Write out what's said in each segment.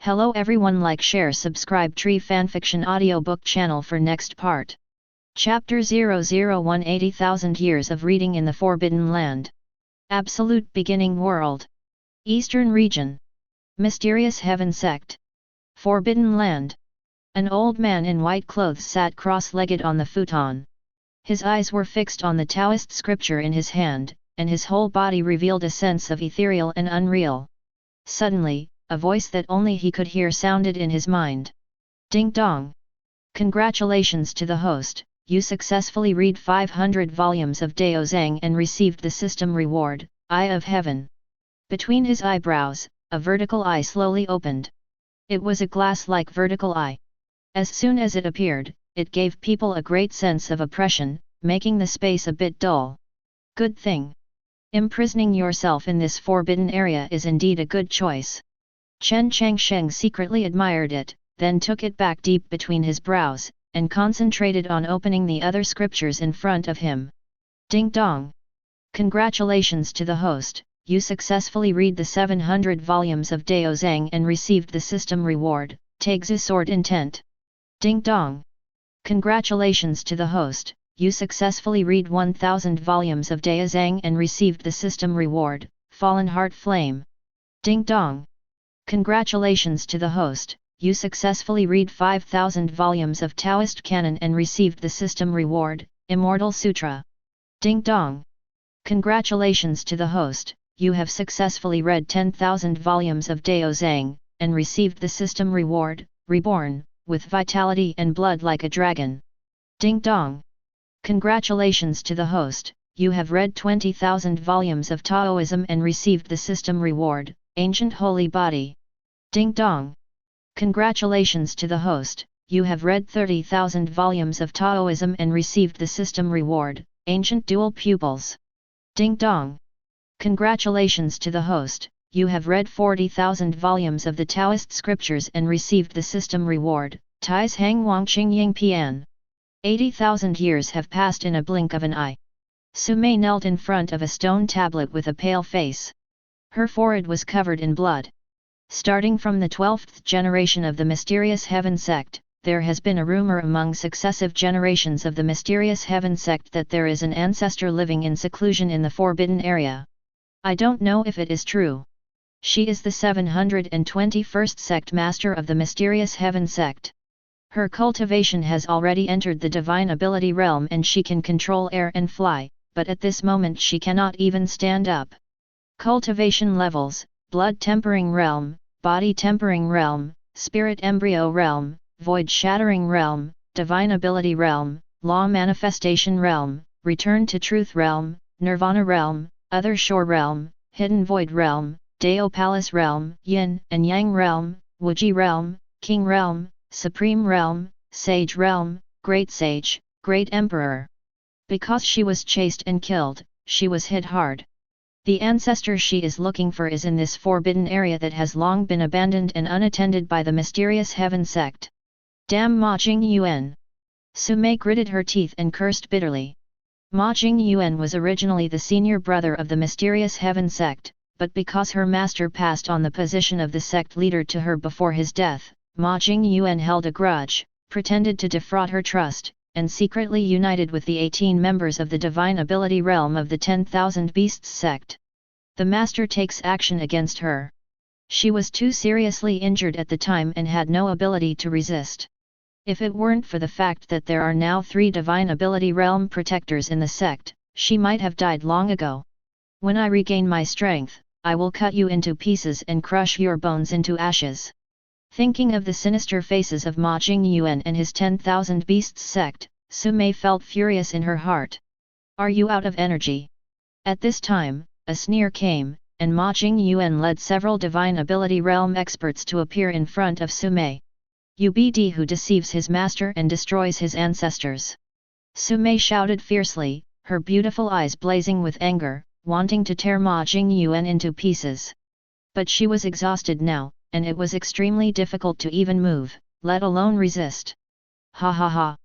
Hello everyone, like, share, subscribe Tree Fanfiction audiobook channel for next part. Chapter 001 80,000 Years of Reading in the Forbidden Land. Absolute Beginning World. Eastern Region. Mysterious Heaven Sect. Forbidden Land. An old man in white clothes sat cross-legged on the futon. His eyes were fixed on the Taoist scripture in his hand, and his whole body revealed a sense of ethereal and unreal. Suddenly, a voice that only he could hear sounded in his mind. Ding dong! Congratulations to the host, you successfully read 500 volumes of Dao Zhang and received the system reward, Eye of Heaven. Between his eyebrows, a vertical eye slowly opened. It was a glass-like vertical eye. As soon as it appeared, it gave people a great sense of oppression, making the space a bit dull. Good thing. Imprisoning yourself in this forbidden area is indeed a good choice. Chen Changsheng secretly admired it, then took it back deep between his brows, and concentrated on opening the other scriptures in front of him. Ding dong! Congratulations to the host, you successfully read the 700 volumes of Dao Zhang and received the system reward, Taoist Sword Intent. Ding dong! Congratulations to the host, you successfully read 1000 volumes of Dao Zhang and received the system reward, Fallen Heart Flame. Ding dong! Congratulations to the host, you successfully read 5000 volumes of Taoist Canon and received the system reward, Immortal Sutra. Ding dong! Congratulations to the host, you have successfully read 10,000 volumes of Dao Zhang, and received the system reward, Reborn, with vitality and blood like a dragon. Ding dong! Congratulations to the host, you have read 20,000 volumes of Taoism and received the system reward, Ancient Holy Body. Ding dong! Congratulations to the host, you have read 30,000 volumes of Taoism and received the system reward, Ancient Dual Pupils. Ding dong! Congratulations to the host, you have read 40,000 volumes of the Taoist Scriptures and received the system reward, Tais Hang Wang Qing Ying Pian. 80,000 years have passed in a blink of an eye. Sumei knelt in front of a stone tablet with a pale face. Her forehead was covered in blood. Starting from the 12th generation of the Mysterious Heaven Sect, there has been a rumor among successive generations of the Mysterious Heaven Sect that there is an ancestor living in seclusion in the forbidden area. I don't know if it is true. She is the 721st sect master of the Mysterious Heaven Sect. Her cultivation has already entered the divine ability realm and she can control air and fly, but at this moment she cannot even stand up. Cultivation levels: Blood Tempering Realm, Body Tempering Realm, Spirit Embryo Realm, Void Shattering Realm, Divine Ability Realm, Law Manifestation Realm, Return to Truth Realm, Nirvana Realm, Other Shore Realm, Hidden Void Realm, Dao Palace Realm, Yin and Yang Realm, Wuji Realm, King Realm, Supreme Realm, Sage Realm, Great Sage, Great Emperor. Because she was chased and killed, she was hit hard. The ancestor she is looking for is in this forbidden area that has long been abandoned and unattended by the Mysterious Heaven Sect. Damn Ma Jingyuan! Sumei gritted her teeth and cursed bitterly. Ma Jingyuan was originally the senior brother of the Mysterious Heaven Sect, but because her master passed on the position of the sect leader to her before his death, Ma Jingyuan held a grudge, pretended to defraud her trust, and secretly united with the 18 members of the Divine Ability Realm of the 10,000 Beasts sect. The master takes action against her. She was too seriously injured at the time and had no ability to resist. If it weren't for the fact that there are now 3 Divine Ability Realm protectors in the sect, she might have died long ago. When I regain my strength, I will cut you into pieces and crush your bones into ashes. Thinking of the sinister faces of Ma Jingyuan and his 10,000 Beasts sect, Sumei felt furious in her heart. Are you out of energy? At this time, a sneer came, and Ma Jingyuan led several Divine Ability Realm experts to appear in front of Sumei. UBD who deceives his master and destroys his ancestors. Sumei shouted fiercely, her beautiful eyes blazing with anger, wanting to tear Ma Jingyuan into pieces. But she was exhausted now, and it was extremely difficult to even move, let alone resist. Ha ha ha!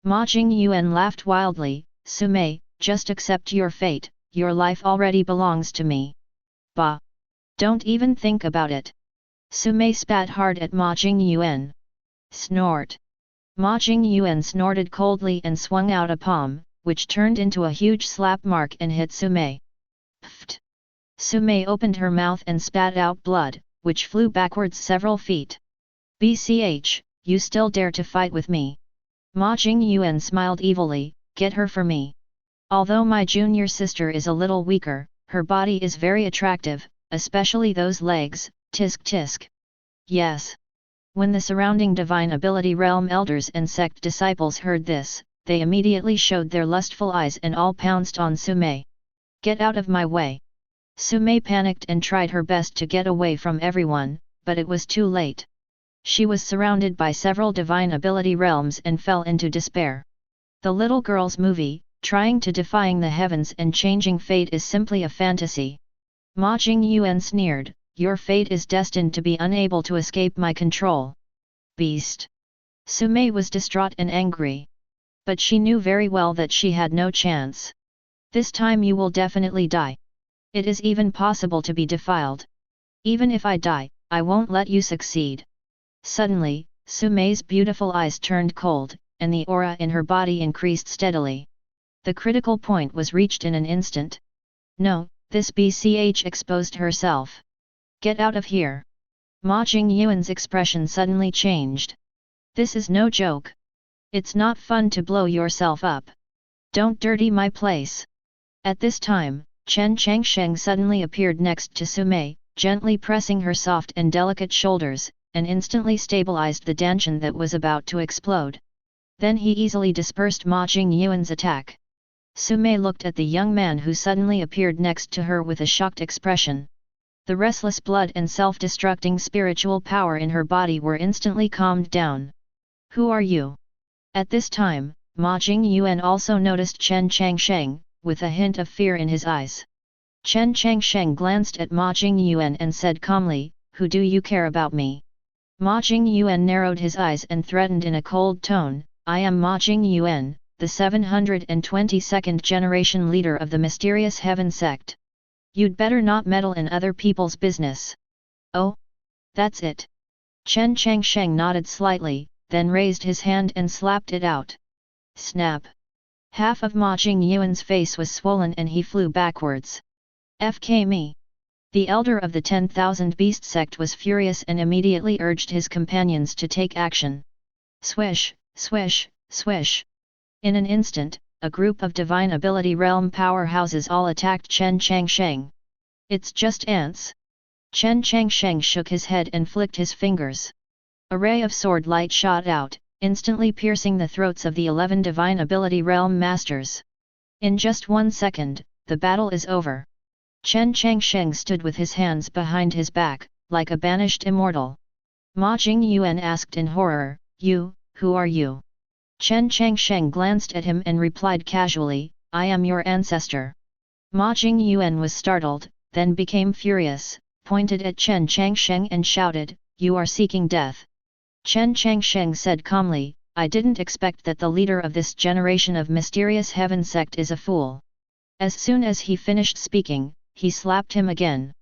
Ma Jingyuan laughed wildly. Sumei, just accept your fate, your life already belongs to me. Bah! Don't even think about it. Sumei spat hard at Ma Jingyuan. Snort. Ma Jingyuan snorted coldly and swung out a palm, which turned into a huge slap mark and hit Sumei. Pfft! Sumei opened her mouth and spat out blood, which flew backwards several feet. BCH, you still dare to fight with me? Ma Jingyuan smiled evilly, get her for me. Although my junior sister is a little weaker, her body is very attractive, especially those legs, tisk tisk. Yes. When the surrounding Divine Ability Realm elders and sect disciples heard this, they immediately showed their lustful eyes and all pounced on Sumei. Get out of my way. Sumei panicked and tried her best to get away from everyone, but it was too late. She was surrounded by several Divine Ability realms and fell into despair. The little girl's movie, trying to defying the heavens and changing fate, is simply a fantasy. Ma Jingyuan sneered, your fate is destined to be unable to escape my control. Beast. Sumei was distraught and angry. But she knew very well that she had no chance. This time you will definitely die. It is even possible to be defiled. Even if I die, I won't let you succeed. Suddenly, Sumei's beautiful eyes turned cold, and the aura in her body increased steadily. The critical point was reached in an instant. No, this BCH exposed herself. Get out of here. Ma Jingyuan's expression suddenly changed. This is no joke. It's not fun to blow yourself up. Don't dirty my place. At this time, Chen Changsheng suddenly appeared next to Sumei, gently pressing her soft and delicate shoulders, and instantly stabilized the dantian that was about to explode. Then he easily dispersed Ma Jingyuan's attack. Sumei looked at the young man who suddenly appeared next to her with a shocked expression. The restless blood and self-destructing spiritual power in her body were instantly calmed down. Who are you? At this time, Ma Jingyuan also noticed Chen Changsheng, with a hint of fear in his eyes. Chen Changsheng glanced at Ma Jingyuan and said calmly, who do you care about me? Ma Jingyuan narrowed his eyes and threatened in a cold tone, I am Ma Jingyuan, the 722nd generation leader of the Mysterious Heaven Sect. You'd better not meddle in other people's business. Oh? That's it. Chen Changsheng nodded slightly, then raised his hand and slapped it out. Snap! Half of Ma Jingyuan's face was swollen and he flew backwards. FK me! The elder of the 10,000 Beast sect was furious and immediately urged his companions to take action. Swish, swish, swish. In an instant, a group of Divine Ability Realm powerhouses all attacked Chen Changsheng. It's just ants. Chen Changsheng shook his head and flicked his fingers. A ray of sword light shot out, instantly piercing the throats of the 11 Divine Ability Realm Masters. In just 1 second, the battle is over. Chen Changsheng stood with his hands behind his back, like a banished immortal. Ma Jingyuan asked in horror, you, who are you? Chen Changsheng glanced at him and replied casually, I am your ancestor. Ma Jingyuan was startled, then became furious, pointed at Chen Changsheng and shouted, you are seeking death. Chen Changsheng said calmly, I didn't expect that the leader of this generation of Mysterious Heaven Sect is a fool. As soon as he finished speaking, he slapped him again.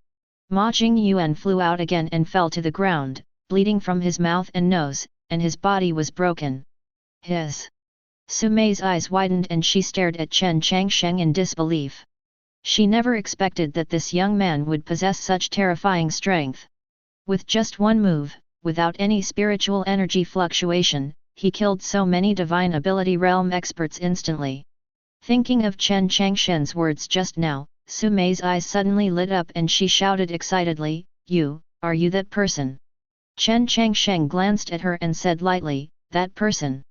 Ma Jingyuan flew out again and fell to the ground, bleeding from his mouth and nose, and his body was broken. His. Sumei's eyes widened and she stared at Chen Changsheng in disbelief. She never expected that this young man would possess such terrifying strength. With just one move, without any spiritual energy fluctuation, he killed so many Divine Ability Realm experts instantly. Thinking of Chen Changsheng's words just now, Sumei's eyes suddenly lit up and she shouted excitedly, are you that person? Chen Changsheng glanced at her and said lightly, that person.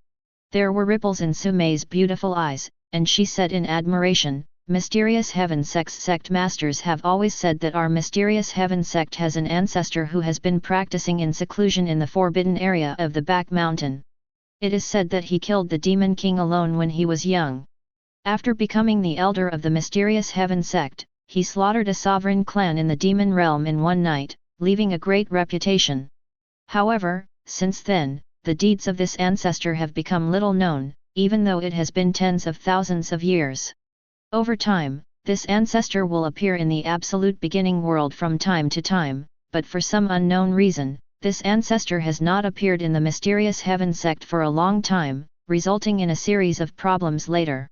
There were ripples in Sumei's beautiful eyes, and she said in admiration, Mysterious Heaven Sect masters have always said that our Mysterious Heaven Sect has an ancestor who has been practicing in seclusion in the forbidden area of the Back Mountain. It is said that he killed the Demon King alone when he was young. After becoming the elder of the Mysterious Heaven Sect, he slaughtered a sovereign clan in the demon realm in one night, leaving a great reputation. However, since then, the deeds of this ancestor have become little known, even though it has been tens of thousands of years. Over time, this ancestor will appear in the absolute beginning world from time to time, but for some unknown reason, this ancestor has not appeared in the Mysterious Heaven Sect for a long time, resulting in a series of problems later.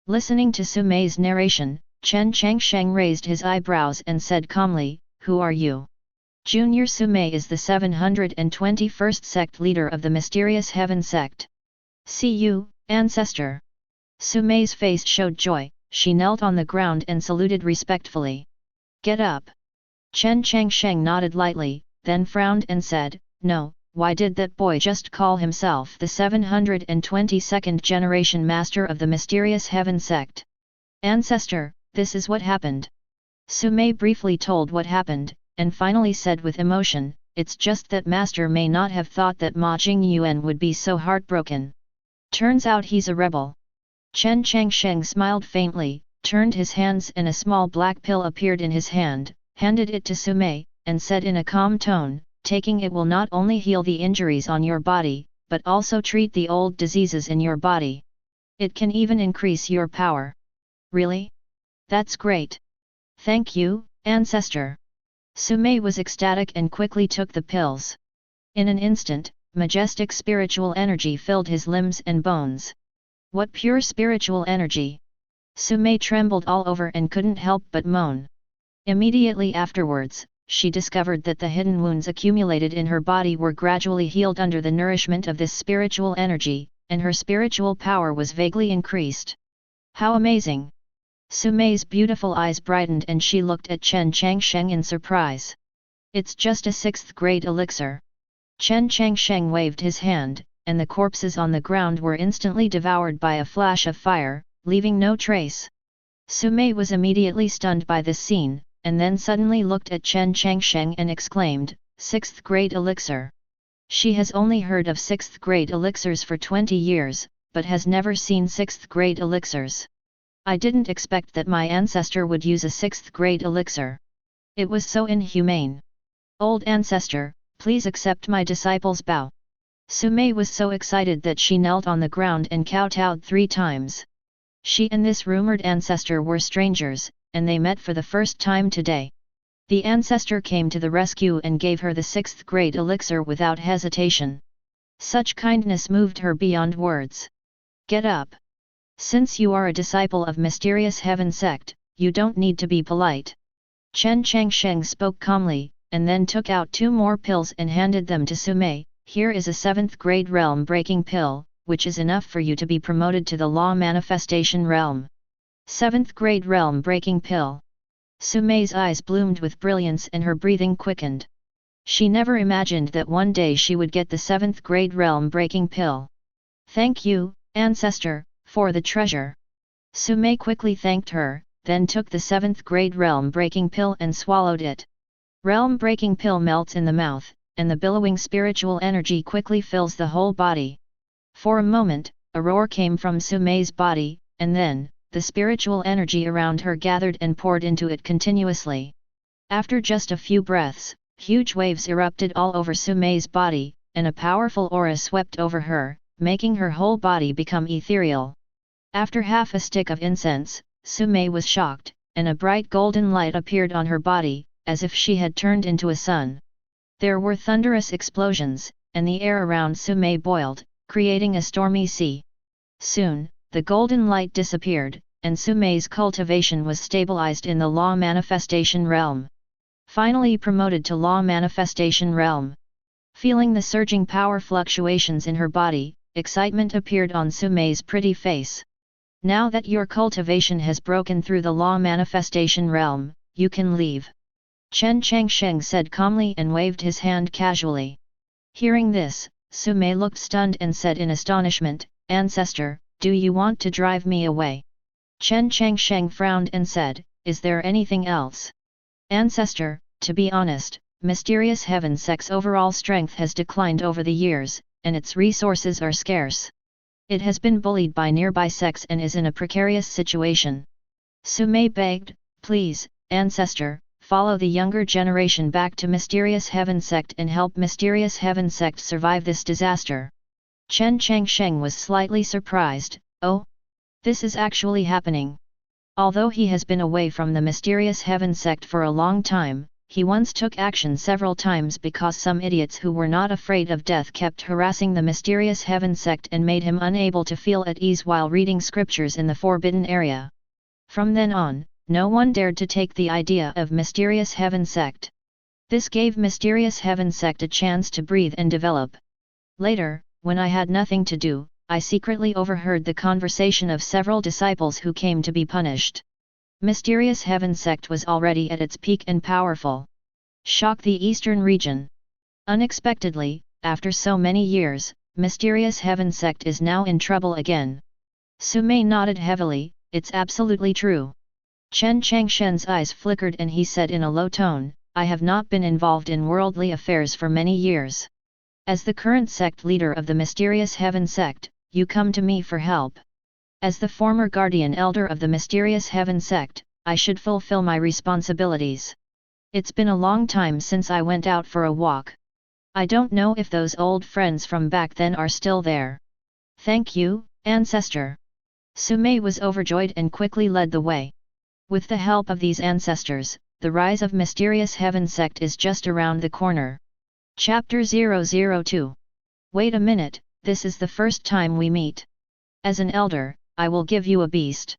Listening to Sumei's narration, Chen Changsheng raised his eyebrows and said calmly, "Who are you?" Junior Sumei is the 721st sect leader of the Mysterious Heaven Sect. "See you, ancestor." Sumei's face showed joy, she knelt on the ground and saluted respectfully. "Get up." Chen Changsheng nodded lightly, then frowned and said, "No, why did that boy just call himself the 722nd generation master of the Mysterious Heaven Sect?" "Ancestor, this is what happened." Sumei briefly told what happened, and finally said with emotion, "It's just that master may not have thought that Ma Jingyuan would be so heartbroken. Turns out he's a rebel." Chen Changsheng smiled faintly, turned his hands and a small black pill appeared in his hand, handed it to Sumei, and said in a calm tone, "Taking it will not only heal the injuries on your body, but also treat the old diseases in your body. It can even increase your power." "Really? That's great. Thank you, ancestor." Sumei was ecstatic and quickly took the pills. In an instant, majestic spiritual energy filled his limbs and bones. What pure spiritual energy! Sumei trembled all over and couldn't help but moan. Immediately afterwards, she discovered that the hidden wounds accumulated in her body were gradually healed under the nourishment of this spiritual energy, and her spiritual power was vaguely increased. How amazing! Sumei's beautiful eyes brightened and she looked at Chen Changsheng in surprise. "It's just a 6th grade elixir." Chen Changsheng waved his hand, and the corpses on the ground were instantly devoured by a flash of fire, leaving no trace. Sumei was immediately stunned by this scene, and then suddenly looked at Chen Changsheng and exclaimed, "6th grade elixir." She has only heard of 6th grade elixirs for 20 years, but has never seen 6th grade elixirs. "I didn't expect that my ancestor would use a 6th grade elixir. It was so inhumane. Old ancestor, please accept my disciple's bow." Sumei was so excited that she knelt on the ground and kowtowed 3 times. She and this rumored ancestor were strangers, and they met for the first time today. The ancestor came to the rescue and gave her the 6th grade elixir without hesitation. Such kindness moved her beyond words. "Get up. Since you are a disciple of Mysterious Heaven Sect, you don't need to be polite." Chen Changsheng spoke calmly, and then took out 2 more pills and handed them to Sumei. "Here is a 7th grade realm breaking pill, which is enough for you to be promoted to the law manifestation realm." 7th grade realm breaking pill. Sumei's eyes bloomed with brilliance and her breathing quickened. She never imagined that one day she would get the 7th grade realm breaking pill. "Thank you, ancestor, for the treasure." Sumei quickly thanked her, then took the 7th grade realm breaking pill and swallowed it. Realm breaking pill melts in the mouth, and the billowing spiritual energy quickly fills the whole body. For a moment, a roar came from Sumei's body, and then, the spiritual energy around her gathered and poured into it continuously. After just a few breaths, huge waves erupted all over Sumei's body, and a powerful aura swept over her, making her whole body become ethereal. After half a stick of incense, Sumei was shocked, and a bright golden light appeared on her body, as if she had turned into a sun. There were thunderous explosions, and the air around Sumei boiled, creating a stormy sea. Soon, the golden light disappeared, and Sumei's cultivation was stabilized in the law manifestation realm. Finally promoted to law manifestation realm. Feeling the surging power fluctuations in her body, excitement appeared on Sumei's pretty face. "Now that your cultivation has broken through the law manifestation realm, you can leave." Chen Changsheng said calmly and waved his hand casually. Hearing this, Sumei looked stunned and said in astonishment, "Ancestor, do you want to drive me away?" Chen Changsheng frowned and said, "Is there anything else?" "Ancestor, to be honest, Mysterious Heaven Sect's overall strength has declined over the years, and its resources are scarce. It has been bullied by nearby sects and is in a precarious situation." Sumei begged, "Please, ancestor, follow the younger generation back to Mysterious Heaven Sect and help Mysterious Heaven Sect survive this disaster." Chen Changsheng was slightly surprised, "Oh? This is actually happening." Although he has been away from the Mysterious Heaven Sect for a long time, he once took action several times because some idiots who were not afraid of death kept harassing the Mysterious Heaven Sect and made him unable to feel at ease while reading scriptures in the forbidden area. From then on, no one dared to take the idea of Mysterious Heaven Sect. This gave Mysterious Heaven Sect a chance to breathe and develop. Later, when I had nothing to do, I secretly overheard the conversation of several disciples who came to be punished. Mysterious Heaven Sect was already at its peak and powerful. Shocked the eastern region. Unexpectedly, after so many years, Mysterious Heaven Sect is now in trouble again. Sumei nodded heavily, it's absolutely true. Chen Changsheng's eyes flickered and he said in a low tone, I have not been involved in worldly affairs for many years. As the current sect leader of the Mysterious Heaven Sect, you come to me for help. As the former guardian elder of the Mysterious Heaven Sect, I should fulfill my responsibilities. It's been a long time since I went out for a walk. I don't know if those old friends from back then are still there. Thank you, ancestor. Sumei was overjoyed and quickly led the way. With the help of these ancestors, the rise of Mysterious Heaven Sect is just around the corner. Chapter 002. Wait a minute, this is the first time we meet. As an elder, I will give you a beast.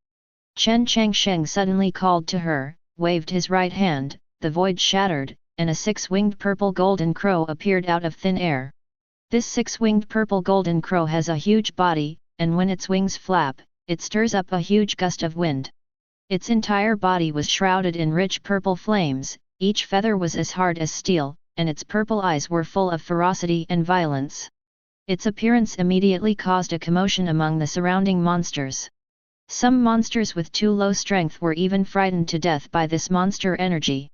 Chen Changsheng suddenly called to her, waved his right hand, the void shattered, and a six-winged purple golden crow appeared out of thin air. This six-winged purple golden crow has a huge body, and when its wings flap, it stirs up a huge gust of wind. Its entire body was shrouded in rich purple flames, each feather was as hard as steel, and its purple eyes were full of ferocity and violence. Its appearance immediately caused a commotion among the surrounding monsters. Some monsters with too low strength were even frightened to death by this monster energy.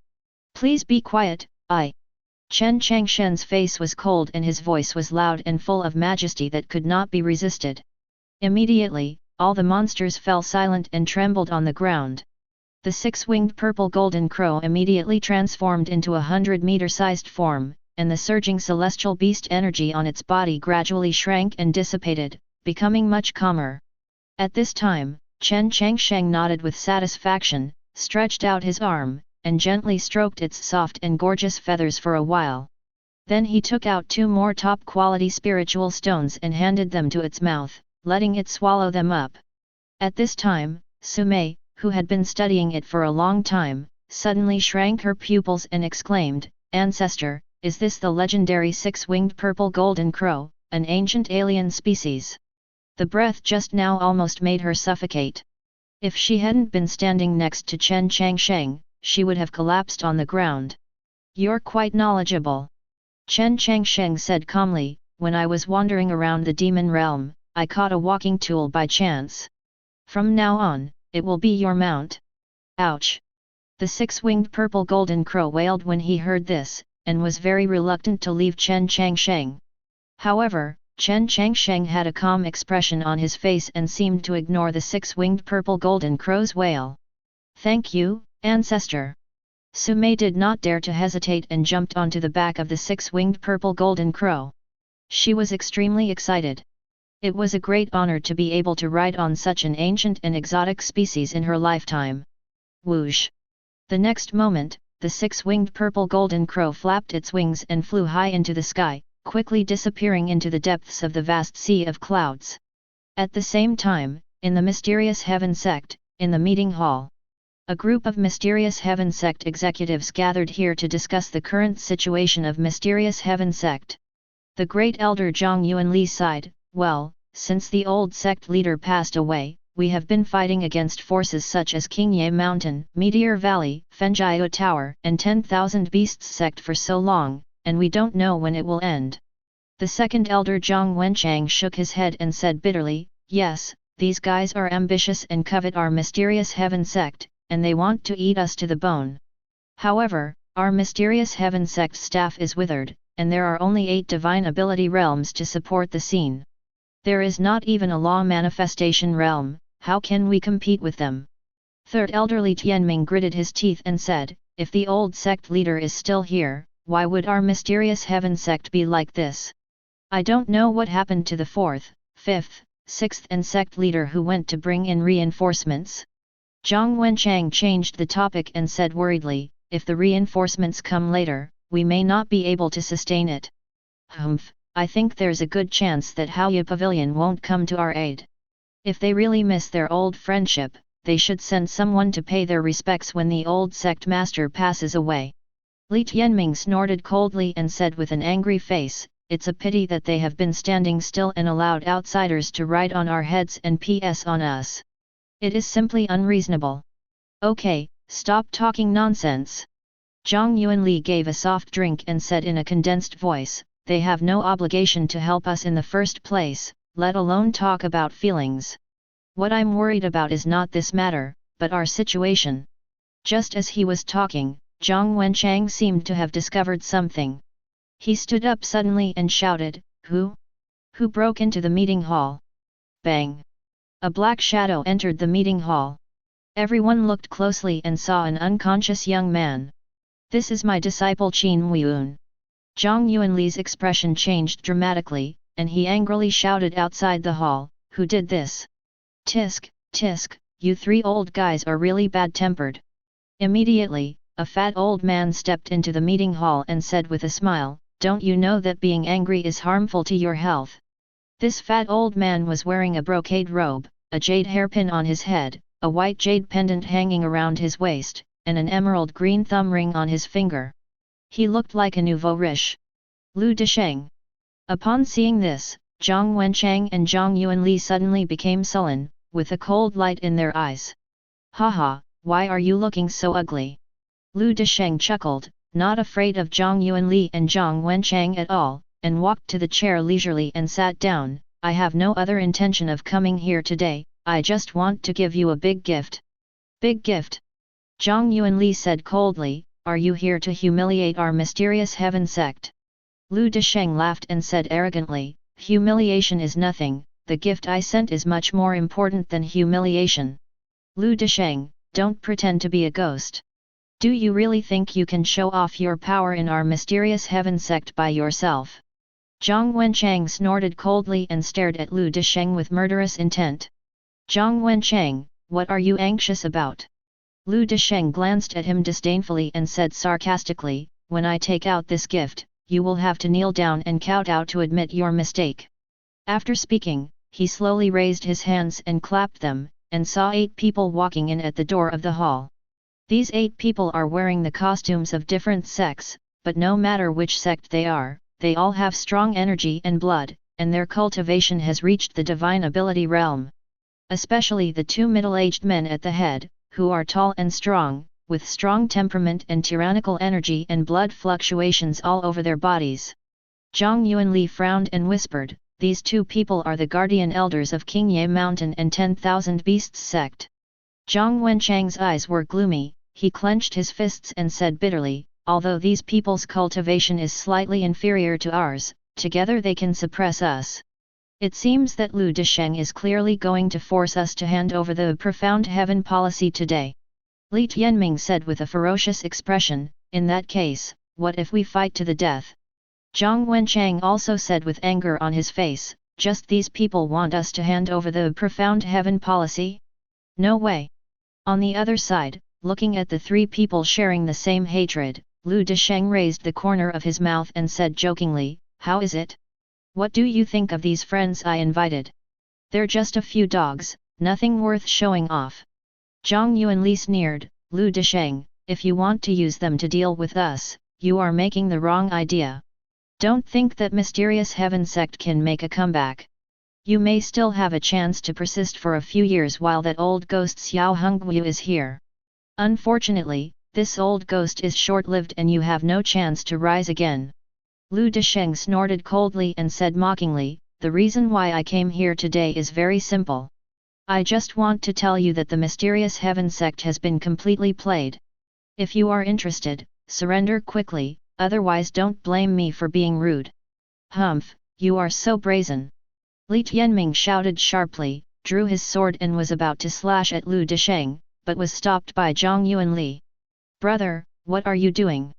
Please be quiet, Chen Changsheng's face was cold and his voice was loud and full of majesty that could not be resisted. Immediately, all the monsters fell silent and trembled on the ground. The six-winged purple golden crow immediately transformed into a 100-meter-sized form, and the surging celestial beast energy on its body gradually shrank and dissipated, becoming much calmer. At this time, Chen Changsheng nodded with satisfaction, stretched out his arm, and gently stroked its soft and gorgeous feathers for a while. Then he took out 2 more top-quality spiritual stones and handed them to its mouth, letting it swallow them up. At this time, Sumei, who had been studying it for a long time, suddenly shrank her pupils and exclaimed, Ancestor, is this the legendary six-winged purple golden crow, an ancient alien species? The breath just now almost made her suffocate. If she hadn't been standing next to Chen Changsheng, she would have collapsed on the ground. You're quite knowledgeable. Chen Changsheng said calmly, when I was wandering around the demon realm, I caught a walking tool by chance. From now on, it will be your mount. Ouch! The six-winged purple golden crow wailed when he heard this, and was very reluctant to leave Chen Changsheng. However, Chen Changsheng had a calm expression on his face and seemed to ignore the six-winged purple golden crow's wail. Thank you, ancestor. Sumei did not dare to hesitate and jumped onto the back of the six-winged purple golden crow. She was extremely excited. It was a great honor to be able to ride on such an ancient and exotic species in her lifetime. Whoosh! The next moment, the six-winged purple golden crow flapped its wings and flew high into the sky, quickly disappearing into the depths of the vast sea of clouds. At the same time, in the Mysterious Heaven Sect, in the meeting hall, a group of Mysterious Heaven Sect executives gathered here to discuss the current situation of Mysterious Heaven Sect. The great elder Zhang Yuanli sighed, well, since the old sect leader passed away, we have been fighting against forces such as Qingye Mountain, Meteor Valley, Fenjiao Tower, and 10,000 Beasts Sect for so long, and we don't know when it will end. The second elder Zhang Wenchang shook his head and said bitterly, yes, these guys are ambitious and covet our Mysterious Heaven Sect, and they want to eat us to the bone. However, our Mysterious Heaven Sect staff is withered, and there are only 8 divine ability realms to support the scene. There is not even a law manifestation realm, how can we compete with them? Third elderly Tianming gritted his teeth and said, if the old sect leader is still here, why would our Mysterious Heaven Sect be like this? I don't know what happened to the 4th, 5th, 6th and sect leader who went to bring in reinforcements. Zhang Wenchang changed the topic and said worriedly, if the reinforcements come later, we may not be able to sustain it. I think there's a good chance that Haoye Pavilion won't come to our aid. If they really miss their old friendship, they should send someone to pay their respects when the old sect master passes away. Li Tianming snorted coldly and said with an angry face, "It's a pity that they have been standing still and allowed outsiders to ride on our heads and PS on us. It is simply unreasonable." "Okay, stop talking nonsense." Zhang Yuanli gave a soft drink and said in a condensed voice, "They have no obligation to help us in the first place, let alone talk about feelings. What I'm worried about is not this matter, but our situation." Just as he was talking, Zhang Wenchang seemed to have discovered something. He stood up suddenly and shouted, Who? Who broke into the meeting hall?" Bang! A black shadow entered the meeting hall. Everyone looked closely and saw an unconscious young man. "This is my disciple Qin Weiyun." Zhang Yuanli's expression changed dramatically, and he angrily shouted outside the hall, "Who did this? Tisk, tisk, you three old guys are really bad-tempered." Immediately, a fat old man stepped into the meeting hall and said with a smile, "Don't you know that being angry is harmful to your health?" This fat old man was wearing a brocade robe, a jade hairpin on his head, a white jade pendant hanging around his waist, and an emerald green thumb ring on his finger. He looked like a nouveau riche. Lu Desheng. Upon seeing this, Zhang Wenchang and Zhang Yuanli suddenly became sullen, with a cold light in their eyes. "Haha, why are you looking so ugly?" Lu Desheng chuckled, not afraid of Zhang Yuanli and Zhang Wenchang at all, and walked to the chair leisurely and sat down. "I have no other intention of coming here today, I just want to give you a big gift." "Big gift?" Zhang Yuanli said coldly, "Are you here to humiliate our Mysterious Heaven Sect?" Lu Desheng laughed and said arrogantly, "Humiliation is nothing, the gift I sent is much more important than humiliation." "Lu Desheng, don't pretend to be a ghost. Do you really think you can show off your power in our Mysterious Heaven Sect by yourself?" Zhang Wenchang snorted coldly and stared at Lu Desheng with murderous intent. "Zhang Wenchang, what are you anxious about?" Lu Desheng glanced at him disdainfully and said sarcastically, "When I take out this gift, you will have to kneel down and kowtow to admit your mistake." After speaking, he slowly raised his hands and clapped them, and saw 8 people walking in at the door of the hall. These 8 people are wearing the costumes of different sects, but no matter which sect they are, they all have strong energy and blood, and their cultivation has reached the divine ability realm. Especially the 2 middle-aged men at the head, who are tall and strong, with strong temperament and tyrannical energy and blood fluctuations all over their bodies. Zhang Yuanli frowned and whispered, "These 2 people are the guardian elders of Qingye Mountain and 10,000 Beasts sect." Zhang Wenchang's eyes were gloomy, he clenched his fists and said bitterly, "Although these people's cultivation is slightly inferior to ours, together they can suppress us. It seems that Lu Desheng is clearly going to force us to hand over the profound heaven policy today." Li Tianming said with a ferocious expression, "In that case, what if we fight to the death?" Zhang Wenchang also said with anger on his face, "Just these people want us to hand over the profound heaven policy? No way." On the other side, looking at the 3 people sharing the same hatred, Lu Desheng raised the corner of his mouth and said jokingly, "How is it? What do you think of these friends I invited? They're just a few dogs, nothing worth showing off." Zhang Yuanli sneered, "Lu Desheng, if you want to use them to deal with us, you are making the wrong idea. Don't think that Mysterious Heaven Sect can make a comeback. You may still have a chance to persist for a few years while that old ghost Xiao Hongguo is here. Unfortunately, this old ghost is short-lived and you have no chance to rise again." Lu Desheng snorted coldly and said mockingly, "The reason why I came here today is very simple. I just want to tell you that the Mysterious Heaven Sect has been completely played. If you are interested, surrender quickly, otherwise don't blame me for being rude." "Humph, you are so brazen." Li Tianming shouted sharply, drew his sword and was about to slash at Lu Desheng, but was stopped by Zhang Yuanli. "Brother, what are you doing?"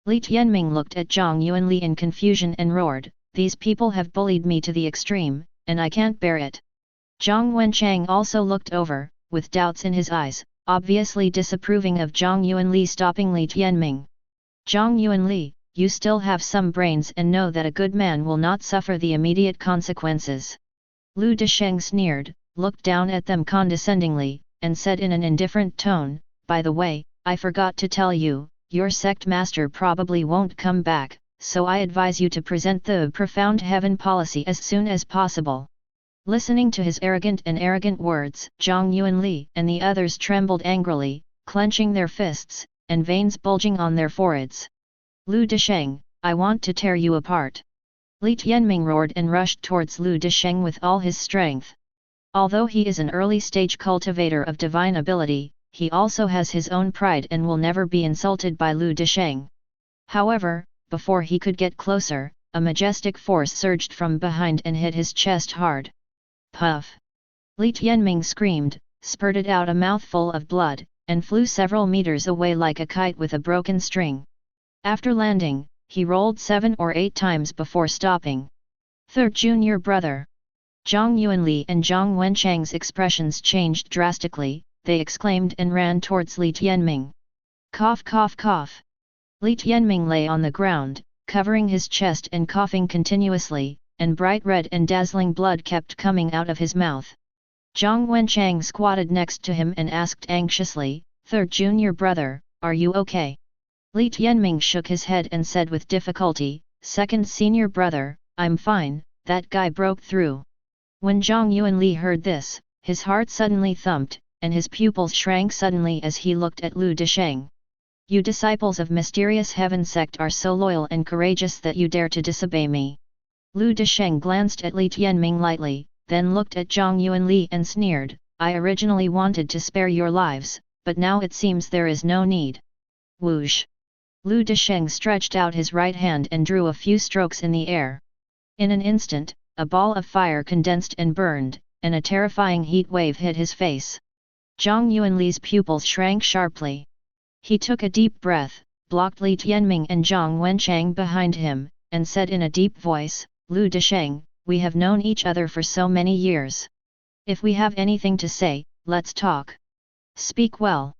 Li Tianming looked at Zhang Yuanli in confusion and roared, "These people have bullied me to the extreme, and I can't bear it." Zhang Wenchang also looked over, with doubts in his eyes, obviously disapproving of Zhang Yuanli stopping Li Tianming. Zhang Yuanli, you still have some brains and know that a good man will not suffer the immediate consequences. Lu Desheng sneered, looked down at them condescendingly, and said in an indifferent tone, by the way, I forgot to tell you, your sect master probably won't come back, so I advise you to present the profound heaven policy as soon as possible. Listening to his arrogant words, Zhang Yuanli and the others trembled angrily, clenching their fists, and veins bulging on their foreheads. Lu Desheng, I want to tear you apart. Li Tianming roared and rushed towards Lu Desheng with all his strength. Although he is an early-stage cultivator of divine ability, he also has his own pride and will never be insulted by Lu Desheng. However, before he could get closer, a majestic force surged from behind and hit his chest hard. Puff! Li Tianming screamed, spurted out a mouthful of blood, and flew several meters away like a kite with a broken string. After landing, he rolled 7 or 8 times before stopping. Third junior brother. Zhang Yuanli and Zhang Wenchang's expressions changed drastically, they exclaimed and ran towards Li Tianming. Cough cough cough. Li Tianming lay on the ground, covering his chest and coughing continuously, and bright red and dazzling blood kept coming out of his mouth. Zhang Wenchang squatted next to him and asked anxiously, Third junior brother, are you okay? Li Tianming shook his head and said with difficulty, Second senior brother, I'm fine, that guy broke through. When Zhang Yuanli heard this, his heart suddenly thumped, and his pupils shrank suddenly as he looked at Lu Desheng. You disciples of Mysterious Heaven Sect are so loyal and courageous that you dare to disobey me. Lu Desheng glanced at Li Tianming lightly, then looked at Zhang Yuanli and sneered, I originally wanted to spare your lives, but now it seems there is no need. Whoosh! Lu Desheng stretched out his right hand and drew a few strokes in the air. In an instant, a ball of fire condensed and burned, and a terrifying heat wave hit his face. Zhang Yuanli's pupils shrank sharply. He took a deep breath, blocked Li Tianming and Zhang Wenchang behind him, and said in a deep voice, Lu Desheng, we have known each other for so many years. If we have anything to say, let's talk. Speak well.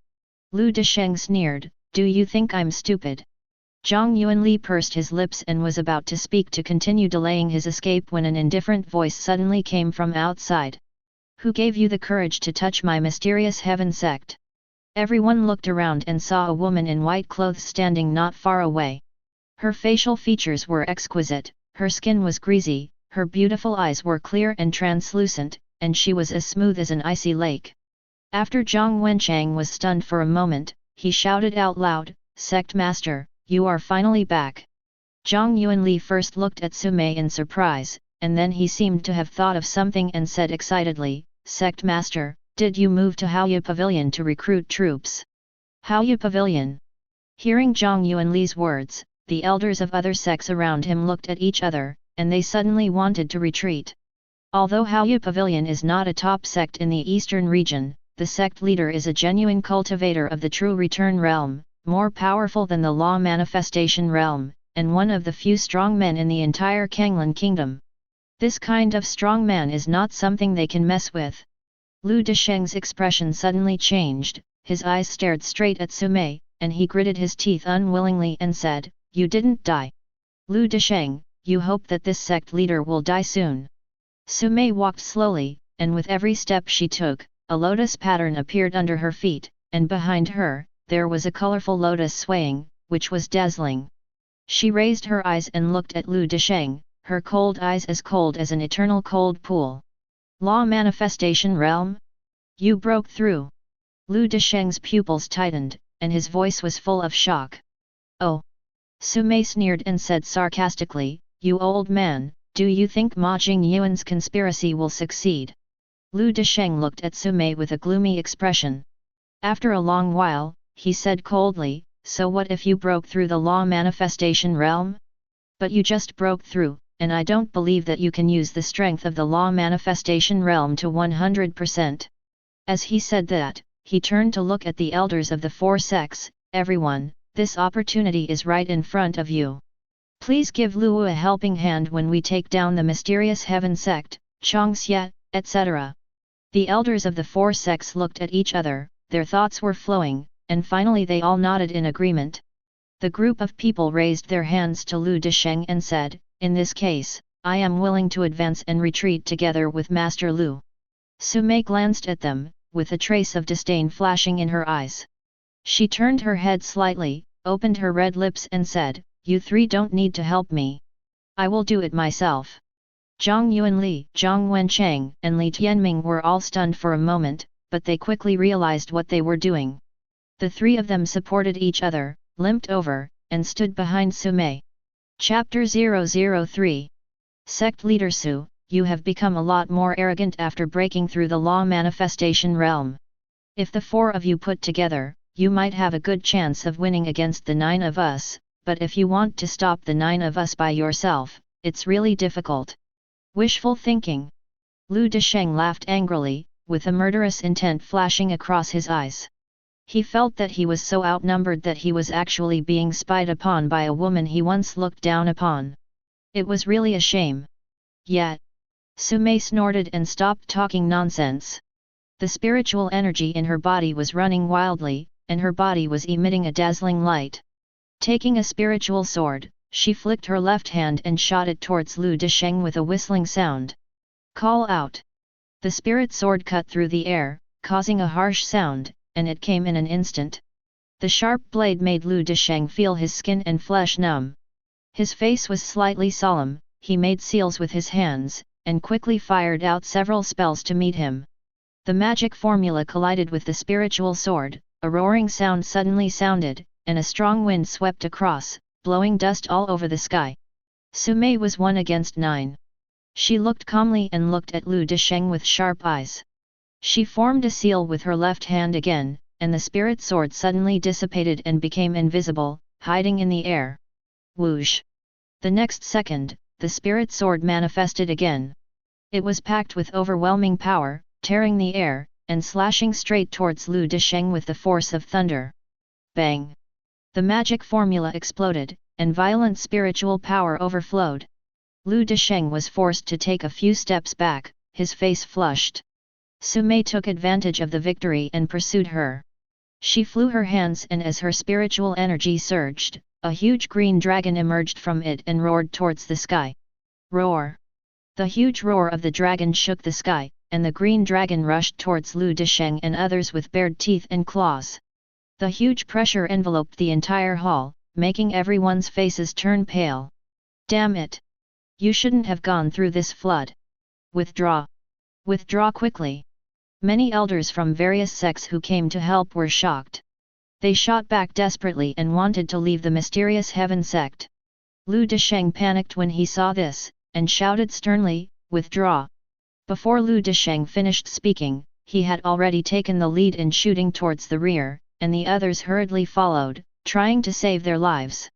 Lu Desheng sneered, do you think I'm stupid? Zhang Yuanli pursed his lips and was about to speak to continue delaying his escape when an indifferent voice suddenly came from outside. Who gave you the courage to touch my Mysterious Heaven Sect? Everyone looked around and saw a woman in white clothes standing not far away. Her facial features were exquisite, her skin was greasy, her beautiful eyes were clear and translucent, and she was as smooth as an icy lake. After Zhang Wenchang was stunned for a moment, he shouted out loud, Sect Master, you are finally back. Zhang Yuanli first looked at Sumei in surprise, and then he seemed to have thought of something and said excitedly, Sect Master, did you move to Haoyu Pavilion to recruit troops? Haoyu Pavilion? Hearing Zhang Yuanli's words, the elders of other sects around him looked at each other, and they suddenly wanted to retreat. Although Haoyu Pavilion is not a top sect in the eastern region, the sect leader is a genuine cultivator of the true return realm, more powerful than the law manifestation realm, and one of the few strong men in the entire Kanglan kingdom. This kind of strong man is not something they can mess with. Lu Desheng's expression suddenly changed, his eyes stared straight at Sumei, and he gritted his teeth unwillingly and said, You didn't die. Lu Desheng, you hope that this sect leader will die soon. Sumei walked slowly, and with every step she took, a lotus pattern appeared under her feet, and behind her, there was a colorful lotus swaying, which was dazzling. She raised her eyes and looked at Lu Desheng, her cold eyes as cold as an eternal cold pool. Law manifestation realm? You broke through. Lu Desheng's pupils tightened, and his voice was full of shock. Oh! Sumei sneered and said sarcastically, You old man, do you think Ma Jingyuan's conspiracy will succeed? Lu Desheng looked at Sumei with a gloomy expression. After a long while, he said coldly, So what if you broke through the law manifestation realm? But you just broke through, and I don't believe that you can use the strength of the law manifestation realm to 100%. As he said that, he turned to look at the elders of the 4 sects, Everyone, this opportunity is right in front of you. Please give Luo a helping hand when we take down the Mysterious Heaven Sect, Changxia, etc. The elders of the 4 sects looked at each other, their thoughts were flowing, and finally they all nodded in agreement. The group of people raised their hands to Lu Desheng and said, "In this case, I am willing to advance and retreat together with Master Lu." Sumei glanced at them, with a trace of disdain flashing in her eyes. She turned her head slightly, opened her red lips and said, "You three don't need to help me. I will do it myself." Zhang Yuanli, Zhang Wenchang, and Li Tianming were all stunned for a moment, but they quickly realized what they were doing. The three of them supported each other, limped over, and stood behind Sumei. Chapter 003. Sect Leader Su, you have become a lot more arrogant after breaking through the law manifestation realm. If the four of you put together, you might have a good chance of winning against the 9 of us, but if you want to stop the 9 of us by yourself, it's really difficult. Wishful thinking. Lu Desheng laughed angrily, with a murderous intent flashing across his eyes. He felt that he was so outnumbered that he was actually being spied upon by a woman he once looked down upon. It was really a shame. Yet, Sumei snorted and stopped talking nonsense. The spiritual energy in her body was running wildly, and her body was emitting a dazzling light. Taking a spiritual sword, she flicked her left hand and shot it towards Lu Desheng with a whistling sound. "Call out!" The spirit sword cut through the air, causing a harsh sound, and it came in an instant. The sharp blade made Lu Desheng feel his skin and flesh numb. His face was slightly solemn, he made seals with his hands, and quickly fired out several spells to meet him. The magic formula collided with the spiritual sword, a roaring sound suddenly sounded, and a strong wind swept across, blowing dust all over the sky. Sumei was 1 against 9. She looked calmly and looked at Lu Desheng with sharp eyes. She formed a seal with her left hand again, and the spirit sword suddenly dissipated and became invisible, hiding in the air. Whoosh! The next second, the spirit sword manifested again. It was packed with overwhelming power, tearing the air, and slashing straight towards Lu Desheng with the force of thunder. Bang! The magic formula exploded, and violent spiritual power overflowed. Lu Desheng was forced to take a few steps back, his face flushed. Sumei took advantage of the victory and pursued her. She flew her hands, and as her spiritual energy surged, a huge green dragon emerged from it and roared towards the sky. Roar! The huge roar of the dragon shook the sky, and the green dragon rushed towards Lu Desheng and others with bared teeth and claws. The huge pressure enveloped the entire hall, making everyone's faces turn pale. "Damn it! You shouldn't have gone through this flood. Withdraw! Withdraw quickly!" Many elders from various sects who came to help were shocked. They shot back desperately and wanted to leave the Mysterious Heaven Sect. Lu Desheng panicked when he saw this, and shouted sternly, "Withdraw!" Before Lu Desheng finished speaking, he had already taken the lead in shooting towards the rear, and the others hurriedly followed, trying to save their lives.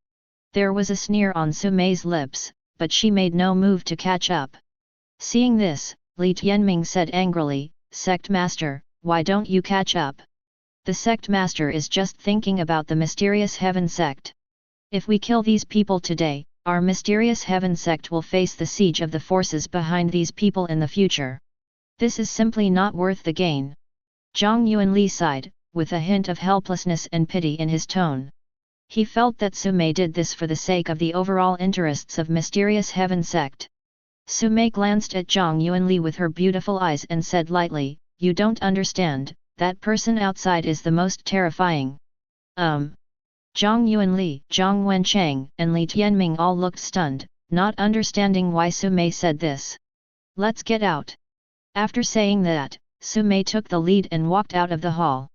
There was a sneer on Sumei's lips, but she made no move to catch up. Seeing this, Li Tianming said angrily, "Sect Master, why don't you catch up? The Sect Master is just thinking about the Mysterious Heaven Sect. If we kill these people today, our Mysterious Heaven Sect will face the siege of the forces behind these people in the future. This is simply not worth the gain." Zhang Yuanli sighed, with a hint of helplessness and pity in his tone. He felt that Sumei did this for the sake of the overall interests of Mysterious Heaven Sect. Sumei glanced at Zhang Yuanli with her beautiful eyes and said lightly, "You don't understand, that person outside is the most terrifying." Zhang Yuanli, Zhang Wenchang, and Li Tianming all looked stunned, not understanding why Sumei said this. "Let's get out." After saying that, Sumei took the lead and walked out of the hall.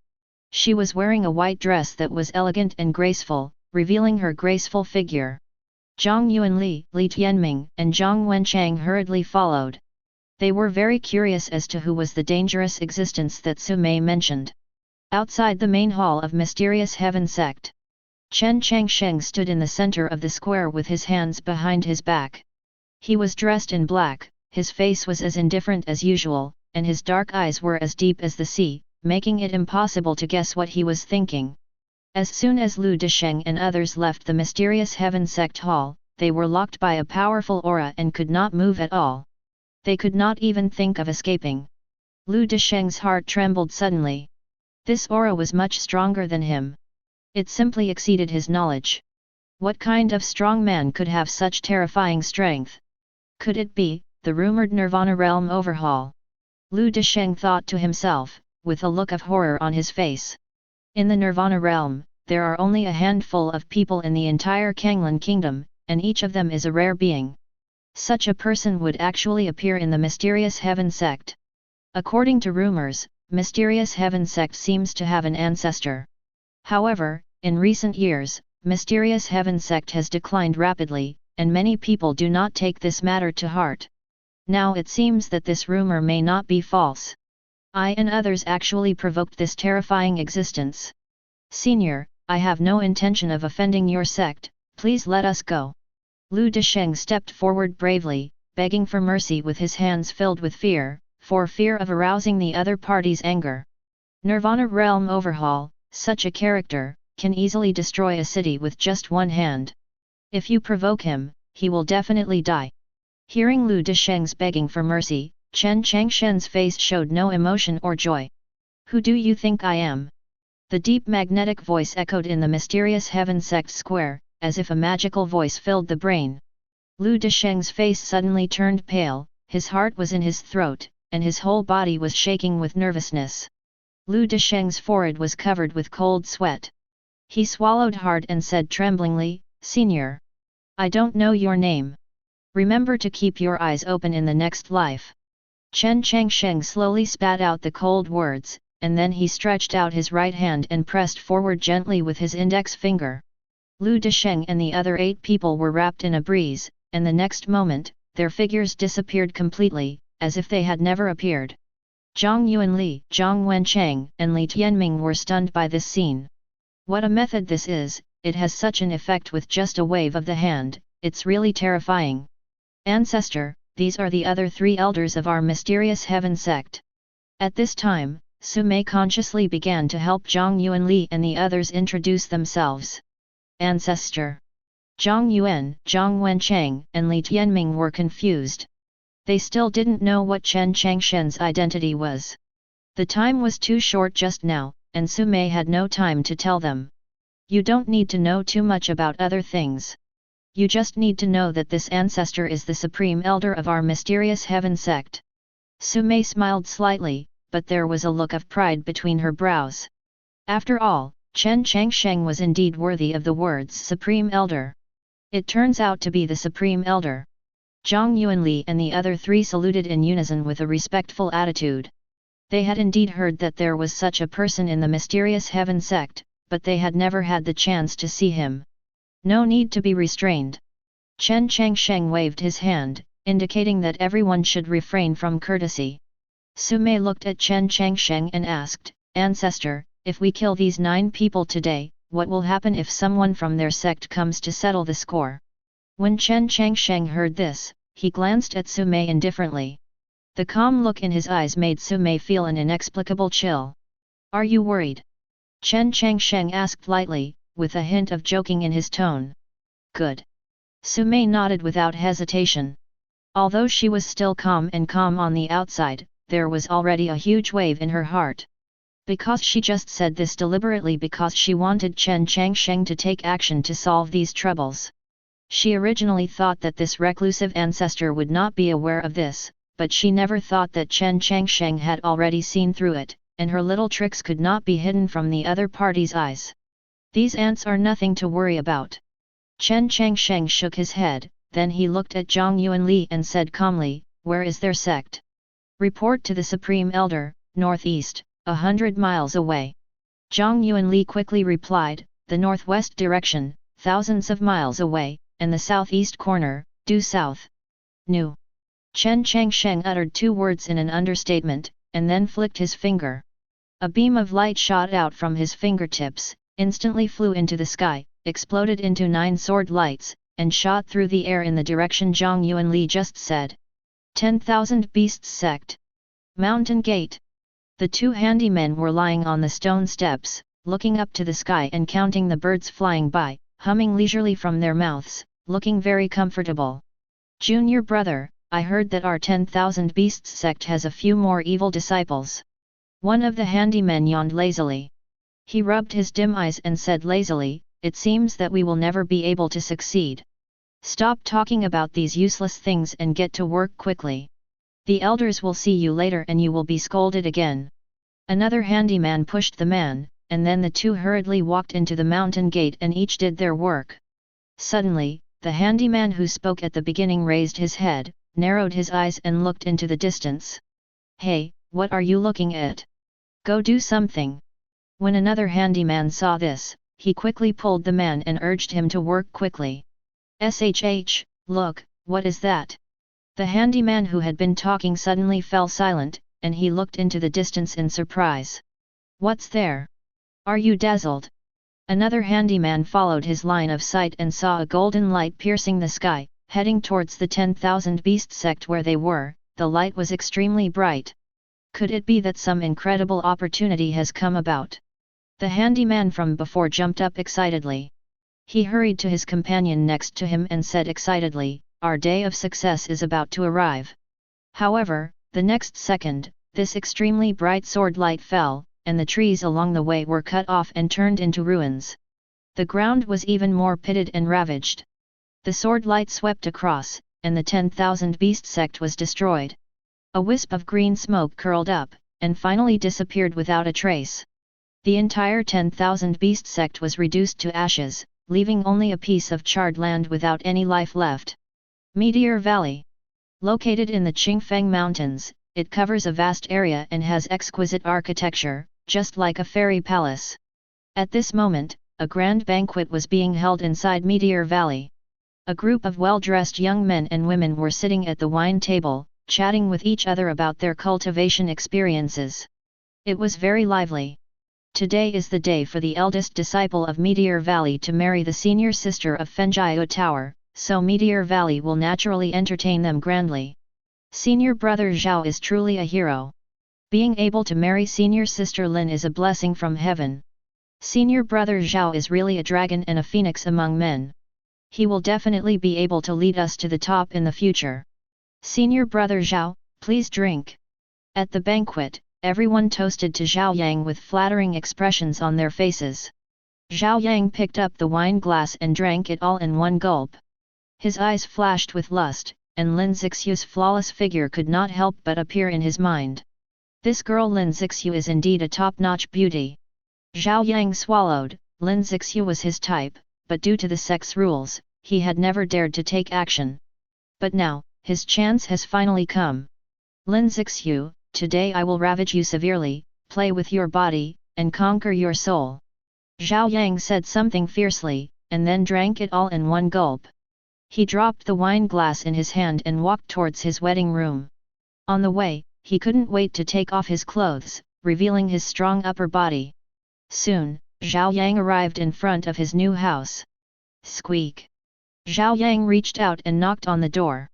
She was wearing a white dress that was elegant and graceful, revealing her graceful figure. Zhang Yuanli, Li Tianming, and Zhang Wenchang hurriedly followed. They were very curious as to who was the dangerous existence that Sumei mentioned. Outside the main hall of Mysterious Heaven Sect, Chen Changsheng stood in the center of the square with his hands behind his back. He was dressed in black, his face was as indifferent as usual, and his dark eyes were as deep as the sea, making it impossible to guess what he was thinking. As soon as Lu Desheng and others left the Mysterious Heaven Sect hall, they were locked by a powerful aura and could not move at all. They could not even think of escaping. Lu Desheng's heart trembled suddenly. This aura was much stronger than him. It simply exceeded his knowledge. What kind of strong man could have such terrifying strength? Could it be the rumored Nirvana realm overhaul? Lu Desheng thought to himself, with a look of horror on his face. In the Nirvana realm, there are only a handful of people in the entire Kanglan kingdom, and each of them is a rare being. Such a person would actually appear in the Mysterious Heaven Sect. According to rumors, Mysterious Heaven Sect seems to have an ancestor. However, in recent years, Mysterious Heaven Sect has declined rapidly, and many people do not take this matter to heart. Now it seems that this rumor may not be false. I and others actually provoked this terrifying existence. Senior, I have no intention of offending your sect, please let us go. Lu Desheng stepped forward bravely, begging for mercy with his hands filled with fear, for fear of arousing the other party's anger. Nirvana realm overhaul, such a character, can easily destroy a city with just one hand. If you provoke him, he will definitely die. Hearing Lu Desheng's begging for mercy, Chen Changsheng's face showed no emotion or joy. Who do you think I am? The deep magnetic voice echoed in the Mysterious Heaven Sect square, as if a magical voice filled the brain. Lu Desheng's face suddenly turned pale, his heart was in his throat, and his whole body was shaking with nervousness. Lu Desheng's forehead was covered with cold sweat. He swallowed hard and said tremblingly, Senior, I don't know your name. Remember to keep your eyes open in the next life. Chen Changsheng slowly spat out the cold words, and then he stretched out his right hand and pressed forward gently with his index finger. Lu Desheng and the other 8 people were wrapped in a breeze, and the next moment, their figures disappeared completely, as if they had never appeared. Zhang Yuanli, Zhang Wenchang, and Li Tianming were stunned by this scene. What a method this is, it has such an effect with just a wave of the hand, it's really terrifying. Ancestor, these are the other 3 elders of our Mysterious Heaven Sect. At this time, Su Mei consciously began to help Zhang Yuanli and the others introduce themselves. Ancestor. Zhang Yuan, Zhang Wenchang, and Li Tianming were confused. They still didn't know what Chen Changsheng's identity was. The time was too short just now, and Su Mei had no time to tell them. You don't need to know too much about other things. You just need to know that this ancestor is the supreme elder of our Mysterious Heaven Sect. Su Mei smiled slightly, but there was a look of pride between her brows. After all, Chen Changsheng was indeed worthy of the words Supreme Elder. It turns out to be the Supreme Elder. Zhang Yuanli and the other 3 saluted in unison with a respectful attitude. They had indeed heard that there was such a person in the Mysterious Heaven Sect, but they had never had the chance to see him. No need to be restrained. Chen Changsheng waved his hand, indicating that everyone should refrain from courtesy. Su Mei looked at Chen Changsheng and asked, Ancestor, if we kill these 9 people today, what will happen if someone from their sect comes to settle the score? When Chen Changsheng heard this, he glanced at Su Mei indifferently. The calm look in his eyes made Su Mei feel an inexplicable chill. Are you worried? Chen Changsheng asked lightly, with a hint of joking in his tone. Good. Su Mei nodded without hesitation. Although she was still calm on the outside, there was already a huge wave in her heart. Because she just said this deliberately because she wanted Chen Changsheng to take action to solve these troubles. She originally thought that this reclusive ancestor would not be aware of this, but she never thought that Chen Changsheng had already seen through it, and her little tricks could not be hidden from the other party's eyes. These ants are nothing to worry about. Chen Changsheng shook his head, then he looked at Zhang Yuanli and said calmly, where is their sect? Report to the Supreme Elder, northeast, 100 miles away. Zhang Yuanli quickly replied, the northwest direction, thousands of miles away, and the southeast corner, due south. Nu. Chen Changsheng uttered 2 words in an understatement, and then flicked his finger. A beam of light shot out from his fingertips, instantly flew into the sky, exploded into 9 sword lights, and shot through the air in the direction Zhang Yuanli just said. 10,000 Beasts Sect. Mountain Gate. The 2 handymen were lying on the stone steps, looking up to the sky and counting the birds flying by, humming leisurely from their mouths, looking very comfortable. Junior brother, I heard that our 10,000 Beasts Sect has a few more evil disciples. One of the handymen yawned lazily. He rubbed his dim eyes and said lazily, "It seems that we will never be able to succeed. Stop talking about these useless things and get to work quickly. The elders will see you later and you will be scolded again." Another handyman pushed the man, and then the two hurriedly walked into the mountain gate and each did their work. Suddenly, the handyman who spoke at the beginning raised his head, narrowed his eyes and looked into the distance. "Hey, what are you looking at? Go do something." When another handyman saw this, he quickly pulled the man and urged him to work quickly. "Shh, look, what is that?" The handyman who had been talking suddenly fell silent, and he looked into the distance in surprise. "What's there? Are you dazzled?" Another handyman followed his line of sight and saw a golden light piercing the sky, heading towards the 10,000 Beast sect where they were. The light was extremely bright. Could it be that some incredible opportunity has come about? The handyman from before jumped up excitedly. He hurried to his companion next to him and said excitedly, "Our day of success is about to arrive." However, the next second, this extremely bright sword light fell, and the trees along the way were cut off and turned into ruins. The ground was even more pitted and ravaged. The sword light swept across, and the 10,000 Beast sect was destroyed. A wisp of green smoke curled up, and finally disappeared without a trace. The entire 10,000 Beast sect was reduced to ashes, leaving only a piece of charred land without any life left. Meteor Valley. Located in the Qingfeng Mountains, it covers a vast area and has exquisite architecture, just like a fairy palace. At this moment, a grand banquet was being held inside Meteor Valley. A group of well-dressed young men and women were sitting at the wine table, chatting with each other about their cultivation experiences. It was very lively. Today is the day for the eldest disciple of Meteor Valley to marry the senior sister of Fenjiao Tower, so Meteor Valley will naturally entertain them grandly. Senior brother Zhao is truly a hero. Being able to marry senior sister Lin is a blessing from heaven. Senior brother Zhao is really a dragon and a phoenix among men. He will definitely be able to lead us to the top in the future. Senior brother Zhao, please drink. At the banquet, everyone toasted to Zhao Yang with flattering expressions on their faces. Zhao Yang picked up the wine glass and drank it all in one gulp. His eyes flashed with lust, and Lin Zixu's flawless figure could not help but appear in his mind. This girl Lin Zixu is indeed a top-notch beauty. Zhao Yang swallowed. Lin Zixu was his type, but due to the sex rules, he had never dared to take action. But now, his chance has finally come. Lin Zixu, today I will ravage you severely, play with your body, and conquer your soul. Zhao Yang said something fiercely, and then drank it all in one gulp. He dropped the wine glass in his hand and walked towards his wedding room. On the way, he couldn't wait to take off his clothes, revealing his strong upper body. Soon, Zhao Yang arrived in front of his new house. Squeak! Zhao Yang reached out and knocked on the door.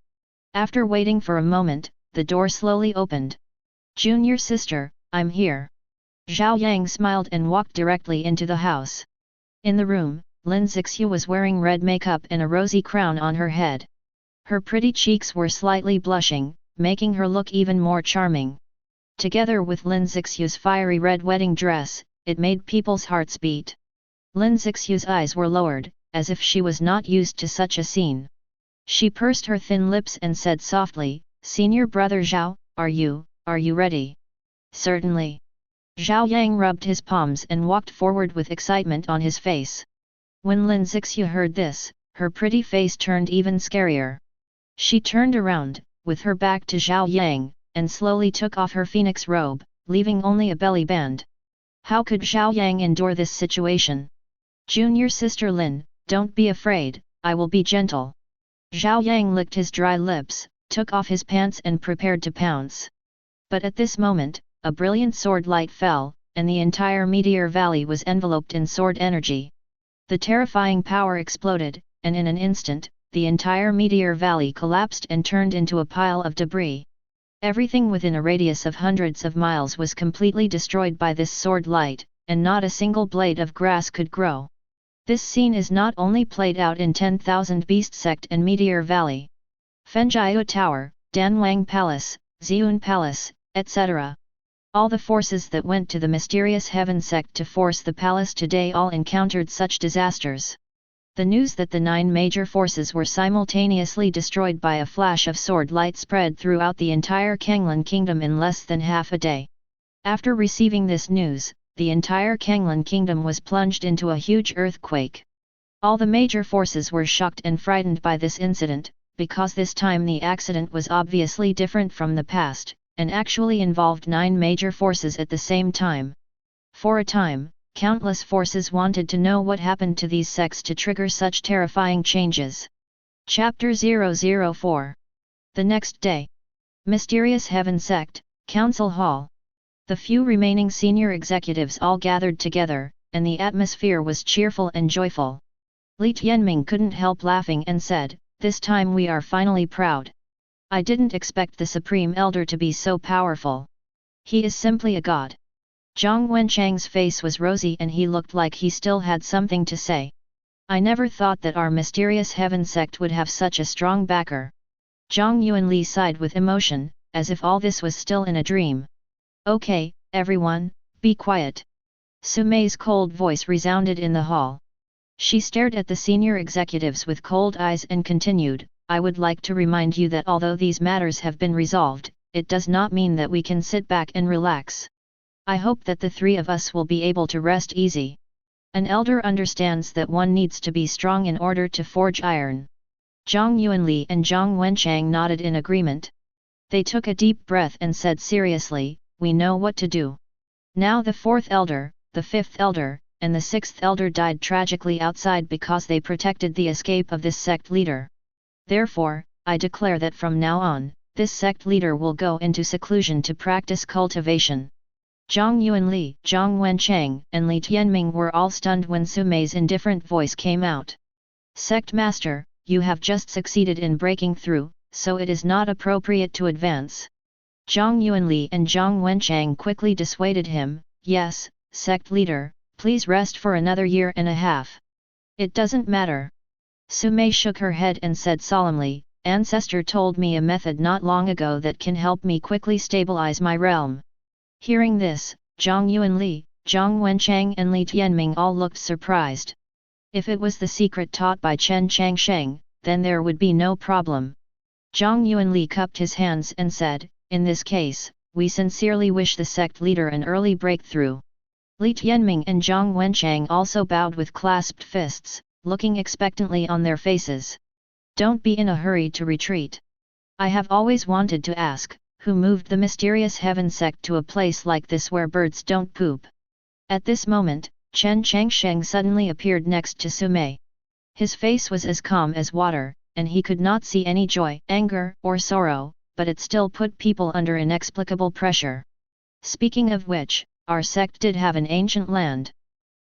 After waiting for a moment, the door slowly opened. "Junior sister, I'm here." Zhao Yang smiled and walked directly into the house. In the room, Lin Zixu was wearing red makeup and a rosy crown on her head. Her pretty cheeks were slightly blushing, making her look even more charming. Together with Lin Zixu's fiery red wedding dress, it made people's hearts beat. Lin Zixu's eyes were lowered, as if she was not used to such a scene. She pursed her thin lips and said softly, "Senior brother Zhao, are you ready?" "Certainly." Zhao Yang rubbed his palms and walked forward with excitement on his face. When Lin Zixu heard this, her pretty face turned even scarier. She turned around, with her back to Zhao Yang, and slowly took off her phoenix robe, leaving only a belly band. How could Zhao Yang endure this situation? "Junior sister Lin, don't be afraid, I will be gentle." Zhao Yang licked his dry lips, took off his pants and prepared to pounce. But at this moment, a brilliant sword light fell, and the entire Meteor Valley was enveloped in sword energy. The terrifying power exploded, and in an instant, the entire Meteor Valley collapsed and turned into a pile of debris. Everything within a radius of hundreds of miles was completely destroyed by this sword light, and not a single blade of grass could grow. This scene is not only played out in 10,000 Beast Sect and Meteor Valley. Fenjiao Tower, Danwang Palace, Ziyun Palace, etc. All the forces that went to the Mysterious Heaven Sect to force the palace today all encountered such disasters. The news that the 9 major forces were simultaneously destroyed by a flash of sword light spread throughout the entire Kanglan kingdom in less than half a day. After receiving this news, the entire Kanglan kingdom was plunged into a huge earthquake. All the major forces were shocked and frightened by this incident, because this time the accident was obviously different from the past, and actually involved 9 major forces at the same time. For a time, countless forces wanted to know what happened to these sects to trigger such terrifying changes. Chapter 004. The next day. Mysterious Heaven Sect, Council Hall. The few remaining senior executives all gathered together, and the atmosphere was cheerful and joyful. Li Tianming couldn't help laughing and said, "This time we are finally proud. I didn't expect the Supreme Elder to be so powerful. He is simply a god." Zhang Wenchang's face was rosy and he looked like he still had something to say. "I never thought that our Mysterious Heaven Sect would have such a strong backer." Zhang Yuanli sighed with emotion, as if all this was still in a dream. "Okay, everyone, be quiet." Su Mei's cold voice resounded in the hall. She stared at the senior executives with cold eyes and continued, "I would like to remind you that although these matters have been resolved, it does not mean that we can sit back and relax. I hope that the 3 of us will be able to rest easy. An elder understands that one needs to be strong in order to forge iron." Zhang Yuanli and Zhang Wenchang nodded in agreement. They took a deep breath and said seriously, "We know what to do." Now the 4th elder, the 5th elder, and the 6th elder died tragically outside because they protected the escape of this sect leader. Therefore, I declare that from now on, this sect leader will go into seclusion to practice cultivation. Zhang Yuanli, Zhang Wenchang, and Li Tianming were all stunned when Su Mei's indifferent voice came out. "Sect Master, you have just succeeded in breaking through, so it is not appropriate to advance." Zhang Yuanli and Zhang Wenchang quickly dissuaded him, "Yes, Sect Leader, please rest for another year and a half. It doesn't matter." Su Mei shook her head and said solemnly, "Ancestor told me a method not long ago that can help me quickly stabilize my realm." Hearing this, Zhang Yuanli, Zhang Wenchang and Li Tianming all looked surprised. If it was the secret taught by Chen Changsheng, then there would be no problem. Zhang Yuanli cupped his hands and said, "In this case, we sincerely wish the sect leader an early breakthrough." Li Tianming and Zhang Wenchang also bowed with clasped fists, looking expectantly on their faces. "Don't be in a hurry to retreat. I have always wanted to ask, who moved the Mysterious Heaven Sect to a place like this where birds don't poop?" At this moment, Chen Changsheng suddenly appeared next to Su Mei. His face was as calm as water, and he could not see any joy, anger, or sorrow, but it still put people under inexplicable pressure. "Speaking of which, our sect did have an ancient land."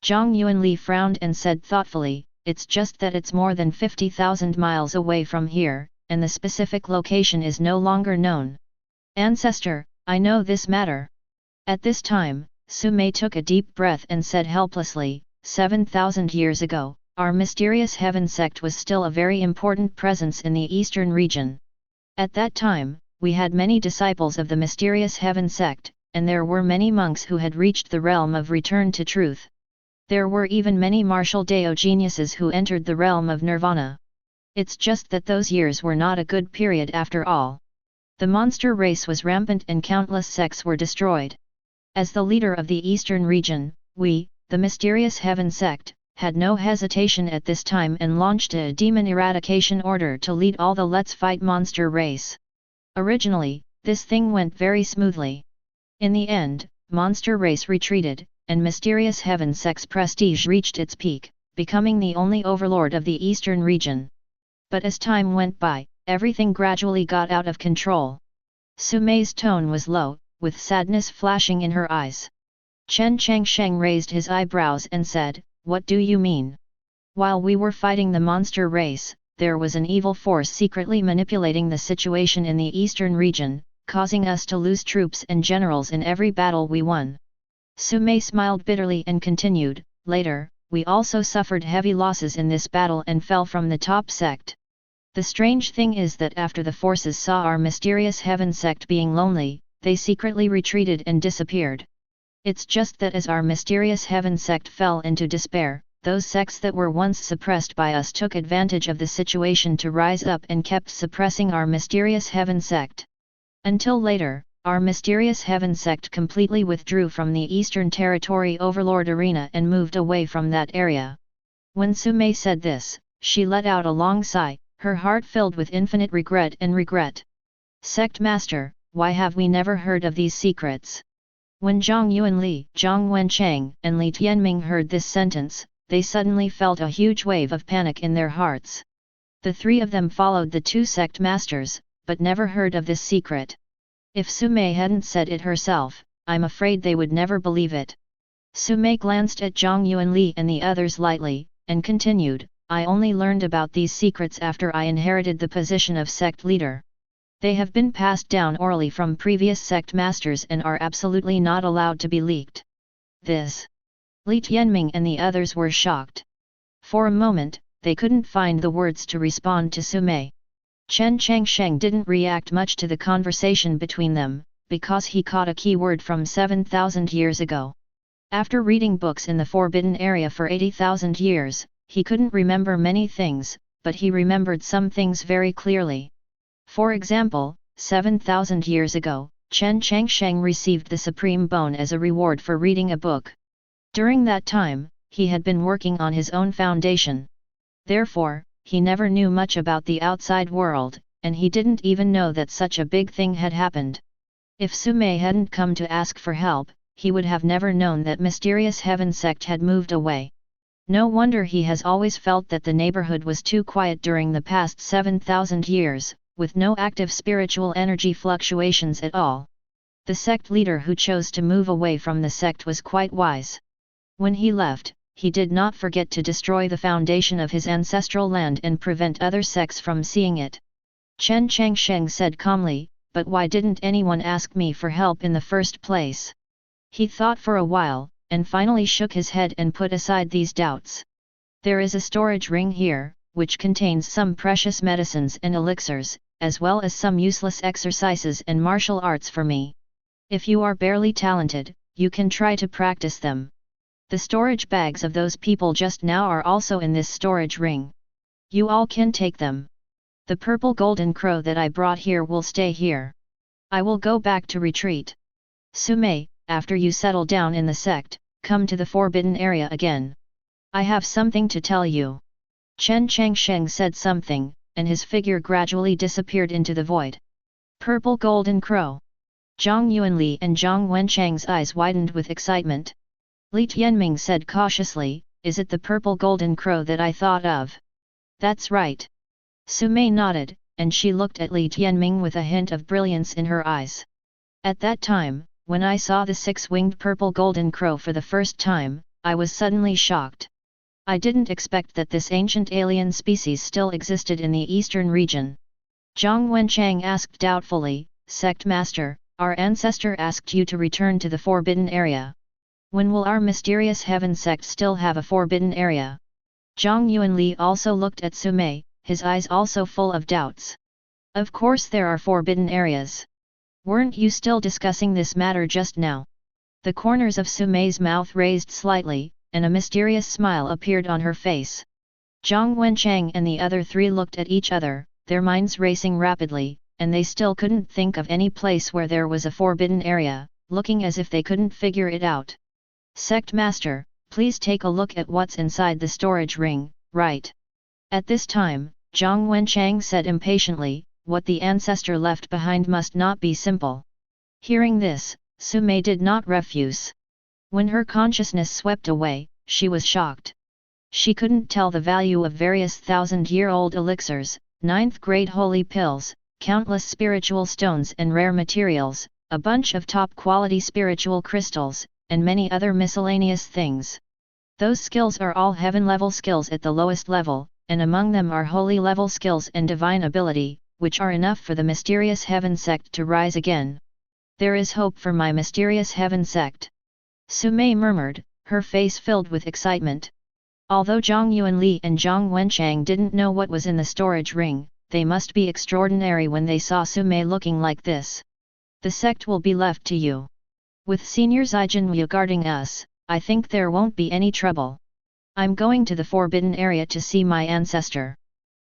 Zhang Yuanli frowned and said thoughtfully, "It's just that it's more than 50,000 miles away from here, and the specific location is no longer known." "Ancestor, I know this matter." At this time, Su Mei took a deep breath and said helplessly, 7,000 years ago, our Mysterious Heaven Sect was still a very important presence in the eastern region. At that time, we had many disciples of the Mysterious Heaven Sect, and there were many monks who had reached the realm of return to truth. There were even many martial Dao geniuses who entered the realm of nirvana. It's just that those years were not a good period after all. The monster race was rampant and countless sects were destroyed. As the leader of the eastern region, we, the Mysterious Heaven Sect, had no hesitation at this time and launched a demon eradication order to lead all the Let's Fight monster race. Originally, this thing went very smoothly. In the end, monster race retreated, and Mysterious Heaven Sect's prestige reached its peak, becoming the only overlord of the eastern region. But as time went by, everything gradually got out of control. Su Mei's tone was low, with sadness flashing in her eyes. Chen Changsheng raised his eyebrows and said, "What do you mean?" "While we were fighting the monster race, there was an evil force secretly manipulating the situation in the eastern region, causing us to lose troops and generals in every battle we won." Su Mei smiled bitterly and continued, "Later, we also suffered heavy losses in this battle and fell from the top sect. The strange thing is that after the forces saw our Mysterious Heaven Sect being lonely, they secretly retreated and disappeared. It's just that as our Mysterious Heaven Sect fell into despair, those sects that were once suppressed by us took advantage of the situation to rise up and kept suppressing our Mysterious Heaven Sect. Until later, our Mysterious Heaven Sect completely withdrew from the Eastern Territory Overlord Arena and moved away from that area. When Sumei said this, she let out a long sigh, her heart filled with infinite regret and regret. Sect Master, why have we never heard of these secrets? When Zhang Yuanli, Zhang Wenchang, and Li Tianming heard this sentence, they suddenly felt a huge wave of panic in their hearts. The three of them followed the two sect masters, but never heard of this secret. If Sumei hadn't said it herself, I'm afraid they would never believe it. Sumei glanced at Zhang Yuanli and the others lightly, and continued, I only learned about these secrets after I inherited the position of sect leader. They have been passed down orally from previous sect masters and are absolutely not allowed to be leaked. This. Li Tianming and the others were shocked. For a moment, they couldn't find the words to respond to Sumei. Chen Changsheng didn't react much to the conversation between them, because he caught a key word from 7,000 years ago. After reading books in the Forbidden Area for 80,000 years, he couldn't remember many things, but he remembered some things very clearly. For example, 7,000 years ago, Chen Changsheng received the Supreme Bone as a reward for reading a book. During that time, he had been working on his own foundation. Therefore, he never knew much about the outside world, and he didn't even know that such a big thing had happened. If Sumei hadn't come to ask for help, he would have never known that Mysterious Heaven Sect had moved away. No wonder he has always felt that the neighborhood was too quiet during the past 7,000 years, with no active spiritual energy fluctuations at all. The sect leader who chose to move away from the sect was quite wise. When he left, he did not forget to destroy the foundation of his ancestral land and prevent other sects from seeing it. Chen Changsheng said calmly, but why didn't anyone ask me for help in the first place? He thought for a while, and finally shook his head and put aside these doubts. There is a storage ring here, which contains some precious medicines and elixirs, as well as some useless exercises and martial arts for me. If you are barely talented, you can try to practice them. The storage bags of those people just now are also in this storage ring. You all can take them. The purple golden crow that I brought here will stay here. I will go back to retreat. Sumei, after you settle down in the sect, come to the Forbidden Area again. I have something to tell you. Chen Changsheng said something, and his figure gradually disappeared into the void. Purple golden crow. Zhang Yuanli and Zhang Wenchang's eyes widened with excitement. Li Tianming said cautiously, is it the purple golden crow that I thought of? That's right. Sumei nodded, and she looked at Li Tianming with a hint of brilliance in her eyes. At that time, when I saw the six-winged purple golden crow for the first time, I was suddenly shocked. I didn't expect that this ancient alien species still existed in the eastern region. Zhang Wenchang asked doubtfully, Sect Master, our ancestor asked you to return to the Forbidden Area. When will our Mysterious Heaven Sect still have a Forbidden Area? Zhang Yuanli also looked at Sumei, his eyes also full of doubts. Of course there are Forbidden Areas. Weren't you still discussing this matter just now? The corners of Sumei's mouth raised slightly, and a mysterious smile appeared on her face. Zhang Wenchang and the other three looked at each other, their minds racing rapidly, and they still couldn't think of any place where there was a Forbidden Area, looking as if they couldn't figure it out. Sect Master, please take a look at what's inside the storage ring, right? At this time, Zhang Wenchang said impatiently, what the ancestor left behind must not be simple. Hearing this, Sumei did not refuse. When her consciousness swept away, she was shocked. She couldn't tell the value of various thousand-year-old elixirs, ninth-grade holy pills, countless spiritual stones and rare materials, a bunch of top-quality spiritual crystals, and many other miscellaneous things. Those skills are all heaven-level skills at the lowest level, and among them are holy-level skills and divine ability, which are enough for the Mysterious Heaven Sect to rise again. There is hope for my Mysterious Heaven Sect. Sumei murmured, her face filled with excitement. Although Zhang Yuanli and Zhang Wenchang didn't know what was in the storage ring, they must be extraordinary when they saw Sumei looking like this. The sect will be left to you. With Senior Zijinwu guarding us, I think there won't be any trouble. I'm going to the forbidden area to see my ancestor.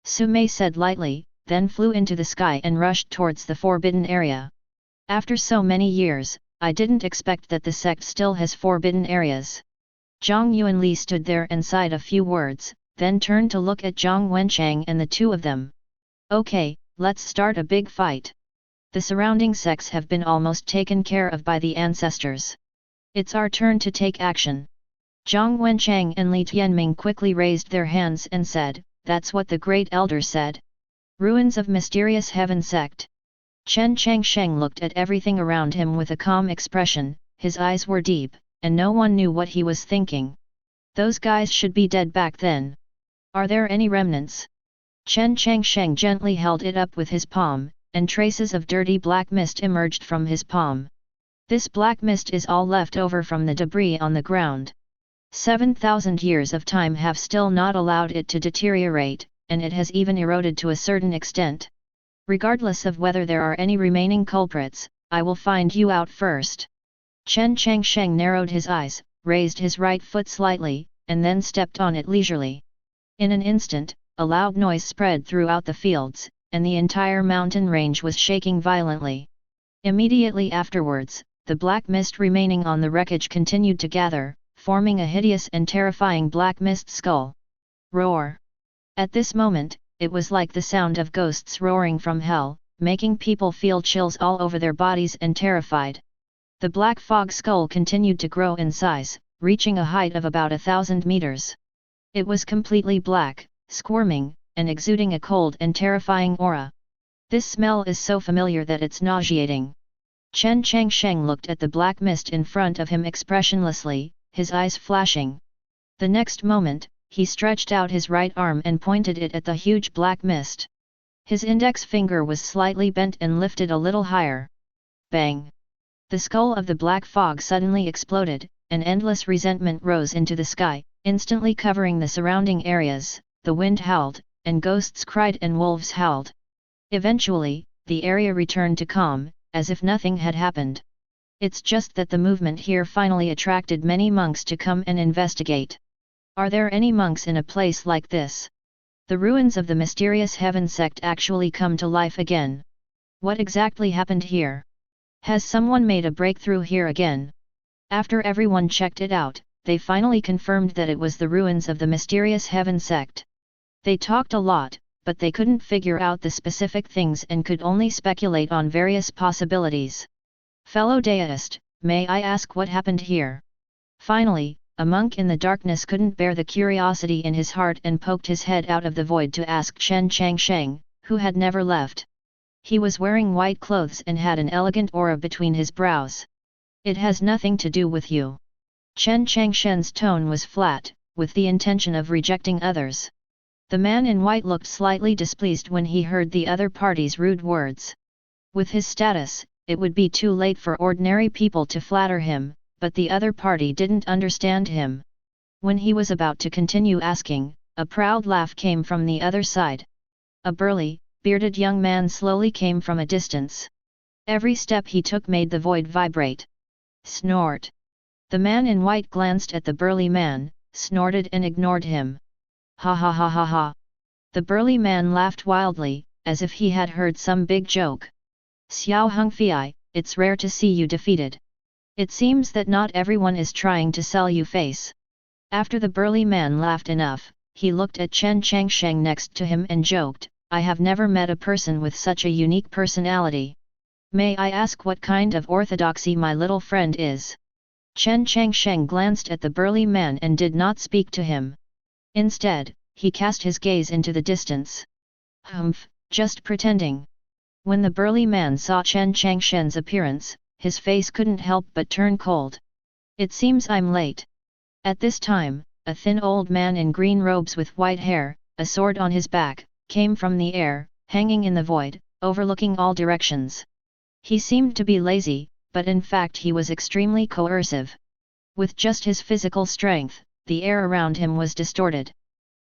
Su Mei said lightly, then flew into the sky and rushed towards the forbidden area. After so many years, I didn't expect that the sect still has forbidden areas. Zhang Yuanli stood there and sighed a few words, then turned to look at Zhang Wenchang and the two of them. Okay, let's start a big fight. The surrounding sects have been almost taken care of by the ancestors. It's our turn to take action. Zhang Wenchang and Li Tianming quickly raised their hands and said, that's what the great elder said. Ruins of Mysterious Heaven Sect. Chen Changsheng looked at everything around him with a calm expression, his eyes were deep, and no one knew what he was thinking. Those guys should be dead back then. Are there any remnants? Chen Changsheng gently held it up with his palm, and traces of dirty black mist emerged from his palm. This black mist is all left over from the debris on the ground. 7,000 years of time have still not allowed it to deteriorate, and it has even eroded to a certain extent. Regardless of whether there are any remaining culprits, I will find you out first. Chen Changsheng narrowed his eyes, raised his right foot slightly, and then stepped on it leisurely. In an instant, a loud noise spread throughout the fields, and the entire mountain range was shaking violently. Immediately afterwards, the black mist remaining on the wreckage continued to gather, forming a hideous and terrifying black mist skull. Roar! At this moment, it was like the sound of ghosts roaring from hell, making people feel chills all over their bodies and terrified. The black fog skull continued to grow in size, reaching a height of about 1,000 meters. It was completely black, squirming, and exuding a cold and terrifying aura. This smell is so familiar that it's nauseating. Chen Changsheng looked at the black mist in front of him expressionlessly, his eyes flashing. The next moment, he stretched out his right arm and pointed it at the huge black mist. His index finger was slightly bent and lifted a little higher. Bang! The skull of the black fog suddenly exploded, and endless resentment rose into the sky, instantly covering the surrounding areas. The wind howled, and ghosts cried and wolves howled. Eventually, the area returned to calm, as if nothing had happened. It's just that the movement here finally attracted many monks to come and investigate. Are there any monks in a place like this? The ruins of the Mysterious Heaven Sect actually come to life again. What exactly happened here? Has someone made a breakthrough here again? After everyone checked it out, they finally confirmed that it was the ruins of the Mysterious Heaven Sect. They talked a lot, but they couldn't figure out the specific things and could only speculate on various possibilities. Fellow Taoist, may I ask what happened here? Finally, a monk in the darkness couldn't bear the curiosity in his heart and poked his head out of the void to ask Chen Changsheng, who had never left. He was wearing white clothes and had an elegant aura between his brows. It has nothing to do with you. Chen Changsheng's tone was flat, with the intention of rejecting others. The man in white looked slightly displeased when he heard the other party's rude words. With his status, it would be too late for ordinary people to flatter him, but the other party didn't understand him. When he was about to continue asking, a proud laugh came from the other side. A burly, bearded young man slowly came from a distance. Every step he took made the void vibrate. Snort! The man in white glanced at the burly man, snorted and ignored him. Ha ha ha ha ha! The burly man laughed wildly, as if he had heard some big joke. Xiao Hongfei, it's rare to see you defeated. It seems that not everyone is trying to sell you face. After the burly man laughed enough, he looked at Chen Changsheng next to him and joked, I have never met a person with such a unique personality. May I ask what kind of orthodoxy my little friend is? Chen Changsheng glanced at the burly man and did not speak to him. Instead, he cast his gaze into the distance. Humph, just pretending. When the burly man saw Chen Changsheng's appearance, his face couldn't help but turn cold. It seems I'm late. At this time, a thin old man in green robes with white hair, a sword on his back, came from the air, hanging in the void, overlooking all directions. He seemed to be lazy, but in fact he was extremely coercive. With just his physical strength, the air around him was distorted.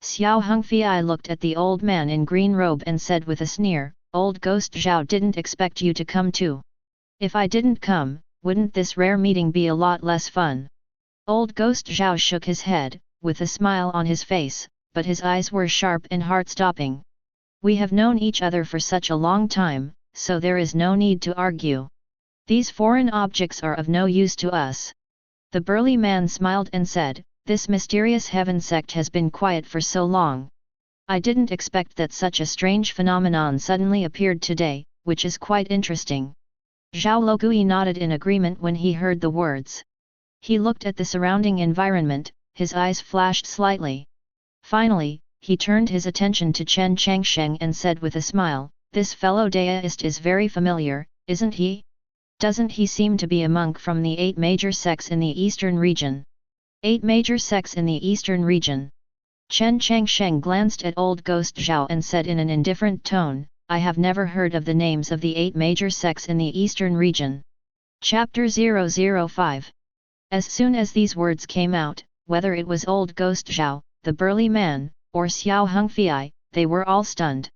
Xiao Hongfei looked at the old man in green robe and said with a sneer, Old Ghost Zhao didn't expect you to come too. If I didn't come, wouldn't this rare meeting be a lot less fun? Old Ghost Zhao shook his head, with a smile on his face, but his eyes were sharp and heart-stopping. We have known each other for such a long time, so there is no need to argue. These foreign objects are of no use to us. The burly man smiled and said, "This mysterious heaven sect has been quiet for so long. I didn't expect that such a strange phenomenon suddenly appeared today, which is quite interesting." Zhao Logui nodded in agreement when he heard the words. He looked at the surrounding environment, his eyes flashed slightly. Finally, he turned his attention to Chen Changsheng and said with a smile, "This fellow Taoist is very familiar, isn't he? Doesn't he seem to be a monk from the 8 major sects in the eastern region?" 8 major sects in the eastern region. Chen Changsheng glanced at old Ghost Zhao and said in an indifferent tone, "I have never heard of the names of the 8 major sects in the eastern region." Chapter 005. As soon as these words came out, whether it was old Ghost Zhao, the burly man, or Xiao Hongfei, they were all stunned.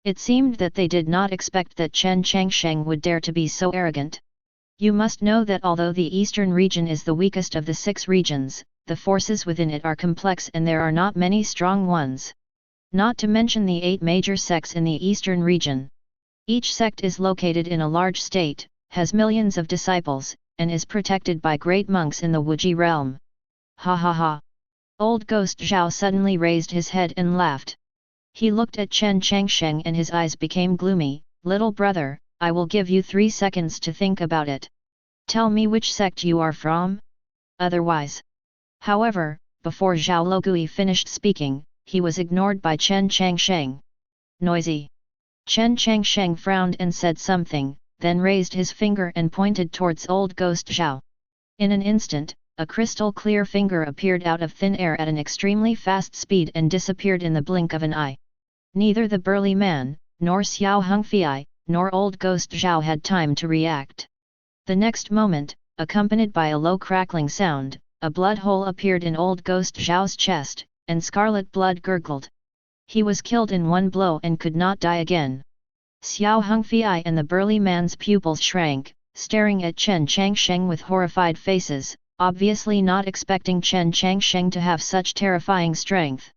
It seemed that they did not expect that Chen Changsheng would dare to be so arrogant. You must know that although the eastern region is the weakest of the 6 regions, the forces within it are complex and there are not many strong ones. Not to mention the 8 major sects in the eastern region. Each sect is located in a large state, has millions of disciples, and is protected by great monks in the Wuji realm. Ha ha ha! Old Ghost Zhao suddenly raised his head and laughed. He looked at Chen Changsheng and his eyes became gloomy. "Little brother, I will give you 3 seconds to think about it. Tell me which sect you are from? Otherwise..." However, before Zhao Logui finished speaking, he was ignored by Chen Changsheng. "Noisy." Chen Changsheng frowned and said something, then raised his finger and pointed towards old Ghost Zhao. In an instant, a crystal-clear finger appeared out of thin air at an extremely fast speed and disappeared in the blink of an eye. Neither the burly man, nor Xiao Hongfei, nor old Ghost Zhao had time to react. The next moment, accompanied by a low crackling sound, a blood hole appeared in old Ghost Zhao's chest, and scarlet blood gurgled. He was killed in one blow and could not die again. Xiao Hongfei and the burly man's pupils shrank, staring at Chen Changsheng with horrified faces, obviously not expecting Chen Changsheng to have such terrifying strength.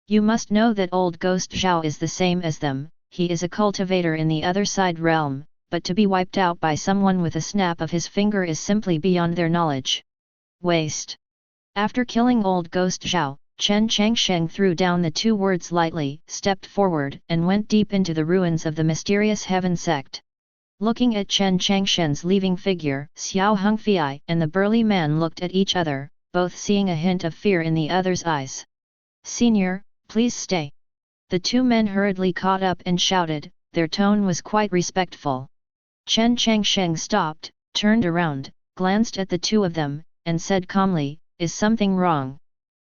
You must know that old Ghost Zhao is the same as them, he is a cultivator in the other side realm, but to be wiped out by someone with a snap of his finger is simply beyond their knowledge. Waste. After killing old Ghost Zhao, Chen Changsheng threw down the 2 words lightly, stepped forward and went deep into the ruins of the Mysterious Heaven Sect. Looking at Chen Changsheng's leaving figure, Xiao Hongfei and the burly man looked at each other, both seeing a hint of fear in the other's eyes. "Senior, please stay." The 2 men hurriedly caught up and shouted, their tone was quite respectful. Chen Changsheng stopped, turned around, glanced at the 2 of them, and said calmly, "Is something wrong?"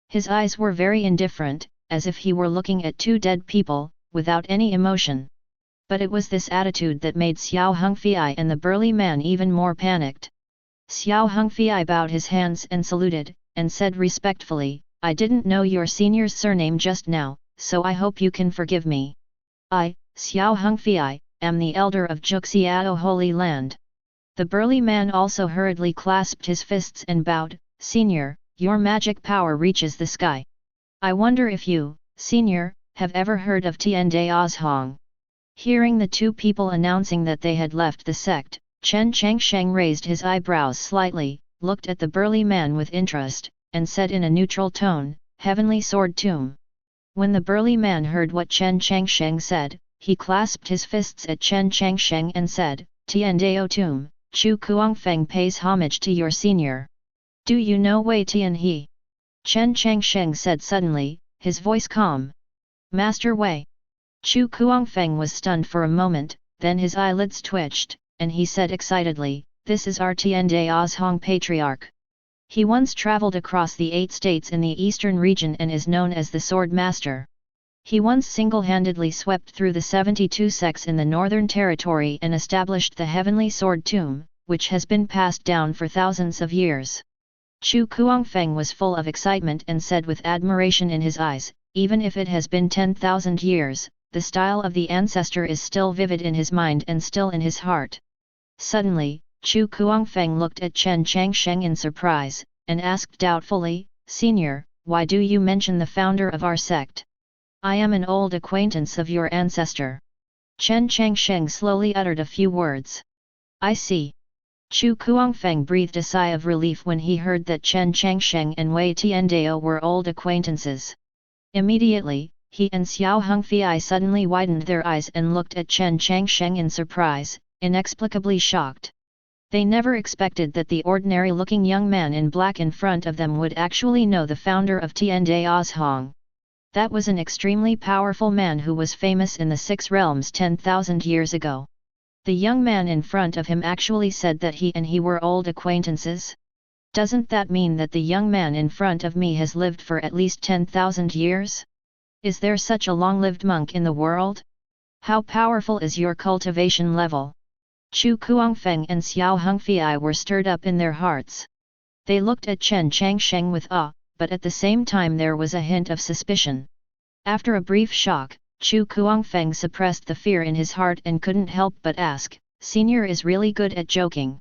His eyes were very indifferent, as if he were looking at 2 dead people, without any emotion. But it was this attitude that made Xiao Hongfei and the burly man even more panicked. Xiao Hongfei bowed his hands and saluted, and said respectfully, "I didn't know your senior's surname just now, so I hope you can forgive me. I, Xiao Hongfei, am the elder of Juxiao Holy Land." The burly man also hurriedly clasped his fists and bowed, "Senior, your magic power reaches the sky. I wonder if you, Senior, have ever heard of Tian De Ozhong?" Hearing the 2 people announcing that they had left the sect, Chen Changsheng raised his eyebrows slightly, looked at the burly man with interest, and said in a neutral tone, "Heavenly Sword Tomb." When the burly man heard what Chen Changsheng said, he clasped his fists at Chen Changsheng and said, "Tian Dao Tomb, Chu Kuangfeng pays homage to your senior. Do you know Wei Tian He?" Chen Changsheng said suddenly, his voice calm. "Master Wei." Chu Kuangfeng was stunned for a moment, then his eyelids twitched, and he said excitedly, "This is our Tian De Ozhong Patriarch. He once travelled across the 8 states in the eastern region and is known as the Sword Master. He once single-handedly swept through the 72 sects in the Northern Territory and established the Heavenly Sword Tomb, which has been passed down for thousands of years." Chu Kuangfeng was full of excitement and said with admiration in his eyes, "Even if it has been 10,000 years, the style of the ancestor is still vivid in his mind and still in his heart." Suddenly, Chu Kuangfeng looked at Chen Changsheng in surprise, and asked doubtfully, "Senior, why do you mention the founder of our sect? I am an old acquaintance of your ancestor." Chen Changsheng slowly uttered a few words. "I see." Chu Kuangfeng breathed a sigh of relief when he heard that Chen Changsheng and Wei Tiandao were old acquaintances. Immediately, he and Xiao Hongfei suddenly widened their eyes and looked at Chen Changsheng in surprise, inexplicably shocked. They never expected that the ordinary-looking young man in black in front of them would actually know the founder of Tiandao's Hong. That was an extremely powerful man who was famous in the Six Realms 10,000 years ago. The young man in front of him actually said that he and he were old acquaintances? Doesn't that mean that the young man in front of me has lived for at least 10,000 years? Is there such a long-lived monk in the world? How powerful is your cultivation level? Chu Kuangfeng and Xiao Hongfei were stirred up in their hearts. They looked at Chen Changsheng with awe, but at the same time there was a hint of suspicion. After a brief shock, Chu Kuangfeng suppressed the fear in his heart and couldn't help but ask, "Senior is really good at joking.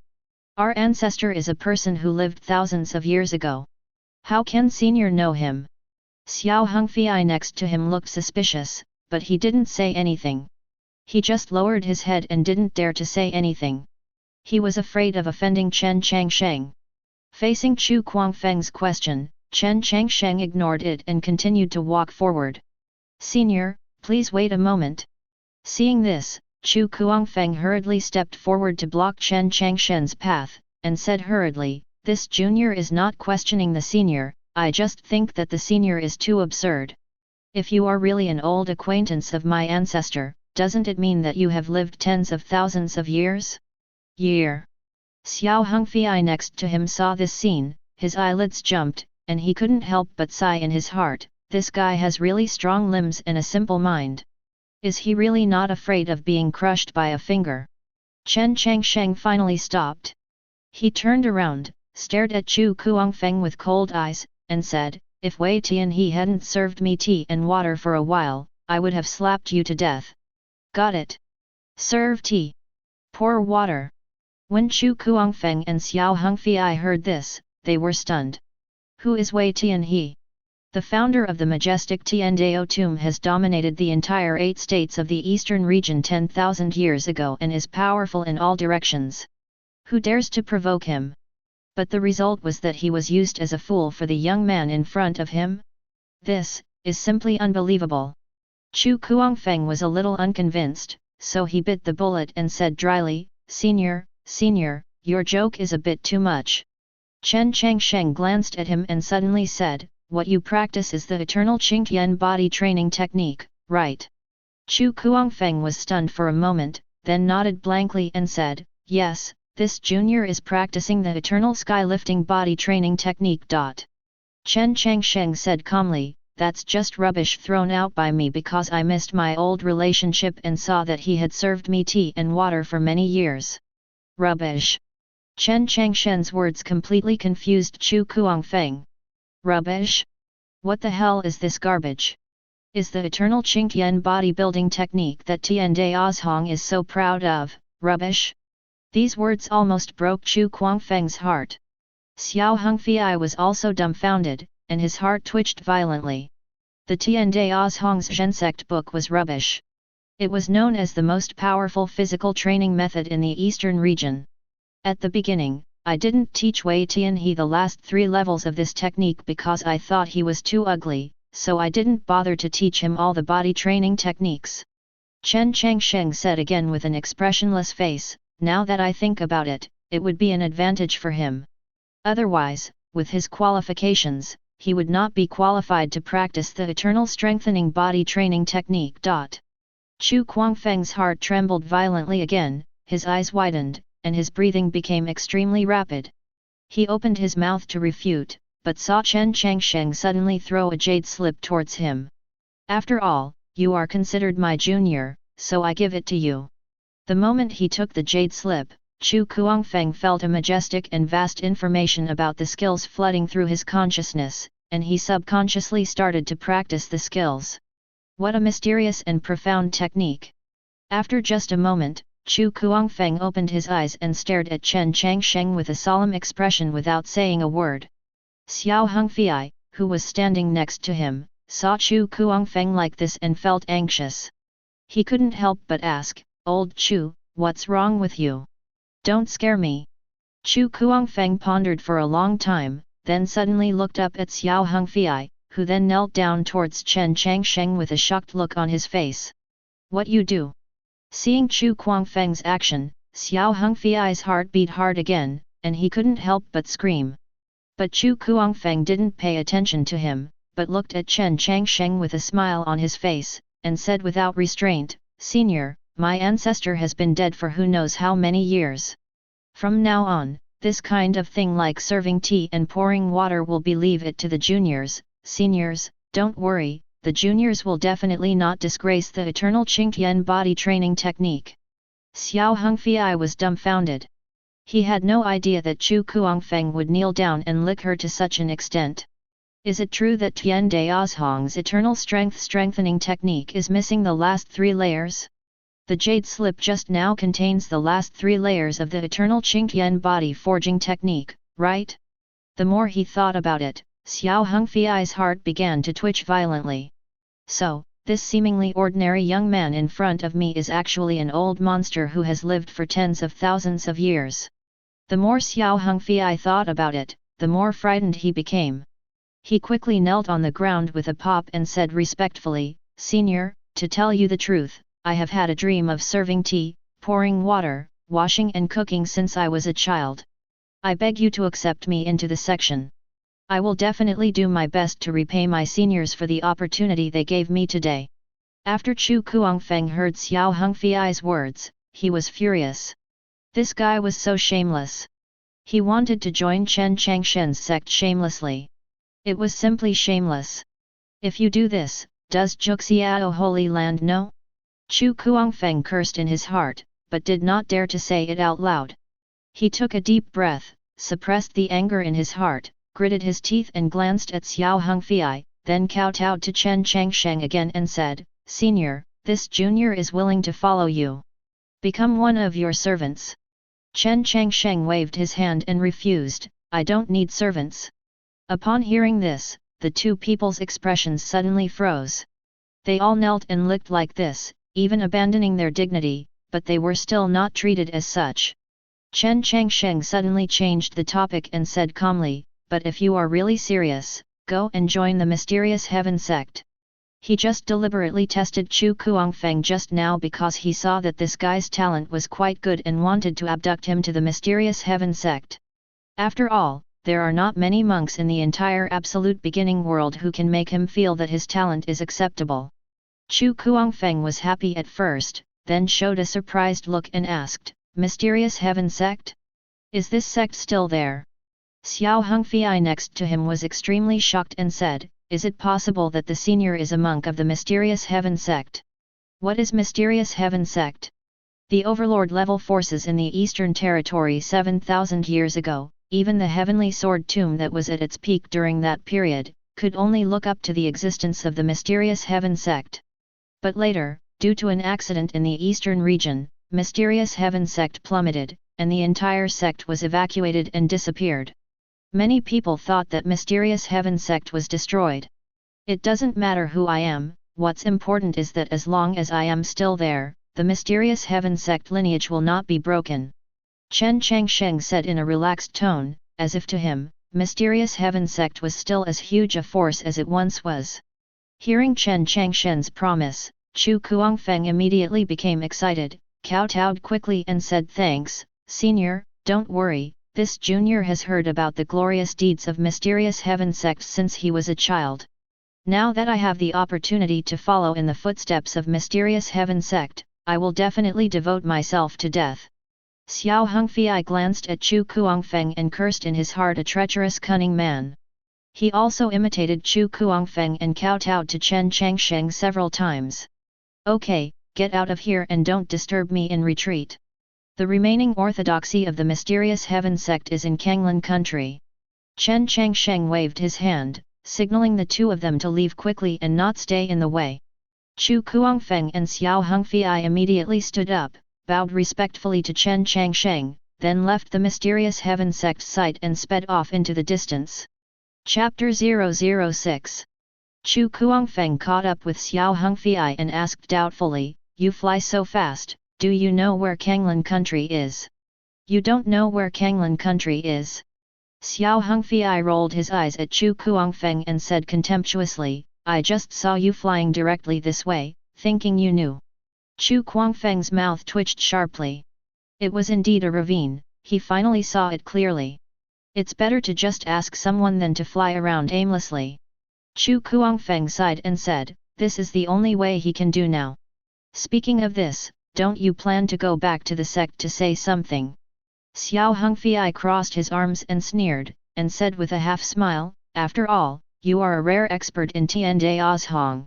Our ancestor is a person who lived thousands of years ago. How can Senior know him?" Xiao Hongfei next to him looked suspicious, but he didn't say anything. He just lowered his head and didn't dare to say anything. He was afraid of offending Chen Changsheng. Facing Chu Kuangfeng's question, Chen Changsheng ignored it and continued to walk forward. "Senior, please wait a moment." Seeing this, Chu Kuangfeng hurriedly stepped forward to block Chen Changsheng's path, and said hurriedly, "This junior is not questioning the senior, I just think that the senior is too absurd. If you are really an old acquaintance of my ancestor, doesn't it mean that you have lived tens of thousands of years?" Xiao Hongfei next to him saw this scene, his eyelids jumped, and he couldn't help but sigh in his heart, this guy has really strong limbs and a simple mind. Is he really not afraid of being crushed by a finger? Chen Changsheng finally stopped. He turned around, stared at Chu Kuangfeng with cold eyes, and said, "If Wei Tianhe hadn't served me tea and water for a while, I would have slapped you to death." "Got it. Serve tea. Pour water." When Chu Kuangfeng and Xiao Hongfei heard this, they were stunned. Who is Wei Tianhe? The founder of the majestic Tiandao tomb has dominated the entire 8 states of the eastern region 10,000 years ago and is powerful in all directions. Who dares to provoke him? But the result was that he was used as a fool for the young man in front of him? This is simply unbelievable. Chu Kuangfeng was a little unconvinced, so he bit the bullet and said dryly, Senior, your joke is a bit too much." Chen Changsheng glanced at him and suddenly said, "What you practice is the eternal Qingtian body training technique, right?" Chu Kuangfeng was stunned for a moment, then nodded blankly and said, "Yes, this junior is practicing the eternal sky-lifting body training technique." Chen Changsheng said calmly, "That's just rubbish thrown out by me because I missed my old relationship and saw that he had served me tea and water for many years." Rubbish. Chen Changsheng's words completely confused Chu Kuangfeng. Rubbish? What the hell is this garbage? Is the eternal Qingtian bodybuilding technique that Tiandao's Hong is so proud of, rubbish? These words almost broke Chu Kuangfeng's heart. Xiao Hongfei was also dumbfounded, and his heart twitched violently. The Tiandao's Hong's Zhen sect book was rubbish. It was known as the most powerful physical training method in the eastern region. At the beginning, I didn't teach Wei Tianhe the last 3 levels of this technique because I thought he was too ugly, so I didn't bother to teach him all the body training techniques. Chen Changsheng said again with an expressionless face, "Now that I think about it, it would be an advantage for him. Otherwise, with his qualifications, he would not be qualified to practice the eternal strengthening body training technique." Chu Kuangfeng's heart trembled violently again, his eyes widened, and his breathing became extremely rapid. He opened his mouth to refute, but saw Chen Changsheng suddenly throw a jade slip towards him. "After all, you are considered my junior, so I give it to you." The moment he took the jade slip, Chu Kuangfeng felt a majestic and vast information about the skills flooding through his consciousness, and he subconsciously started to practice the skills. What a mysterious and profound technique! After just a moment, Chu Kuangfeng opened his eyes and stared at Chen Changsheng with a solemn expression without saying a word. Xiao Hongfei, who was standing next to him, saw Chu Kuangfeng like this and felt anxious. He couldn't help but ask, "Old Chu, what's wrong with you? Don't scare me." Chu Kuangfeng pondered for a long time, then suddenly looked up at Xiao Hongfei, who then knelt down towards Chen Changsheng with a shocked look on his face. "What you do?" Seeing Chu Kuangfeng's action, Xiao Hongfei's heart beat hard again, and he couldn't help but scream. But Chu Kuangfeng didn't pay attention to him, but looked at Chen Changsheng with a smile on his face, and said without restraint, "Senior, my ancestor has been dead for who knows how many years. From now on, this kind of thing like serving tea and pouring water will be leave it to the juniors. Seniors, don't worry, the juniors will definitely not disgrace the eternal Qingtian body training technique." Xiao Hongfei was dumbfounded. He had no idea that Chu Kuangfeng would kneel down and lick her to such an extent. Is it true that Tian Daozhong's eternal strength strengthening technique is missing the last 3 layers? The jade slip just now contains the last 3 layers of the eternal Qingtian body forging technique, right? The more he thought about it, Xiao Hongfei's heart began to twitch violently. So, this seemingly ordinary young man in front of me is actually an old monster who has lived for tens of thousands of years. The more Xiao Hongfei thought about it, the more frightened he became. He quickly knelt on the ground with a pop and said respectfully, "Senior, to tell you the truth, I have had a dream of serving tea, pouring water, washing and cooking since I was a child. I beg you to accept me into the section. I will definitely do my best to repay my seniors for the opportunity they gave me today." After Chu Kuangfeng heard Xiao Hongfei's words, he was furious. This guy was so shameless. He wanted to join Chen Changsheng's sect shamelessly. It was simply shameless. "If you do this, does Juxiao Holy Land know?" Chu Kuangfeng cursed in his heart, but did not dare to say it out loud. He took a deep breath, suppressed the anger in his heart, gritted his teeth and glanced at Xiao Hongfei, then kowtowed to Chen Changsheng again and said, "Senior, this junior is willing to follow you. Become one of your servants." Chen Changsheng waved his hand and refused, "I don't need servants." Upon hearing this, the two people's expressions suddenly froze. They all knelt and licked like this, even abandoning their dignity, but they were still not treated as such. Chen Changsheng suddenly changed the topic and said calmly, "But if you are really serious, go and join the Mysterious Heaven Sect." He just deliberately tested Chu Kuangfeng just now because he saw that this guy's talent was quite good and wanted to abduct him to the Mysterious Heaven Sect. After all, there are not many monks in the entire absolute beginning world who can make him feel that his talent is acceptable. Chu Kuangfeng was happy at first, then showed a surprised look and asked, "Mysterious Heaven Sect? Is this sect still there?" Xiao Hongfei next to him was extremely shocked and said, "Is it possible that the senior is a monk of the Mysterious Heaven Sect?" "What is Mysterious Heaven Sect?" The overlord-level forces in the Eastern Territory 7,000 years ago, even the Heavenly Sword Tomb that was at its peak during that period, could only look up to the existence of the Mysterious Heaven Sect. But later, due to an accident in the eastern region, Mysterious Heaven Sect plummeted, and the entire sect was evacuated and disappeared. Many people thought that Mysterious Heaven Sect was destroyed. "It doesn't matter who I am, what's important is that as long as I am still there, the Mysterious Heaven Sect lineage will not be broken." Chen Changsheng said in a relaxed tone, as if to him, Mysterious Heaven Sect was still as huge a force as it once was. Hearing Chen Changsheng's promise, Chu Kuangfeng immediately became excited, kowtowed quickly and said, "Thanks, Senior, don't worry, this junior has heard about the glorious deeds of Mysterious Heaven Sect since he was a child. Now that I have the opportunity to follow in the footsteps of Mysterious Heaven Sect, I will definitely devote myself to death." Xiao Hongfei glanced at Chu Kuangfeng and cursed in his heart, a treacherous cunning man. He also imitated Chu Kuangfeng and kowtowed to Chen Changsheng several times. "Okay, get out of here and don't disturb me in retreat. The remaining orthodoxy of the Mysterious Heaven Sect is in Kanglan country." Chen Changsheng waved his hand, signaling the two of them to leave quickly and not stay in the way. Chu Kuangfeng and Xiao Hongfei immediately stood up, bowed respectfully to Chen Changsheng, then left the Mysterious Heaven Sect site and sped off into the distance. Chapter 006. Chu Kuangfeng caught up with Xiao Hongfei and asked doubtfully, "You fly so fast, do you know where Kanglan country is?" "You don't know where Kanglan country is?" Xiao Hongfei rolled his eyes at Chu Kuangfeng and said contemptuously, "I just saw you flying directly this way, thinking you knew." Chu Kuangfeng's mouth twitched sharply. It was indeed a ravine, he finally saw it clearly. It's better to just ask someone than to fly around aimlessly. Chu Kuangfeng sighed and said, "This is the only way he can do now." "Speaking of this, don't you plan to go back to the sect to say something?" Xiao Hongfei crossed his arms and sneered, and said with a half-smile, "After all, you are a rare expert in Tian Dao's Hong.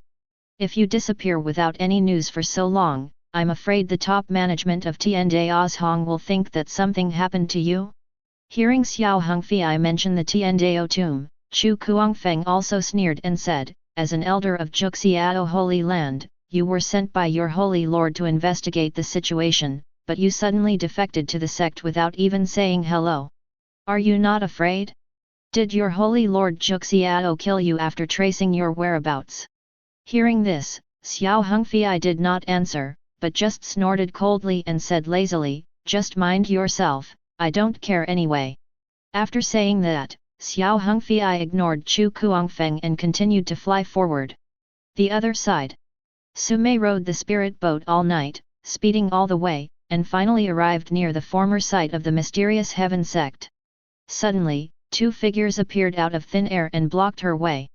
If you disappear without any news for so long, I'm afraid the top management of Tian Dao's Hong will think that something happened to you." Hearing Xiao Hongfei mention the Tian Dao tomb, Chu Kuangfeng also sneered and said, "As an elder of Juxiao Holy Land, you were sent by your Holy Lord to investigate the situation, but you suddenly defected to the sect without even saying hello. Are you not afraid? Did your Holy Lord Juxiao kill you after tracing your whereabouts?" Hearing this, Xiao Hongfei did not answer, but just snorted coldly and said lazily, "Just mind yourself, I don't care anyway." After saying that, Xiao Hongfei ignored Chu Kuangfeng and continued to fly forward. The other side. Sumei rode the spirit boat all night, speeding all the way, and finally arrived near the former site of the Mysterious Heaven Sect. Suddenly, two figures appeared out of thin air and blocked her way.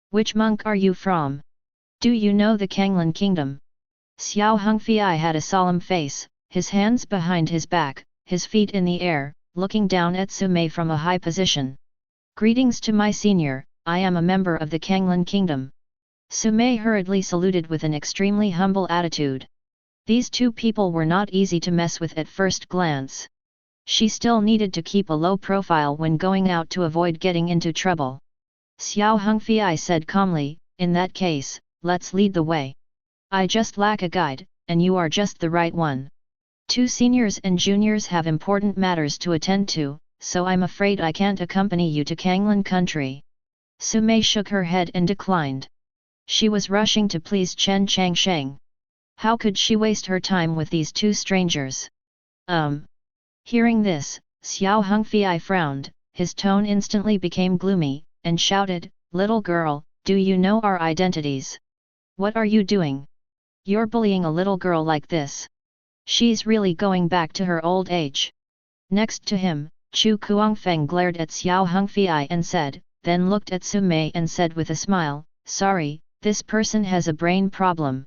"Which monk are you from? Do you know the Kanglan Kingdom?" Xiao Hongfei had a solemn face, his hands behind his back, his feet in the air, looking down at Sumei from a high position. "Greetings to my senior, I am a member of the Kanglan Kingdom." Sumei hurriedly saluted with an extremely humble attitude. These two people were not easy to mess with at first glance. She still needed to keep a low profile when going out to avoid getting into trouble. Xiao Hongfei said calmly, "In that case, let's lead the way. I just lack a guide, and you are just the right one. Two seniors and juniors have important matters to attend to, so I'm afraid I can't accompany you to Kanglan country." Sumei shook her head and declined. She was rushing to please Chen Changsheng. How could she waste her time with these two strangers? Hearing this, Xiao Hongfei frowned, his tone instantly became gloomy, and shouted, "Little girl, do you know our identities? What are you doing? You're bullying a little girl like this. She's really going back to her old age." Next to him, Chu Kuangfeng glared at Xiao Hongfei and said, then looked at Sumei and said with a smile, "Sorry, this person has a brain problem.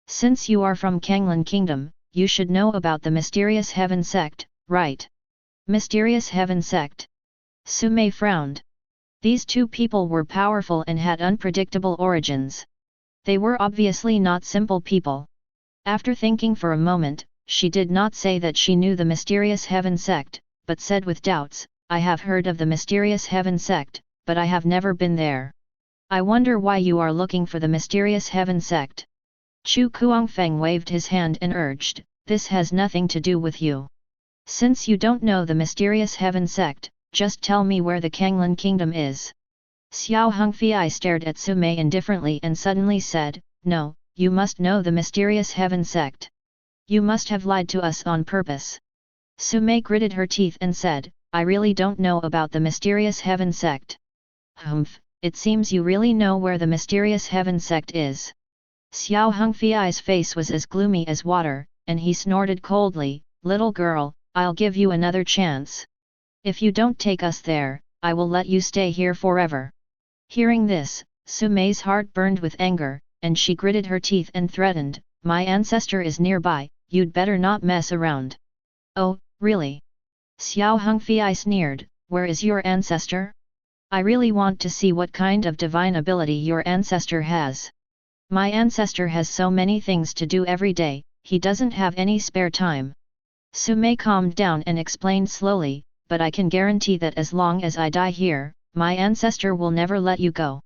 Since you are from Kanglan Kingdom, you should know about the Mysterious Heaven Sect, right?" Mysterious Heaven Sect. Sumei frowned. These two people were powerful and had unpredictable origins. They were obviously not simple people. After thinking for a moment, she did not say that she knew the Mysterious Heaven Sect, but said with doubts, "I have heard of the Mysterious Heaven Sect, but I have never been there. I wonder why you are looking for the Mysterious Heaven Sect." Chu Kuangfeng waved his hand and urged, "This has nothing to do with you. Since you don't know the Mysterious Heaven Sect, just tell me where the Kanglan Kingdom is." Xiao Hongfei stared at Sumei indifferently and suddenly said, "No, you must know the Mysterious Heaven Sect. You must have lied to us on purpose." Sumei gritted her teeth and said, "I really don't know about the Mysterious Heaven Sect." "Humph, it seems you really know where the Mysterious Heaven Sect is." Xiao Hongfei's face was as gloomy as water, and he snorted coldly, "Little girl, I'll give you another chance. If you don't take us there, I will let you stay here forever." Hearing this, Sumei's heart burned with anger, and she gritted her teeth and threatened, "My ancestor is nearby, you'd better not mess around." "Oh, really?" Xiao Hongfei sneered, "Where is your ancestor? I really want to see what kind of divine ability your ancestor has. My ancestor has so many things to do every day, he doesn't have any spare time." Sumei calmed down and explained slowly, "But I can guarantee that as long as I die here, my ancestor will never let you go.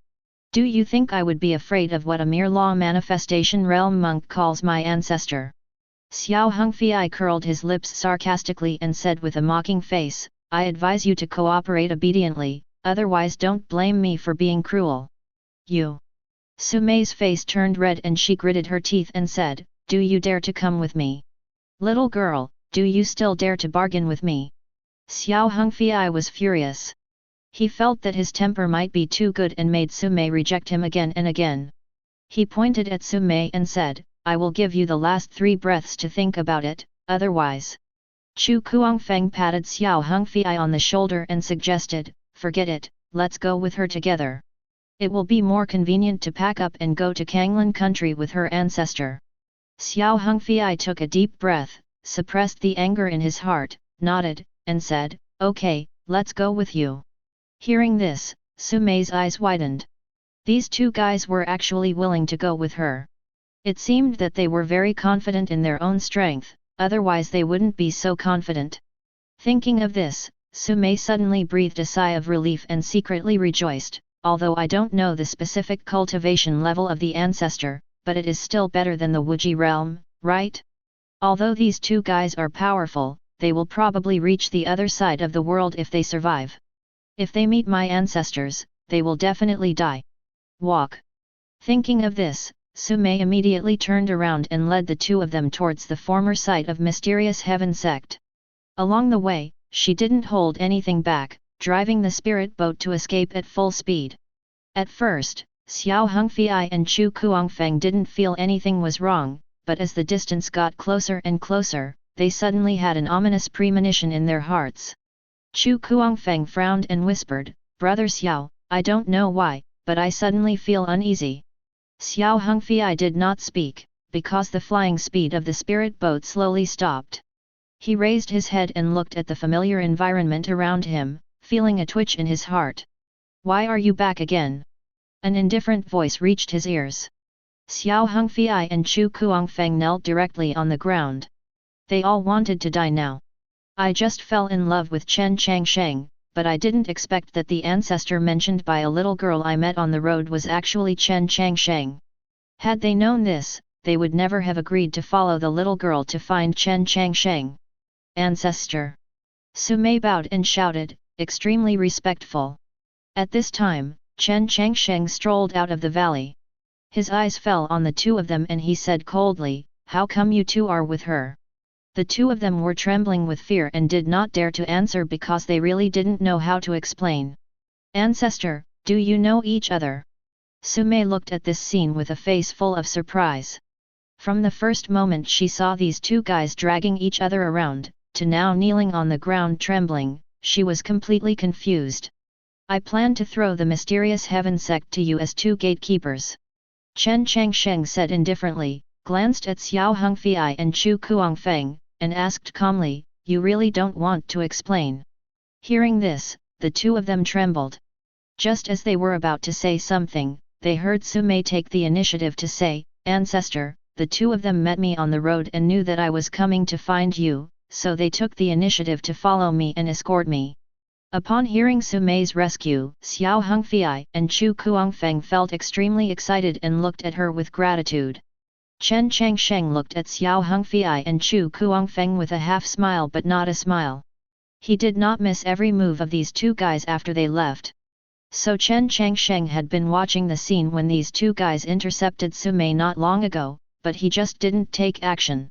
Do you think I would be afraid of what a mere law manifestation realm monk calls my ancestor?" Xiao Hongfei curled his lips sarcastically and said with a mocking face, I advise you to cooperate obediently, otherwise don't blame me for being cruel. You. Su Mei's face turned red and she gritted her teeth and said, do you dare to come with me? Little girl, do you still dare to bargain with me? Xiao Hongfei was furious. He felt that his temper might be too good and made Su Mei reject him again and again. He pointed at Su Mei and said, I will give you the last 3 breaths to think about it, otherwise. Chu Kuangfeng patted Xiao Hongfei on the shoulder and suggested, forget it, let's go with her together. It will be more convenient to pack up and go to Kanglan country with her ancestor. Xiao Hongfei took a deep breath, suppressed the anger in his heart, nodded, and said, okay, let's go with you. Hearing this, Su Mei's eyes widened. These 2 guys were actually willing to go with her. It seemed that they were very confident in their own strength, otherwise they wouldn't be so confident. Thinking of this, Su Mei suddenly breathed a sigh of relief and secretly rejoiced, although I don't know the specific cultivation level of the ancestor, but it is still better than the Wuji realm, right? Although these 2 guys are powerful, they will probably reach the other side of the world if they survive. If they meet my ancestors, they will definitely die. Walk. Thinking of this, Su Mei immediately turned around and led the 2 of them towards the former site of Mysterious Heaven Sect. Along the way, she didn't hold anything back, driving the spirit boat to escape at full speed. At first, Xiao Hongfei and Chu Kuangfeng didn't feel anything was wrong, but as the distance got closer and closer, they suddenly had an ominous premonition in their hearts. Chu Kuangfeng frowned and whispered, Brother Xiao, I don't know why, but I suddenly feel uneasy. Xiao Hongfei did not speak, because the flying speed of the spirit boat slowly stopped. He raised his head and looked at the familiar environment around him, feeling a twitch in his heart. Why are you back again? An indifferent voice reached his ears. Xiao Hongfei and Chu Kuangfeng knelt directly on the ground. They all wanted to die now. I just fell in love with Chen Changsheng, but I didn't expect that the ancestor mentioned by a little girl I met on the road was actually Chen Changsheng. Had they known this, they would never have agreed to follow the little girl to find Chen Changsheng. Ancestor. Su Mei bowed and shouted, extremely respectful. At this time, Chen Changsheng strolled out of the valley. His eyes fell on the 2 of them and he said coldly, how come you 2 are with her? The 2 of them were trembling with fear and did not dare to answer because they really didn't know how to explain. Ancestor, do you know each other? Su Mei looked at this scene with a face full of surprise. From the first moment she saw these 2 guys dragging each other around, to now kneeling on the ground trembling, she was completely confused. I plan to throw the Mysterious Heaven Sect to you as 2 gatekeepers. Chen Changsheng said indifferently, glanced at Xiao Hongfei and Chu Kuangfeng, and asked calmly, you really don't want to explain? Hearing this, the 2 of them trembled. Just as they were about to say something, they heard Su Mei take the initiative to say, Ancestor, the 2 of them met me on the road and knew that I was coming to find you, so they took the initiative to follow me and escort me. Upon hearing Su Mei's rescue, Xiao Hongfei and Chu Kuangfeng felt extremely excited and looked at her with gratitude. Chen Changsheng looked at Xiao Hongfei and Chu Kuangfeng with a half smile but not a smile. He did not miss every move of these 2 guys after they left. So Chen Changsheng had been watching the scene when these 2 guys intercepted Su Mei not long ago, but he just didn't take action.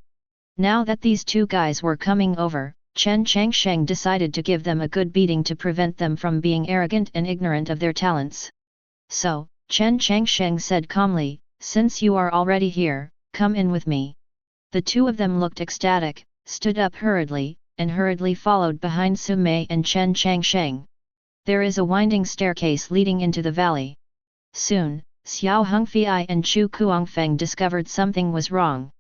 Now that these 2 guys were coming over, Chen Changsheng decided to give them a good beating to prevent them from being arrogant and ignorant of their talents. So, Chen Changsheng said calmly, since you are already here, come in with me. The 2 of them looked ecstatic, stood up hurriedly, and hurriedly followed behind Su Mei and Chen Changsheng. There is a winding staircase leading into the valley. Soon, Xiao Hongfei and Chu Kuangfeng discovered something was wrong.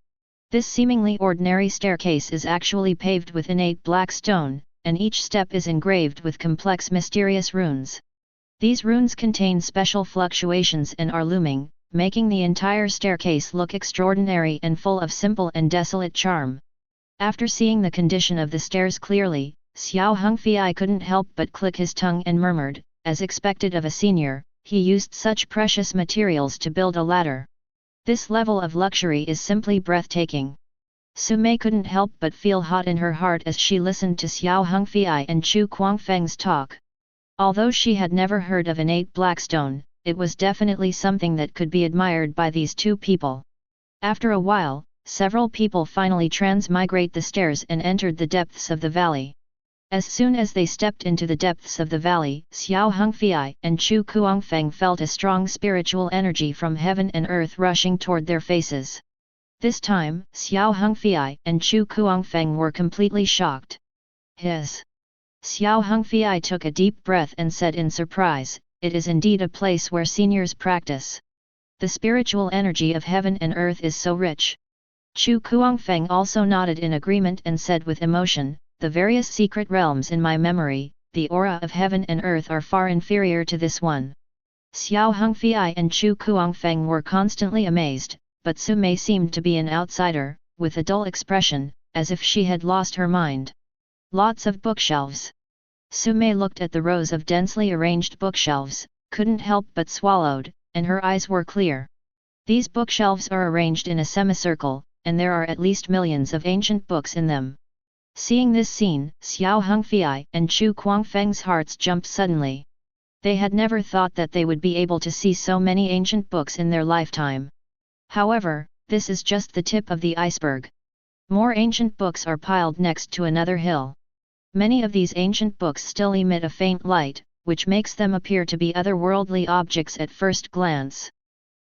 This seemingly ordinary staircase is actually paved with innate black stone, and each step is engraved with complex mysterious runes. These runes contain special fluctuations and are looming, making the entire staircase look extraordinary and full of simple and desolate charm. After seeing the condition of the stairs clearly, Xiao Hongfei couldn't help but click his tongue and murmured, as expected of a senior, he used such precious materials to build a ladder. This level of luxury is simply breathtaking. Sumei couldn't help but feel hot in her heart as she listened to Xiao Hongfei and Chu Guangfeng's talk. Although she had never heard of innate blackstone, it was definitely something that could be admired by these two people. After a while, several people finally transmigrate the stairs and entered the depths of the valley. As soon as they stepped into the depths of the valley, Xiao Hongfei and Chu Guangfeng felt a strong spiritual energy from heaven and earth rushing toward their faces. This time, Xiao Hongfei and Chu Guangfeng were completely shocked. Xiao Hongfei took a deep breath and said in surprise, "It is indeed a place where seniors practice. The spiritual energy of heaven and earth is so rich." Chu Guangfeng also nodded in agreement and said with emotion, "The various secret realms in my memory, the aura of heaven and earth are far inferior to this one." Xiao Hongfei and Chu Guangfeng were constantly amazed, but Sumei seemed to be an outsider, with a dull expression, as if she had lost her mind. Lots of bookshelves. Sumei looked at the rows of densely arranged bookshelves, couldn't help but swallowed, and her eyes were clear. These bookshelves are arranged in a semicircle, and there are at least millions of ancient books in them. Seeing this scene, Xiao Hongfei and Chu Guangfeng's hearts jumped suddenly. They had never thought that they would be able to see so many ancient books in their lifetime. However, this is just the tip of the iceberg. More ancient books are piled next to another hill. Many of these ancient books still emit a faint light, which makes them appear to be otherworldly objects at first glance.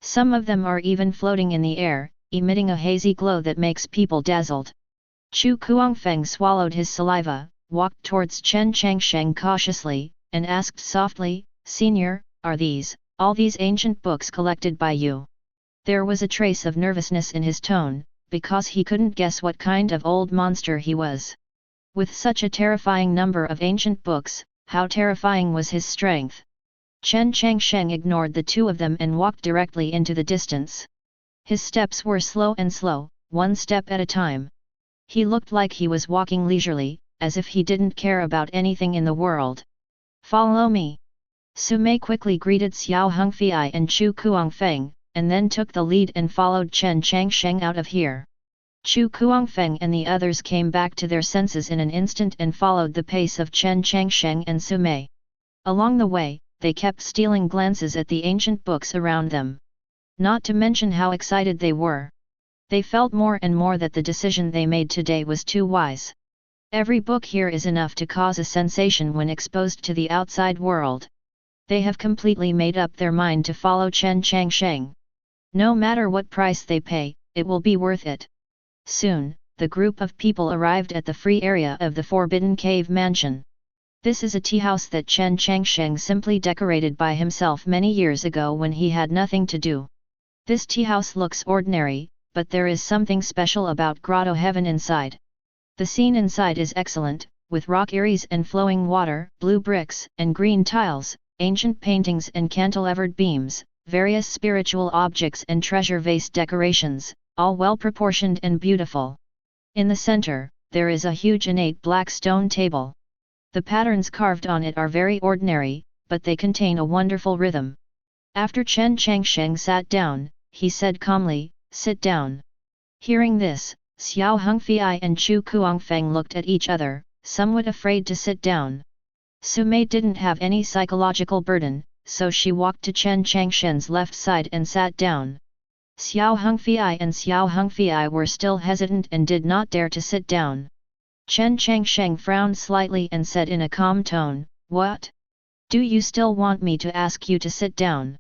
Some of them are even floating in the air, emitting a hazy glow that makes people dazzled. Chu Guangfeng swallowed his saliva, walked towards Chen Changsheng cautiously, and asked softly, "Senior, are all these ancient books collected by you?" There was a trace of nervousness in his tone, because he couldn't guess what kind of old monster he was. With such a terrifying number of ancient books, how terrifying was his strength? Chen Changsheng ignored the two of them and walked directly into the distance. His steps were slow, one step at a time. He looked like he was walking leisurely, as if he didn't care about anything in the world. "Follow me." Sumei quickly greeted Xiao Hongfei and Chu Guangfeng, and then took the lead and followed Chen Changsheng out of here. Chu Guangfeng and the others came back to their senses in an instant and followed the pace of Chen Changsheng and Sumei. Along the way, they kept stealing glances at the ancient books around them. Not to mention how excited they were. They felt more and more that the decision they made today was too wise. Every book here is enough to cause a sensation when exposed to the outside world. They have completely made up their mind to follow Chen Changsheng. No matter what price they pay, it will be worth it. Soon, the group of people arrived at the free area of the Forbidden Cave Mansion. This is a tea house that Chen Changsheng simply decorated by himself many years ago when he had nothing to do. This tea house looks ordinary, but there is something special about Grotto Heaven inside. The scene inside is excellent, with rock eyries and flowing water, blue bricks and green tiles, ancient paintings and cantilevered beams, various spiritual objects and treasure vase decorations, all well proportioned and beautiful. In the center, there is a huge innate black stone table. The patterns carved on it are very ordinary, but they contain a wonderful rhythm. After Chen Changsheng sat down, he said calmly, "Sit down." Hearing this, Xiao Hongfei and Chu Guangfeng looked at each other, somewhat afraid to sit down. Sumei didn't have any psychological burden, so she walked to Chen Changsheng's left side and sat down. Xiao Hongfei were still hesitant and did not dare to sit down. Chen Changsheng frowned slightly and said in a calm tone, "What? Do you still want me to ask you to sit down?"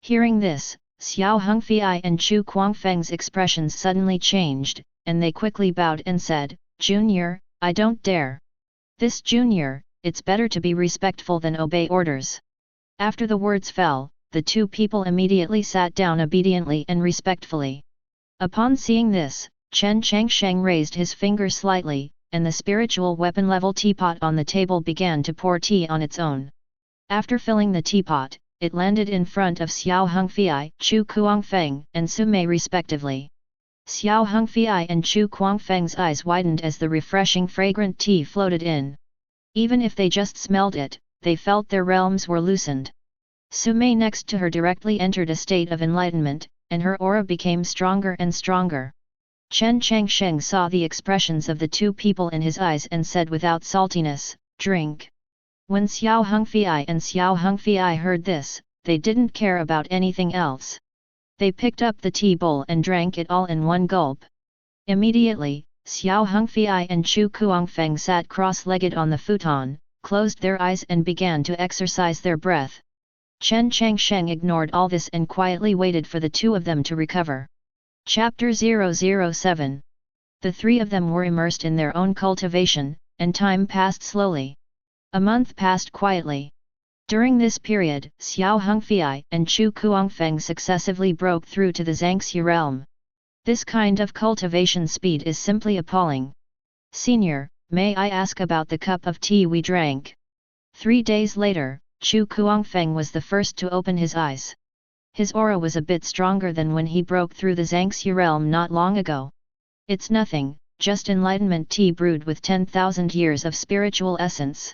Hearing this, Xiao Hongfei and Chu Guangfeng's expressions suddenly changed, and they quickly bowed and said, "Junior, I don't dare." "This Junior, it's better to be respectful than obey orders." After the words fell, the two people immediately sat down obediently and respectfully. Upon seeing this, Chen Changsheng raised his finger slightly, and the spiritual weapon-level teapot on the table began to pour tea on its own. After filling the teapot, it landed in front of Xiao Hongfei, Chu Guangfeng, and Sumei respectively. Xiao Hongfei and Chu Guangfeng's eyes widened as the refreshing fragrant tea floated in. Even if they just smelled it, they felt their realms were loosened. Sumei next to her directly entered a state of enlightenment, and her aura became stronger and stronger. Chen Changsheng saw the expressions of the two people in his eyes and said without saltiness, "Drink." When Xiao Hongfei and Xiao Hongfei heard this, they didn't care about anything else. They picked up the tea bowl and drank it all in one gulp. Immediately, Xiao Hongfei and Chu Kuangfeng sat cross-legged on the futon, closed their eyes and began to exercise their breath. Chen Changsheng ignored all this and quietly waited for the two of them to recover. Chapter 007. The three of them were immersed in their own cultivation, and time passed slowly. A month passed quietly. During this period, Xiao Hongfei and Chu Kuangfeng successively broke through to the Zhangxi realm. This kind of cultivation speed is simply appalling. "Senior, may I ask about the cup of tea we drank?" 3 days later, Chu Kuangfeng was the first to open his eyes. His aura was a bit stronger than when he broke through the Zhangxi realm not long ago. "It's nothing, just enlightenment tea brewed with 10,000 years of spiritual essence,"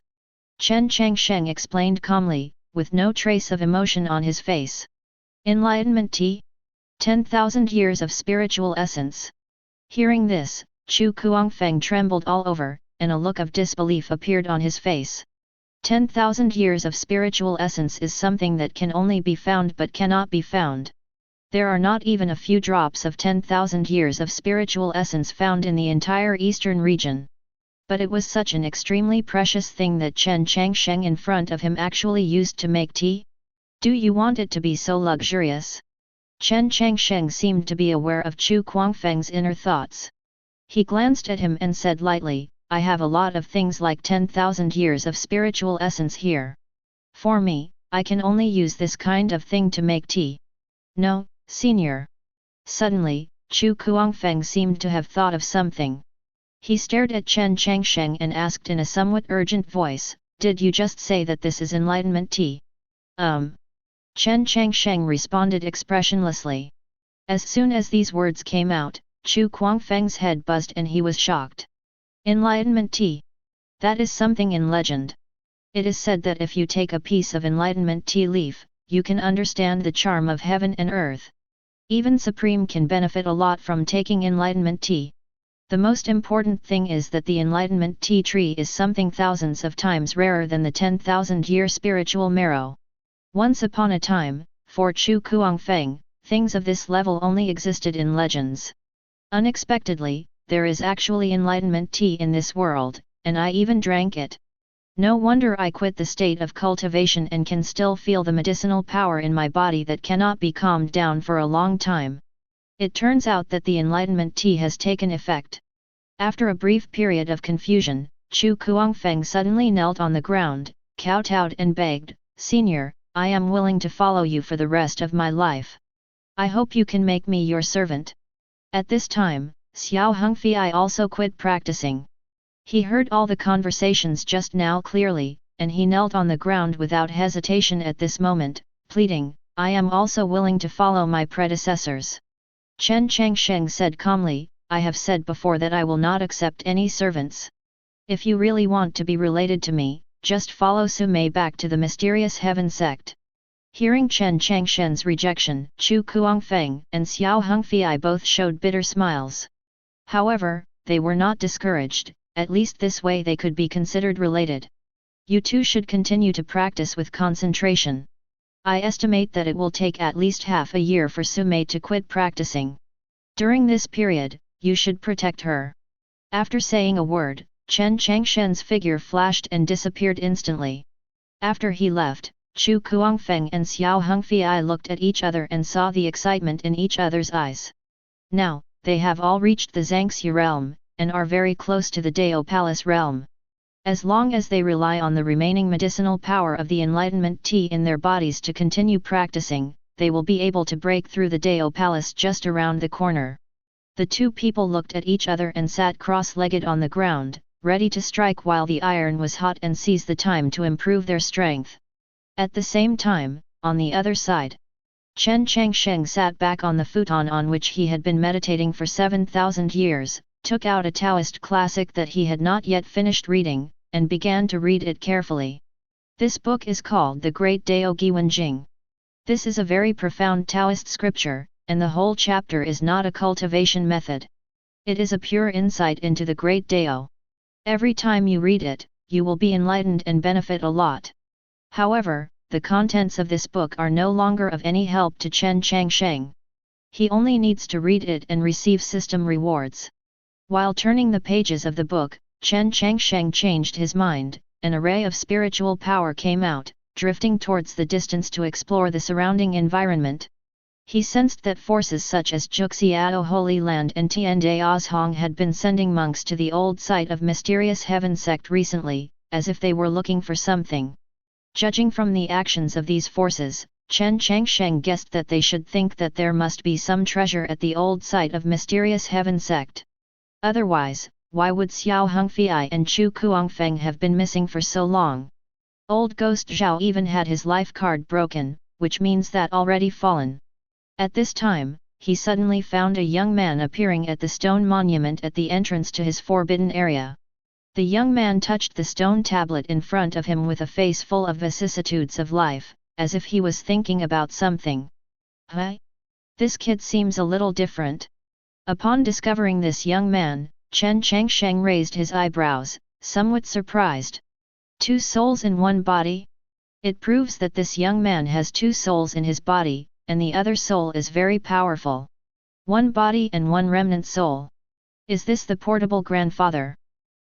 Chen Changsheng explained calmly, with no trace of emotion on his face. "Enlightenment tea? 10,000 years of spiritual essence." Hearing this, Chu Kuangfeng trembled all over, and a look of disbelief appeared on his face. 10,000 years of spiritual essence is something that can only be found but cannot be found. There are not even a few drops of 10,000 years of spiritual essence found in the entire eastern region. But it was such an extremely precious thing that Chen Changsheng in front of him actually used to make tea? "Do you want it to be so luxurious?" Chen Changsheng seemed to be aware of Chu Kuangfeng's inner thoughts. He glanced at him and said lightly, "I have a lot of things like 10,000 years of spiritual essence here. For me, I can only use this kind of thing to make tea." "No, senior." Suddenly, Chu Kuangfeng seemed to have thought of something. He stared at Chen Changsheng and asked in a somewhat urgent voice, "Did you just say that this is enlightenment tea?" Chen Changsheng responded expressionlessly. As soon as these words came out, Chu Kuangfeng's head buzzed and he was shocked. "Enlightenment tea? That is something in legend. It is said that if you take a piece of enlightenment tea leaf, you can understand the charm of heaven and earth. Even Supreme can benefit a lot from taking enlightenment tea. The most important thing is that the enlightenment tea tree is something thousands of times rarer than the 10,000-year spiritual marrow." Once upon a time, for Chu Kuangfeng, things of this level only existed in legends. Unexpectedly, there is actually enlightenment tea in this world, and I even drank it. No wonder I quit the state of cultivation and can still feel the medicinal power in my body that cannot be calmed down for a long time. It turns out that the enlightenment tea has taken effect. After a brief period of confusion, Chu Kuangfeng suddenly knelt on the ground, kowtowed and begged, "Senior, I am willing to follow you for the rest of my life. I hope you can make me your servant." At this time, Xiao Hongfei also quit practicing. He heard all the conversations just now clearly, and he knelt on the ground without hesitation at this moment, pleading, "I am also willing to follow my predecessors." Chen Changsheng said calmly, "I have said before that I will not accept any servants. If you really want to be related to me, just follow Sumei back to the Mysterious Heaven Sect." Hearing Chen Changsheng's rejection, Chu Kuangfeng and Xiao Hongfei both showed bitter smiles. However, they were not discouraged, at least this way they could be considered related. "You two should continue to practice with concentration. I estimate that it will take at least half a year for Sumei to quit practicing. During this period, you should protect her." After saying a word, Chen Changsheng's figure flashed and disappeared instantly. After he left, Chu Kuangfeng and Xiao Hongfei looked at each other and saw the excitement in each other's eyes. Now, they have all reached the Zhangxi realm, and are very close to the Dao Palace realm. As long as they rely on the remaining medicinal power of the enlightenment tea in their bodies to continue practicing, they will be able to break through the Dao Palace just around the corner. The two people looked at each other and sat cross-legged on the ground, ready to strike while the iron was hot and seize the time to improve their strength. At the same time, on the other side, Chen Changsheng sat back on the futon on which he had been meditating for 7,000 years, took out a Taoist classic that he had not yet finished reading, and began to read it carefully. This book is called The Great Dao Giwen Jing. This is a very profound Taoist scripture, and the whole chapter is not a cultivation method. It is a pure insight into the great Tao. Every time you read it, you will be enlightened and benefit a lot. However, the contents of this book are no longer of any help to Chen Changsheng. He only needs to read it and receive system rewards. While turning the pages of the book, Chen Changsheng changed his mind. An array of spiritual power came out, drifting towards the distance to explore the surrounding environment. He sensed that forces such as Juxiao Holy Land and Tian Daozhong had been sending monks to the old site of Mysterious Heaven Sect recently, as if they were looking for something. Judging from the actions of these forces, Chen Changsheng guessed that they should think that there must be some treasure at the old site of Mysterious Heaven Sect. Otherwise, why would Xiao Hongfei and Chu Kuangfeng have been missing for so long? Old Ghost Zhao even had his life card broken, which means that already fallen. At this time, he suddenly found a young man appearing at the stone monument at the entrance to his forbidden area. The young man touched the stone tablet in front of him with a face full of vicissitudes of life, as if he was thinking about something. Huh? This kid seems a little different. Upon discovering this young man, Chen Changsheng raised his eyebrows, somewhat surprised. 2 souls in one body? It proves that this young man has 2 souls in his body, and the other soul is very powerful. 1 body and 1 remnant soul. Is this the portable grandfather?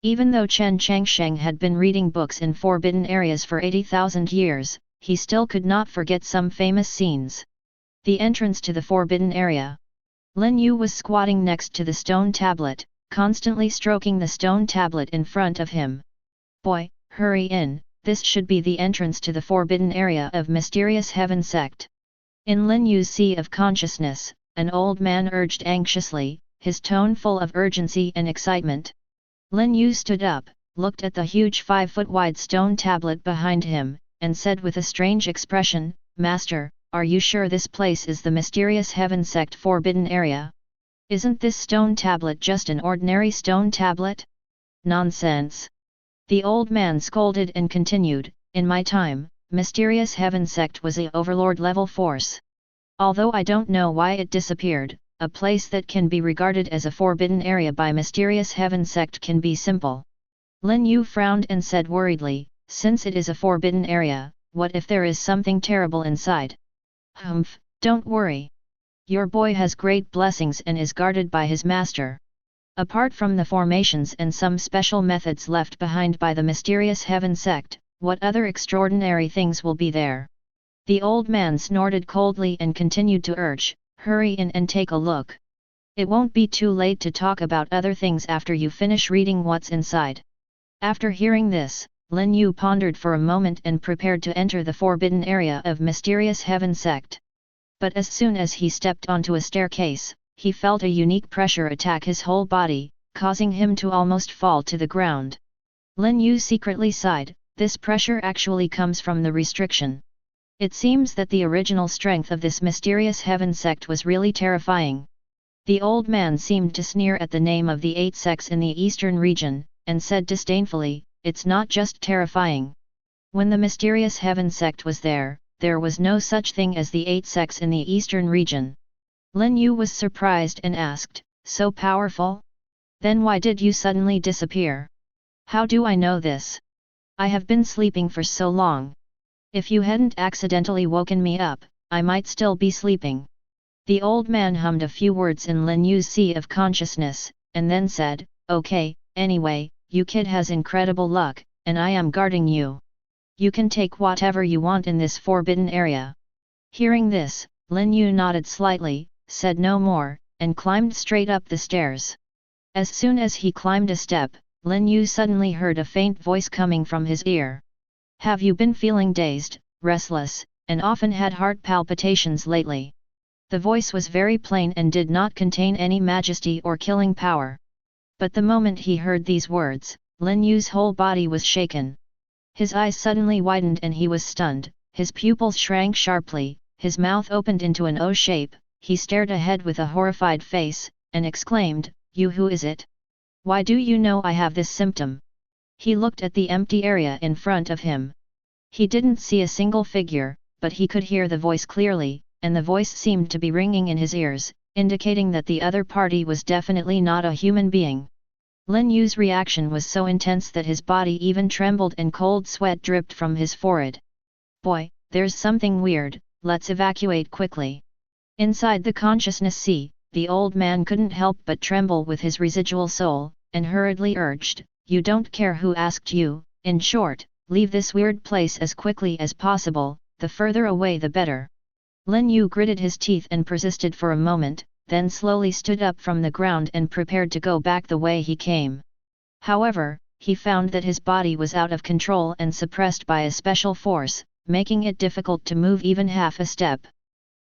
Even though Chen Changsheng had been reading books in forbidden areas for 80,000 years, he still could not forget some famous scenes. The entrance to the forbidden area. Lin Yu was squatting next to the stone tablet, constantly stroking the stone tablet in front of him. Boy, hurry in, this should be the entrance to the forbidden area of Mysterious Heaven Sect. In Lin Yu's sea of consciousness, an old man urged anxiously, his tone full of urgency and excitement. Lin Yu stood up, looked at the huge 5-foot-wide stone tablet behind him, and said with a strange expression, "Master, are you sure this place is the Mysterious Heaven Sect forbidden area? Isn't this stone tablet just an ordinary stone tablet?" "Nonsense!" The old man scolded and continued, "In my time, Mysterious Heaven Sect was a overlord-level force. Although I don't know why it disappeared, a place that can be regarded as a forbidden area by Mysterious Heaven Sect can be simple." Lin Yu frowned and said worriedly, "Since it is a forbidden area, what if there is something terrible inside?" "Humph, don't worry. Your boy has great blessings and is guarded by his master. Apart from the formations and some special methods left behind by the Mysterious Heaven Sect, what other extraordinary things will be there?" The old man snorted coldly and continued to urge, "Hurry in and take a look. It won't be too late to talk about other things after you finish reading what's inside." After hearing this, Lin Yu pondered for a moment and prepared to enter the forbidden area of Mysterious Heaven Sect. But as soon as he stepped onto a staircase, he felt a unique pressure attack his whole body, causing him to almost fall to the ground. Lin Yu secretly sighed, this pressure actually comes from the restriction. It seems that the original strength of this Mysterious Heaven Sect was really terrifying. The old man seemed to sneer at the name of the 8 sects in the eastern region, and said disdainfully, "It's not just terrifying. When the Mysterious Heaven Sect was there was no such thing as the 8 sects in the eastern region." Lin Yu was surprised and asked, "So powerful? Then why did you suddenly disappear? How do I know this? I have been sleeping for so long. If you hadn't accidentally woken me up, I might still be sleeping." The old man hummed a few words in Lin Yu's sea of consciousness, and then said, "Okay, anyway, you kid has incredible luck, and I am guarding you. You can take whatever you want in this forbidden area." Hearing this, Lin Yu nodded slightly, said no more, and climbed straight up the stairs. As soon as he climbed a step, Lin Yu suddenly heard a faint voice coming from his ear. "Have you been feeling dazed, restless, and often had heart palpitations lately?" The voice was very plain and did not contain any majesty or killing power. But the moment he heard these words, Lin Yu's whole body was shaken. His eyes suddenly widened and he was stunned, his pupils shrank sharply, his mouth opened into an O shape, he stared ahead with a horrified face, and exclaimed, "You, who is it? Why do you know I have this symptom?" He looked at the empty area in front of him. He didn't see a single figure, but he could hear the voice clearly, and the voice seemed to be ringing in his ears. indicating that the other party was definitely not a human being. Lin Yu's reaction was so intense that his body even trembled and cold sweat dripped from his forehead. Boy, there's something weird, let's evacuate quickly. Inside the consciousness sea, the old man couldn't help but tremble with his residual soul, and hurriedly urged, "You don't care who asked you, in short, leave this weird place as quickly as possible, the further away the better." Lin Yu gritted his teeth and persisted for a moment, then slowly stood up from the ground and prepared to go back the way he came. However, he found that his body was out of control and suppressed by a special force, making it difficult to move even half a step.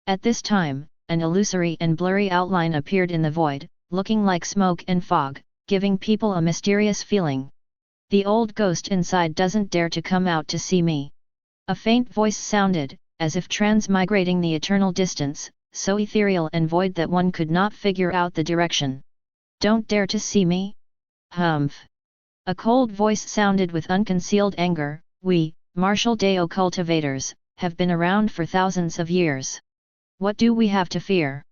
At this time, an illusory and blurry outline appeared in the void, looking like smoke and fog, giving people a mysterious feeling. "The old ghost inside doesn't dare to come out to see me." A faint voice sounded, as if transmigrating the eternal distance, so ethereal and void that one could not figure out the direction. "Don't dare to see me? Humph!" A cold voice sounded with unconcealed anger. "We, martial Dao cultivators, have been around for thousands of years. What do we have to fear?"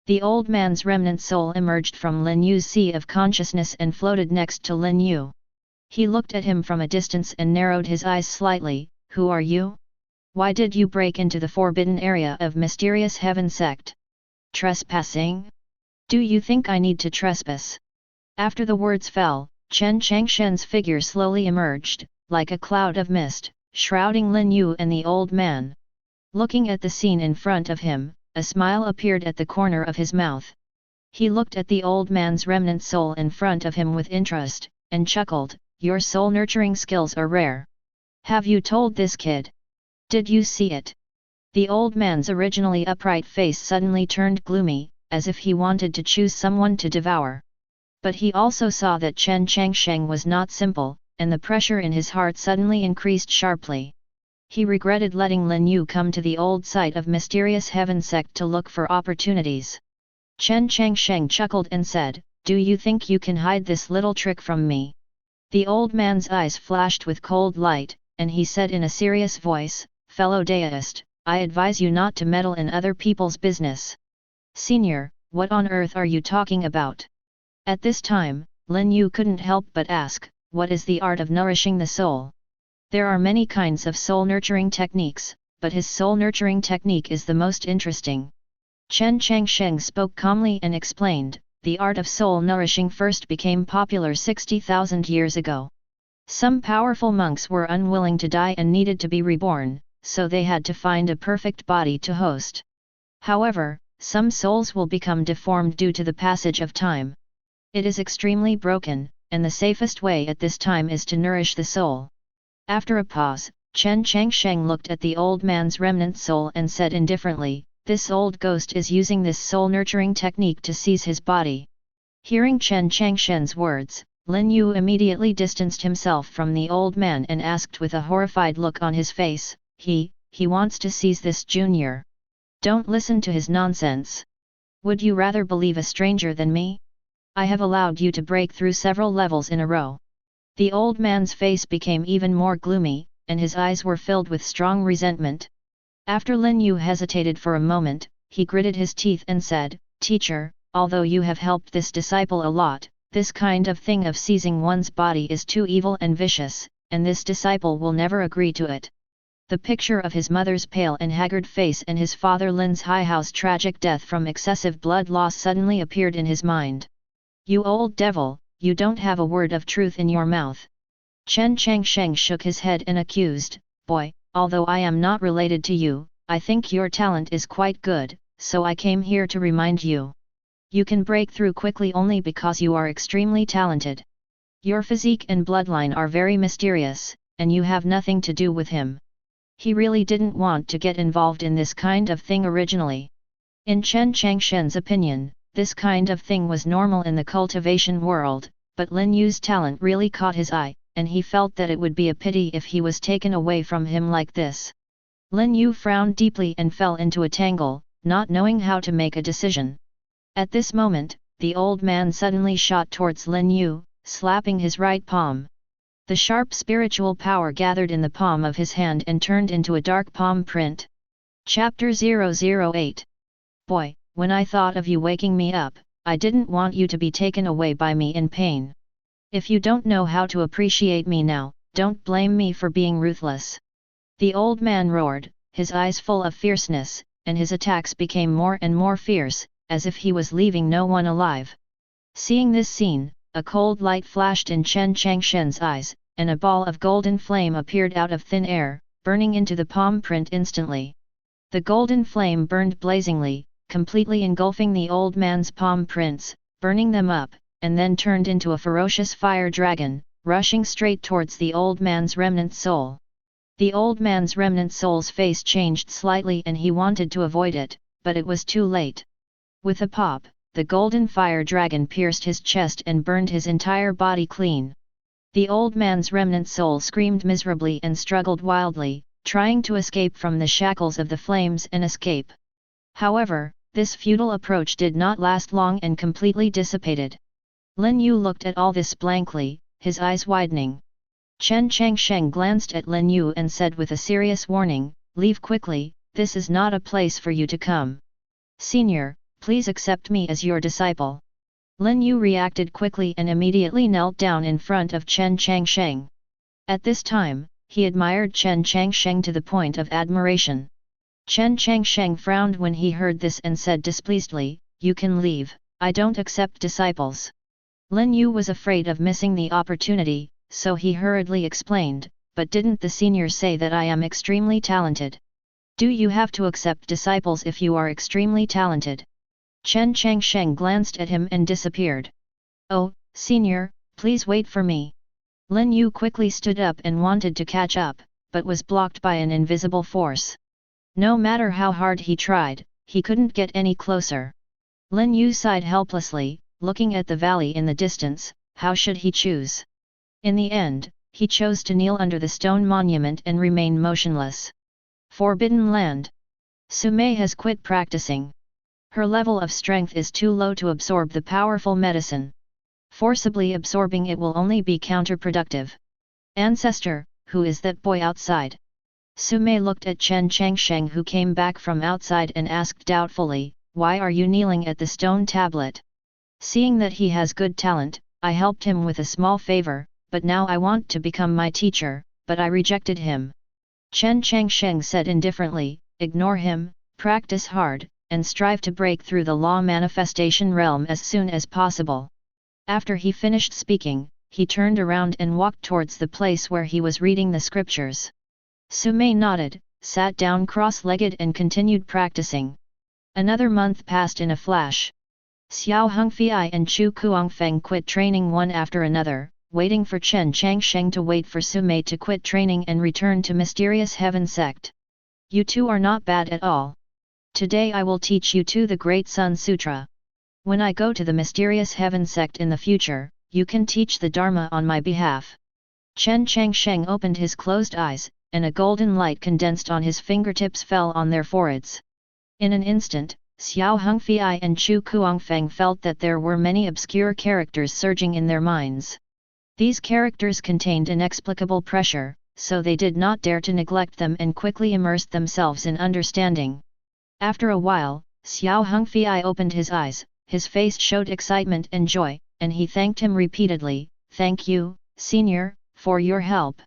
The old man's remnant soul emerged from Lin Yu's sea of consciousness and floated next to Lin Yu. He looked at him from a distance and narrowed his eyes slightly. "Who are you? Why did you break into the forbidden area of Mysterious Heaven Sect? Trespassing? Do you think I need to trespass?" After the words fell, Chen Changsheng's figure slowly emerged, like a cloud of mist, shrouding Lin Yu and the old man. Looking at the scene in front of him, a smile appeared at the corner of his mouth. He looked at the old man's remnant soul in front of him with interest, and chuckled, "Your soul-nurturing skills are rare. Have you told this kid? Did you see it?" The old man's originally upright face suddenly turned gloomy, as if he wanted to choose someone to devour. But he also saw that Chen Changsheng was not simple, and the pressure in his heart suddenly increased sharply. He regretted letting Lin Yu come to the old site of Mysterious Heaven Sect to look for opportunities. Chen Changsheng chuckled and said, "Do you think you can hide this little trick from me?" The old man's eyes flashed with cold light, and he said in a serious voice, "Fellow Taoist, I advise you not to meddle in other people's business." "Senior, what on earth are you talking about?" At this time, Lin Yu couldn't help but ask, "What is the art of nourishing the soul?" There are many kinds of soul-nurturing techniques, but his soul-nurturing technique is the most interesting. Chen Changsheng spoke calmly and explained, "The art of soul-nourishing first became popular 60,000 years ago. Some powerful monks were unwilling to die and needed to be reborn, so they had to find a perfect body to host. However, some souls will become deformed due to the passage of time. It is extremely broken, and the safest way at this time is to nourish the soul." After a pause, Chen Changsheng looked at the old man's remnant soul and said indifferently, "This old ghost is using this soul-nurturing technique to seize his body." Hearing Chen Changsheng's words, Lin Yu immediately distanced himself from the old man and asked with a horrified look on his face, He wants to seize this junior. Don't listen to his nonsense. Would you rather believe a stranger than me? I have allowed you to break through several levels in a row." The old man's face became even more gloomy, and his eyes were filled with strong resentment. After Lin Yu hesitated for a moment, he gritted his teeth and said, "Teacher, although you have helped this disciple a lot, this kind of thing of seizing one's body is too evil and vicious, and this disciple will never agree to it." The picture of his mother's pale and haggard face and his father Lin's Highhouse tragic death from excessive blood loss suddenly appeared in his mind. "You old devil, you don't have a word of truth in your mouth." Chen Changsheng shook his head and accused, "Boy, although I am not related to you, I think your talent is quite good, so I came here to remind you. You can break through quickly only because you are extremely talented. Your physique and bloodline are very mysterious, and you have nothing to do with him." He really didn't want to get involved in this kind of thing originally. In Chen Changsheng's opinion, this kind of thing was normal in the cultivation world, but Lin Yu's talent really caught his eye, and he felt that it would be a pity if he was taken away from him like this. Lin Yu frowned deeply and fell into a tangle, not knowing how to make a decision. At this moment, the old man suddenly shot towards Lin Yu, slapping his right palm. The sharp spiritual power gathered in the palm of his hand and turned into a dark palm print. Chapter 008. Boy, when I thought of you waking me up, I didn't want you to be taken away by me in pain. If you don't know how to appreciate me now, don't blame me for being ruthless." The old man roared, his eyes full of fierceness, and his attacks became more and more fierce, as if he was leaving no one alive. Seeing this scene, a cold light flashed in Chen Changsheng's eyes, and a ball of golden flame appeared out of thin air, burning into the palm print instantly. The golden flame burned blazingly, completely engulfing the old man's palm prints, burning them up, and then turned into a ferocious fire dragon, rushing straight towards the old man's remnant soul. The old man's remnant soul's face changed slightly and he wanted to avoid it, but it was too late. With a pop, the golden fire dragon pierced his chest and burned his entire body clean. The old man's remnant soul screamed miserably and struggled wildly, trying to escape from the shackles of the flames and escape. However, this futile approach did not last long and completely dissipated. Lin Yu looked at all this blankly, his eyes widening. Chen Changsheng glanced at Lin Yu and said with a serious warning, "Leave quickly, this is not a place for you to come. Senior, please accept me as your disciple." Lin Yu reacted quickly and immediately knelt down in front of Chen Changsheng. At this time, he admired Chen Changsheng to the point of admiration. Chen Changsheng frowned when he heard this and said displeasedly, "You can leave, I don't accept disciples." Lin Yu was afraid of missing the opportunity, so he hurriedly explained, "But didn't the senior say that I am extremely talented? Do you have to accept disciples if you are extremely talented?" Chen Changsheng glanced at him and disappeared. "Oh, senior, please wait for me." Lin Yu quickly stood up and wanted to catch up, but was blocked by an invisible force. No matter how hard he tried, he couldn't get any closer. Lin Yu sighed helplessly, looking at the valley in the distance. How should he choose? In the end, he chose to kneel under the stone monument and remain motionless. Forbidden Land. Sumei has quit practicing. Her level of strength is too low to absorb the powerful medicine. Forcibly absorbing it will only be counterproductive. "Ancestor, who is that boy outside?" Sumei looked at Chen Changsheng who came back from outside and asked doubtfully, "Why are you kneeling at the stone tablet?" "Seeing that he has good talent, I helped him with a small favor, but now I want to become my teacher, but I rejected him." Chen Changsheng said indifferently, "Ignore him, practice hard, and strive to break through the law manifestation realm as soon as possible." After he finished speaking, he turned around and walked towards the place where he was reading the scriptures. Sumei nodded, sat down cross-legged and continued practicing. Another month passed in a flash. Xiao Hongfei and Chu Kuangfeng quit training one after another, waiting for Chen Changsheng to wait for Sumei to quit training and return to Mysterious Heaven Sect. "You two are not bad at all. Today I will teach you two the Great Sun Sutra. When I go to the Mysterious Heaven Sect in the future, you can teach the Dharma on my behalf." Chen Changsheng opened his closed eyes, and a golden light condensed on his fingertips fell on their foreheads. In an instant, Xiao Hongfei and Chu Kuangfeng felt that there were many obscure characters surging in their minds. These characters contained inexplicable pressure, so they did not dare to neglect them and quickly immersed themselves in understanding. After a while, Xiao Hongfei opened his eyes, his face showed excitement and joy, and he thanked him repeatedly, "Thank you, senior, for your help.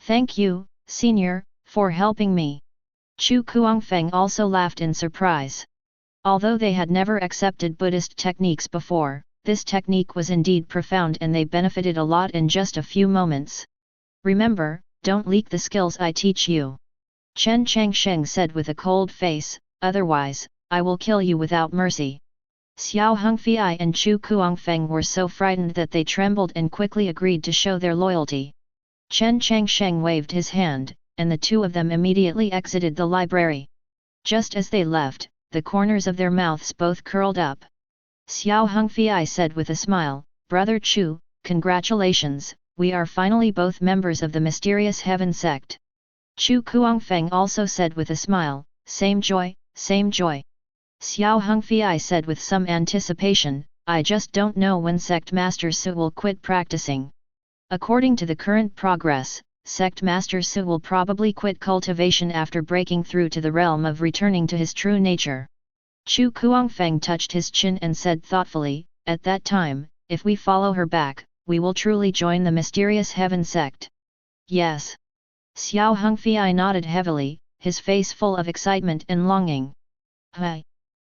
Thank you, senior, for helping me." Chu Kuangfeng also laughed in surprise. Although they had never accepted Buddhist techniques before, this technique was indeed profound and they benefited a lot in just a few moments. "Remember, don't leak the skills I teach you," Chen Changsheng said with a cold face, "otherwise, I will kill you without mercy." Xiao Hongfei and Chu Kuangfeng were so frightened that they trembled and quickly agreed to show their loyalty. Chen Changsheng waved his hand, and the two of them immediately exited the library. Just as they left, the corners of their mouths both curled up. Xiao Hongfei said with a smile, "Brother Chu, congratulations, we are finally both members of the Mysterious Heaven Sect." Chu Kuangfeng also said with a smile, "Same joy, same joy." Xiao Hongfei said with some anticipation, "I just don't know when Sect Master Su will quit practicing. According to the current progress, Sect Master Su will probably quit cultivation after breaking through to the realm of returning to his true nature." Chu Kuangfeng touched his chin and said thoughtfully, at that time, if we follow her back, we will truly join the Mysterious Heaven Sect. Yes. Xiao Hongfei nodded heavily, his face full of excitement and longing. Hi!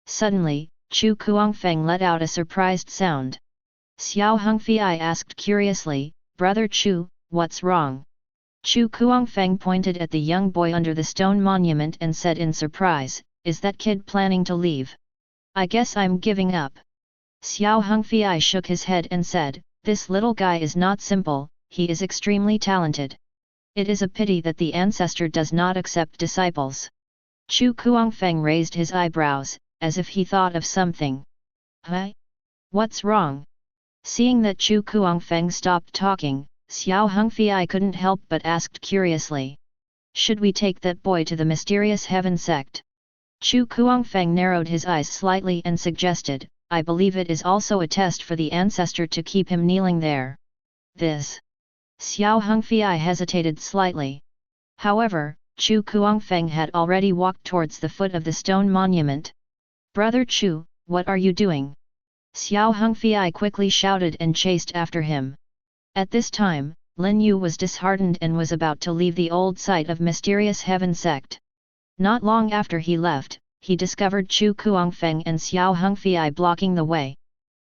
Suddenly, Chu Kuangfeng let out a surprised sound. Xiao Hongfei asked curiously, Brother Chu, what's wrong? Chu Kuangfeng pointed at the young boy under the stone monument and said in surprise, is that kid planning to leave? I guess I'm giving up. Xiao Hongfei shook his head and said, this little guy is not simple, he is extremely talented. It is a pity that the ancestor does not accept disciples. Chu Kuangfeng raised his eyebrows, as if he thought of something. Huh? What's wrong? Seeing that Chu Kuangfeng stopped talking, Xiao Hongfei couldn't help but asked curiously. Should we take that boy to the Mysterious Heaven Sect? Chu Kuangfeng narrowed his eyes slightly and suggested, I believe it is also a test for the ancestor to keep him kneeling there. This. Xiao Hongfei hesitated slightly. However, Chu Kuangfeng had already walked towards the foot of the stone monument. Brother Chu, what are you doing? Xiao Hongfei quickly shouted and chased after him. At this time, Lin Yu was disheartened and was about to leave the old site of Mysterious Heaven Sect. Not long after he left, he discovered Chu Kuangfeng and Xiao Hongfei blocking the way.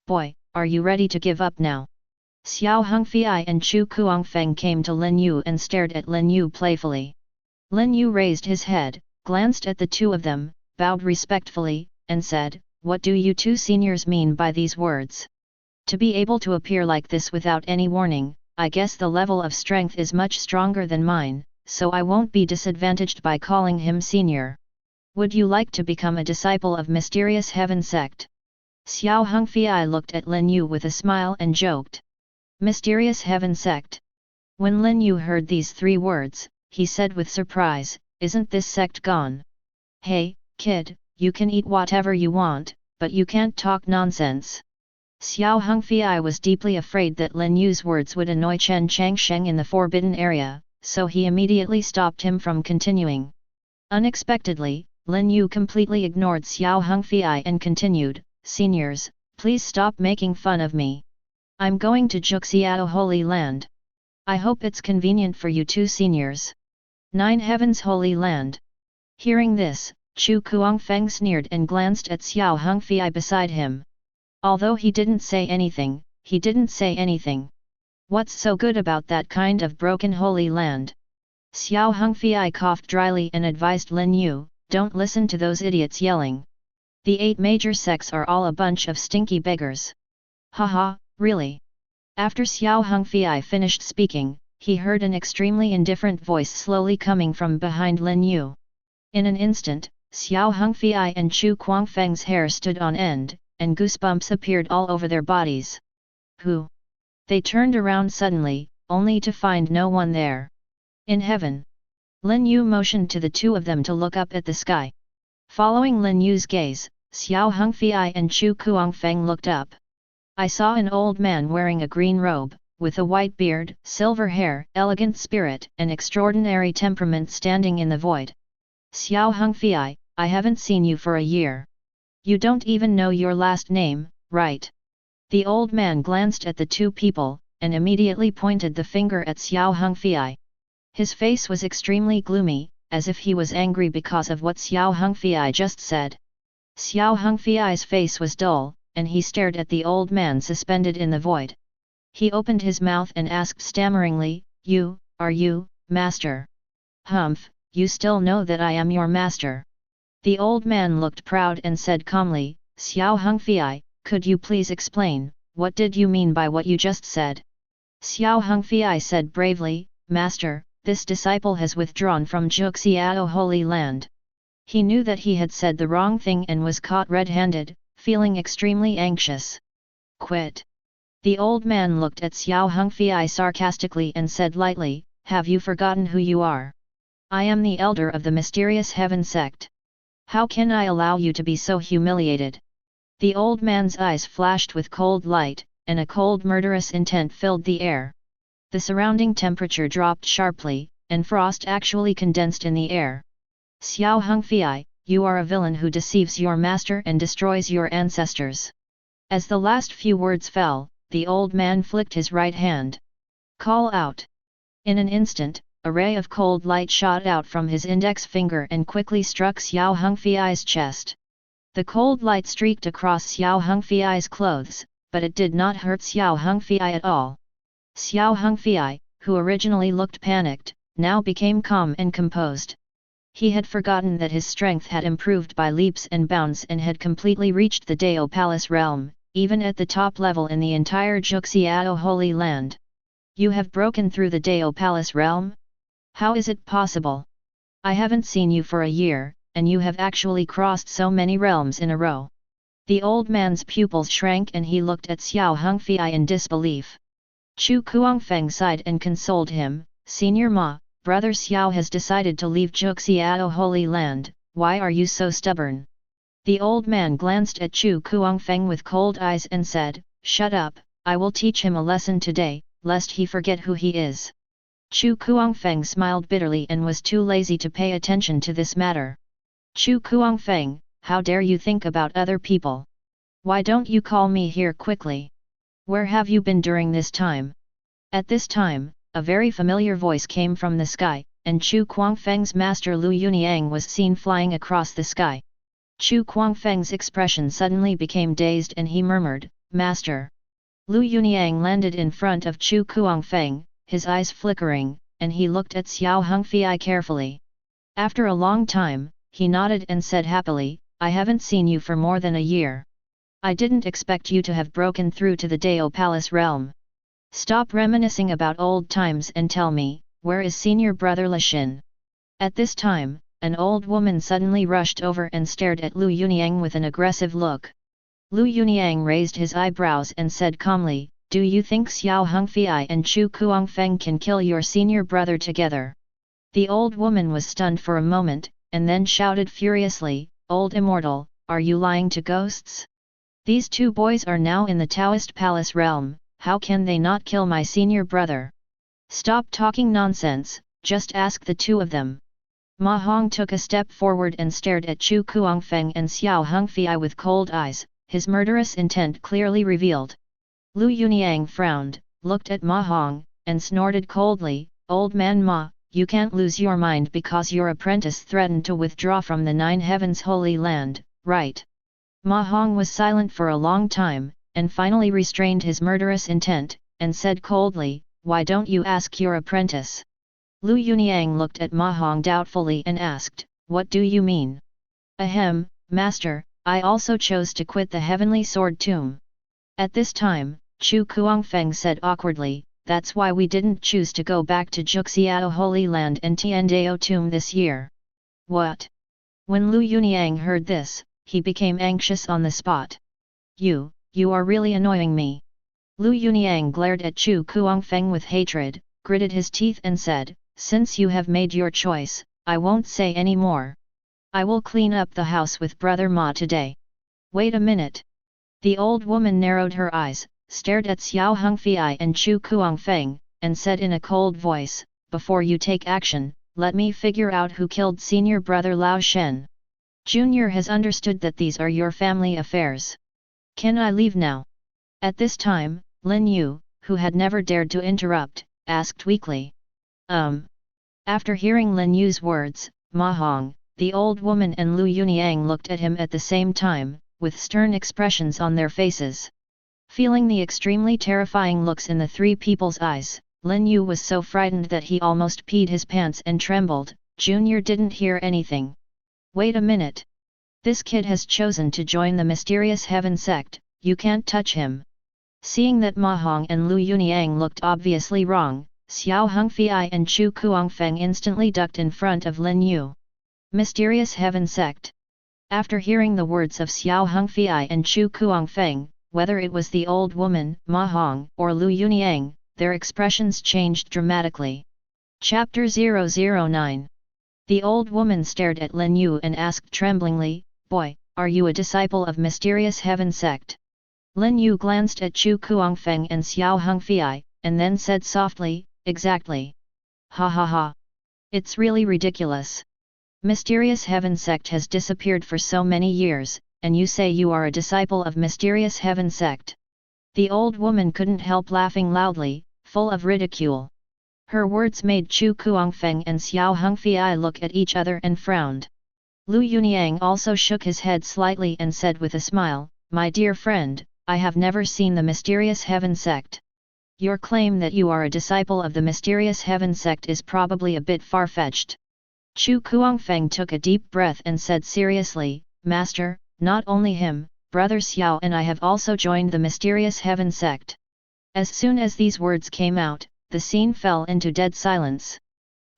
Boy, are you ready to give up now? Xiao Hongfei and Chu Kuangfeng came to Lin Yu and stared at Lin Yu playfully. Lin Yu raised his head, glanced at the two of them, bowed respectfully, and said, what do you two seniors mean by these words? To be able to appear like this without any warning, I guess the level of strength is much stronger than mine, so I won't be disadvantaged by calling him senior. Would you like to become a disciple of Mysterious Heaven Sect? Xiao Hongfei looked at Lin Yu with a smile and joked. Mysterious Heaven Sect. When Lin Yu heard these three words, he said with surprise, isn't this sect gone? Hey, kid, you can eat whatever you want, but you can't talk nonsense. Xiao Hongfei was deeply afraid that Lin Yu's words would annoy Chen Changsheng in the forbidden area, so he immediately stopped him from continuing. Unexpectedly, Lin Yu completely ignored Xiao Hongfei and continued, seniors, please stop making fun of me. I'm going to Juxiao Holy Land. I hope it's convenient for you two seniors. 9 Heavens Holy Land. Hearing this, Chu Kuangfeng sneered and glanced at Xiao Hongfei beside him. Although he didn't say anything, What's so good about that kind of broken Holy Land? Xiao Hongfei coughed dryly and advised Lin Yu, don't listen to those idiots yelling. The 8 major sects are all a bunch of stinky beggars. Haha, really? After Xiao Hongfei finished speaking, he heard an extremely indifferent voice slowly coming from behind Lin Yu. In an instant, Xiao Hongfei and Chu Kuangfeng's hair stood on end, and goosebumps appeared all over their bodies. Who? They turned around suddenly, only to find no one there. In heaven. Lin Yu motioned to the two of them to look up at the sky. Following Lin Yu's gaze, Xiao Hongfei and Chu Kuangfeng looked up. I saw an old man wearing a green robe, with a white beard, silver hair, elegant spirit and extraordinary temperament standing in the void. Xiao Hongfei, I haven't seen you for a year. You don't even know your last name, right? The old man glanced at the two people, and immediately pointed the finger at Xiao Hongfei. His face was extremely gloomy, as if he was angry because of what Xiao Hongfei just said. Xiao Hongfei's face was dull, and he stared at the old man suspended in the void. He opened his mouth and asked stammeringly, are you, master? Humph, you still know that I am your master. The old man looked proud and said calmly, Xiao Hongfei, could you please explain, what did you mean by what you just said? Xiao Hongfei said bravely, Master, this disciple has withdrawn from Juxiao Holy Land. He knew that he had said the wrong thing and was caught red-handed, feeling extremely anxious. Quit. The old man looked at Xiao Hongfei sarcastically and said lightly, have you forgotten who you are? I am the elder of the Mysterious Heaven Sect. How can I allow you to be so humiliated? The old man's eyes flashed with cold light, and a cold murderous intent filled the air. The surrounding temperature dropped sharply, and frost actually condensed in the air. Xiao Hongfei, you are a villain who deceives your master and destroys your ancestors." As the last few words fell, the old man flicked his right hand. "Call out!" In an instant, a ray of cold light shot out from his index finger and quickly struck Xiao Hongfei's chest. The cold light streaked across Xiao Hongfei's clothes, but it did not hurt Xiao Hongfei at all. Xiao Hongfei, who originally looked panicked, now became calm and composed. He had forgotten that his strength had improved by leaps and bounds and had completely reached the Dao Palace realm, even at the top level in the entire Juxiao Holy Land. "You have broken through the Dao Palace realm? How is it possible? I haven't seen you for a year, and you have actually crossed so many realms in a row." The old man's pupils shrank and he looked at Xiao Hongfei in disbelief. Chu Kuangfeng sighed and consoled him, "Senior Ma, Brother Xiao has decided to leave Juxiao Holy Land, why are you so stubborn?" The old man glanced at Chu Kuangfeng with cold eyes and said, "Shut up, I will teach him a lesson today, lest he forget who he is." Chu Kuangfeng smiled bitterly and was too lazy to pay attention to this matter. "Chu Kuangfeng, how dare you think about other people? Why don't you call me here quickly? Where have you been during this time?" At this time, a very familiar voice came from the sky, and Chu Kuangfeng's master Lu Yuniang was seen flying across the sky. Chu Kuangfeng's expression suddenly became dazed and he murmured, "Master." Lu Yuniang landed in front of Chu Kuangfeng, his eyes flickering, and he looked at Xiao Hongfei carefully. After a long time, he nodded and said happily, "I haven't seen you for more than a year. I didn't expect you to have broken through to the Dao Palace realm. Stop reminiscing about old times and tell me, where is senior brother Lishin?" At this time, an old woman suddenly rushed over and stared at Lu Yuniang with an aggressive look. Lu Yuniang raised his eyebrows and said calmly, "Do you think Xiao Hongfei and Chu Kuangfeng can kill your senior brother together?" The old woman was stunned for a moment, and then shouted furiously, "Old immortal, are you lying to ghosts? These two boys are now in the Taoist Palace realm, how can they not kill my senior brother? Stop talking nonsense, just ask the two of them." Ma Hong took a step forward and stared at Chu Kuangfeng and Xiao Hongfei with cold eyes, his murderous intent clearly revealed. Lu Yuniang frowned, looked at Ma Hong, and snorted coldly, "Old man Ma, you can't lose your mind because your apprentice threatened to withdraw from the Nine Heavens Holy Land, right?" Ma Hong was silent for a long time, and finally restrained his murderous intent, and said coldly, "Why don't you ask your apprentice?" Lu Yuniang looked at Ma Hong doubtfully and asked, "What do you mean?" "Ahem, master, I also chose to quit the Heavenly Sword Tomb." At this time, Chu Kuangfeng said awkwardly, "That's why we didn't choose to go back to Juxiao Holy Land and Tiandao Tomb this year." "What?" When Lu Yuniang heard this, he became anxious on the spot. You are really annoying me." Lu Yuniang glared at Chu Kuangfeng with hatred, gritted his teeth and said, "Since you have made your choice, I won't say any more. I will clean up the house with Brother Ma today." "Wait a minute." The old woman narrowed her eyes, stared at Xiao Hongfei and Chu Kuangfeng, and said in a cold voice, "Before you take action, let me figure out who killed senior brother Lao Shen. Junior has understood that these are your family affairs. Can I leave now?" At this time, Lin Yu, who had never dared to interrupt, asked weakly. After hearing Lin Yu's words, Ma Hong, the old woman and Lu Yuniang looked at him at the same time, with stern expressions on their faces. Feeling the extremely terrifying looks in the three people's eyes, Lin Yu was so frightened that he almost peed his pants and trembled. Junior didn't hear anything. "Wait a minute. This kid has chosen to join the Mysterious Heaven Sect, you can't touch him." Seeing that Ma Hong and Lu Yuniang looked obviously wrong, Xiao Hongfei and Chu Kuangfeng instantly ducked in front of Lin Yu. Mysterious Heaven Sect. After hearing the words of Xiao Hongfei and Chu Kuangfeng, whether it was the old woman, Ma Hong, or Lu Yuniang, their expressions changed dramatically. Chapter 009. The old woman stared at Lin Yu and asked tremblingly, "Boy, are you a disciple of Mysterious Heaven Sect?" Lin Yu glanced at Chu Kuangfeng and Xiao Hongfei, and then said softly, "Exactly. Ha ha ha. It's really ridiculous. Mysterious Heaven Sect has disappeared for so many years, and you say you are a disciple of Mysterious Heaven Sect. The old woman couldn't help laughing loudly, full of ridicule. Her words made Chu Kuangfeng and Xiao Hongfei look at each other and frowned. Lu Yuniang also shook his head slightly and said with a smile, "My dear friend, I have never seen the Mysterious Heaven Sect. Your claim that you are a disciple of the Mysterious Heaven Sect is probably a bit far-fetched." Chu Kuangfeng took a deep breath and said seriously, "Master, not only him, Brother Xiao and I have also joined the Mysterious Heaven Sect." As soon as these words came out, the scene fell into dead silence.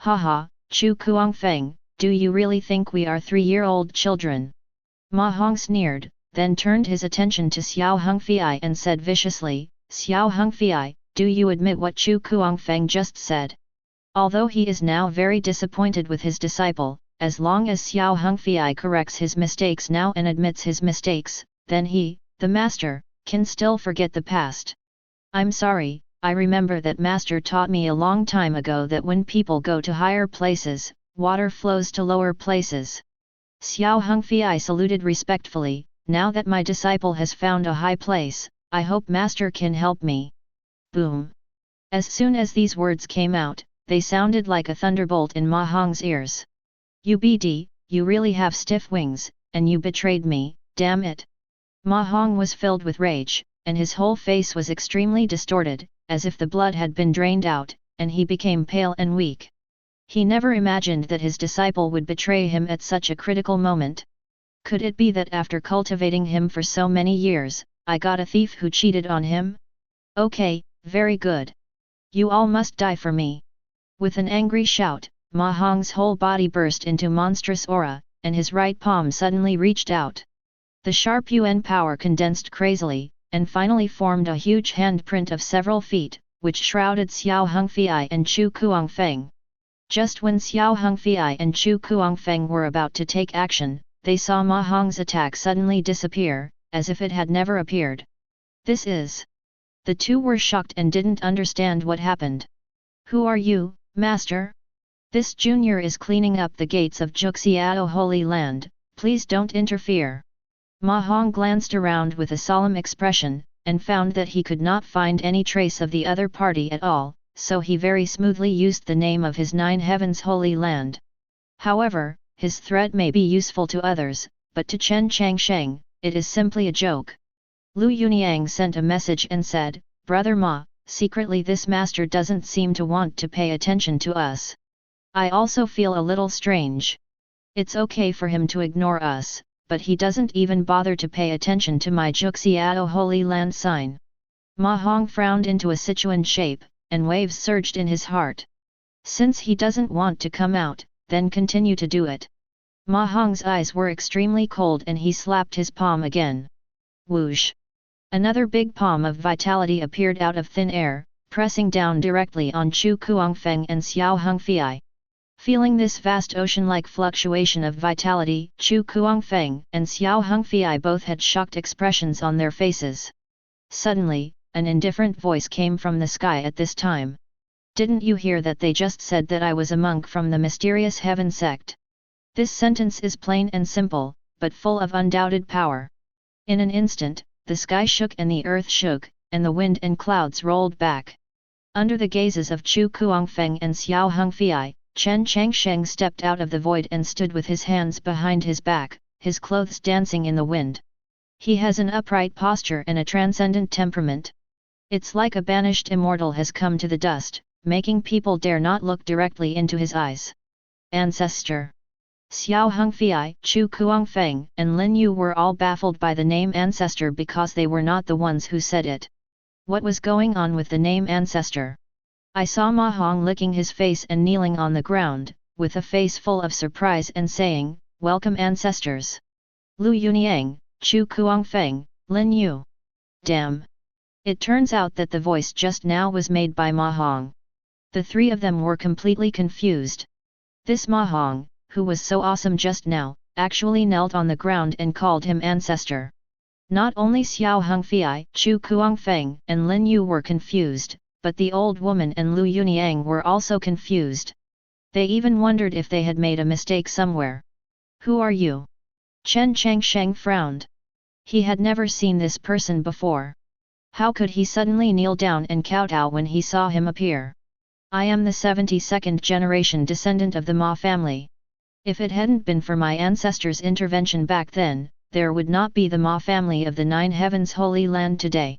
"Haha, Chu Kuangfeng, do you really think we are 3-year-old children?" Ma Hong sneered, then turned his attention to Xiao Hongfei and said viciously, "Xiao Hongfei, do you admit what Chu Kuangfeng just said?" Although he is now very disappointed with his disciple, as long as Xiao Hongfei corrects his mistakes now and admits his mistakes, then he, the master, can still forget the past. "I'm sorry, I remember that master taught me a long time ago that when people go to higher places, water flows to lower places." Xiao Hongfei saluted respectfully, "Now that my disciple has found a high place, I hope master can help me." Boom! As soon as these words came out, they sounded like a thunderbolt in Ma Hong's ears. "UBD, you really have stiff wings, and you betrayed me, damn it!" Ma Hong was filled with rage, and his whole face was extremely distorted, as if the blood had been drained out, and he became pale and weak. He never imagined that his disciple would betray him at such a critical moment. Could it be that after cultivating him for so many years, I got a thief who cheated on him? Okay, very good. You all must die for me. With an angry shout, Ma Hong's whole body burst into monstrous aura, and his right palm suddenly reached out. The sharp Yuan power condensed crazily, and finally formed a huge handprint of several feet, which shrouded Xiao Hongfei and Chu Kuangfeng. Just when Xiao Hongfei and Chu Kuangfeng were about to take action, they saw Ma Hong's attack suddenly disappear, as if it had never appeared. "This is..." The two were shocked and didn't understand what happened. "Who are you, master? This junior is cleaning up the gates of Juxiao Holy Land, please don't interfere." Ma Hong glanced around with a solemn expression, and found that he could not find any trace of the other party at all, so he very smoothly used the name of his 9 heavens holy land. However, his threat may be useful to others, but to Chen Changsheng, it is simply a joke. Lu Yuniang sent a message and said, "Brother Ma, secretly this master doesn't seem to want to pay attention to us. I also feel a little strange. It's okay for him to ignore us, but he doesn't even bother to pay attention to my Juxiao Holy Land sign." Ma Hong frowned into a Sichuan shape, and waves surged in his heart. Since he doesn't want to come out, then continue to do it. Ma Hong's eyes were extremely cold and he slapped his palm again. Whoosh! Another big palm of vitality appeared out of thin air, pressing down directly on Chu Kuangfeng and Xiao Hongfei. Feeling this vast ocean-like fluctuation of vitality, Chu Kuangfeng and Xiao Hongfei both had shocked expressions on their faces. Suddenly, an indifferent voice came from the sky at this time. "Didn't you hear that they just said that I was a monk from the Mysterious Heaven Sect?" This sentence is plain and simple, but full of undoubted power. In an instant, the sky shook and the earth shook, and the wind and clouds rolled back. Under the gazes of Chu Kuangfeng and Xiao Hongfei, Chen Changsheng stepped out of the void and stood with his hands behind his back, his clothes dancing in the wind. He has an upright posture and a transcendent temperament. It's like a banished immortal has come to the dust, making people dare not look directly into his eyes. Ancestor. Xiao Hongfei, Chu Kuangfeng, and Lin Yu were all baffled by the name Ancestor because they were not the ones who said it. What was going on with the name Ancestor? I saw Ma Hong licking his face and kneeling on the ground, with a face full of surprise and saying, "Welcome ancestors. Lu Yuniang, Chu Kuangfeng, Lin Yu." Damn! It turns out that the voice just now was made by Ma Hong. The three of them were completely confused. This Ma Hong, who was so awesome just now, actually knelt on the ground and called him ancestor. Not only Xiao Hongfei, Chu Kuangfeng, and Lin Yu were confused, but the old woman and Lu Yuniang were also confused. They even wondered if they had made a mistake somewhere. "Who are you?" Chen Changsheng frowned. He had never seen this person before. How could he suddenly kneel down and kowtow when he saw him appear? "I am the 72nd generation descendant of the Ma family. If it hadn't been for my ancestors' intervention back then, there would not be the Ma family of the Nine Heavens Holy Land today."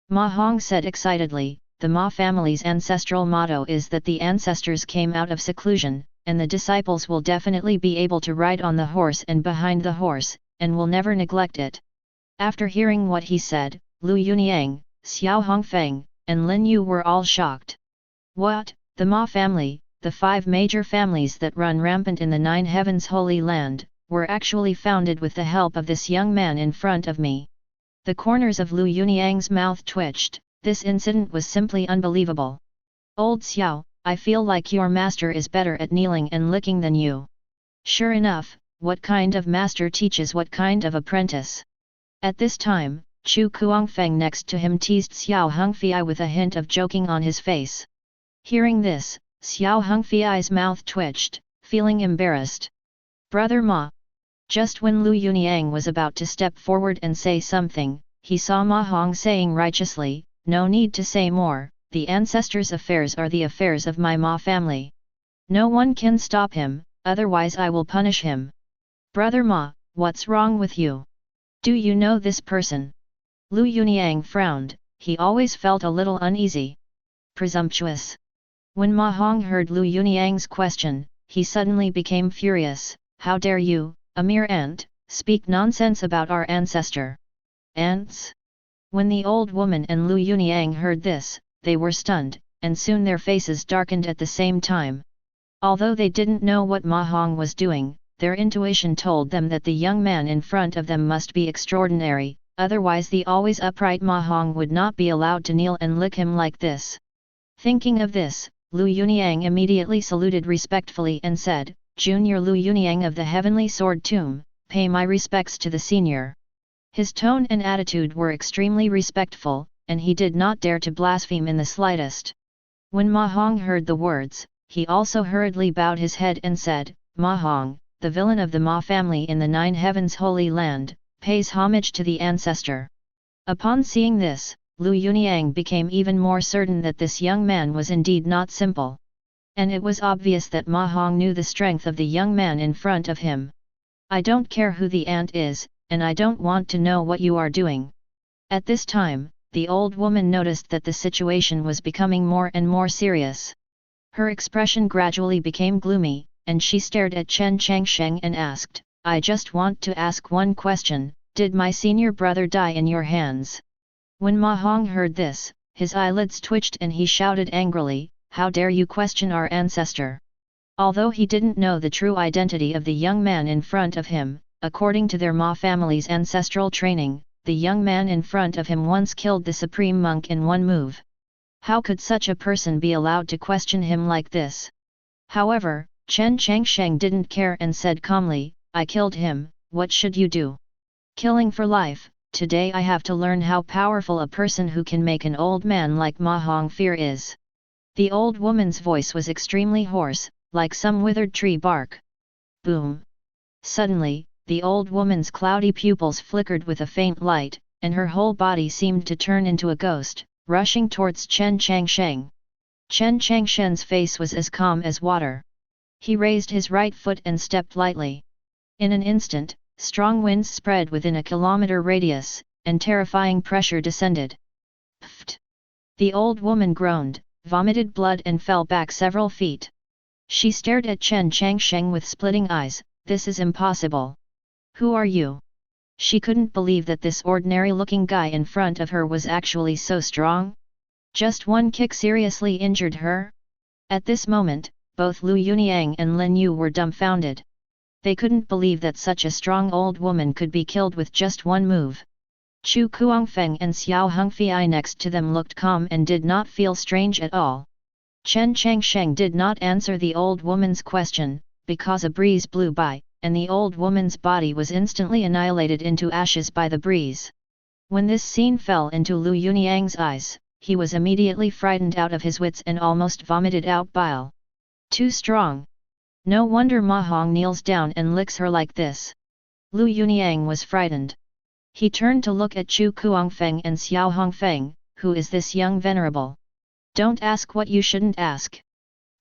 Ma Hong said excitedly, "The Ma family's ancestral motto is that the ancestors came out of seclusion, and the disciples will definitely be able to ride on the horse and behind the horse, and will never neglect it." After hearing what he said, Lu Yuniang, Xiao Hongfeng, and Lin Yu were all shocked. "What, the Ma family, the 5 major families that run rampant in the Nine Heavens Holy Land, were actually founded with the help of this young man in front of me?" The corners of Lu Yuniang's mouth twitched. This incident was simply unbelievable. "Old Xiao, I feel like your master is better at kneeling and licking than you." Sure enough, what kind of master teaches what kind of apprentice? At this time, Chu Kuangfeng next to him teased Xiao Hengfei with a hint of joking on his face. Hearing this, Xiao Hengfei's mouth twitched, feeling embarrassed. "Brother Ma." Just when Lu Yuniang was about to step forward and say something, he saw Ma Hong saying righteously, "No need to say more, the ancestors' affairs are the affairs of my Ma family. No one can stop him, otherwise I will punish him." "Brother Ma, what's wrong with you? Do you know this person?" Lu Yuniang frowned, he always felt a little uneasy. Presumptuous. When Ma Hong heard Lu Yuniang's question, he suddenly became furious. "How dare you, a mere ant, speak nonsense about our ancestor?" "Ants?" When the old woman and Lu Yuniang heard this, they were stunned, and soon their faces darkened at the same time. Although they didn't know what Ma Hong was doing, their intuition told them that the young man in front of them must be extraordinary, otherwise the always upright Ma Hong would not be allowed to kneel and lick him like this. Thinking of this, Lu Yuniang immediately saluted respectfully and said, "Junior Lu Yuniang of the Heavenly Sword Tomb, pay my respects to the senior." His tone and attitude were extremely respectful, and he did not dare to blaspheme in the slightest. When Ma Hong heard the words, he also hurriedly bowed his head and said, "Ma Hong, the villain of the Ma family in the Nine Heavens Holy Land, pays homage to the ancestor." Upon seeing this, Lu Yuniang became even more certain that this young man was indeed not simple. And it was obvious that Ma Hong knew the strength of the young man in front of him. "I don't care who the ant is, and I don't want to know what you are doing." At this time, the old woman noticed that the situation was becoming more and more serious. Her expression gradually became gloomy, and she stared at Chen Changsheng and asked, "I just want to ask one question, did my senior brother die in your hands?" When Ma Hong heard this, his eyelids twitched and he shouted angrily, "How dare you question our ancestor?" Although he didn't know the true identity of the young man in front of him, according to their Ma family's ancestral training, the young man in front of him once killed the supreme monk in one move. How could such a person be allowed to question him like this? However, Chen Changsheng didn't care and said calmly, "I killed him, what should you do?" "Killing for life. Today I have to learn how powerful a person who can make an old man like Ma Hong fear is." The old woman's voice was extremely hoarse, like some withered tree bark. Boom! Suddenly, the old woman's cloudy pupils flickered with a faint light, and her whole body seemed to turn into a ghost, rushing towards Chen Changsheng. Chen Changsheng's face was as calm as water. He raised his right foot and stepped lightly. In an instant, strong winds spread within a kilometer radius, and terrifying pressure descended. Pfft! The old woman groaned, vomited blood and fell back several feet. She stared at Chen Changsheng with splitting eyes. "This is impossible. Who are you?" She couldn't believe that this ordinary-looking guy in front of her was actually so strong. Just one kick seriously injured her? At this moment, both Lu Yuniang and Lin Yu were dumbfounded. They couldn't believe that such a strong old woman could be killed with just one move. Chu Kuangfeng and Xiao Hengfei next to them looked calm and did not feel strange at all. Chen Changsheng did not answer the old woman's question, because a breeze blew by, and the old woman's body was instantly annihilated into ashes by the breeze. When this scene fell into Lu Yuniang's eyes, he was immediately frightened out of his wits and almost vomited out bile. Too strong. No wonder Ma Hong kneels down and licks her like this. Lu Yuniang was frightened. He turned to look at Chu Kuangfeng and Xiao Hongfeng. Who is this young venerable? Don't ask what you shouldn't ask.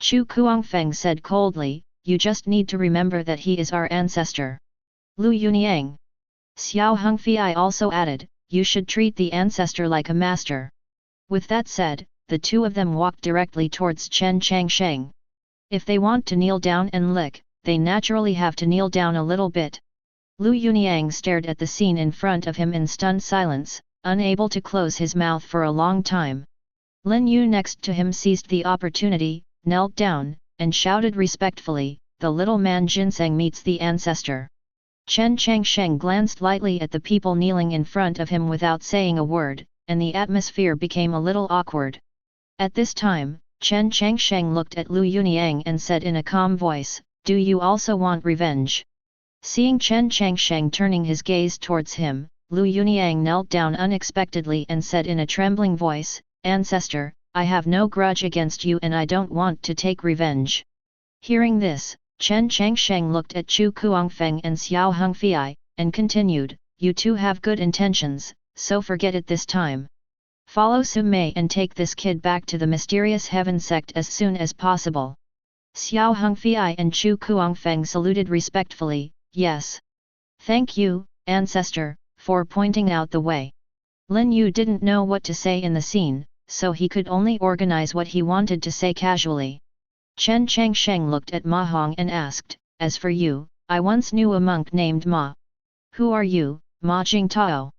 Chu Kuangfeng said coldly, you just need to remember that he is our ancestor. Lu Yuniang. Xiao Hongfei also added, you should treat the ancestor like a master. With that said, the two of them walked directly towards Chen Changsheng. If they want to kneel down and lick, they naturally have to kneel down a little bit. Lu Yuniang stared at the scene in front of him in stunned silence, unable to close his mouth for a long time. Lin Yu next to him seized the opportunity, knelt down, and shouted respectfully, the little man Ginseng meets the ancestor. Chen Changsheng glanced lightly at the people kneeling in front of him without saying a word, and the atmosphere became a little awkward. At this time, Chen Changsheng looked at Lu Yuniang and said in a calm voice, do you also want revenge? Seeing Chen Changsheng turning his gaze towards him, Lu Yuniang knelt down unexpectedly and said in a trembling voice, Ancestor, I have no grudge against you and I don't want to take revenge. Hearing this, Chen Changsheng looked at Chu Kuangfeng and Xiao Hongfei, and continued, you two have good intentions, so forget it this time. Follow Su Mei and take this kid back to the Mysterious Heaven Sect as soon as possible. Xiao Hongfei and Chu Kuangfeng saluted respectfully, yes. Thank you, ancestor, for pointing out the way. Lin Yu didn't know what to say in the scene, so he could only organize what he wanted to say casually. Chen Changsheng looked at Ma Hong and asked, as for you, I once knew a monk named Ma. Who are you, Ma Jingtao?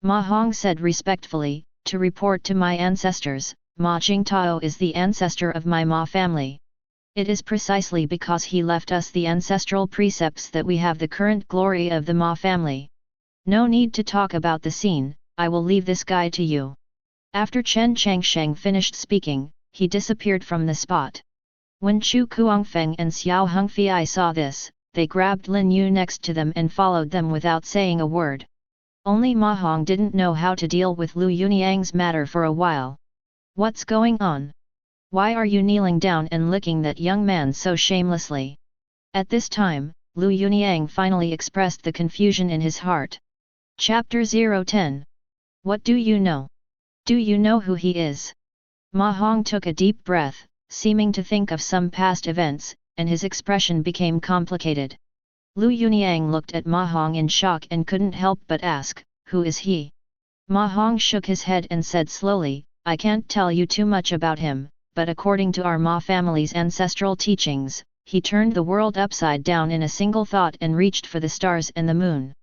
Ma Hong said respectfully, to report to my ancestors, Ma Jingtao is the ancestor of my Ma family. It is precisely because he left us the ancestral precepts that we have the current glory of the Ma family. No need to talk about the scene, I will leave this guy to you. After Chen Changsheng finished speaking, he disappeared from the spot. When Chu Kuangfeng and Xiao Hongfei saw this, they grabbed Lin Yu next to them and followed them without saying a word. Only Ma Hong didn't know how to deal with Lu Yuniang's matter for a while. What's going on? Why are you kneeling down and licking that young man so shamelessly? At this time, Lu Yuniang finally expressed the confusion in his heart. Chapter 010. What do you know? Do you know who he is? Ma Hong took a deep breath, seeming to think of some past events, and his expression became complicated. Lu Yuniang looked at Ma Hong in shock and couldn't help but ask, who is he? Ma Hong shook his head and said slowly, I can't tell you too much about him, but according to our Ma family's ancestral teachings, he turned the world upside down in a single thought and reached for the stars and the moon.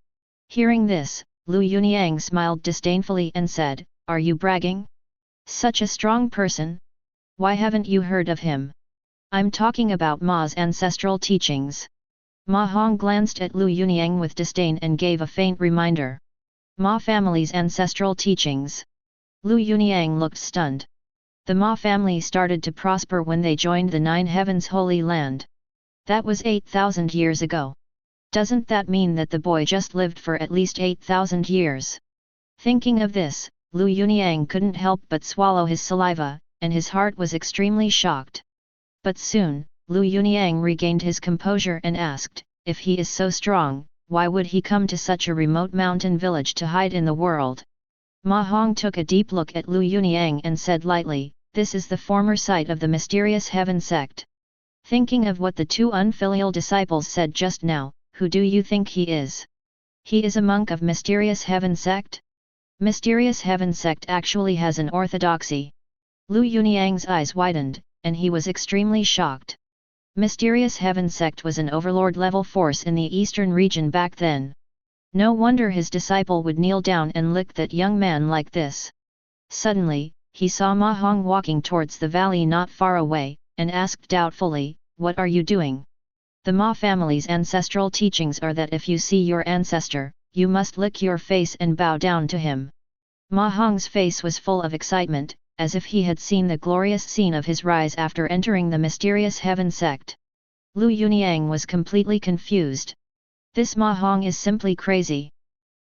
Hearing this, Lu Yuniang smiled disdainfully and said, are you bragging? Such a strong person? Why haven't you heard of him? I'm talking about Ma's ancestral teachings. Ma Hong glanced at Lu Yuniang with disdain and gave a faint reminder. Ma family's ancestral teachings. Lu Yuniang looked stunned. The Ma family started to prosper when they joined the Nine Heavens Holy Land. That was 8,000 years ago. Doesn't that mean that the boy just lived for at least 8,000 years? Thinking of this, Lu Yuniang couldn't help but swallow his saliva, and his heart was extremely shocked. But soon, Lu Yuniang regained his composure and asked, if he is so strong, why would he come to such a remote mountain village to hide in the world? Ma Hong took a deep look at Lu Yuniang and said lightly, this is the former site of the Mysterious Heaven Sect. Thinking of what the two unfilial disciples said just now, who do you think he is? He is a monk of Mysterious Heaven Sect? Mysterious Heaven Sect actually has an orthodoxy. Lu Yuniang's eyes widened, and he was extremely shocked. Mysterious Heaven Sect was an overlord-level force in the eastern region back then. No wonder his disciple would kneel down and lick that young man like this. Suddenly, he saw Ma Hong walking towards the valley not far away, and asked doubtfully, what are you doing? The Ma family's ancestral teachings are that if you see your ancestor, you must lick your face and bow down to him. Ma Hong's face was full of excitement, as if he had seen the glorious scene of his rise after entering the Mysterious Heaven Sect. Lu Yuniang was completely confused. This Ma Hong is simply crazy.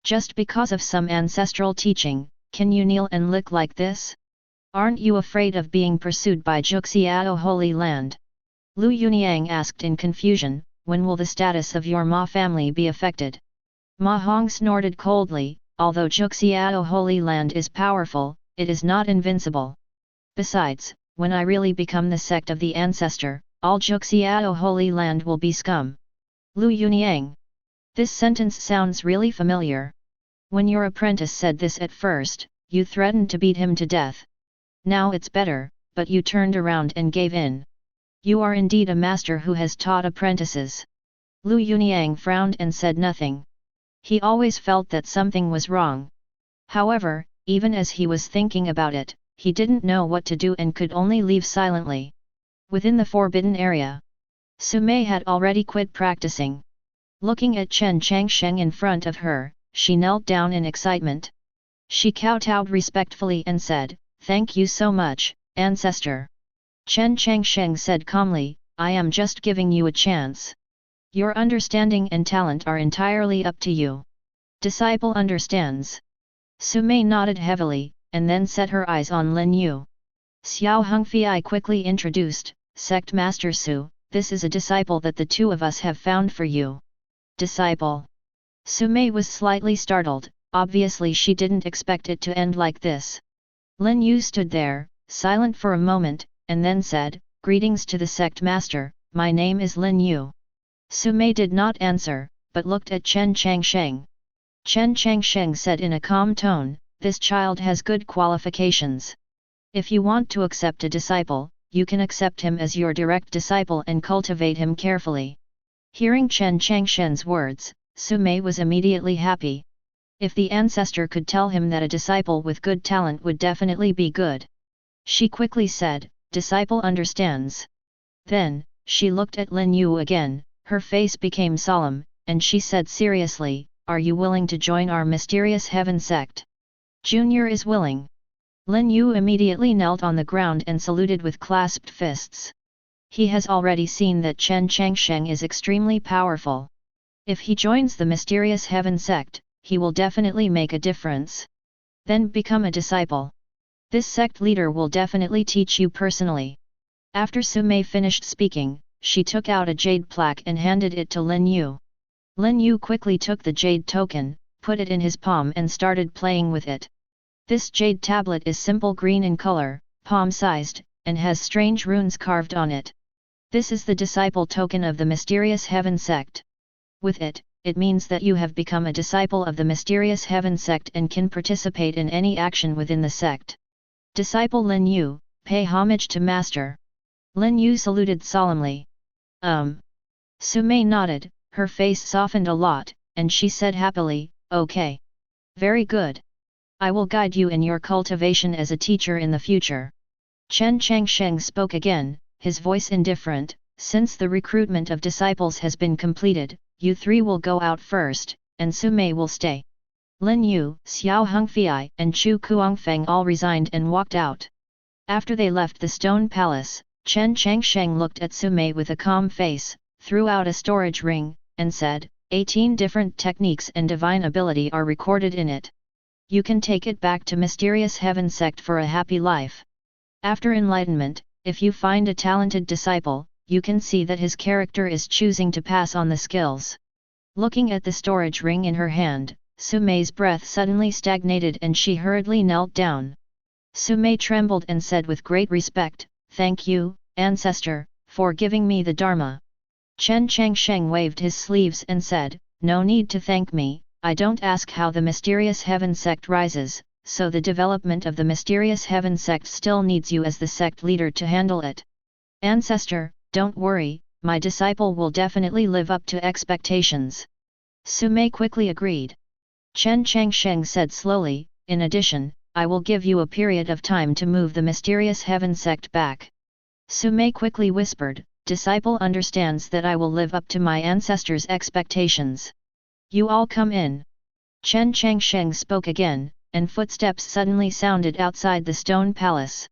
Just because of some ancestral teaching, can you kneel and lick like this? Aren't you afraid of being pursued by Juxiao Holy Land? Lu Yuniang asked in confusion, when will the status of your Ma family be affected? Ma Hong snorted coldly, although Juxiao Holy Land is powerful, it is not invincible. Besides, when I really become the sect of the ancestor, all Juxiao Holy Land will be scum. Lu Yuniang. This sentence sounds really familiar. When your apprentice said this at first, you threatened to beat him to death. Now it's better, but you turned around and gave in. You are indeed a master who has taught apprentices. Lu Yuniang frowned and said nothing. He always felt that something was wrong. However, even as he was thinking about it, he didn't know what to do and could only leave silently. Within the forbidden area, Sumei had already quit practicing. Looking at Chen Changsheng in front of her, she knelt down in excitement. She kowtowed respectfully and said, "Thank you so much, ancestor." Chen Changsheng said calmly, "I am just giving you a chance. Your understanding and talent are entirely up to you. Disciple understands." Sumei nodded heavily, and then set her eyes on Lin Yu. Xiao Hongfei quickly introduced, "Sect Master Su, this is a disciple that the two of us have found for you." Disciple. Sumei was slightly startled, obviously she didn't expect it to end like this. Lin Yu stood there, silent for a moment, and then said, "Greetings to the sect master, my name is Lin Yu." Sumei did not answer, but looked at Chen Changsheng. Chen Changsheng said in a calm tone, "This child has good qualifications. If you want to accept a disciple, you can accept him as your direct disciple and cultivate him carefully." Hearing Chen Changsheng's words, Sumei was immediately happy. If the ancestor could tell him that a disciple with good talent would definitely be good. She quickly said, "Disciple understands." Then, she looked at Lin Yu again, her face became solemn, and she said seriously, "Are you willing to join our Mysterious Heaven Sect?" "Junior is willing." Lin Yu immediately knelt on the ground and saluted with clasped fists. He has already seen that Chen Changsheng is extremely powerful. If he joins the Mysterious Heaven Sect, he will definitely make a difference. Then become a disciple. This sect leader will definitely teach you personally. After Sumei finished speaking, she took out a jade plaque and handed it to Lin Yu. Lin Yu quickly took the jade token, put it in his palm and started playing with it. This jade tablet is simple green in color, palm-sized, and has strange runes carved on it. This is the disciple token of the Mysterious Heaven Sect. With it, it means that you have become a disciple of the Mysterious Heaven Sect and can participate in any action within the sect. Disciple Lin Yu, pay homage to Master. Lin Yu saluted solemnly. Sumei nodded, her face softened a lot, and she said happily, "Okay. Very good. I will guide you in your cultivation as a teacher in the future." Chen Changsheng spoke again, his voice indifferent, "Since the recruitment of disciples has been completed, you three will go out first, and Sumei will stay." Lin Yu, Xiao Hongfei, and Chu Kuangfeng all resigned and walked out. After they left the stone palace, Chen Changsheng looked at Sumei with a calm face, threw out a storage ring, and said, 18 different techniques and divine ability are recorded in it. You can take it back to Mysterious Heaven Sect for a happy life. After enlightenment, if you find a talented disciple, you can see that his character is choosing to pass on the skills. Looking at the storage ring in her hand, Sumei's breath suddenly stagnated and she hurriedly knelt down. Sumei trembled and said with great respect, "Thank you, ancestor, for giving me the Dharma." Chen Changsheng waved his sleeves and said, "No need to thank me, I don't ask how the Mysterious Heaven Sect rises, so the development of the Mysterious Heaven Sect still needs you as the sect leader to handle it. Ancestor, don't worry, my disciple will definitely live up to expectations." Sumei quickly agreed. Chen Changsheng said slowly, "In addition, I will give you a period of time to move the Mysterious Heaven Sect back." Sumei quickly whispered, "Disciple understands that I will live up to my ancestors' expectations. You all come in." Chen Changsheng spoke again, and footsteps suddenly sounded outside the stone palace.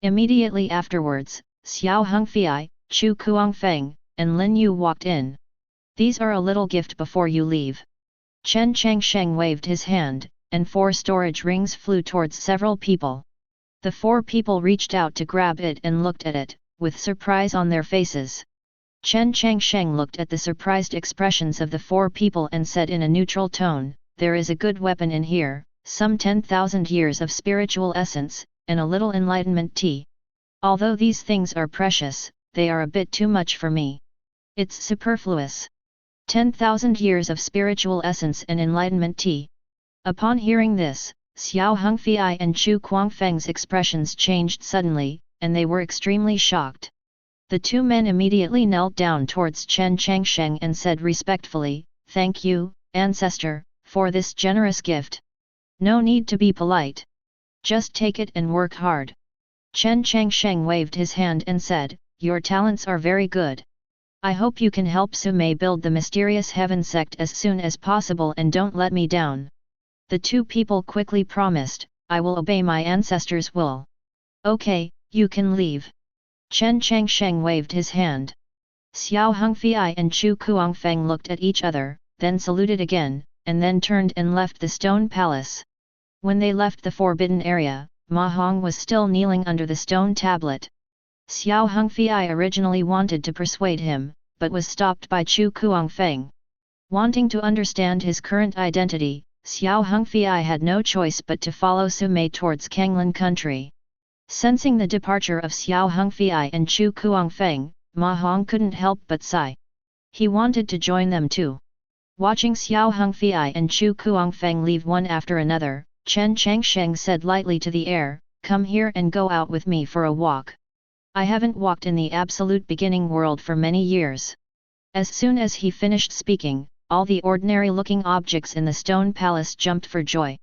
Immediately afterwards, Xiao Hongfei, Chu Kuangfeng, and Lin Yu walked in. "These are a little gift before you leave." Chen Changsheng waved his hand, and 4 storage rings flew towards several people. The 4 people reached out to grab it and looked at it, with surprise on their faces. Chen Changsheng looked at the surprised expressions of the four people and said in a neutral tone, "There is a good weapon in here, some 10,000 years of spiritual essence, and a little enlightenment tea. Although these things are precious, they are a bit too much for me. It's superfluous. 10,000 years of spiritual essence and enlightenment tea." Upon hearing this, Xiao Hongfei and Chu Guangfeng's expressions changed suddenly, and they were extremely shocked. The two men immediately knelt down towards Chen Changsheng and said respectfully, "Thank you, ancestor, for this generous gift. No need to be polite. Just take it and work hard." Chen Changsheng waved his hand and said, "Your talents are very good. I hope you can help Sumei build the Mysterious Heaven Sect as soon as possible and don't let me down." The two people quickly promised, "I will obey my ancestors' will." "Okay, you can leave." Chen Changsheng waved his hand. Xiao Hongfei and Chu Guangfeng looked at each other, then saluted again, and then turned and left the stone palace. When they left the forbidden area, Ma Hong was still kneeling under the stone tablet. Xiao Hongfei originally wanted to persuade him, but was stopped by Chu Guangfeng. Wanting to understand his current identity, Xiao Hongfei had no choice but to follow Sumei towards Kanglan country. Sensing the departure of Xiao Hongfei and Chu Guangfeng, Ma Hong couldn't help but sigh. He wanted to join them too. Watching Xiao Hongfei and Chu Guangfeng leave one after another, Chen Changsheng said lightly to the air, "Come here and go out with me for a walk. I haven't walked in the absolute beginning world for many years." As soon as he finished speaking, all the ordinary-looking objects in the stone palace jumped for joy.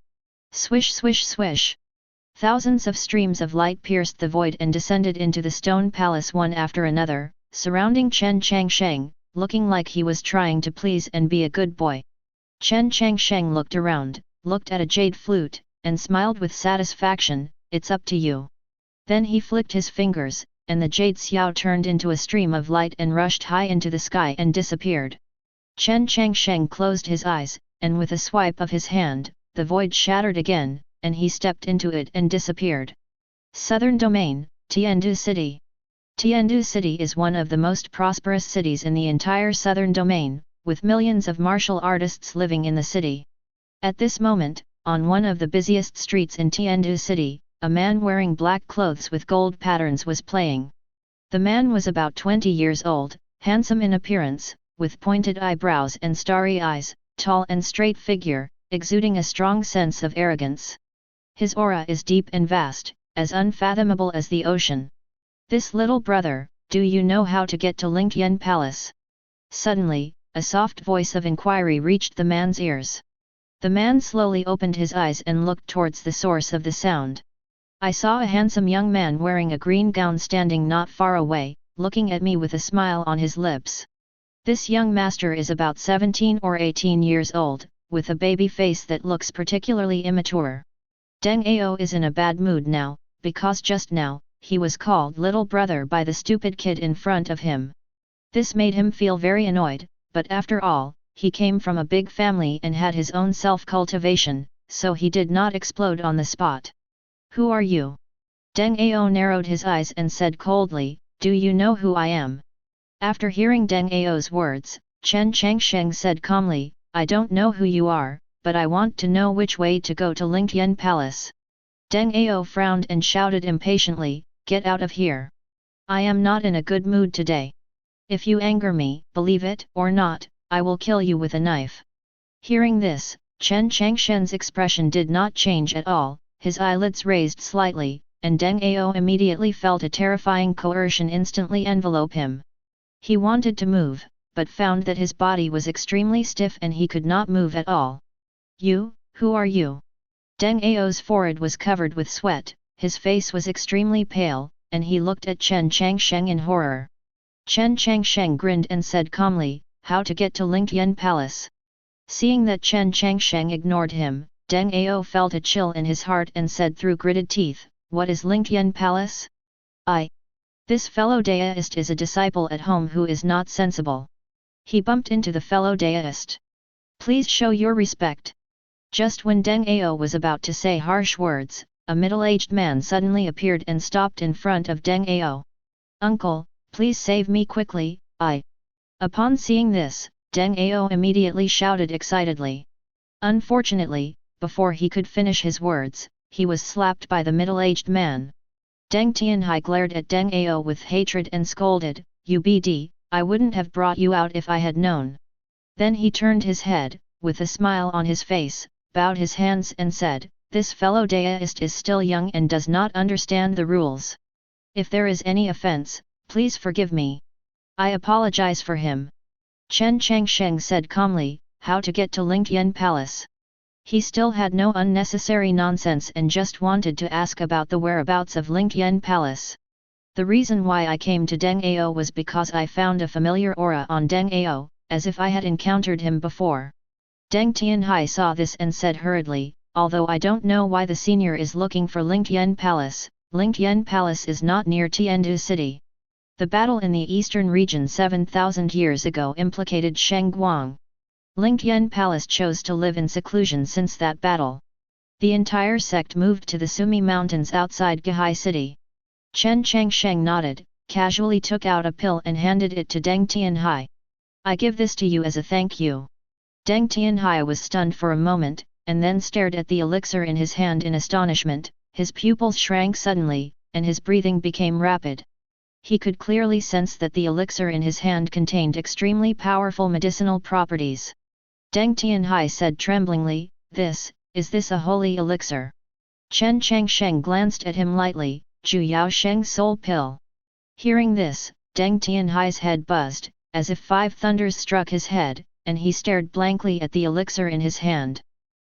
Swish swish swish! Thousands of streams of light pierced the void and descended into the stone palace one after another, surrounding Chen Changsheng, looking like he was trying to please and be a good boy. Chen Changsheng looked around, looked at a jade flute, and smiled with satisfaction, "It's up to you." Then he flicked his fingers, and the jade xiao turned into a stream of light and rushed high into the sky and disappeared. Chen Changsheng closed his eyes, and with a swipe of his hand, the void shattered again, and he stepped into it and disappeared. Southern Domain, Tiandu City. Tiandu City is one of the most prosperous cities in the entire Southern Domain, with millions of martial artists living in the city. At this moment, on one of the busiest streets in Tiandu City, a man wearing black clothes with gold patterns was playing. The man was about 20 years old, handsome in appearance, with pointed eyebrows and starry eyes, tall and straight figure, exuding a strong sense of arrogance. His aura is deep and vast, as unfathomable as the ocean. "This little brother, do you know how to get to Lingtian Palace?" Suddenly, a soft voice of inquiry reached the man's ears. The man slowly opened his eyes and looked towards the source of the sound. "I saw a handsome young man wearing a green gown standing not far away, looking at me with a smile on his lips. This young master is about 17 or 18 years old, with a baby face that looks particularly immature. Deng Ao is in a bad mood now, because just now, he was called little brother by the stupid kid in front of him. This made him feel very annoyed, but after all, he came from a big family and had his own self-cultivation, so he did not explode on the spot. "Who are you?" Deng Ao narrowed his eyes and said coldly, "Do you know who I am?" After hearing Deng Ao's words, Chen Changsheng said calmly, "I don't know who you are, but I want to know which way to go to Lingtian Palace." Deng Ao frowned and shouted impatiently, "Get out of here! I am not in a good mood today. If you anger me, believe it or not, I will kill you with a knife." Hearing this, Chen Changsheng's expression did not change at all, his eyelids raised slightly, and Deng Ao immediately felt a terrifying coercion instantly envelope him. He wanted to move, but found that his body was extremely stiff and he could not move at all. "You, who are you?" Deng Ao's forehead was covered with sweat, his face was extremely pale, and he looked at Chen Changsheng in horror. Chen Changsheng grinned and said calmly, "How to get to Lingtian Palace?" Seeing that Chen Changsheng ignored him, Deng Ao felt a chill in his heart and said through gritted teeth, "What is Lingtian Palace? This fellow Taoist is a disciple at home who is not sensible." He bumped into the fellow Taoist. "Please show your respect." Just when Deng Ao was about to say harsh words, a middle-aged man suddenly appeared and stopped in front of Deng Ao. Uncle, please save me quickly, I. Upon seeing this, Deng Ao immediately shouted excitedly. Unfortunately, before he could finish his words, he was slapped by the middle-aged man. Deng Tianhai glared at Deng Ao with hatred and scolded, "UBD, I wouldn't have brought you out if I had known." Then he turned his head, with a smile on his face, bowed his hands and said, "This fellow Taoist is still young and does not understand the rules. If there is any offense, please forgive me. I apologize for him." Chen Changsheng said calmly, "How to get to Lingyan Palace?" He still had no unnecessary nonsense and just wanted to ask about the whereabouts of Lingyan Palace. "The reason why I came to Deng Ao was because I found a familiar aura on Deng Ao, as if I had encountered him before." Deng Tianhai saw this and said hurriedly, "Although I don't know why the senior is looking for Lingyan Palace is not near Tiandu city. The battle in the eastern region 7,000 years ago implicated Sheng Guang. Lingyan Palace chose to live in seclusion since that battle. The entire sect moved to the Sumi Mountains outside Gihai city." Chen Changsheng nodded, casually took out a pill and handed it to Deng Tianhai. "I give this to you as a thank you." Deng Tianhai was stunned for a moment, and then stared at the elixir in his hand in astonishment. His pupils shrank suddenly, and his breathing became rapid. He could clearly sense that the elixir in his hand contained extremely powerful medicinal properties. Deng Tianhai said tremblingly, Is this a holy elixir?" Chen Changsheng glanced at him lightly, "Zhu Yao Sheng soul pill." Hearing this, Deng Tianhai's head buzzed, as if 5 thunders struck his head, and he stared blankly at the elixir in his hand.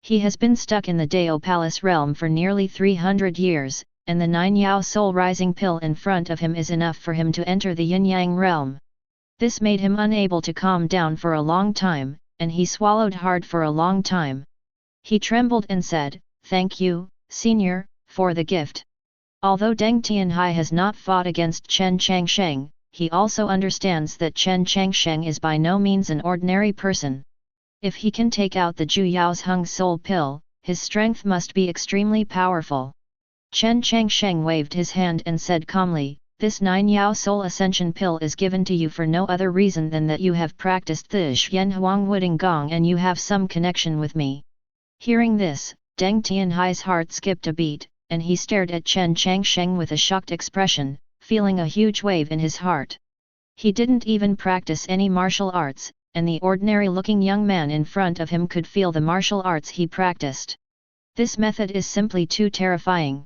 He has been stuck in the Dao Palace realm for nearly 300 years, and the 9 Yao soul rising pill in front of him is enough for him to enter the Yin-Yang realm. This made him unable to calm down for a long time, and he swallowed hard for a long time. He trembled and said, "Thank you, Senior, for the gift." Although Deng Tianhai has not fought against Chen Changsheng, he also understands that Chen Changsheng is by no means an ordinary person. If he can take out the Zhu Yao's Hung Soul pill, his strength must be extremely powerful. Chen Changsheng waved his hand and said calmly, "This 9 Yao Soul Ascension pill is given to you for no other reason than that you have practiced the Xian Huang Wuding Gong and you have some connection with me." Hearing this, Deng Tianhai's heart skipped a beat, and he stared at Chen Changsheng with a shocked expression, feeling a huge wave in his heart. He didn't even practice any martial arts, and the ordinary-looking young man in front of him could feel the martial arts he practiced. This method is simply too terrifying.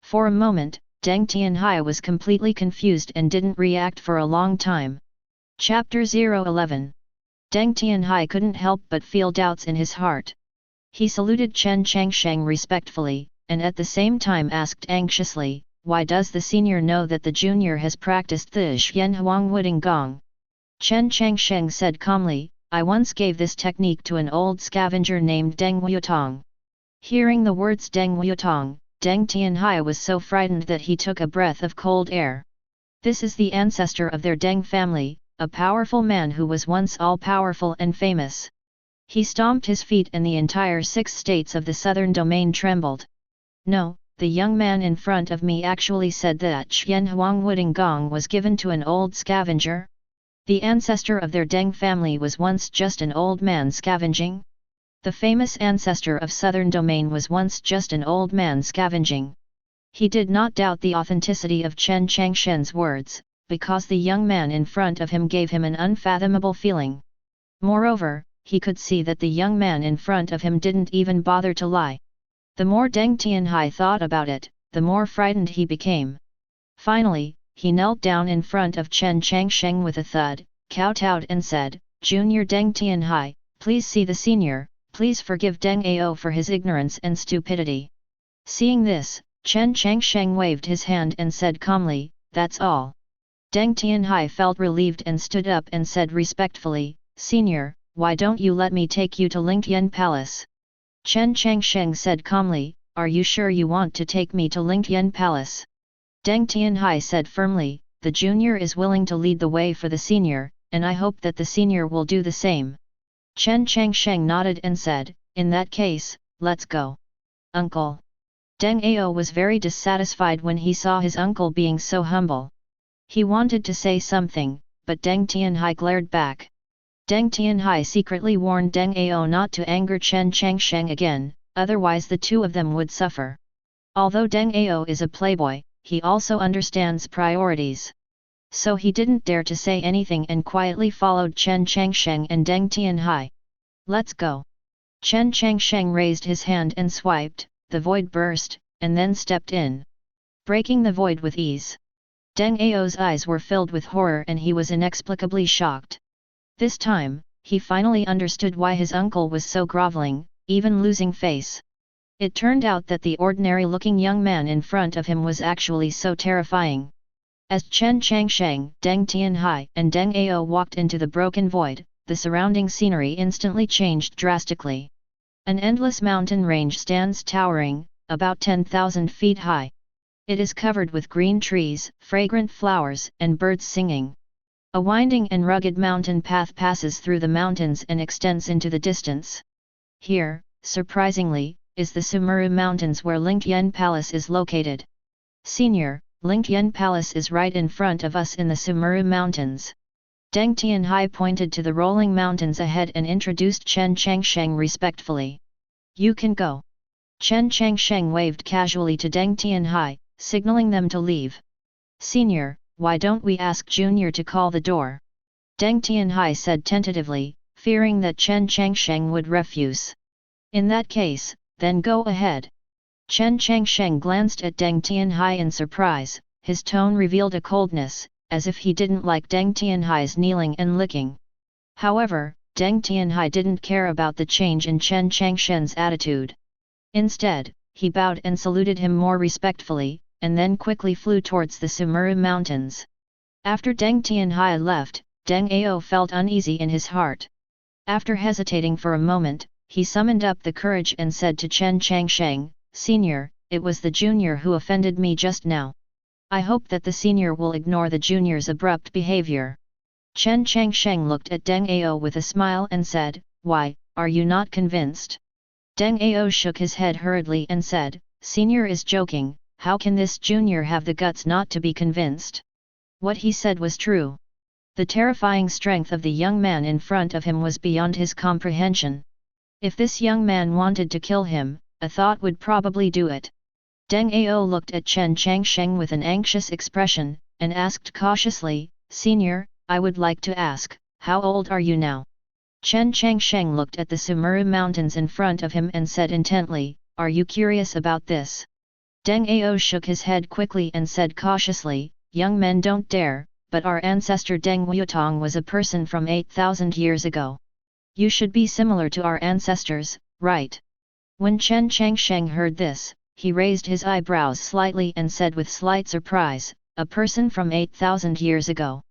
For a moment, Deng Tianhai was completely confused and didn't react for a long time. Chapter 011. Deng Tianhai couldn't help but feel doubts in his heart. He saluted Chen Changsheng respectfully, and at the same time asked anxiously, "Why does the senior know that the junior has practiced the Xian Huang Wuding Gong?" Chen Changsheng said calmly, "I once gave this technique to an old scavenger named Deng Wuyutong." Hearing the words Deng Wuyutong, Deng Tianhai was so frightened that he took a breath of cold air. This is the ancestor of their Deng family, a powerful man who was once all-powerful and famous. He stomped his feet and the entire 6 states of the southern domain trembled. "No, the young man in front of me actually said that Xian Huang Wuding Gong was given to an old scavenger? The ancestor of their Deng family was once just an old man scavenging? The famous ancestor of southern domain was once just an old man scavenging." He did not doubt the authenticity of Chen Changsheng's words, because the young man in front of him gave him an unfathomable feeling. Moreover, he could see that the young man in front of him didn't even bother to lie. The more Deng Tianhai thought about it, the more frightened he became. Finally, he knelt down in front of Chen Changsheng with a thud, kowtowed and said, "Junior Deng Tianhai, please see the senior, please forgive Deng Ao for his ignorance and stupidity." Seeing this, Chen Changsheng waved his hand and said calmly, "That's all." Deng Tianhai felt relieved and stood up and said respectfully, "Senior, why don't you let me take you to Lingyan Palace?" Chen Changsheng said calmly, "Are you sure you want to take me to Lingyan Palace?" Deng Tianhai said firmly, "The junior is willing to lead the way for the senior, and I hope that the senior will do the same." Chen Changsheng nodded and said, "In that case, let's go." "Uncle." Deng Ao was very dissatisfied when he saw his uncle being so humble. He wanted to say something, but Deng Tianhai glared back. Deng Tianhai secretly warned Deng Ao not to anger Chen Changsheng again, otherwise the two of them would suffer. Although Deng Ao is a playboy, he also understands priorities. So he didn't dare to say anything and quietly followed Chen Changsheng and Deng Tianhai. Let's go. Chen Changsheng raised his hand and swiped, the void burst, and then stepped in, breaking the void with ease. Deng Ao's eyes were filled with horror and he was inexplicably shocked. This time, he finally understood why his uncle was so groveling, even losing face. It turned out that the ordinary-looking young man in front of him was actually so terrifying. As Chen Changsheng, Deng Tianhai, and Deng Ao walked into the broken void, the surrounding scenery instantly changed drastically. An endless mountain range stands towering, about 10,000 feet high. It is covered with green trees, fragrant flowers, and birds singing. A winding and rugged mountain path passes through the mountains and extends into the distance. Here, surprisingly, is the Sumeru Mountains where Lingyan Palace is located. Senior, Lingyan Palace is right in front of us in the Sumeru Mountains. Deng Tianhai pointed to the rolling mountains ahead and introduced Chen Changsheng respectfully. You can go. Chen Changsheng waved casually to Deng Tianhai, signaling them to leave. Senior, why don't we ask Junior to call the door? Deng Tianhai said tentatively, fearing that Chen Changsheng would refuse. In that case, then go ahead. Chen Changsheng glanced at Deng Tianhai in surprise, his tone revealed a coldness, as if he didn't like Deng Tianhai's kneeling and licking. However, Deng Tianhai didn't care about the change in Chen Changsheng's attitude. Instead, he bowed and saluted him more respectfully, and then quickly flew towards the Sumeru Mountains. After Deng Tianhai left, Deng Ao felt uneasy in his heart. After hesitating for a moment, he summoned up the courage and said to Chen Changsheng, Senior, it was the junior who offended me just now. I hope that the senior will ignore the junior's abrupt behavior. Chen Changsheng looked at Deng Ao with a smile and said, Why, are you not convinced? Deng Ao shook his head hurriedly and said, Senior is joking, how can this junior have the guts not to be convinced? What he said was true. The terrifying strength of the young man in front of him was beyond his comprehension. If this young man wanted to kill him, a thought would probably do it. Deng Ao looked at Chen Changsheng with an anxious expression, and asked cautiously, Senior, I would like to ask, how old are you now? Chen Changsheng looked at the Sumeru Mountains in front of him and said intently, Are you curious about this? Deng Ao shook his head quickly and said cautiously, Young men don't dare, but our ancestor Deng Wutong was a person from 8,000 years ago. You should be similar to our ancestors, right? When Chen Changsheng heard this, he raised his eyebrows slightly and said with slight surprise, A person from 8,000 years ago.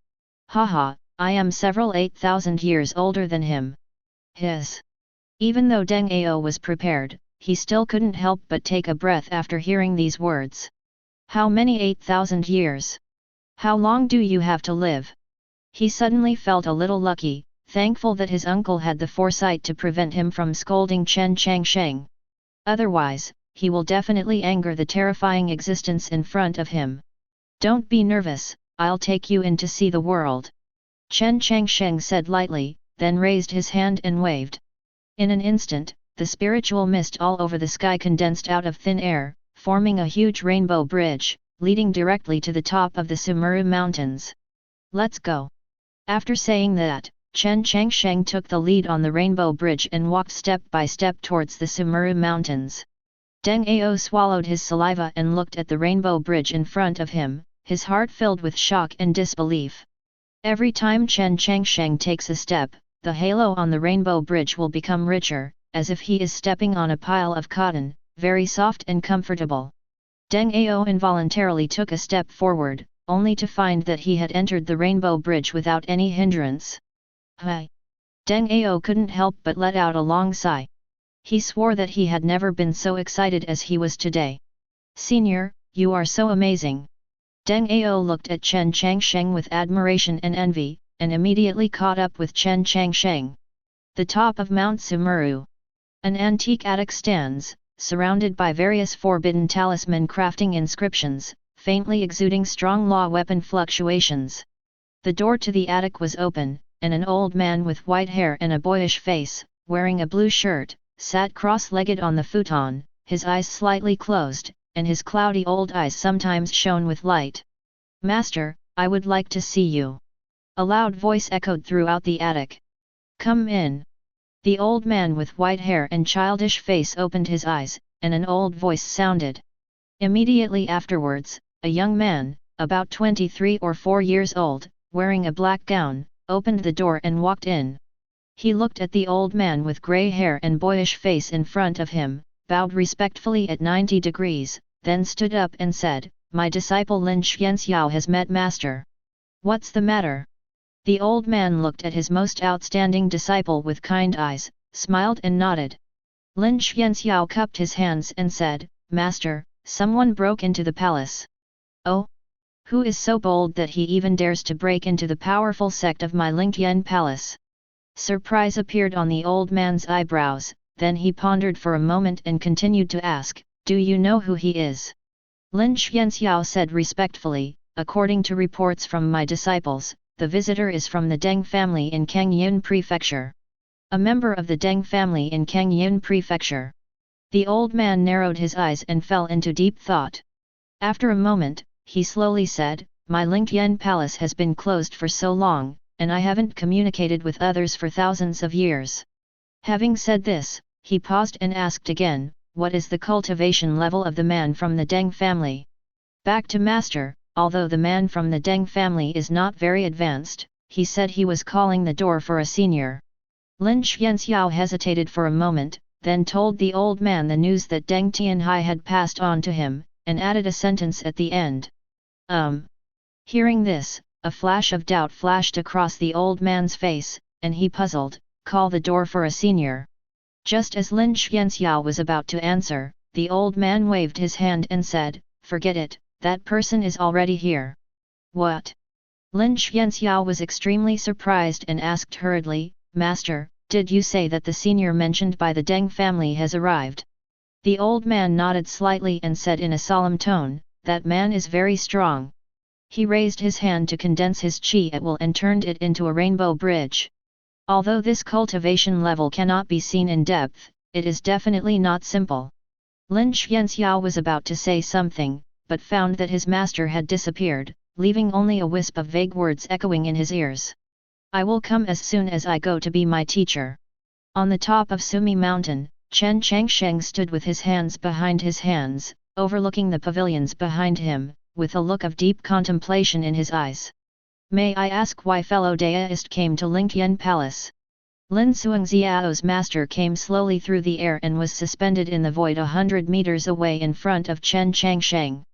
Haha, I am several 8,000 years older than him. Even though Deng Ao was prepared, he still couldn't help but take a breath after hearing these words. How many 8,000 years? How long do you have to live? He suddenly felt a little lucky, thankful that his uncle had the foresight to prevent him from scolding Chen Changsheng. Otherwise, he will definitely anger the terrifying existence in front of him. Don't be nervous, I'll take you in to see the world. Chen Changsheng said lightly, then raised his hand and waved. In an instant, the spiritual mist all over the sky condensed out of thin air, forming a huge rainbow bridge, leading directly to the top of the Sumeru Mountains. Let's go. After saying that, Chen Changsheng took the lead on the rainbow bridge and walked step by step towards the Sumeru Mountains. Deng Ao swallowed his saliva and looked at the rainbow bridge in front of him, his heart filled with shock and disbelief. Every time Chen Changsheng takes a step, the halo on the rainbow bridge will become richer, as if he is stepping on a pile of cotton, very soft and comfortable. Deng Ao involuntarily took a step forward, only to find that he had entered the rainbow bridge without any hindrance. Hi! Deng Ao couldn't help but let out a long sigh. He swore that he had never been so excited as he was today. Senior, you are so amazing. Deng Ao looked at Chen Changsheng with admiration and envy, and immediately caught up with Chen Changsheng. The top of Mount Sumeru. An antique attic stands, surrounded by various forbidden talisman crafting inscriptions, faintly exuding strong law weapon fluctuations. The door to the attic was open, and an old man with white hair and a boyish face, wearing a blue shirt, sat cross-legged on the futon, his eyes slightly closed, and his cloudy old eyes sometimes shone with light. "Master, I would like to see you." A loud voice echoed throughout the attic. "Come in." The old man with white hair and childish face opened his eyes, and an old voice sounded. Immediately afterwards, a young man, about 23 or 4 years old, wearing a black gown, opened the door and walked in. He looked at the old man with grey hair and boyish face in front of him, bowed respectfully at 90 degrees, then stood up and said, "My disciple Lin Xianxiao has met Master." "What's the matter?" The old man looked at his most outstanding disciple with kind eyes, smiled and nodded. Lin Xianxiao cupped his hands and said, "Master, someone broke into the palace." "Oh? Who is so bold that he even dares to break into the powerful sect of my Lingyan palace?" Surprise appeared on the old man's eyebrows, then he pondered for a moment and continued to ask, "Do you know who he is?" Lin Xianxiao said respectfully, "According to reports from my disciples, the visitor is from the Deng family in Kangyun Prefecture. A member of the Deng family in Kangyun Prefecture." The old man narrowed his eyes and fell into deep thought. After a moment, he slowly said, "My Lingyan palace has been closed for so long, and I haven't communicated with others for thousands of years." Having said this, he paused and asked again, "What is the cultivation level of the man from the Deng family?" Back to Master, although the man from the Deng family is not very advanced, he said he was calling the door for a senior. Lin Xianxiao hesitated for a moment, then told the old man the news that Deng Tianhai had passed on to him, and added a sentence at the end. Hearing this, a flash of doubt flashed across the old man's face, and he puzzled, "Call the door for a senior." Just as Lin Xianxiao was about to answer, the old man waved his hand and said, "Forget it, that person is already here." "What?" Lin Xianxiao was extremely surprised and asked hurriedly, "Master, did you say that the senior mentioned by the Deng family has arrived?" The old man nodded slightly and said in a solemn tone, "That man is very strong." He raised his hand to condense his qi at will and turned it into a rainbow bridge. Although this cultivation level cannot be seen in depth, it is definitely not simple. Lin Xianxiao was about to say something, but found that his master had disappeared, leaving only a wisp of vague words echoing in his ears. "I will come as soon as I go to be my teacher." On the top of Sumi Mountain, Chen Changsheng stood with his hands behind his hands, overlooking the pavilions behind him, with a look of deep contemplation in his eyes. "May I ask why fellow Taoist came to Lingyan Palace?" Lin Xuangziao's master came slowly through the air and was suspended in the void 100 meters away in front of Chen Changsheng.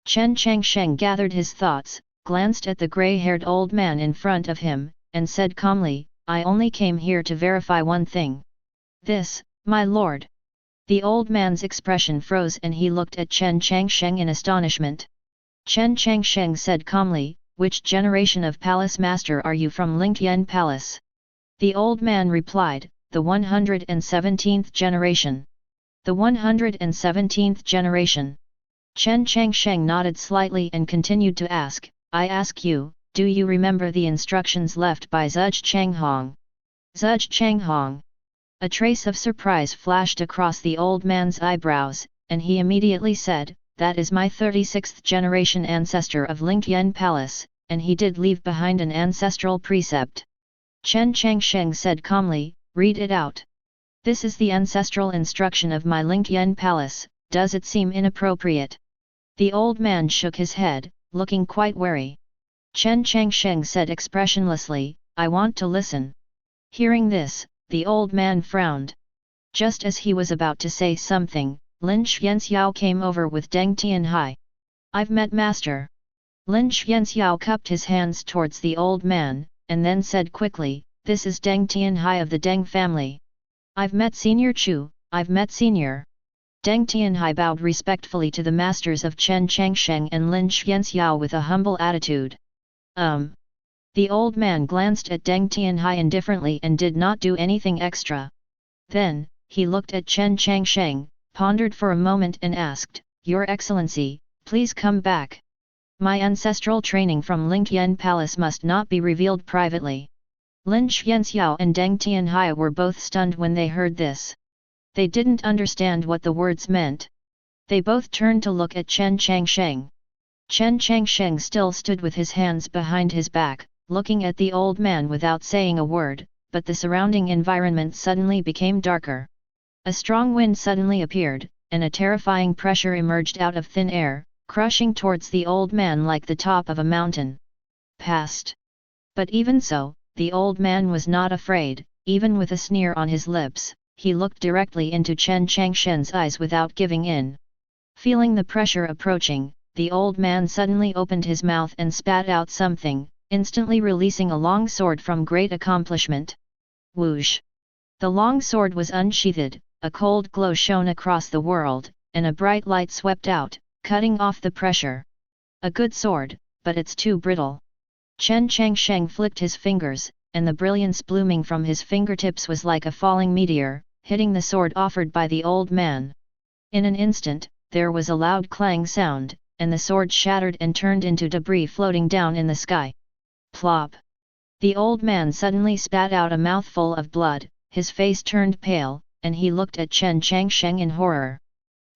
Chen Changsheng gathered his thoughts, glanced at the grey-haired old man in front of him, and said calmly, "I only came here to verify one thing." "This, my lord." The old man's expression froze and he looked at Chen Changsheng in astonishment. Chen Changsheng said calmly, "Which generation of palace master are you from Lingyan Palace?" The old man replied, "The 117th generation." "The 117th generation." Chen Changsheng nodded slightly and continued to ask, "I ask you, do you remember the instructions left by Zhuge Changhong?" "Zhuge Changhong?" A trace of surprise flashed across the old man's eyebrows, and he immediately said, "That is my 36th generation ancestor of Lingyan Palace, and he did leave behind an ancestral precept." Chen Changsheng said calmly, "Read it out." "This is the ancestral instruction of my Lingyan Palace, does it seem inappropriate?" The old man shook his head, looking quite wary. Chen Changsheng said expressionlessly, "I want to listen." Hearing this, the old man frowned. Just as he was about to say something, Lin Xianxiao came over with Deng Tianhai. "I've met Master." Lin Xianxiao cupped his hands towards the old man, and then said quickly, "This is Deng Tianhai of the Deng family." "I've met Senior Chu, I've met Senior." Deng Tianhai bowed respectfully to the masters of Chen Changsheng and Lin Xianxiao with a humble attitude. The old man glanced at Deng Tianhai indifferently and did not do anything extra. Then, he looked at Chen Changsheng, pondered for a moment and asked, "Your Excellency, please come back." My ancestral training from Lingyan Palace must not be revealed privately. Lin Xianxiao and Deng Tianhai were both stunned when they heard this. They didn't understand what the words meant. They both turned to look at Chen Changsheng. Chen Changsheng still stood with his hands behind his back, looking at the old man without saying a word, but the surrounding environment suddenly became darker. A strong wind suddenly appeared, and a terrifying pressure emerged out of thin air, crushing towards the old man like the top of a mountain. Past. But even so, the old man was not afraid. Even with a sneer on his lips, he looked directly into Chen Changsheng's eyes without giving in. Feeling the pressure approaching, the old man suddenly opened his mouth and spat out something, instantly releasing a long sword from great accomplishment. Whoosh! The long sword was unsheathed, a cold glow shone across the world, and a bright light swept out, cutting off the pressure. A good sword, but it's too brittle. Chen Changsheng flicked his fingers, and the brilliance blooming from his fingertips was like a falling meteor, hitting the sword offered by the old man. In an instant, there was a loud clang sound, and the sword shattered and turned into debris floating down in the sky. Plop! The old man suddenly spat out a mouthful of blood, his face turned pale, and he looked at Chen Changsheng in horror.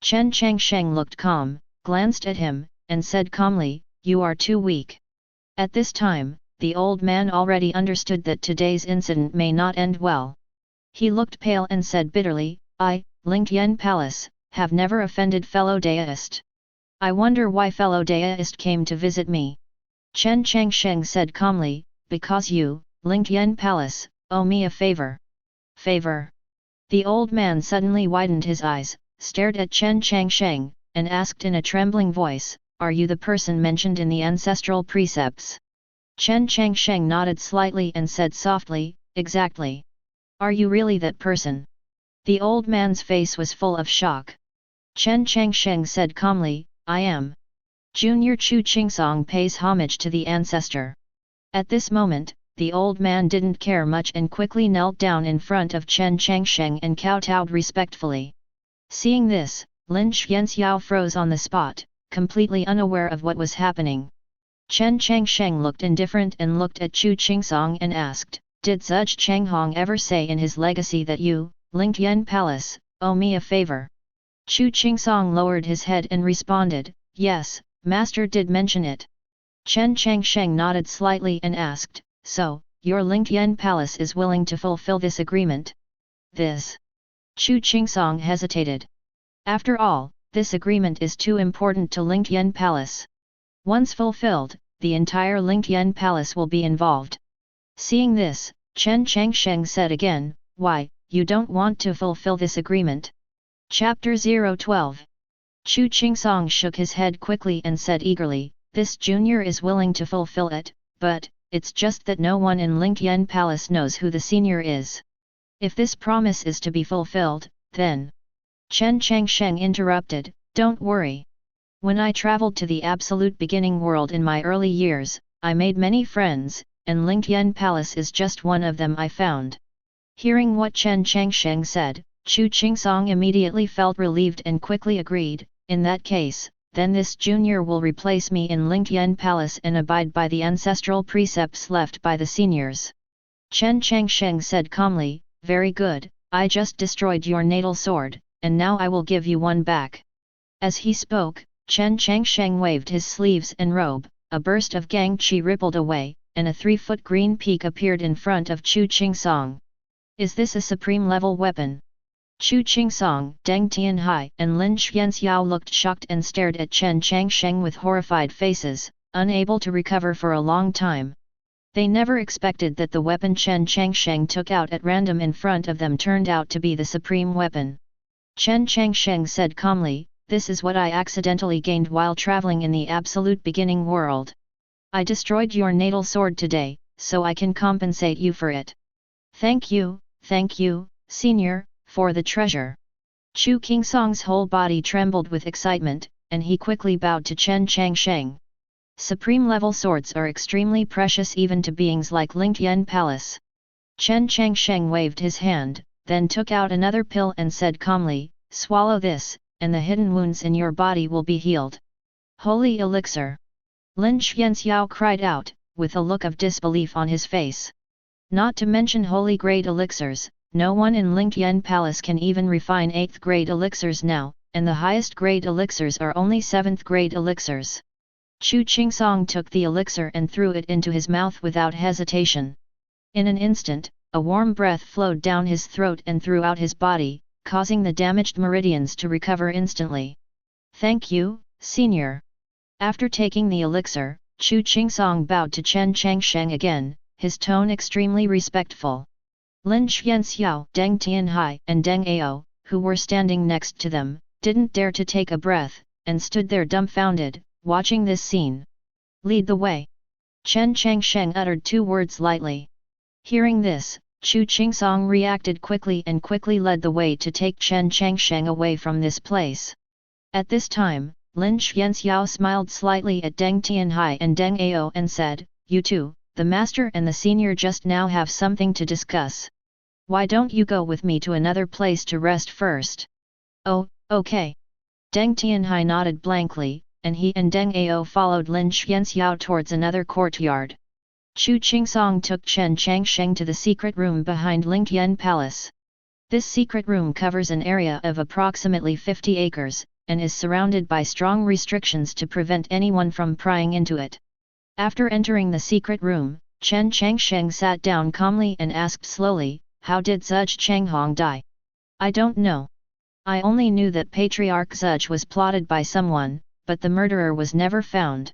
Chen Changsheng looked calm, glanced at him, and said calmly, "You are too weak." At this time, the old man already understood that today's incident may not end well. He looked pale and said bitterly, "I, Lingyan Palace, have never offended fellow Taoist. I wonder why fellow Taoist came to visit me." Chen Changsheng said calmly, "Because you, Lingyan Palace, owe me a favor." Favor? The old man suddenly widened his eyes, stared at Chen Changsheng, and asked in a trembling voice, "Are you the person mentioned in the ancestral precepts?" Chen Changsheng nodded slightly and said softly, "Exactly. Are you really that person?" The old man's face was full of shock. Chen Changsheng said calmly, "I am. Junior Chu Qingsong pays homage to the ancestor." At this moment, the old man didn't care much and quickly knelt down in front of Chen Changsheng and kowtowed respectfully. Seeing this, Lin Xianxiao froze on the spot, completely unaware of what was happening. Chen Changsheng looked indifferent and looked at Chu Qingsong and asked, "Did Zhuge Chenghong ever say in his legacy that you, Lingyan Palace, owe me a favor?" Chu Qingsong lowered his head and responded, "Yes, Master did mention it." Chen Changsheng nodded slightly and asked, "So, your Lingyan Palace is willing to fulfill this agreement?" "This?" Chu Qingsong hesitated. "After all, this agreement is too important to Lingyan Palace. Once fulfilled, the entire Lingyan Palace will be involved." Seeing this, Chen Changsheng said again, "Why, you don't want to fulfill this agreement?" Chapter 012. Chu Qingsong shook his head quickly and said eagerly, "This junior is willing to fulfill it, but it's just that no one in Lingyan Palace knows who the senior is. If this promise is to be fulfilled, then..." Chen Changsheng interrupted, "Don't worry. When I traveled to the absolute beginning world in my early years, I made many friends, and Lingyan Palace is just one of them I found." Hearing what Chen Changsheng said, Chu Qingsong immediately felt relieved and quickly agreed, "In that case, then this junior will replace me in Lingyan Palace and abide by the ancestral precepts left by the seniors." Chen Changsheng said calmly, "Very good, I just destroyed your natal sword, and now I will give you one back." As he spoke, Chen Changsheng waved his sleeves and robe, a burst of gang qi rippled away, and a 3-foot green peak appeared in front of Chu Qingsong. "Is this a supreme level weapon?" Chu Qingsong, Deng Tianhai and Lin Xianxiao looked shocked and stared at Chen Changsheng with horrified faces, unable to recover for a long time. They never expected that the weapon Chen Changsheng took out at random in front of them turned out to be the supreme weapon. Chen Changsheng said calmly, "This is what I accidentally gained while traveling in the absolute beginning world. I destroyed your natal sword today, so I can compensate you for it. Thank you, senior, for the treasure." Chu Qingsong's whole body trembled with excitement, and he quickly bowed to Chen Changsheng. Supreme-level swords are extremely precious even to beings like Lingyan Palace. Chen Changsheng waved his hand, then took out another pill and said calmly, "Swallow this, and the hidden wounds in your body will be healed." Holy elixir! Lin Xianxiao cried out, with a look of disbelief on his face. Not to mention holy grade elixirs, no one in Lingyan Palace can even refine 8th grade elixirs now, and the highest grade elixirs are only 7th grade elixirs. Chu Qingsong took the elixir and threw it into his mouth without hesitation. In an instant, a warm breath flowed down his throat and throughout his body, causing the damaged meridians to recover instantly. Thank you, Senior. After taking the elixir, Chu Qingsong bowed to Chen Changsheng again, his tone extremely respectful. Lin Xianxiao, Deng Tianhai and Deng Ao, who were standing next to them, didn't dare to take a breath, and stood there dumbfounded, watching this scene. Lead the way. Chen Changsheng uttered 2 words lightly. Hearing this, Chu Qingsong reacted quickly and quickly led the way to take Chen Changsheng away from this place. At this time, Lin Xianxiao smiled slightly at Deng Tianhai and Deng Ao and said, "You two, the master and the senior just now have something to discuss. Why don't you go with me to another place to rest first?" "Oh, okay." Deng Tianhai nodded blankly, and he and Deng Ao followed Lin Xianxiao towards another courtyard. Chu Qingsong took Chen Changsheng to the secret room behind Lingyan Palace. This secret room covers an area of approximately 50 acres, and is surrounded by strong restrictions to prevent anyone from prying into it. After entering the secret room, Chen Changsheng sat down calmly and asked slowly, "How did Zhuge Changhong die?" "I don't know. I only knew that Patriarch Zhuge was plotted by someone, but the murderer was never found."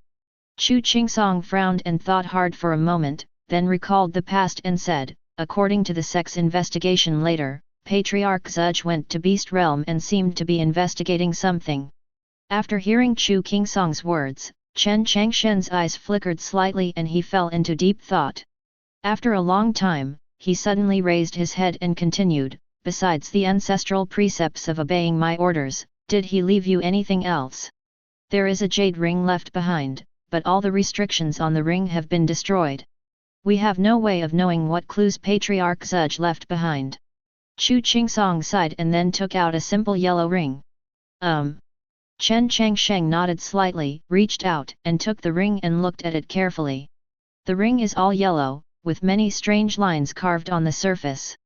Chu Qingsong frowned and thought hard for a moment, then recalled the past and said, "According to the sect's investigation later, Patriarch Zhuge went to Beast Realm and seemed to be investigating something." After hearing Chu Qingsong's words, Chen Changsheng's eyes flickered slightly and he fell into deep thought. After a long time, he suddenly raised his head and continued, "Besides the ancestral precepts of obeying my orders, did he leave you anything else?" "There is a jade ring left behind, but all the restrictions on the ring have been destroyed. We have no way of knowing what clues Patriarch Zhuge left behind." Chu Qingsong sighed and then took out a simple yellow ring. Chen Changsheng nodded slightly, reached out and took the ring and looked at it carefully. The ring is all yellow, with many strange lines carved on the surface.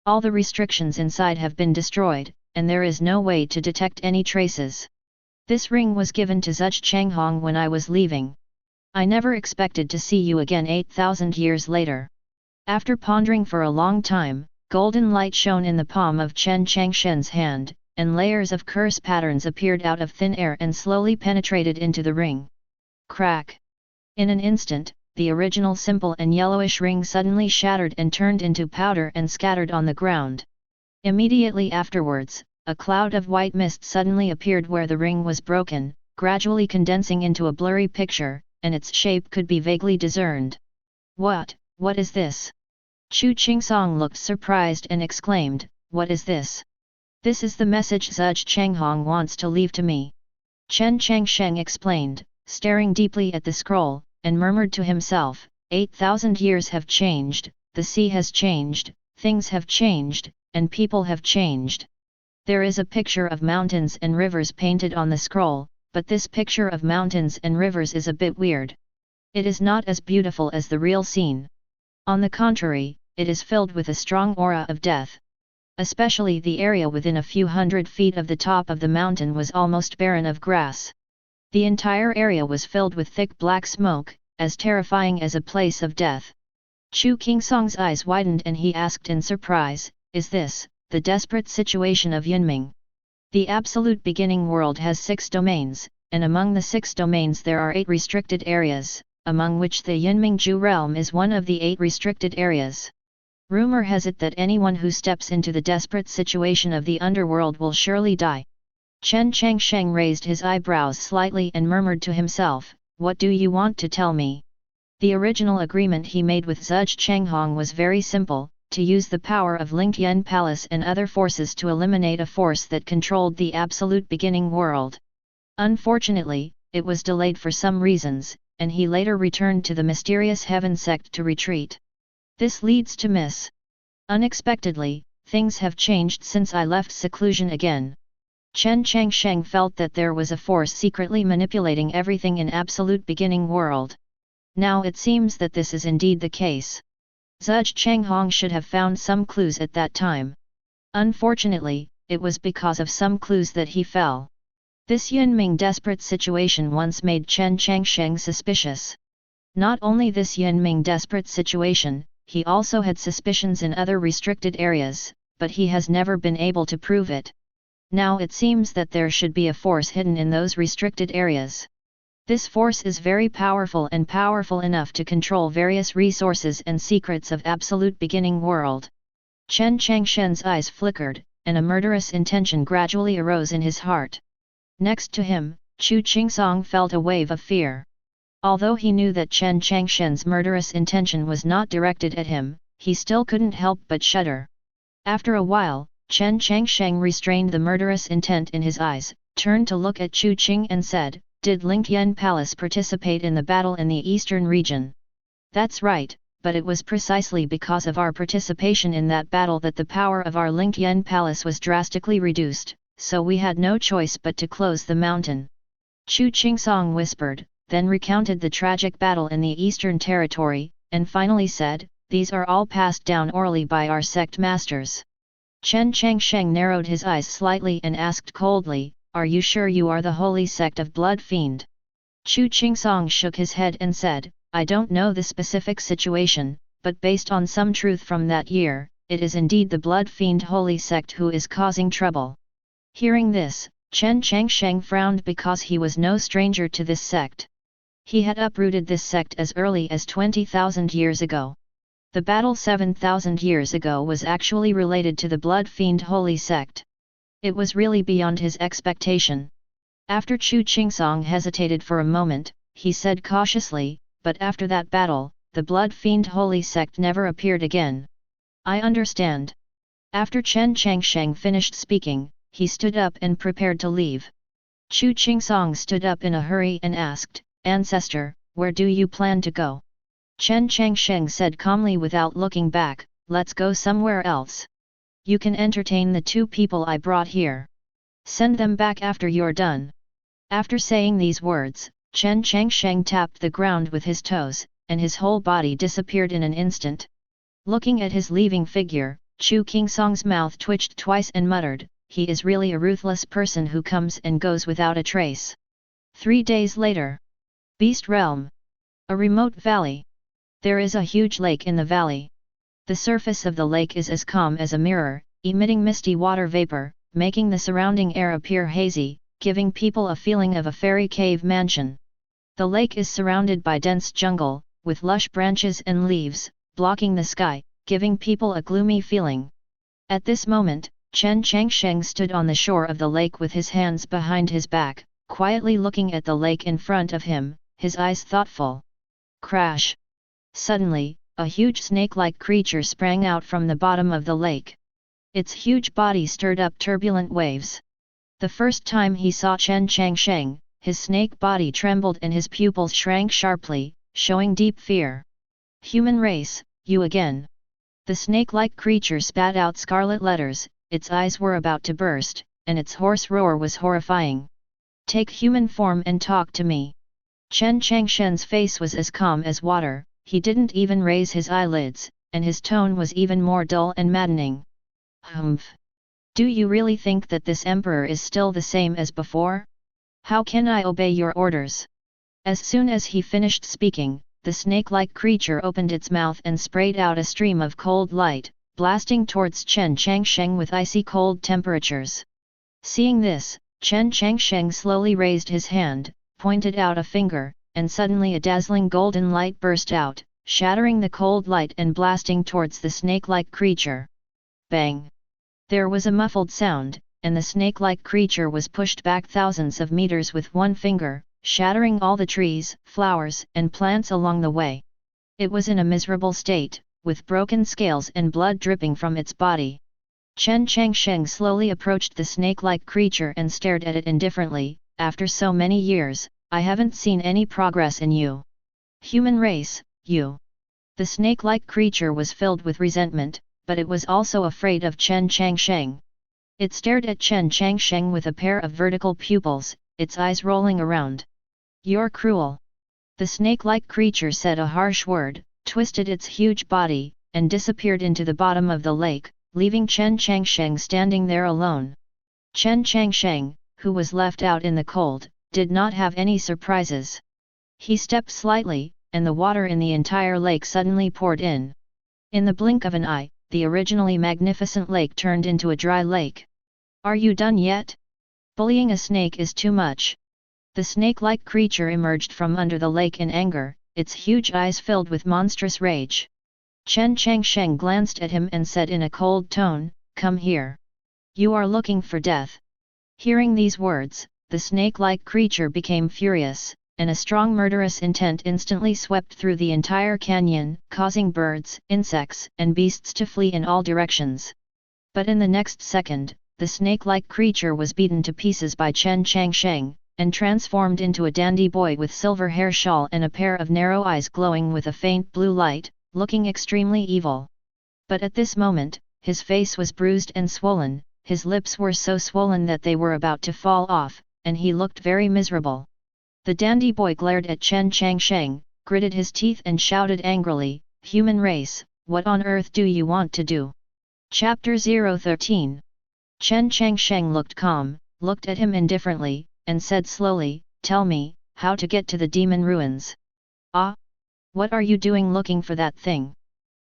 All the restrictions inside have been destroyed, and there is no way to detect any traces. This ring was given to Zhuge Changhong when I was leaving. I never expected to see you again 8,000 years later. After pondering for a long time, golden light shone in the palm of Chen Changsheng's hand, and layers of curse patterns appeared out of thin air and slowly penetrated into the ring. Crack! In an instant, the original simple and yellowish ring suddenly shattered and turned into powder and scattered on the ground. Immediately afterwards, a cloud of white mist suddenly appeared where the ring was broken, gradually condensing into a blurry picture, and its shape could be vaguely discerned. What is this?" Chu Qingsong looked surprised and exclaimed, "What is this?" "This is the message Zhuge Changhong wants to leave to me." Chen Changsheng explained, staring deeply at the scroll, and murmured to himself, 8,000 years have changed, the sea has changed, things have changed, and people have changed. There is a picture of mountains and rivers painted on the scroll, but this picture of mountains and rivers is a bit weird. It is not as beautiful as the real scene. On the contrary, it is filled with a strong aura of death. Especially the area within a few hundred feet of the top of the mountain was almost barren of grass. The entire area was filled with thick black smoke, as terrifying as a place of death. Chu Qingsong's eyes widened and he asked in surprise, "Is this the desperate situation of Yunming?" The absolute beginning world has 6 domains, and among the 6 domains there are 8 restricted areas, among which the Yunming-Ju realm is one of the 8 restricted areas. Rumor has it that anyone who steps into the desperate situation of the underworld will surely die. Chen Changsheng raised his eyebrows slightly and murmured to himself, "What do you want to tell me?" The original agreement he made with Zhuge Changhong was very simple, to use the power of Lingyan Palace and other forces to eliminate a force that controlled the absolute beginning world. Unfortunately, it was delayed for some reasons, and he later returned to the Mysterious Heaven Sect to retreat. This leads to Unexpectedly, things have changed since I left seclusion again. Chen Changsheng felt that there was a force secretly manipulating everything in absolute beginning world. Now it seems that this is indeed the case. Zhuge Changhong should have found some clues at that time. Unfortunately, it was because of some clues that he fell. This Yunming desperate situation once made Chen Changsheng suspicious. Not only this Yunming desperate situation, he also had suspicions in other restricted areas, but he has never been able to prove it. Now it seems that there should be a force hidden in those restricted areas. This force is very powerful and powerful enough to control various resources and secrets of absolute beginning world. Chen Changsheng's eyes flickered, and a murderous intention gradually arose in his heart. Next to him, Chu Qingsong felt a wave of fear. Although he knew that Chen Changsheng's murderous intention was not directed at him, he still couldn't help but shudder. After a while, Chen Changsheng restrained the murderous intent in his eyes, turned to look at Chu Qing and said, "Did Lingqian Palace participate in the battle in the eastern region?" "That's right, but it was precisely because of our participation in that battle that the power of our Lingqian Palace was drastically reduced, so we had no choice but to close the mountain." Chu Qingsong whispered, then recounted the tragic battle in the eastern territory, and finally said, "These are all passed down orally by our sect masters." Chen Changsheng narrowed his eyes slightly and asked coldly, "Are you sure you are the holy sect of Blood Fiend?" Chu Qingsong shook his head and said, "I don't know the specific situation, but based on some truth from that year, it is indeed the Blood Fiend holy sect who is causing trouble." Hearing this, Chen Changsheng frowned because he was no stranger to this sect. He had uprooted this sect as early as 20,000 years ago. The battle 7,000 years ago was actually related to the Blood Fiend holy sect. It was really beyond his expectation. After Chu Qingsong hesitated for a moment, he said cautiously, "But after that battle, the Blood Fiend holy sect never appeared again." "I understand." After Chen Changsheng finished speaking, he stood up and prepared to leave. Chu Qingsong stood up in a hurry and asked, "Ancestor, where do you plan to go?" Chen Changsheng said calmly without looking back, "Let's go somewhere else. You can entertain the two people I brought here. Send them back after you're done." After saying these words, Chen Changsheng tapped the ground with his toes, and his whole body disappeared in an instant. Looking at his leaving figure, Chu Qingsong's mouth twitched twice and muttered, "He is really a ruthless person who comes and goes without a trace." 3 days later. Beast Realm. A remote valley. There is a huge lake in the valley. The surface of the lake is as calm as a mirror, emitting misty water vapor, making the surrounding air appear hazy, giving people a feeling of a fairy cave mansion. The lake is surrounded by dense jungle, with lush branches and leaves, blocking the sky, giving people a gloomy feeling. At this moment, Chen Changsheng stood on the shore of the lake with his hands behind his back, quietly looking at the lake in front of him, his eyes thoughtful. Crash! Suddenly, a huge snake-like creature sprang out from the bottom of the lake. Its huge body stirred up turbulent waves. The first time he saw Chen Changsheng, his snake body trembled and his pupils shrank sharply, showing deep fear. "Human race, you again!" The snake-like creature spat out scarlet letters, its eyes were about to burst, and its hoarse roar was horrifying. "Take human form and talk to me." Chen Changsheng's face was as calm as water, he didn't even raise his eyelids, and his tone was even more dull and maddening. "Humph! Do you really think that this emperor is still the same as before? How can I obey your orders?" As soon as he finished speaking, the snake-like creature opened its mouth and sprayed out a stream of cold light, blasting towards Chen Changsheng with icy cold temperatures. Seeing this, Chen Changsheng slowly raised his hand, pointed out a finger, and suddenly a dazzling golden light burst out, shattering the cold light and blasting towards the snake-like creature. Bang! There was a muffled sound, and the snake-like creature was pushed back thousands of meters with one finger, shattering all the trees, flowers, and plants along the way. It was in a miserable state, with broken scales and blood dripping from its body. Chen Changsheng slowly approached the snake-like creature and stared at it indifferently. "After so many years, I haven't seen any progress in you. Human race, you." The snake-like creature was filled with resentment, but it was also afraid of Chen Changsheng. It stared at Chen Changsheng with a pair of vertical pupils, its eyes rolling around. "You're cruel." The snake-like creature said a harsh word, twisted its huge body, and disappeared into the bottom of the lake, leaving Chen Changsheng standing there alone. Chen Changsheng, who was left out in the cold, did not have any surprises. He stepped slightly, and the water in the entire lake suddenly poured in. In the blink of an eye, the originally magnificent lake turned into a dry lake. "Are you done yet? Bullying a snake is too much." The snake-like creature emerged from under the lake in anger, its huge eyes filled with monstrous rage. Chen Changsheng glanced at him and said in a cold tone, "Come here. You are looking for death." Hearing these words, the snake-like creature became furious, and a strong murderous intent instantly swept through the entire canyon, causing birds, insects, and beasts to flee in all directions. But in the next second, the snake-like creature was beaten to pieces by Chen Changsheng, and transformed into a dandy boy with silver hair shawl and a pair of narrow eyes glowing with a faint blue light, looking extremely evil. But at this moment, his face was bruised and swollen, his lips were so swollen that they were about to fall off, and he looked very miserable. The dandy boy glared at Chen Changsheng, gritted his teeth and shouted angrily, "Human race, what on earth do you want to do?" Chapter 013. Chen Changsheng looked calm, looked at him indifferently, and said slowly, "Tell me, how to get to the demon ruins." "Ah? What are you doing looking for that thing?"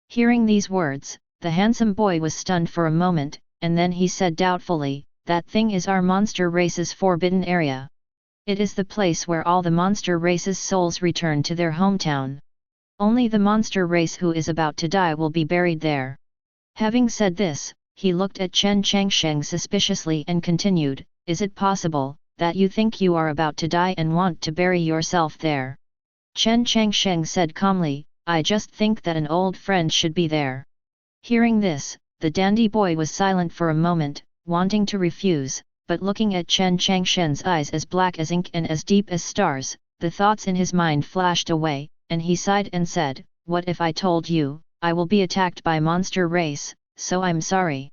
Hearing these words, the handsome boy was stunned for a moment, and then he said doubtfully, "That thing is our monster race's forbidden area. It is the place where all the monster race's souls return to their hometown. Only the monster race who is about to die will be buried there." Having said this, he looked at Chen Changsheng suspiciously and continued, "Is it possible that you think you are about to die and want to bury yourself there?" Chen Changsheng said calmly, "I just think that an old friend should be there." Hearing this, the dandy boy was silent for a moment, wanting to refuse, but looking at Chen Changsheng's eyes as black as ink and as deep as stars, the thoughts in his mind flashed away, and he sighed and said, "What if I told you, I will be attacked by monster race, so I'm sorry.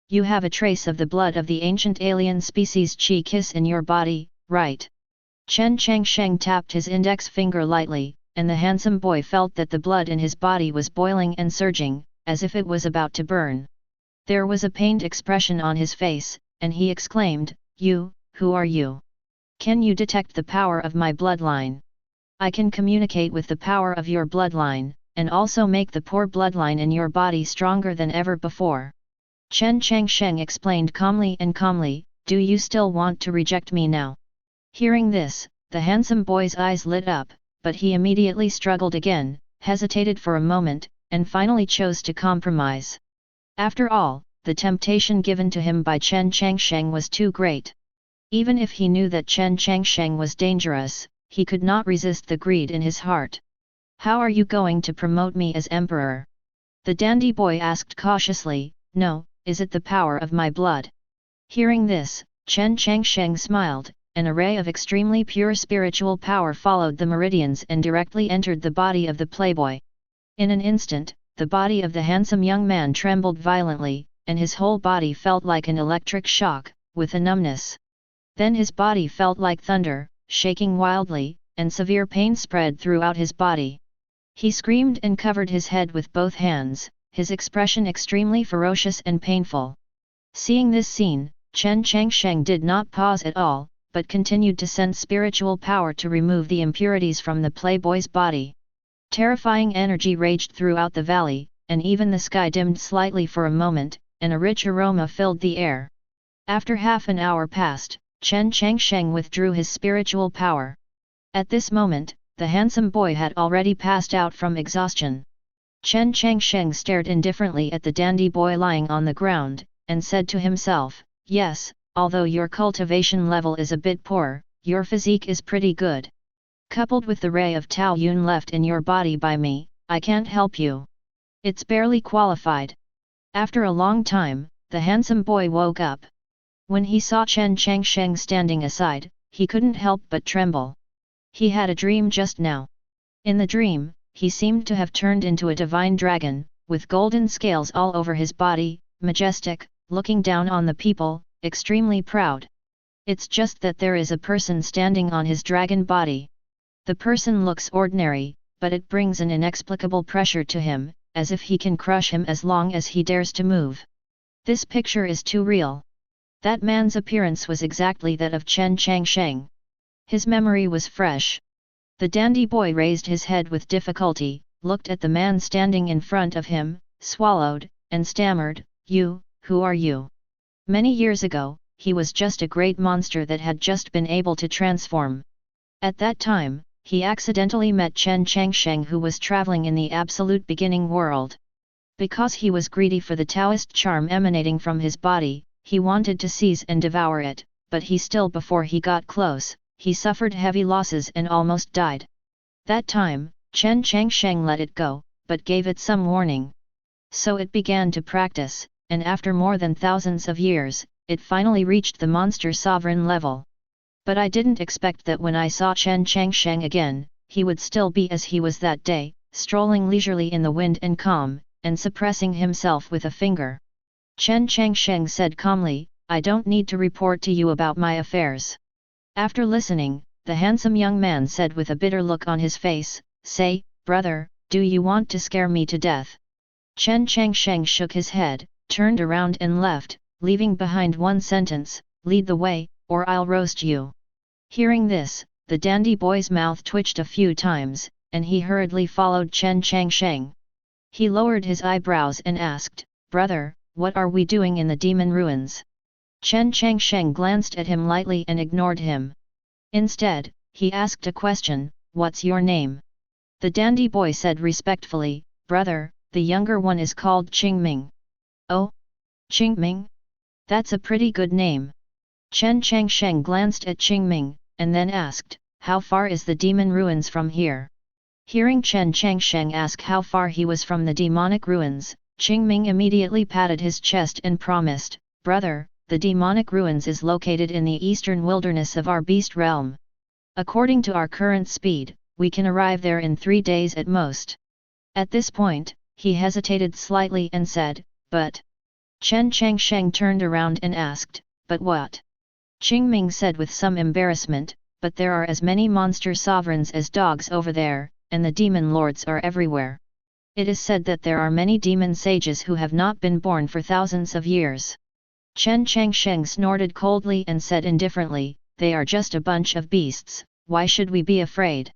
You have a trace of the blood of the ancient alien species Chi Kiss in your body, right?" Chen Changsheng tapped his index finger lightly, and the handsome boy felt that the blood in his body was boiling and surging, as if it was about to burn. There was a pained expression on his face, and he exclaimed, "You, who are you? Can you detect the power of my bloodline? I can communicate with the power of your bloodline, and also make the poor bloodline in your body stronger than ever before." Chen Changsheng explained calmly, "Do you still want to reject me now?" Hearing this, the handsome boy's eyes lit up, but he immediately struggled again, hesitated for a moment, and finally chose to compromise. After all, the temptation given to him by Chen Changsheng was too great. Even if he knew that Chen Changsheng was dangerous, he could not resist the greed in his heart. "How are you going to promote me as emperor?" the dandy boy asked cautiously. "No, is it the power of my blood?" Hearing this, Chen Changsheng smiled. An array of extremely pure spiritual power followed the meridians and directly entered the body of the playboy. In an instant, the body of the handsome young man trembled violently, and his whole body felt like an electric shock, with a numbness. Then his body felt like thunder, shaking wildly, and severe pain spread throughout his body. He screamed and covered his head with both hands, his expression extremely ferocious and painful. Seeing this scene, Chen Changsheng did not pause at all, but continued to send spiritual power to remove the impurities from the playboy's body. Terrifying energy raged throughout the valley, and even the sky dimmed slightly for a moment, and a rich aroma filled the air. After half an hour passed, Chen Changsheng withdrew his spiritual power. At this moment, the handsome boy had already passed out from exhaustion. Chen Changsheng stared indifferently at the dandy boy lying on the ground, and said to himself, "Yes, although your cultivation level is a bit poor, your physique is pretty good. Coupled with the ray of Tao Yun left in your body by me, I can't help you. It's barely qualified." After a long time, the handsome boy woke up. When he saw Chen Changsheng standing aside, he couldn't help but tremble. He had a dream just now. In the dream, he seemed to have turned into a divine dragon, with golden scales all over his body, majestic, looking down on the people, extremely proud. It's just that there is a person standing on his dragon body. The person looks ordinary, but it brings an inexplicable pressure to him, as if he can crush him as long as he dares to move. This picture is too real. That man's appearance was exactly that of Chen Changsheng. His memory was fresh. The dandy boy raised his head with difficulty, looked at the man standing in front of him, swallowed, and stammered, "You, who are you?" Many years ago, he was just a great monster that had just been able to transform. At that time, he accidentally met Chen Changsheng, who was traveling in the absolute beginning world. Because he was greedy for the Taoist charm emanating from his body, he wanted to seize and devour it, but before he got close, he suffered heavy losses and almost died. That time, Chen Changsheng let it go, but gave it some warning. So it began to practice, and after more than thousands of years, it finally reached the monster sovereign level. But I didn't expect that when I saw Chen Changsheng again, he would still be as he was that day, strolling leisurely in the wind and calm, and suppressing himself with a finger. Chen Changsheng said calmly, "I don't need to report to you about my affairs." After listening, the handsome young man said with a bitter look on his face, "Say, brother, do you want to scare me to death?" Chen Changsheng shook his head, turned around and left, leaving behind one sentence, "Lead the way, or I'll roast you." Hearing this, the dandy boy's mouth twitched a few times, and he hurriedly followed Chen Changsheng. He lowered his eyebrows and asked, "Brother, what are we doing in the demon ruins?" Chen Changsheng glanced at him lightly and ignored him. Instead, he asked a question, "What's your name?" The dandy boy said respectfully, "Brother, the younger one is called Qingming." "Oh? Qingming? That's a pretty good name." Chen Changsheng glanced at Qingming, and then asked, "How far is the demon ruins from here?" Hearing Chen Changsheng ask how far he was from the demonic ruins, Qingming immediately patted his chest and promised, "Brother, the demonic ruins is located in the eastern wilderness of our beast realm. According to our current speed, we can arrive there in 3 days at most." At this point, he hesitated slightly and said, "But..." Chen Changsheng turned around and asked, "But what?" Qingming said with some embarrassment, "But there are as many monster sovereigns as dogs over there, and the demon lords are everywhere. It is said that there are many demon sages who have not been born for thousands of years." Chen Changsheng snorted coldly and said indifferently, "They are just a bunch of beasts, why should we be afraid?"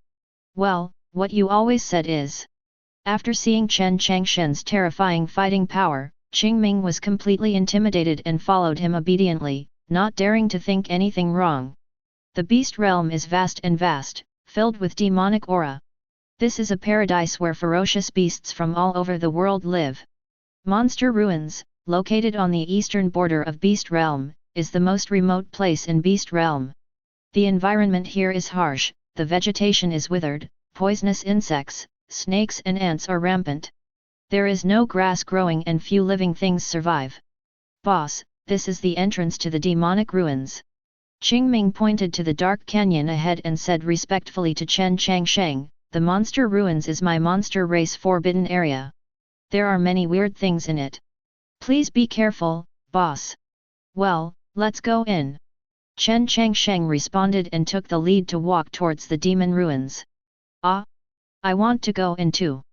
"Well, what you always said is..." After seeing Chen Changsheng's terrifying fighting power, Qingming was completely intimidated and followed him obediently, not daring to think anything wrong. The beast realm is vast and vast, filled with demonic aura. This is a paradise where ferocious beasts from all over the world live. Monster Ruins, located on the eastern border of Beast Realm, is the most remote place in Beast Realm. The environment here is harsh, the vegetation is withered, poisonous insects, snakes and ants are rampant. There is no grass growing and few living things survive. "Boss, this is the entrance to the demonic ruins." Qingming pointed to the dark canyon ahead and said respectfully to Chen Changsheng, "The monster ruins is my monster race forbidden area. There are many weird things in it. Please be careful, boss." "Well, let's go in." Chen Changsheng responded and took the lead to walk towards the demon ruins. "Ah! I want to go in too!"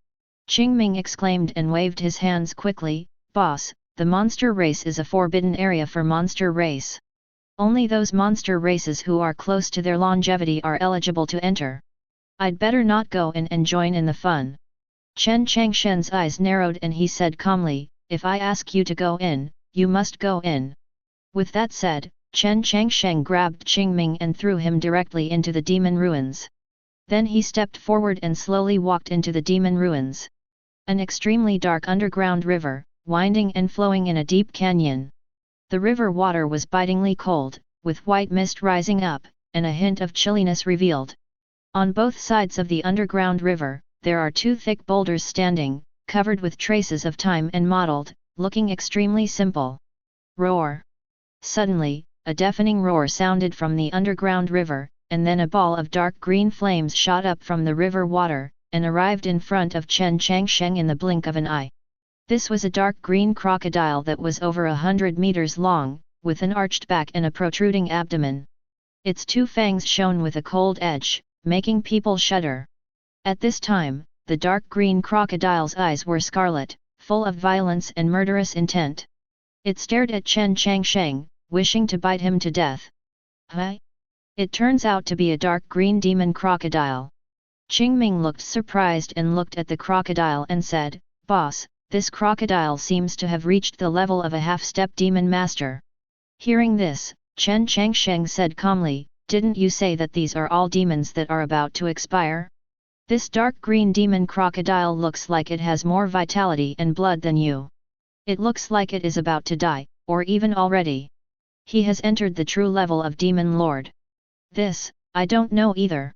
Qingming exclaimed and waved his hands quickly, "Boss, the monster race is a forbidden area for monster race. Only those monster races who are close to their longevity are eligible to enter. I'd better not go in and join in the fun." Chen Changsheng's eyes narrowed and he said calmly, "If I ask you to go in, you must go in." With that said, Chen Changsheng grabbed Qingming and threw him directly into the demon ruins. Then he stepped forward and slowly walked into the demon ruins. An extremely dark underground river, winding and flowing in a deep canyon. The river water was bitingly cold, with white mist rising up, and a hint of chilliness revealed. On both sides of the underground river, there are 2 thick boulders standing, covered with traces of time and mottled, looking extremely simple. Roar! Suddenly, a deafening roar sounded from the underground river, and then a ball of dark green flames shot up from the river water, and arrived in front of Chen Changsheng in the blink of an eye. This was a dark green crocodile that was over 100 meters long, with an arched back and a protruding abdomen. Its two fangs shone with a cold edge, making people shudder. At this time, the dark green crocodile's eyes were scarlet, full of violence and murderous intent. It stared at Chen Changsheng, wishing to bite him to death. Huh? It turns out to be a dark green demon crocodile. Qingming looked surprised and looked at the crocodile and said, "Boss, this crocodile seems to have reached the level of a half-step demon master." Hearing this, Chen Changsheng said calmly, "Didn't you say that these are all demons that are about to expire? This dark green demon crocodile looks like it has more vitality and blood than you. It looks like it is about to die, or even already. He has entered the true level of demon lord." "This, I don't know either."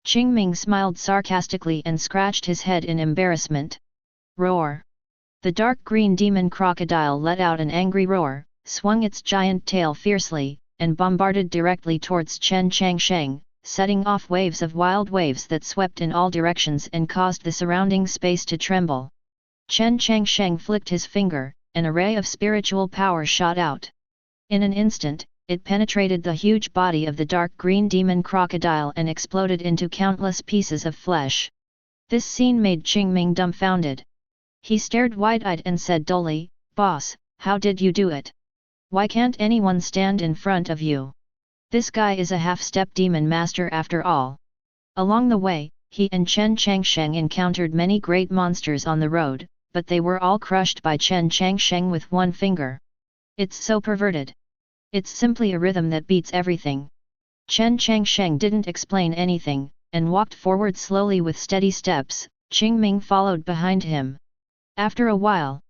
Qingming smiled sarcastically and scratched his head in embarrassment. Roar! The dark green demon crocodile let out an angry roar, swung its giant tail fiercely, and bombarded directly towards Chen Changsheng, setting off waves of wild waves that swept in all directions and caused the surrounding space to tremble. Chen Changsheng flicked his finger, and a ray of spiritual power shot out. In an instant, it penetrated the huge body of the dark green demon crocodile and exploded into countless pieces of flesh. This scene made Qingming dumbfounded. He stared wide-eyed and said dully, "Boss, how did you do it? Why can't anyone stand in front of you? This guy is a half-step demon master after all." Along the way, he and Chen Changsheng encountered many great monsters on the road, but they were all crushed by Chen Changsheng with one finger. "It's so perverted. It's simply a rhythm that beats everything." Chen Changsheng didn't explain anything, and walked forward slowly with steady steps. Qingming followed behind him. After a while,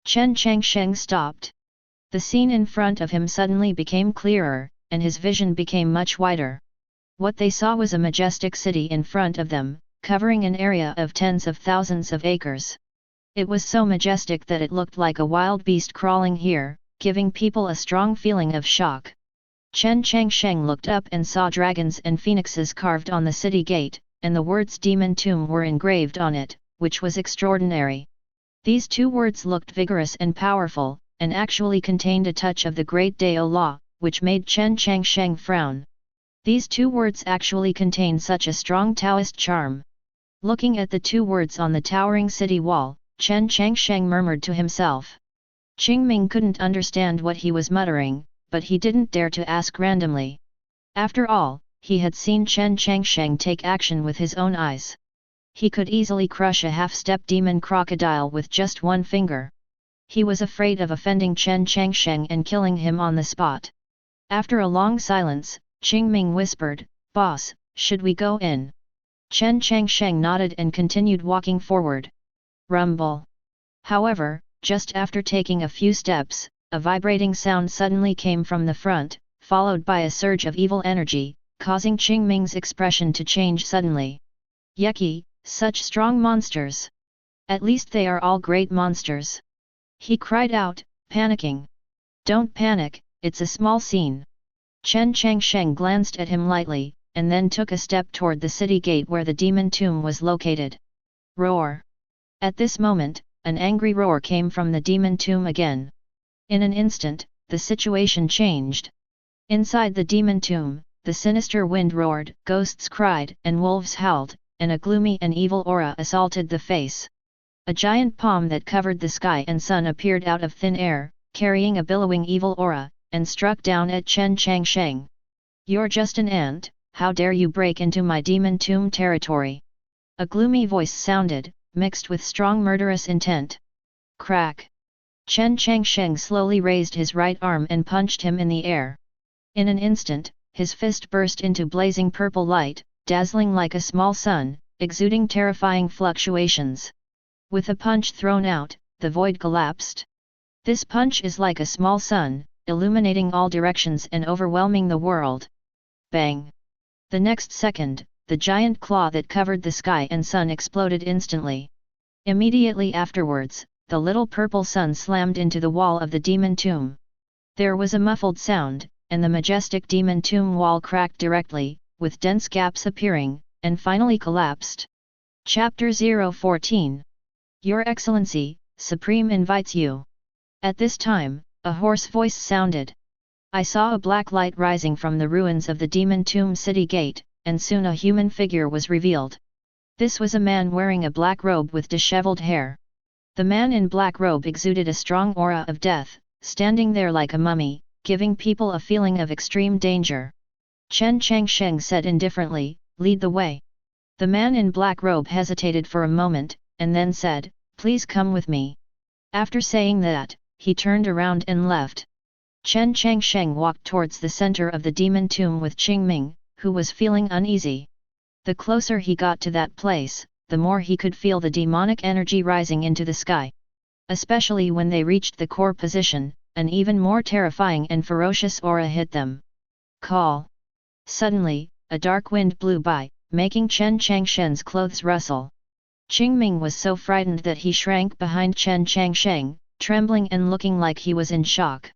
Chen Changsheng stopped. The scene in front of him suddenly became clearer, and his vision became much wider. What they saw was a majestic city in front of them, covering an area of tens of thousands of acres. It was so majestic that it looked like a wild beast crawling here, giving people a strong feeling of shock. Chen Changsheng looked up and saw dragons and phoenixes carved on the city gate, and the words Demon Tomb were engraved on it, which was extraordinary. These two words looked vigorous and powerful, and actually contained a touch of the great Dao law, which made Chen Changsheng frown. These two words actually contain such a strong Taoist charm. Looking at the two words on the towering city wall, Chen Changsheng murmured to himself. Qingming couldn't understand what he was muttering, but he didn't dare to ask randomly. After all, he had seen Chen Changsheng take action with his own eyes. He could easily crush a half-step demon crocodile with just one finger. He was afraid of offending Chen Changsheng and killing him on the spot. After a long silence, Qingming whispered, "Boss, should we go in?" Chen Changsheng nodded and continued walking forward. Rumble. However, just after taking a few steps, a vibrating sound suddenly came from the front, followed by a surge of evil energy, causing Qingming's expression to change suddenly. "Yucky, such strong monsters! At least they are all great monsters!" he cried out, panicking. "Don't panic, it's a small scene." Chen Changsheng glanced at him lightly, and then took a step toward the city gate where the demon tomb was located. Roar! At this moment, an angry roar came from the demon tomb again. In an instant, the situation changed. Inside the demon tomb, the sinister wind roared, ghosts cried, and wolves howled, and a gloomy and evil aura assaulted the face. A giant palm that covered the sky and sun appeared out of thin air, carrying a billowing evil aura, and struck down at Chen Changsheng. "You're just an ant, how dare you break into my demon tomb territory?" A gloomy voice sounded, mixed with strong murderous intent. Crack! Chen Changsheng slowly raised his right arm and punched him in the air. In an instant, his fist burst into blazing purple light, dazzling like a small sun, exuding terrifying fluctuations. With a punch thrown out, the void collapsed. This punch is like a small sun, illuminating all directions and overwhelming the world. Bang! The next second, the giant claw that covered the sky and sun exploded instantly. Immediately afterwards, the little purple sun slammed into the wall of the demon tomb. There was a muffled sound, and the majestic demon tomb wall cracked directly, with dense gaps appearing, and finally collapsed. Chapter 014. Your Excellency, Supreme invites you. At this time, a hoarse voice sounded. I saw a black light rising from the ruins of the Demon Tomb City Gate, and soon a human figure was revealed. This was a man wearing a black robe with disheveled hair. The man in black robe exuded a strong aura of death, standing there like a mummy, giving people a feeling of extreme danger. Chen Changsheng said indifferently, "Lead the way." The man in black robe hesitated for a moment, and then said, "Please come with me." After saying that, he turned around and left. Chen Changsheng walked towards the center of the demon tomb with Qingming, who was feeling uneasy. The closer he got to that place, the more he could feel the demonic energy rising into the sky. Especially when they reached the core position, an even more terrifying and ferocious aura hit them. Call! Suddenly, a dark wind blew by, making Chen Changsheng's clothes rustle. Qingming was so frightened that he shrank behind Chen Changsheng, trembling and looking like he was in shock.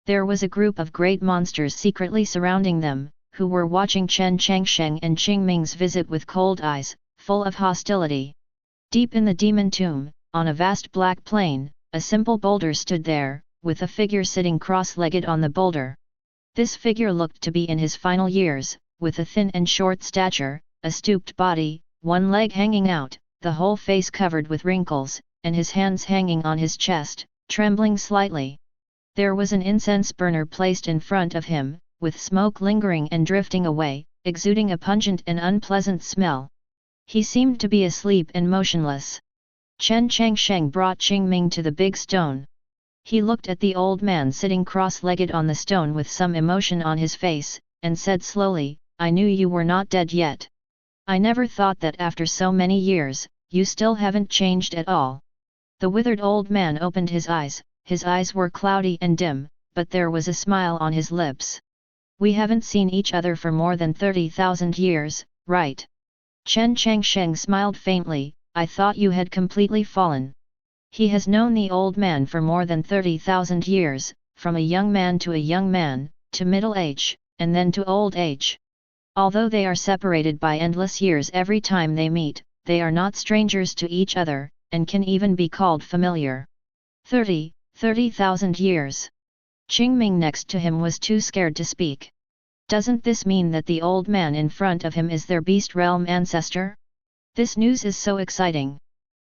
There was a group of great monsters secretly surrounding them, who were watching Chen Changsheng and Qingming's visit with cold eyes, full of hostility. Deep in the demon tomb, on a vast black plain, a simple boulder stood there, with a figure sitting cross-legged on the boulder. This figure looked to be in his final years, with a thin and short stature, a stooped body, one leg hanging out, the whole face covered with wrinkles, and his hands hanging on his chest, trembling slightly. There was an incense burner placed in front of him, with smoke lingering and drifting away, exuding a pungent and unpleasant smell. He seemed to be asleep and motionless. Chen Changsheng brought Qingming to the big stone. He looked at the old man sitting cross-legged on the stone with some emotion on his face, and said slowly, "I knew you were not dead yet. I never thought that after so many years, you still haven't changed at all." The withered old man opened his eyes were cloudy and dim, but there was a smile on his lips. "We haven't seen each other for more than 30,000 years, right?" Chen Changsheng smiled faintly, "I thought you had completely fallen." He has known the old man for more than 30,000 years, from a young man, to middle age, and then to old age. Although they are separated by endless years every time they meet, they are not strangers to each other, and can even be called familiar. 30,000 years. Qingming next to him was too scared to speak. Doesn't this mean that the old man in front of him is their beast realm ancestor? This news is so exciting.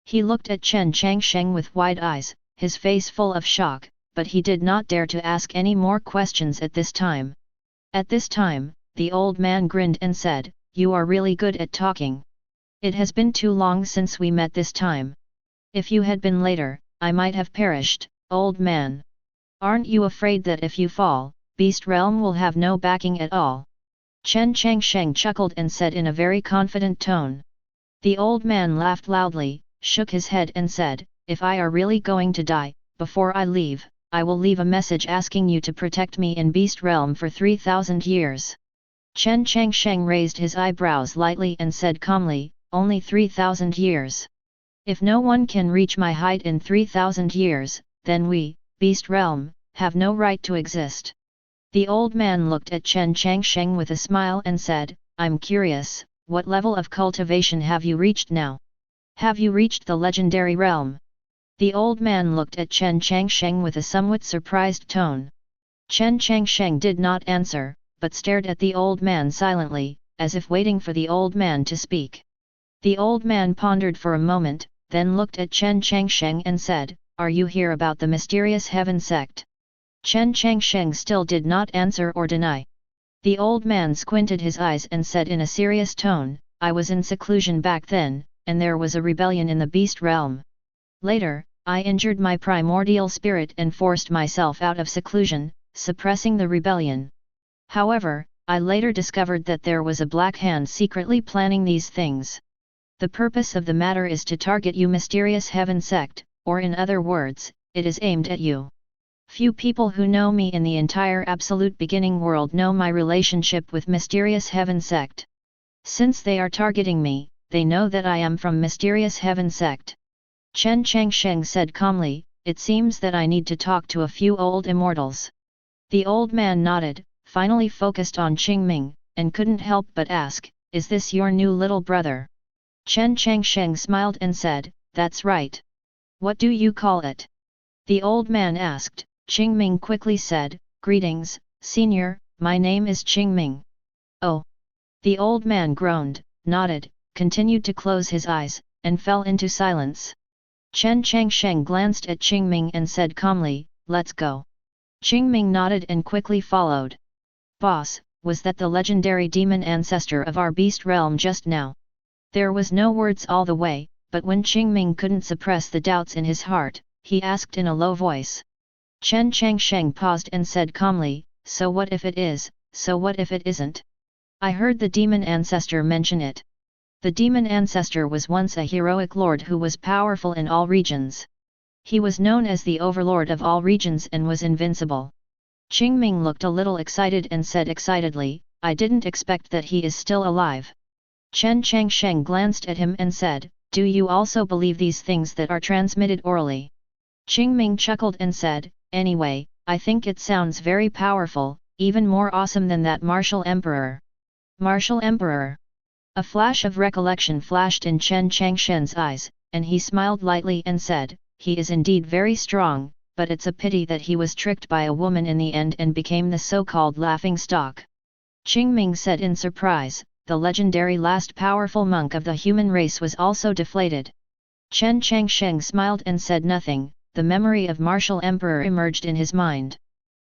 He looked at Chen Changsheng with wide eyes, his face full of shock, but he did not dare to ask any more questions at this time. At this time, the old man grinned and said, "You are really good at talking. It has been too long since we met this time. If you had been later, I might have perished, old man. Aren't you afraid that if you fall, Beast Realm will have no backing at all?" Chen Changsheng chuckled and said in a very confident tone. The old man laughed loudly, shook his head and said, "If I are really going to die, before I leave, I will leave a message asking you to protect me in Beast Realm for 3,000 years. Chen Changsheng raised his eyebrows lightly and said calmly, "Only 3,000 years. If no one can reach my height in 3,000 years, then we, Beast Realm, have no right to exist." The old man looked at Chen Changsheng with a smile and said, "I'm curious, what level of cultivation have you reached now? Have you reached the legendary realm?" The old man looked at Chen Changsheng with a somewhat surprised tone. Chen Changsheng did not answer, but stared at the old man silently, as if waiting for the old man to speak. The old man pondered for a moment, then looked at Chen Changsheng and said, "Are you here about the Mysterious Heaven Sect?" Chen Changsheng still did not answer or deny. The old man squinted his eyes and said in a serious tone, "I was in seclusion back then, and there was a rebellion in the Beast Realm. Later, I injured my primordial spirit and forced myself out of seclusion, suppressing the rebellion. However, I later discovered that there was a black hand secretly planning these things. The purpose of the matter is to target you, Mysterious Heaven Sect, or in other words, it is aimed at you. Few people who know me in the entire absolute beginning world know my relationship with Mysterious Heaven Sect. Since they are targeting me, they know that I am from Mysterious Heaven Sect." Chen Changsheng said calmly, "It seems that I need to talk to a few old immortals." The old man nodded, finally focused on Qingming, and couldn't help but ask, "Is this your new little brother?" Chen Changsheng smiled and said, "That's right. What do you call it? The old man asked. Qingming quickly said, Greetings, Senior, my name is Qingming. Oh! The old man groaned, nodded, continued to close his eyes, and fell into silence. Chen Changsheng glanced at Qingming and said calmly, Let's go. Qingming nodded and quickly followed. Boss, was that the legendary demon ancestor of our beast realm just now? There was no words all the way, but when Qingming couldn't suppress the doubts in his heart, he asked in a low voice. Chen Changsheng paused and said calmly, So what if it is, so what if it isn't? I heard the demon ancestor mention it. The demon ancestor was once a heroic lord who was powerful in all regions. He was known as the overlord of all regions and was invincible. Qingming looked a little excited and said excitedly, I didn't expect that he is still alive. Chen Changsheng glanced at him and said, Do you also believe these things that are transmitted orally? Qingming chuckled and said, Anyway, I think it sounds very powerful, even more awesome than that martial emperor. Martial emperor. A flash of recollection flashed in Chen Changsheng's eyes, and he smiled lightly and said, He is indeed very strong, but it's a pity that he was tricked by a woman in the end and became the so-called laughing stock. Qingming said in surprise, the legendary last powerful monk of the human race was also deflated. Chen Changsheng smiled and said nothing. The memory of martial emperor emerged in his mind.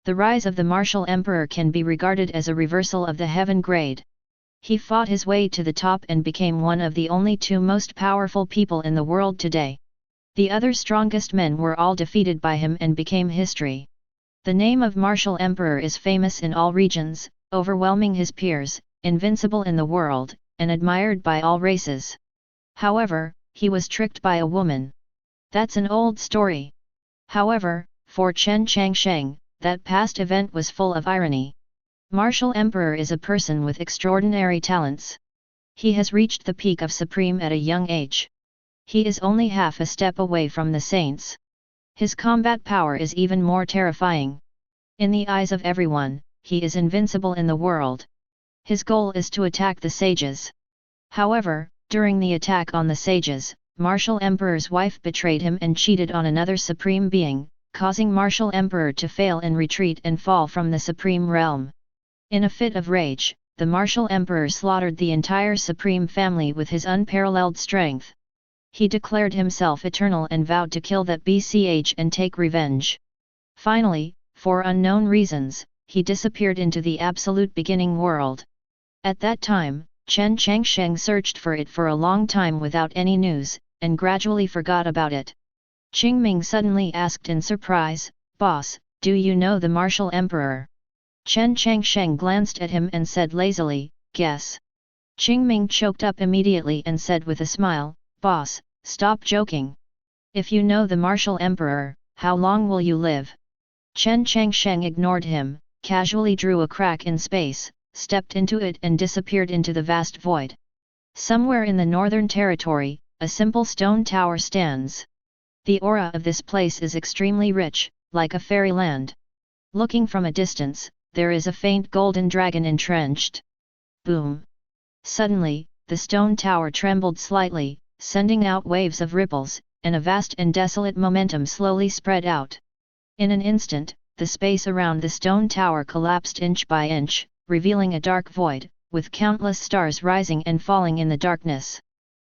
The rise of the martial emperor can be regarded as a reversal of the heaven grade. He fought his way to the top and became one of the only two most powerful people in the world today. The other strongest men were all defeated by him and became history. The name of martial emperor is famous in all regions, overwhelming his peers, invincible in the world, and admired by all races. However, he was tricked by a woman. That's an old story. However, for Chen Changsheng, that past event was full of irony. Martial Emperor is a person with extraordinary talents. He has reached the peak of supreme at a young age. He is only half a step away from the saints. His combat power is even more terrifying. In the eyes of everyone, he is invincible in the world. His goal is to attack the sages. However, during the attack on the sages, Martial Emperor's wife betrayed him and cheated on another supreme being, causing Martial Emperor to fail and retreat and fall from the supreme realm. In a fit of rage, the Martial Emperor slaughtered the entire supreme family with his unparalleled strength. He declared himself eternal and vowed to kill that BCH and take revenge. Finally, for unknown reasons, he disappeared into the absolute beginning world. At that time, Chen Changsheng searched for it for a long time without any news, and gradually forgot about it. Qingming suddenly asked in surprise, Boss, do you know the Martial Emperor? Chen Changsheng glanced at him and said lazily, Guess. Qingming choked up immediately and said with a smile, Boss, stop joking. If you know the Martial Emperor, how long will you live? Chen Changsheng ignored him, casually drew a crack in space, stepped into it and disappeared into the vast void. Somewhere in the Northern Territory, a simple stone tower stands. The aura of this place is extremely rich, like a fairyland. Looking from a distance, there is a faint golden dragon entrenched. Boom! Suddenly, the stone tower trembled slightly, sending out waves of ripples, and a vast and desolate momentum slowly spread out. In an instant, the space around the stone tower collapsed inch by inch, revealing a dark void, with countless stars rising and falling in the darkness.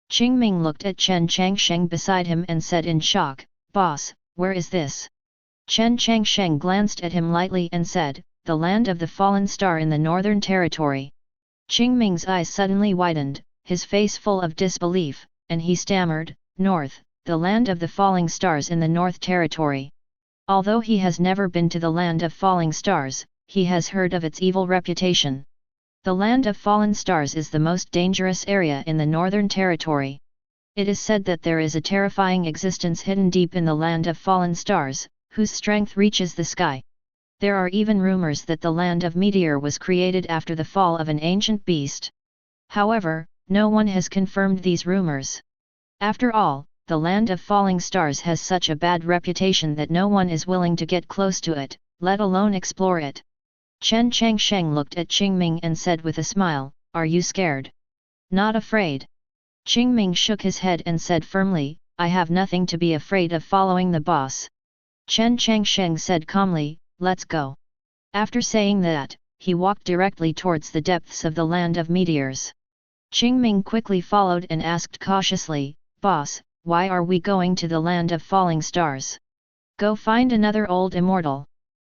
Qingming looked at Chen Changsheng beside him and said in shock, Boss, where is this? Chen Changsheng glanced at him lightly and said, The land of the fallen star in the Northern Territory. Qingming's eyes suddenly widened, his face full of disbelief, and he stammered, North, the land of the falling stars in the North Territory. Although he has never been to the land of falling stars, he has heard of its evil reputation. The land of fallen stars is the most dangerous area in the Northern Territory. It is said that there is a terrifying existence hidden deep in the land of fallen stars, whose strength reaches the sky. There are even rumors that the land of Meteor was created after the fall of an ancient beast. However, no one has confirmed these rumors. After all, the land of falling stars has such a bad reputation that no one is willing to get close to it, let alone explore it. Chen Changsheng looked at Qingming and said with a smile, Are you scared? Not afraid. Qingming shook his head and said firmly, I have nothing to be afraid of following the boss. Chen Changsheng said calmly, let's go. After saying that, he walked directly towards the depths of the land of meteors. Qingming quickly followed and asked cautiously, Boss, why are we going to the land of falling stars? Go find another old immortal.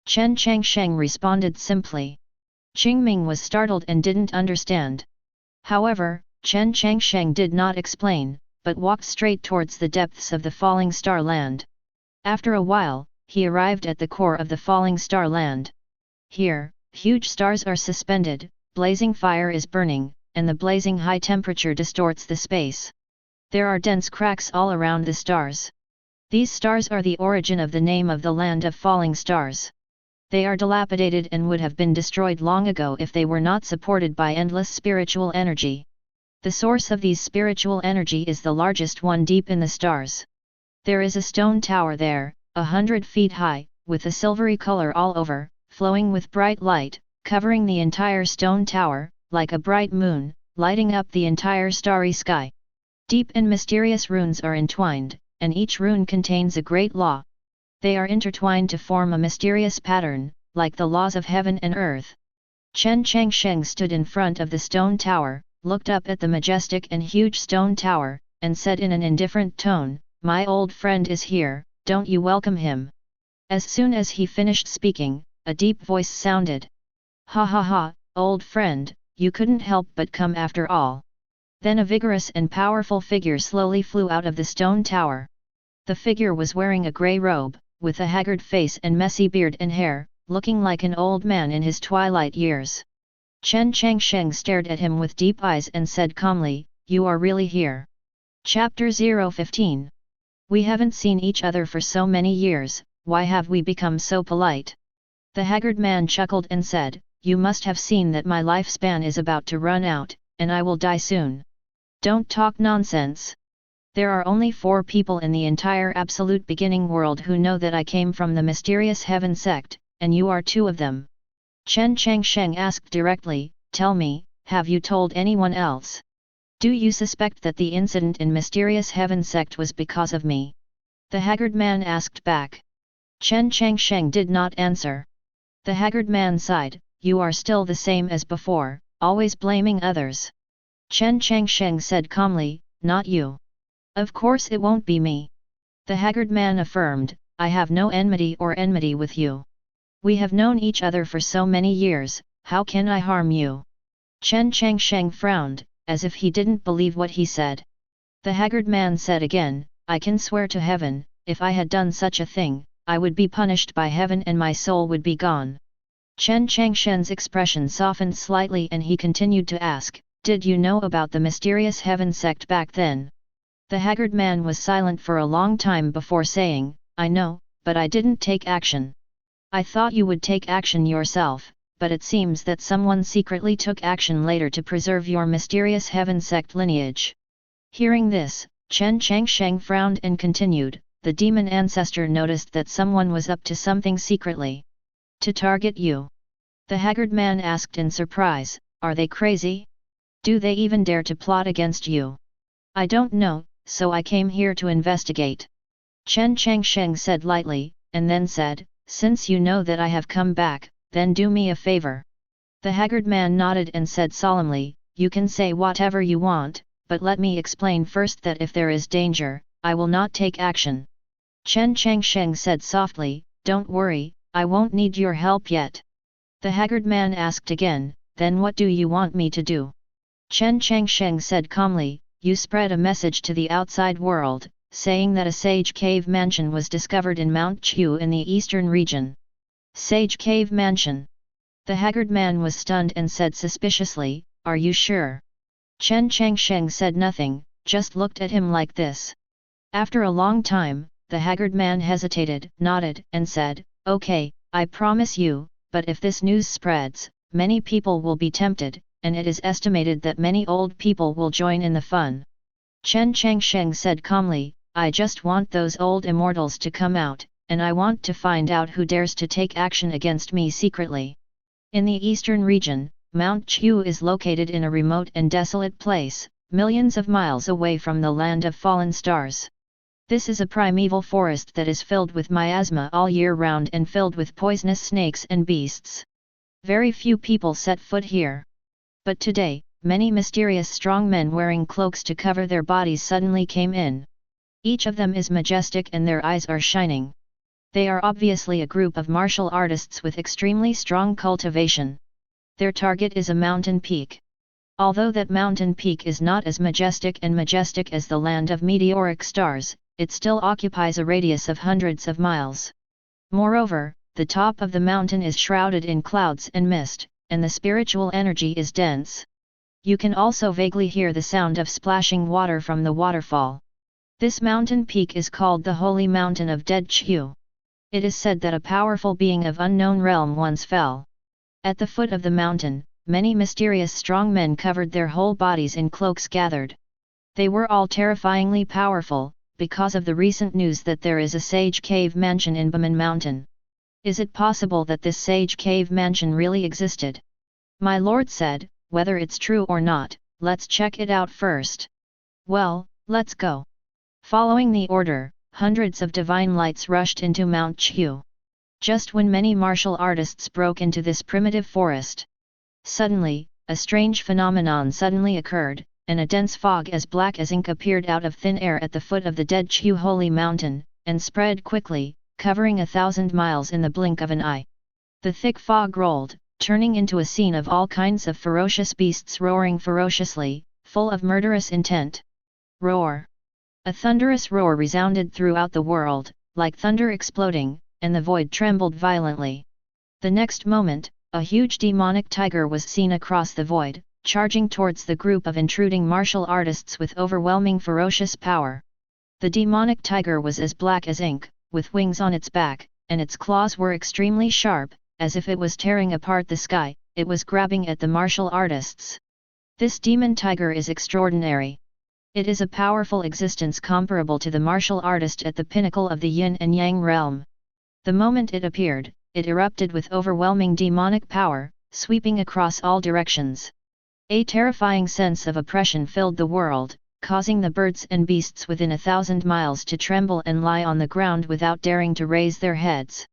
Chen Changsheng responded simply. Qingming was startled and didn't understand. However, Chen Changsheng did not explain, but walked straight towards the depths of the falling star land. After a while, he arrived at the core of the falling star land. Here, huge stars are suspended, blazing fire is burning, and the blazing high temperature distorts the space. There are dense cracks all around the stars. These stars are the origin of the name of the land of falling stars. They are dilapidated and would have been destroyed long ago if they were not supported by endless spiritual energy. The source of these spiritual energy is the largest one deep in the stars. There is a stone tower there, 100 feet high, with a silvery color all over, flowing with bright light, covering the entire stone tower, like a bright moon, lighting up the entire starry sky. Deep and mysterious runes are entwined, and each rune contains a great law. They are intertwined to form a mysterious pattern, like the laws of heaven and earth. Chen Changsheng stood in front of the stone tower, looked up at the majestic and huge stone tower, and said in an indifferent tone, My old friend is here, don't you welcome him? As soon as he finished speaking, a deep voice sounded. Ha ha ha, old friend, you couldn't help but come after all. Then a vigorous and powerful figure slowly flew out of the stone tower. The figure was wearing a grey robe, with a haggard face and messy beard and hair, looking like an old man in his twilight years. Chen Changsheng stared at him with deep eyes and said calmly, You are really here. Chapter 015. We haven't seen each other for so many years, why have we become so polite? The haggard man chuckled and said, You must have seen that my lifespan is about to run out, and I will die soon. Don't talk nonsense. There are only 4 people in the entire absolute beginning world who know that I came from the Mysterious Heaven Sect, and you are 2 of them. Chen Changsheng asked directly, Tell me, have you told anyone else? Do you suspect that the incident in Mysterious Heaven Sect was because of me? The haggard man asked back. Chen Changsheng did not answer. The haggard man sighed, You are still the same as before, always blaming others. Chen Changsheng said calmly, Not you. Of course it won't be me. The haggard man affirmed, I have no enmity with you. We have known each other for so many years, how can I harm you? Chen Changsheng frowned, as if he didn't believe what he said. The haggard man said again, I can swear to heaven, if I had done such a thing, I would be punished by heaven and my soul would be gone. Chen Changsheng's expression softened slightly and he continued to ask, Did you know about the Mysterious Heaven Sect back then? The haggard man was silent for a long time before saying, I know, but I didn't take action. I thought you would take action yourself, but it seems that someone secretly took action later to preserve your Mysterious Heaven Sect lineage. Hearing this, Chen Changsheng frowned and continued, the demon ancestor noticed that someone was up to something secretly. To target you? The haggard man asked in surprise, Are they crazy? Do they even dare to plot against you? I don't know, so I came here to investigate. Chen Changsheng said lightly, and then said, Since you know that I have come back, then do me a favor. The haggard man nodded and said solemnly, You can say whatever you want, but let me explain first that if there is danger, I will not take action. Chen Changsheng said softly, Don't worry, I won't need your help yet. The haggard man asked again, Then what do you want me to do? Chen Changsheng said calmly, You spread a message to the outside world, saying that a sage cave mansion was discovered in Mount Chu in the eastern region. Sage cave mansion. The haggard man was stunned and said suspiciously, Are you sure? Chen Changsheng said nothing, just looked at him like this. After a long time, the haggard man hesitated, nodded, and said, Okay, I promise you, but if this news spreads, many people will be tempted, and it is estimated that many old people will join in the fun. Chen Changsheng said calmly, I just want those old immortals to come out, and I want to find out who dares to take action against me secretly. In the eastern region, Mount Chu is located in a remote and desolate place, millions of miles away from the land of fallen stars. This is a primeval forest that is filled with miasma all year round and filled with poisonous snakes and beasts. Very few people set foot here. But today, many mysterious strong men wearing cloaks to cover their bodies suddenly came in. Each of them is majestic and their eyes are shining. They are obviously a group of martial artists with extremely strong cultivation. Their target is a mountain peak. Although that mountain peak is not as majestic as the land of meteoric stars, it still occupies a radius of hundreds of miles. Moreover, the top of the mountain is shrouded in clouds and mist, and the spiritual energy is dense. You can also vaguely hear the sound of splashing water from the waterfall. This mountain peak is called the Holy Mountain of Dead Chu. It is said that a powerful being of unknown realm once fell. At the foot of the mountain, many mysterious strong men covered their whole bodies in cloaks gathered. They were all terrifyingly powerful, because of the recent news that there is a sage cave mansion in Baman Mountain. Is it possible that this sage cave mansion really existed? My lord said, whether it's true or not, let's check it out first. Well, let's go. Following the order, hundreds of divine lights rushed into Mount Chu. Just when many martial artists broke into this primitive forest. Suddenly, a strange phenomenon suddenly occurred, and a dense fog as black as ink appeared out of thin air at the foot of the Dead Chu Holy Mountain, and spread quickly, covering 1,000 miles in the blink of an eye. The thick fog rolled, turning into a scene of all kinds of ferocious beasts roaring ferociously, full of murderous intent. Roar! A thunderous roar resounded throughout the world, like thunder exploding, and the void trembled violently. The next moment, a huge demonic tiger was seen across the void, charging towards the group of intruding martial artists with overwhelming ferocious power. The demonic tiger was as black as ink, with wings on its back, and its claws were extremely sharp, as if it was tearing apart the sky. It was grabbing at the martial artists. This demon tiger is extraordinary. It is a powerful existence comparable to the martial artist at the pinnacle of the yin and yang realm. The moment it appeared, it erupted with overwhelming demonic power, sweeping across all directions. A terrifying sense of oppression filled the world, causing the birds and beasts within 1,000 miles to tremble and lie on the ground without daring to raise their heads.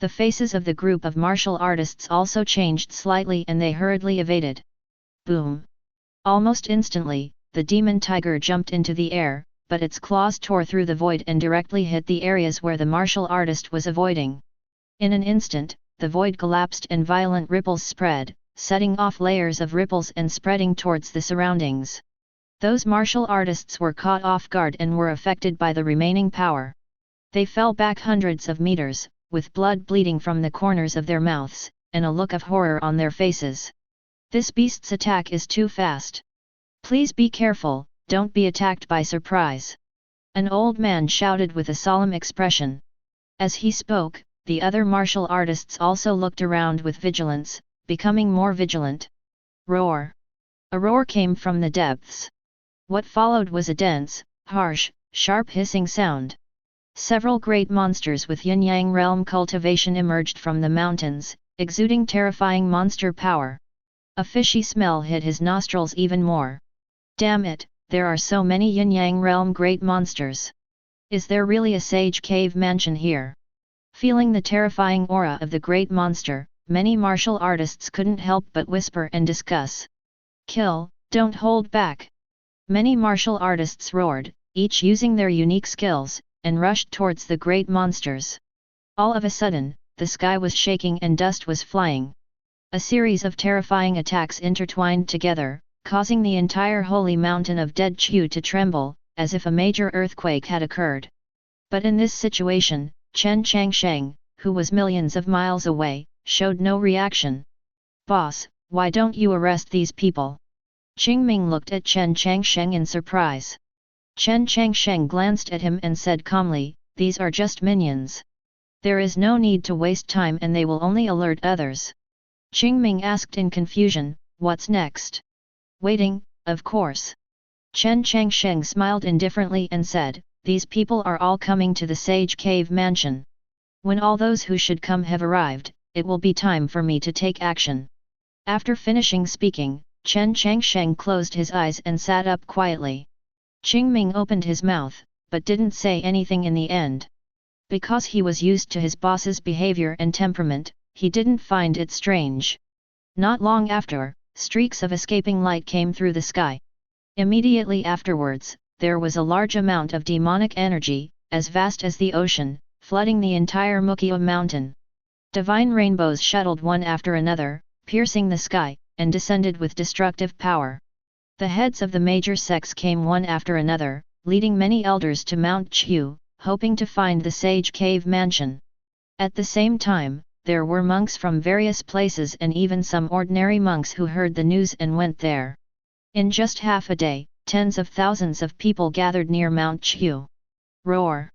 The faces of the group of martial artists also changed slightly and they hurriedly evaded. Boom! Almost instantly, the demon tiger jumped into the air, but its claws tore through the void and directly hit the areas where the martial artist was avoiding. In an instant, the void collapsed and violent ripples spread, setting off layers of ripples and spreading towards the surroundings. Those martial artists were caught off guard and were affected by the remaining power. They fell back hundreds of meters, with blood bleeding from the corners of their mouths, and a look of horror on their faces. This beast's attack is too fast. Please be careful, don't be attacked by surprise. An old man shouted with a solemn expression. As he spoke, the other martial artists also looked around with vigilance, becoming more vigilant. Roar! A roar came from the depths. What followed was a dense, harsh, sharp hissing sound. Several great monsters with yin-yang realm cultivation emerged from the mountains, exuding terrifying monster power. A fishy smell hit his nostrils even more. Damn it, there are so many yin-yang realm great monsters. Is there really a sage cave mansion here? Feeling the terrifying aura of the great monster, many martial artists couldn't help but whisper and discuss. Kill, don't hold back. Many martial artists roared, each using their unique skills, and rushed towards the great monsters. All of a sudden, the sky was shaking and dust was flying. A series of terrifying attacks intertwined together, causing the entire holy mountain of Dead Chu to tremble, as if a major earthquake had occurred. But in this situation, Chen Changsheng, who was millions of miles away, showed no reaction. Boss, why don't you arrest these people? Qingming looked at Chen Changsheng in surprise. Chen Changsheng glanced at him and said calmly, these are just minions. There is no need to waste time and they will only alert others. Qingming asked in confusion, what's next? Waiting, of course. Chen Changsheng smiled indifferently and said, these people are all coming to the Sage Cave Mansion. When all those who should come have arrived, it will be time for me to take action. After finishing speaking, Chen Changsheng closed his eyes and sat up quietly. Qingming opened his mouth, but didn't say anything in the end. Because he was used to his boss's behavior and temperament, he didn't find it strange. Not long after, streaks of escaping light came through the sky. Immediately afterwards, there was a large amount of demonic energy, as vast as the ocean, flooding the entire Mukyo mountain. Divine rainbows shuttled one after another, piercing the sky, and descended with destructive power. The heads of the major sects came one after another, leading many elders to Mount Chu, hoping to find the sage cave mansion. At the same time, there were monks from various places and even some ordinary monks who heard the news and went there. In just half a day, tens of thousands of people gathered near Mount Chu. Roar!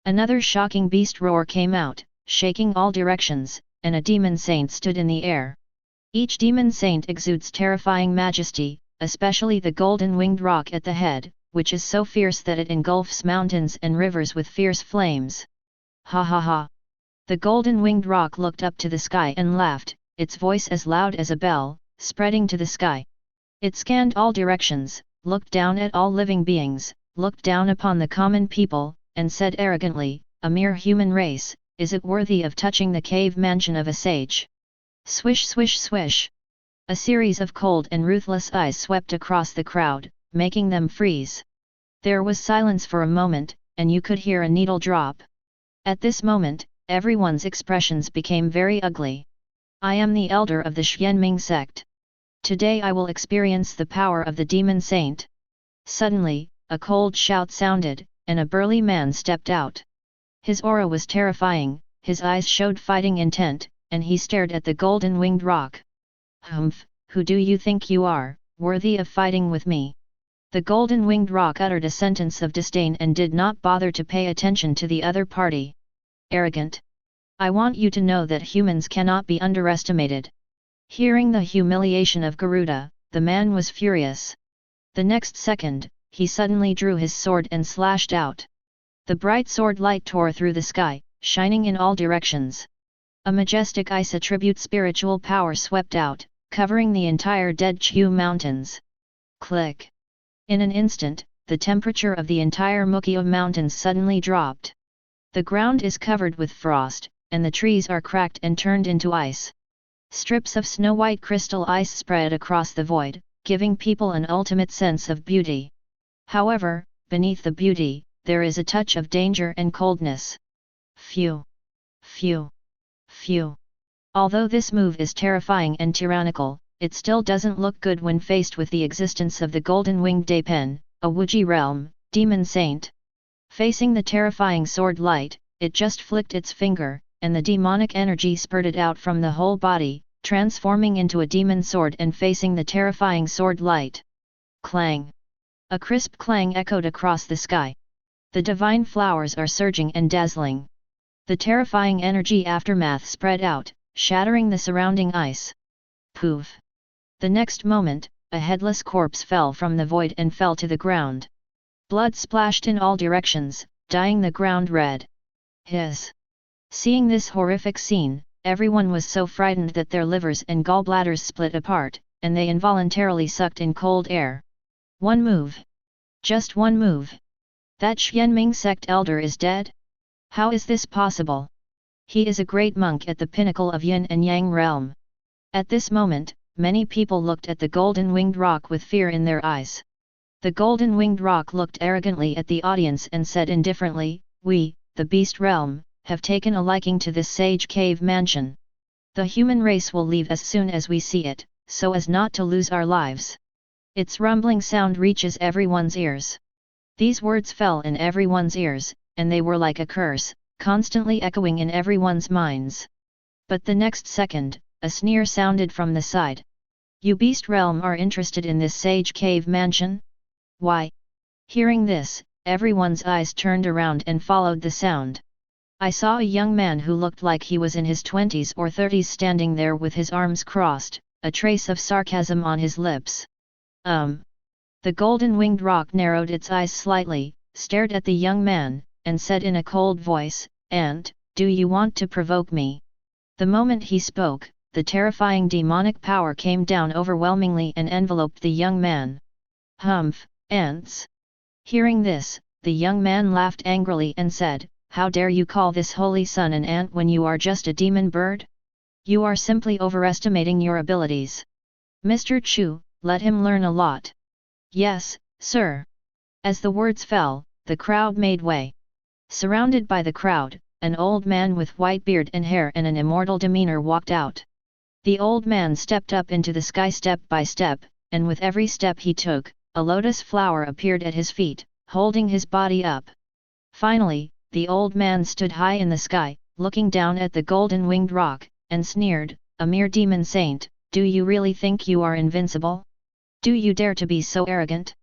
Another shocking beast roar came out, shaking all directions, and a demon saint stood in the air. Each demon saint exudes terrifying majesty, especially the golden-winged rock at the head, which is so fierce that it engulfs mountains and rivers with fierce flames. Ha ha ha! The golden-winged rock looked up to the sky and laughed, its voice as loud as a bell, spreading to the sky. It scanned all directions, looked down at all living beings, looked down upon the common people, and said arrogantly, "A mere human race, is it worthy of touching the cave mansion of a sage?" Swish swish swish! A series of cold and ruthless eyes swept across the crowd, making them freeze. There was silence for a moment, and you could hear a needle drop. At this moment, everyone's expressions became very ugly. "I am the elder of the Xianming sect. Today I will experience the power of the demon saint." Suddenly, a cold shout sounded, and a burly man stepped out. His aura was terrifying, his eyes showed fighting intent, and he stared at the golden-winged rock. "Humph, who do you think you are, worthy of fighting with me?" The golden-winged rock uttered a sentence of disdain and did not bother to pay attention to the other party. "Arrogant! I want you to know that humans cannot be underestimated." Hearing the humiliation of Garuda, the man was furious. The next second, he suddenly drew his sword and slashed out. The bright sword light tore through the sky, shining in all directions. A majestic ice attribute spiritual power swept out, covering the entire Dead Chu Mountains. Click! In an instant, the temperature of the entire Mukyo Mountains suddenly dropped. The ground is covered with frost, and the trees are cracked and turned into ice. Strips of snow-white crystal ice spread across the void, giving people an ultimate sense of beauty. However, beneath the beauty, there is a touch of danger and coldness. Phew! Phew! Phew! Although this move is terrifying and tyrannical, it still doesn't look good when faced with the existence of the golden-winged Daipen, a Wuji realm, demon saint. Facing the terrifying sword light, it just flicked its finger, and the demonic energy spurted out from the whole body, transforming into a demon sword and facing the terrifying sword light. Clang! A crisp clang echoed across the sky. The divine flowers are surging and dazzling. The terrifying energy aftermath spread out, shattering the surrounding ice. Poof! The next moment, a headless corpse fell from the void and fell to the ground. Blood splashed in all directions, dyeing the ground red. Hiss! Seeing this horrific scene, everyone was so frightened that their livers and gallbladders split apart, and they involuntarily sucked in cold air. One move! Just one move! That Xianming sect elder is dead? How is this possible? He is a great monk at the pinnacle of Yin and Yang realm. At this moment, many people looked at the golden-winged rock with fear in their eyes. The golden-winged rock looked arrogantly at the audience and said indifferently, "We, the beast realm, have taken a liking to this sage cave mansion. The human race will leave as soon as we see it, so as not to lose our lives." Its rumbling sound reaches everyone's ears. These words fell in everyone's ears, and they were like a curse, constantly echoing in everyone's minds. But the next second, a sneer sounded from the side. "You beast realm are interested in this sage cave mansion? Why?" Hearing this, everyone's eyes turned around and followed the sound. I saw a young man who looked like he was in his 20s or 30s standing there with his arms crossed, a trace of sarcasm on his lips. The golden-winged rock narrowed its eyes slightly, stared at the young man, and said in a cold voice, "And, do you want to provoke me?" The moment he spoke, the terrifying demonic power came down overwhelmingly and enveloped the young man. "Humph, ants!" Hearing this, the young man laughed angrily and said, "How dare you call this holy sun an ant when you are just a demon bird? You are simply overestimating your abilities. Mr. Chu, let him learn a lot." "Yes, sir." As the words fell, the crowd made way. Surrounded by the crowd, an old man with white beard and hair and an immortal demeanor walked out. The old man stepped up into the sky step by step, and with every step he took, a lotus flower appeared at his feet, holding his body up. Finally, the old man stood high in the sky, looking down at the golden-winged rock, and sneered, "A mere demon saint, do you really think you are invincible? Do you dare to be so arrogant?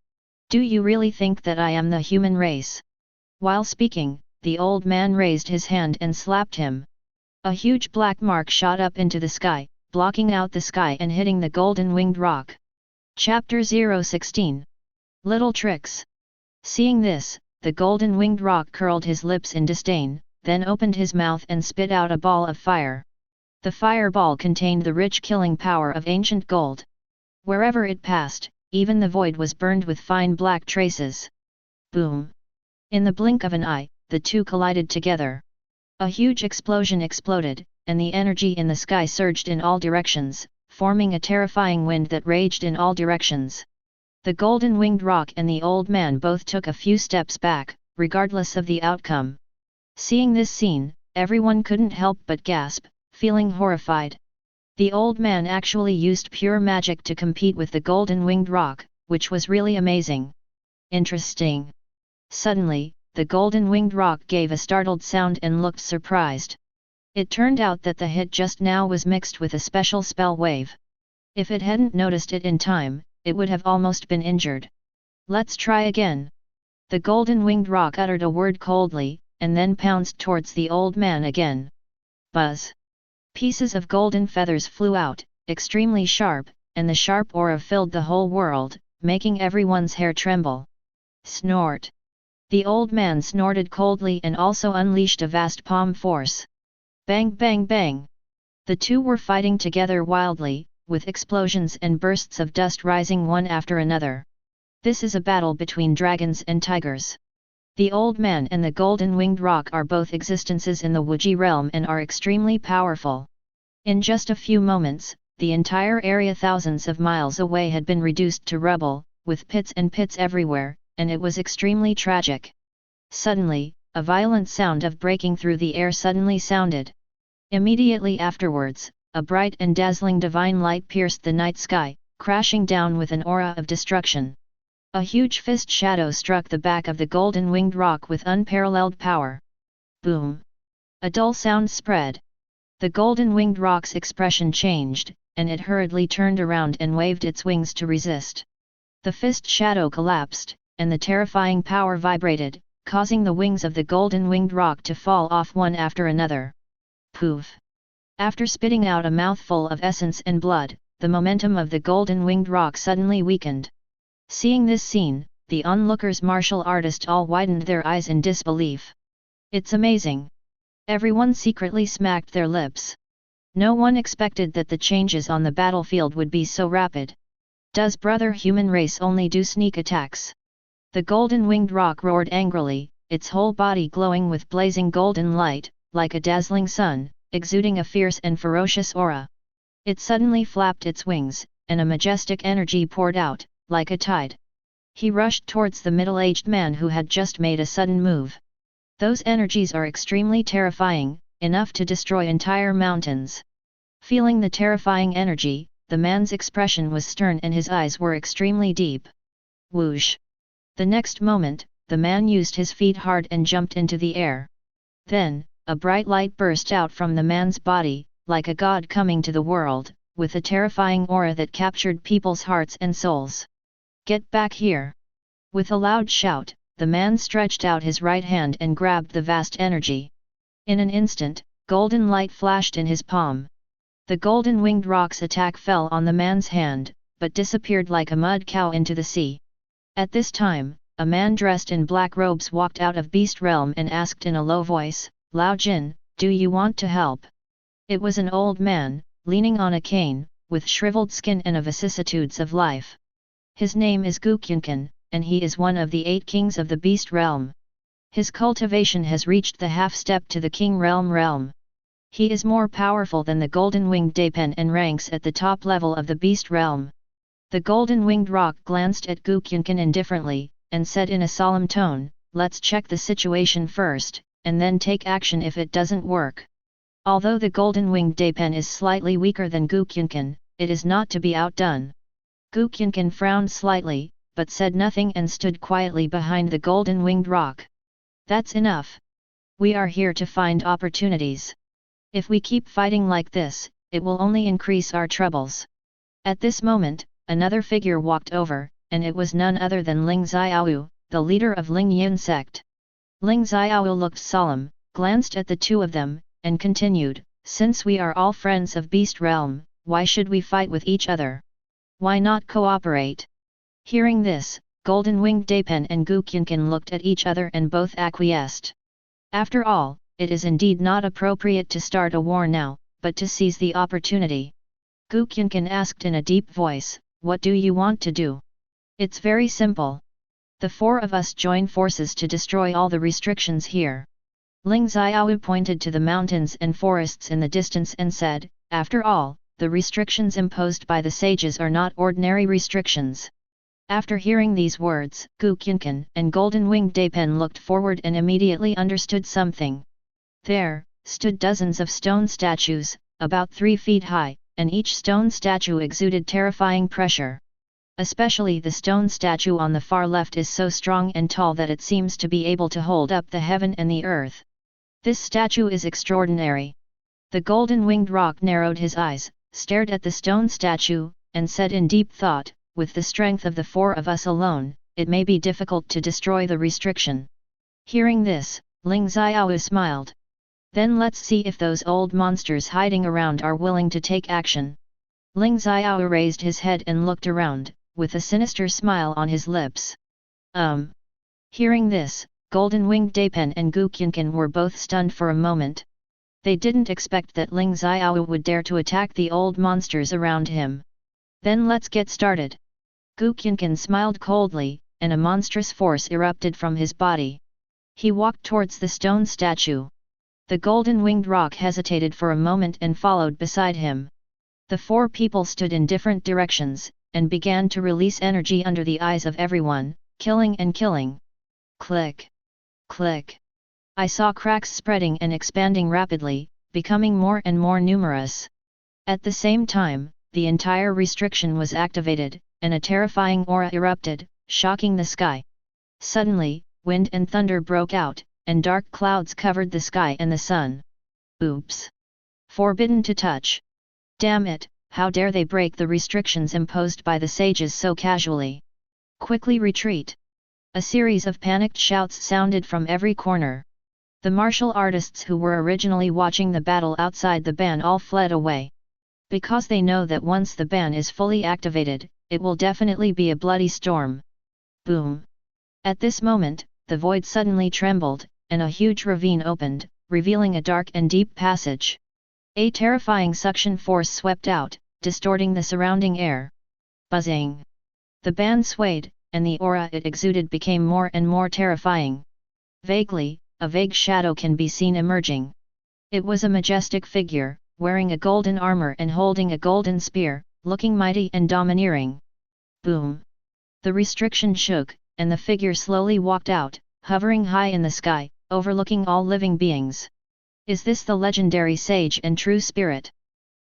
Do you really think that I am the human race?" While speaking, the old man raised his hand and slapped him. A huge black mark shot up into the sky, blocking out the sky and hitting the golden-winged rock. Chapter 016. Little Tricks. Seeing this, the golden-winged rock curled his lips in disdain, then opened his mouth and spit out a ball of fire. The fireball contained the rich killing power of ancient gold. Wherever it passed, even the void was burned with fine black traces. Boom! In the blink of an eye, the two collided together. A huge explosion exploded, and the energy in the sky surged in all directions, forming a terrifying wind that raged in all directions. The golden-winged rock and the old man both took a few steps back, regardless of the outcome. Seeing this scene, everyone couldn't help but gasp, feeling horrified. The old man actually used pure magic to compete with the golden-winged rock, which was really amazing. Interesting. Suddenly, the golden-winged rock gave a startled sound and looked surprised. It turned out that the hit just now was mixed with a special spell wave. If it hadn't noticed it in time, it would have almost been injured. "Let's try again." The golden-winged rock uttered a word coldly, and then pounced towards the old man again. Buzz! Pieces of golden feathers flew out, extremely sharp, and the sharp aura filled the whole world, making everyone's hair tremble. Snort! The old man snorted coldly and also unleashed a vast palm force. Bang bang bang! The two were fighting together wildly, with explosions and bursts of dust rising one after another. This is a battle between dragons and tigers. The old man and the golden-winged rock are both existences in the Wuji realm and are extremely powerful. In just a few moments, the entire area thousands of miles away had been reduced to rubble, with pits and pits everywhere, and it was extremely tragic. Suddenly, a violent sound of breaking through the air suddenly sounded. Immediately afterwards, a bright and dazzling divine light pierced the night sky, crashing down with an aura of destruction. A huge fist shadow struck the back of the golden-winged rock with unparalleled power. Boom! A dull sound spread. The golden-winged rock's expression changed, and it hurriedly turned around and waved its wings to resist. The fist shadow collapsed, and the terrifying power vibrated, causing the wings of the golden-winged rock to fall off one after another. Poof! After spitting out a mouthful of essence and blood, the momentum of the golden-winged rock suddenly weakened. Seeing this scene, the onlookers martial artists all widened their eyes in disbelief. "It's amazing!" Everyone secretly smacked their lips. No one expected that the changes on the battlefield would be so rapid. "Does brother human race only do sneak attacks?" The golden-winged rock roared angrily, its whole body glowing with blazing golden light, like a dazzling sun, exuding a fierce and ferocious aura. It suddenly flapped its wings, and a majestic energy poured out, like a tide. He rushed towards the middle-aged man who had just made a sudden move. Those energies are extremely terrifying, enough to destroy entire mountains. Feeling the terrifying energy, the man's expression was stern and his eyes were extremely deep. Whoosh! The next moment, the man used his feet hard and jumped into the air. Then, a bright light burst out from the man's body, like a god coming to the world, with a terrifying aura that captured people's hearts and souls. "Get back here!" With a loud shout, the man stretched out his right hand and grabbed the vast energy. In an instant, golden light flashed in his palm. The golden-winged rock's attack fell on the man's hand, but disappeared like a mud cow into the sea. At this time, a man dressed in black robes walked out of Beast Realm and asked in a low voice, "Lao Jin, do you want to help?" It was an old man, leaning on a cane, with shriveled skin and a vicissitudes of life. His name is Gu Qianqan, and he is one of the 8 kings of the beast realm. His cultivation has reached the half-step to the king realm. He is more powerful than the golden-winged Dapen and ranks at the top level of the beast realm. The golden-winged rock glanced at Gukyankan indifferently, and said in a solemn tone, "Let's check the situation first, and then take action if it doesn't work." Although the golden-winged Dapen is slightly weaker than Gukyankan, it is not to be outdone. Gukyankan frowned slightly, but said nothing and stood quietly behind the golden-winged rock. "That's enough. We are here to find opportunities. If we keep fighting like this, it will only increase our troubles." At this moment, another figure walked over, and it was none other than Ling Xiaowu, the leader of Ling Yin sect. Ling Xiaowu looked solemn, glanced at the two of them, and continued, "Since we are all friends of beast realm, why should we fight with each other? Why not cooperate?" Hearing this, Golden-winged Dapen and Gukyankan looked at each other and both acquiesced. After all, it is indeed not appropriate to start a war now, but to seize the opportunity. Gukyankan asked in a deep voice, "What do you want to do?" "It's very simple. The 4 of us join forces to destroy all the restrictions here." Ling Xiaowu pointed to the mountains and forests in the distance and said, "After all, the restrictions imposed by the sages are not ordinary restrictions." After hearing these words, Gukyankan and Golden-winged Dapen looked forward and immediately understood something. There stood dozens of stone statues, about 3 feet high, and each stone statue exuded terrifying pressure. Especially the stone statue on the far left is so strong and tall that it seems to be able to hold up the heaven and the earth. This statue is extraordinary. The golden-winged rock narrowed his eyes, stared at the stone statue, and said in deep thought, "With the strength of the 4 of us alone, it may be difficult to destroy the restriction." Hearing this, Ling Xiaowu smiled. "Then let's see if those old monsters hiding around are willing to take action." Ling Xiaowu raised his head and looked around, with a sinister smile on his lips. Hearing this, Golden-winged Dapen and Gukyankan were both stunned for a moment. They didn't expect that Ling Xiaowu would dare to attack the old monsters around him. "Then let's get started." Gukyankan smiled coldly, and a monstrous force erupted from his body. He walked towards the stone statue. The golden-winged rock hesitated for a moment and followed beside him. The 4 people stood in different directions, and began to release energy under the eyes of everyone, killing and killing. Click! Click! I saw cracks spreading and expanding rapidly, becoming more and more numerous. At the same time, the entire restriction was activated, and a terrifying aura erupted, shocking the sky. Suddenly, wind and thunder broke out, and dark clouds covered the sky and the sun. Oops! Forbidden to touch! Damn it, how dare they break the restrictions imposed by the sages so casually! Quickly retreat! A series of panicked shouts sounded from every corner. The martial artists who were originally watching the battle outside the ban all fled away. Because they know that once the ban is fully activated, it will definitely be a bloody storm. Boom! At this moment, the void suddenly trembled, and a huge ravine opened, revealing a dark and deep passage. A terrifying suction force swept out, distorting the surrounding air. Buzzing! The ban swayed, and the aura it exuded became more and more terrifying. Vaguely, a vague shadow can be seen emerging. It was a majestic figure, wearing a golden armor and holding a golden spear, looking mighty and domineering. Boom! The restriction shook, and the figure slowly walked out, hovering high in the sky, overlooking all living beings. Is this the legendary sage and true spirit?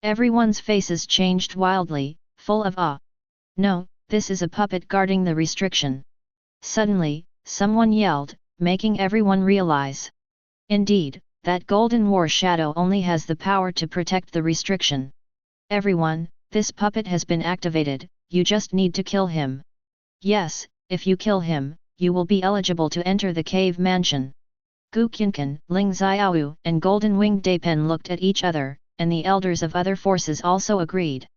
Everyone's faces changed wildly, full of awe. No, this is a puppet guarding the restriction. Suddenly, someone yelled, making everyone realize. Indeed, that golden war shadow only has the power to protect the restriction. Everyone, this puppet has been activated, you just need to kill him. Yes, if you kill him, you will be eligible to enter the cave mansion. Gukyankan, Ling Xiaowu and Golden-winged Dapen looked at each other, and the elders of other forces also agreed.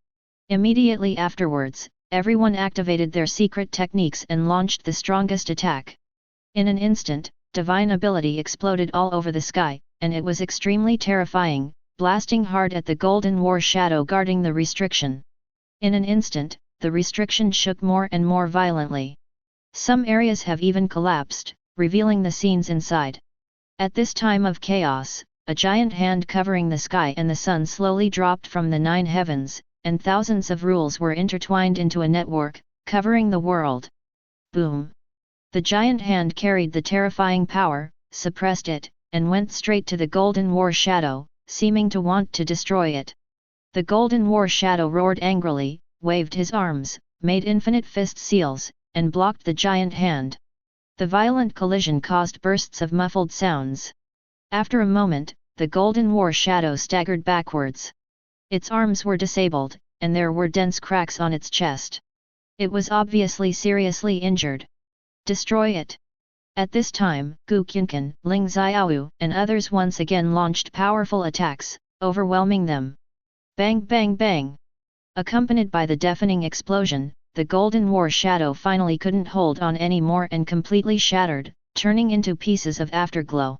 Immediately afterwards, everyone activated their secret techniques and launched the strongest attack. In an instant, divine ability exploded all over the sky, and it was extremely terrifying, blasting hard at the golden war shadow guarding the restriction. In an instant, the restriction shook more and more violently. Some areas have even collapsed, revealing the scenes inside. At this time of chaos, a giant hand covering the sky and the sun slowly dropped from the 9 heavens, and thousands of rules were intertwined into a network, covering the world. Boom! The giant hand carried the terrifying power, suppressed it, and went straight to the Golden War Shadow, seeming to want to destroy it. The Golden War Shadow roared angrily, waved his arms, made infinite fist seals, and blocked the giant hand. The violent collision caused bursts of muffled sounds. After a moment, the Golden War Shadow staggered backwards. Its arms were disabled, and there were dense cracks on its chest. It was obviously seriously injured. Destroy it! At this time, Gu Qianqan, Ling Xiaowu, and others once again launched powerful attacks, overwhelming them. Bang bang bang! Accompanied by the deafening explosion, the Golden War Shadow finally couldn't hold on anymore and completely shattered, turning into pieces of afterglow.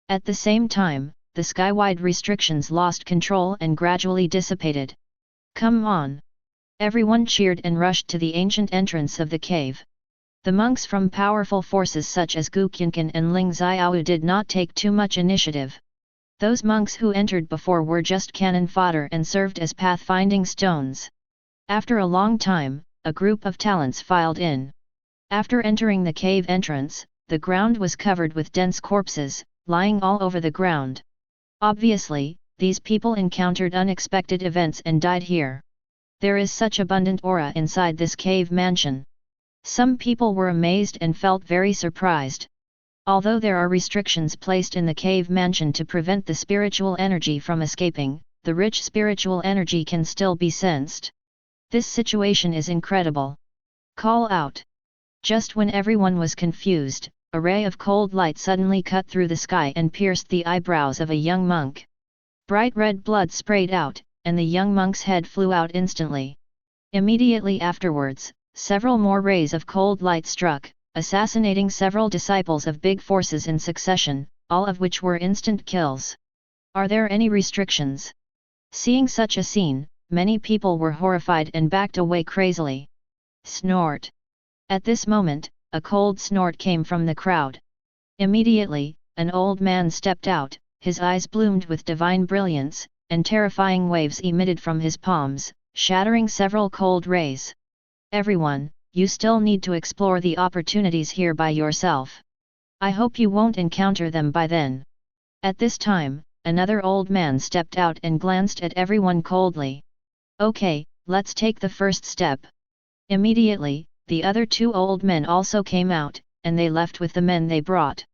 At the same time, the skywide restrictions lost control and gradually dissipated. Come on! Everyone cheered and rushed to the ancient entrance of the cave. The monks from powerful forces such as Gu Qianqan and Ling Xiaowu did not take too much initiative. Those monks who entered before were just cannon fodder and served as pathfinding stones. After a long time, a group of talents filed in. After entering the cave entrance, the ground was covered with dense corpses, lying all over the ground. Obviously, these people encountered unexpected events and died here. There is such abundant aura inside this cave mansion. Some people were amazed and felt very surprised. Although there are restrictions placed in the cave mansion to prevent the spiritual energy from escaping, the rich spiritual energy can still be sensed. This situation is incredible. Call out! Just when everyone was confused, a ray of cold light suddenly cut through the sky and pierced the eyebrows of a young monk. Bright red blood sprayed out, and the young monk's head flew out instantly. Immediately afterwards, several more rays of cold light struck, assassinating several disciples of big forces in succession, all of which were instant kills. Are there any restrictions? Seeing such a scene, many people were horrified and backed away crazily. Snort! At this moment, a cold snort came from the crowd. Immediately, an old man stepped out, his eyes bloomed with divine brilliance, and terrifying waves emitted from his palms, shattering several cold rays. Everyone, you still need to explore the opportunities here by yourself. I hope you won't encounter them by then. At this time, another old man stepped out and glanced at everyone coldly. Okay, let's take the first step. Immediately, the other 2 old men also came out, and they left with the men they brought.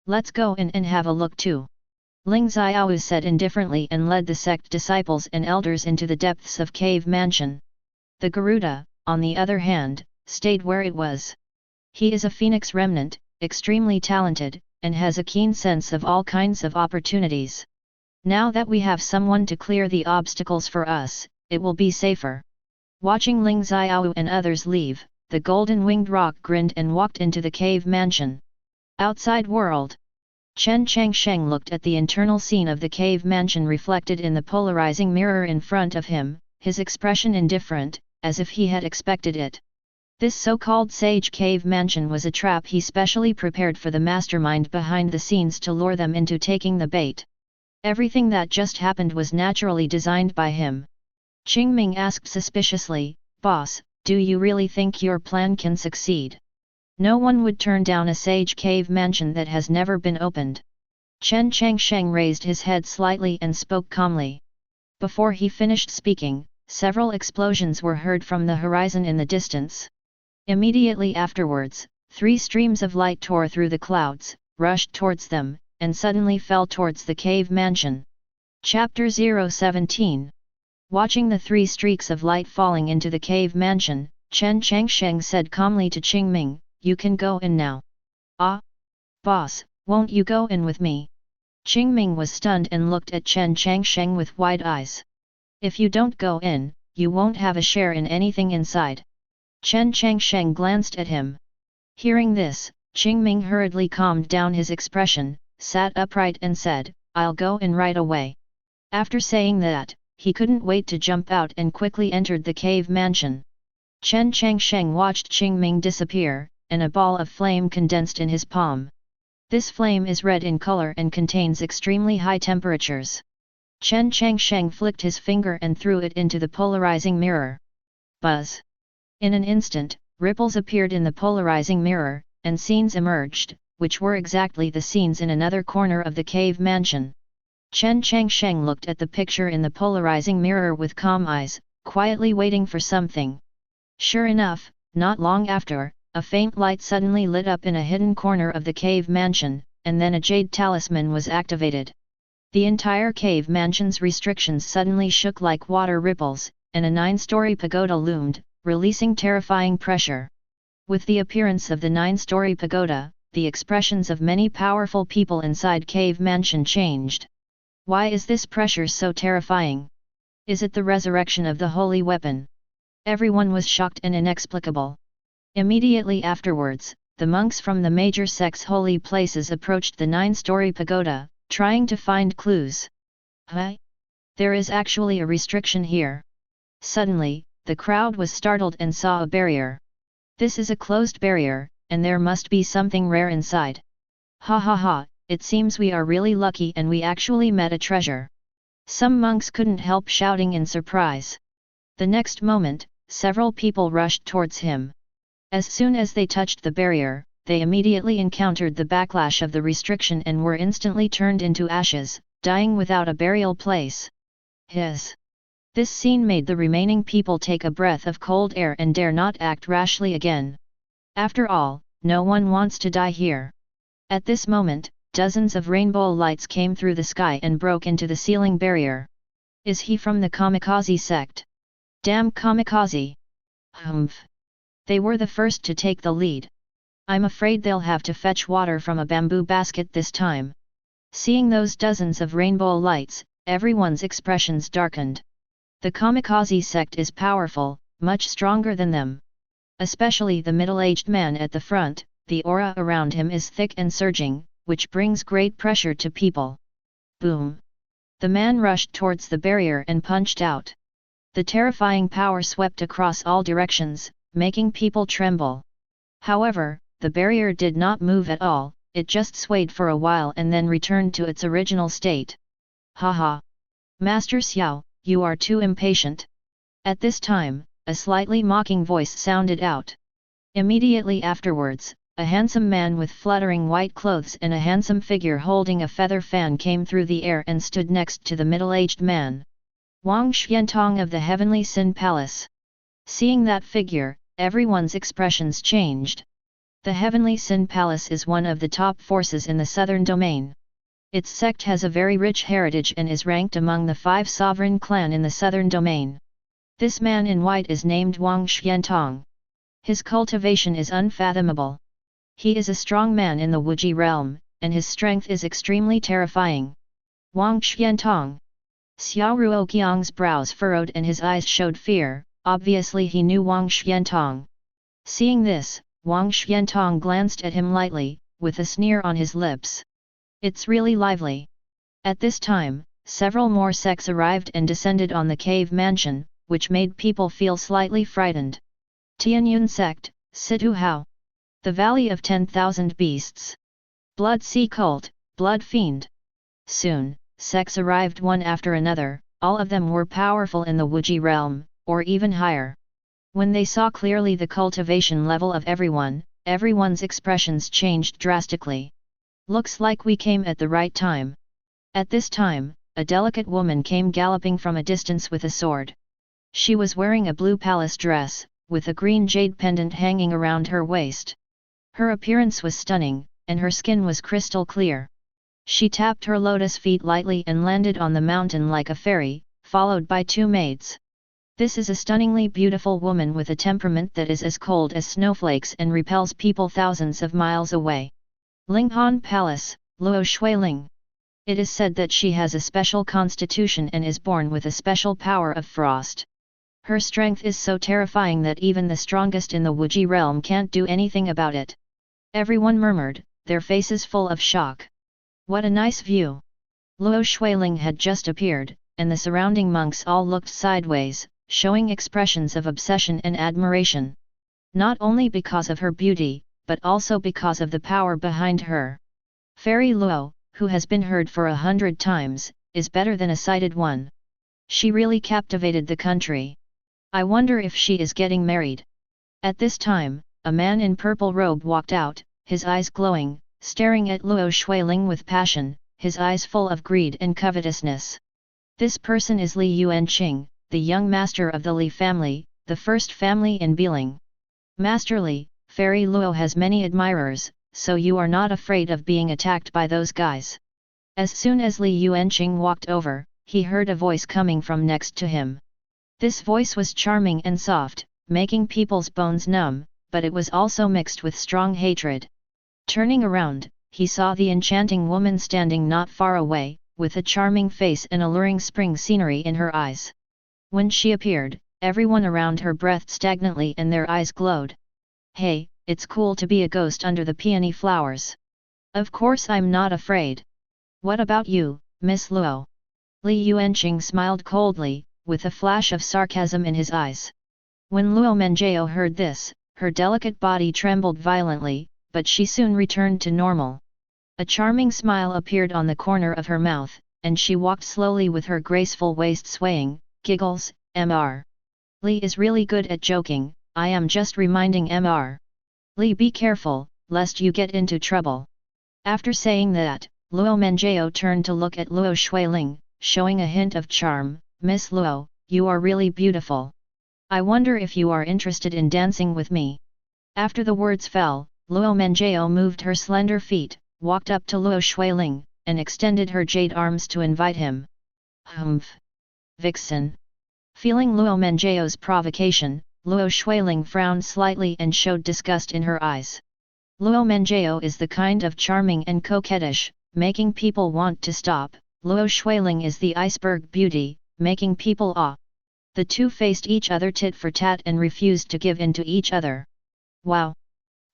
Let's go in and have a look too. Ling Xiaowu said indifferently and led the sect disciples and elders into the depths of cave mansion. The Garuda, on the other hand, stayed where it was. He is a phoenix remnant, extremely talented, and has a keen sense of all kinds of opportunities. Now that we have someone to clear the obstacles for us, it will be safer. Watching Ling Xiaowu and others leave, the golden-winged roc grinned and walked into the cave mansion. Outside world. Chen Changsheng looked at the internal scene of the cave mansion reflected in the polarizing mirror in front of him, his expression indifferent, as if he had expected it. This so-called sage cave mansion was a trap he specially prepared for the mastermind behind the scenes to lure them into taking the bait. Everything that just happened was naturally designed by him. Qingming asked suspiciously, "Boss, do you really think your plan can succeed? No one would turn down a sage cave mansion that has never been opened." Chen Changsheng raised his head slightly and spoke calmly. Before he finished speaking, several explosions were heard from the horizon in the distance. Immediately afterwards, 3 streams of light tore through the clouds, rushed towards them, and suddenly fell towards the cave mansion. Chapter 017. Watching the 3 streaks of light falling into the cave mansion, Chen Changsheng said calmly to Qingming, "You can go in now." "Ah? Boss, won't you go in with me?" Qingming was stunned and looked at Chen Changsheng with wide eyes. "If you don't go in, you won't have a share in anything inside." Chen Changsheng glanced at him. Hearing this, Qingming hurriedly calmed down his expression, sat upright and said, "I'll go in right away." After saying that, he couldn't wait to jump out and quickly entered the cave mansion. Chen Changsheng watched Qingming disappear, and a ball of flame condensed in his palm. This flame is red in color and contains extremely high temperatures. Chen Changsheng flicked his finger and threw it into the polarizing mirror. Buzz! In an instant, ripples appeared in the polarizing mirror, and scenes emerged, which were exactly the scenes in another corner of the cave mansion. Chen Changsheng looked at the picture in the polarizing mirror with calm eyes, quietly waiting for something. Sure enough, not long after, a faint light suddenly lit up in a hidden corner of the cave mansion, and then a jade talisman was activated. The entire cave mansion's restrictions suddenly shook like water ripples, and a 9-story pagoda loomed, releasing terrifying pressure. With the appearance of the 9-story pagoda, the expressions of many powerful people inside cave mansion changed. Why is this pressure so terrifying? Is it the resurrection of the holy weapon? Everyone was shocked and inexplicable. Immediately afterwards, the monks from the major sects' holy places approached the 9-story pagoda, trying to find clues. Huh? There is actually a restriction here. Suddenly, the crowd was startled and saw a barrier. This is a closed barrier, and there must be something rare inside. Ha ha ha, it seems we are really lucky and we actually met a treasure. Some monks couldn't help shouting in surprise. The next moment, several people rushed towards him. As soon as they touched the barrier, they immediately encountered the backlash of the restriction and were instantly turned into ashes, dying without a burial place. This scene made the remaining people take a breath of cold air and dare not act rashly again. After all, no one wants to die here. At this moment, dozens of rainbow lights came through the sky and broke into the ceiling barrier. Is he from the kamikaze sect? Damn kamikaze! Humph! They were the first to take the lead. I'm afraid they'll have to fetch water from a bamboo basket this time. Seeing those dozens of rainbow lights, everyone's expressions darkened. The kamikaze sect is powerful, much stronger than them. Especially the middle-aged man at the front, the aura around him is thick and surging, which brings great pressure to people. Boom! The man rushed towards the barrier and punched out. The terrifying power swept across all directions, making people tremble. However, the barrier did not move at all, it just swayed for a while and then returned to its original state. Haha! Master Xiao, you are too impatient. At this time, a slightly mocking voice sounded out. Immediately afterwards, a handsome man with fluttering white clothes and a handsome figure holding a feather fan came through the air and stood next to the middle-aged man. Wang Xiantong of the Heavenly Sin Palace. Seeing that figure, everyone's expressions changed. The Heavenly Sin Palace is one of the top forces in the southern domain. Its sect has a very rich heritage and is ranked among the 5 sovereign clan in the southern domain. This man in white is named Wang Xiantong. His cultivation is unfathomable. He is a strong man in the Wuji realm, and his strength is extremely terrifying. Wang Xiantong. Xiao Ruoqiang's brows furrowed and his eyes showed fear, obviously he knew Wang Xiantong. Seeing this, Wang Xiantong glanced at him lightly, with a sneer on his lips. It's really lively. At this time, several more sects arrived and descended on the cave mansion, which made people feel slightly frightened. Tianyun sect, Situ Hao. The Valley of 10,000 Beasts. Blood Sea Cult, Blood Fiend. Soon, sects arrived one after another, all of them were powerful in the Wuji realm, or even higher. When they saw clearly the cultivation level of everyone's expressions changed drastically. Looks like we came at the right time. At this time, a delicate woman came galloping from a distance with a sword. She was wearing a blue palace dress, with a green jade pendant hanging around her waist. Her appearance was stunning, and her skin was crystal clear. She tapped her lotus feet lightly and landed on the mountain like a fairy, followed by 2 maids. This is a stunningly beautiful woman with a temperament that is as cold as snowflakes and repels people thousands of miles away. Linghan Palace, Luo Shuiling. It is said that she has a special constitution and is born with a special power of frost. Her strength is so terrifying that even the strongest in the Wuji realm can't do anything about it. Everyone murmured, their faces full of shock. What a nice view! Luo Shuiling had just appeared, and the surrounding monks all looked sideways, showing expressions of obsession and admiration. Not only because of her beauty, but also because of the power behind her. Fairy Luo, who has been heard for 100 times, is better than a sighted one. She really captivated the country. I wonder if she is getting married. At this time, a man in purple robe walked out, his eyes glowing, staring at Luo Shuiling with passion, his eyes full of greed and covetousness. This person is Li Yuanqing, the young master of the Li family, the first family in Biling. Master Li, Fairy Luo has many admirers, so you are not afraid of being attacked by those guys. As soon as Li Yuanqing walked over, he heard a voice coming from next to him. This voice was charming and soft, making people's bones numb, but it was also mixed with strong hatred. Turning around, he saw the enchanting woman standing not far away, with a charming face and alluring spring scenery in her eyes. When she appeared, everyone around her breathed stagnantly and their eyes glowed. Hey, it's cool to be a ghost under the peony flowers. Of course I'm not afraid. What about you, Miss Luo? Li Yuanqing smiled coldly, with a flash of sarcasm in his eyes. When Luo Menjiao heard this, her delicate body trembled violently, but she soon returned to normal. A charming smile appeared on the corner of her mouth, and she walked slowly with her graceful waist swaying. Giggles, Mr. Li is really good at joking, I am just reminding Mr. Li, be careful, lest you get into trouble. After saying that, Luo Menjiao turned to look at Luo Shuiling, showing a hint of charm. Miss Luo, you are really beautiful. I wonder if you are interested in dancing with me. After the words fell, Luo Menjiao moved her slender feet, walked up to Luo Shuiling, and extended her jade arms to invite him. Humph! Vixen! Feeling Luo Menjiao's provocation, Luo Shuiling frowned slightly and showed disgust in her eyes. Luo Menjiao is the kind of charming and coquettish, making people want to stop. Luo Shuiling is the iceberg beauty, making people awe. The two faced each other tit for tat and refused to give in to each other. Wow!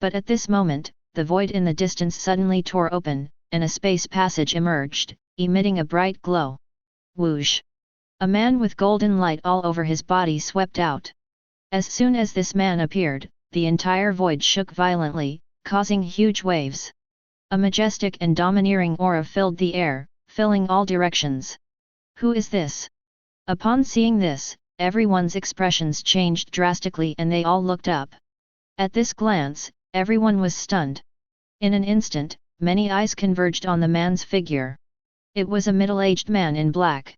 But at this moment, the void in the distance suddenly tore open, and a space passage emerged, emitting a bright glow. Whoosh! A man with golden light all over his body swept out. As soon as this man appeared, the entire void shook violently, causing huge waves. A majestic and domineering aura filled the air, filling all directions. Who is this? Upon seeing this, everyone's expressions changed drastically and they all looked up. At this glance, everyone was stunned. In an instant, many eyes converged on the man's figure. It was a middle-aged man in black.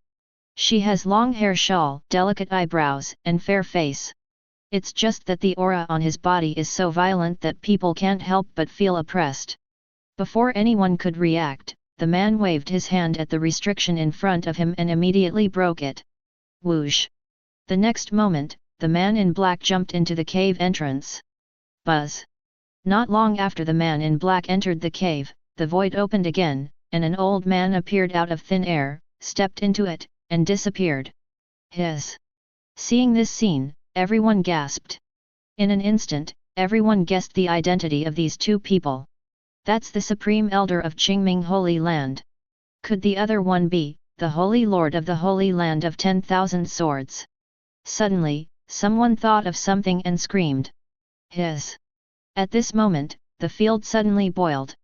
She has long hair shawl, delicate eyebrows, and fair face. It's just that the aura on his body is so violent that people can't help but feel oppressed. Before anyone could react, the man waved his hand at the restriction in front of him and immediately broke it. Whoosh! The next moment, the man in black jumped into the cave entrance. Buzz! Not long after the man in black entered the cave, the void opened again, and an old man appeared out of thin air, stepped into it, and disappeared. Seeing this scene, everyone gasped. In an instant, everyone guessed the identity of these two people. That's the Supreme Elder of Qingming Holy Land. Could the other one be the Holy Lord of the Holy Land of 10,000 Swords? Suddenly, someone thought of something and screamed. At this moment, the field suddenly boiled.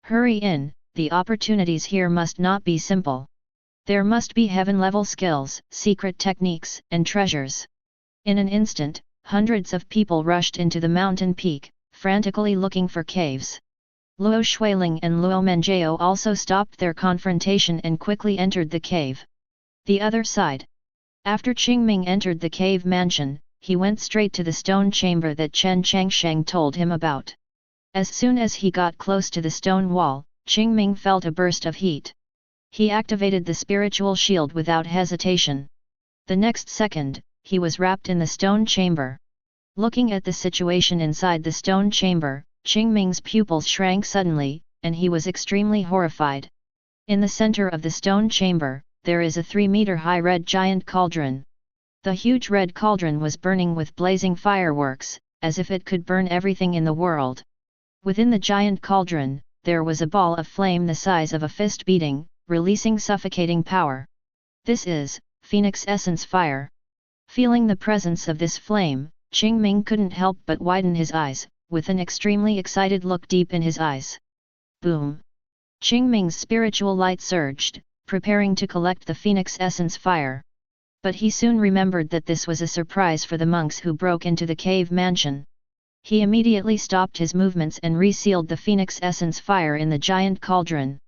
Hurry in, the opportunities here must not be simple. There must be heaven-level skills, secret techniques, and treasures. In an instant, hundreds of people rushed into the mountain peak, frantically looking for caves. Luo Shuiling and Luo Menjiao also stopped their confrontation and quickly entered the cave. The other side. After Qingming entered the cave mansion, he went straight to the stone chamber that Chen Changsheng told him about. As soon as he got close to the stone wall, Qingming felt a burst of heat. He activated the spiritual shield without hesitation. The next second, he was wrapped in the stone chamber. Looking at the situation inside the stone chamber, Qingming's pupils shrank suddenly, and he was extremely horrified. In the center of the stone chamber, there is a 3-meter-high red giant cauldron. The huge red cauldron was burning with blazing fireworks, as if it could burn everything in the world. Within the giant cauldron, there was a ball of flame the size of a fist beating, releasing suffocating power. This is Phoenix Essence Fire. Feeling the presence of this flame, Qingming couldn't help but widen his eyes, with an extremely excited look deep in his eyes. Boom! Qingming's spiritual light surged, preparing to collect the phoenix essence fire. But he soon remembered that this was a surprise for the monks who broke into the cave mansion. He immediately stopped his movements and resealed the phoenix essence fire in the giant cauldron.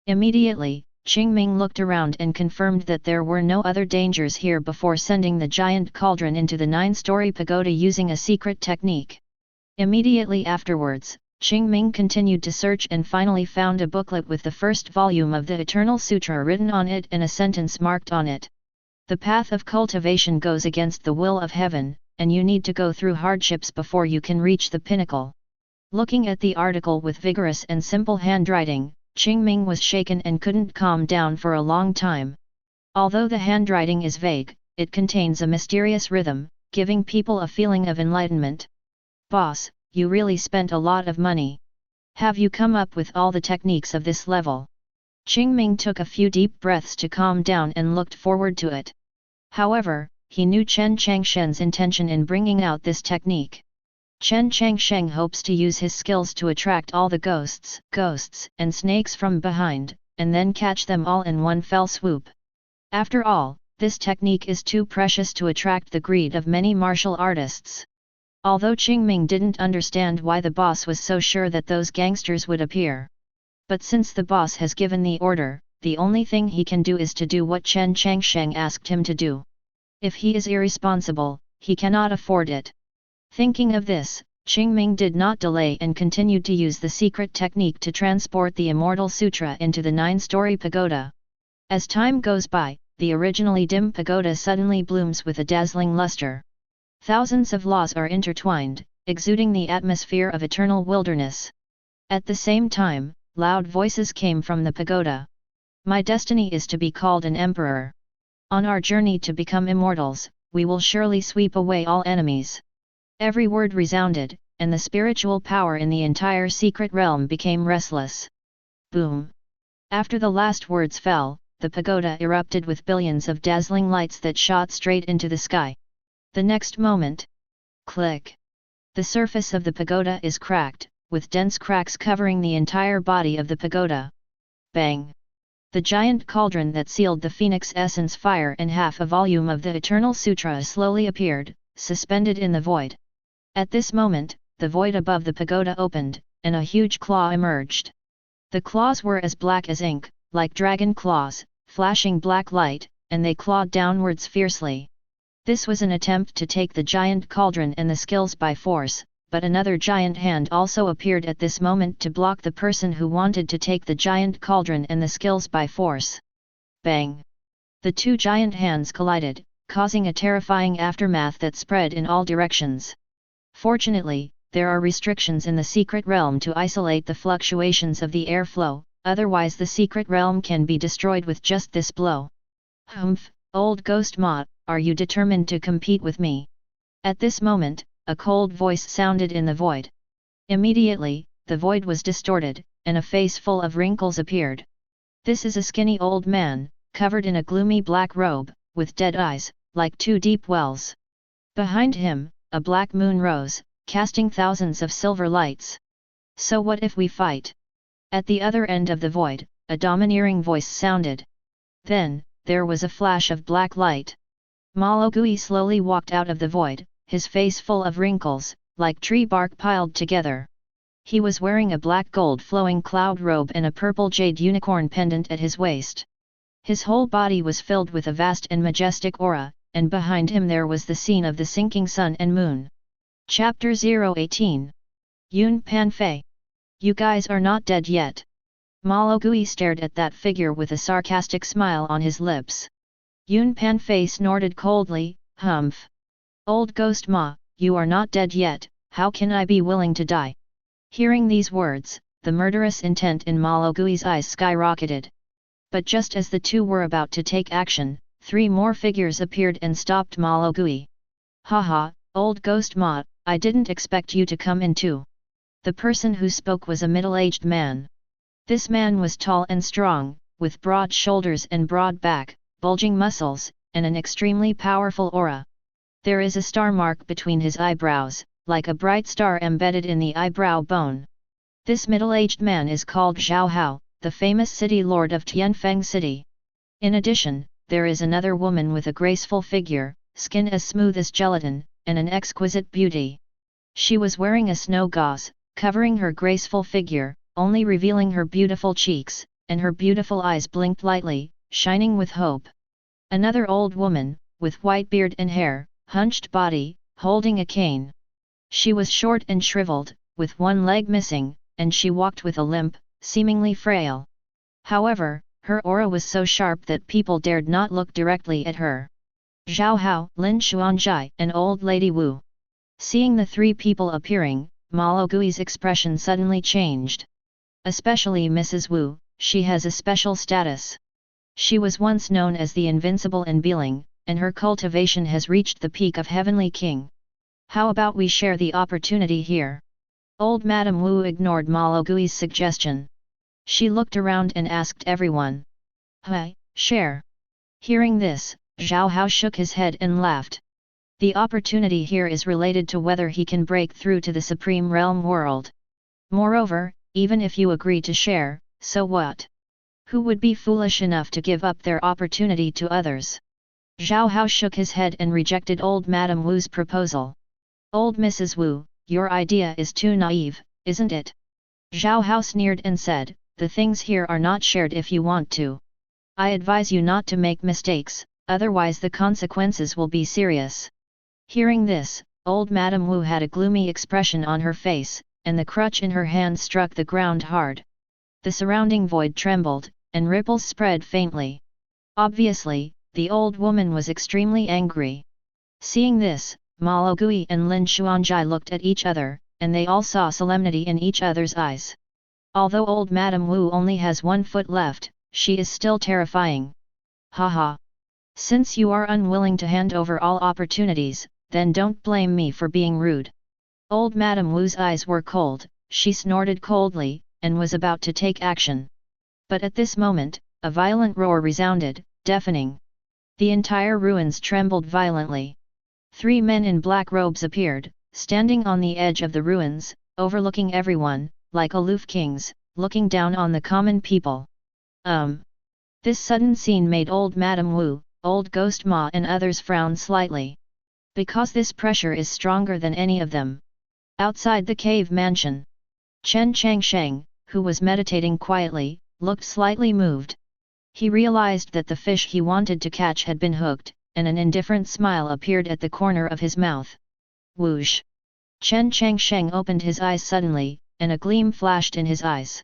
Immediately, Qingming looked around and confirmed that there were no other dangers here before sending the giant cauldron into the 9-story pagoda using a secret technique. Immediately afterwards, Qingming continued to search and finally found a booklet with the first volume of the Eternal Sutra written on it and a sentence marked on it. The path of cultivation goes against the will of heaven, and you need to go through hardships before you can reach the pinnacle. Looking at the article with vigorous and simple handwriting, Qingming was shaken and couldn't calm down for a long time. Although the handwriting is vague, it contains a mysterious rhythm, giving people a feeling of enlightenment. Boss, you really spent a lot of money. Have you come up with all the techniques of this level? Qingming took a few deep breaths to calm down and looked forward to it. However, he knew Chen Changsheng's intention in bringing out this technique. Chen Changsheng hopes to use his skills to attract all the ghosts and snakes from behind, and then catch them all in one fell swoop. After all, this technique is too precious to attract the greed of many martial artists. Although Qingming didn't understand why the boss was so sure that those gangsters would appear. But since the boss has given the order, the only thing he can do is to do what Chen Changsheng asked him to do. If he is irresponsible, he cannot afford it. Thinking of this, Qingming did not delay and continued to use the secret technique to transport the Immortal Sutra into the 9-story pagoda. As time goes by, the originally dim pagoda suddenly blooms with a dazzling luster. Thousands of laws are intertwined, exuding the atmosphere of eternal wilderness. At the same time, loud voices came from the pagoda. My destiny is to be called an emperor. On our journey to become immortals, we will surely sweep away all enemies. Every word resounded, and the spiritual power in the entire secret realm became restless. Boom! After the last words fell, the pagoda erupted with billions of dazzling lights that shot straight into the sky. The next moment, click! The surface of the pagoda is cracked, with dense cracks covering the entire body of the pagoda. Bang! The giant cauldron that sealed the phoenix essence fire and half a volume of the Eternal Sutra slowly appeared, suspended in the void. At this moment, the void above the pagoda opened, and a huge claw emerged. The claws were as black as ink, like dragon claws, flashing black light, and they clawed downwards fiercely. This was an attempt to take the giant cauldron and the skills by force, but another giant hand also appeared at this moment to block the person who wanted to take the giant cauldron and the skills by force. Bang! The two giant hands collided, causing a terrifying aftermath that spread in all directions. Fortunately, there are restrictions in the secret realm to isolate the fluctuations of the airflow, otherwise the secret realm can be destroyed with just this blow. Humph, old ghost Ma, are you determined to compete with me? At this moment, a cold voice sounded in the void. Immediately, the void was distorted, and a face full of wrinkles appeared. This is a skinny old man, covered in a gloomy black robe, with dead eyes, like two deep wells. Behind him, a black moon rose, casting thousands of silver lights. So what if we fight? At the other end of the void, a domineering voice sounded. Then, there was a flash of black light. Malogui slowly walked out of the void, his face full of wrinkles, like tree bark piled together. He was wearing a black gold flowing cloud robe and a purple jade unicorn pendant at his waist. His whole body was filled with a vast and majestic aura, and behind him there was the scene of the sinking sun and moon. Chapter 018. Yun Panfei. You guys are not dead yet. Malogui stared at that figure with a sarcastic smile on his lips. Yun Panfei snorted coldly, humph. Old ghost Ma, you are not dead yet, how can I be willing to die? Hearing these words, the murderous intent in Malogui's eyes skyrocketed. But just as the two were about to take action, 3 more figures appeared and stopped Malogui. Haha, old ghost Ma, I didn't expect you to come in too. The person who spoke was a middle-aged man. This man was tall and strong, with broad shoulders and broad back, bulging muscles, and an extremely powerful aura. There is a star mark between his eyebrows, like a bright star embedded in the eyebrow bone. This middle-aged man is called Zhao Hao, the famous city lord of Tianfeng City. In addition, there is another woman with a graceful figure, skin as smooth as gelatin, and an exquisite beauty. She was wearing a snow gauze, covering her graceful figure, only revealing her beautiful cheeks, and her beautiful eyes blinked lightly, shining with hope. Another old woman, with white beard and hair, hunched body, holding a cane. She was short and shriveled, with one leg missing, and she walked with a limp, seemingly frail. However, her aura was so sharp that people dared not look directly at her. Zhao Hao, Lin Xuanzhai, and Old Lady Wu. Seeing the three people appearing, Malo Gui's expression suddenly changed. Especially Mrs. Wu, she has a special status. She was once known as the Invincible in Beeling, and her cultivation has reached the peak of Heavenly King. How about we share the opportunity here? Old Madame Wu ignored Malo Gui's suggestion. She looked around and asked everyone. Hey, share. Hearing this, Zhao Hao shook his head and laughed. The opportunity here is related to whether he can break through to the Supreme Realm world. Moreover, even if you agree to share, so what? Who would be foolish enough to give up their opportunity to others? Zhao Hao shook his head and rejected old Madame Wu's proposal. Old Mrs. Wu, your idea is too naive, isn't it? Zhao Hao sneered and said, the things here are not shared if you want to. I advise you not to make mistakes, otherwise the consequences will be serious. Hearing this, old Madame Wu had a gloomy expression on her face, and the crutch in her hand struck the ground hard. The surrounding void trembled, and ripples spread faintly. Obviously, the old woman was extremely angry. Seeing this, Malo Gui and Lin Xuanzhai looked at each other, and they all saw solemnity in each other's eyes. Although old Madame Wu only has 1 foot left, she is still terrifying. Haha. Since you are unwilling to hand over all opportunities, then don't blame me for being rude. Old Madame Wu's eyes were cold, she snorted coldly, and was about to take action. But at this moment, a violent roar resounded, deafening. The entire ruins trembled violently. 3 men in black robes appeared, standing on the edge of the ruins, overlooking everyone, like aloof kings, looking down on the common people. This sudden scene made old Madame Wu, old Ghost Ma and others frown slightly. Because this pressure is stronger than any of them. Outside the cave mansion, Chen Changsheng, who was meditating quietly, looked slightly moved. He realized that the fish he wanted to catch had been hooked, and an indifferent smile appeared at the corner of his mouth. Whoosh! Chen Changsheng opened his eyes suddenly, and a gleam flashed in his eyes.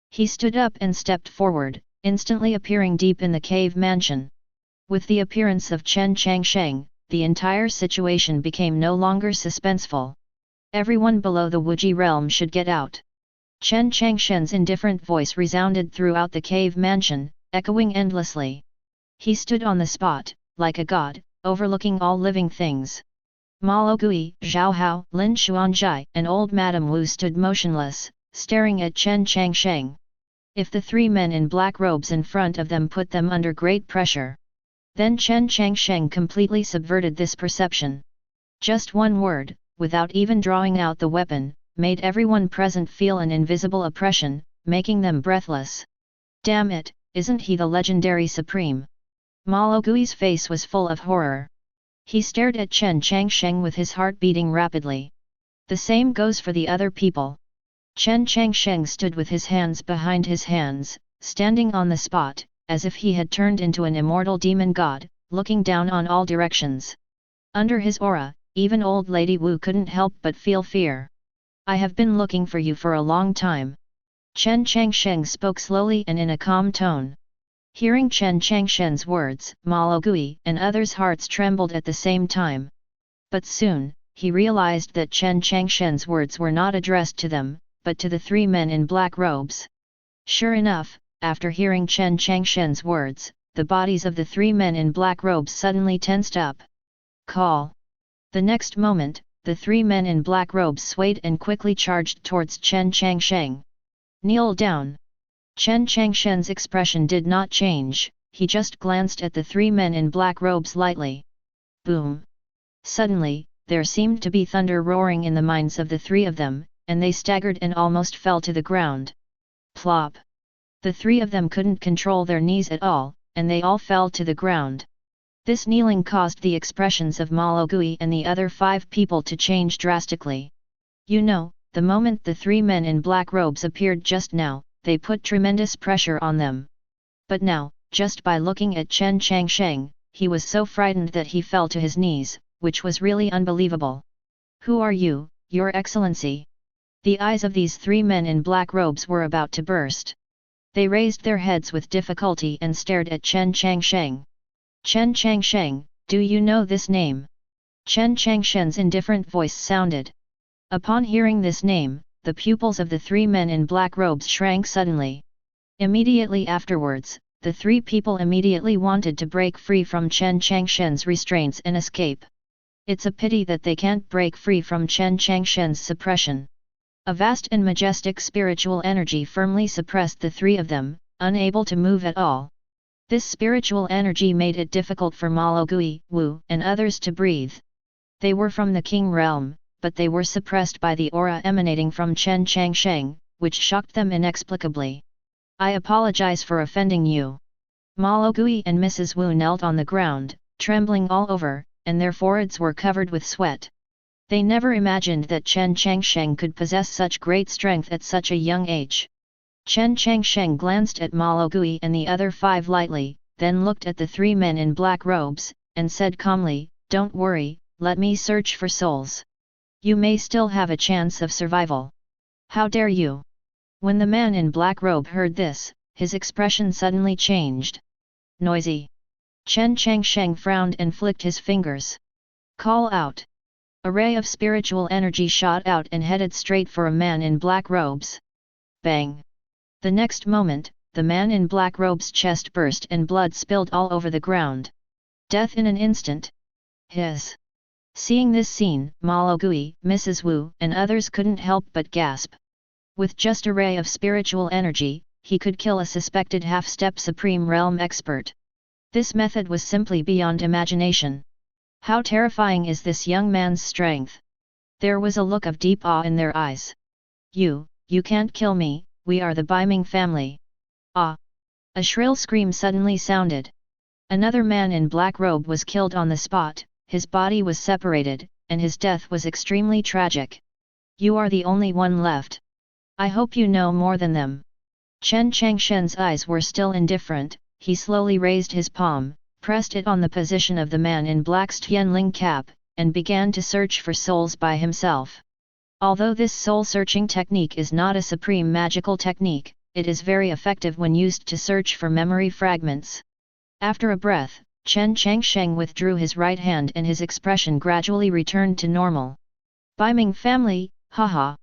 He stood up and stepped forward, instantly appearing deep in the cave mansion. With the appearance of Chen Changsheng, the entire situation became no longer suspenseful. Everyone below the Wuji realm should get out. Chen Changsheng's indifferent voice resounded throughout the cave mansion, echoing endlessly. He stood on the spot, like a god, overlooking all living things. Malo Gui, Zhao Hao, Lin Xuanzhai, and old Madame Wu stood motionless, staring at Chen Changsheng. If the 3 men in black robes in front of them put them under great pressure, then Chen Changsheng completely subverted this perception. Just one word, without even drawing out the weapon, made everyone present feel an invisible oppression, making them breathless. Damn it, isn't he the legendary supreme? Malo Gui's face was full of horror. He stared at Chen Changsheng with his heart beating rapidly. The same goes for the other people. Chen Changsheng stood with his hands behind his hands, standing on the spot, as if he had turned into an immortal demon god, looking down on all directions. Under his aura, even old Lady Wu couldn't help but feel fear. I have been looking for you for a long time. Chen Changsheng spoke slowly and in a calm tone. Hearing Chen Changsheng's words, Malo Gui and others' hearts trembled at the same time. But soon, he realized that Chen Changsheng's words were not addressed to them, but to the 3 men in black robes. Sure enough, after hearing Chen Changsheng's words, the bodies of the 3 men in black robes suddenly tensed up. Call! The next moment, the 3 men in black robes swayed and quickly charged towards Chen Changsheng. Kneel down! Chen Changsheng's expression did not change, he just glanced at the 3 men in black robes lightly. Boom! Suddenly, there seemed to be thunder roaring in the minds of the three of them, and they staggered and almost fell to the ground. Plop! The three of them couldn't control their knees at all, and they all fell to the ground. This kneeling caused the expressions of Malogui and the other 5 people to change drastically. You know, the moment the 3 men in black robes appeared just now, they put tremendous pressure on them. But now, just by looking at Chen Changsheng, he was so frightened that he fell to his knees, which was really unbelievable. Who are you, Your Excellency? The eyes of these 3 men in black robes were about to burst. They raised their heads with difficulty and stared at Chen Changsheng. Chen Changsheng, do you know this name? Chen Changsheng's indifferent voice sounded. Upon hearing this name, the pupils of the 3 men in black robes shrank suddenly. Immediately afterwards, the 3 people immediately wanted to break free from Chen Changsheng's restraints and escape. It's a pity that they can't break free from Chen Changsheng's suppression. A vast and majestic spiritual energy firmly suppressed the 3 of them, unable to move at all. This spiritual energy made it difficult for Malogui, Wu, and others to breathe. They were from the King realm, but they were suppressed by the aura emanating from Chen Changsheng, which shocked them inexplicably. I apologize for offending you. Malogui and Mrs. Wu knelt on the ground, trembling all over, and their foreheads were covered with sweat. They never imagined that Chen Changsheng could possess such great strength at such a young age. Chen Changsheng glanced at Malogui and the other 5 lightly, then looked at the 3 men in black robes, and said calmly, "Don't worry, let me search for souls. You may still have a chance of survival." "How dare you?" When the man in black robe heard this, his expression suddenly changed. "Noisy." Chen Changsheng frowned and flicked his fingers. "Call out." A ray of spiritual energy shot out and headed straight for a man in black robes. Bang! The next moment, the man in black robe's chest burst and blood spilled all over the ground. Death in an instant. His. Seeing this scene, Malogui, Mrs. Wu, and others couldn't help but gasp. With just a ray of spiritual energy, he could kill a suspected half-step Supreme Realm expert. This method was simply beyond imagination. How terrifying is this young man's strength? There was a look of deep awe in their eyes. You can't kill me, we are the Biming family." "Ah!" A shrill scream suddenly sounded. Another man in black robe was killed on the spot, his body was separated, and his death was extremely tragic. "You are the only one left. I hope you know more than them." Chen Changsheng's eyes were still indifferent, he slowly raised his palm, pressed it on the position of the man in black's Tianling cap, and began to search for souls by himself. Although this soul-searching technique is not a supreme magical technique, it is very effective when used to search for memory fragments. After a breath, Chen Changsheng withdrew his right hand and his expression gradually returned to normal. "Biming family, haha."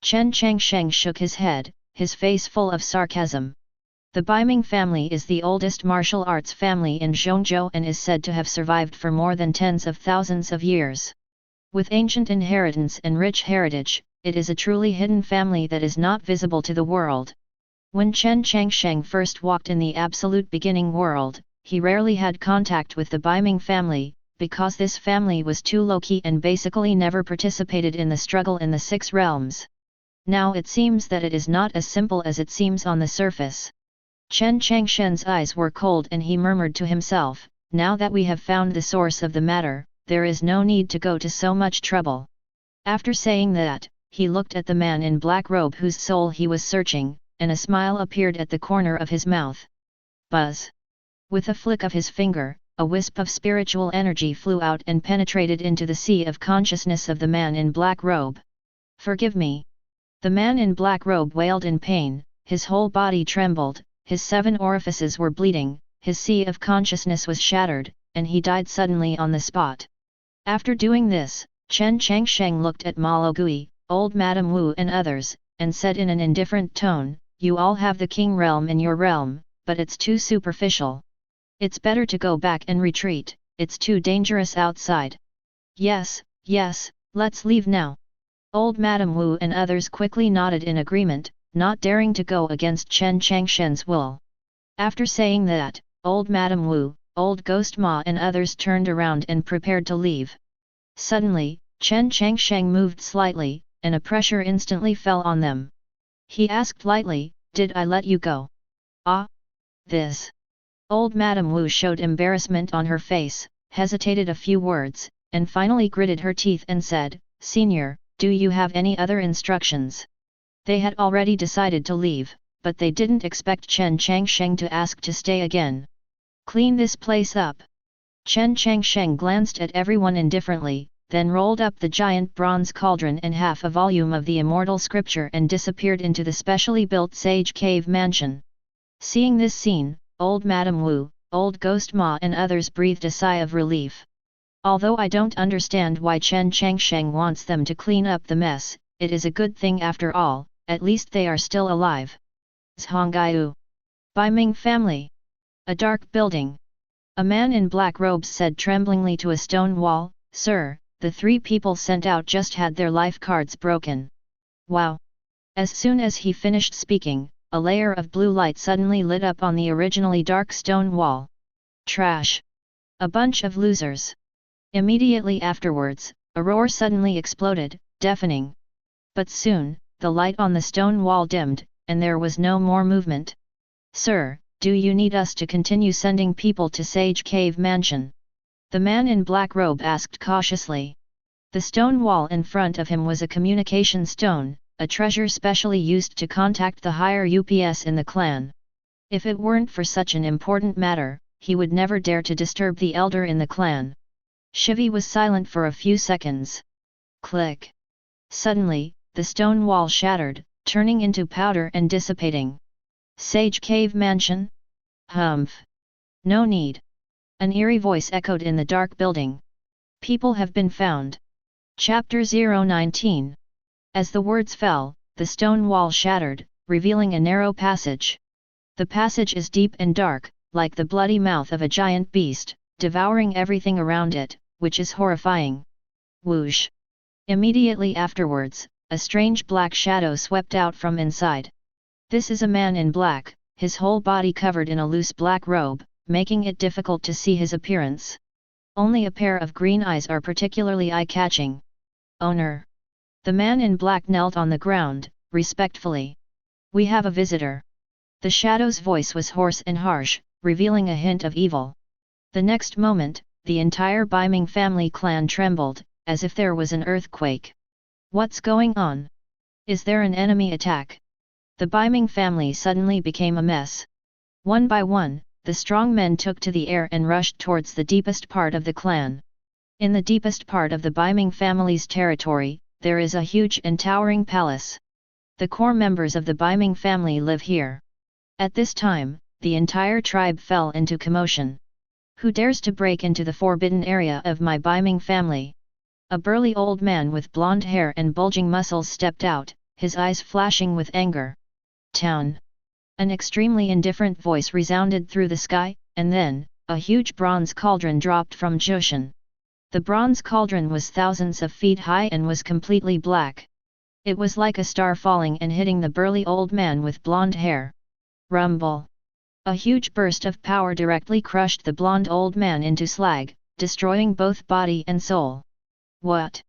Chen Changsheng shook his head, his face full of sarcasm. The Biming family is the oldest martial arts family in Zhongzhou and is said to have survived for more than tens of thousands of years. With ancient inheritance and rich heritage, it is a truly hidden family that is not visible to the world. When Chen Changsheng first walked in the absolute beginning world, he rarely had contact with the Biming family, because this family was too low-key and basically never participated in the struggle in the 6 realms. Now it seems that it is not as simple as it seems on the surface. Chen Changsheng's eyes were cold and he murmured to himself, "Now that we have found the source of the matter, there is no need to go to so much trouble." After saying that, he looked at the man in black robe whose soul he was searching, and a smile appeared at the corner of his mouth. Buzz! With a flick of his finger, a wisp of spiritual energy flew out and penetrated into the sea of consciousness of the man in black robe. "Forgive me." The man in black robe wailed in pain, his whole body trembled, his 7 orifices were bleeding, his sea of consciousness was shattered, and he died suddenly on the spot. After doing this, Chen Changsheng looked at Malogui, old Madame Wu and others, and said in an indifferent tone, "You all have the king realm in your realm, but it's too superficial. It's better to go back and retreat, it's too dangerous outside." Yes, let's leave now." Old Madame Wu and others quickly nodded in agreement, not daring to go against Chen Changsheng's will. After saying that, old Madame Wu, old Ghost Ma and others turned around and prepared to leave. Suddenly, Chen Changsheng moved slightly, and a pressure instantly fell on them. He asked lightly, "Did I let you go?" "Ah? This?" Old Madame Wu showed embarrassment on her face, hesitated a few words, and finally gritted her teeth and said, "Senior, do you have any other instructions?" They had already decided to leave, but they didn't expect Chen Changsheng to ask to stay again. "Clean this place up." Chen Changsheng glanced at everyone indifferently, then rolled up the giant bronze cauldron and half a volume of the immortal scripture and disappeared into the specially built sage cave mansion. Seeing this scene, old Madame Wu, old Ghost Ma and others breathed a sigh of relief. Although I don't understand why Chen Changsheng wants them to clean up the mess, it is a good thing after all, at least they are still alive. Zhonggaiu. Baiming family. A dark building. A man in black robes said tremblingly to a stone wall, "Sir, the 3 people sent out just had their life cards broken." Wow! As soon as he finished speaking, a layer of blue light suddenly lit up on the originally dark stone wall. Trash! A bunch of losers! Immediately afterwards, a roar suddenly exploded, deafening. But soon, the light on the stone wall dimmed, and there was no more movement. "Sir, do you need us to continue sending people to Sage Cave Mansion?" The man in black robe asked cautiously. The stone wall in front of him was a communication stone, a treasure specially used to contact the higher UPS in the clan. If it weren't for such an important matter, he would never dare to disturb the elder in the clan. Shivi was silent for a few seconds. Click! Suddenly, the stone wall shattered, turning into powder and dissipating. "Sage Cave Mansion? Humph! No need." An eerie voice echoed in the dark building. "People have been found." Chapter 019. As the words fell, the stone wall shattered, revealing a narrow passage. The passage is deep and dark, like the bloody mouth of a giant beast, devouring everything around it, which is horrifying. Whoosh! Immediately afterwards, a strange black shadow swept out from inside. This is a man in black, his whole body covered in a loose black robe, making it difficult to see his appearance. Only a pair of green eyes are particularly eye-catching. "Owner." The man in black knelt on the ground, respectfully. "We have a visitor." The shadow's voice was hoarse and harsh, revealing a hint of evil. The next moment, the entire Baiming family clan trembled, as if there was an earthquake. "What's going on? Is there an enemy attack?" The Baiming family suddenly became a mess. One by one, the strong men took to the air and rushed towards the deepest part of the clan. In the deepest part of the Baiming family's territory, there is a huge and towering palace. The core members of the Baiming family live here. At this time, the entire tribe fell into commotion. "Who dares to break into the forbidden area of my Baiming family?" A burly old man with blonde hair and bulging muscles stepped out, his eyes flashing with anger. "Town!" An extremely indifferent voice resounded through the sky, and then, a huge bronze cauldron dropped from Jushan. The bronze cauldron was thousands of feet high and was completely black. It was like a star falling and hitting the burly old man with blonde hair. Rumble! A huge burst of power directly crushed the blonde old man into slag, destroying both body and soul. "What?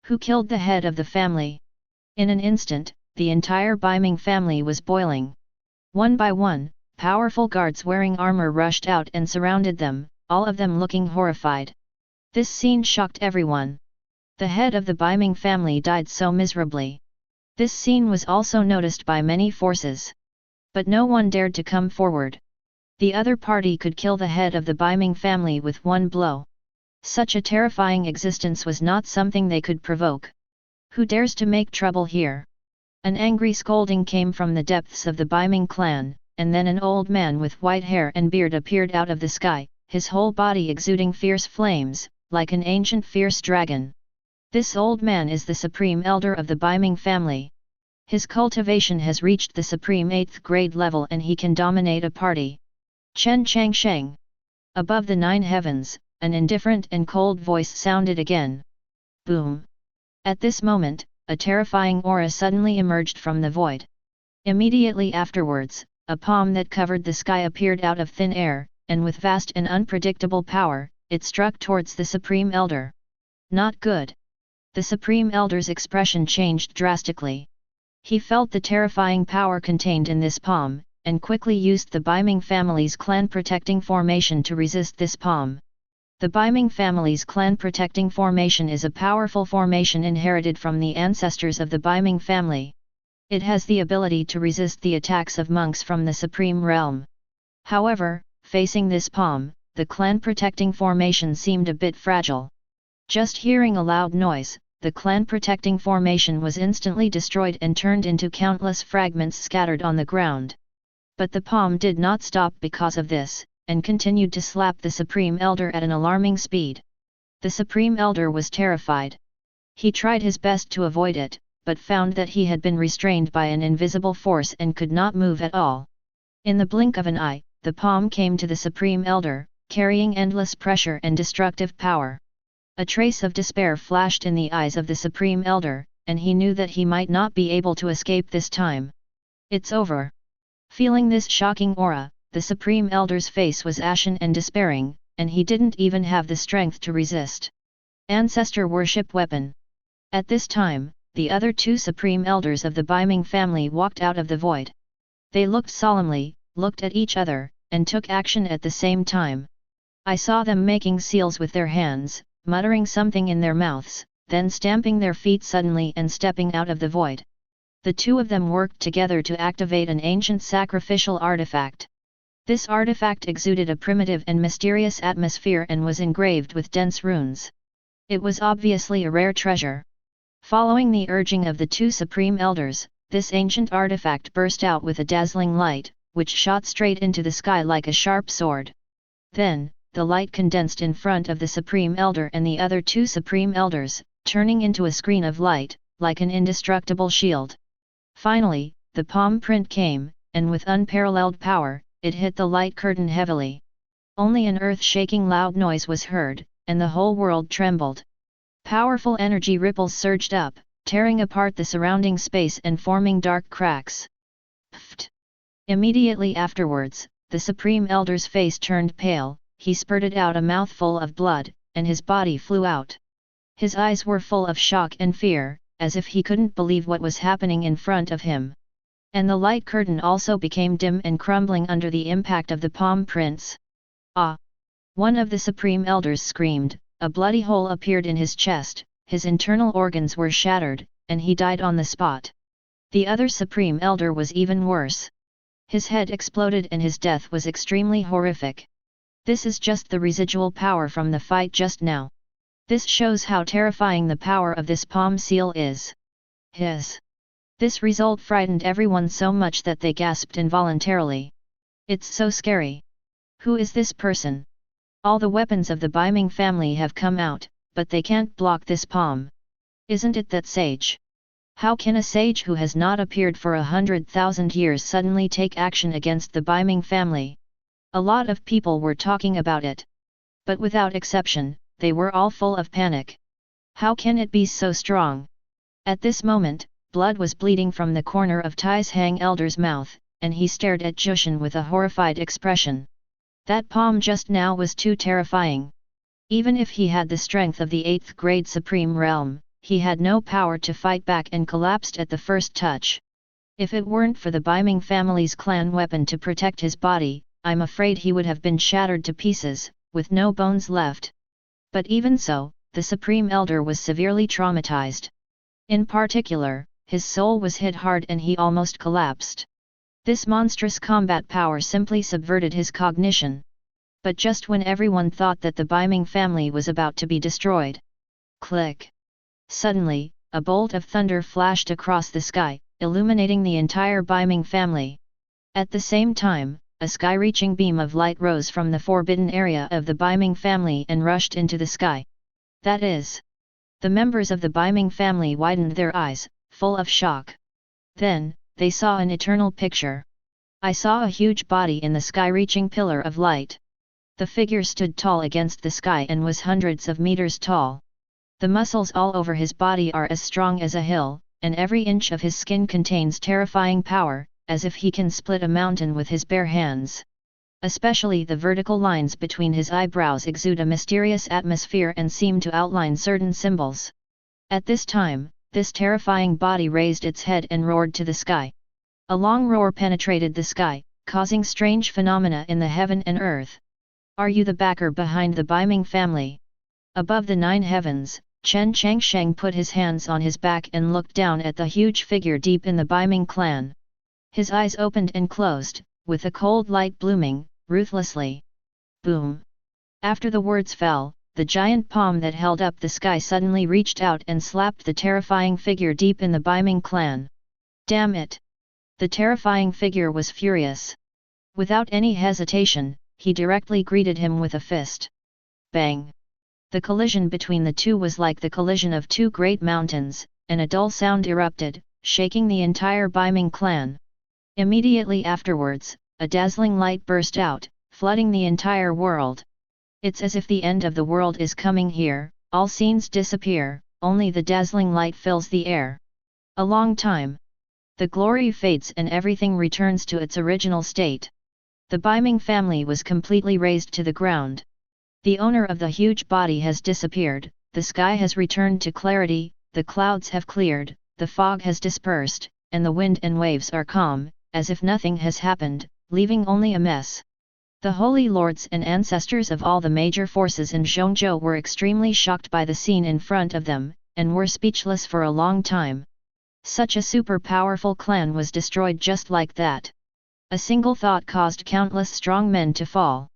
Who killed the head of the family?" In an instant, the entire Baiming family was boiling. One by one, powerful guards wearing armor rushed out and surrounded them, all of them looking horrified. This scene shocked everyone. The head of the Baiming family died so miserably. This scene was also noticed by many forces. But no one dared to come forward. The other party could kill the head of the Baiming family with one blow. Such a terrifying existence was not something they could provoke. "Who dares to make trouble here?" An angry scolding came from the depths of the Baiming clan, and then an old man with white hair and beard appeared out of the sky, his whole body exuding fierce flames, like an ancient fierce dragon. This old man is the supreme elder of the Baiming family. His cultivation has reached the supreme 8th grade level and he can dominate a party. Chen Changsheng. Above the 9 heavens, an indifferent and cold voice sounded again. Boom! At this moment, a terrifying aura suddenly emerged from the void. Immediately afterwards, a palm that covered the sky appeared out of thin air, and with vast and unpredictable power, it struck towards the Supreme Elder. Not good. The Supreme Elder's expression changed drastically. He felt the terrifying power contained in this palm, and quickly used the Biming family's clan protecting formation to resist this palm. The Biming family's clan protecting formation is a powerful formation inherited from the ancestors of the Biming family. It has the ability to resist the attacks of monks from the Supreme Realm. However, facing this palm, the clan protecting formation seemed a bit fragile. Just hearing a loud noise, the clan protecting formation was instantly destroyed and turned into countless fragments scattered on the ground. But the palm did not stop because of this, and continued to slap the Supreme Elder at an alarming speed. The Supreme Elder was terrified. He tried his best to avoid it, but found that he had been restrained by an invisible force and could not move at all. In the blink of an eye, the palm came to the Supreme Elder, carrying endless pressure and destructive power. A trace of despair flashed in the eyes of the Supreme Elder, and he knew that he might not be able to escape this time. It's over. Feeling this shocking aura, the Supreme Elder's face was ashen and despairing, and he didn't even have the strength to resist. Ancestor worship weapon. At this time, the other two Supreme Elders of the Biming family walked out of the void. They looked solemnly, looked at each other, and took action at the same time. I saw them making seals with their hands, muttering something in their mouths, then stamping their feet suddenly and stepping out of the void. The two of them worked together to activate an ancient sacrificial artifact. This artifact exuded a primitive and mysterious atmosphere and was engraved with dense runes. It was obviously a rare treasure. Following the urging of the two Supreme Elders, this ancient artifact burst out with a dazzling light, which shot straight into the sky like a sharp sword. Then, the light condensed in front of the Supreme Elder and the other two Supreme Elders, turning into a screen of light, like an indestructible shield. Finally, the palm print came, and with unparalleled power, it hit the light curtain heavily. Only an earth-shaking loud noise was heard, and the whole world trembled. Powerful energy ripples surged up, tearing apart the surrounding space and forming dark cracks. Pfft! Immediately afterwards, the Supreme Elder's face turned pale, he spurted out a mouthful of blood, and his body flew out. His eyes were full of shock and fear, as if he couldn't believe what was happening in front of him. And the light curtain also became dim and crumbling under the impact of the palm prints. Ah! One of the Supreme Elders screamed, a bloody hole appeared in his chest, his internal organs were shattered, and he died on the spot. The other Supreme Elder was even worse. His head exploded and his death was extremely horrific. This is just the residual power from the fight just now. This shows how terrifying the power of this palm seal is. This result frightened everyone so much that they gasped involuntarily. It's so scary. Who is this person? All the weapons of the Biming family have come out, but they can't block this palm. Isn't it that sage? How can a sage who has not appeared for 100,000 years suddenly take action against the Biming family? A lot of people were talking about it. But without exception, they were all full of panic. How can it be so strong? At this moment, blood was bleeding from the corner of Taoist Elder's mouth, and he stared at Jushin with a horrified expression. That palm just now was too terrifying. Even if he had the strength of the 8th grade Supreme Realm, he had no power to fight back and collapsed at the first touch. If it weren't for the Biming family's clan weapon to protect his body, I'm afraid he would have been shattered to pieces, with no bones left. But even so, the Supreme Elder was severely traumatized. In particular, his soul was hit hard and he almost collapsed. This monstrous combat power simply subverted his cognition. But just when everyone thought that the Biming family was about to be destroyed. Click! Suddenly, a bolt of thunder flashed across the sky, illuminating the entire Biming family. At the same time, a sky-reaching beam of light rose from the forbidden area of the Biming family and rushed into the sky. That is. The members of the Biming family widened their eyes, full of shock. Then, they saw an eternal picture. I saw a huge body in the sky-reaching pillar of light. The figure stood tall against the sky and was hundreds of meters tall. The muscles all over his body are as strong as a hill, and every inch of his skin contains terrifying power, as if he can split a mountain with his bare hands. Especially the vertical lines between his eyebrows exude a mysterious atmosphere and seem to outline certain symbols. At this time, this terrifying body raised its head and roared to the sky. A long roar penetrated the sky, causing strange phenomena in the heaven and earth. Are you the backer behind the Baiming family? Above the 9 heavens, Chen Changsheng put his hands on his back and looked down at the huge figure deep in the Baiming clan. His eyes opened and closed, with a cold light blooming, ruthlessly. Boom! After the words fell, the giant palm that held up the sky suddenly reached out and slapped the terrifying figure deep in the Baiming clan. Damn it! The terrifying figure was furious. Without any hesitation, he directly greeted him with a fist. Bang! The collision between the two was like the collision of two great mountains, and a dull sound erupted, shaking the entire Baiming clan. Immediately afterwards, a dazzling light burst out, flooding the entire world. It's as if the end of the world is coming here, all scenes disappear, only the dazzling light fills the air. A long time. The glory fades and everything returns to its original state. The Baiming family was completely razed to the ground. The owner of the huge body has disappeared, the sky has returned to clarity, the clouds have cleared, the fog has dispersed, and the wind and waves are calm, as if nothing has happened, leaving only a mess. The holy lords and ancestors of all the major forces in Zhongzhou were extremely shocked by the scene in front of them, and were speechless for a long time. Such a super powerful clan was destroyed just like that. A single thought caused countless strong men to fall.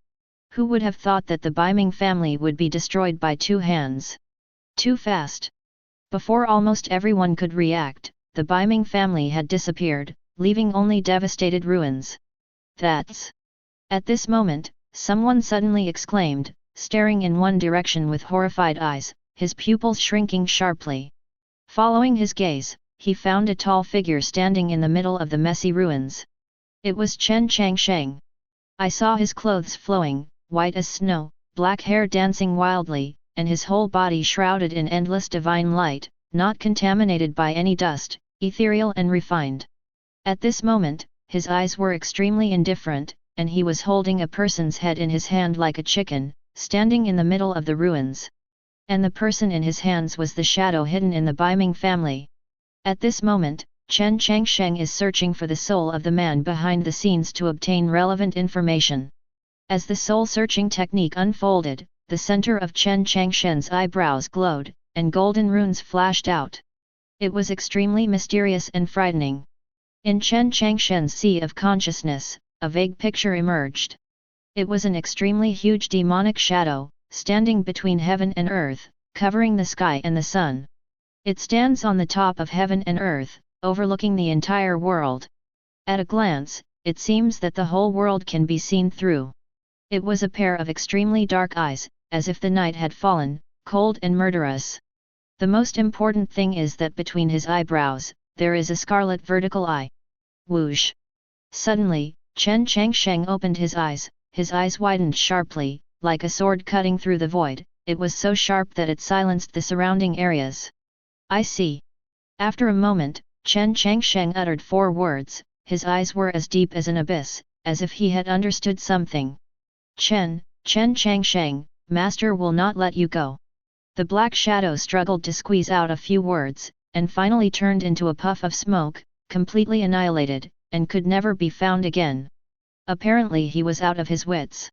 Who would have thought that the Baiming family would be destroyed by 2 hands? Too fast. Before almost everyone could react, the Baiming family had disappeared, leaving only devastated ruins. That's... At this moment, someone suddenly exclaimed, staring in one direction with horrified eyes, his pupils shrinking sharply. Following his gaze, he found a tall figure standing in the middle of the messy ruins. It was Chen Changsheng. I saw his clothes flowing, white as snow, black hair dancing wildly, and his whole body shrouded in endless divine light, not contaminated by any dust, ethereal and refined. At this moment, his eyes were extremely indifferent, and he was holding a person's head in his hand like a chicken, standing in the middle of the ruins. And the person in his hands was the shadow hidden in the Baiming family. At this moment, Chen Changsheng is searching for the soul of the man behind the scenes to obtain relevant information. As the soul-searching technique unfolded, the center of Chen Changsheng's eyebrows glowed, and golden runes flashed out. It was extremely mysterious and frightening. In Chen Changsheng's sea of consciousness, a vague picture emerged. It was an extremely huge demonic shadow, standing between heaven and earth, covering the sky and the sun. It stands on the top of heaven and earth, overlooking the entire world. At a glance, it seems that the whole world can be seen through. It was a pair of extremely dark eyes, as if the night had fallen, cold and murderous. The most important thing is that between his eyebrows, there is a scarlet vertical eye. Whoosh! Suddenly, Chen Changsheng opened his eyes widened sharply, like a sword cutting through the void. It was so sharp that it silenced the surrounding areas. I see. After a moment, Chen Changsheng uttered 4 words, his eyes were as deep as an abyss, as if he had understood something. Chen Changsheng, Master will not let you go. The black shadow struggled to squeeze out a few words, and finally turned into a puff of smoke, completely annihilated, and could never be found again. Apparently he was out of his wits.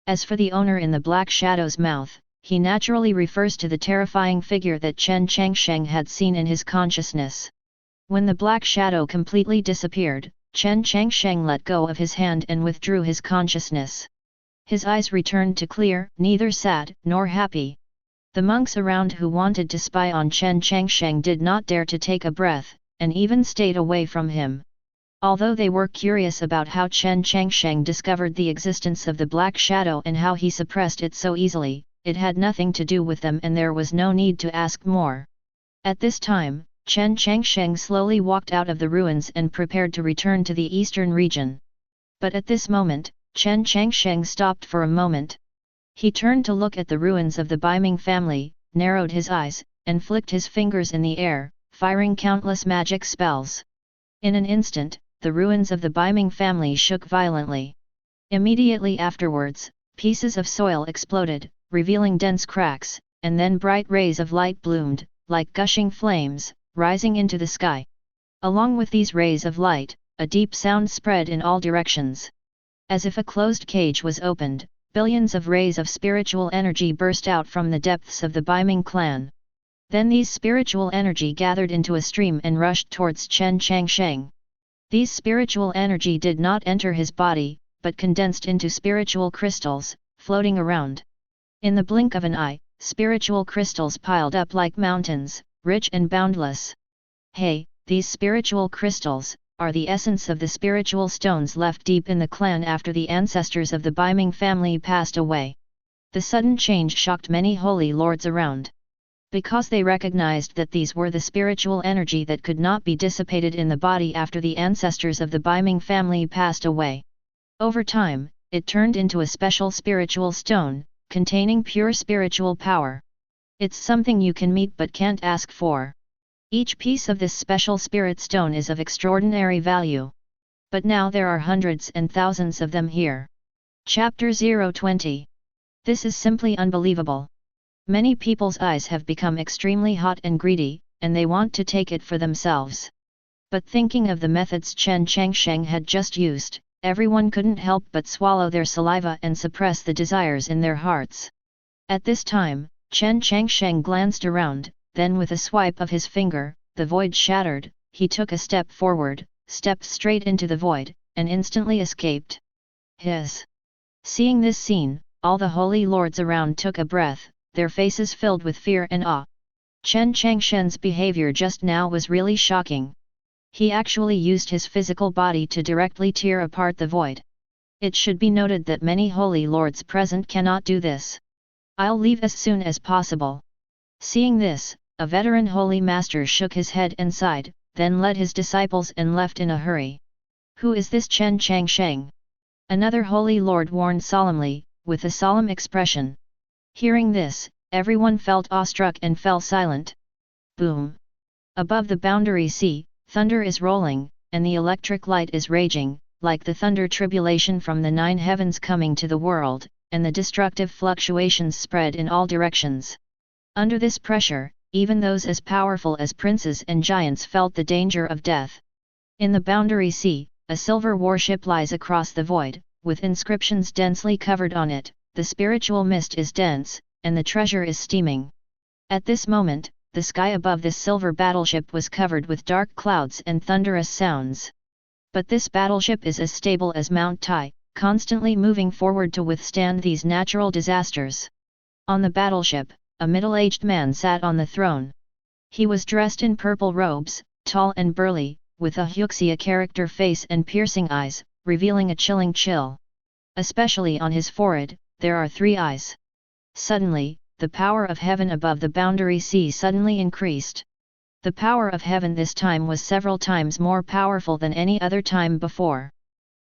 As for the owner in the black shadow's mouth, he naturally refers to the terrifying figure that Chen Changsheng had seen in his consciousness. When the black shadow completely disappeared, Chen Changsheng let go of his hand and withdrew his consciousness. His eyes returned to clear, neither sad nor happy. The monks around who wanted to spy on Chen Changsheng did not dare to take a breath, and even stayed away from him. Although they were curious about how Chen Changsheng discovered the existence of the black shadow and how he suppressed it so easily, it had nothing to do with them and there was no need to ask more. At this time, Chen Changsheng slowly walked out of the ruins and prepared to return to the eastern region. But at this moment, Chen Changsheng stopped for a moment. He turned to look at the ruins of the Baiming family, narrowed his eyes, and flicked his fingers in the air, firing countless magic spells. In an instant, the ruins of the Baiming family shook violently. Immediately afterwards, pieces of soil exploded, revealing dense cracks, and then bright rays of light bloomed, like gushing flames, rising into the sky. Along with these rays of light, a deep sound spread in all directions. As if a closed cage was opened, billions of rays of spiritual energy burst out from the depths of the Baiming clan. Then these spiritual energy gathered into a stream and rushed towards Chen Changsheng. These spiritual energy did not enter his body, but condensed into spiritual crystals, floating around. In the blink of an eye, spiritual crystals piled up like mountains, rich and boundless. Hey, these spiritual crystals are the essence of the spiritual stones left deep in the clan after the ancestors of the Baiming family passed away. The sudden change shocked many holy lords around. Because they recognized that these were the spiritual energy that could not be dissipated in the body after the ancestors of the Baiming family passed away. Over time, it turned into a special spiritual stone, containing pure spiritual power. It's something you can meet but can't ask for. Each piece of this special spirit stone is of extraordinary value. But now there are hundreds and thousands of them here. Chapter 020. This is simply unbelievable. Many people's eyes have become extremely hot and greedy, and they want to take it for themselves. But thinking of the methods Chen Changsheng had just used, everyone couldn't help but swallow their saliva and suppress the desires in their hearts. At this time, Chen Changsheng glanced around, then with a swipe of his finger, the void shattered, he took a step forward, stepped straight into the void, and instantly escaped. Seeing this scene, all the holy lords around took a breath, their faces filled with fear and awe. Chen Changsheng's behavior just now was really shocking. He actually used his physical body to directly tear apart the void. It should be noted that many holy lords present cannot do this. I'll leave as soon as possible. Seeing this, a veteran holy master shook his head and sighed, then led his disciples and left in a hurry. Who is this Chen Changsheng? Another holy lord warned solemnly, with a solemn expression. Hearing this, everyone felt awestruck and fell silent. Boom! Above the boundary sea, thunder is rolling, and the electric light is raging, like the thunder tribulation from the 9 heavens coming to the world, and the destructive fluctuations spread in all directions. Under this pressure, even those as powerful as princes and giants felt the danger of death. In the boundary sea, a silver warship lies across the void, with inscriptions densely covered on it. The spiritual mist is dense, and the treasure is steaming. At this moment, the sky above this silver battleship was covered with dark clouds and thunderous sounds. But this battleship is as stable as Mount Tai, constantly moving forward to withstand these natural disasters. On the battleship, a middle-aged man sat on the throne. He was dressed in purple robes, tall and burly, with a Huxia character face and piercing eyes, revealing a chilling chill. Especially on his forehead, there are 3 eyes. Suddenly, the power of heaven above the boundary sea suddenly increased. The power of heaven this time was several times more powerful than any other time before.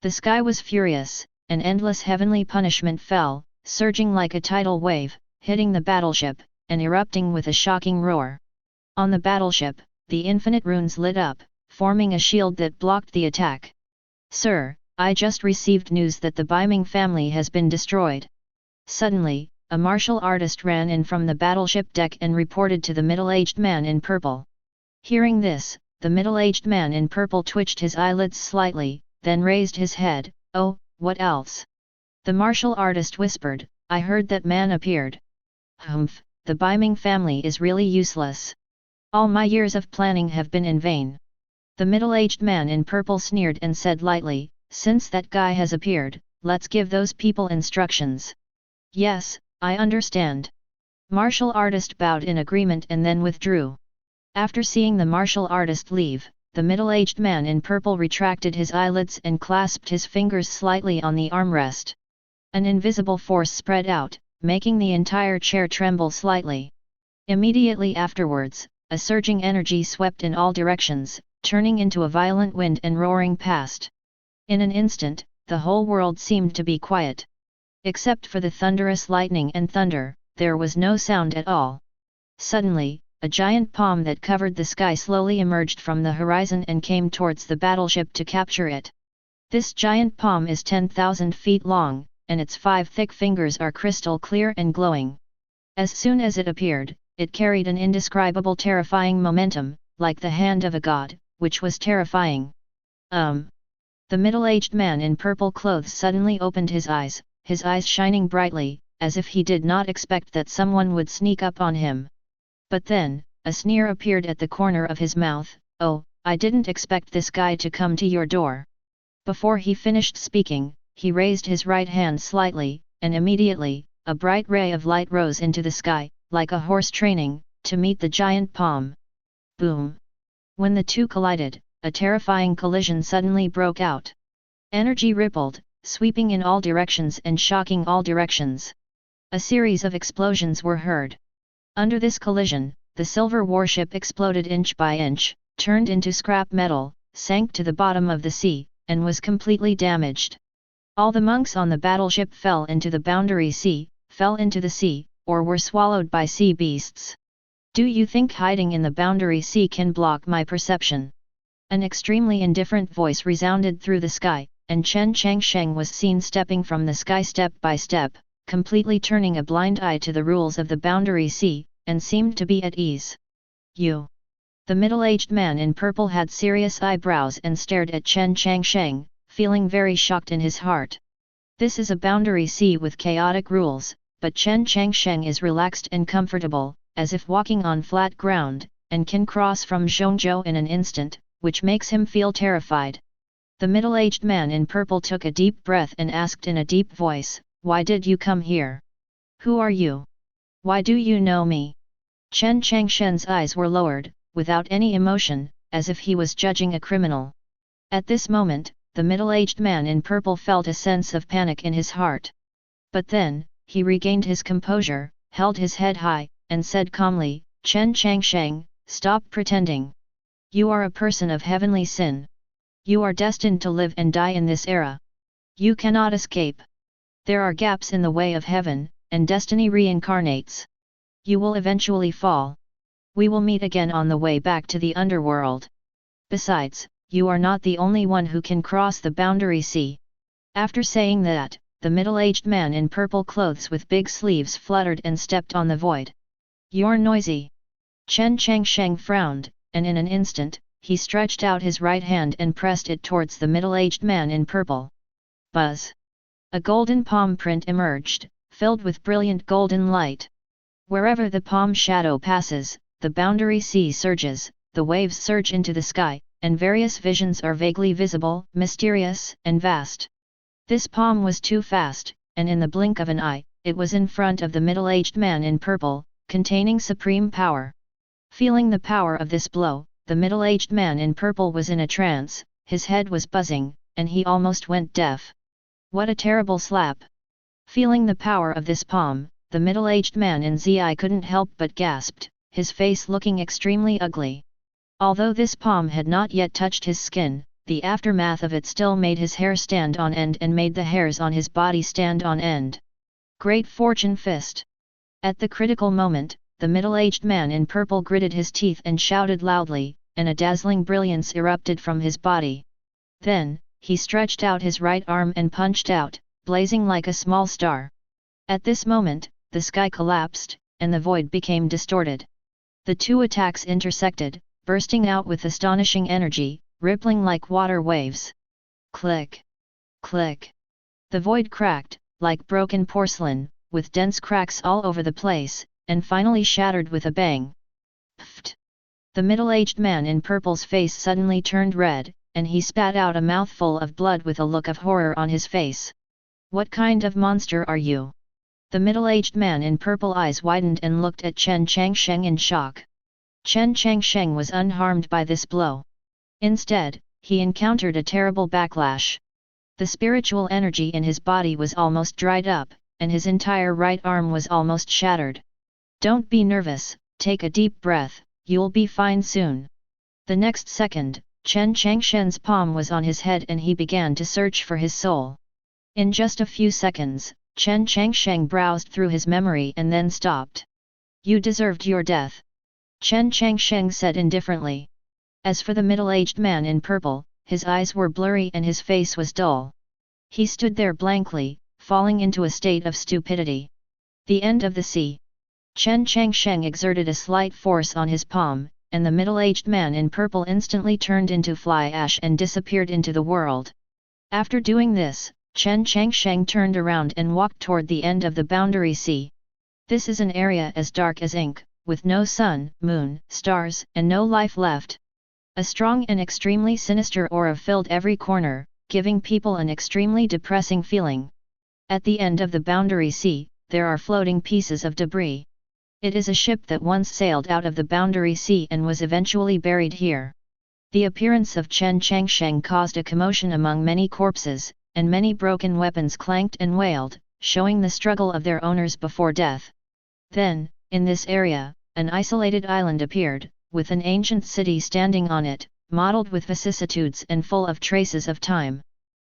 The sky was furious, and endless heavenly punishment fell, surging like a tidal wave, hitting the battleship, and erupting with a shocking roar. On the battleship, the infinite runes lit up, forming a shield that blocked the attack. Sir, I just received news that the Baiming family has been destroyed. Suddenly, a martial artist ran in from the battleship deck and reported to the middle-aged man in purple. Hearing this, the middle-aged man in purple twitched his eyelids slightly, then raised his head. Oh, what else? The martial artist whispered, I heard that man appeared. Humph, the Baiming family is really useless. All my years of planning have been in vain. The middle-aged man in purple sneered and said lightly, since that guy has appeared, let's give those people instructions. Yes, I understand. Martial artist bowed in agreement and then withdrew. After seeing the martial artist leave, the middle-aged man in purple retracted his eyelids and clasped his fingers slightly on the armrest. An invisible force spread out, making the entire chair tremble slightly. Immediately afterwards, a surging energy swept in all directions, turning into a violent wind and roaring past. In an instant, the whole world seemed to be quiet. Except for the thunderous lightning and thunder, there was no sound at all. Suddenly, a giant palm that covered the sky slowly emerged from the horizon and came towards the battleship to capture it. This giant palm is 10,000 feet long, and its 5 thick fingers are crystal clear and glowing. As soon as it appeared, it carried an indescribable terrifying momentum, like the hand of a god, which was terrifying. The middle-aged man in purple clothes suddenly opened his eyes shining brightly, as if he did not expect that someone would sneak up on him. But then, a sneer appeared at the corner of his mouth. "Oh, I didn't expect this guy to come to your door." Before he finished speaking, he raised his right hand slightly, and immediately, a bright ray of light rose into the sky, like a horse training, to meet the giant palm. Boom! When the two collided, a terrifying collision suddenly broke out. Energy rippled, sweeping in all directions and shocking all directions. A series of explosions were heard. Under this collision, the silver warship exploded inch by inch, turned into scrap metal, sank to the bottom of the sea, and was completely damaged. All the monks on the battleship fell into the boundary sea, or were swallowed by sea beasts. "Do you think hiding in the boundary sea can block my perception?" An extremely indifferent voice resounded through the sky, and Chen Changsheng was seen stepping from the sky step by step, completely turning a blind eye to the rules of the boundary sea, and seemed to be at ease. "You!" The middle-aged man in purple had serious eyebrows and stared at Chen Changsheng, feeling very shocked in his heart. This is a boundary sea with chaotic rules, but Chen Changsheng is relaxed and comfortable, as if walking on flat ground, and can cross from Zhongzhou in an instant, which makes him feel terrified. The middle-aged man in purple took a deep breath and asked in a deep voice, "Why did you come here? Who are you? Why do you know me?" Chen Changsheng's eyes were lowered, without any emotion, as if he was judging a criminal. At this moment, the middle-aged man in purple felt a sense of panic in his heart. But then, he regained his composure, held his head high, and said calmly, "Chen Changsheng, stop pretending. You are a person of heavenly sin. You are destined to live and die in this era. You cannot escape. There are gaps in the way of heaven, and destiny reincarnates. You will eventually fall. We will meet again on the way back to the underworld. Besides, you are not the only one who can cross the boundary sea." After saying that, the middle-aged man in purple clothes with big sleeves fluttered and stepped on the void. "You're noisy." Chen Changsheng frowned, and in an instant, he stretched out his right hand and pressed it towards the middle-aged man in purple. Buzz! A golden palm print emerged, filled with brilliant golden light. Wherever the palm shadow passes, the boundary sea surges, the waves surge into the sky, and various visions are vaguely visible, mysterious, and vast. This palm was too fast, and in the blink of an eye, it was in front of the middle-aged man in purple, containing supreme power. Feeling the power of this blow, the middle-aged man in purple was in a trance, his head was buzzing, and he almost went deaf. What a terrible slap! Feeling the power of this palm, the middle-aged man in Zi couldn't help but gasped, his face looking extremely ugly. Although this palm had not yet touched his skin, the aftermath of it still made his hair stand on end and made the hairs on his body stand on end. Great fortune fist! At the critical moment, the middle-aged man in purple gritted his teeth and shouted loudly, and a dazzling brilliance erupted from his body. Then, he stretched out his right arm and punched out, blazing like a small star. At this moment, the sky collapsed, and the void became distorted. The two attacks intersected, bursting out with astonishing energy, rippling like water waves. Click! Click! The void cracked, like broken porcelain, with dense cracks all over the place, and finally shattered with a bang. Pfft! The middle-aged man in purple's face suddenly turned red, and he spat out a mouthful of blood with a look of horror on his face. "What kind of monster are you?" The middle-aged man in purple eyes widened and looked at Chen Changsheng in shock. Chen Changsheng was unharmed by this blow. Instead, he encountered a terrible backlash. The spiritual energy in his body was almost dried up, and his entire right arm was almost shattered. "Don't be nervous, take a deep breath, you'll be fine soon." The next second, Chen Changsheng's palm was on his head and he began to search for his soul. In just a few seconds, Chen Changsheng browsed through his memory and then stopped. "You deserved your death," Chen Changsheng said indifferently. As for the middle-aged man in purple, his eyes were blurry and his face was dull. He stood there blankly, falling into a state of stupidity. The end of the sea. Chen Changsheng exerted a slight force on his palm, and the middle-aged man in purple instantly turned into fly ash and disappeared into the world. After doing this, Chen Changsheng turned around and walked toward the end of the boundary sea. This is an area as dark as ink, with no sun, moon, stars, and no life left. A strong and extremely sinister aura filled every corner, giving people an extremely depressing feeling. At the end of the boundary sea, there are floating pieces of debris. It is a ship that once sailed out of the boundary sea and was eventually buried here. The appearance of Chen Changsheng caused a commotion among many corpses, and many broken weapons clanked and wailed, showing the struggle of their owners before death. Then, in this area, an isolated island appeared, with an ancient city standing on it, mottled with vicissitudes and full of traces of time.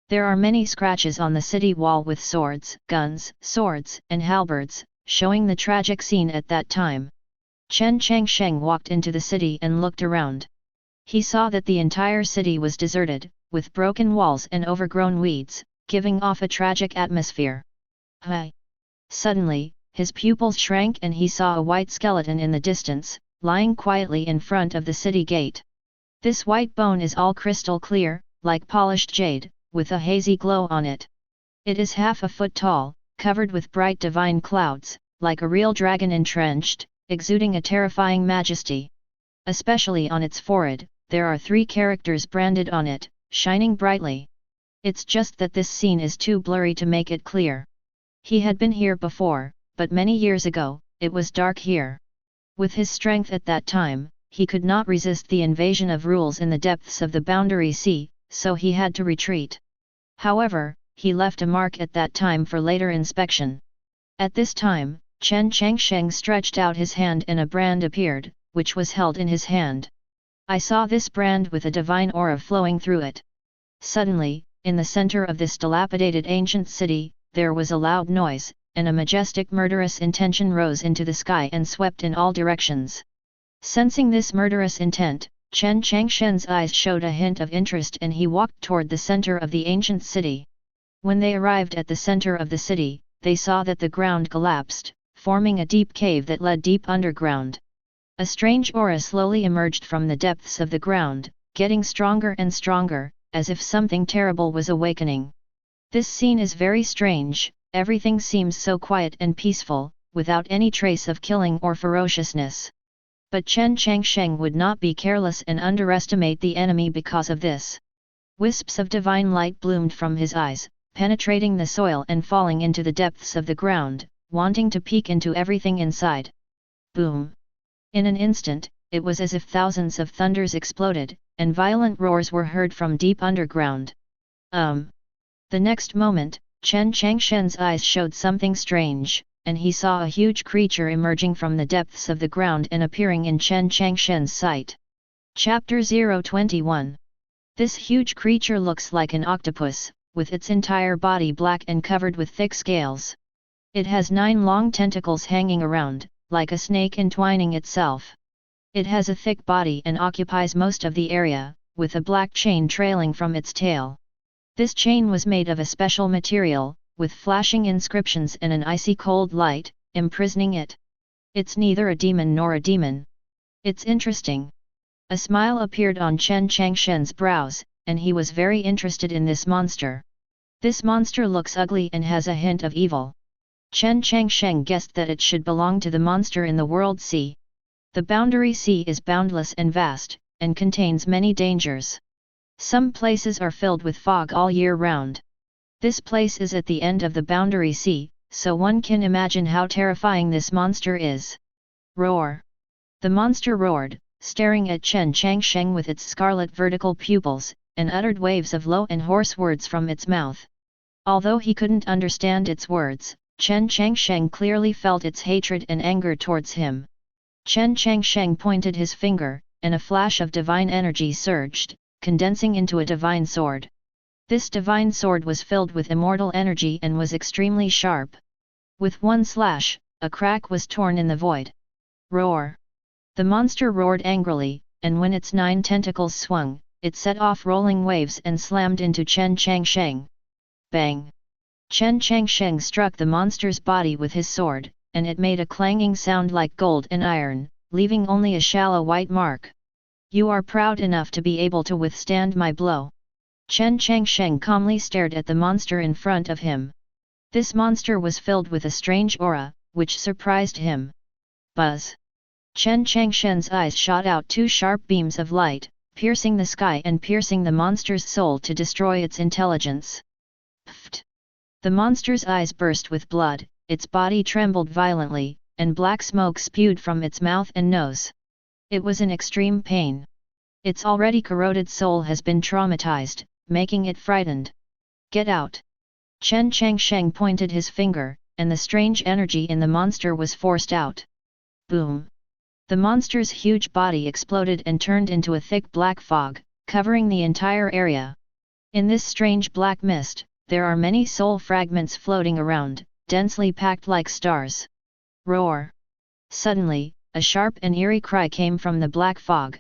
There are many scratches on the city wall with swords, guns, swords, and halberds, showing the tragic scene at that time. Chen Changsheng walked into the city and looked around. He saw that the entire city was deserted, with broken walls and overgrown weeds, giving off a tragic atmosphere. Hi! Suddenly, his pupils shrank and he saw a white skeleton in the distance, lying quietly in front of the city gate. This white bone is all crystal clear, like polished jade, with a hazy glow on it. It is half a foot tall, covered with bright divine clouds, like a real dragon entrenched, exuding a terrifying majesty. Especially on its forehead, there are 3 characters branded on it, shining brightly. It's just that this scene is too blurry to make it clear. He had been here before, but many years ago, it was dark here. With his strength at that time, he could not resist the invasion of rules in the depths of the boundary sea, so he had to retreat. However, he left a mark at that time for later inspection. At this time, Chen Changsheng stretched out his hand and a brand appeared, which was held in his hand. I saw this brand with a divine aura flowing through it. Suddenly, in the center of this dilapidated ancient city, there was a loud noise, and a majestic murderous intention rose into the sky and swept in all directions. Sensing this murderous intent, Chen Changsheng's eyes showed a hint of interest and he walked toward the center of the ancient city. When they arrived at the center of the city, they saw that the ground collapsed, forming a deep cave that led deep underground. A strange aura slowly emerged from the depths of the ground, getting stronger and stronger, as if something terrible was awakening. This scene is very strange, everything seems so quiet and peaceful, without any trace of killing or ferociousness. But Chen Changsheng would not be careless and underestimate the enemy because of this. Wisps of divine light bloomed from his eyes, penetrating the soil and falling into the depths of the ground, wanting to peek into everything inside. Boom! In an instant, it was as if thousands of thunders exploded, and violent roars were heard from deep underground. The next moment, Chen Changsheng's eyes showed something strange, and he saw a huge creature emerging from the depths of the ground and appearing in Chen Changsheng's sight. Chapter 021. This huge creature looks like an octopus, with its entire body black and covered with thick scales. It has 9 long tentacles hanging around, like a snake entwining itself. It has a thick body and occupies most of the area, with a black chain trailing from its tail. This chain was made of a special material, with flashing inscriptions and an icy cold light, imprisoning it. It's neither a demon nor a demon. It's interesting. A smile appeared on Chen Changsheng's brows, and he was very interested in this monster. This monster looks ugly and has a hint of evil. Chen Changsheng guessed that it should belong to the monster in the world sea. The boundary sea is boundless and vast, and contains many dangers. Some places are filled with fog all year round. This place is at the end of the boundary sea, so one can imagine how terrifying this monster is. Roar! The monster roared, staring at Chen Changsheng with its scarlet vertical pupils, and uttered waves of low and hoarse words from its mouth. Although he couldn't understand its words, Chen Changsheng clearly felt its hatred and anger towards him. Chen Changsheng pointed his finger, and a flash of divine energy surged, condensing into a divine sword. This divine sword was filled with immortal energy and was extremely sharp. With one slash, a crack was torn in the void. Roar! The monster roared angrily, and when its 9 tentacles swung, it set off rolling waves and slammed into Chen Changsheng. Bang! Chen Changsheng struck the monster's body with his sword, and it made a clanging sound like gold and iron, leaving only a shallow white mark. "You are proud enough to be able to withstand my blow." Chen Changsheng calmly stared at the monster in front of him. This monster was filled with a strange aura, which surprised him. Buzz! Chen Changsheng's eyes shot out two sharp beams of light, piercing the sky and piercing the monster's soul to destroy its intelligence. Pfft! The monster's eyes burst with blood, its body trembled violently, and black smoke spewed from its mouth and nose. It was in extreme pain. Its already corroded soul has been traumatized, making it frightened. "Get out!" Chen Changsheng pointed his finger, and the strange energy in the monster was forced out. Boom! The monster's huge body exploded and turned into a thick black fog, covering the entire area. In this strange black mist, there are many soul fragments floating around, densely packed like stars. Roar! Suddenly, a sharp and eerie cry came from the black fog.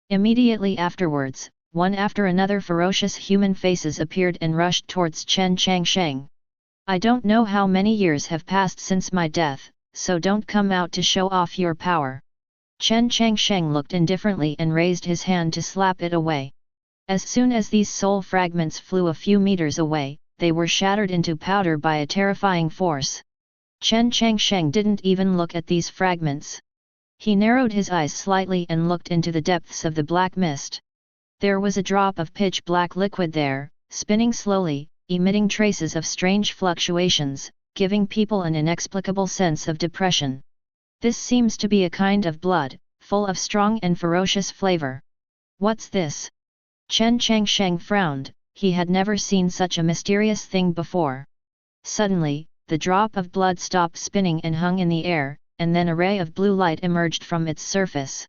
Immediately afterwards, one after another ferocious human faces appeared and rushed towards Chen Changsheng. "I don't know how many years have passed since my death, so don't come out to show off your power." Chen Changsheng looked indifferently and raised his hand to slap it away. As soon as these soul fragments flew a few meters away, they were shattered into powder by a terrifying force. Chen Changsheng didn't even look at these fragments. He narrowed his eyes slightly and looked into the depths of the black mist. There was a drop of pitch-black liquid there, spinning slowly, emitting traces of strange fluctuations, giving people an inexplicable sense of depression. "This seems to be a kind of blood, full of strong and ferocious flavor. What's this?" Chen Changsheng frowned, he had never seen such a mysterious thing before. Suddenly, the drop of blood stopped spinning and hung in the air, and then a ray of blue light emerged from its surface.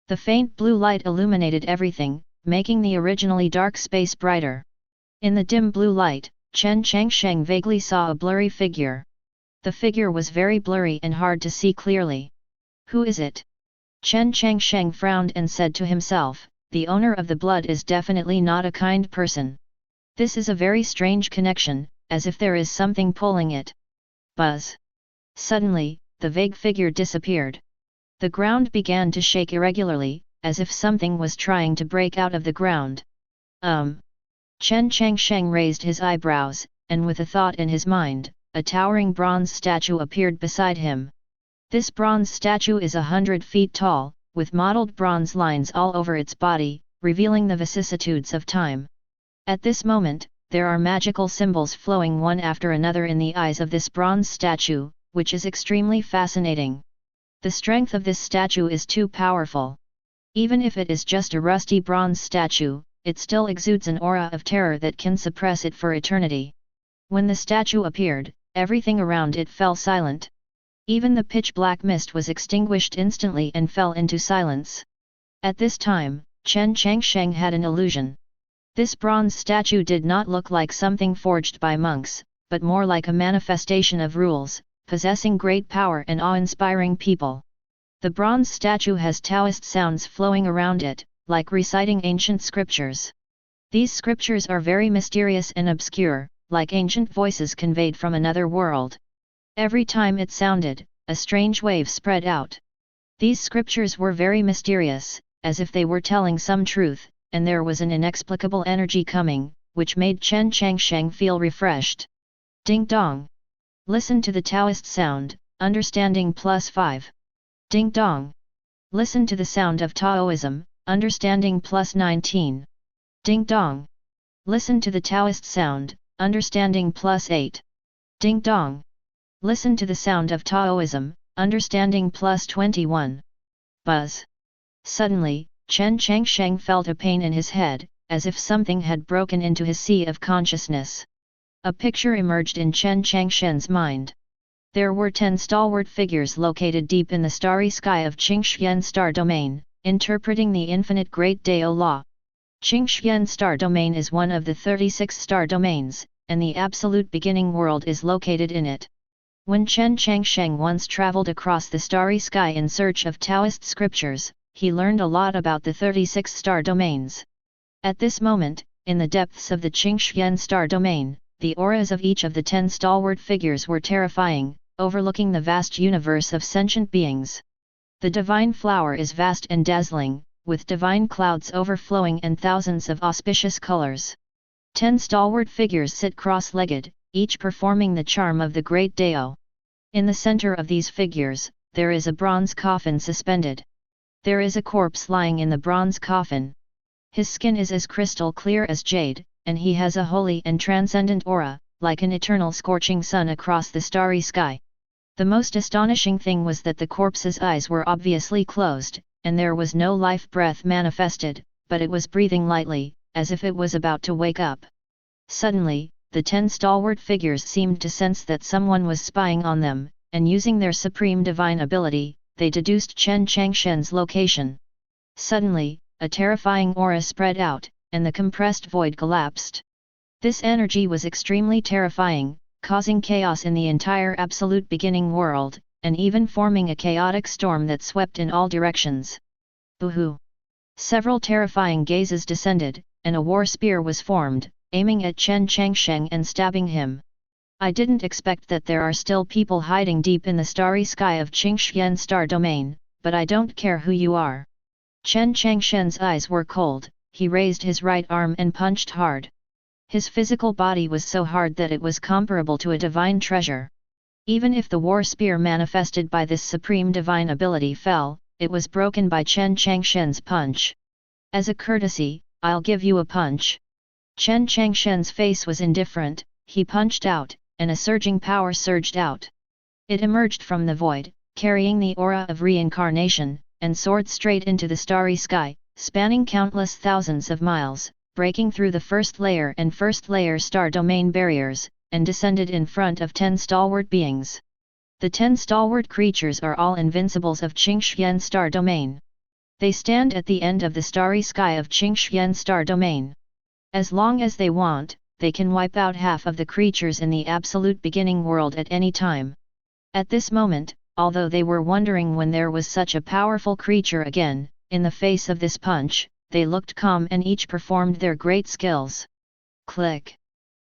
The faint blue light illuminated everything, making the originally dark space brighter. In the dim blue light, Chen Changsheng vaguely saw a blurry figure. The figure was very blurry and hard to see clearly. "Who is it?" Chen Changsheng frowned and said to himself, "The owner of the blood is definitely not a kind person. This is a very strange connection, as if there is something pulling it." Buzz! Suddenly, the vague figure disappeared. The ground began to shake irregularly, as if something was trying to break out of the ground. Chen Changsheng raised his eyebrows, and with a thought in his mind, a towering bronze statue appeared beside him. This bronze statue is 100 feet tall, with mottled bronze lines all over its body, revealing the vicissitudes of time. At this moment, there are magical symbols flowing one after another in the eyes of this bronze statue, which is extremely fascinating. The strength of this statue is too powerful. Even if it is just a rusty bronze statue, it still exudes an aura of terror that can suppress it for eternity. When the statue appeared, everything around it fell silent. Even the pitch-black mist was extinguished instantly and fell into silence. At this time, Chen Changsheng had an illusion. This bronze statue did not look like something forged by monks, but more like a manifestation of rules, possessing great power and awe-inspiring people. The bronze statue has Taoist sounds flowing around it, like reciting ancient scriptures. These scriptures are very mysterious and obscure, like ancient voices conveyed from another world. Every time it sounded, a strange wave spread out. These scriptures were very mysterious, as if they were telling some truth, and there was an inexplicable energy coming, which made Chen Changsheng feel refreshed. Ding dong! Listen to the Taoist sound, understanding +5. Ding dong! Listen to the sound of Taoism, understanding +19. Ding dong! Listen to the Taoist sound, understanding +8. Ding dong! Listen to the sound of Taoism, understanding +21. Buzz! Suddenly, Chen Changsheng felt a pain in his head, as if something had broken into his sea of consciousness. A picture emerged in Chen Changsheng's mind. There were 10 stalwart figures located deep in the starry sky of Qingxian star domain, interpreting the infinite Great Dao law. Qingxian star domain is one of the 36 star domains, and the absolute beginning world is located in it. When Chen Changsheng once traveled across the starry sky in search of Taoist scriptures, he learned a lot about the 36 star domains. At this moment, in the depths of the Qingxian star domain, the auras of each of the 10 stalwart figures were terrifying, overlooking the vast universe of sentient beings. The divine flower is vast and dazzling, with divine clouds overflowing and thousands of auspicious colors. 10 stalwart figures sit cross-legged, each performing the charm of the great Dao. In the center of these figures, there is a bronze coffin suspended. There is a corpse lying in the bronze coffin. His skin is as crystal clear as jade, and he has a holy and transcendent aura, like an eternal scorching sun across the starry sky. The most astonishing thing was that the corpse's eyes were obviously closed, and there was no life breath manifested, but it was breathing lightly, as if it was about to wake up. Suddenly, the 10 stalwart figures seemed to sense that someone was spying on them, and using their supreme divine ability, they deduced Chen Changsheng's location. Suddenly, a terrifying aura spread out, and the compressed void collapsed. This energy was extremely terrifying, causing chaos in the entire absolute beginning world, and even forming a chaotic storm that swept in all directions. Boo-hoo! Several terrifying gazes descended, and a war spear was formed, aiming at Chen Changsheng and stabbing him. I didn't expect that there are still people hiding deep in the starry sky of Qingxian star domain, but I don't care who you are. Chen Changsheng's eyes were cold, he raised his right arm and punched hard. His physical body was so hard that it was comparable to a divine treasure. Even if the war spear manifested by this supreme divine ability fell, it was broken by Chen Changsheng's punch. As a courtesy, I'll give you a punch. Chen Changsheng's face was indifferent, he punched out, and a surging power surged out. It emerged from the void, carrying the aura of reincarnation, and soared straight into the starry sky, spanning countless thousands of miles, breaking through the first layer and first layer star domain barriers, and descended in front of 10 stalwart beings. The 10 stalwart creatures are all invincibles of Qingxian star domain. They stand at the end of the starry sky of Qingxian star domain. As long as they want, they can wipe out half of the creatures in the absolute beginning world at any time. At this moment, although they were wondering when there was such a powerful creature again, in the face of this punch, they looked calm and each performed their great skills. Click!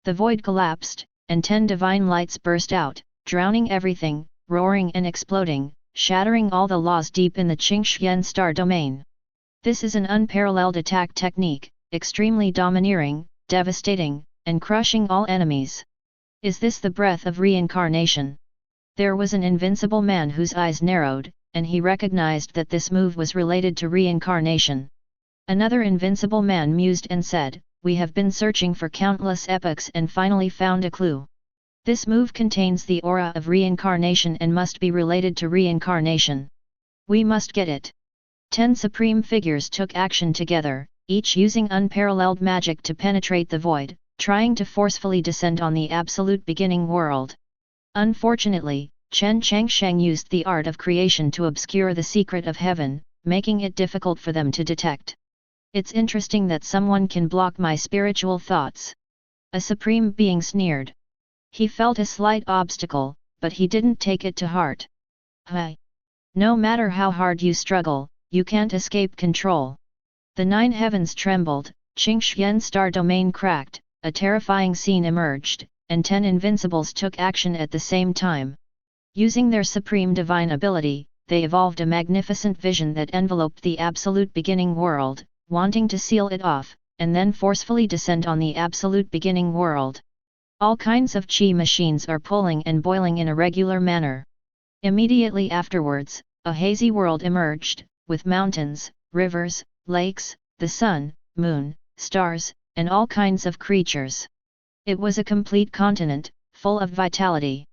The void collapsed, and 10 divine lights burst out, drowning everything, roaring and exploding, shattering all the laws deep in the Qingxian star domain. This is an unparalleled attack technique, extremely domineering, devastating, and crushing all enemies. Is this the breath of reincarnation? There was an invincible man whose eyes narrowed, and he recognized that this move was related to reincarnation. Another invincible man mused and said, "We have been searching for countless epochs and finally found a clue. This move contains the aura of reincarnation and must be related to reincarnation. We must get it." 10 supreme figures took action together, each using unparalleled magic to penetrate the void, trying to forcefully descend on the absolute beginning world. Unfortunately, Chen Changsheng used the art of creation to obscure the secret of heaven, making it difficult for them to detect. It's interesting that someone can block my spiritual thoughts. A supreme being sneered. He felt a slight obstacle, but he didn't take it to heart. Hey! No matter how hard you struggle, you can't escape control. The 9 heavens trembled, Qingxian star domain cracked, a terrifying scene emerged, and 10 invincibles took action at the same time. Using their supreme divine ability, they evolved a magnificent vision that enveloped the absolute beginning world, wanting to seal it off, and then forcefully descend on the absolute beginning world. All kinds of qi machines are pulling and boiling in a regular manner. Immediately afterwards, a hazy world emerged, with mountains, rivers, lakes, the sun, moon, stars, and all kinds of creatures. It was a complete continent, full of vitality.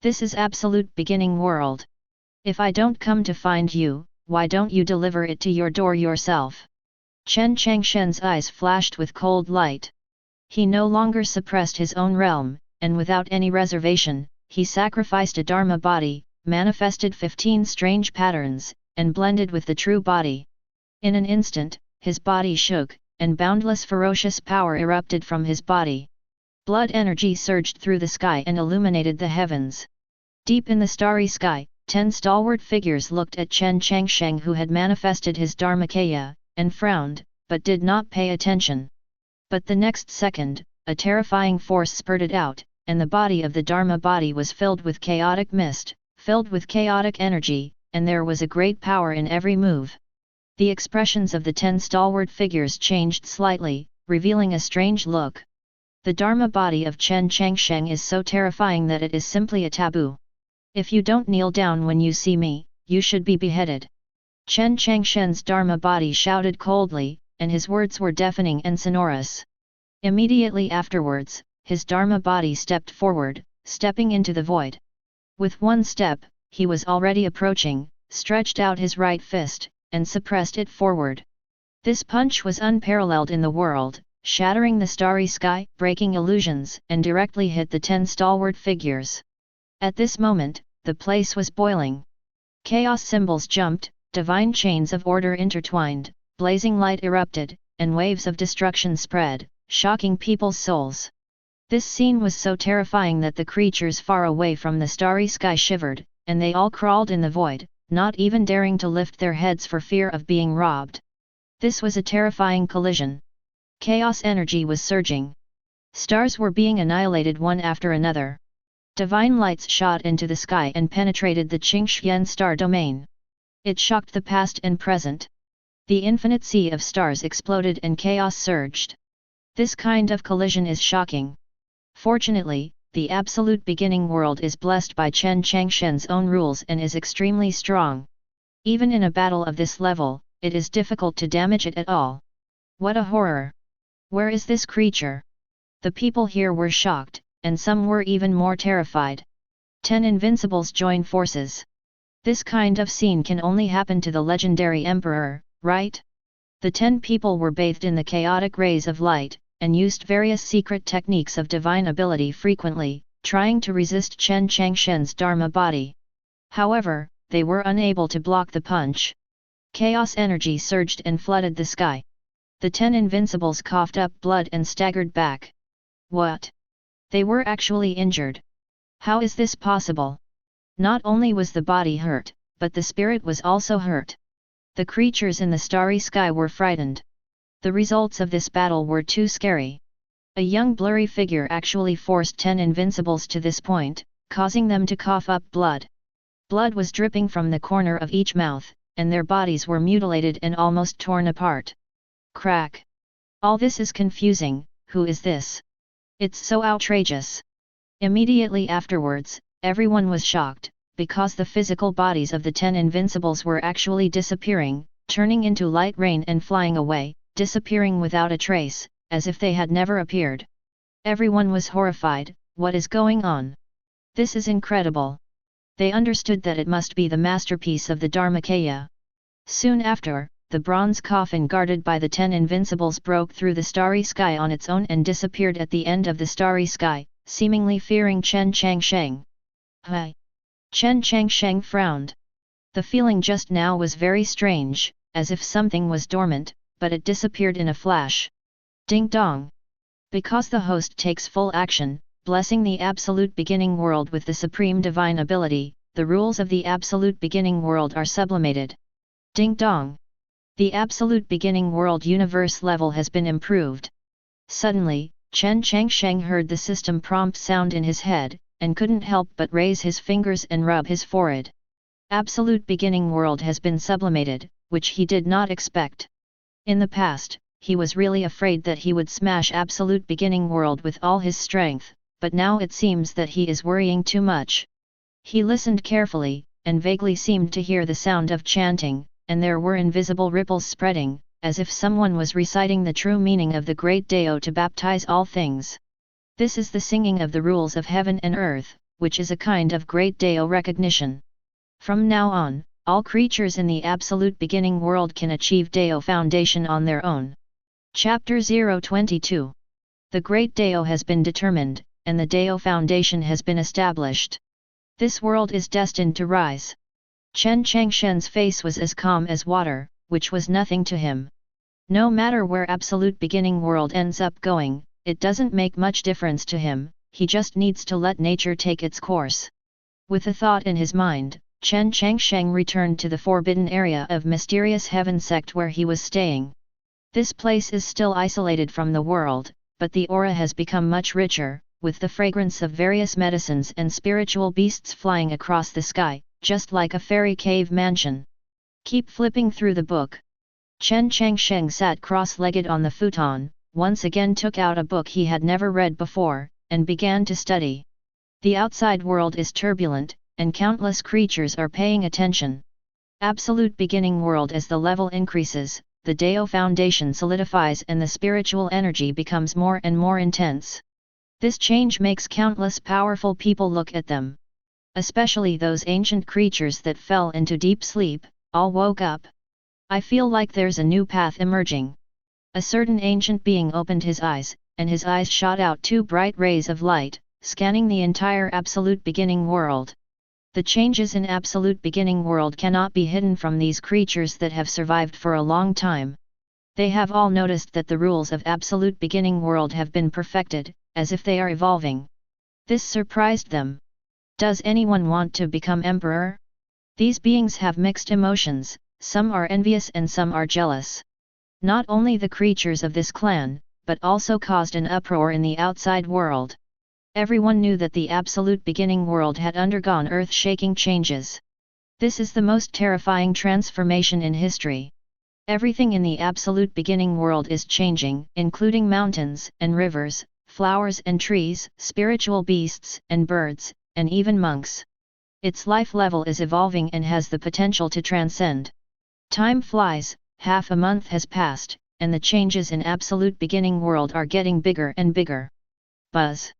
This is absolute beginning world. If I don't come to find you, why don't you deliver it to your door yourself? Chen Changsheng's eyes flashed with cold light. He no longer suppressed his own realm, and without any reservation, he sacrificed a Dharma body, manifested 15 strange patterns, and blended with the true body. In an instant, his body shook, and boundless ferocious power erupted from his body. Blood energy surged through the sky and illuminated the heavens. Deep in the starry sky, 10 stalwart figures looked at Chen Changsheng, who had manifested his Dharmakaya, and frowned, but did not pay attention. But the next second, a terrifying force spurted out, and the body of the Dharma body was filled with chaotic mist, filled with chaotic energy, and there was a great power in every move. The expressions of the 10 stalwart figures changed slightly, revealing a strange look. The Dharma body of Chen Changsheng is so terrifying that it is simply a taboo. If you don't kneel down when you see me, you should be beheaded. Chen Changsheng's Dharma body shouted coldly, and his words were deafening and sonorous. Immediately afterwards, his Dharma body stepped forward, stepping into the void. With one step, he was already approaching, stretched out his right fist, and suppressed it forward. This punch was unparalleled in the world, shattering the starry sky, breaking illusions, and directly hit the 10 stalwart figures. At this moment, the place was boiling. Chaos symbols jumped, divine chains of order intertwined, blazing light erupted, and waves of destruction spread, shocking people's souls. This scene was so terrifying that the creatures far away from the starry sky shivered, and they all crawled in the void, not even daring to lift their heads for fear of being robbed. This was a terrifying collision. Chaos energy was surging. Stars were being annihilated one after another. Divine lights shot into the sky and penetrated the Qingxian star domain. It shocked the past and present. The infinite sea of stars exploded and chaos surged. This kind of collision is shocking. Fortunately, the absolute beginning world is blessed by Chen Changsheng's own rules and is extremely strong. Even in a battle of this level, it is difficult to damage it at all. What a horror! Where is this creature? The people here were shocked, and some were even more terrified. 10 Invincibles join forces. This kind of scene can only happen to the legendary emperor, right? The 10 people were bathed in the chaotic rays of light, and used various secret techniques of divine ability frequently, trying to resist Chen Changsheng's Dharma body. However, they were unable to block the punch. Chaos energy surged and flooded the sky. The 10 Invincibles coughed up blood and staggered back. What? They were actually injured. How is this possible? Not only was the body hurt, but the spirit was also hurt. The creatures in the starry sky were frightened. The results of this battle were too scary. A young blurry figure actually forced 10 Invincibles to this point, causing them to cough up blood. Blood was dripping from the corner of each mouth, and their bodies were mutilated and almost torn apart. Crack! All this is confusing. Who is this? It's so outrageous. Immediately afterwards, everyone was shocked, because the physical bodies of the 10 Invincibles were actually disappearing, turning into light rain and flying away, disappearing without a trace, as if they had never appeared. Everyone was horrified. What is going on? This is incredible. They understood that it must be the masterpiece of the Dharmakaya. Soon after, the bronze coffin guarded by the 10 Invincibles broke through the starry sky on its own and disappeared at the end of the starry sky, seemingly fearing Chen Changsheng. Hi! Chen Changsheng frowned. The feeling just now was very strange, as if something was dormant, but it disappeared in a flash. Ding dong! Because the host takes full action, blessing the absolute beginning world with the supreme divine ability, the rules of the absolute beginning world are sublimated. Ding dong! The absolute beginning world universe level has been improved. Suddenly, Chen Changsheng heard the system prompt sound in his head, and couldn't help but raise his fingers and rub his forehead. Absolute beginning world has been sublimated, which he did not expect. In the past, he was really afraid that he would smash absolute beginning world with all his strength, but now it seems that he is worrying too much. He listened carefully, and vaguely seemed to hear the sound of chanting, and there were invisible ripples spreading, as if someone was reciting the true meaning of the great Tao to baptize all things. This is the singing of the rules of heaven and earth, which is a kind of great Tao recognition. From now on, all creatures in the absolute beginning world can achieve Tao foundation on their own. Chapter 022. The great Tao has been determined, and the Tao foundation has been established. This world is destined to rise. Chen Changsheng's face was as calm as water, which was nothing to him. No matter where absolute beginning world ends up going, it doesn't make much difference to him, he just needs to let nature take its course. With a thought in his mind, Chen Changsheng returned to the forbidden area of Mysterious Heaven Sect where he was staying. This place is still isolated from the world, but the aura has become much richer, with the fragrance of various medicines and spiritual beasts flying across the sky, just like a fairy cave mansion. Keep flipping through the book. Chen Changsheng sat cross-legged on the futon, once again took out a book he had never read before, and began to study. The outside world is turbulent, and countless creatures are paying attention. Absolute beginning world. As the level increases, the Dao foundation solidifies and the spiritual energy becomes more and more intense. This change makes countless powerful people look at them. Especially those ancient creatures that fell into deep sleep, all woke up. I feel like there's a new path emerging. A certain ancient being opened his eyes, and his eyes shot out two bright rays of light, scanning the entire absolute beginning world. The changes in absolute beginning world cannot be hidden from these creatures that have survived for a long time. They have all noticed that the rules of absolute beginning world have been perfected, as if they are evolving. This surprised them. Does anyone want to become emperor? These beings have mixed emotions, some are envious and some are jealous. Not only the creatures of this clan, but also caused an uproar in the outside world. Everyone knew that the absolute beginning world had undergone earth-shaking changes. This is the most terrifying transformation in history. Everything in the absolute beginning world is changing, including mountains and rivers, flowers and trees, spiritual beasts and birds, and even monks. Its life level is evolving and has the potential to transcend. Time flies, half a month has passed, and the changes in absolute beginning world are getting bigger and bigger. Buzz.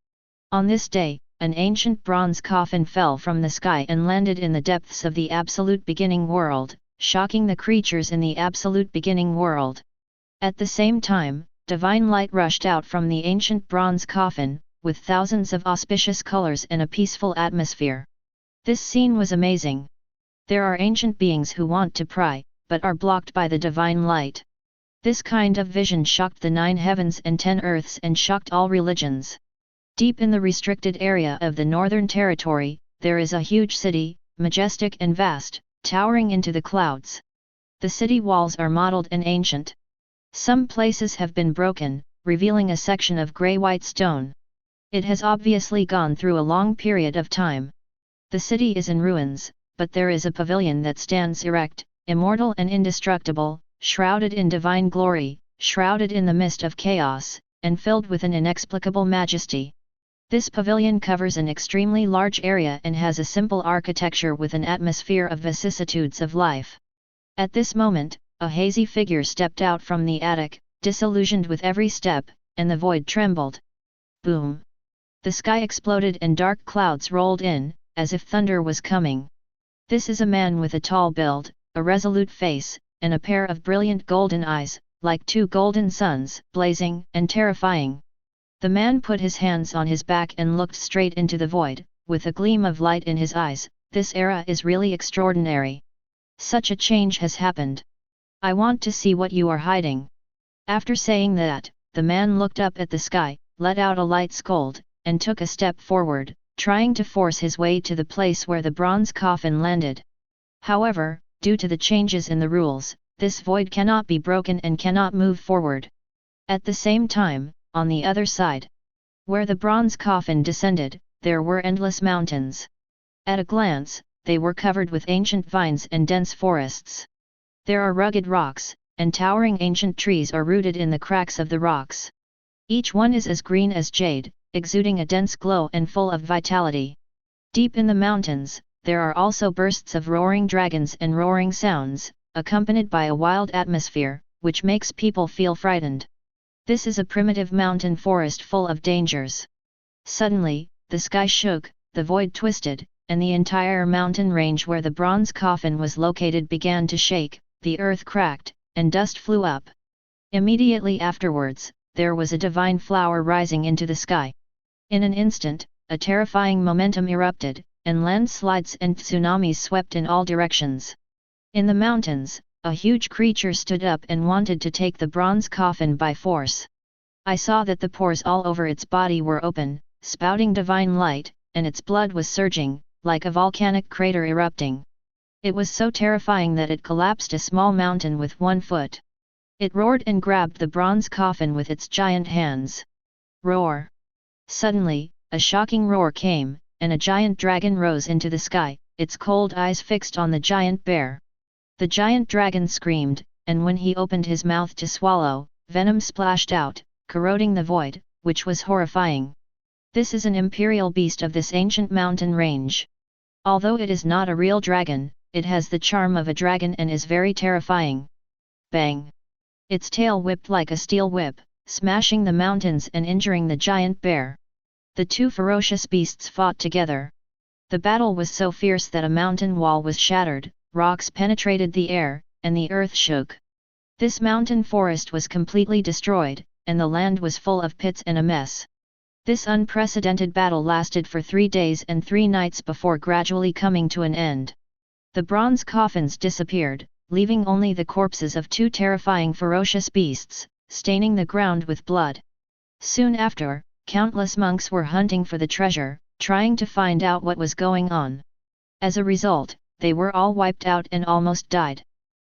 On this day, an ancient bronze coffin fell from the sky and landed in the depths of the absolute beginning world, shocking the creatures in the absolute beginning world. At the same time, divine light rushed out from the ancient bronze coffin, with thousands of auspicious colors and a peaceful atmosphere. This scene was amazing. There are ancient beings who want to pry, but are blocked by the divine light. This kind of vision shocked the 9 heavens and 10 earths and shocked all religions. Deep in the restricted area of the Northern Territory, there is a huge city, majestic and vast, towering into the clouds. The city walls are modeled and ancient. Some places have been broken, revealing a section of grey-white stone. It has obviously gone through a long period of time. The city is in ruins, but there is a pavilion that stands erect, immortal and indestructible, shrouded in divine glory, shrouded in the mist of chaos, and filled with an inexplicable majesty. This pavilion covers an extremely large area and has a simple architecture with an atmosphere of vicissitudes of life. At this moment, a hazy figure stepped out from the attic, disillusioned with every step, and the void trembled. Boom! The sky exploded and dark clouds rolled in, as if thunder was coming. This is a man with a tall build, a resolute face, and a pair of brilliant golden eyes, like two golden suns, blazing and terrifying. The man put his hands on his back and looked straight into the void, with a gleam of light in his eyes. This era is really extraordinary. Such a change has happened. I want to see what you are hiding. After saying that, the man looked up at the sky, let out a light scold, and took a step forward, trying to force his way to the place where the bronze coffin landed. However, due to the changes in the rules, this void cannot be broken and cannot move forward. At the same time, on the other side, where the bronze coffin descended, there were endless mountains. At a glance, they were covered with ancient vines and dense forests. There are rugged rocks, and towering ancient trees are rooted in the cracks of the rocks. Each one is as green as jade, exuding a dense glow and full of vitality. Deep in the mountains, there are also bursts of roaring dragons and roaring sounds, accompanied by a wild atmosphere, which makes people feel frightened. This is a primitive mountain forest full of dangers. Suddenly, the sky shook, the void twisted, and the entire mountain range where the bronze coffin was located began to shake, the earth cracked, and dust flew up. Immediately afterwards, there was a divine flower rising into the sky. In an instant, a terrifying momentum erupted, and landslides and tsunamis swept in all directions. In the mountains, a huge creature stood up and wanted to take the bronze coffin by force. I saw that the pores all over its body were open, spouting divine light, and its blood was surging, like a volcanic crater erupting. It was so terrifying that it collapsed a small mountain with 1 foot. It roared and grabbed the bronze coffin with its giant hands. Roar! Suddenly, a shocking roar came, and a giant dragon rose into the sky, its cold eyes fixed on the giant bear. The giant dragon screamed, and when he opened his mouth to swallow, venom splashed out, corroding the void, which was horrifying. This is an imperial beast of this ancient mountain range. Although it is not a real dragon, it has the charm of a dragon and is very terrifying. Bang! Its tail whipped like a steel whip, smashing the mountains and injuring the giant bear. The two ferocious beasts fought together. The battle was so fierce that a mountain wall was shattered, rocks penetrated the air, and the earth shook. This mountain forest was completely destroyed, and the land was full of pits and a mess. This unprecedented battle lasted for 3 days and 3 nights before gradually coming to an end. The bronze coffins disappeared, leaving only the corpses of 2 terrifying ferocious beasts, staining the ground with blood. Soon after, countless monks were hunting for the treasure, trying to find out what was going on. As a result, they were all wiped out and almost died.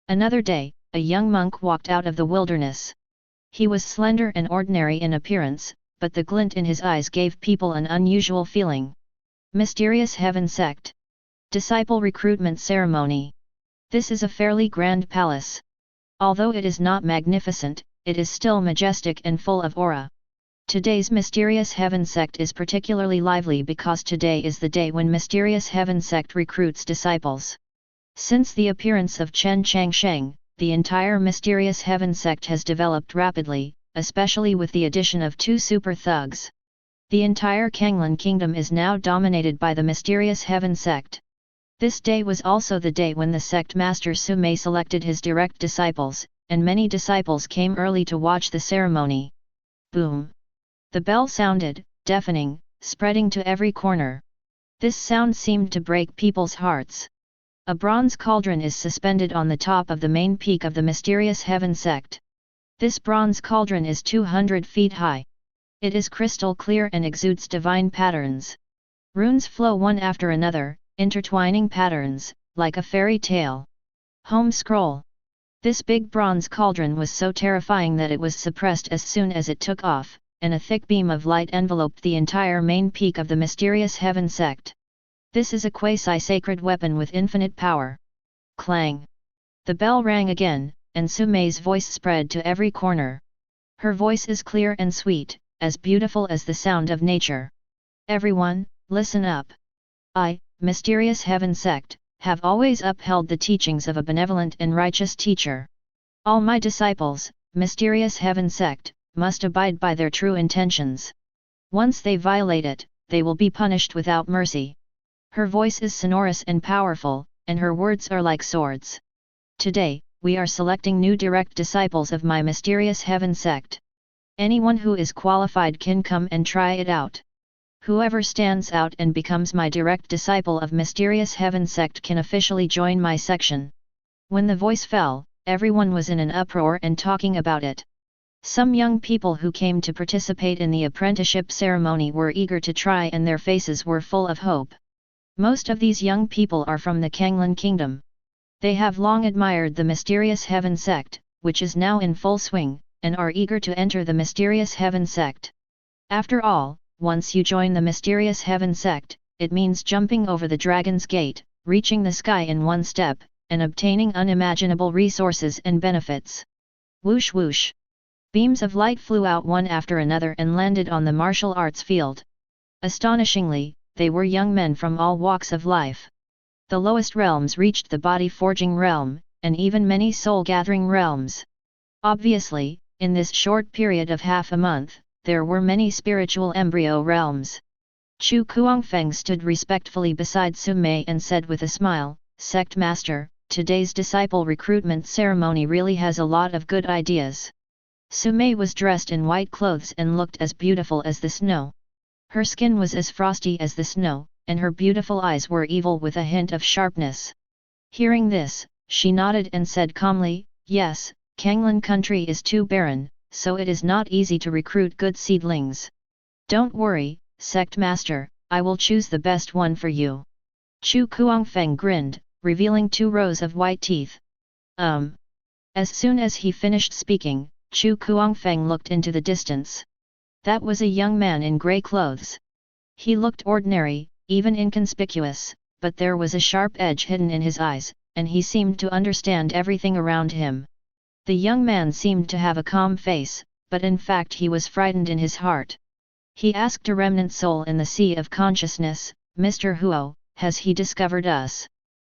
Another day, a young monk walked out of the wilderness. He was slender and ordinary in appearance, but the glint in his eyes gave people an unusual feeling. Mysterious Heaven Sect. Disciple Recruitment Ceremony. This is a fairly grand palace. Although it is not magnificent, it is still majestic and full of aura. Today's Mysterious Heaven Sect is particularly lively because today is the day when Mysterious Heaven Sect recruits disciples. Since the appearance of Chen Changsheng, the entire Mysterious Heaven Sect has developed rapidly, especially with the addition of 2 super thugs. The entire Kanglan Kingdom is now dominated by the Mysterious Heaven Sect. This day was also the day when the sect master Sumei selected his direct disciples, and many disciples came early to watch the ceremony. Boom! The bell sounded, deafening, spreading to every corner. This sound seemed to break people's hearts. A bronze cauldron is suspended on the top of the main peak of the Mysterious Heaven Sect. This bronze cauldron is 200 feet high. It is crystal clear and exudes divine patterns. Runes flow one after another, intertwining patterns, like a fairy tale. Home scroll. This big bronze cauldron was so terrifying that it was suppressed as soon as it took off, and a thick beam of light enveloped the entire main peak of the Mysterious Heaven Sect. This is a quasi-sacred weapon with infinite power. Clang! The bell rang again, and Sumei's voice spread to every corner. Her voice is clear and sweet, as beautiful as the sound of nature. Everyone, listen up. I, Mysterious Heaven Sect, have always upheld the teachings of a benevolent and righteous teacher. All my disciples, Mysterious Heaven Sect, must abide by their true intentions. Once they violate it, they will be punished without mercy. Her voice is sonorous and powerful, and her words are like swords. Today, we are selecting new direct disciples of my Mysterious Heaven Sect. Anyone who is qualified can come and try it out. Whoever stands out and becomes my direct disciple of Mysterious Heaven Sect can officially join my section. When the voice fell, everyone was in an uproar and talking about it. Some young people who came to participate in the apprenticeship ceremony were eager to try and their faces were full of hope. Most of these young people are from the Kanglan Kingdom. They have long admired the Mysterious Heaven Sect, which is now in full swing, and are eager to enter the Mysterious Heaven Sect. After all, once you join the Mysterious Heaven Sect, it means jumping over the Dragon's Gate, reaching the sky in one step, and obtaining unimaginable resources and benefits. Whoosh whoosh! Beams of light flew out one after another and landed on the martial arts field. Astonishingly, they were young men from all walks of life. The lowest realms reached the body-forging realm, and even many soul-gathering realms. Obviously, in this short period of half a month, there were many spiritual embryo realms. Chu Kuangfeng stood respectfully beside Sumei and said with a smile, "Sect Master, today's disciple recruitment ceremony really has a lot of good ideas." Sumei was dressed in white clothes and looked as beautiful as the snow. Her skin was as frosty as the snow, and her beautiful eyes were evil with a hint of sharpness. Hearing this, she nodded and said calmly, "Yes, Kanglan country is too barren, so it is not easy to recruit good seedlings. Don't worry, Sect Master, I will choose the best one for you." Chu Kuangfeng grinned, revealing 2 rows of white teeth. As soon as he finished speaking, Chu Kuangfeng looked into the distance. That was a young man in grey clothes. He looked ordinary, even inconspicuous, but there was a sharp edge hidden in his eyes, and he seemed to understand everything around him. The young man seemed to have a calm face, but in fact he was frightened in his heart. He asked a remnant soul in the sea of consciousness, "Mr. Huo, has he discovered us?"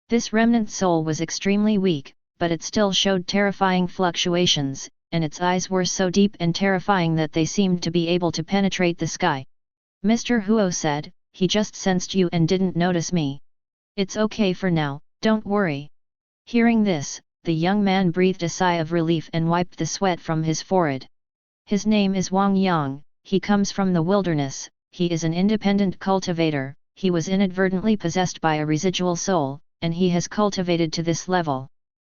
This remnant soul was extremely weak, but it still showed terrifying fluctuations, and its eyes were so deep and terrifying that they seemed to be able to penetrate the sky. Mr. Huo said, "He just sensed you and didn't notice me. It's okay for now, don't worry." Hearing this, the young man breathed a sigh of relief and wiped the sweat from his forehead. His name is Wang Yang, he comes from the wilderness, he is an independent cultivator, he was inadvertently possessed by a residual soul, and he has cultivated to this level.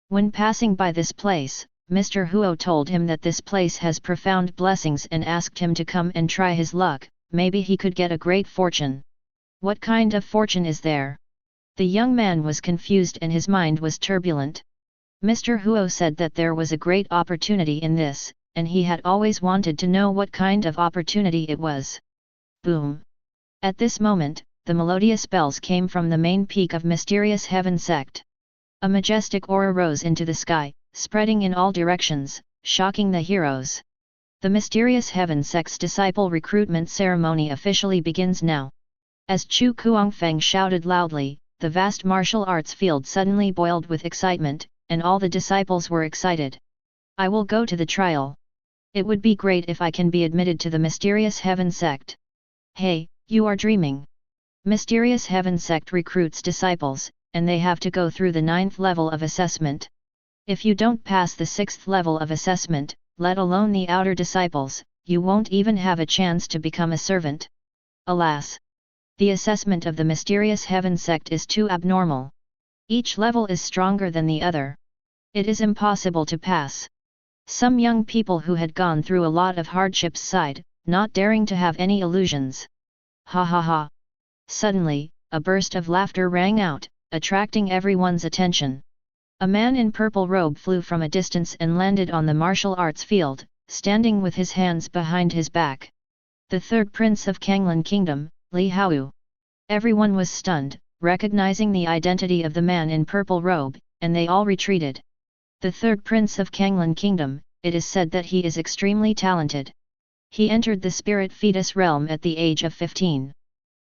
When passing by this place, Mr. Huo told him that this place has profound blessings and asked him to come and try his luck, maybe he could get a great fortune. What kind of fortune is there? The young man was confused and his mind was turbulent. Mr. Huo said that there was a great opportunity in this, and he had always wanted to know what kind of opportunity it was. Boom! At this moment, the melodious bells came from the main peak of Mysterious Heaven Sect. A majestic aura rose into the sky, spreading in all directions, shocking the heroes. The Mysterious Heaven Sect's disciple recruitment ceremony officially begins now. As Chu Kuangfeng shouted loudly, the vast martial arts field suddenly boiled with excitement, and all the disciples were excited. "I will go to the trial. It would be great if I can be admitted to the Mysterious Heaven Sect." "Hey, you are dreaming. Mysterious Heaven Sect recruits disciples, and they have to go through the 9th level of assessment. If you don't pass the 6th level of assessment, let alone the outer disciples, you won't even have a chance to become a servant." Alas! The assessment of the Mysterious Heaven Sect is too abnormal. Each level is stronger than the other. It is impossible to pass. Some young people who had gone through a lot of hardships sighed, not daring to have any illusions. Ha ha ha! Suddenly, a burst of laughter rang out, attracting everyone's attention. A man in purple robe flew from a distance and landed on the martial arts field, standing with his hands behind his back. The third prince of Kanglan Kingdom, Li Hao. Everyone was stunned, recognizing the identity of the man in purple robe, and they all retreated. The third prince of Kanglan Kingdom, it is said that he is extremely talented. He entered the spirit fetus realm at the age of 15.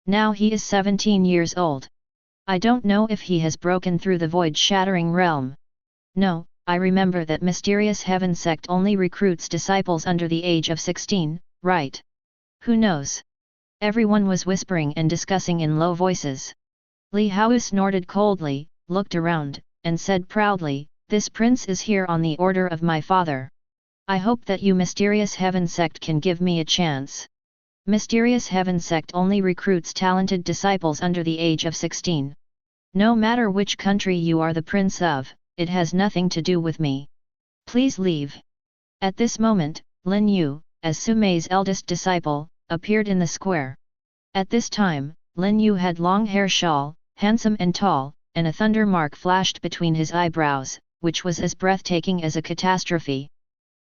Now he is 17 years old. I don't know if he has broken through the void-shattering realm. No, I remember that Mysterious Heaven Sect only recruits disciples under the age of 16, right? Who knows? Everyone was whispering and discussing in low voices. Li Hao snorted coldly, looked around, and said proudly, "This prince is here on the order of my father. I hope that you Mysterious Heaven Sect can give me a chance." Mysterious Heaven Sect only recruits talented disciples under the age of 16. No matter which country you are the prince of, it has nothing to do with me. Please leave. At this moment, Lin Yu, as Sumei's eldest disciple, appeared in the square. At this time, Lin Yu had long hair shawl, handsome and tall, and a thunder mark flashed between his eyebrows, which was as breathtaking as a catastrophe.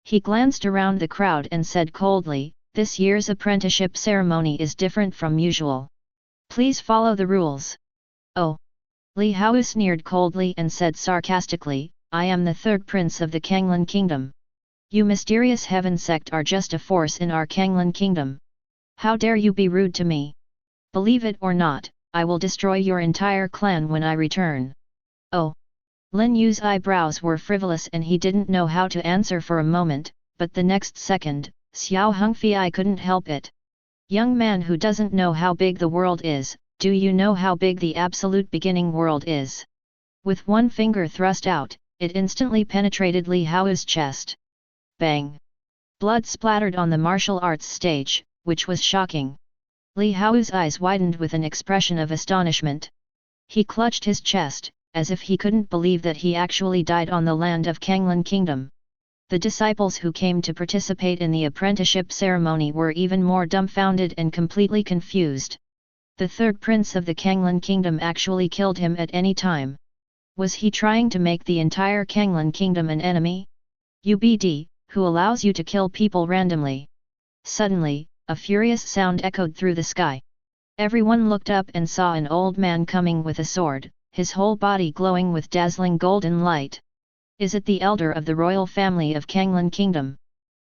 He glanced around the crowd and said coldly, "This year's apprenticeship ceremony is different from usual. Please follow the rules." "Oh!" Li Hao sneered coldly and said sarcastically, "I am the third prince of the Kanglan Kingdom. You Mysterious Heaven Sect are just a force in our Kanglan Kingdom. How dare you be rude to me? Believe it or not, I will destroy your entire clan when I return." "Oh!" Lin Yu's eyebrows were frivolous and he didn't know how to answer for a moment, but the next second, Xiao Hongfei couldn't help it. "Young man who doesn't know how big the world is, do you know how big the absolute beginning world is?" With one finger thrust out, it instantly penetrated Li Hao's chest. Bang! Blood splattered on the martial arts stage, which was shocking. Li Hao's eyes widened with an expression of astonishment. He clutched his chest, as if he couldn't believe that he actually died on the land of Kanglan Kingdom. The disciples who came to participate in the apprenticeship ceremony were even more dumbfounded and completely confused. The third prince of the Kanglan Kingdom actually killed him at any time. Was he trying to make the entire Kanglan Kingdom an enemy? UBD, who allows you to kill people randomly? Suddenly, a furious sound echoed through the sky. Everyone looked up and saw an old man coming with a sword, his whole body glowing with dazzling golden light. Is it the elder of the royal family of Kanglan Kingdom?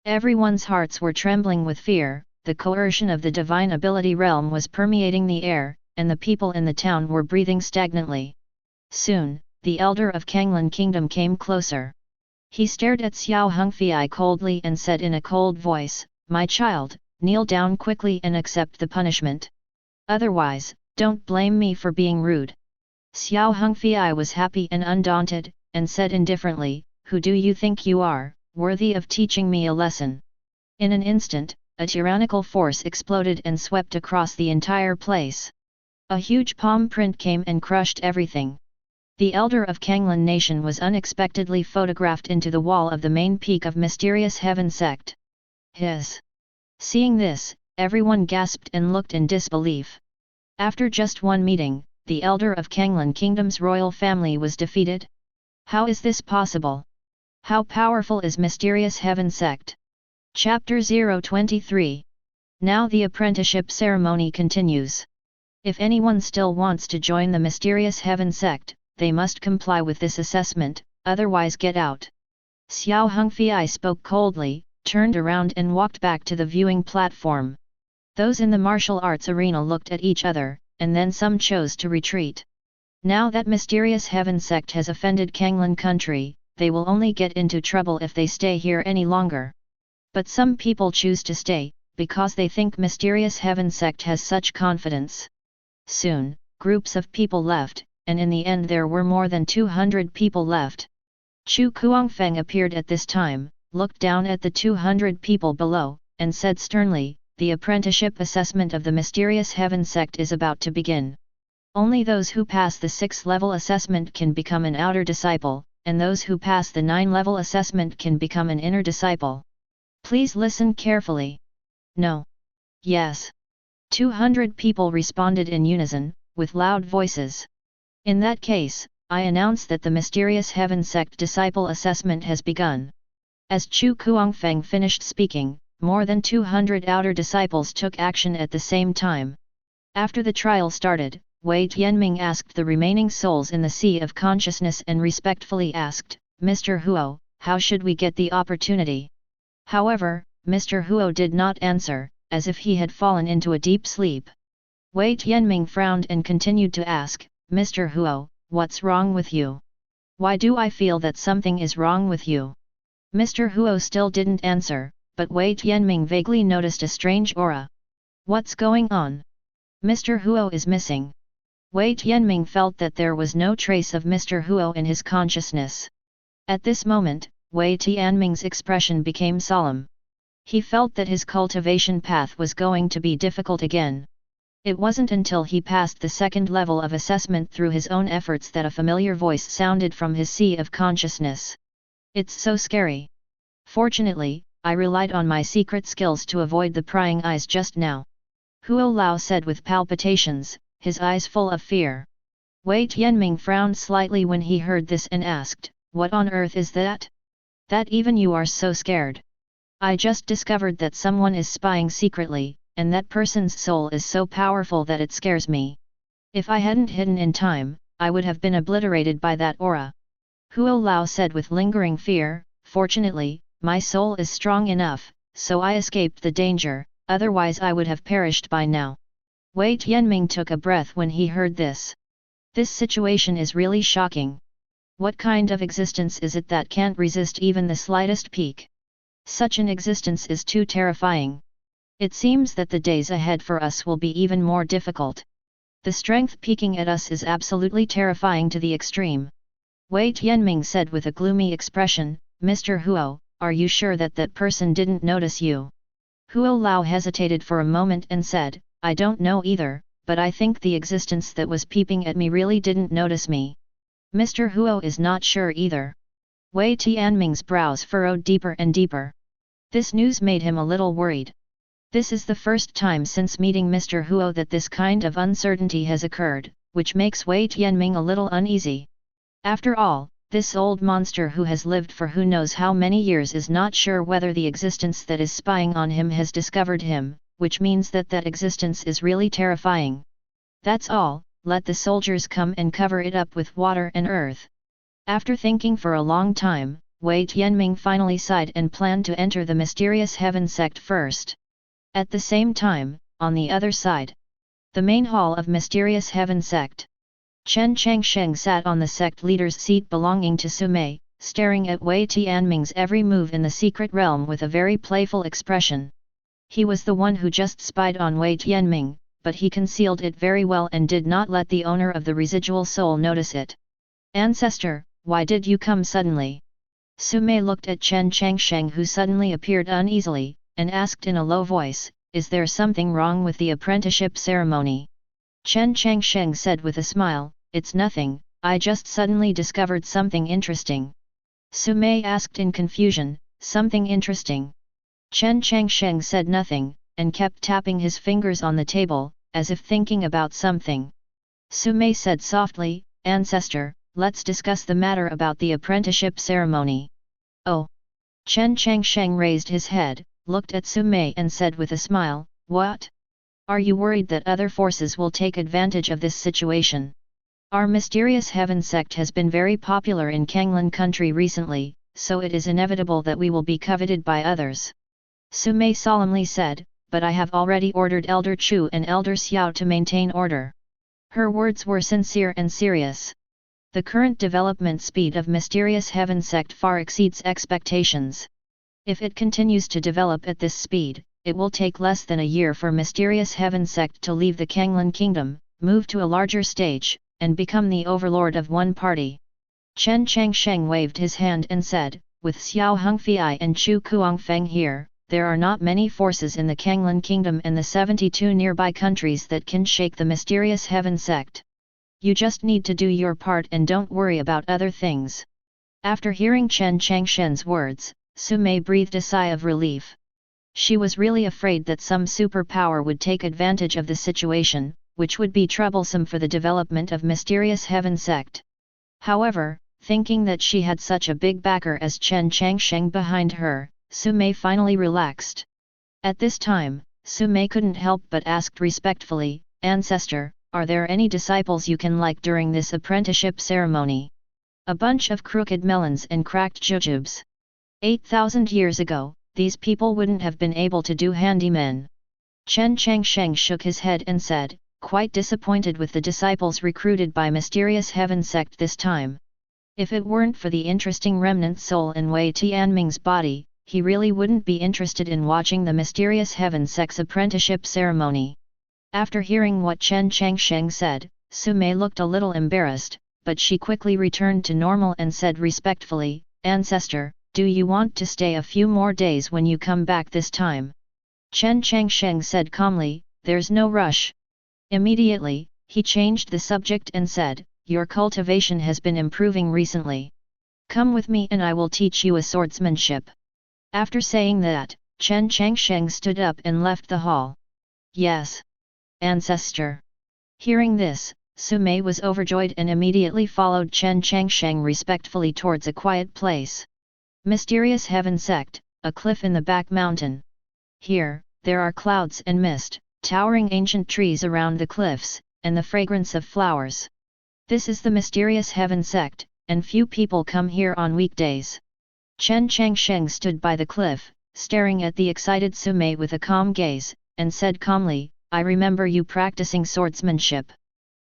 Everyone's hearts were trembling with fear, the coercion of the divine ability realm was permeating the air, and the people in the town were breathing stagnantly. Soon, the elder of Kanglan Kingdom came closer. He stared at Xiao Hongfei coldly and said in a cold voice, "My child, kneel down quickly and accept the punishment. Otherwise, don't blame me for being rude." Xiao Hongfei was happy and undaunted, and said indifferently, "Who do you think you are, worthy of teaching me a lesson?" In an instant, a tyrannical force exploded and swept across the entire place. A huge palm print came and crushed everything. The elder of Kanglan Nation was unexpectedly photographed into the wall of the main peak of Mysterious Heaven Sect. Seeing this, everyone gasped and looked in disbelief. After just one meeting, the elder of Kanglan Kingdom's royal family was defeated? How is this possible? How powerful is Mysterious Heaven Sect? Chapter 023. Now the apprenticeship ceremony continues. If anyone still wants to join the Mysterious Heaven Sect, they must comply with this assessment, otherwise get out. Xiao Hongfei spoke coldly, turned around and walked back to the viewing platform. Those in the martial arts arena looked at each other, and then some chose to retreat. Now that Mysterious Heaven Sect has offended Kanglan country, they will only get into trouble if they stay here any longer. But some people choose to stay, because they think Mysterious Heaven Sect has such confidence. Soon, groups of people left, and in the end there were more than 200 people left. Chu Kuangfeng appeared at this time, looked down at the 200 people below, and said sternly, "The apprenticeship assessment of the Mysterious Heaven Sect is about to begin. Only those who pass the 6th level assessment can become an outer disciple, and those who pass the 9th level assessment can become an inner disciple. Please listen carefully." "No." "Yes." 200 people responded in unison, with loud voices. "In that case, I announce that the Mysterious Heaven Sect disciple assessment has begun." As Chu Kuangfeng finished speaking, more than 200 outer disciples took action at the same time. After the trial started, Wei Tianming asked the remaining souls in the Sea of Consciousness and respectfully asked, "Mr. Huo, how should we get the opportunity?" However, Mr. Huo did not answer, as if he had fallen into a deep sleep. Wei Tianming frowned and continued to ask, "Mr. Huo, what's wrong with you? Why do I feel that something is wrong with you?" Mr. Huo still didn't answer, but Wei Tianming vaguely noticed a strange aura. "What's going on? Mr. Huo is missing." Wei Tianming felt that there was no trace of Mr. Huo in his consciousness. At this moment, Wei Tianming's expression became solemn. He felt that his cultivation path was going to be difficult again. It wasn't until he passed the 2nd level of assessment through his own efforts that a familiar voice sounded from his sea of consciousness. "It's so scary. Fortunately, I relied on my secret skills to avoid the prying eyes just now," Huo Lao said with palpitations, his eyes full of fear. Wei Tianming frowned slightly when he heard this and asked, "What on earth is that? That even you are so scared?" "I just discovered that someone is spying secretly, and that person's soul is so powerful that it scares me. If I hadn't hidden in time, I would have been obliterated by that aura," Huo Lao said with lingering fear. "Fortunately, my soul is strong enough, so I escaped the danger, otherwise I would have perished by now." Wei Tianming took a breath when he heard this. This situation is really shocking. What kind of existence is it that can't resist even the slightest peak? Such an existence is too terrifying. It seems that the days ahead for us will be even more difficult. The strength peeking at us is absolutely terrifying to the extreme. Wei Tianming said with a gloomy expression, "Mr. Huo, are you sure that that person didn't notice you?" Huo Lao hesitated for a moment and said, "I don't know either, but I think the existence that was peeping at me really didn't notice me." Mr. Huo is not sure either. Wei Tianming's brows furrowed deeper and deeper. This news made him a little worried. This is the first time since meeting Mr. Huo that this kind of uncertainty has occurred, which makes Wei Tianming a little uneasy. After all, this old monster who has lived for who knows how many years is not sure whether the existence that is spying on him has discovered him, which means that existence is really terrifying. That's all, let the soldiers come and cover it up with water and earth. After thinking for a long time, Wei Tianming finally sighed and planned to enter the Mysterious Heaven Sect first. At the same time, on the other side, the main hall of Mysterious Heaven Sect, Chen Changsheng sat on the sect leader's seat belonging to Sumei, staring at Wei Tianming's every move in the secret realm with a very playful expression. He was the one who just spied on Wei Tianming, but he concealed it very well and did not let the owner of the residual soul notice it. "Ancestor, why did you come suddenly?" Sumei looked at Chen Changsheng, who suddenly appeared uneasily, and asked in a low voice, "Is there something wrong with the apprenticeship ceremony?" Chen Changsheng said with a smile, "It's nothing, I just suddenly discovered something interesting." Sumei asked in confusion, "Something interesting?" Chen Changsheng said nothing, and kept tapping his fingers on the table, as if thinking about something. Sumei said softly, "Ancestor, let's discuss the matter about the apprenticeship ceremony." "Oh!" Chen Changsheng raised his head, looked at Sumei and said with a smile, "What? Are you worried that other forces will take advantage of this situation? Our Mysterious Heaven Sect has been very popular in Kanglan country recently, so it is inevitable that we will be coveted by others." Sumei solemnly said, "But I have already ordered Elder Chu and Elder Xiao to maintain order." Her words were sincere and serious. The current development speed of Mysterious Heaven Sect far exceeds expectations. If it continues to develop at this speed, it will take less than a year for Mysterious Heaven Sect to leave the Kanglan Kingdom, move to a larger stage, and become the overlord of one party. Chen Changsheng waved his hand and said, "With Xiao Hongfei and Chu Kuangfeng here, there are not many forces in the Kanglan Kingdom and the 72 nearby countries that can shake the Mysterious Heaven Sect. You just need to do your part and don't worry about other things." After hearing Chen Changsheng's words, Sumei breathed a sigh of relief. She was really afraid that some superpower would take advantage of the situation, which would be troublesome for the development of Mysterious Heaven Sect. However, thinking that she had such a big backer as Chen Changsheng behind her, Sumei finally relaxed. At this time, Sumei couldn't help but asked respectfully, "Ancestor, are there any disciples you can like during this apprenticeship ceremony?" "A bunch of crooked melons and cracked jujubes. 8,000 years ago, these people wouldn't have been able to do handymen." Chen Changsheng shook his head and said, quite disappointed with the disciples recruited by Mysterious Heaven Sect this time. If it weren't for the interesting remnant soul in Wei Tianming's body, he really wouldn't be interested in watching the Mysterious Heaven Sect's apprenticeship ceremony. After hearing what Chen Changsheng said, Sumei looked a little embarrassed, but she quickly returned to normal and said respectfully, "Ancestor, do you want to stay a few more days when you come back this time?" Chen Changsheng said calmly, "There's no rush." Immediately, he changed the subject and said, "Your cultivation has been improving recently. Come with me and I will teach you a swordsmanship." After saying that, Chen Changsheng stood up and left the hall. "Yes, Ancestor." Hearing this, Sumei was overjoyed and immediately followed Chen Changsheng respectfully towards a quiet place. Mysterious Heaven Sect, a cliff in the back mountain. Here, there are clouds and mist, towering ancient trees around the cliffs, and the fragrance of flowers. This is the Mysterious Heaven Sect, and few people come here on weekdays. Chen Changsheng stood by the cliff, staring at the excited Sumei with a calm gaze, and said calmly, "I remember you practicing swordsmanship."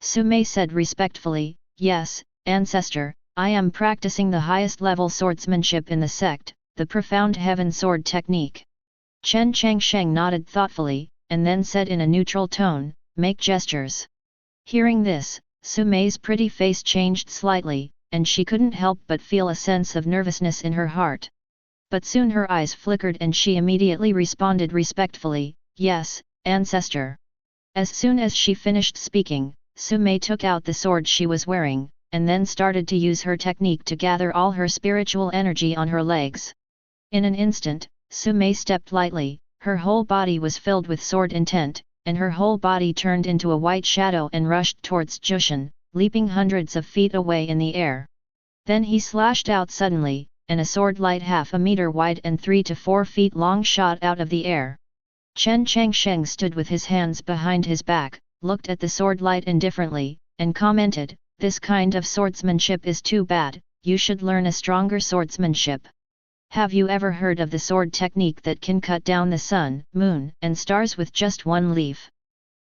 Sumei said respectfully, "Yes, Ancestor, I am practicing the highest level swordsmanship in the sect, the profound heaven sword technique." Chen Changsheng nodded thoughtfully, and then said in a neutral tone, "Make gestures." Hearing this, Sumei's pretty face changed slightly, and she couldn't help but feel a sense of nervousness in her heart. But soon her eyes flickered and she immediately responded respectfully, "Yes, Ancestor." As soon as she finished speaking, Sumei took out the sword she was wearing, and then started to use her technique to gather all her spiritual energy on her legs. In an instant, Sumei stepped lightly, her whole body was filled with sword intent, and her whole body turned into a white shadow and rushed towards Jushin, leaping hundreds of feet away in the air. Then he slashed out suddenly, and a sword light 1/2 meter wide and 3 to 4 feet long shot out of the air. Chen Changsheng stood with his hands behind his back, looked at the sword light indifferently, and commented, "This kind of swordsmanship is too bad, you should learn a stronger swordsmanship. Have you ever heard of the sword technique that can cut down the sun, moon, and stars with just one leaf?"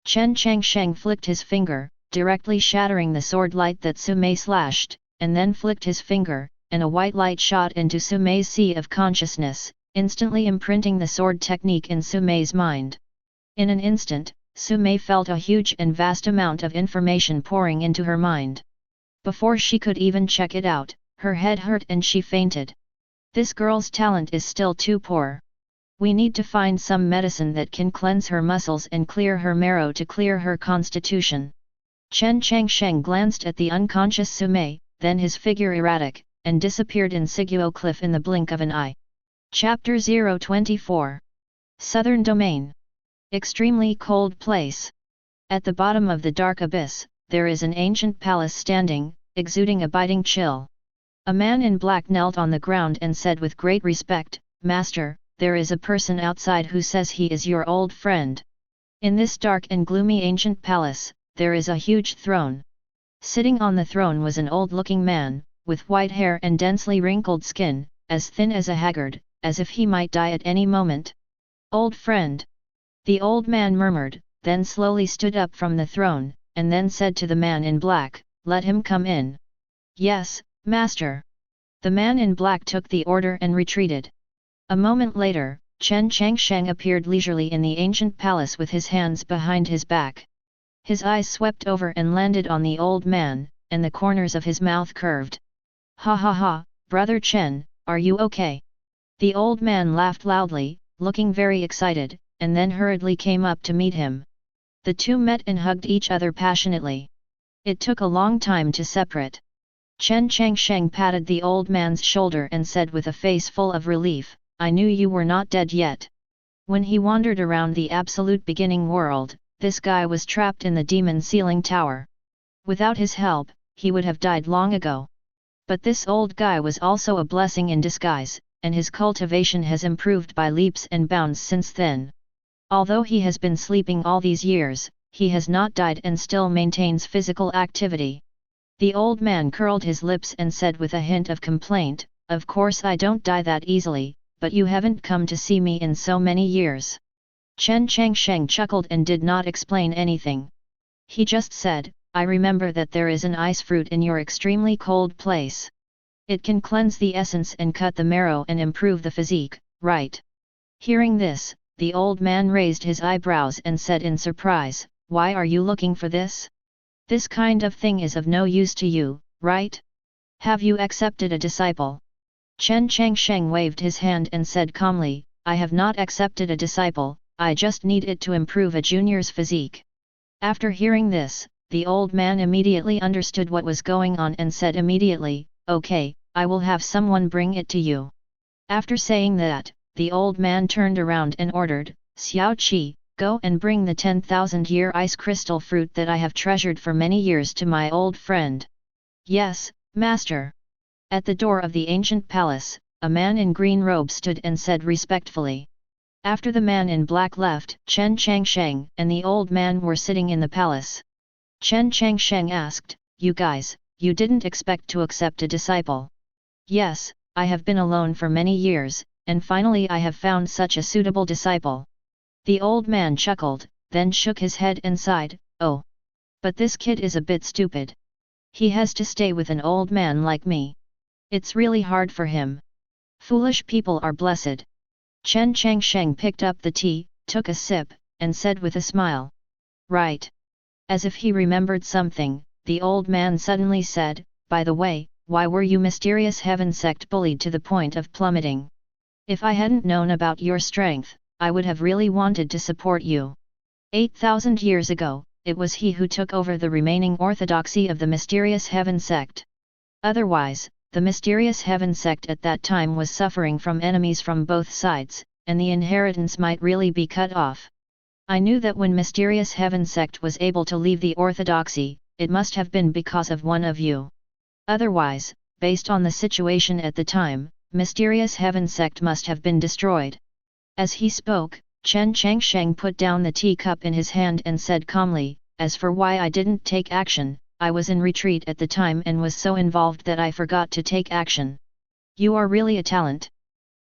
Chen Changsheng flicked his finger, directly shattering the sword light that Sumei slashed, and then flicked his finger, and a white light shot into Sumei's sea of consciousness, instantly imprinting the sword technique in Sumei's mind. In an instant, Sumei felt a huge and vast amount of information pouring into her mind. Before she could even check it out, her head hurt and she fainted. This girl's talent is still too poor. We need to find some medicine that can cleanse her muscles and clear her marrow to clear her constitution. Chen Changsheng glanced at the unconscious Sumei, then his figure erratic, and disappeared in Siguo Cliff in the blink of an eye. Chapter 024. Southern Domain. Extremely cold place. At the bottom of the dark abyss, there is an ancient palace standing, exuding a biting chill. A man in black knelt on the ground and said with great respect, "Master, there is a person outside who says he is your old friend. In this dark and gloomy ancient palace, there is a huge throne. Sitting on the throne was an old-looking man, with white hair and densely wrinkled skin, as thin as a haggard, as if he might die at any moment." "Old friend," the old man murmured, then slowly stood up from the throne, and then said to the man in black, "Let him come in." "Yes, master." The man in black took the order and retreated. A moment later, Chen Changsheng appeared leisurely in the ancient palace with his hands behind his back. His eyes swept over and landed on the old man, and the corners of his mouth curved. "Ha ha ha, Brother Chen, are you okay?" The old man laughed loudly, looking very excited, and then hurriedly came up to meet him. The two met and hugged each other passionately. It took a long time to separate. Chen Changsheng patted the old man's shoulder and said with a face full of relief, "I knew you were not dead yet." When he wandered around the absolute beginning world, this guy was trapped in the demon ceiling tower. Without his help, he would have died long ago. But this old guy was also a blessing in disguise, and his cultivation has improved by leaps and bounds since then. Although he has been sleeping all these years, he has not died and still maintains physical activity. The old man curled his lips and said with a hint of complaint, "Of course I don't die that easily, but you haven't come to see me in so many years." Chen Changsheng chuckled and did not explain anything. He just said, "I remember that there is an ice fruit in your extremely cold place. It can cleanse the essence and cut the marrow and improve the physique, right?" Hearing this, the old man raised his eyebrows and said in surprise, "Why are you looking for this? This kind of thing is of no use to you, right? Have you accepted a disciple?" Chen Changsheng waved his hand and said calmly, "I have not accepted a disciple, I just need it to improve a junior's physique." After hearing this, the old man immediately understood what was going on and said immediately, "Okay, I will have someone bring it to you." After saying that, the old man turned around and ordered, "Xiao Qi, go and bring the 10,000-year ice crystal fruit that I have treasured for many years to my old friend." "Yes, master." At the door of the ancient palace, a man in green robe stood and said respectfully. After the man in black left, Chen Changsheng and the old man were sitting in the palace. Chen Changsheng asked, "You guys, you didn't expect to accept a disciple?" "Yes, I have been alone for many years, and finally I have found such a suitable disciple." The old man chuckled, then shook his head and sighed, "Oh. But this kid is a bit stupid. He has to stay with an old man like me. It's really hard for him. Foolish people are blessed." Chen Changsheng picked up the tea, took a sip, and said with a smile, "Right." As if he remembered something, the old man suddenly said, "By the way, why were you Mysterious Heaven Sect bullied to the point of plummeting? If I hadn't known about your strength, I would have really wanted to support you. 8,000 years ago, it was he who took over the remaining orthodoxy of the Mysterious Heaven Sect. Otherwise, the Mysterious Heaven Sect at that time was suffering from enemies from both sides, and the inheritance might really be cut off. I knew that when Mysterious Heaven Sect was able to leave the orthodoxy, it must have been because of one of you. Otherwise, based on the situation at the time, Mysterious Heaven Sect must have been destroyed." As he spoke, Chen Changsheng put down the teacup in his hand and said calmly, "As for why I didn't take action, I was in retreat at the time and was so involved that I forgot to take action." "You are really a talent."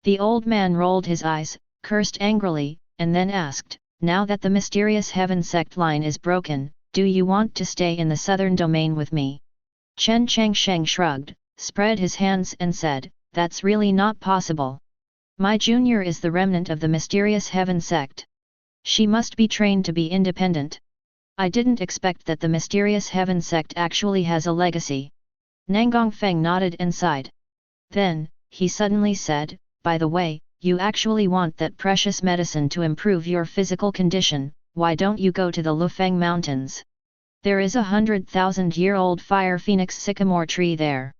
The old man rolled his eyes, cursed angrily, and then asked, "Now that the Mysterious Heaven Sect line is broken, do you want to stay in the southern domain with me?" Chen Changsheng shrugged, spread his hands and said, "That's really not possible. My junior is the remnant of the Mysterious Heaven Sect. She must be trained to be independent. I didn't expect that the Mysterious Heaven Sect actually has a legacy." Nangang Feng nodded and sighed. Then, he suddenly said, "By the way, you actually want that precious medicine to improve your physical condition, why don't you go to the Lufeng Mountains? There is a 100,000-year-old fire phoenix sycamore tree there.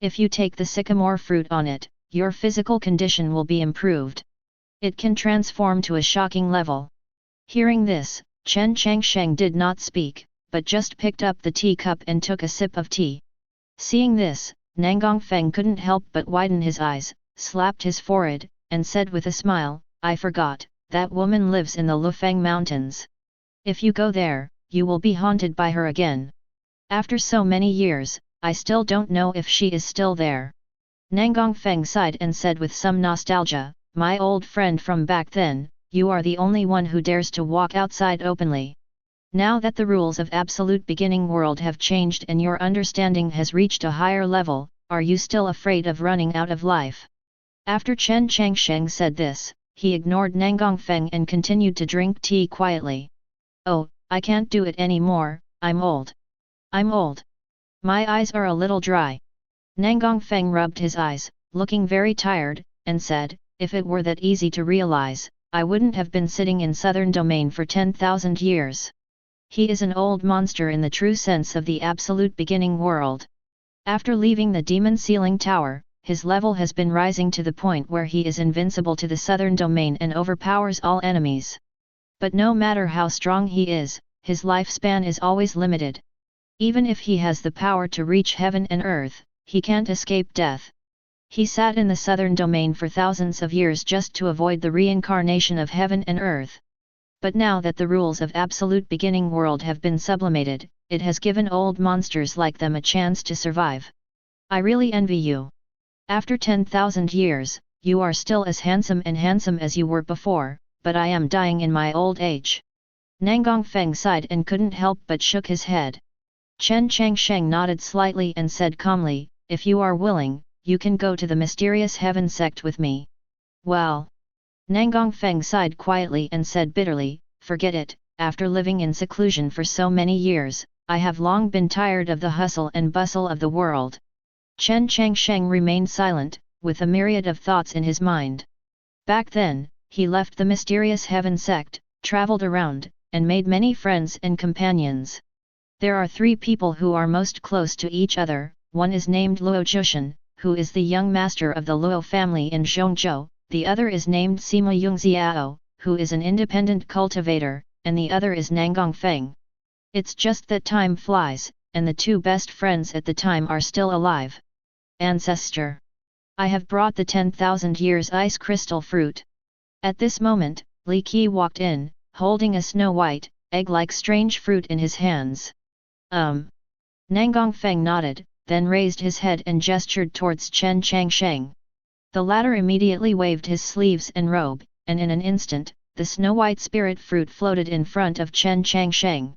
If you take the sycamore fruit on it, your physical condition will be improved. It can transform to a shocking level." Hearing this, Chen Changsheng did not speak, but just picked up the teacup and took a sip of tea. Seeing this, Nangang Feng couldn't help but widen his eyes, slapped his forehead, and said with a smile, "I forgot, that woman lives in the Lufeng Mountains. If you go there, you will be haunted by her again. After so many years, I still don't know if she is still there." Nangang Feng sighed and said with some nostalgia, "My old friend from back then, you are the only one who dares to walk outside openly. Now that the rules of absolute beginning world have changed and your understanding has reached a higher level, are you still afraid of running out of life?" After Chen Changsheng said this, he ignored Nangang Feng and continued to drink tea quietly. "Oh, I can't do it anymore, I'm old. I'm old. My eyes are a little dry." Nangang Feng rubbed his eyes, looking very tired, and said, "If it were that easy to realize, I wouldn't have been sitting in southern domain for 10,000 years. He is an old monster in the true sense of the absolute beginning world. After leaving the demon ceiling tower, his level has been rising to the point where he is invincible to the southern domain and overpowers all enemies. But no matter how strong he is, his lifespan is always limited. Even if he has the power to reach heaven and earth, he can't escape death. He sat in the southern domain for thousands of years just to avoid the reincarnation of heaven and earth. But now that the rules of absolute beginning world have been sublimated, it has given old monsters like them a chance to survive. I really envy you. After 10,000 years, you are still as handsome as you were before, but I am dying in my old age." Nangang Feng sighed and couldn't help but shook his head. Chen Changsheng nodded slightly and said calmly, "If you are willing, you can go to the Mysterious Heaven Sect with me." "Well." Nangang Feng sighed quietly and said bitterly, "Forget it, after living in seclusion for so many years, I have long been tired of the hustle and bustle of the world." Chen Changsheng remained silent, with a myriad of thoughts in his mind. Back then, he left the Mysterious Heaven Sect, traveled around, and made many friends and companions. There are three people who are most close to each other. One is named Luo Jushan, who is the young master of the Luo family in Zhongzhou, the other is named Sima Yungziao, who is an independent cultivator, and the other is Nangang Feng. It's just that time flies, and the two best friends at the time are still alive. Ancestor. I have brought the 10,000 years ice crystal fruit. At this moment, Li Qi walked in, holding a snow-white, egg-like strange fruit in his hands. Nangang Feng nodded, then raised his head and gestured towards Chen Changsheng. The latter immediately waved his sleeves and robe, and in an instant, the snow-white spirit fruit floated in front of Chen Changsheng.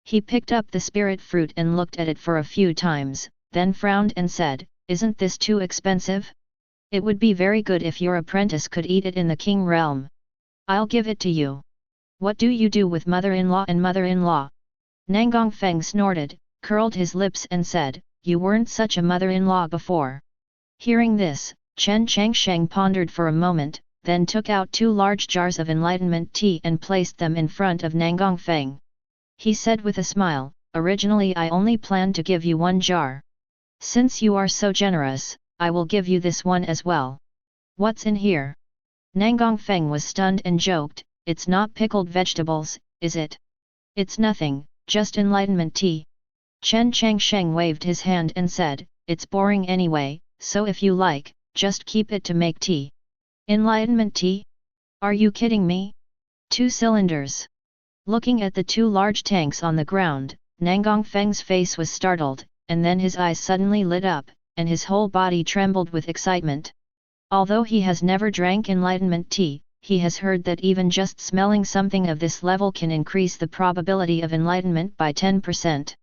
He picked up the spirit fruit and looked at it for a few times, then frowned and said, "Isn't this too expensive? It would be very good if your apprentice could eat it in the king realm. I'll give it to you." "What do you do with mother-in-law and mother-in-law?" Nangang Feng snorted, curled his lips and said, "You weren't such a mother-in-law before." Hearing this, Chen Changsheng pondered for a moment, then took out 2 large jars of enlightenment tea and placed them in front of Nangang Feng. He said with a smile, "Originally I only planned to give you 1 jar. Since you are so generous, I will give you this one as well." "What's in here?" Nangang Feng was stunned and joked, "It's not pickled vegetables, is it?" "It's nothing, just enlightenment tea." Chen Changsheng waved his hand and said, "It's boring anyway, so if you like, just keep it to make tea." "Enlightenment tea? Are you kidding me?" 2 cylinders. Looking at the 2 large tanks on the ground, Nangang Feng's face was startled, and then his eyes suddenly lit up, and his whole body trembled with excitement. Although he has never drank enlightenment tea, he has heard that even just smelling something of this level can increase the probability of enlightenment by 10%.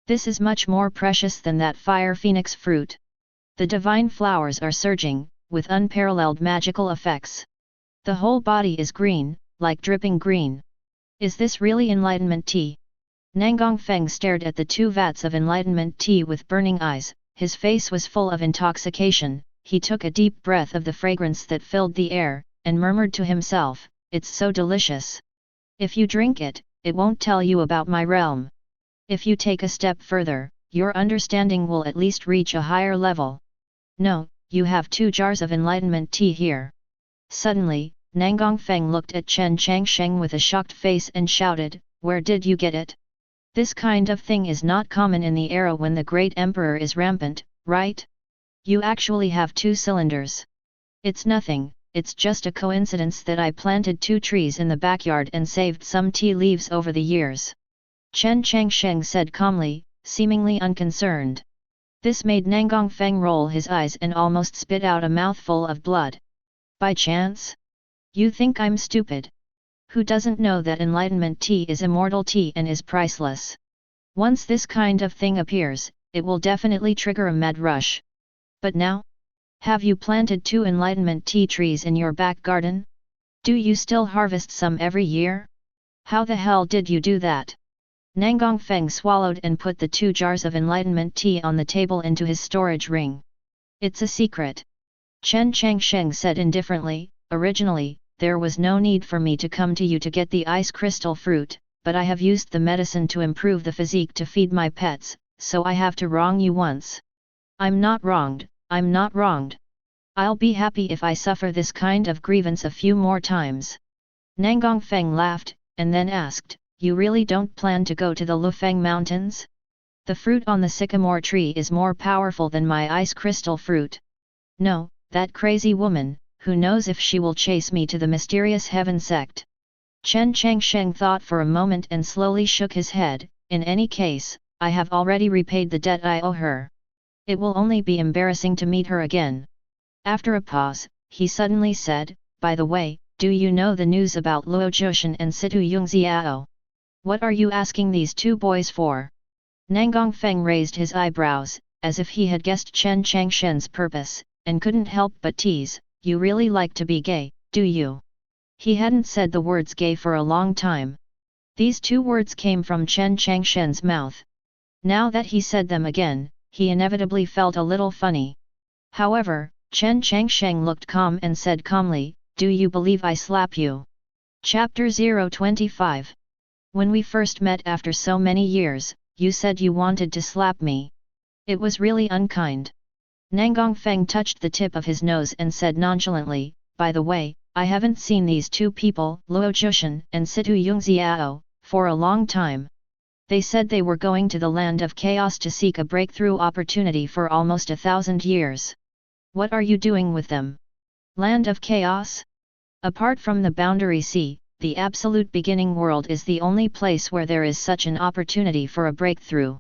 This is much more precious than that fire phoenix fruit. The divine flowers are surging, with unparalleled magical effects. The whole body is green, like dripping green. Is this really enlightenment tea? Nangang Feng stared at the 2 vats of enlightenment tea with burning eyes, his face was full of intoxication. He took a deep breath of the fragrance that filled the air, and murmured to himself, "It's so delicious. If you drink it, it won't tell you about my realm. If you take a step further, your understanding will at least reach a higher level. No, you have 2 jars of enlightenment tea here." Suddenly, Nangang Feng looked at Chen Changsheng with a shocked face and shouted, "Where did you get it? This kind of thing is not common in the era when the great emperor is rampant, right? You actually have 2 cylinders. It's nothing, it's just a coincidence that I planted 2 trees in the backyard and saved some tea leaves over the years." Chen Changsheng said calmly, seemingly unconcerned. This made Nangang Feng roll his eyes and almost spit out a mouthful of blood. "By chance? You think I'm stupid? Who doesn't know that enlightenment tea is immortal tea and is priceless? Once this kind of thing appears, it will definitely trigger a mad rush. But now? Have you planted 2 enlightenment tea trees in your back garden? Do you still harvest some every year? How the hell did you do that?" Nangang Feng swallowed and put the 2 jars of enlightenment tea on the table into his storage ring. "It's a secret," Chen Changsheng said indifferently. "Originally, there was no need for me to come to you to get the ice crystal fruit, but I have used the medicine to improve the physique to feed my pets, so I have to wrong you once. I'm not wronged, I'm not wronged. I'll be happy if I suffer this kind of grievance a few more times." Nangang Feng laughed, and then asked, "You really don't plan to go to the Lufeng Mountains? The fruit on the sycamore tree is more powerful than my ice crystal fruit." "No, that crazy woman, who knows if she will chase me to the Mysterious Heaven Sect?" Chen Changsheng thought for a moment and slowly shook his head. "In any case, I have already repaid the debt I owe her. It will only be embarrassing to meet her again." After a pause, he suddenly said, "By the way, do you know the news about Luo Jushan and Situ Yungziao? What are you asking these 2 boys for?" Nangang Feng raised his eyebrows, as if he had guessed Chen Changsheng's purpose, and couldn't help but tease, "You really like to be gay, do you?" He hadn't said the words gay for a long time. These 2 words came from Chen Changsheng's mouth. Now that he said them again, he inevitably felt a little funny. However, Chen Changsheng looked calm and said calmly, "Do you believe I slap you?" Chapter 025. When we first met after so many years, you said you wanted to slap me. It was really unkind. Nangang Feng touched the tip of his nose and said nonchalantly, "By the way, I haven't seen these 2 people, Luo Jushan and Situ Yungziao, for a long time. They said they were going to the land of chaos to seek a breakthrough opportunity for almost 1,000 years. What are you doing with them? Land of chaos? Apart from the boundary sea, the absolute beginning world is the only place where there is such an opportunity for a breakthrough."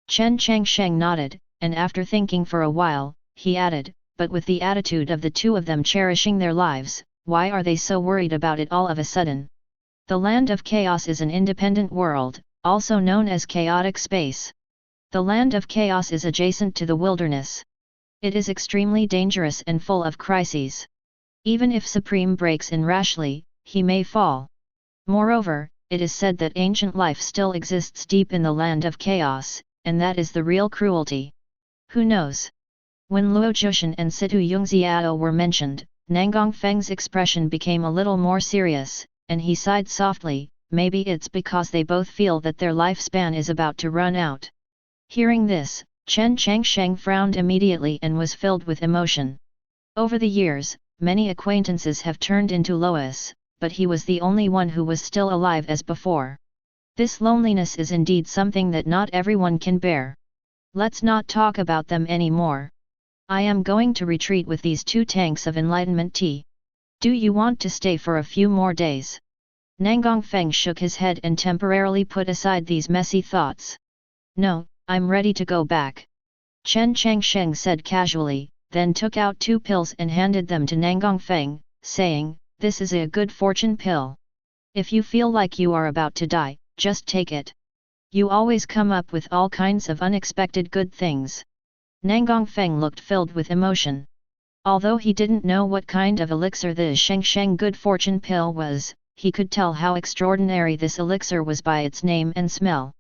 Chen Changsheng nodded, and after thinking for a while, he added, "But with the attitude of the 2 of them cherishing their lives, why are they so worried about it all of a sudden? The land of chaos is an independent world, also known as chaotic space. The land of chaos is adjacent to the wilderness. It is extremely dangerous and full of crises. Even if Supreme breaks in rashly, he may fall. Moreover, it is said that ancient life still exists deep in the land of chaos, and that is the real cruelty. Who knows?" When Luo Jushan and Situ Yungziao were mentioned, Nangang Feng's expression became a little more serious, and he sighed softly. Maybe it's because they both feel that their lifespan is about to run out. Hearing this, Chen Changsheng frowned immediately and was filled with emotion. Over the years, many acquaintances have turned into Lois, but he was the only one who was still alive as before. This loneliness is indeed something that not everyone can bear. Let's not talk about them anymore. I am going to retreat with these 2 tanks of enlightenment tea. Do you want to stay for a few more days?" Nangang Feng shook his head and temporarily put aside these messy thoughts. No, I'm ready to go back. Chen Changsheng said casually, then took out 2 pills and handed them to Nangang Feng, saying, "This is a good fortune pill. If you feel like you are about to die, just take it. You always come up with all kinds of unexpected good things." Nangang Feng looked filled with emotion. Although he didn't know what kind of elixir the Shengsheng good fortune pill was, he could tell how extraordinary this elixir was by its name and smell.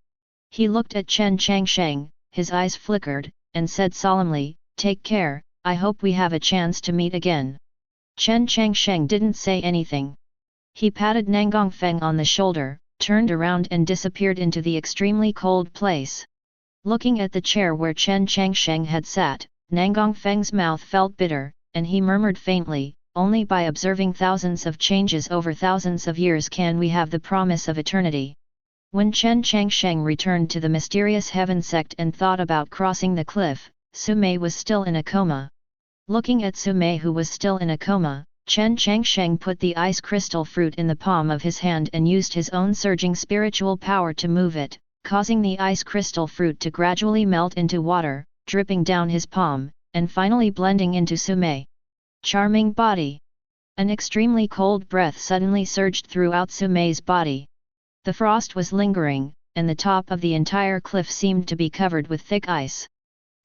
He looked at Chen Changsheng, his eyes flickered, and said solemnly, "Take care, I hope we have a chance to meet again." Chen Changsheng didn't say anything. He patted Nangang Feng on the shoulder, turned around and disappeared into the extremely cold place. Looking at the chair where Chen Changsheng had sat, Nangang Feng's mouth felt bitter, and he murmured faintly, "Only by observing thousands of changes over thousands of years can we have the promise of eternity." When Chen Changsheng returned to the Mysterious Heaven Sect and thought about crossing the cliff, Sumei was still in a coma. Looking at Sumei, who was still in a coma, Chen Changsheng put the ice crystal fruit in the palm of his hand and used his own surging spiritual power to move it, causing the ice crystal fruit to gradually melt into water, dripping down his palm, and finally blending into Sumei. Charming body! An extremely cold breath suddenly surged throughout Sumei's body. The frost was lingering, and the top of the entire cliff seemed to be covered with thick ice.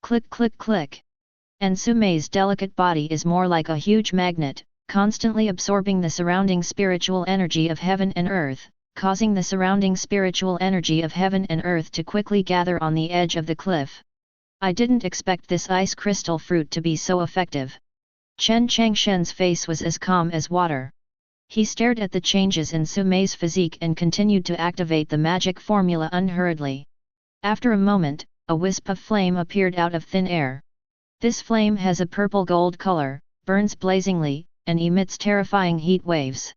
Click click click! And Sumei's delicate body is more like a huge magnet, constantly absorbing the surrounding spiritual energy of heaven and earth, causing the surrounding spiritual energy of heaven and earth to quickly gather on the edge of the cliff. I didn't expect this ice crystal fruit to be so effective. Chen Changsheng's face was as calm as water. He stared at the changes in Sumei's physique and continued to activate the magic formula unhurriedly. After a moment, a wisp of flame appeared out of thin air. This flame has a purple-gold color, burns blazingly, and emits terrifying heat waves.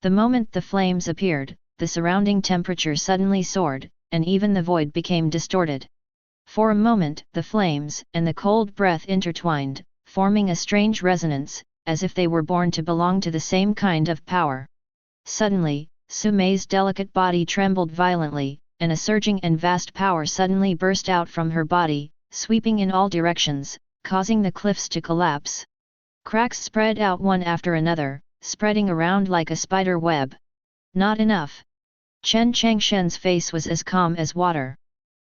The moment the flames appeared, the surrounding temperature suddenly soared, and even the void became distorted. For a moment, the flames and the cold breath intertwined, forming a strange resonance, as if they were born to belong to the same kind of power. Suddenly, Sumei's delicate body trembled violently, and a surging and vast power suddenly burst out from her body, sweeping in all directions, causing the cliffs to collapse. Cracks spread out one after another, spreading around like a spider web. Not enough. Chen Changsheng's face was as calm as water.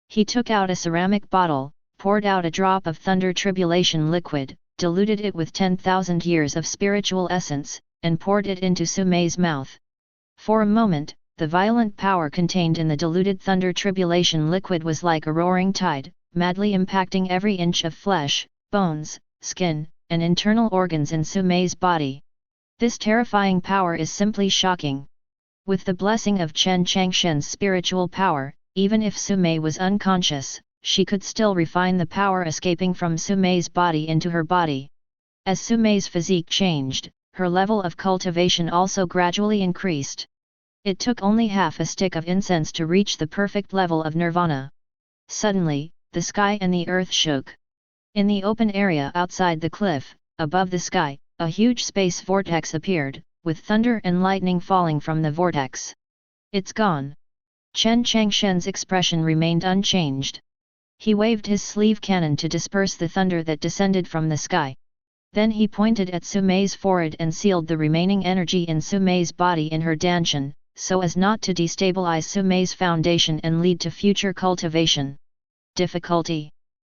He took out a ceramic bottle, poured out a drop of thunder tribulation liquid, diluted it with 10,000 years of spiritual essence, and poured it into Sumei's mouth. For a moment, the violent power contained in the diluted thunder tribulation liquid was like a roaring tide, madly impacting every inch of flesh, bones, skin, and internal organs in Sumei's body. This terrifying power is simply shocking. With the blessing of Chen Changsheng's spiritual power, even if Sumei was unconscious, she could still refine the power escaping from Sumei's body into her body. As Sumei's physique changed, her level of cultivation also gradually increased. It took only half a stick of incense to reach the perfect level of nirvana. Suddenly, the sky and the earth shook. In the open area outside the cliff, above the sky, a huge space vortex appeared, with thunder and lightning falling from the vortex. "It's gone." Chen Changsheng's expression remained unchanged. He waved his sleeve cannon to disperse the thunder that descended from the sky. Then he pointed at Sumei's forehead and sealed the remaining energy in Sumei's body in her danshan, so as not to destabilize Sumei's foundation and lead to future cultivation. Difficulty.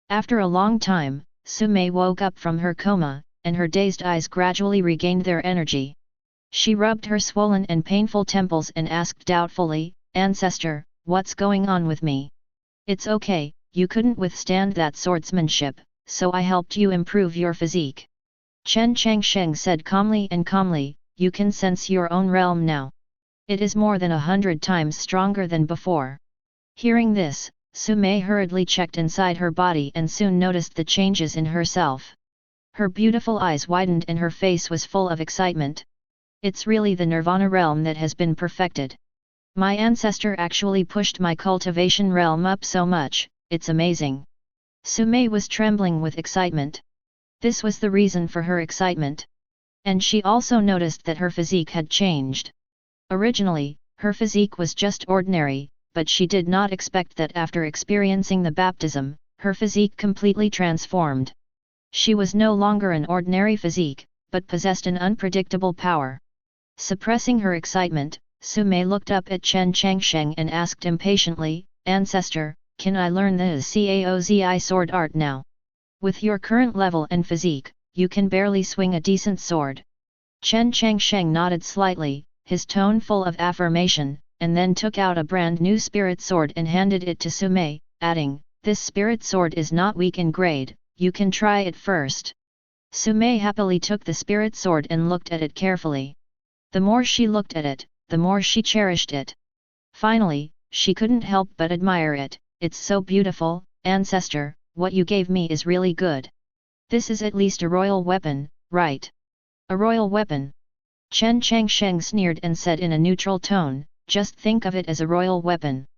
After a long time, Sumei woke up from her coma, and her dazed eyes gradually regained their energy. She rubbed her swollen and painful temples and asked doubtfully, "Ancestor, what's going on with me?" "It's okay, you couldn't withstand that swordsmanship, so I helped you improve your physique." Chen Changsheng said calmly, "You can sense your own realm now. It is more than 100 times stronger than before." Hearing this, Sumei hurriedly checked inside her body and soon noticed the changes in herself. Her beautiful eyes widened and her face was full of excitement. "It's really the Nirvana realm that has been perfected. My ancestor actually pushed my cultivation realm up so much, it's amazing." Sumei was trembling with excitement. This was the reason for her excitement. And she also noticed that her physique had changed. Originally, Her physique was just ordinary, but she did not expect that after experiencing the baptism, her physique completely transformed. She was no longer an ordinary physique, but possessed an unpredictable power. Suppressing her excitement, Sumei looked up at Chen Changsheng and asked impatiently, "Ancestor, can I learn the Caozi sword art now? With your current level and physique, you can barely swing a decent sword." Chen Changsheng nodded slightly, his tone full of affirmation, and then took out a brand new spirit sword and handed it to Sumei, adding, "This spirit sword is not weak in grade, you can try it first." Sumei happily took the spirit sword and looked at it carefully. The more she looked at it, the more she cherished it. Finally, she couldn't help but admire it. "It's so beautiful, ancestor, what you gave me is really good. This is at least a royal weapon, right?" "A royal weapon?" Chen Changsheng sneered and said in a neutral tone, "Just think of it as a royal weapon.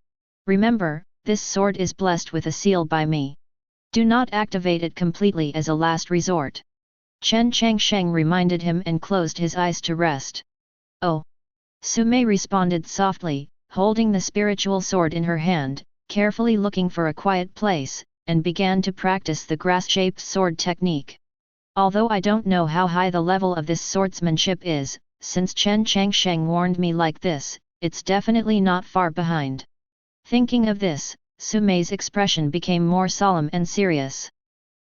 Remember, this sword is blessed with a seal by me. Do not activate it completely as a last resort." Chen Changsheng reminded him and closed his eyes to rest. "Oh!" Sumei responded softly, holding the spiritual sword in her hand, carefully looking for a quiet place, and began to practice the grass-shaped sword technique. "Although I don't know how high the level of this swordsmanship is, since Chen Changsheng warned me like this, it's definitely not far behind." Thinking of this, Sumei's expression became more solemn and serious.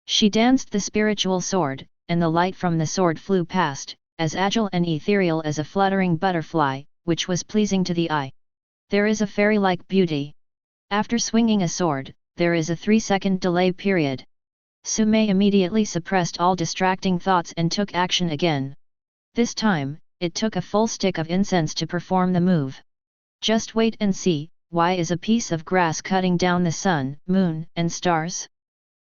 She danced the spiritual sword, and the light from the sword flew past, as agile and ethereal as a fluttering butterfly, which was pleasing to the eye. There is a fairy-like beauty. After swinging a sword, there is a 3-second delay period. Sumei immediately suppressed all distracting thoughts and took action again. This time, it took a full stick of incense to perform the move. Just wait and see, why is a piece of grass cutting down the sun, moon, and stars?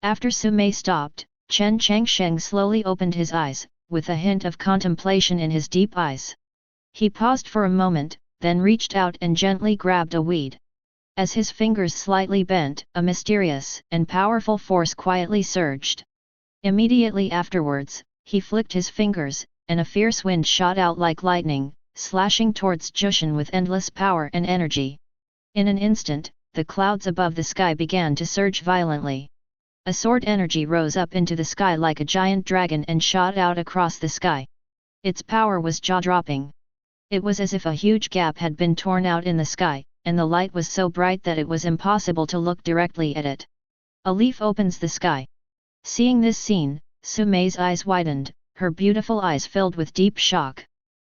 After Sumei stopped, Chen Changsheng slowly opened his eyes, with a hint of contemplation in his deep eyes. He paused for a moment, then reached out and gently grabbed a weed. As his fingers slightly bent, a mysterious and powerful force quietly surged. Immediately afterwards, he flicked his fingers, and a fierce wind shot out like lightning, slashing towards Jushin with endless power and energy. In an instant, the clouds above the sky began to surge violently. A sword energy rose up into the sky like a giant dragon and shot out across the sky. Its power was jaw-dropping. It was as if a huge gap had been torn out in the sky, and the light was so bright that it was impossible to look directly at it. A leaf opens the sky. Seeing this scene, Sumei's eyes widened, her beautiful eyes filled with deep shock.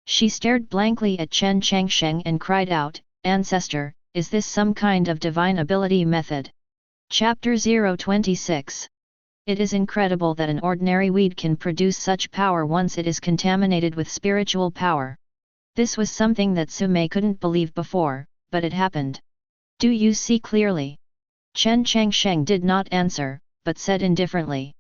She stared blankly at Chen Changsheng and cried out, "Ancestor, is this some kind of divine ability method?" Chapter 026. It is incredible that an ordinary weed can produce such power once it is contaminated with spiritual power. This was something that Sumei couldn't believe before, but it happened. "Do you see clearly?" Chen Changsheng did not answer, but said indifferently.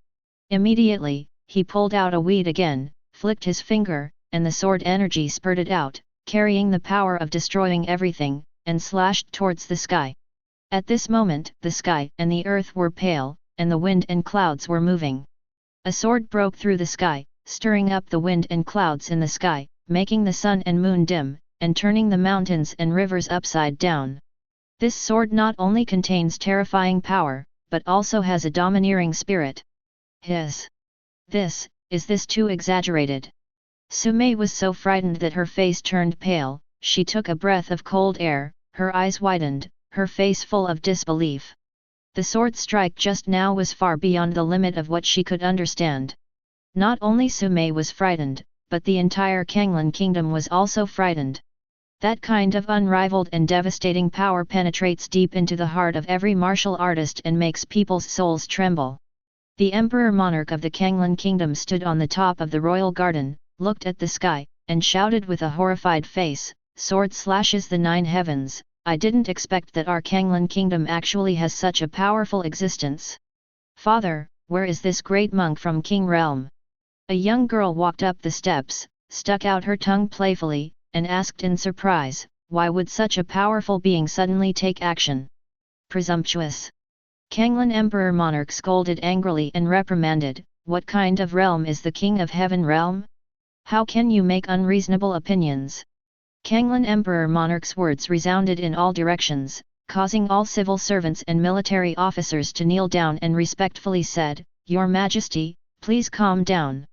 Immediately, he pulled out a weed again, flicked his finger, and the sword energy spurted out, carrying the power of destroying everything, and slashed towards the sky. At this moment, the sky and the earth were pale, and the wind and clouds were moving. A sword broke through the sky, stirring up the wind and clouds in the sky, making the sun and moon dim, and turning the mountains and rivers upside down. This sword not only contains terrifying power, but also has a domineering spirit. Is this too exaggerated? Sumei was so frightened that her face turned pale. She took a breath of cold air, her eyes widened, her face full of disbelief. The sword strike just now was far beyond the limit of what she could understand. Not only Sumei was frightened, but the entire Kanglan kingdom was also frightened. That kind of unrivaled and devastating power penetrates deep into the heart of every martial artist and makes people's souls tremble. The Emperor Monarch of the Kanglan kingdom stood on the top of the royal garden, looked at the sky, and shouted with a horrified face, "Sword slashes the 9 heavens, I didn't expect that our Kanglan kingdom actually has such a powerful existence. Father, where is this great monk from King Realm?" A young girl walked up the steps, stuck out her tongue playfully, and asked in surprise, why would such a powerful being suddenly take action? Presumptuous! Kanglan Emperor Monarch scolded angrily and reprimanded, "What kind of realm is the King of Heaven Realm? How can you make unreasonable opinions? Kanglan Emperor Monarch's words resounded in all directions, causing all civil servants and military officers to kneel down and respectfully said, "Your Majesty, please calm down."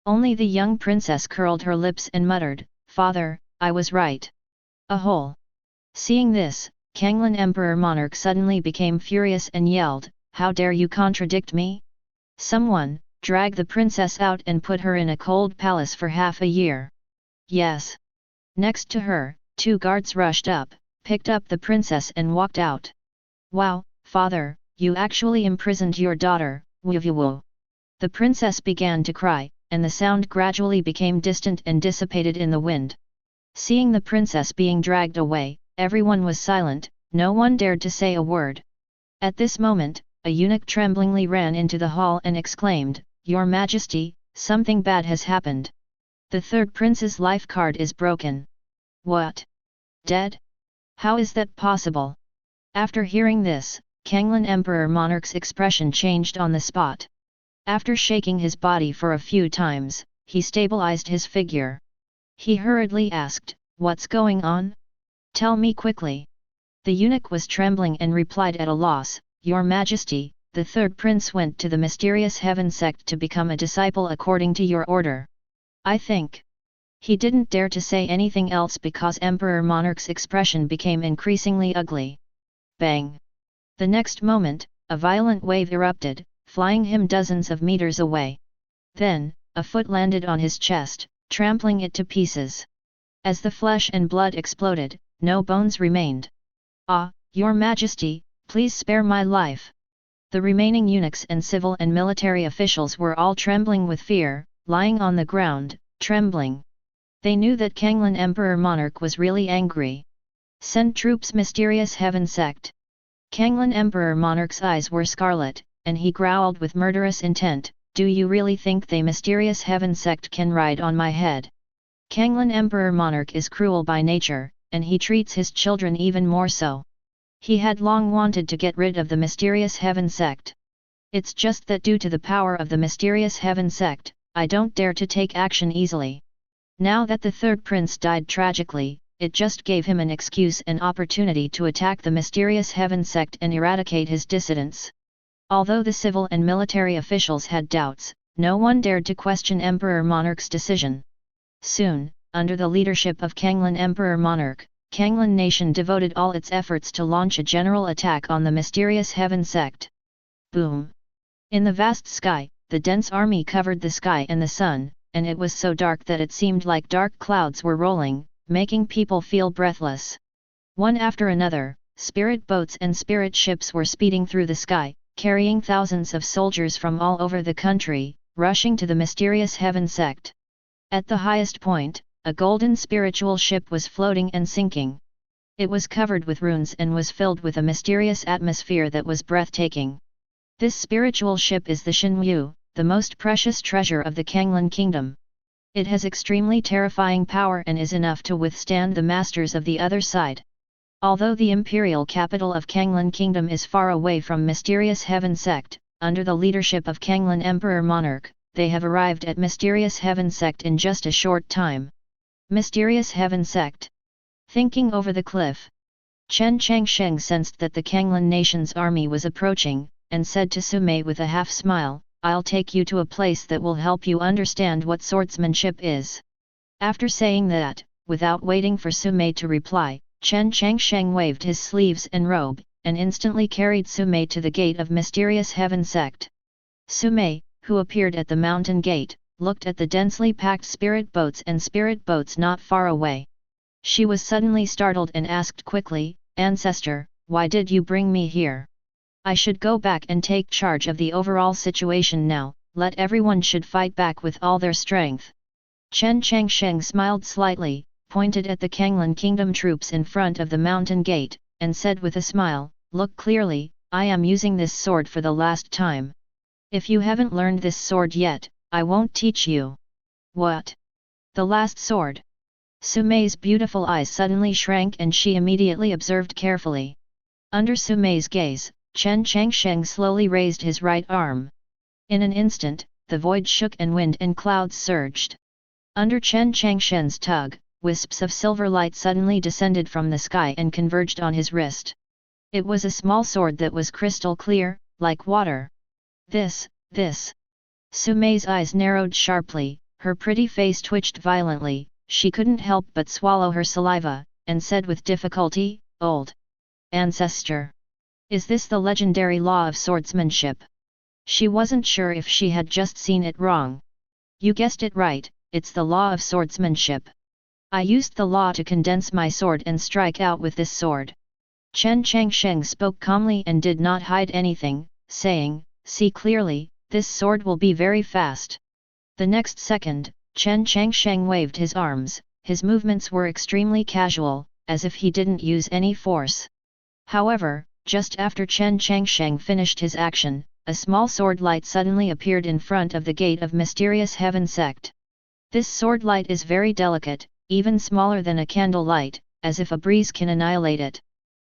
Only the young princess curled her lips and muttered, "Father, I was right." A hole. Seeing this, Kanglan Emperor Monarch suddenly became furious and yelled, "How dare you contradict me? Someone, drag the princess out and put her in a cold palace for half a year." Yes. Next to her, 2 guards rushed up, picked up the princess and walked out. "Wow, father, you actually imprisoned your daughter, woo." The princess began to cry, and the sound gradually became distant and dissipated in the wind. Seeing the princess being dragged away, everyone was silent, no one dared to say a word. At this moment, a eunuch tremblingly ran into the hall and exclaimed, "Your Majesty, something bad has happened. The 3rd prince's life card is broken." "What? Dead? How is that possible?" After hearing this, Kanglan Emperor Monarch's expression changed on the spot. After shaking his body for a few times, he stabilized his figure. He hurriedly asked, "What's going on? Tell me quickly." The eunuch was trembling and replied at a loss, "Your Majesty, the 3rd prince went to the Mysterious Heaven Sect to become a disciple according to your order. I think." He didn't dare to say anything else because Emperor Monarch's expression became increasingly ugly. Bang! The next moment, a violent wave erupted, flying him dozens of meters away. Then, a foot landed on his chest, trampling it to pieces. As the flesh and blood exploded, no bones remained. "Ah, Your Majesty, please spare my life." The remaining eunuchs and civil and military officials were all trembling with fear, lying on the ground, trembling. They knew that Kanglan Emperor Monarch was really angry. "Send troops Mysterious Heaven Sect." Kanglan Emperor Monarch's eyes were scarlet, and he growled with murderous intent, "Do you really think the Mysterious Heaven Sect can ride on my head?" Kanglan Emperor Monarch is cruel by nature, and he treats his children even more so. He had long wanted to get rid of the Mysterious Heaven Sect. It's just that due to the power of the Mysterious Heaven Sect, I don't dare to take action easily. Now that the 3rd prince died tragically, it just gave him an excuse and opportunity to attack the Mysterious Heaven Sect and eradicate his dissidents. Although the civil and military officials had doubts, no one dared to question Emperor Monarch's decision. Soon, under the leadership of Kanglan Emperor Monarch, Kanglan Nation devoted all its efforts to launch a general attack on the Mysterious Heaven Sect. Boom! In the vast sky, the dense army covered the sky and the sun, and it was so dark that it seemed like dark clouds were rolling, making people feel breathless. One after another, spirit boats and spirit ships were speeding through the sky, carrying thousands of soldiers from all over the country, rushing to the Mysterious Heaven Sect. At the highest point, a golden spiritual ship was floating and sinking. It was covered with runes and was filled with a mysterious atmosphere that was breathtaking. This spiritual ship is the Shinyu, the most precious treasure of the Kanglan Kingdom. It has extremely terrifying power and is enough to withstand the masters of the other side. Although the imperial capital of Kanglan Kingdom is far away from Mysterious Heaven Sect, under the leadership of Kanglan Emperor Monarch, they have arrived at Mysterious Heaven Sect in just a short time. Mysterious Heaven Sect. Thinking over the cliff, Chen Changsheng sensed that the Kanglan nation's army was approaching, and said to Sumei with a half-smile, "I'll take you to a place that will help you understand what swordsmanship is." After saying that, without waiting for Sumei to reply, Chen Changsheng waved his sleeves and robe, and instantly carried Sumei to the gate of Mysterious Heaven Sect. Sumei, who appeared at the mountain gate, looked at the densely packed spirit boats and spirit boats not far away. She was suddenly startled and asked quickly, "Ancestor, why did you bring me here? I should go back and take charge of the overall situation now, let everyone should fight back with all their strength." Chen Changsheng smiled slightly, pointed at the Kanglan Kingdom troops in front of the mountain gate, and said with a smile, "Look clearly, I am using this sword for the last time. If you haven't learned this sword yet, I won't teach you." "What? The last sword?" Sumei's beautiful eyes suddenly shrank and she immediately observed carefully. Under Sumei's gaze, Chen Changsheng slowly raised his right arm. In an instant, the void shook and wind and clouds surged. Under Chen Changsheng's tug, wisps of silver light suddenly descended from the sky and converged on his wrist. It was a small sword that was crystal clear, like water. This. Sumei's eyes narrowed sharply, her pretty face twitched violently, she couldn't help but swallow her saliva, and said with difficulty, "Old ancestor. Is this the legendary law of swordsmanship?" She wasn't sure if she had just seen it wrong. "You guessed it right, it's the law of swordsmanship. I used the law to condense my sword and strike out with this sword." Chen Changsheng spoke calmly and did not hide anything, saying, "See clearly, this sword will be very fast." The next second, Chen Changsheng waved his arms, his movements were extremely casual, as if he didn't use any force. However, just after Chen Changsheng finished his action, a small sword light suddenly appeared in front of the gate of Mysterious Heaven Sect. This sword light is very delicate, even smaller than a candle light, as if a breeze can annihilate it.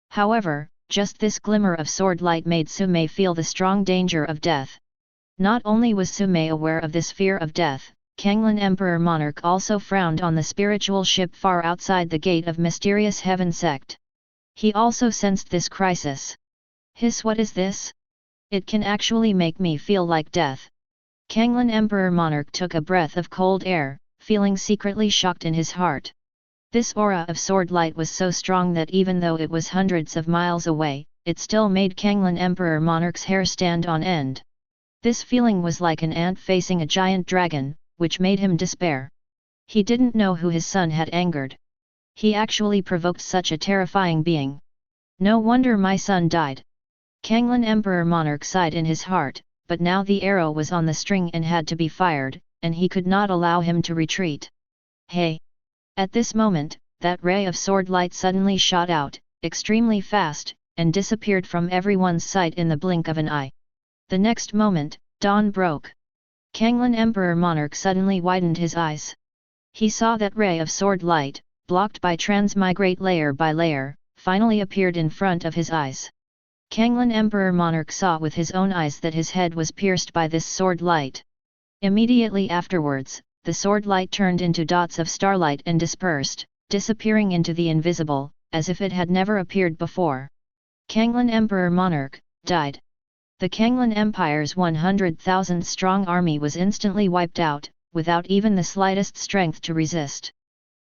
However, just this glimmer of sword light made Sumei feel the strong danger of death. Not only was Sumei aware of this fear of death, Kanglan Emperor Monarch also frowned on the spiritual ship far outside the gate of Mysterious Heaven Sect. He also sensed this crisis. "Hiss, what is this? It can actually make me feel like death." Kanglan Emperor Monarch took a breath of cold air, feeling secretly shocked in his heart. This aura of sword light was so strong that even though it was hundreds of miles away, it still made Kanglan Emperor Monarch's hair stand on end. This feeling was like an ant facing a giant dragon, which made him despair. He didn't know who his son had angered. He actually provoked such a terrifying being. No wonder my son died. Kanglan Emperor Monarch sighed in his heart, but now the arrow was on the string and had to be fired, and he could not allow him to retreat. "Hey!" At this moment, that ray of sword light suddenly shot out, extremely fast, and disappeared from everyone's sight in the blink of an eye. The next moment, dawn broke. Kanglan Emperor Monarch suddenly widened his eyes. He saw that ray of sword light, blocked by transmigrate layer by layer, finally appeared in front of his eyes. Kanglan Emperor Monarch saw with his own eyes that his head was pierced by this sword light. Immediately afterwards, the sword light turned into dots of starlight and dispersed, disappearing into the invisible, as if it had never appeared before. Kanglan Emperor Monarch died. The Kanglan Empire's 100,000-strong army was instantly wiped out, without even the slightest strength to resist.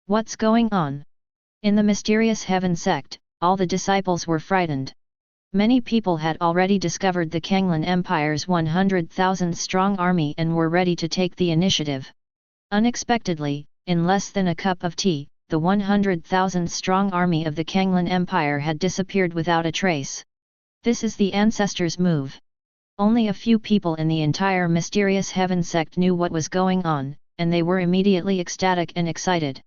What's going on? In the Mysterious Heaven Sect, all the disciples were frightened. Many people had already discovered the Kanglan Empire's 100,000-strong army and were ready to take the initiative. Unexpectedly, in less than a cup of tea, the 100,000-strong army of the Kanglan Empire had disappeared without a trace. This is the ancestors' move. Only a few people in the entire Mysterious Heaven Sect knew what was going on, and they were immediately ecstatic and excited.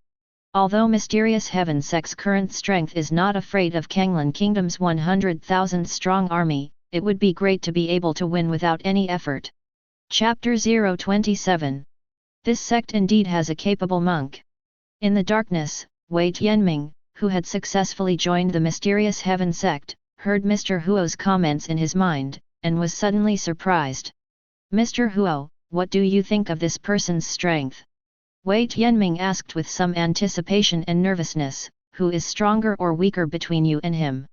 Although Mysterious Heaven Sect's current strength is not afraid of Kanglan Kingdom's 100,000-strong army, it would be great to be able to win without any effort. Chapter 027. This sect indeed has a capable monk. In the darkness, Wei Tianming, who had successfully joined the Mysterious Heaven Sect, heard Mr. Huo's comments in his mind, and was suddenly surprised. "Mr. Huo, what do you think of this person's strength?" Wei Tianming asked with some anticipation and nervousness, "Who is stronger or weaker between you and him?"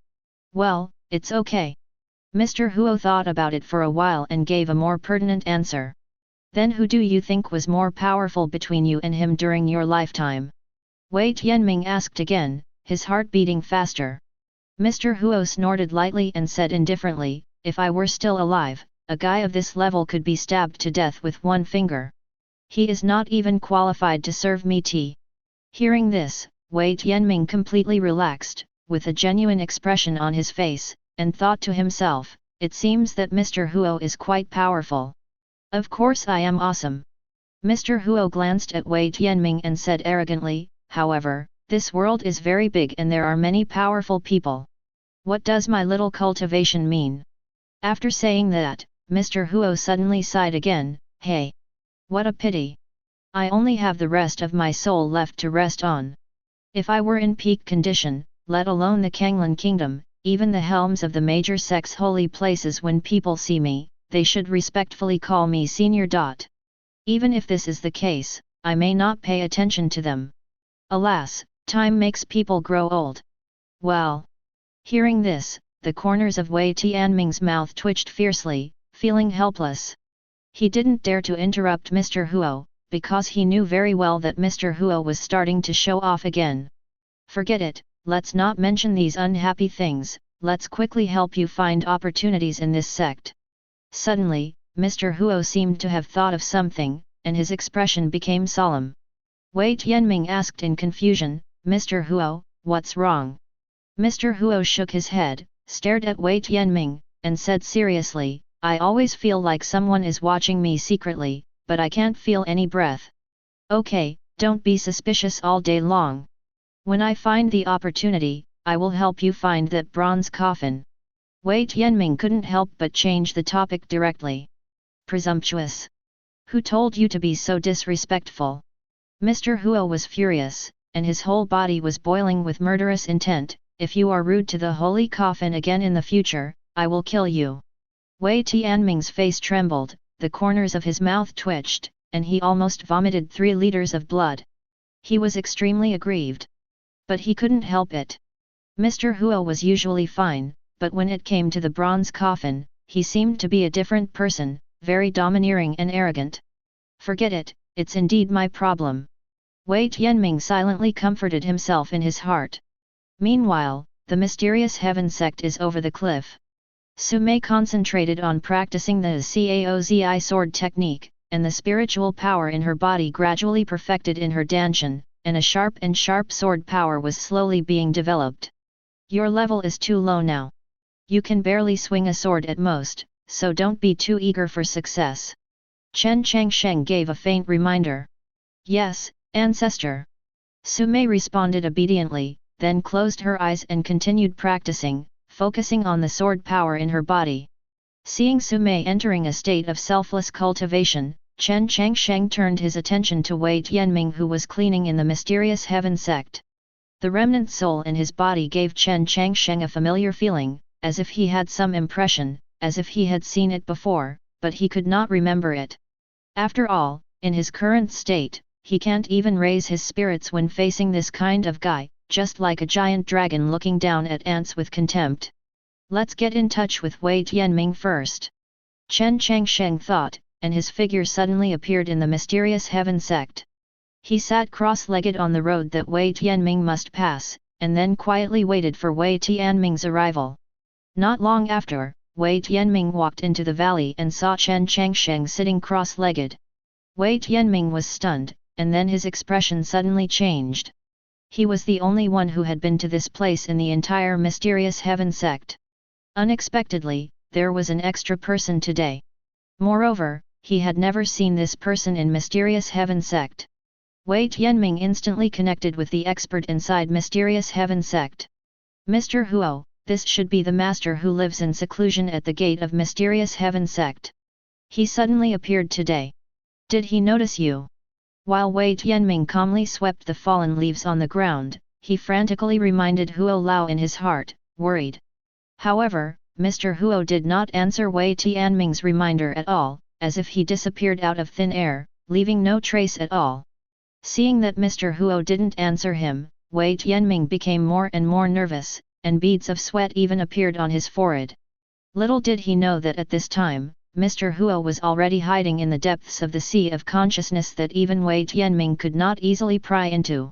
"Well, it's okay." Mr. Huo thought about it for a while and gave a more pertinent answer. "Then who do you think was more powerful between you and him during your lifetime?" Wei Tianming asked again, his heart beating faster. Mr. Huo snorted lightly and said indifferently, "If I were still alive, a guy of this level could be stabbed to death with one finger. He is not even qualified to serve me tea." Hearing this, Wei Tianming completely relaxed, with a genuine expression on his face, and thought to himself, "It seems that Mr. Huo is quite powerful. Of course I am awesome." Mr. Huo glanced at Wei Tianming and said arrogantly, "However, this world is very big and there are many powerful people. What does my little cultivation mean?" After saying that, Mr. Huo suddenly sighed again, "Hey! What a pity! I only have the rest of my soul left to rest on. If I were in peak condition, let alone the Kanglan Kingdom, even the helms of the major sects' holy places, when people see me, they should respectfully call me senior. Even if this is the case, I may not pay attention to them. Alas, time makes people grow old. Well. Hearing this, the corners of Wei Tianming's mouth twitched fiercely, feeling helpless. He didn't dare to interrupt Mr. Huo, because he knew very well that Mr. Huo was starting to show off again. Forget it, let's not mention these unhappy things, let's quickly help you find opportunities in this sect. Suddenly, Mr. Huo seemed to have thought of something, and his expression became solemn. Wei Tianming asked in confusion, Mr. Huo, what's wrong? Mr. Huo shook his head, stared at Wei Tianming, and said seriously, I always feel like someone is watching me secretly, but I can't feel any breath. Okay, don't be suspicious all day long. When I find the opportunity, I will help you find that bronze coffin. Wei Tianming couldn't help but change the topic directly. Presumptuous. Who told you to be so disrespectful? Mr. Huo was furious, and his whole body was boiling with murderous intent. If you are rude to the holy coffin again in the future, I will kill you. Wei Tianming's face trembled, the corners of his mouth twitched, and he almost vomited 3 liters of blood. He was extremely aggrieved. But he couldn't help it. Mr. Huo was usually fine, but when it came to the bronze coffin, he seemed to be a different person, very domineering and arrogant. Forget it, it's indeed my problem. Wei Tianming silently comforted himself in his heart. Meanwhile, the Mysterious Heaven Sect is over the cliff. Sumei concentrated on practicing the Caozi sword technique, and the spiritual power in her body gradually perfected in her danshan, and a sharp sword power was slowly being developed. Your level is too low now. You can barely swing a sword at most, so don't be too eager for success. Chen Changsheng gave a faint reminder. Yes, ancestor. Sumei responded obediently, then closed her eyes and continued practicing, focusing on the sword power in her body. Seeing Sumei entering a state of selfless cultivation, Chen Changsheng turned his attention to Wei Tianming, who was cleaning in the Mysterious Heaven Sect. The remnant soul in his body gave Chen Changsheng a familiar feeling, as if he had some impression, as if he had seen it before, but he could not remember it. After all, in his current state, he can't even raise his spirits when facing this kind of guy, just like a giant dragon looking down at ants with contempt. Let's get in touch with Wei Tianming first. Chen Changsheng thought, and his figure suddenly appeared in the Mysterious Heaven Sect. He sat cross-legged on the road that Wei Tianming must pass, and then quietly waited for Wei Tianming's arrival. Not long after, Wei Tianming walked into the valley and saw Chen Changsheng sitting cross-legged. Wei Tianming was stunned, and then his expression suddenly changed. He was the only one who had been to this place in the entire Mysterious Heaven Sect. Unexpectedly, there was an extra person today. Moreover, he had never seen this person in Mysterious Heaven Sect. Wei Tianming instantly connected with the expert inside Mysterious Heaven Sect. Mr. Huo, this should be the master who lives in seclusion at the gate of Mysterious Heaven Sect. He suddenly appeared today. Did he notice you? While Wei Tianming calmly swept the fallen leaves on the ground, he frantically reminded Huo Lao in his heart, worried. However, Mr. Huo did not answer Wei Tianming's reminder at all, as if he disappeared out of thin air, leaving no trace at all. Seeing that Mr. Huo didn't answer him, Wei Tianming became more and more nervous, and beads of sweat even appeared on his forehead. Little did he know that at this time, Mr. Huo was already hiding in the depths of the sea of consciousness that even Wei Tianming could not easily pry into.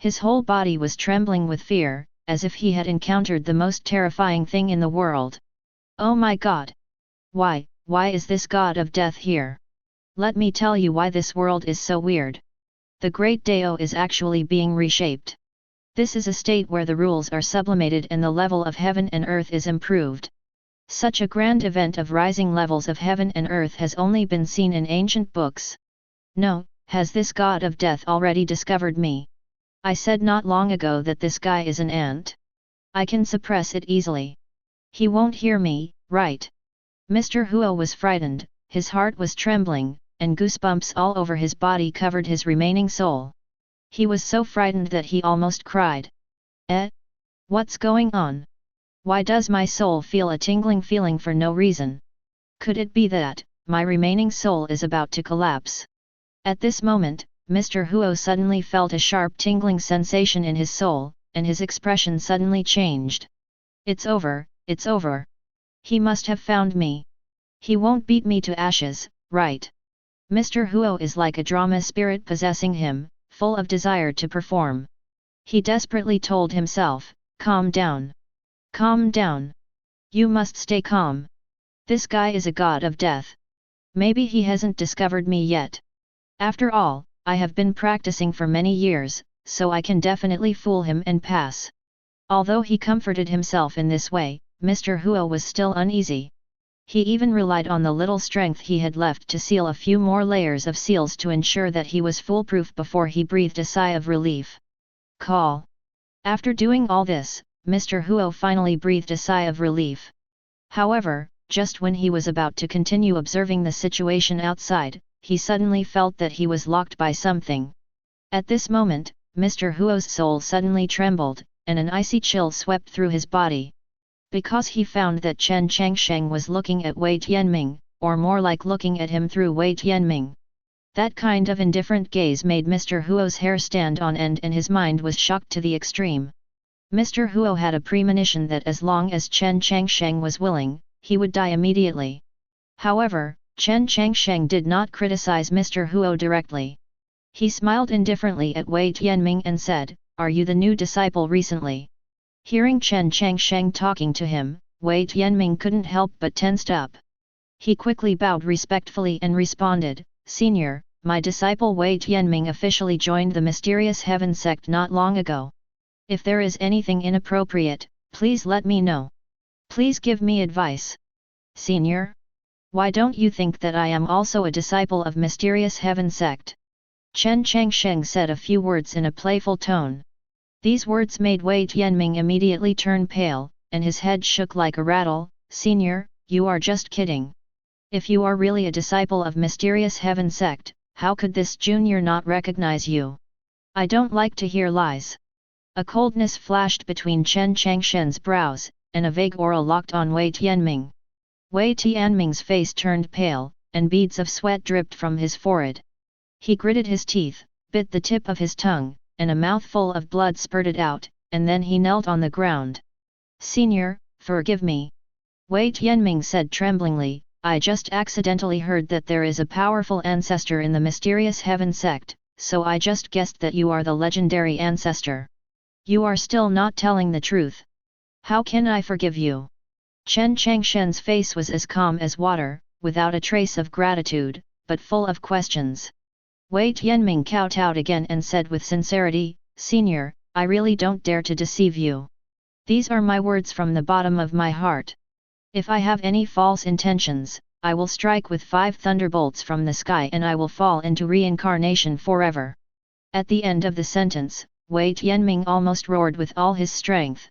His whole body was trembling with fear, as if he had encountered the most terrifying thing in the world. Oh my God! Why is this god of death here? Let me tell you why this world is so weird. The great Dao is actually being reshaped. This is a state where the rules are sublimated and the level of heaven and earth is improved. Such a grand event of rising levels of heaven and earth has only been seen in ancient books. No, has this god of death already discovered me? I said not long ago that this guy is an ant. I can suppress it easily. He won't hear me, right? Mr. Huo was frightened, his heart was trembling, and goosebumps all over his body covered his remaining soul. He was so frightened that he almost cried. What's going on? Why does my soul feel a tingling feeling for no reason? Could it be that my remaining soul is about to collapse? At this moment, Mr. Huo suddenly felt a sharp tingling sensation in his soul, and his expression suddenly changed. It's over, it's over. He must have found me. He won't beat me to ashes, right? Mr. Huo is like a drama spirit possessing him, full of desire to perform. He desperately told himself, calm down. Calm down. You must stay calm. This guy is a god of death. Maybe he hasn't discovered me yet. After all, I have been practicing for many years, so I can definitely fool him and pass. Although he comforted himself in this way, Mr. Huo was still uneasy. He even relied on the little strength he had left to seal a few more layers of seals to ensure that he was foolproof before he breathed a sigh of relief. Call. After doing all this, Mr. Huo finally breathed a sigh of relief. However, just when he was about to continue observing the situation outside, he suddenly felt that he was locked by something. At this moment, Mr. Huo's soul suddenly trembled, and an icy chill swept through his body. Because he found that Chen Changsheng was looking at Wei Tianming, or more like looking at him through Wei Tianming. That kind of indifferent gaze made Mr. Huo's hair stand on end and his mind was shocked to the extreme. Mr. Huo had a premonition that as long as Chen Changsheng was willing, he would die immediately. However, Chen Changsheng did not criticize Mr. Huo directly. He smiled indifferently at Wei Tianming and said, "Are you the new disciple recently?" Hearing Chen Changsheng talking to him, Wei Tianming couldn't help but tensed up. He quickly bowed respectfully and responded, "Senior, my disciple Wei Tianming officially joined the Mysterious Heaven Sect not long ago. If there is anything inappropriate, please let me know. Please give me advice." "Senior? Why don't you think that I am also a disciple of Mysterious Heaven Sect?" Chen Changsheng said a few words in a playful tone. These words made Wei Tianming immediately turn pale, and his head shook like a rattle. "Senior, you are just kidding. If you are really a disciple of Mysterious Heaven Sect, how could this junior not recognize you? I don't like to hear lies." A coldness flashed between Chen Changsheng's brows, and a vague aura locked on Wei Tianming. Wei Tianming's face turned pale, and beads of sweat dripped from his forehead. He gritted his teeth, bit the tip of his tongue, and a mouthful of blood spurted out, and then he knelt on the ground. "Senior, forgive me." Wei Tianming said tremblingly, "I just accidentally heard that there is a powerful ancestor in the Mysterious Heaven Sect, so I just guessed that you are the legendary ancestor. You are still not telling the truth. How can I forgive you?" Chen Changsheng's face was as calm as water, without a trace of gratitude, but full of questions. Wei Tianming kowtowed again and said with sincerity, "Senior, I really don't dare to deceive you. These are my words from the bottom of my heart. If I have any false intentions, I will strike with 5 thunderbolts from the sky and I will fall into reincarnation forever." At the end of the sentence, Wei Tianming almost roared with all his strength.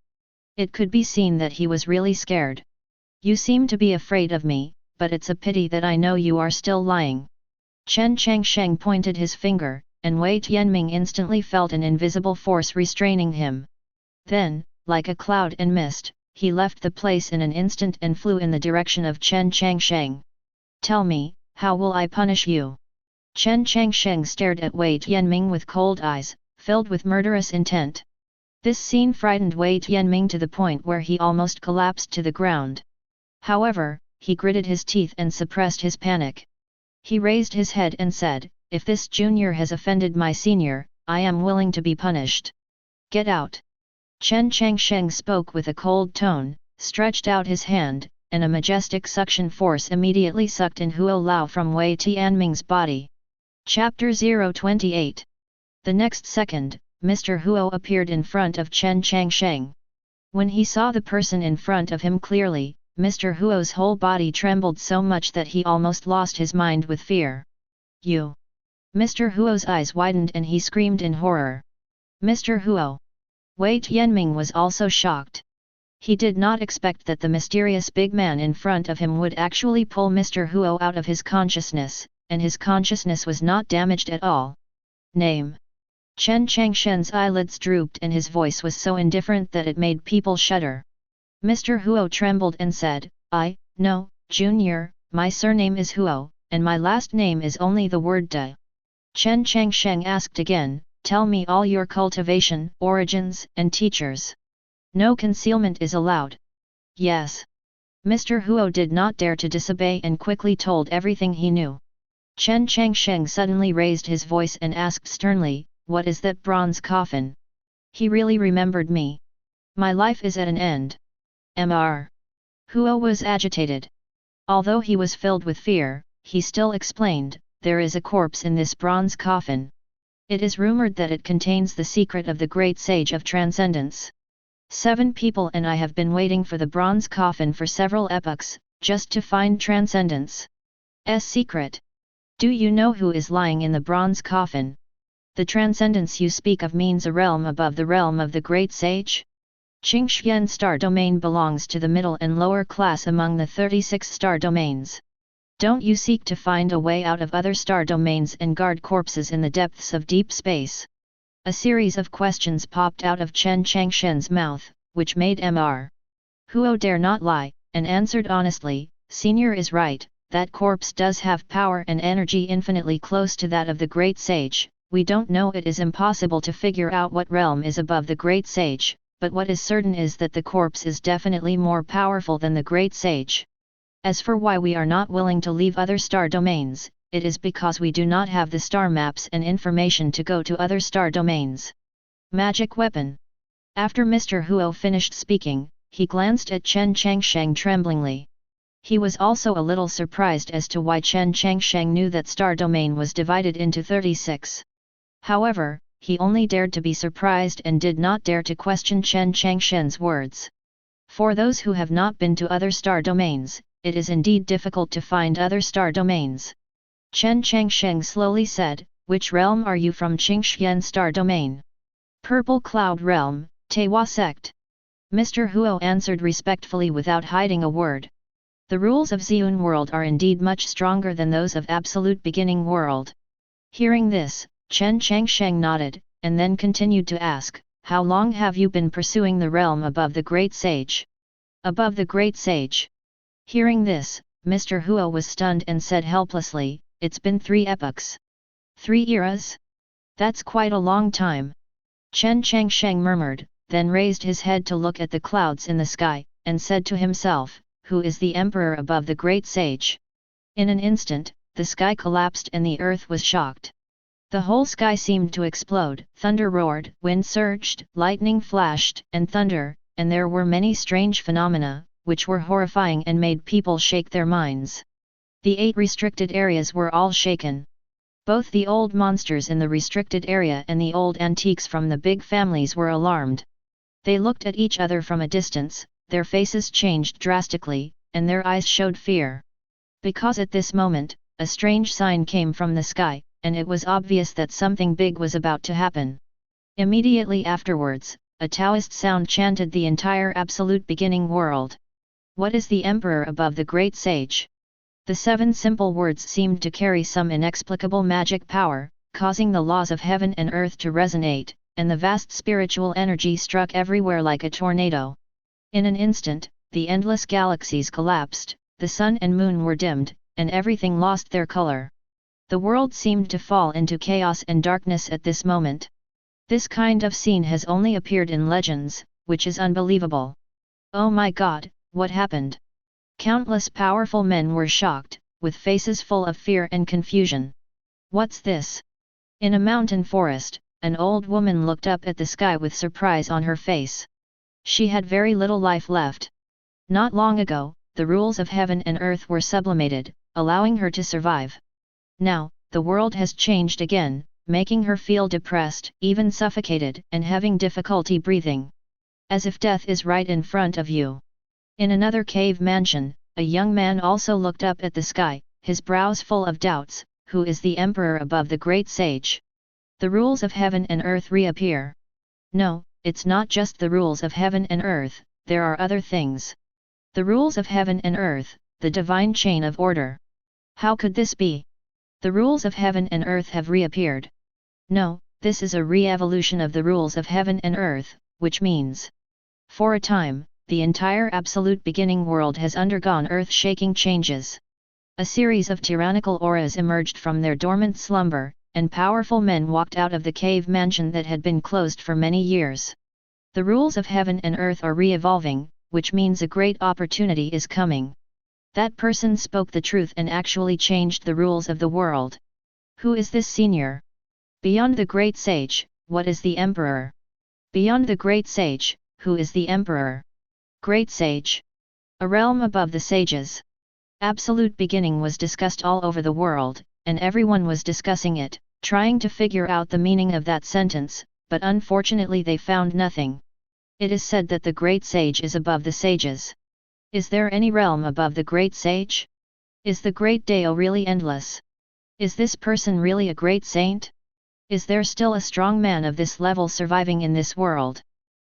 It could be seen that he was really scared. "You seem to be afraid of me, but it's a pity that I know you are still lying." Chen Changsheng pointed his finger, and Wei Tianming instantly felt an invisible force restraining him. Then, like a cloud and mist, he left the place in an instant and flew in the direction of Chen Changsheng. "Tell me, how will I punish you?" Chen Changsheng stared at Wei Tianming with cold eyes, filled with murderous intent. This scene frightened Wei Tianming to the point where he almost collapsed to the ground. However, he gritted his teeth and suppressed his panic. He raised his head and said, "If this junior has offended my senior, I am willing to be punished. Get out." Chen Changsheng spoke with a cold tone, stretched out his hand, and a majestic suction force immediately sucked in Huo Lao from Wei Tianming's body. Chapter 028. The next second, Mr. Huo appeared in front of Chen Changsheng. When he saw the person in front of him clearly, Mr. Huo's whole body trembled so much that he almost lost his mind with fear. "You!" Mr. Huo's eyes widened and he screamed in horror. "Mr. Huo!" Wei Tianming was also shocked. He did not expect that the mysterious big man in front of him would actually pull Mr. Huo out of his consciousness, and his consciousness was not damaged at all. "Name?" Chen Changsheng's eyelids drooped and his voice was so indifferent that it made people shudder. Mr. Huo trembled and said, "No, Junior, my surname is Huo, and my last name is only the word De." Chen Changsheng asked again, tell me all your cultivation, origins, and teachers. No concealment is allowed. Yes. Mr. Huo did not dare to disobey and quickly told everything he knew. Chen Changsheng suddenly raised his voice and asked sternly, what is that bronze coffin? He really remembered me. My life is at an end. Mr. Huo was agitated. Although he was filled with fear, he still explained, there is a corpse in this bronze coffin. It is rumored that it contains the secret of the great sage of transcendence. 7 people and I have been waiting for the bronze coffin for several epochs, just to find transcendence's secret. Do you know who is lying in the bronze coffin? The transcendence you speak of means a realm above the realm of the great sage? Qingxian star domain belongs to the middle and lower class among the 36 star domains. Don't you seek to find a way out of other star domains and guard corpses in the depths of deep space? A series of questions popped out of Chen Changsheng's mouth, which made Mr. Huo dare not lie, and answered honestly, Senior is right, that corpse does have power and energy infinitely close to that of the great sage. We don't know, it is impossible to figure out what realm is above the great sage, but what is certain is that the corpse is definitely more powerful than the great sage. As for why we are not willing to leave other star domains, it is because we do not have the star maps and information to go to other star domains. Magic weapon. After Mr. Huo finished speaking, he glanced at Chen Changsheng tremblingly. He was also a little surprised as to why Chen Changsheng knew that star domain was divided into 36. However, he only dared to be surprised and did not dare to question Chen Changsheng's words. For those who have not been to other star domains, it is indeed difficult to find other star domains. Chen Changsheng slowly said, which realm are you from? Qingxian star domain. Purple Cloud Realm, Taoist Sect. Mr. Huo answered respectfully without hiding a word. The rules of Ziyun world are indeed much stronger than those of Absolute Beginning world. Hearing this, Chen Changsheng nodded, and then continued to ask, how long have you been pursuing the realm above the great sage? Above the great sage. Hearing this, Mr. Huo was stunned and said helplessly, it's been 3 epochs. 3 eras? That's quite a long time. Chen Changsheng murmured, then raised his head to look at the clouds in the sky, and said to himself, who is the emperor above the great sage? In an instant, the sky collapsed and the earth was shocked. The whole sky seemed to explode, thunder roared, wind surged, lightning flashed, and thunder, and there were many strange phenomena, which were horrifying and made people shake their minds. The 8 restricted areas were all shaken. Both the old monsters in the restricted area and the old antiques from the big families were alarmed. They looked at each other from a distance, their faces changed drastically, and their eyes showed fear. Because at this moment, a strange sign came from the sky, and it was obvious that something big was about to happen. Immediately afterwards, a Taoist sound chanted the entire Absolute Beginning world. What is the emperor above the great sage? The 7 simple words seemed to carry some inexplicable magic power, causing the laws of heaven and earth to resonate, and the vast spiritual energy struck everywhere like a tornado. In an instant, the endless galaxies collapsed, the sun and moon were dimmed, and everything lost their color. The world seemed to fall into chaos and darkness at this moment. This kind of scene has only appeared in legends, which is unbelievable. Oh my God, what happened? Countless powerful men were shocked, with faces full of fear and confusion. What's this? In a mountain forest, an old woman looked up at the sky with surprise on her face. She had very little life left. Not long ago, the rules of heaven and earth were sublimated, allowing her to survive. Now, the world has changed again, making her feel depressed, even suffocated, and having difficulty breathing. As if death is right in front of you. In another cave mansion, a young man also looked up at the sky, his brows full of doubts, who is the emperor above the great sage? The rules of heaven and earth reappear. No, it's not just the rules of heaven and earth, there are other things. The rules of heaven and earth, the divine chain of order. How could this be? The rules of heaven and earth have reappeared. No, this is a re-evolution of the rules of heaven and earth, which means, for a time, the entire Absolute Beginning world has undergone earth-shaking changes. A series of tyrannical auras emerged from their dormant slumber, and powerful men walked out of the cave mansion that had been closed for many years. The rules of heaven and earth are re-evolving, which means a great opportunity is coming. That person spoke the truth and actually changed the rules of the world. Who is this senior? Beyond the great sage, what is the emperor? Beyond the great sage, who is the emperor? Great sage. A realm above the sages. Absolute beginning was discussed all over the world, and everyone was discussing it, trying to figure out the meaning of that sentence, but unfortunately they found nothing. It is said that the great sage is above the sages. Is there any realm above the great sage? Is the great Tao really endless? Is this person really a great saint? Is there still a strong man of this level surviving in this world?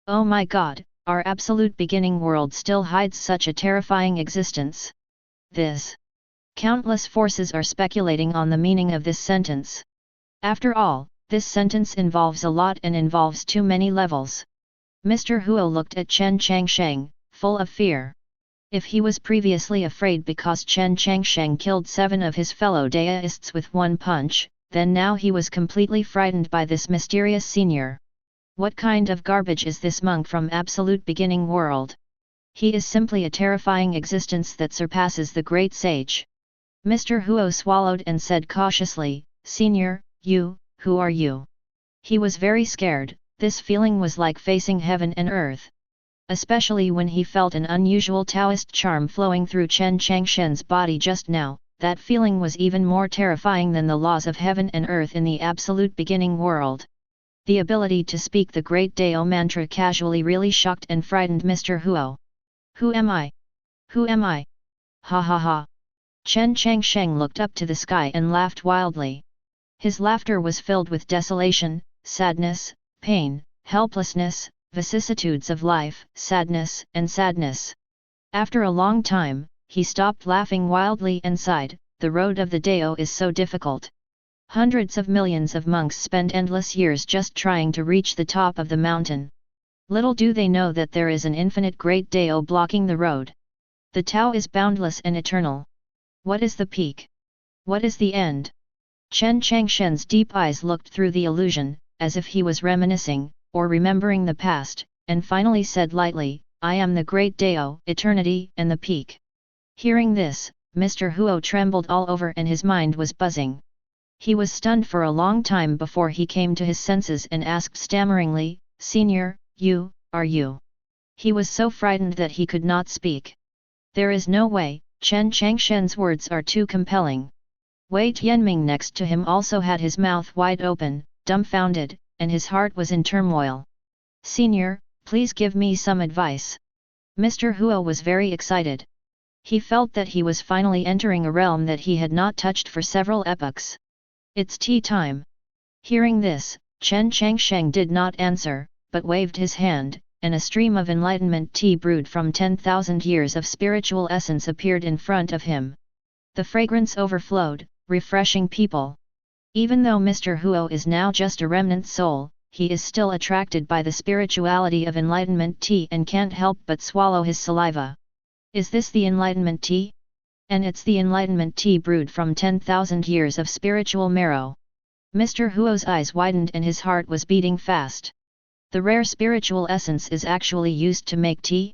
Oh my God, our absolute beginning world still hides such a terrifying existence. Countless forces are speculating on the meaning of this sentence. After all, this sentence involves a lot and involves too many levels. Mr. Huo looked at Chen Changsheng, full of fear. If he was previously afraid because Chen Changsheng killed 7 of his fellow Taoists with one punch, then now he was completely frightened by this mysterious senior. What kind of garbage is this monk from absolute beginning world? He is simply a terrifying existence that surpasses the great sage. Mr. Huo swallowed and said cautiously, "Senior, who are you?" He was very scared. This feeling was like facing heaven and earth. Especially when he felt an unusual Taoist charm flowing through Chen Changsheng's body just now, that feeling was even more terrifying than the laws of heaven and earth in the absolute beginning world. The ability to speak the great Tao mantra casually really shocked and frightened Mr. Huo. Who am I? Who am I? Ha ha ha. Chen Changsheng looked up to the sky and laughed wildly. His laughter was filled with desolation, sadness, pain, helplessness, vicissitudes of life, sadness, and sadness. After a long time, he stopped laughing wildly and sighed, "The road of the Tao is so difficult. Hundreds of millions of monks spend endless years just trying to reach the top of the mountain. Little do they know that there is an infinite great Tao blocking the road. The Tao is boundless and eternal. What is the peak? What is the end?" Chen Changsheng's deep eyes looked through the illusion, as if he was reminiscing, or remembering the past, and finally said lightly, "I am the great Tao, eternity and the peak." Hearing this, Mr. Huo trembled all over and his mind was buzzing. He was stunned for a long time before he came to his senses and asked stammeringly, "Senior, are you?" He was so frightened that he could not speak. There is no way, Chen Changsheng's words are too compelling. Wei Tianming next to him also had his mouth wide open, dumbfounded, and his heart was in turmoil. "Senior, please give me some advice." Mr. Huo was very excited. He felt that he was finally entering a realm that he had not touched for several epochs. "It's tea time." Hearing this, Chen Changsheng did not answer, but waved his hand, and a stream of enlightenment tea brewed from 10,000 years of spiritual essence appeared in front of him. The fragrance overflowed, refreshing people. Even though Mr. Huo is now just a remnant soul, he is still attracted by the spirituality of enlightenment tea and can't help but swallow his saliva. Is this the enlightenment tea? And it's the enlightenment tea brewed from 10,000 years of spiritual marrow. Mr. Huo's eyes widened and his heart was beating fast. The rare spiritual essence is actually used to make tea?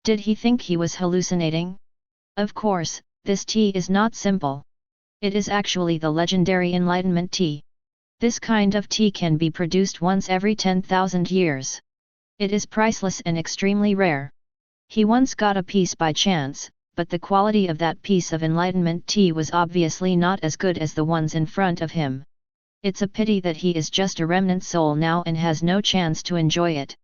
Did he think he was hallucinating? Of course, this tea is not simple. It is actually the legendary enlightenment tea. This kind of tea can be produced once every 10,000 years. It is priceless and extremely rare. He once got a piece by chance, but the quality of that piece of enlightenment tea was obviously not as good as the ones in front of him. It's a pity that he is just a remnant soul now and has no chance to enjoy it.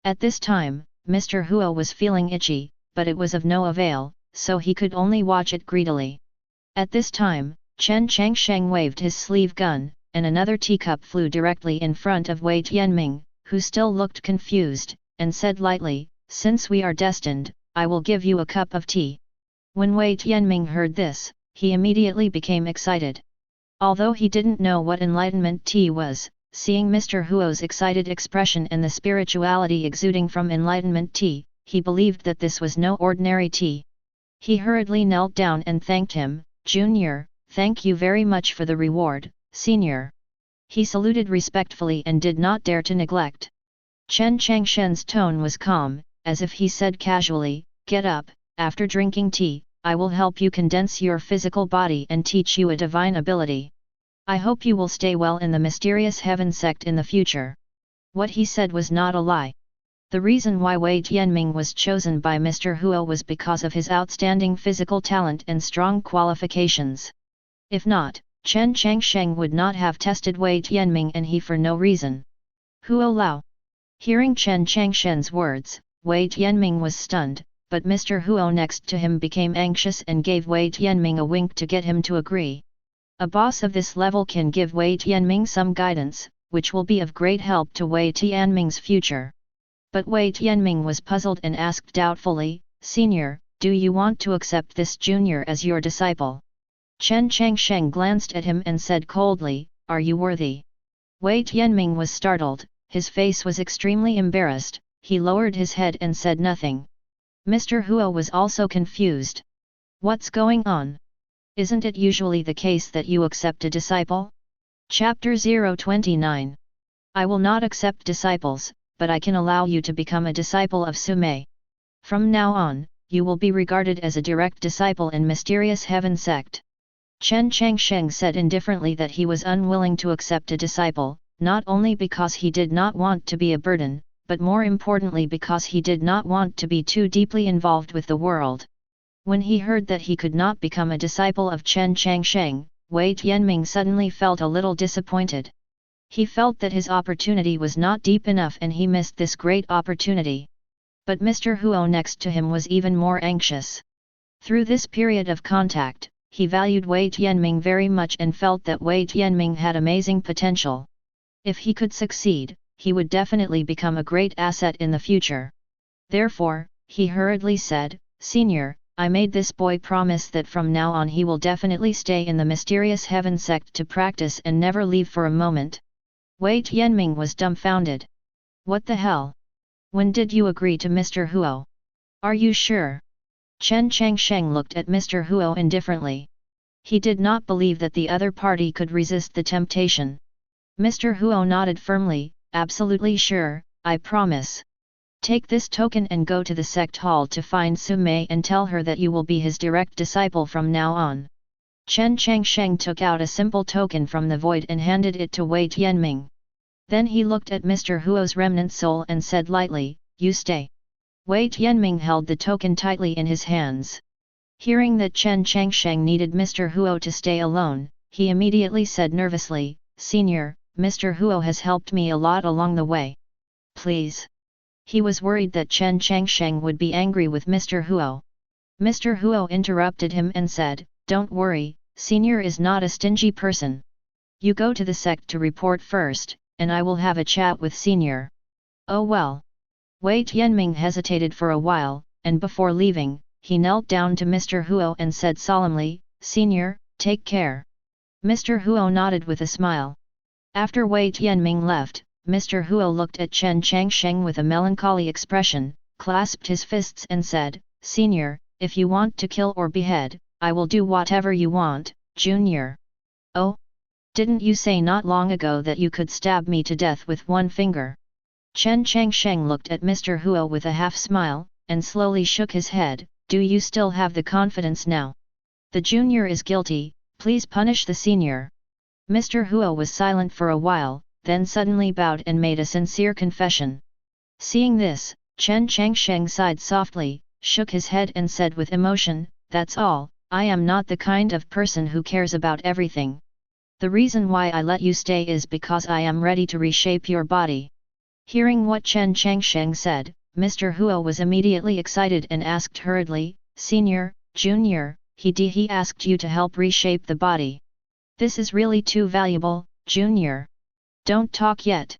At this time, Mr. Huo was feeling itchy, but it was of no avail, so he could only watch it greedily. At this time, Chen Changsheng waved his sleeve gun, and another teacup flew directly in front of Wei Tianming, who still looked confused, and said lightly, "Since we are destined, I will give you a cup of tea." When Wei Tianming heard this, he immediately became excited. Although he didn't know what enlightenment tea was, seeing Mr. Huo's excited expression and the spirituality exuding from enlightenment tea, he believed that this was no ordinary tea. He hurriedly knelt down and thanked him, "Junior, thank you very much for the reward, Senior." He saluted respectfully and did not dare to neglect. Chen Changsheng's tone was calm, as if he said casually, "Get up, after drinking tea, I will help you condense your physical body and teach you a divine ability. I hope you will stay well in the Mysterious Heaven Sect in the future." What he said was not a lie. The reason why Wei Tianming was chosen by Mr. Huo was because of his outstanding physical talent and strong qualifications. If not, Chen Changsheng would not have tested Wei Tianming and he for no reason. Huo Lao. Hearing Chen Changsheng's words, Wei Tianming was stunned, but Mr. Huo next to him became anxious and gave Wei Tianming a wink to get him to agree. A boss of this level can give Wei Tianming some guidance, which will be of great help to Wei Tianming's future. But Wei Tianming was puzzled and asked doubtfully, "Senior, do you want to accept this junior as your disciple?" Chen Changsheng glanced at him and said coldly, "Are you worthy?" Wei Tianming was startled, his face was extremely embarrassed, he lowered his head and said nothing. Mr. Huo was also confused. "What's going on? Isn't it usually the case that you accept a disciple?" Chapter 029. I will not accept disciples, but I can allow you to become a disciple of Sumei. From now on, you will be regarded as a direct disciple in Mysterious Heaven Sect. Chen Changsheng said indifferently that he was unwilling to accept a disciple, not only because he did not want to be a burden, but more importantly because he did not want to be too deeply involved with the world. When he heard that he could not become a disciple of Chen Changsheng, Wei Tianming suddenly felt a little disappointed. He felt that his opportunity was not deep enough and he missed this great opportunity. But Mr. Huo next to him was even more anxious. Through this period of contact, he valued Wei Tianming very much and felt that Wei Tianming had amazing potential. If he could succeed, he would definitely become a great asset in the future. Therefore, he hurriedly said, "Senior, I made this boy promise that from now on he will definitely stay in the Mysterious Heaven Sect to practice and never leave for a moment." Wei Tianming was dumbfounded. "What the hell? When did you agree to Mr. Huo? Are you sure?" Chen Changsheng looked at Mr. Huo indifferently. He did not believe that the other party could resist the temptation. Mr. Huo nodded firmly, "Absolutely sure, I promise. Take this token and go to the sect hall to find Sumei and tell her that you will be his direct disciple from now on." Chen Changsheng took out a simple token from the void and handed it to Wei Tianming. Then he looked at Mr. Huo's remnant soul and said lightly, "You stay." Wei Tianming held the token tightly in his hands. Hearing that Chen Changsheng needed Mr. Huo to stay alone, he immediately said nervously, "Senior, Mr. Huo has helped me a lot along the way. Please." He was worried that Chen Changsheng would be angry with Mr. Huo. Mr. Huo interrupted him and said, "Don't worry, Senior is not a stingy person. You go to the sect to report first, and I will have a chat with Senior." "Oh well." Wei Tianming hesitated for a while, and before leaving, he knelt down to Mr. Huo and said solemnly, "Senior, take care." Mr. Huo nodded with a smile. After Wei Tianming left, Mr. Huo looked at Chen Changsheng with a melancholy expression, clasped his fists and said, "Senior, if you want to kill or behead, I will do whatever you want, Junior." "Oh? Didn't you say not long ago that you could stab me to death with one finger?" Chen Changsheng looked at Mr. Huo with a half-smile, and slowly shook his head, "Do you still have the confidence now? The junior is guilty, please punish the senior." Mr. Huo was silent for a while, then suddenly bowed and made a sincere confession. Seeing this, Chen Changsheng sighed softly, shook his head and said with emotion, "That's all, I am not the kind of person who cares about everything. The reason why I let you stay is because I am ready to reshape your body." Hearing what Chen Changsheng said, Mr. Huo was immediately excited and asked hurriedly, "Senior, Junior, he asked you to help reshape the body. This is really too valuable, Junior. Don't talk yet.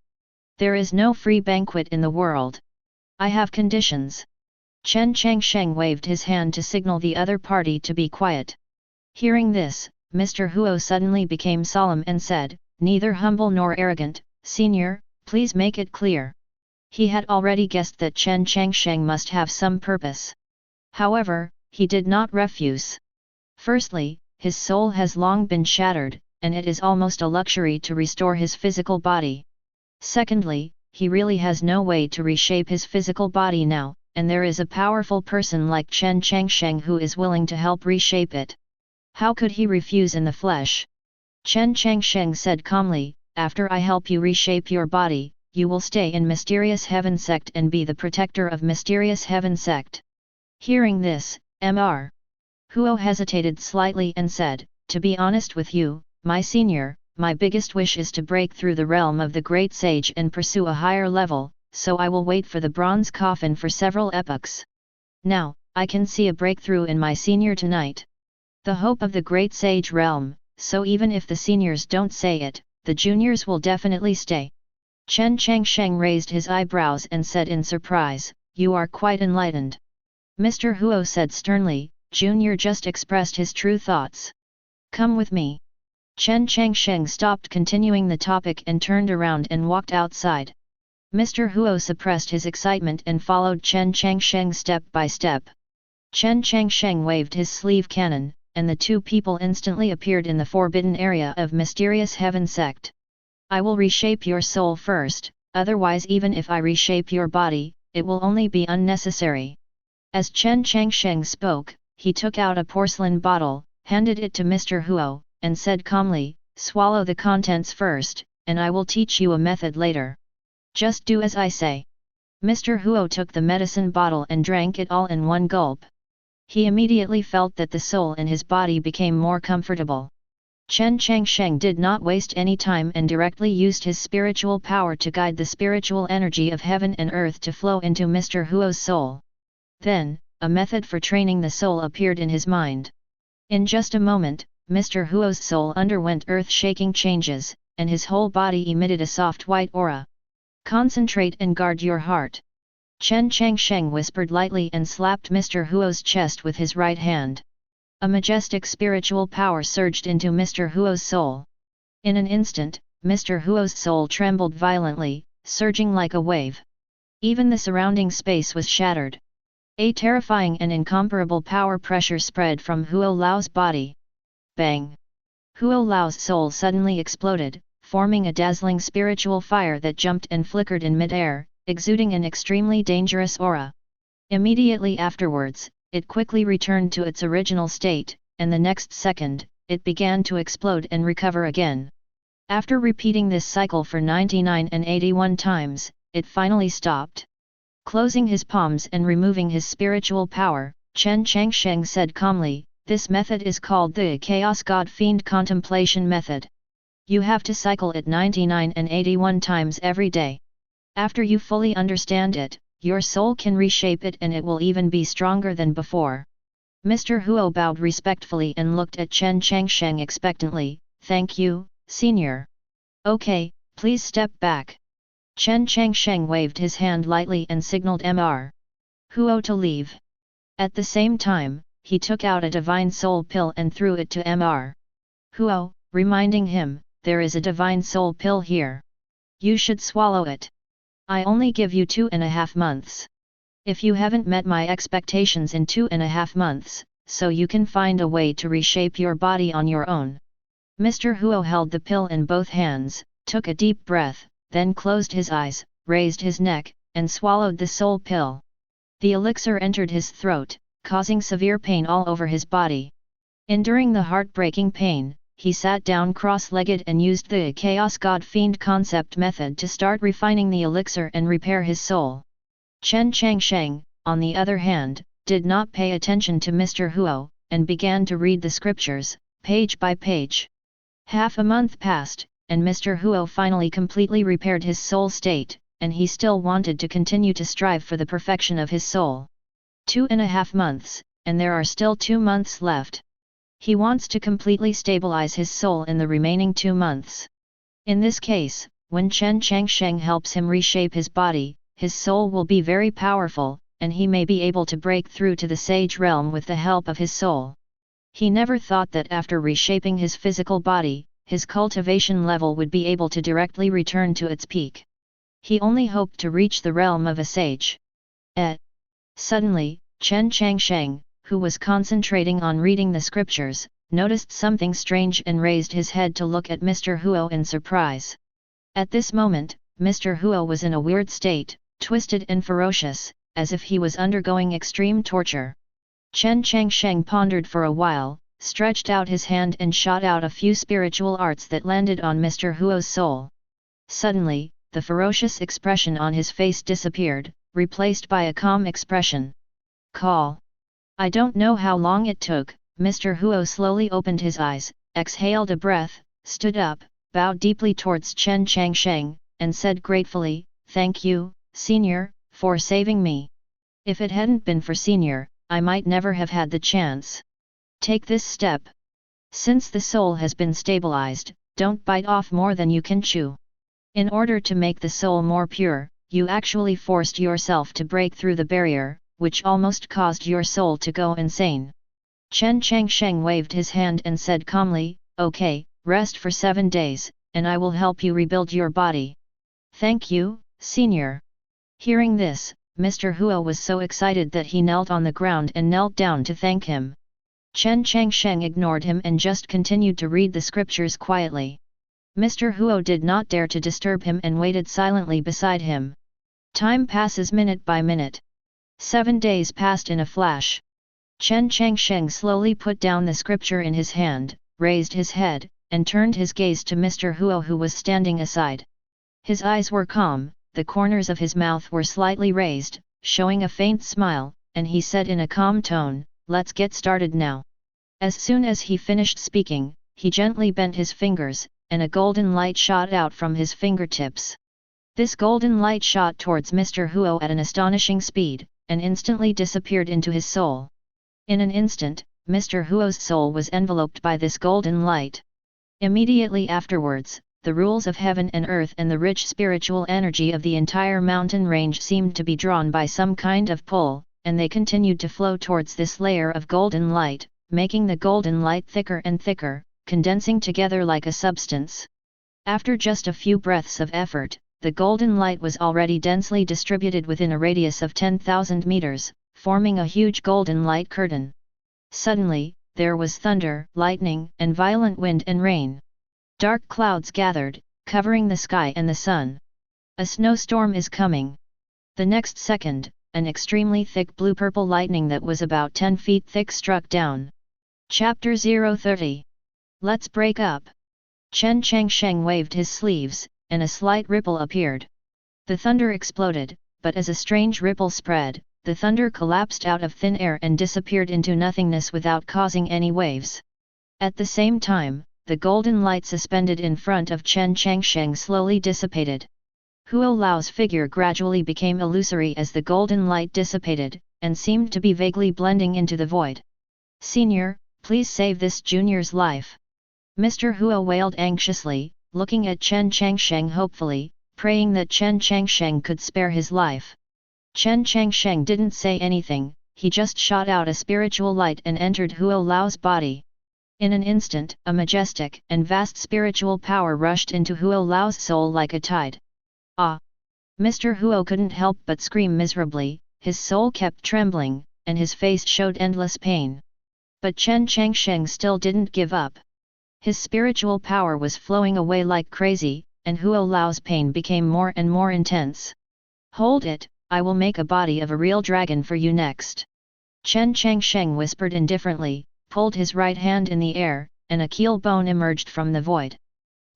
There is no free banquet in the world. I have conditions." Chen Changsheng waved his hand to signal the other party to be quiet. Hearing this, Mr. Huo suddenly became solemn and said, "Neither humble nor arrogant, Senior, please make it clear." He had already guessed that Chen Changsheng must have some purpose. However, he did not refuse. Firstly, his soul has long been shattered, and it is almost a luxury to restore his physical body. Secondly, he really has no way to reshape his physical body now, and there is a powerful person like Chen Changsheng who is willing to help reshape it. How could he refuse in the flesh? Chen Changsheng said calmly, after I help you reshape your body, you will stay in Mysterious Heaven Sect and be the protector of Mysterious Heaven Sect. Hearing this, Mr. Huo hesitated slightly and said, to be honest with you, my senior, my biggest wish is to break through the realm of the great sage and pursue a higher level, so I will wait for the bronze coffin for several epochs. Now, I can see a breakthrough in my senior tonight. The hope of the great sage realm, so even if the seniors don't say it, the juniors will definitely stay. Chen Changsheng raised his eyebrows and said in surprise, you are quite enlightened. Mr. Huo said sternly, Junior just expressed his true thoughts. Come with me. Chen Changsheng stopped continuing the topic and turned around and walked outside. Mr. Huo suppressed his excitement and followed Chen Changsheng step by step. Chen Changsheng waved his sleeve cannon, and the two people instantly appeared in the forbidden area of Mysterious Heaven Sect. I will reshape your soul first, otherwise even if I reshape your body, it will only be unnecessary. As Chen Changsheng spoke, he took out a porcelain bottle, handed it to Mr. Huo, and said calmly, swallow the contents first, and I will teach you a method later. Just do as I say. Mr. Huo took the medicine bottle and drank it all in one gulp. He immediately felt that the soul in his body became more comfortable. Chen Changsheng did not waste any time and directly used his spiritual power to guide the spiritual energy of heaven and earth to flow into Mr. Huo's soul. Then, a method for training the soul appeared in his mind. In just a moment, Mr. Huo's soul underwent earth-shaking changes, and his whole body emitted a soft white aura. Concentrate and guard your heart. Chen Changsheng whispered lightly and slapped Mr. Huo's chest with his right hand. A majestic spiritual power surged into Mr. Huo's soul. In an instant, Mr. Huo's soul trembled violently, surging like a wave. Even the surrounding space was shattered. A terrifying and incomparable power pressure spread from Huo Lao's body. Bang! Huo Lao's soul suddenly exploded, forming a dazzling spiritual fire that jumped and flickered in mid-air, exuding an extremely dangerous aura. Immediately afterwards, it quickly returned to its original state, and the next second, it began to explode and recover again. After repeating this cycle for 99 and 81 times, it finally stopped. Closing his palms and removing his spiritual power, Chen Changsheng said calmly, this method is called the Chaos God Fiend Contemplation Method. You have to cycle it 99 and 81 times every day. After you fully understand it, your soul can reshape it and it will even be stronger than before. Mr. Huo bowed respectfully and looked at Chen Changsheng expectantly, thank you, senior. Okay, please step back. Chen Changsheng waved his hand lightly and signaled Mr. Huo to leave. At the same time, he took out a divine soul pill and threw it to Mr. Huo, reminding him, there is a divine soul pill here. You should swallow it. I only give you 2.5 months. If you haven't met my expectations in 2.5 months, so you can find a way to reshape your body on your own. Mr. Huo held the pill in both hands, took a deep breath, then closed his eyes, raised his neck, and swallowed the soul pill. The elixir entered his throat, causing severe pain all over his body. Enduring the heartbreaking pain, he sat down cross-legged and used the Chaos God Fiend concept method to start refining the elixir and repair his soul. Chen Changsheng, on the other hand, did not pay attention to Mr. Huo, and began to read the scriptures, page by page. Half a month passed, and Mr. Huo finally completely repaired his soul state, and he still wanted to continue to strive for the perfection of his soul. 2.5 months, and there are still 2 months left. He wants to completely stabilize his soul in the remaining 2 months. In this case, when Chen Changsheng helps him reshape his body, his soul will be very powerful, and he may be able to break through to the sage realm with the help of his soul. He never thought that after reshaping his physical body, his cultivation level would be able to directly return to its peak. He only hoped to reach the realm of a sage. Suddenly, Chen Changsheng, who was concentrating on reading the scriptures, noticed something strange and raised his head to look at Mr. Huo in surprise. At this moment, Mr. Huo was in a weird state, twisted and ferocious, as if he was undergoing extreme torture. Chen Changsheng pondered for a while, stretched out his hand and shot out a few spiritual arts that landed on Mr. Huo's soul. Suddenly, the ferocious expression on his face disappeared, replaced by a calm expression. Call. I don't know how long it took. Mr. Huo slowly opened his eyes, exhaled a breath, stood up, bowed deeply towards Chen Changsheng, and said gratefully, "Thank you, Senior, for saving me. If it hadn't been for Senior, I might never have had the chance. Take this step. Since the soul has been stabilized, don't bite off more than you can chew. In order to make the soul more pure, you actually forced yourself to break through the barrier, which almost caused your soul to go insane." Chen Changsheng waved his hand and said calmly, "Okay, rest for 7 days, and I will help you rebuild your body." "Thank you, Senior." Hearing this, Mr. Huo was so excited that he knelt on the ground and knelt down to thank him. Chen Changsheng ignored him and just continued to read the scriptures quietly. Mr. Huo did not dare to disturb him and waited silently beside him. Time passes minute by minute. 7 days passed in a flash. Chen Changsheng slowly put down the scripture in his hand, raised his head, and turned his gaze to Mr. Huo, who was standing aside. His eyes were calm, the corners of his mouth were slightly raised, showing a faint smile, and he said in a calm tone, "Let's get started now." As soon as he finished speaking, he gently bent his fingers, and a golden light shot out from his fingertips. This golden light shot towards Mr. Huo at an astonishing speed, and instantly disappeared into his soul. In an instant, Mr. Huo's soul was enveloped by this golden light. Immediately afterwards, the rules of heaven and earth and the rich spiritual energy of the entire mountain range seemed to be drawn by some kind of pull, and they continued to flow towards this layer of golden light, making the golden light thicker and thicker, condensing together like a substance. After just a few breaths of effort, the golden light was already densely distributed within a radius of 10,000 meters, forming a huge golden light curtain. Suddenly, there was thunder, lightning, and violent wind and rain. Dark clouds gathered, covering the sky and the sun. A snowstorm is coming. The next second, an extremely thick blue-purple lightning that was about 10 feet thick struck down. Chapter 030. Let's break up. Chen Changsheng waved his sleeves, and a slight ripple appeared. The thunder exploded, but as a strange ripple spread, the thunder collapsed out of thin air and disappeared into nothingness without causing any waves. At the same time, the golden light suspended in front of Chen Changsheng slowly dissipated. Huo Lao's figure gradually became illusory as the golden light dissipated, and seemed to be vaguely blending into the void. "Senior, please save this junior's life." Mr. Huo wailed anxiously, looking at Chen Changsheng hopefully, praying that Chen Changsheng could spare his life. Chen Changsheng didn't say anything, he just shot out a spiritual light and entered Huo Lao's body. In an instant, a majestic and vast spiritual power rushed into Huo Lao's soul like a tide. Ah! Mr. Huo couldn't help but scream miserably, his soul kept trembling, and his face showed endless pain. But Chen Changsheng still didn't give up. His spiritual power was flowing away like crazy, and Huo Lao's pain became more and more intense. "Hold it, I will make a body of a real dragon for you next." Chen Changsheng whispered indifferently, pulled his right hand in the air, and a keel bone emerged from the void.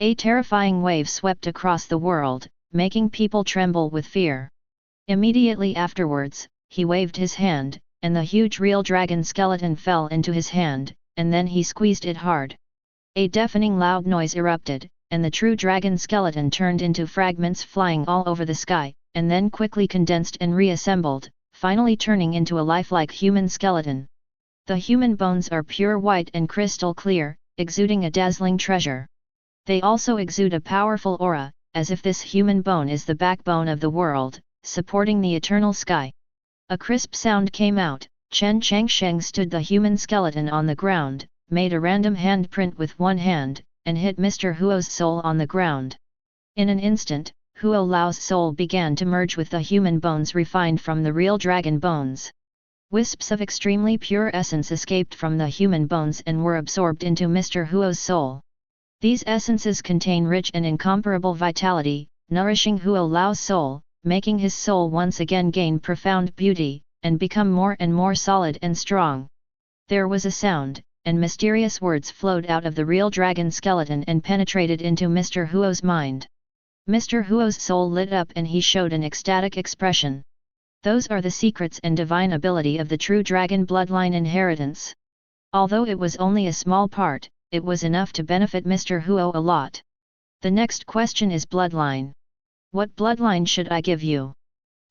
A terrifying wave swept across the world, making people tremble with fear. Immediately afterwards, he waved his hand, and the huge real dragon skeleton fell into his hand, and then he squeezed it hard. A deafening loud noise erupted, and the true dragon skeleton turned into fragments flying all over the sky, and then quickly condensed and reassembled, finally turning into a lifelike human skeleton. The human bones are pure white and crystal clear, exuding a dazzling treasure. They also exude a powerful aura, as if this human bone is the backbone of the world, supporting the eternal sky. A crisp sound came out. Chen Changsheng stood the human skeleton on the ground, made a random handprint with one hand, and hit Mr. Huo's soul on the ground. In an instant, Huo Lao's soul began to merge with the human bones refined from the real dragon bones. Wisps of extremely pure essence escaped from the human bones and were absorbed into Mr. Huo's soul. These essences contain rich and incomparable vitality, nourishing Huo Lao's soul, making his soul once again gain profound beauty, and become more and more solid and strong. There was a sound, and mysterious words flowed out of the real dragon skeleton and penetrated into Mr. Huo's mind. Mr. Huo's soul lit up and he showed an ecstatic expression. Those are the secrets and divine ability of the true dragon bloodline inheritance. Although it was only a small part, it was enough to benefit Mr. Huo a lot. The next question is bloodline. What bloodline should I give you?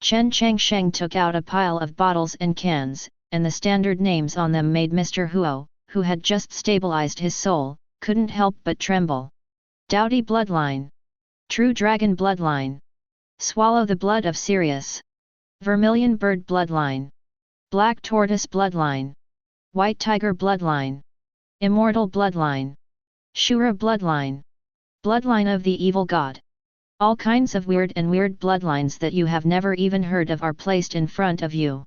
Chen Changsheng took out a pile of bottles and cans, and the standard names on them made Mr. Huo, who had just stabilized his soul, couldn't help but tremble. Dowdy bloodline. True dragon bloodline. Swallow the blood of Sirius. Vermilion bird bloodline. Black tortoise bloodline. White tiger bloodline. Immortal bloodline. Shura bloodline. Bloodline of the evil god. All kinds of weird bloodlines that you have never even heard of are placed in front of you.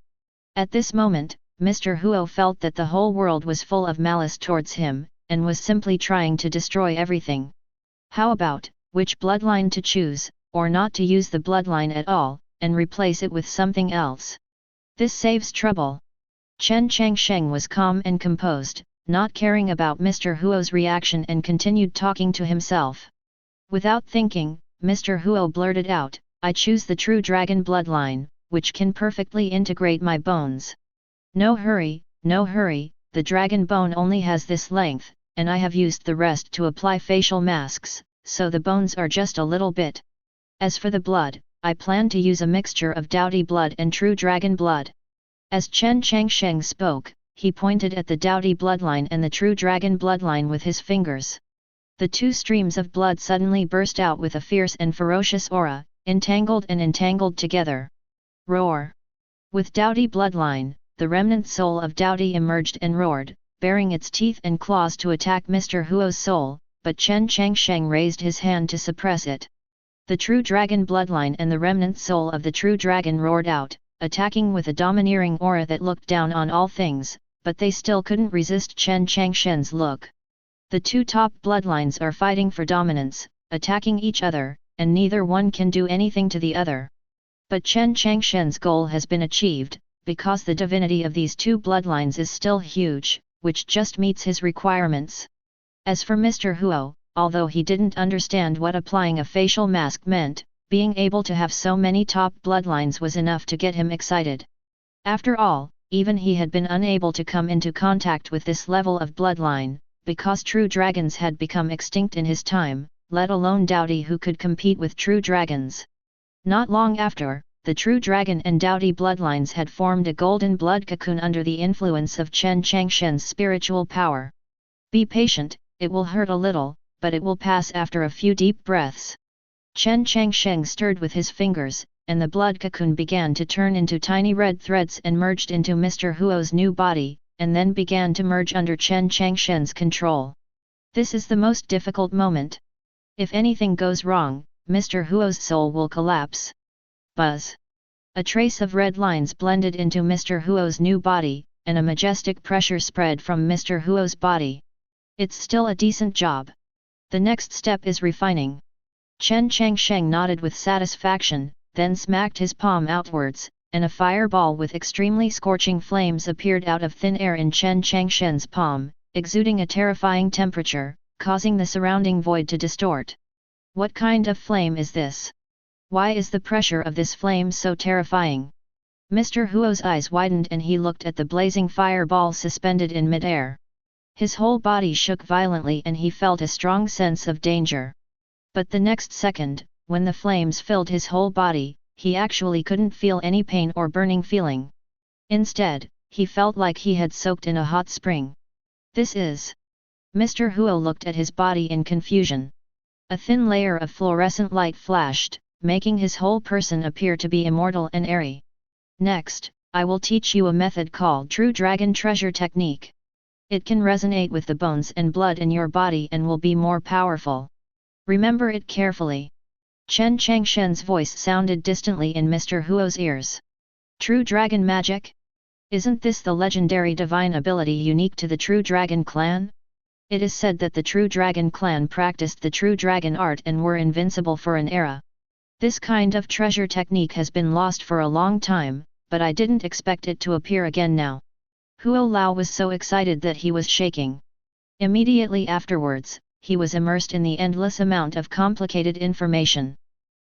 At this moment, Mr. Huo felt that the whole world was full of malice towards him, and was simply trying to destroy everything. How about, which bloodline to choose, or not to use the bloodline at all, and replace it with something else? This saves trouble. Chen Changsheng was calm and composed, not caring about Mr. Huo's reaction and continued talking to himself. Without thinking, Mr. Huo blurted out, I choose the true dragon bloodline, which can perfectly integrate my bones. No hurry, the dragon bone only has this length, and I have used the rest to apply facial masks, so the bones are just a little bit. As for the blood, I plan to use a mixture of dowdy blood and true dragon blood. As Chen Changsheng spoke, he pointed at the dowdy bloodline and the true dragon bloodline with his fingers. The two streams of blood suddenly burst out with a fierce and ferocious aura, entangled together. Roar! With dowdy bloodline, the remnant soul of Dowdy emerged and roared, baring its teeth and claws to attack Mr. Huo's soul, but Chen Changsheng raised his hand to suppress it. The true dragon bloodline and the remnant soul of the true dragon roared out, attacking with a domineering aura that looked down on all things, but they still couldn't resist Chen Changsheng's look. The two top bloodlines are fighting for dominance, attacking each other, and neither one can do anything to the other. But Chen Changsheng's goal has been achieved, because the divinity of these two bloodlines is still huge, which just meets his requirements. As for Mr. Huo, although he didn't understand what applying a facial mask meant, being able to have so many top bloodlines was enough to get him excited. After all, even he had been unable to come into contact with this level of bloodline, because true dragons had become extinct in his time, let alone Dowdy who could compete with true dragons. Not long after, the true dragon and Dowdy bloodlines had formed a golden blood cocoon under the influence of Chen Changsheng's spiritual power. Be patient, it will hurt a little, but it will pass after a few deep breaths. Chen Changsheng stirred with his fingers, and the blood cocoon began to turn into tiny red threads and merged into Mr. Huo's new body, and then began to merge under Chen Changsheng's control. This is the most difficult moment. If anything goes wrong, Mr. Huo's soul will collapse. Buzz! A trace of red lines blended into Mr. Huo's new body, and a majestic pressure spread from Mr. Huo's body. It's still a decent job. The next step is refining. Chen Changsheng nodded with satisfaction, then smacked his palm outwards, and a fireball with extremely scorching flames appeared out of thin air in Chen Changsheng's palm, exuding a terrifying temperature, causing the surrounding void to distort. What kind of flame is this? Why is the pressure of this flame so terrifying? Mr. Huo's eyes widened and he looked at the blazing fireball suspended in mid-air. His whole body shook violently and he felt a strong sense of danger. But the next second, when the flames filled his whole body, he actually couldn't feel any pain or burning feeling. Instead, he felt like he had soaked in a hot spring. This is... Mr. Huo looked at his body in confusion. A thin layer of fluorescent light flashed, making his whole person appear to be immortal and airy. Next, I will teach you a method called True Dragon Treasure Technique. It can resonate with the bones and blood in your body and will be more powerful. Remember it carefully. Chen Changsheng's voice sounded distantly in Mr. Huo's ears. True Dragon Magic? Isn't this the legendary divine ability unique to the True Dragon clan? It is said that the True Dragon clan practiced the True Dragon art and were invincible for an era. This kind of treasure technique has been lost for a long time, but I didn't expect it to appear again now. Huo Lao was so excited that he was shaking. Immediately afterwards, he was immersed in the endless amount of complicated information.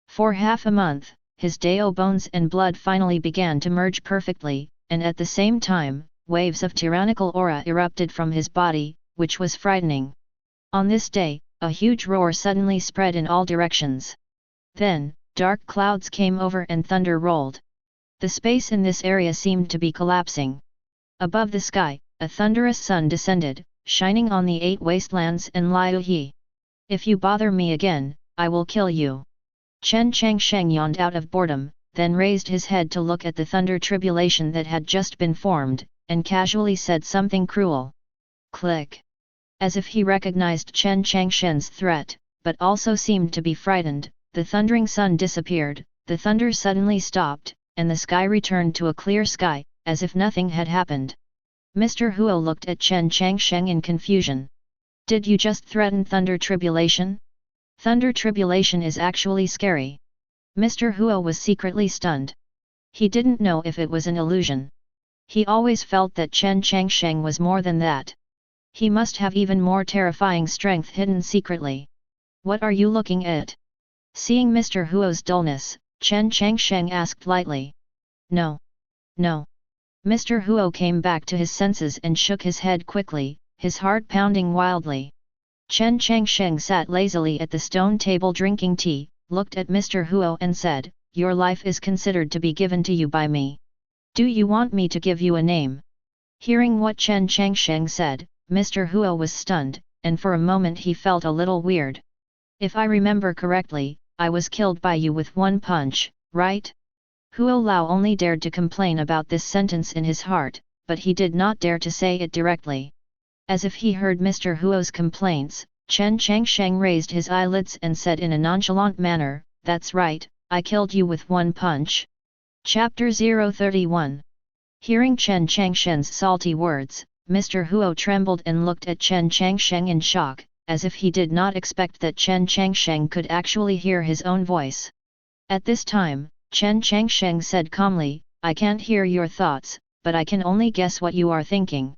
For half a month, his Dao bones and blood finally began to merge perfectly, and at the same time, waves of tyrannical aura erupted from his body, which was frightening. On this day, a huge roar suddenly spread in all directions. Then, dark clouds came over and thunder rolled. The space in this area seemed to be collapsing. Above the sky, a thunderous sun descended, shining on the 8 wastelands and Liu Yi. If you bother me again, I will kill you. Chen Changsheng yawned out of boredom, then raised his head to look at the thunder tribulation that had just been formed, and casually said something cruel. Click. As if he recognized Chen Changsheng's threat, but also seemed to be frightened, the thundering sun disappeared, the thunder suddenly stopped, and the sky returned to a clear sky, as if nothing had happened. Mr. Huo looked at Chen Changsheng in confusion. Did you just threaten thunder tribulation? Thunder tribulation is actually scary. Mr. Huo was secretly stunned. He didn't know if it was an illusion. He always felt that Chen Changsheng was more than that. He must have even more terrifying strength hidden secretly. What are you looking at? Seeing Mr. Huo's dullness, Chen Changsheng asked lightly. No. No. Mr. Huo came back to his senses and shook his head quickly, his heart pounding wildly. Chen Changsheng sat lazily at the stone table drinking tea, looked at Mr. Huo and said, "Your life is considered to be given to you by me. Do you want me to give you a name?" Hearing what Chen Changsheng said, Mr. Huo was stunned, and for a moment he felt a little weird. If I remember correctly, I was killed by you with one punch, right? Huo Lao only dared to complain about this sentence in his heart, but he did not dare to say it directly. As if he heard Mr. Huo's complaints, Chen Changsheng raised his eyelids and said in a nonchalant manner, "That's right, I killed you with one punch." Chapter 031. Hearing Chen Changsheng's salty words, Mr. Huo trembled and looked at Chen Changsheng in shock, as if he did not expect that Chen Changsheng could actually hear his own voice. At this time, Chen Changsheng said calmly, "I can't hear your thoughts, but I can only guess what you are thinking."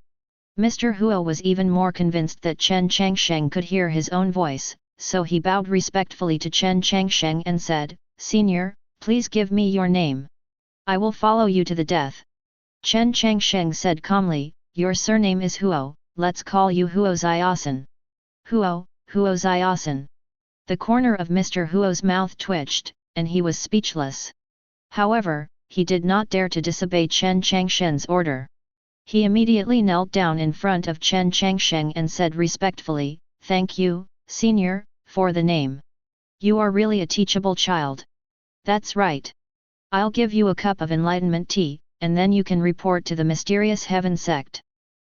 Mr. Huo was even more convinced that Chen Changsheng could hear his own voice, so he bowed respectfully to Chen Changsheng and said, "Senior, please give me your name. I will follow you to the death." Chen Changsheng said calmly, "Your surname is Huo, let's call you Huo Ziosan." Huo Ziosan. The corner of Mr. Huo's mouth twitched, and he was speechless. However, he did not dare to disobey Chen Changsheng's order. He immediately knelt down in front of Chen Changsheng and said respectfully, "Thank you, Senior, for the name. You are really a teachable child." "That's right. I'll give you a cup of enlightenment tea, and then you can report to the Mysterious Heaven Sect."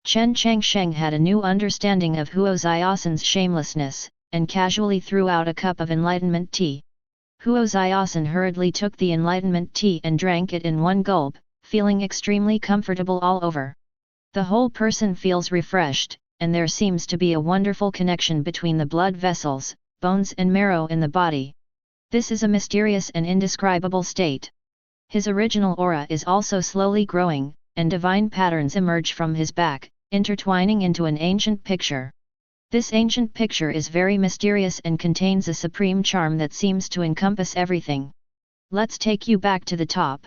Chen Changsheng had a new understanding of Huo Ziosan's shamelessness, and casually threw out a cup of enlightenment tea. Huo Ziosan hurriedly took the enlightenment tea and drank it in one gulp, feeling extremely comfortable all over. The whole person feels refreshed, and there seems to be a wonderful connection between the blood vessels, bones and marrow in the body. This is a mysterious and indescribable state. His original aura is also slowly growing, and divine patterns emerge from his back, intertwining into an ancient picture. This ancient picture is very mysterious and contains a supreme charm that seems to encompass everything. Let's take you back to the top.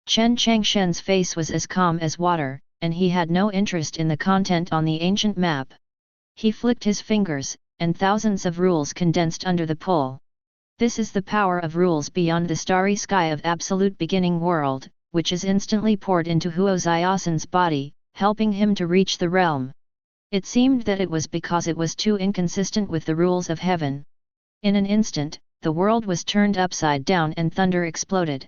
Chen Changsheng's face was as calm as water, and he had no interest in the content on the ancient map. He flicked his fingers, and thousands of rules condensed under the pull. This is the power of rules beyond the starry sky of absolute beginning world, which is instantly poured into Huo Ziosan's body, helping him to reach the realm. It seemed that it was because it was too inconsistent with the rules of heaven. In an instant, the world was turned upside down and thunder exploded.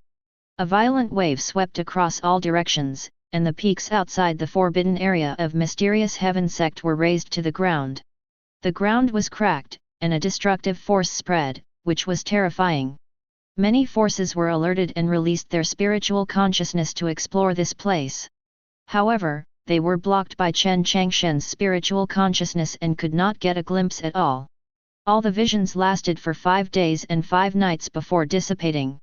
A violent wave swept across all directions, and the peaks outside the forbidden area of Mysterious Heaven Sect were razed to the ground. The ground was cracked, and a destructive force spread, which was terrifying. Many forces were alerted and released their spiritual consciousness to explore this place. However, they were blocked by Chen Changsheng's spiritual consciousness and could not get a glimpse at all. All the visions lasted for 5 days and 5 nights before dissipating.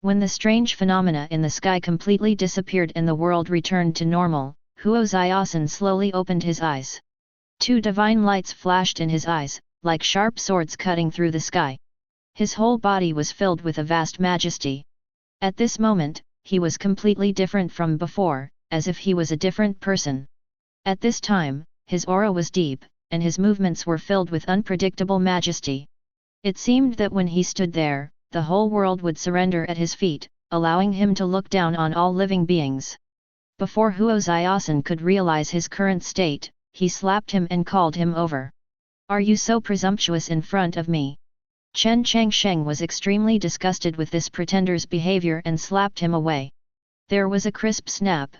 When the strange phenomena in the sky completely disappeared and the world returned to normal, Huo Zaiyasen slowly opened his eyes. 2 divine lights flashed in his eyes, like sharp swords cutting through the sky. His whole body was filled with a vast majesty. At this moment, he was completely different from before, as if he was a different person. At this time, his aura was deep, and his movements were filled with unpredictable majesty. It seemed that when he stood there, the whole world would surrender at his feet, allowing him to look down on all living beings. Before Huo Zaiyasen could realize his current state, he slapped him and called him over. "Are you so presumptuous in front of me?" Chen Changsheng was extremely disgusted with this pretender's behavior and slapped him away. There was a crisp snap.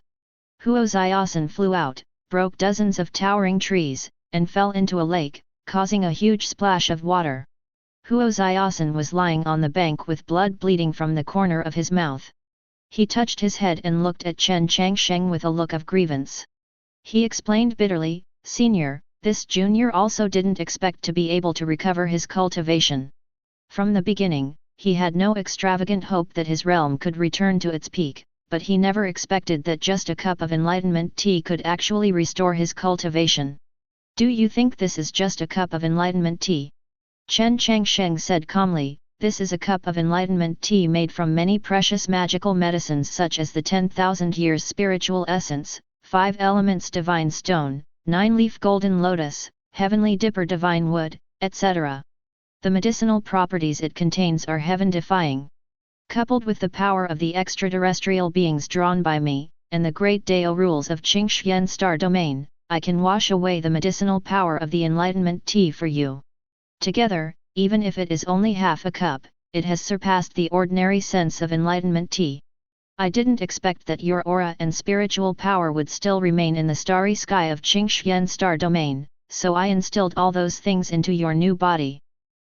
Huo Zaiyasen flew out, broke dozens of towering trees, and fell into a lake, causing a huge splash of water. Huo Zaiyasen was lying on the bank with blood bleeding from the corner of his mouth. He touched his head and looked at Chen Changsheng with a look of grievance. He explained bitterly, "Senior, this junior also didn't expect to be able to recover his cultivation. From the beginning, he had no extravagant hope that his realm could return to its peak, but he never expected that just a cup of enlightenment tea could actually restore his cultivation." "Do you think this is just a cup of enlightenment tea?" Chen Changsheng said calmly, "This is a cup of enlightenment tea made from many precious magical medicines such as the 10,000 years spiritual essence, 5 elements divine stone, 9-leaf golden lotus, heavenly dipper divine wood, etc. The medicinal properties it contains are heaven-defying. Coupled with the power of the extraterrestrial beings drawn by me, and the great Dao rules of Qingxian star domain, I can wash away the medicinal power of the enlightenment tea for you. Together, even if it is only half a cup, it has surpassed the ordinary sense of enlightenment tea. I didn't expect that your aura and spiritual power would still remain in the starry sky of Qingxian star domain, so I instilled all those things into your new body."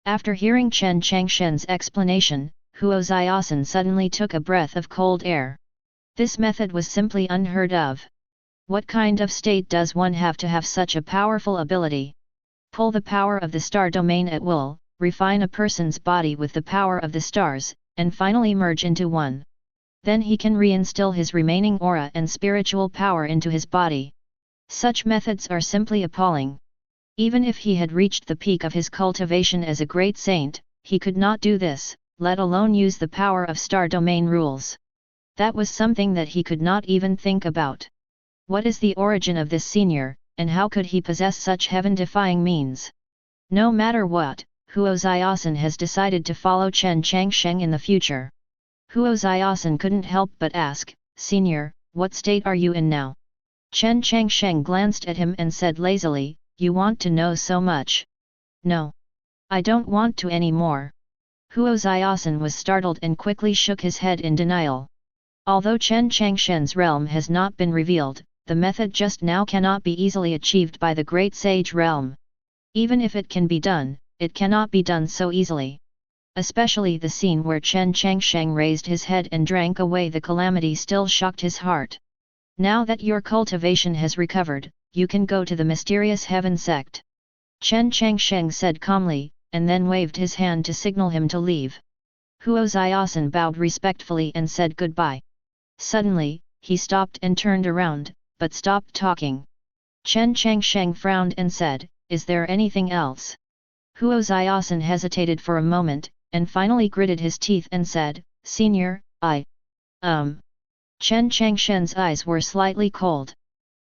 After hearing Chen Changsheng's explanation, Huo Zaiyasen suddenly took a breath of cold air. This method was simply unheard of. What kind of state does one have to have such a powerful ability? Pull the power of the star domain at will, refine a person's body with the power of the stars, and finally merge into one. Then he can reinstill his remaining aura and spiritual power into his body. Such methods are simply appalling. Even if he had reached the peak of his cultivation as a great saint, he could not do this, let alone use the power of star domain rules. That was something that he could not even think about. What is the origin of this senior, and how could he possess such heaven-defying means? No matter what, Huo Zaiyasen has decided to follow Chen Changsheng in the future. Huo Zaiyasen couldn't help but ask, "Senior, what state are you in now?" Chen Changsheng glanced at him and said lazily, "You want to know so much?" "No. I don't want to any more." Huo Zaiyasen was startled and quickly shook his head in denial. Although Chen Changsheng's realm has not been revealed, the method just now cannot be easily achieved by the Great Sage realm. Even if it can be done, it cannot be done so easily. Especially the scene where Chen Changsheng raised his head and drank away the calamity still shocked his heart. "Now that your cultivation has recovered, you can go to the Mysterious Heaven Sect," Chen Changsheng said calmly, and then waved his hand to signal him to leave. Huo Zaiyasen bowed respectfully and said goodbye. Suddenly, he stopped and turned around, but stopped talking. Chen Changsheng frowned and said, "Is there anything else?" Huo Zaiyasen hesitated for a moment, and finally gritted his teeth and said, "Senior, Chen Changsheng's eyes were slightly cold.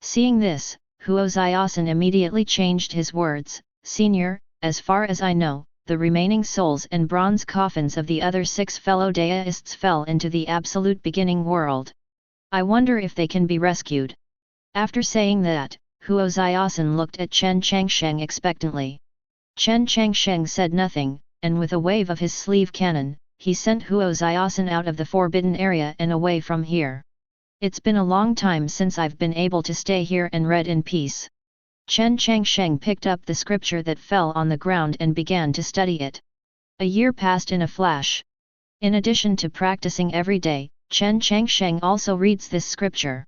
Seeing this, Huo Zaiyasen immediately changed his words, "Senior, as far as I know, the remaining souls and bronze coffins of the other 6 fellow Taoists fell into the absolute beginning world. I wonder if they can be rescued." After saying that, Huo Zaiyasen looked at Chen Changsheng expectantly. Chen Changsheng said nothing, and with a wave of his sleeve cannon, he sent Huo Zaiyasen out of the forbidden area and away from here. "It's been a long time since I've been able to stay here and read in peace." Chen Changsheng picked up the scripture that fell on the ground and began to study it. A year passed in a flash. In addition to practicing every day, Chen Changsheng also reads this scripture.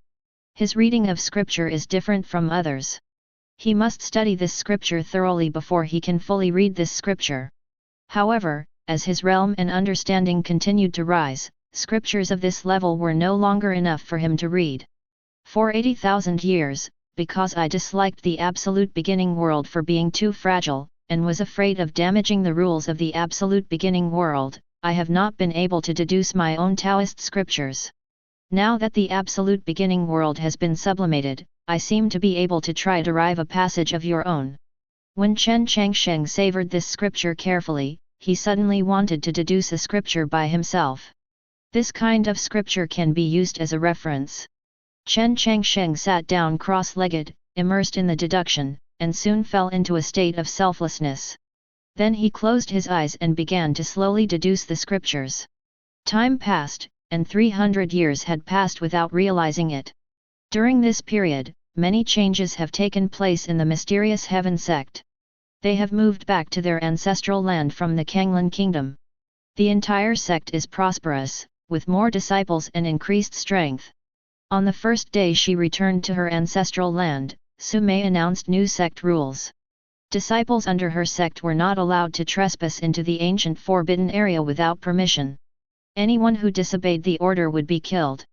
His reading of scripture is different from others. He must study this scripture thoroughly before he can fully read this scripture. However, as his realm and understanding continued to rise, scriptures of this level were no longer enough for him to read. For 80,000 years, because I disliked the absolute beginning world for being too fragile, and was afraid of damaging the rules of the absolute beginning world, I have not been able to deduce my own Taoist scriptures. Now that the absolute beginning world has been sublimated, I seem to be able to try to derive a passage of your own. When Chen Changsheng savored this scripture carefully, he suddenly wanted to deduce a scripture by himself. This kind of scripture can be used as a reference. Chen Changsheng sat down cross-legged, immersed in the deduction, and soon fell into a state of selflessness. Then he closed his eyes and began to slowly deduce the scriptures. Time passed, and 300 years had passed without realizing it. During this period, many changes have taken place in the Mysterious Heaven Sect. They have moved back to their ancestral land from the Kanglan Kingdom. The entire sect is prosperous, with more disciples and increased strength. On the first day she returned to her ancestral land, Sumei announced new sect rules. Disciples under her sect were not allowed to trespass into the ancient forbidden area without permission. Anyone who disobeyed the order would be killed.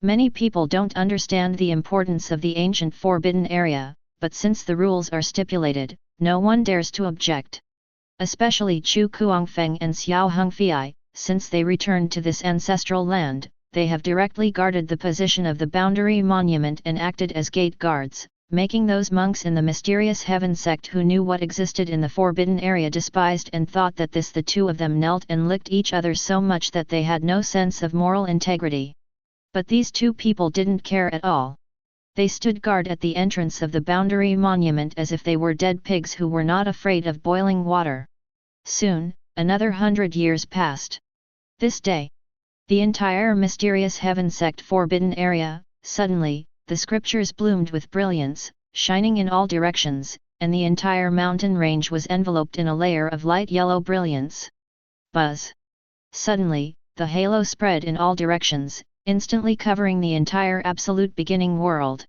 Many people don't understand the importance of the ancient forbidden area, but since the rules are stipulated, no one dares to object. Especially Chu Kuangfeng and Xiao Hengfei, since they returned to this ancestral land, they have directly guarded the position of the boundary monument and acted as gate guards, making those monks in the Mysterious Heaven Sect who knew what existed in the forbidden area despised and thought that the two of them knelt and licked each other so much that they had no sense of moral integrity. But these two people didn't care at all. They stood guard at the entrance of the boundary monument as if they were dead pigs who were not afraid of boiling water. Soon, another 100 years passed. This day, the entire Mysterious Heaven Sect forbidden area, suddenly, the scriptures bloomed with brilliance, shining in all directions, and the entire mountain range was enveloped in a layer of light yellow brilliance. Buzz! Suddenly, the halo spread in all directions, instantly covering the entire absolute beginning world.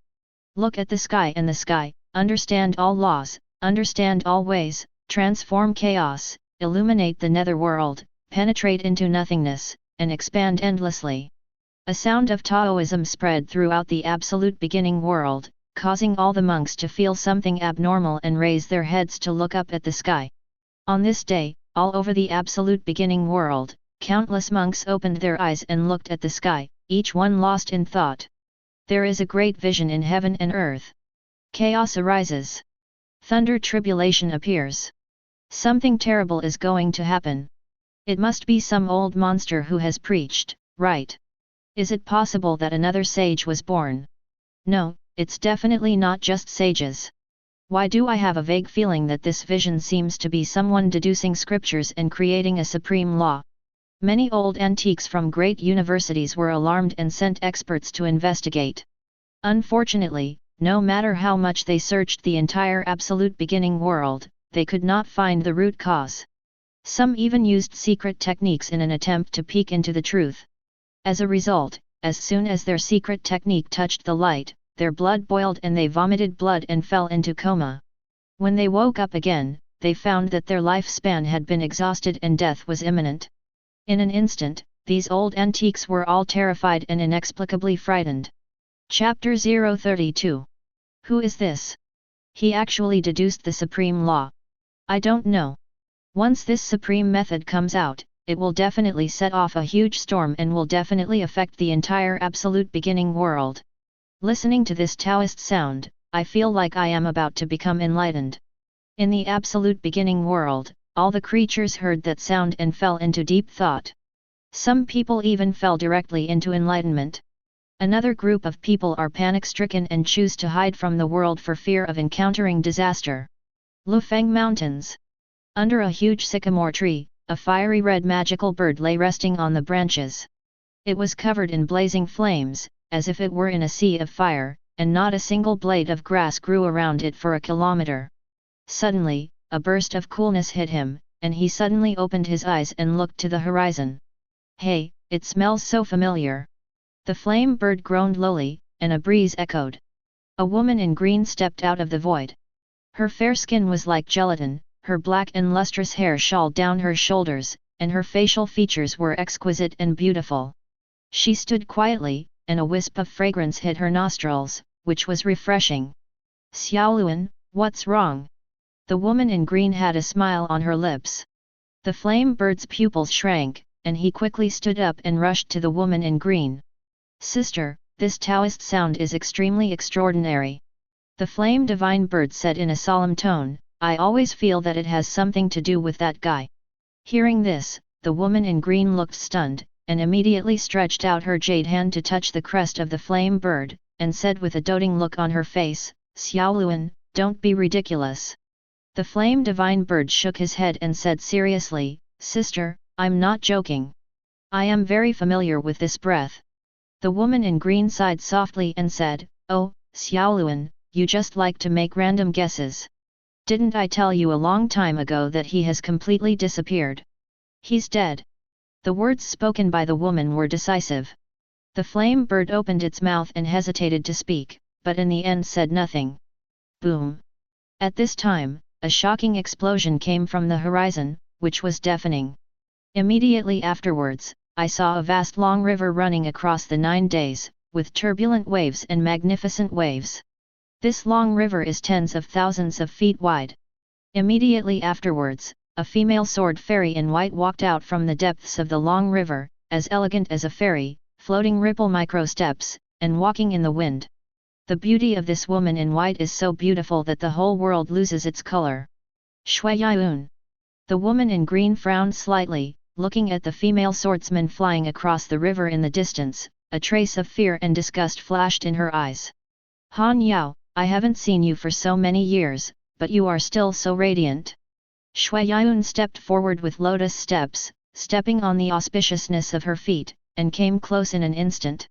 Look at the sky and the sky, understand all laws, understand all ways, transform chaos, illuminate the netherworld, penetrate into nothingness, and expand endlessly. A sound of Taoism spread throughout the absolute beginning world, causing all the monks to feel something abnormal and raise their heads to look up at the sky. On this day, all over the absolute beginning world, countless monks opened their eyes and looked at the sky, each one lost in thought. There is a great vision in heaven and earth. Chaos arises. Thunder tribulation appears. Something terrible is going to happen. It must be some old monster who has preached, right? Is it possible that another sage was born? No, it's definitely not just sages. Why do I have a vague feeling that this vision seems to be someone deducing scriptures and creating a supreme law? Many old antiques from great universities were alarmed and sent experts to investigate. Unfortunately, no matter how much they searched the entire absolute beginning world, they could not find the root cause. Some even used secret techniques in an attempt to peek into the truth. As a result, as soon as their secret technique touched the light, their blood boiled and they vomited blood and fell into coma. When they woke up again, they found that their lifespan had been exhausted and death was imminent. In an instant, these old antiques were all terrified and inexplicably frightened. Chapter 032. Who is this? He actually deduced the supreme law. I don't know. Once this supreme method comes out, it will definitely set off a huge storm and will definitely affect the entire absolute beginning world. Listening to this Taoist sound, I feel like I am about to become enlightened. In the absolute beginning world, all the creatures heard that sound and fell into deep thought. Some people even fell directly into enlightenment. Another group of people are panic-stricken and choose to hide from the world for fear of encountering disaster. Lufeng Mountains. Under a huge sycamore tree, a fiery red magical bird lay resting on the branches. It was covered in blazing flames, as if it were in a sea of fire, and not a single blade of grass grew around it for a kilometer. Suddenly, a burst of coolness hit him, and he suddenly opened his eyes and looked to the horizon. Hey, it smells so familiar. The flame bird groaned lowly, and a breeze echoed. A woman in green stepped out of the void. Her fair skin was like gelatin, her black and lustrous hair shawled down her shoulders, and her facial features were exquisite and beautiful. She stood quietly, and a wisp of fragrance hit her nostrils, which was refreshing. "Xiaoluan, what's wrong?" The woman in green had a smile on her lips. The flame bird's pupils shrank, and he quickly stood up and rushed to the woman in green. "Sister, this Taoist sound is extremely extraordinary." The flame divine bird said in a solemn tone, "I always feel that it has something to do with that guy." Hearing this, the woman in green looked stunned, and immediately stretched out her jade hand to touch the crest of the flame bird, and said with a doting look on her face, "Xiaoluan, don't be ridiculous." The flame divine bird shook his head and said seriously, "Sister, I'm not joking. I am very familiar with this breath." The woman in green sighed softly and said, "Oh, Xiaoluan, you just like to make random guesses. Didn't I tell you a long time ago that he has completely disappeared? He's dead." The words spoken by the woman were decisive. The flame bird opened its mouth and hesitated to speak, but in the end said nothing. Boom! At this time, a shocking explosion came from the horizon, which was deafening. Immediately afterwards, I saw a vast long river running across the 9 days, with turbulent waves and magnificent waves. This long river is tens of thousands of feet wide. Immediately afterwards, a female sword fairy in white walked out from the depths of the long river, as elegant as a fairy, floating ripple micro steps, and walking in the wind. The beauty of this woman in white is so beautiful that the whole world loses its color. Shui Yun. The woman in green frowned slightly, looking at the female swordsman flying across the river in the distance. A trace of fear and disgust flashed in her eyes. "Han Yao, I haven't seen you for so many years, but you are still so radiant." Shui Yun stepped forward with lotus steps, stepping on the auspiciousness of her feet, and came close in an instant.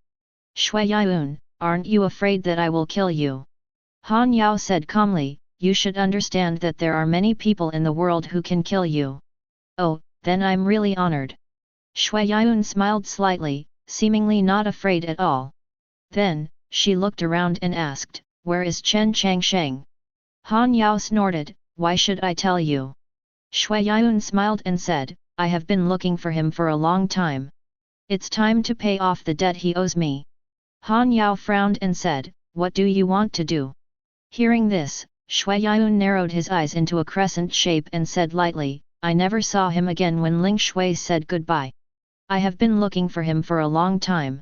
"Shui Yun, aren't you afraid that I will kill you?" Han Yao said calmly, "You should understand that there are many people in the world who can kill you." "Oh, then I'm really honored." Shui Yun smiled slightly, seemingly not afraid at all. Then, she looked around and asked, "Where is Chen Changsheng?" Han Yao snorted, "Why should I tell you?" Shui Yun smiled and said, "I have been looking for him for a long time. It's time to pay off the debt he owes me." Han Yao frowned and said, "What do you want to do?" Hearing this, Shui Yun narrowed his eyes into a crescent shape and said lightly, "I never saw him again when Ling Shui said goodbye. I have been looking for him for a long time."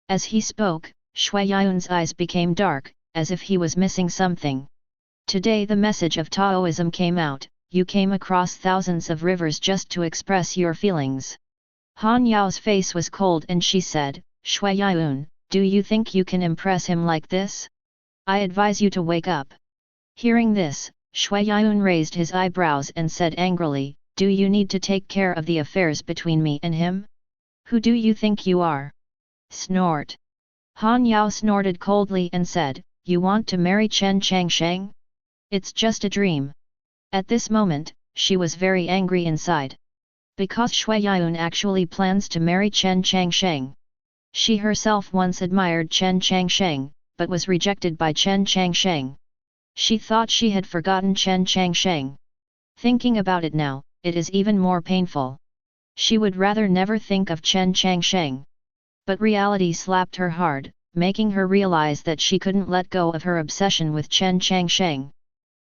As he spoke, Shui Yun's eyes became dark, as if he was missing something. Today the message of Taoism came out, "You came across thousands of rivers just to express your feelings." Han Yao's face was cold and she said, "Shui Yun, do you think you can impress him like this? I advise you to wake up." Hearing this, Shui Yun raised his eyebrows and said angrily, "Do you need to take care of the affairs between me and him? Who do you think you are?" Snort. Han Yao snorted coldly and said, "You want to marry Chen Changsheng? It's just a dream." At this moment, she was very angry inside. Because Shui Yun actually plans to marry Chen Changsheng. She herself once admired Chen Changsheng, but was rejected by Chen Changsheng. She thought she had forgotten Chen Changsheng. Thinking about it now, it is even more painful. She would rather never think of Chen Changsheng. But reality slapped her hard, making her realize that she couldn't let go of her obsession with Chen Changsheng.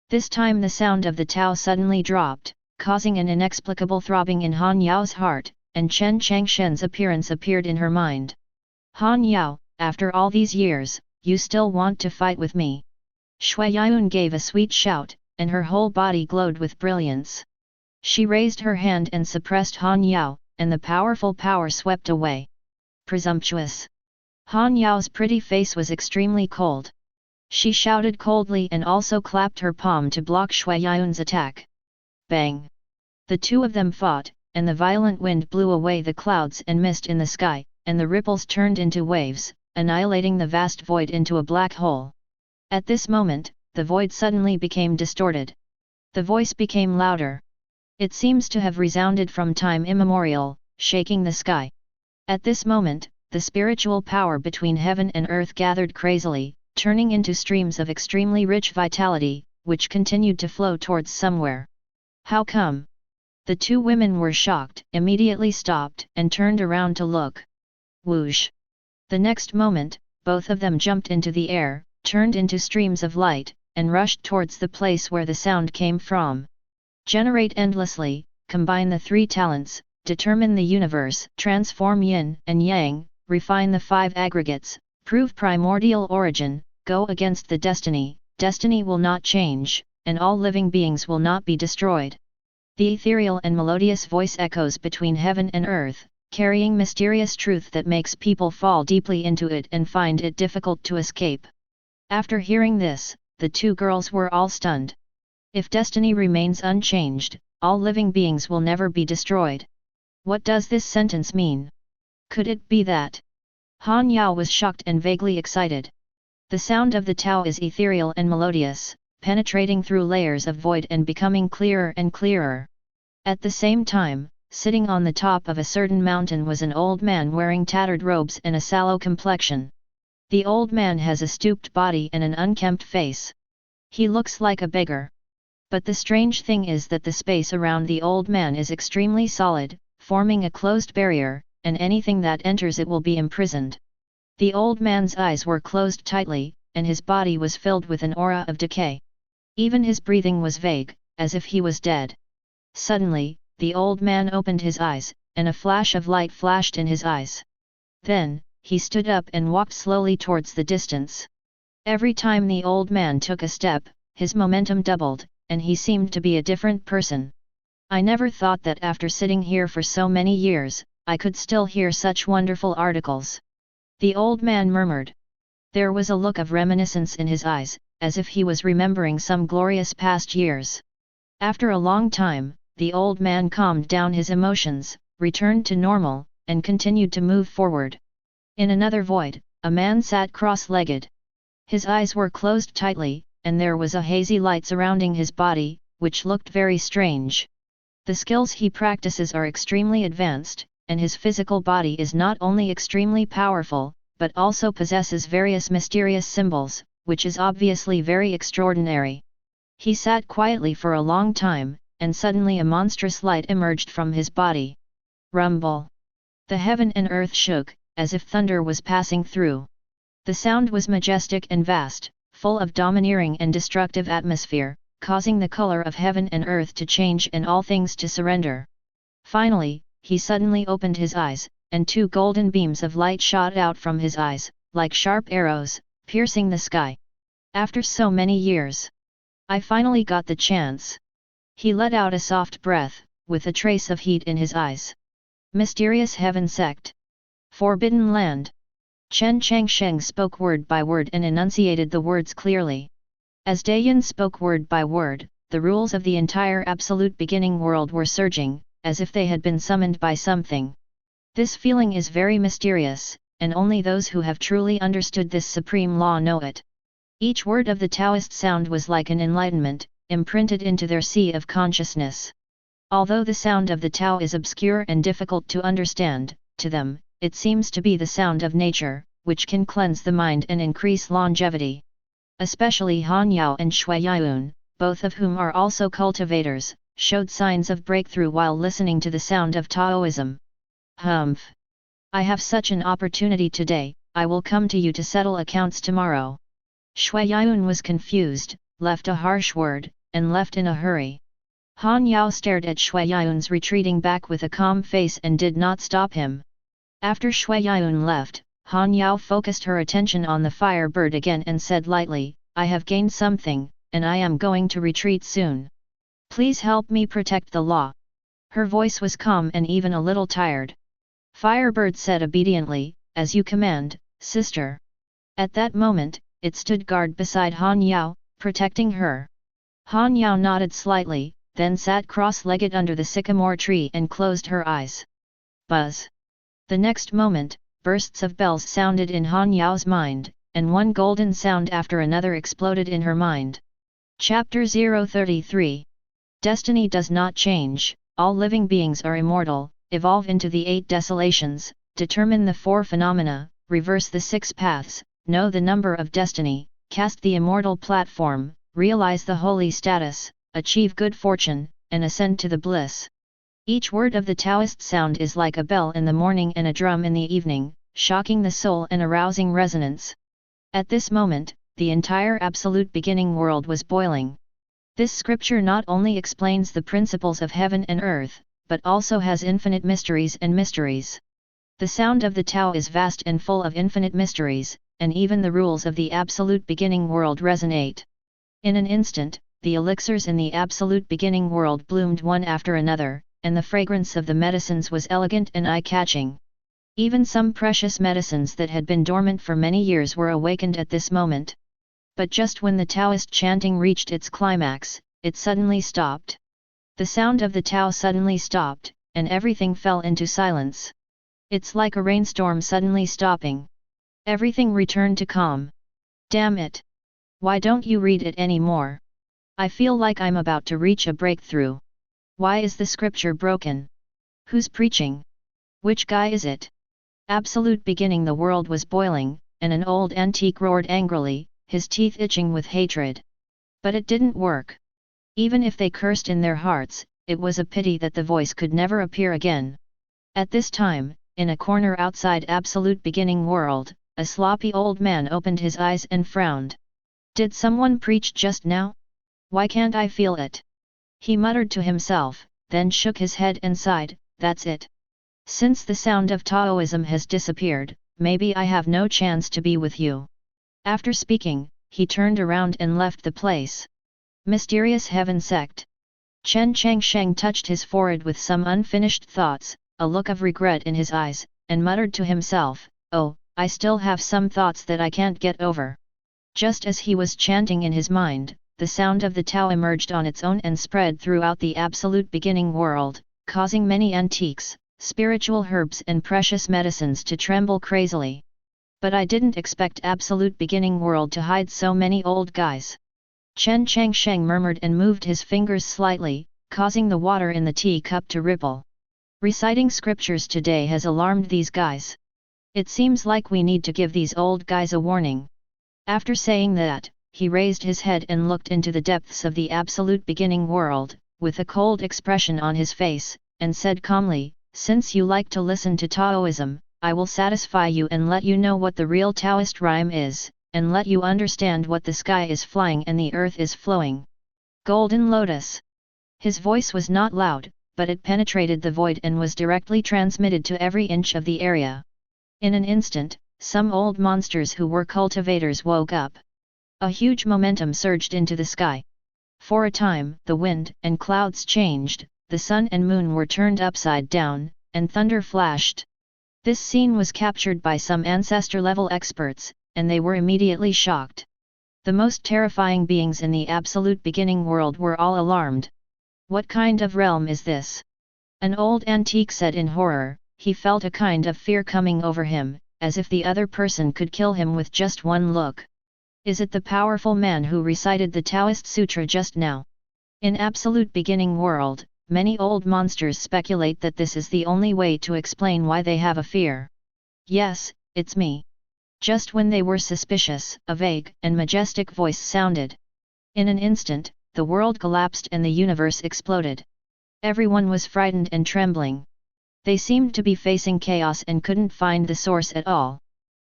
This time the sound of the Tao suddenly dropped, causing an inexplicable throbbing in Han Yao's heart, and Chen Changsheng's appearance appeared in her mind. "Han Yao, after all these years, you still want to fight with me?" Shui Yun gave a sweet shout, and her whole body glowed with brilliance. She raised her hand and suppressed Han Yao, and the powerful power swept away. Presumptuous! Han Yao's pretty face was extremely cold. She shouted coldly and also clapped her palm to block Shui Yun's attack. Bang! The two of them fought, and the violent wind blew away the clouds and mist in the sky, and the ripples turned into waves, annihilating the vast void into a black hole. At this moment, the void suddenly became distorted. The voice became louder. It seems to have resounded from time immemorial, shaking the sky. At this moment, the spiritual power between heaven and earth gathered crazily, turning into streams of extremely rich vitality, which continued to flow towards somewhere. How come? The two women were shocked, immediately stopped, and turned around to look. Whoosh! The next moment, both of them jumped into the air, turned into streams of light, and rushed towards the place where the sound came from. Generate endlessly, combine the three talents, determine the universe, transform yin and yang, refine the five aggregates, prove primordial origin, go against the destiny, destiny will not change, and all living beings will not be destroyed. The ethereal and melodious voice echoes between heaven and earth, carrying mysterious truth that makes people fall deeply into it and find it difficult to escape. After hearing this, the two girls were all stunned. If destiny remains unchanged, all living beings will never be destroyed. What does this sentence mean? Could it be that? Han Yao was shocked and vaguely excited. The sound of the Tao is ethereal and melodious, penetrating through layers of void and becoming clearer and clearer. At the same time, sitting on the top of a certain mountain was an old man wearing tattered robes and a sallow complexion. The old man has a stooped body and an unkempt face. He looks like a beggar. But the strange thing is that the space around the old man is extremely solid, forming a closed barrier, and anything that enters it will be imprisoned. The old man's eyes were closed tightly, and his body was filled with an aura of decay. Even his breathing was vague, as if he was dead. Suddenly, the old man opened his eyes, and a flash of light flashed in his eyes. Then, he stood up and walked slowly towards the distance. Every time the old man took a step, his momentum doubled, and he seemed to be a different person. I never thought that after sitting here for so many years, I could still hear such wonderful articles. The old man murmured. There was a look of reminiscence in his eyes, as if he was remembering some glorious past years. After a long time, the old man calmed down his emotions, returned to normal, and continued to move forward. In another void, a man sat cross-legged. His eyes were closed tightly, and there was a hazy light surrounding his body, which looked very strange. The skills he practices are extremely advanced, and his physical body is not only extremely powerful, but also possesses various mysterious symbols, which is obviously very extraordinary. He sat quietly for a long time, and suddenly a monstrous light emerged from his body. Rumble! The heaven and earth shook, as if thunder was passing through. The sound was majestic and vast, full of domineering and destructive atmosphere, causing the color of heaven and earth to change and all things to surrender. Finally, he suddenly opened his eyes, and two golden beams of light shot out from his eyes, like sharp arrows, piercing the sky. After so many years, I finally got the chance. He let out a soft breath, with a trace of heat in his eyes. Mysterious Heaven Sect. Forbidden Land. Chen Changsheng spoke word by word and enunciated the words clearly. As Dayan spoke word by word, the rules of the entire absolute beginning world were surging, as if they had been summoned by something. This feeling is very mysterious, and only those who have truly understood this supreme law know it. Each word of the Taoist sound was like an enlightenment, imprinted into their sea of consciousness. Although the sound of the Tao is obscure and difficult to understand, to them, it seems to be the sound of nature, which can cleanse the mind and increase longevity. Especially Han Yao and Shui Yun, both of whom are also cultivators, showed signs of breakthrough while listening to the sound of Taoism. Humph! I have such an opportunity today, I will come to you to settle accounts tomorrow. Shui Yun was confused, left a harsh word, and left in a hurry. Han Yao stared at Shui Yun's retreating back with a calm face and did not stop him. After Shui Yun left, Han Yao focused her attention on the firebird again and said lightly, I have gained something, and I am going to retreat soon. Please help me protect the law. Her voice was calm and even a little tired. Firebird said obediently, as you command, sister. At that moment, it stood guard beside Han Yao, protecting her. Han Yao nodded slightly, then sat cross-legged under the sycamore tree and closed her eyes. Buzz! The next moment, bursts of bells sounded in Han Yao's mind, and one golden sound after another exploded in her mind. Chapter 033. Destiny does not change, all living beings are immortal, evolve into the 8 desolations, determine the 4 phenomena, reverse the 6 paths, know the number of destiny, cast the immortal platform, realize the holy status, achieve good fortune, and ascend to the bliss. Each word of the Taoist sound is like a bell in the morning and a drum in the evening, shocking the soul and arousing resonance. At this moment, the entire absolute beginning world was boiling. This scripture not only explains the principles of heaven and earth, but also has infinite mysteries and mysteries. The sound of the Tao is vast and full of infinite mysteries, and even the rules of the absolute beginning world resonate. In an instant, the elixirs in the absolute beginning world bloomed one after another, and the fragrance of the medicines was elegant and eye-catching. Even some precious medicines that had been dormant for many years were awakened at this moment. But just when the Taoist chanting reached its climax, it suddenly stopped. The sound of the Tao suddenly stopped, and everything fell into silence. It's like a rainstorm suddenly stopping. Everything returned to calm. Damn it! Why don't you read it anymore? I feel like I'm about to reach a breakthrough. Why is the scripture broken? Who's preaching? Which guy is it? Absolute beginning the world was boiling, and an old antique roared angrily, his teeth itching with hatred. But it didn't work. Even if they cursed in their hearts, it was a pity that the voice could never appear again. At this time, in a corner outside absolute beginning world, a sloppy old man opened his eyes and frowned. Did someone preach just now? Why can't I feel it? He muttered to himself, then shook his head and sighed, that's it. Since the sound of Taoism has disappeared, maybe I have no chance to be with you. After speaking, he turned around and left the place. Mysterious Heaven Sect. Chen Changsheng touched his forehead with some unfinished thoughts, a look of regret in his eyes, and muttered to himself, oh, I still have some thoughts that I can't get over. Just as he was chanting in his mind, the sound of the Tao emerged on its own and spread throughout the absolute beginning world, causing many antiques, spiritual herbs and precious medicines to tremble crazily. But I didn't expect absolute beginning world to hide so many old guys. Chen Changsheng murmured and moved his fingers slightly, causing the water in the teacup to ripple. Reciting scriptures today has alarmed these guys. It seems like we need to give these old guys a warning. After saying that, he raised his head and looked into the depths of the absolute beginning world, with a cold expression on his face, and said calmly, since you like to listen to Taoism, I will satisfy you and let you know what the real Taoist rhyme is, and let you understand what the sky is flying and the earth is flowing. Golden Lotus. His voice was not loud, but it penetrated the void and was directly transmitted to every inch of the area. In an instant, some old monsters who were cultivators woke up. A huge momentum surged into the sky. For a time, the wind and clouds changed, the sun and moon were turned upside down, and thunder flashed. This scene was captured by some ancestor-level experts, and they were immediately shocked. The most terrifying beings in the absolute beginning world were all alarmed. What kind of realm is this? An old antique said in horror. He felt a kind of fear coming over him, as if the other person could kill him with just one look. Is it the powerful man who recited the Taoist Sutra just now? In absolute beginning world, many old monsters speculate that this is the only way to explain why they have a fear. Yes, it's me. Just when they were suspicious, a vague and majestic voice sounded. In an instant, the world collapsed and the universe exploded. Everyone was frightened and trembling. They seemed to be facing chaos and couldn't find the source at all.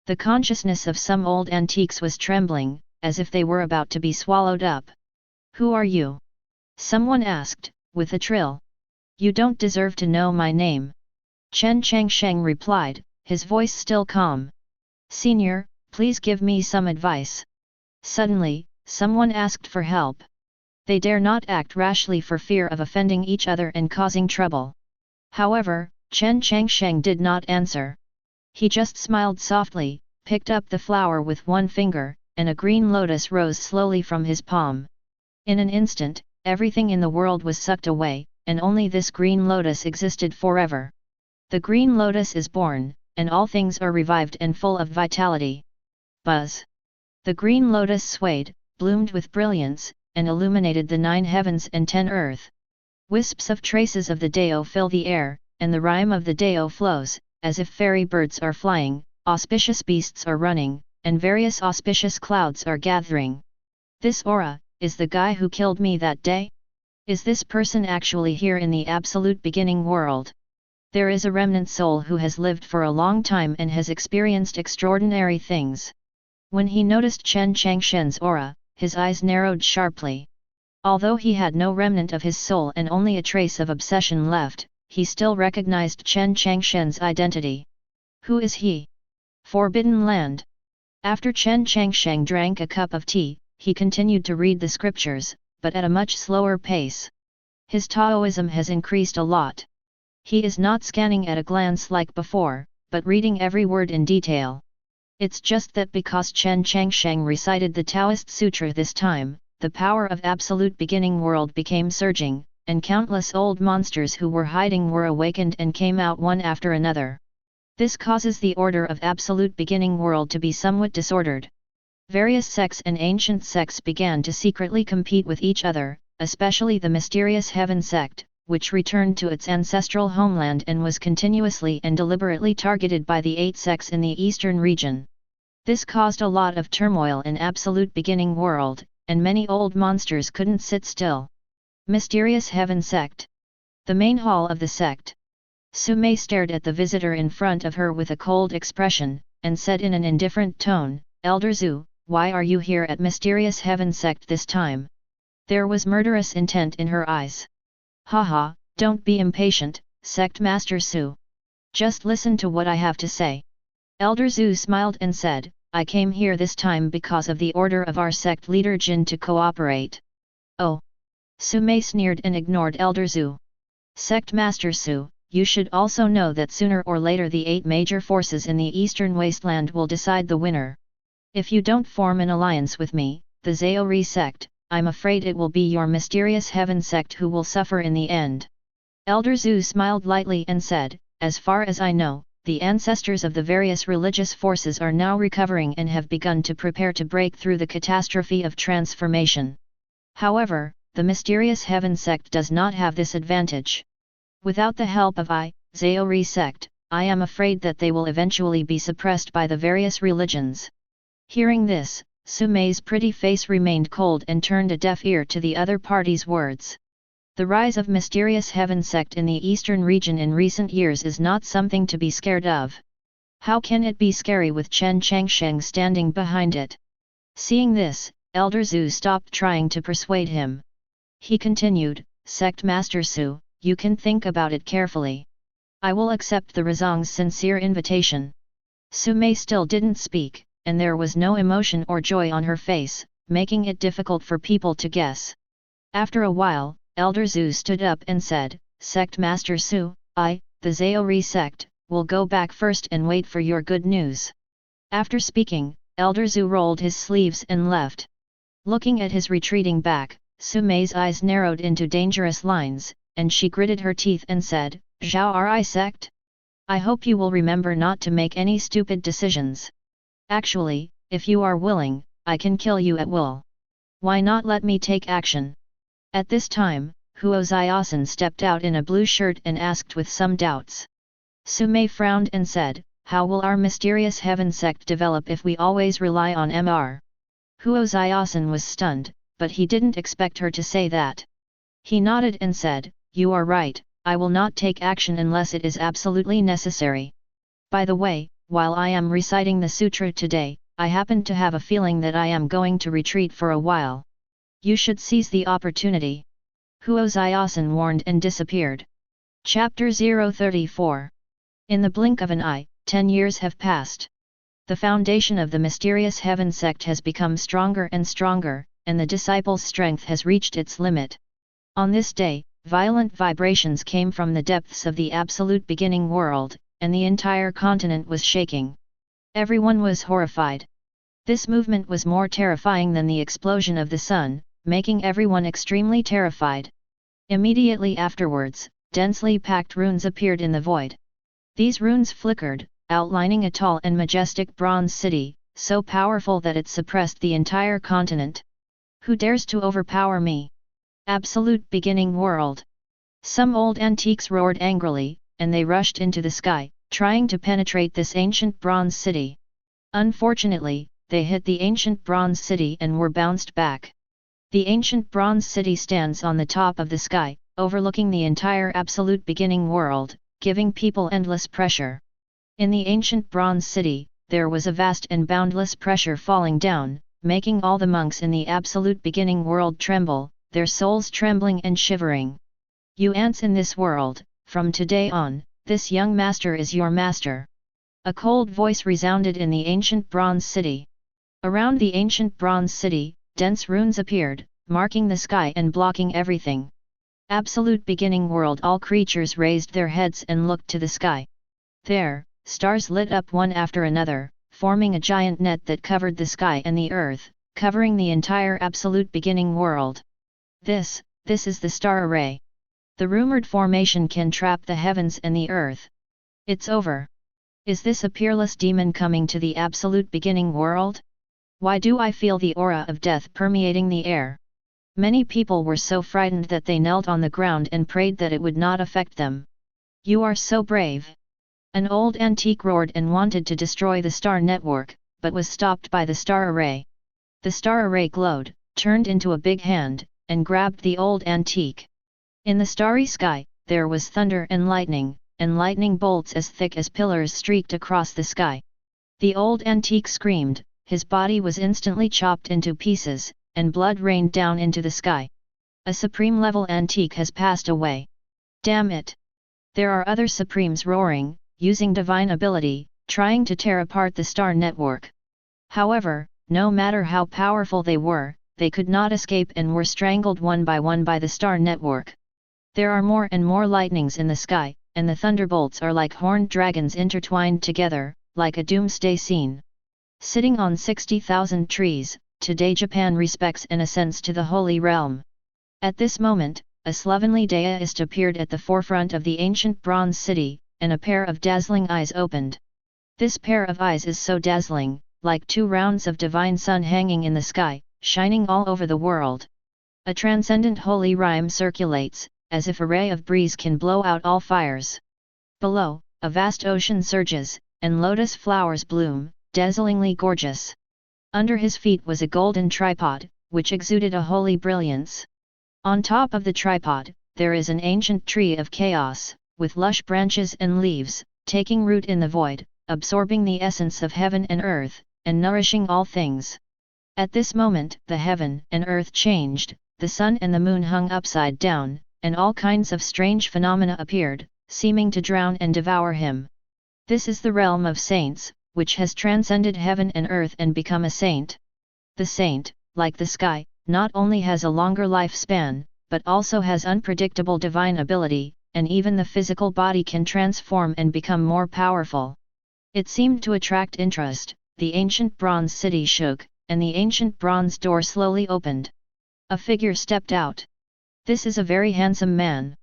The consciousness of some old antiques was trembling, as if they were about to be swallowed up. Who are you? Someone asked, with a trill. You don't deserve to know my name. Chen Changsheng replied, his voice still calm. Senior, please give me some advice. Suddenly, someone asked for help. They dare not act rashly for fear of offending each other and causing trouble. However, Chen Changsheng did not answer. He just smiled softly, picked up the flower with one finger, and a green lotus rose slowly from his palm. In an instant, everything in the world was sucked away, and only this green lotus existed forever. The green lotus is born, and all things are revived and full of vitality. Buzz! The green lotus swayed, bloomed with brilliance, and illuminated the 9 heavens and 10 earth. Wisps of traces of the Dao fill the air, and the rhyme of the Dao flows, as if fairy birds are flying, auspicious beasts are running, and various auspicious clouds are gathering. This aura, is the guy who killed me that day? Is this person actually here in the absolute beginning world? There is a remnant soul who has lived for a long time and has experienced extraordinary things. When he noticed Chen Changsheng's aura, his eyes narrowed sharply. Although he had no remnant of his soul and only a trace of obsession left, he still recognized Chen Changsheng's identity. Who is he? Forbidden Land. After Chen Changsheng drank a cup of tea, he continued to read the scriptures, but at a much slower pace. His Taoism has increased a lot. He is not scanning at a glance like before, but reading every word in detail. It's just that because Chen Changsheng recited the Taoist Sutra this time, the power of absolute beginning world became surging, and countless old monsters who were hiding were awakened and came out one after another. This causes the order of absolute beginning world to be somewhat disordered. Various sects and ancient sects began to secretly compete with each other, especially the Mysterious Heaven Sect, which returned to its ancestral homeland and was continuously and deliberately targeted by the 8 sects in the eastern region. This caused a lot of turmoil in absolute beginning world, and many old monsters couldn't sit still. Mysterious Heaven Sect. The main hall of the sect. Sumei stared at the visitor in front of her with a cold expression, and said in an indifferent tone, "Elder Zhu, why are you here at Mysterious Heaven Sect this time?" There was murderous intent in her eyes. "Haha, don't be impatient, Sect Master Su. Just listen to what I have to say." Elder Zhu smiled and said, "I came here this time because of the order of our sect leader Jin to cooperate." "Oh." Sumei sneered and ignored Elder Zhu. "Sect Master Su, you should also know that sooner or later the 8 major forces in the eastern wasteland will decide the winner. If you don't form an alliance with me, the Zaori sect, I'm afraid it will be your Mysterious Heaven Sect who will suffer in the end." Elder Zhu smiled lightly and said, "As far as I know, the ancestors of the various religious forces are now recovering and have begun to prepare to break through the catastrophe of transformation. However, the Mysterious Heaven Sect does not have this advantage. Without the help of Zaori sect, I am afraid that they will eventually be suppressed by the various religions." Hearing this, Sumei's pretty face remained cold and turned a deaf ear to the other party's words. The rise of Mysterious Heaven Sect in the eastern region in recent years is not something to be scared of. How can it be scary with Chen Changsheng standing behind it? Seeing this, Elder Zhu stopped trying to persuade him. He continued, "Sect Master Su, you can think about it carefully. I will accept the Razong's sincere invitation." Sumei still didn't speak, and there was no emotion or joy on her face, making it difficult for people to guess. After a while, Elder Zhu stood up and said, "Sect Master Su, the Zaori sect, will go back first and wait for your good news." After speaking, Elder Zhu rolled his sleeves and left. Looking at his retreating back, Sumei's eyes narrowed into dangerous lines, and she gritted her teeth and said, "Zaori sect? I hope you will remember not to make any stupid decisions. Actually, if you are willing, I can kill you at will. Why not let me take action?" At this time, Huo Ziosan stepped out in a blue shirt and asked with some doubts. Sumei frowned and said, "How will our Mysterious Heaven Sect develop if we always rely on Mr. Huo Ziosan was stunned, but he didn't expect her to say that. He nodded and said, "You are right, I will not take action unless it is absolutely necessary. By the way, while I am reciting the sutra today, I happen to have a feeling that I am going to retreat for a while. You should seize the opportunity." Huo Ziosan warned and disappeared. Chapter 034. In the blink of an eye, 10 years have passed. The foundation of the Mysterious Heaven Sect has become stronger and stronger, and the disciples' strength has reached its limit. On this day, violent vibrations came from the depths of the absolute beginning world, and the entire continent was shaking. Everyone was horrified. This movement was more terrifying than the explosion of the sun, making everyone extremely terrified. Immediately afterwards, densely packed runes appeared in the void. These runes flickered, outlining a tall and majestic bronze city, so powerful that it suppressed the entire continent. "Who dares to overpower me? Absolute beginning world!" Some old antiques roared angrily, and they rushed into the sky, trying to penetrate this ancient bronze city. Unfortunately, they hit the ancient bronze city and were bounced back. The ancient bronze city stands on the top of the sky, overlooking the entire absolute beginning world, giving people endless pressure. In the ancient bronze city, there was a vast and boundless pressure falling down, making all the monks in the absolute beginning world tremble, their souls trembling and shivering. You ants in this world, from today on, this young master is your master. A cold voice resounded in the ancient bronze city. Around the ancient bronze city, dense runes appeared, marking the sky and blocking everything. Absolute beginning world, all creatures raised their heads and looked to the sky. There, stars lit up one after another, forming a giant net that covered the sky and the earth, covering the entire absolute beginning world. This is the star array. The rumored formation can trap the heavens and the earth. It's over. Is this a peerless demon coming to the absolute beginning world? Why do I feel the aura of death permeating the air? Many people were so frightened that they knelt on the ground and prayed that it would not affect them. You are so brave. An old antique roared and wanted to destroy the star network, but was stopped by the star array. The star array glowed, turned into a big hand, and grabbed the old antique. In the starry sky, there was thunder and lightning bolts as thick as pillars streaked across the sky. The old antique screamed, his body was instantly chopped into pieces, and blood rained down into the sky. A supreme level antique has passed away. Damn it! There are other supremes roaring, using divine ability, trying to tear apart the star network. However, no matter how powerful they could not escape and were strangled one by the star network. There are more and more lightnings in the sky, and the thunderbolts are like horned dragons intertwined together, like a doomsday scene. Sitting on 60,000 trees, today Japan respects and ascends to the holy realm. At this moment, a slovenly Taoist appeared at the forefront of the ancient bronze city, and a pair of dazzling eyes opened. This pair of eyes is so dazzling, like two rounds of divine sun hanging in the sky, shining all over the world. A transcendent holy rhyme circulates, as if a ray of breeze can blow out all fires. Below, a vast ocean surges, and lotus flowers bloom, dazzlingly gorgeous. Under his feet was a golden tripod, which exuded a holy brilliance. On top of the tripod, there is an ancient tree of chaos, with lush branches and leaves, taking root in the void, absorbing the essence of heaven and earth, and nourishing all things. At this moment, the heaven and earth changed, the sun and the moon hung upside down, and all kinds of strange phenomena appeared, seeming to drown and devour him. This is the realm of saints, which has transcended heaven and earth and become a saint. The saint, like the sky, not only has a longer lifespan, but also has unpredictable divine ability, and even the physical body can transform and become more powerful. It seemed to attract interest. The ancient bronze city shook, and the ancient bronze door slowly opened. A figure stepped out. This is a very handsome man.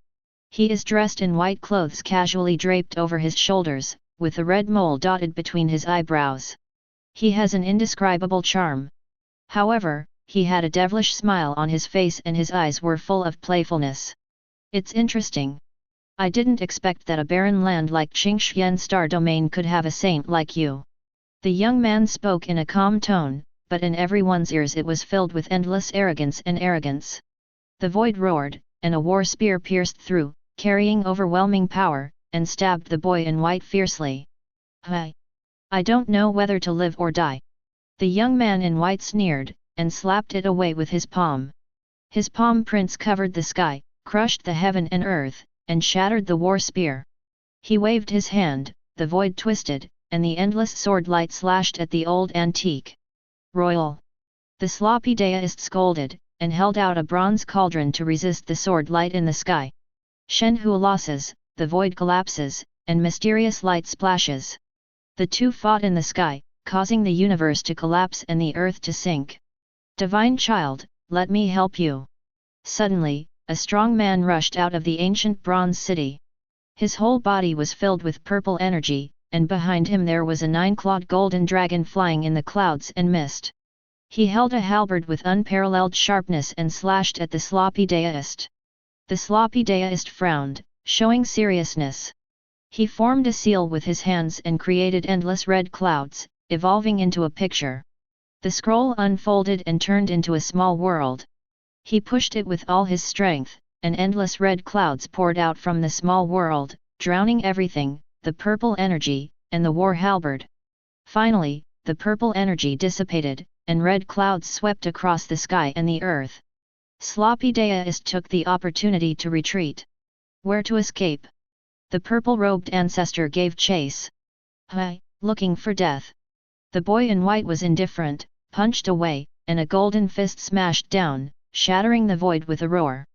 He is dressed in white clothes casually draped over his shoulders, with a red mole dotted between his eyebrows. He has an indescribable charm. However, he had a devilish smile on his face and his eyes were full of playfulness. It's interesting. I didn't expect that a barren land like Qingxian Star Domain could have a saint like you. The young man spoke in a calm tone, but in everyone's ears it was filled with endless arrogance and arrogance. The void roared, and a war spear pierced through, carrying overwhelming power, and stabbed the boy in white fiercely. "Hi! I don't know whether to live or die." The young man in white sneered, and slapped it away with his palm. His palm prints covered the sky, crushed the heaven and earth, and shattered the war spear. He waved his hand, the void twisted, and the endless sword light slashed at the old antique. "Royal!" The sloppy Taoist scolded, and held out a bronze cauldron to resist the sword light in the sky. Shen Hu losses, the void collapses, and mysterious light splashes. The two fought in the sky, causing the universe to collapse and the earth to sink. "Divine child, let me help you." Suddenly, a strong man rushed out of the ancient bronze city. His whole body was filled with purple energy, and behind him there was a 9-clawed golden dragon flying in the clouds and mist. He held a halberd with unparalleled sharpness and slashed at the sloppy Taoist. The sloppy Taoist frowned, showing seriousness. He formed a seal with his hands and created endless red clouds, evolving into a picture. The scroll unfolded and turned into a small world. He pushed it with all his strength, and endless red clouds poured out from the small world, drowning everything, the purple energy, and the war halberd. Finally, the purple energy dissipated, and red clouds swept across the sky and the earth. Sloppy Taoist took the opportunity to retreat. Where to escape? The purple-robed ancestor gave chase. Hi, looking for death. The boy in white was indifferent, punched away, and a golden fist smashed down, shattering the void with a roar.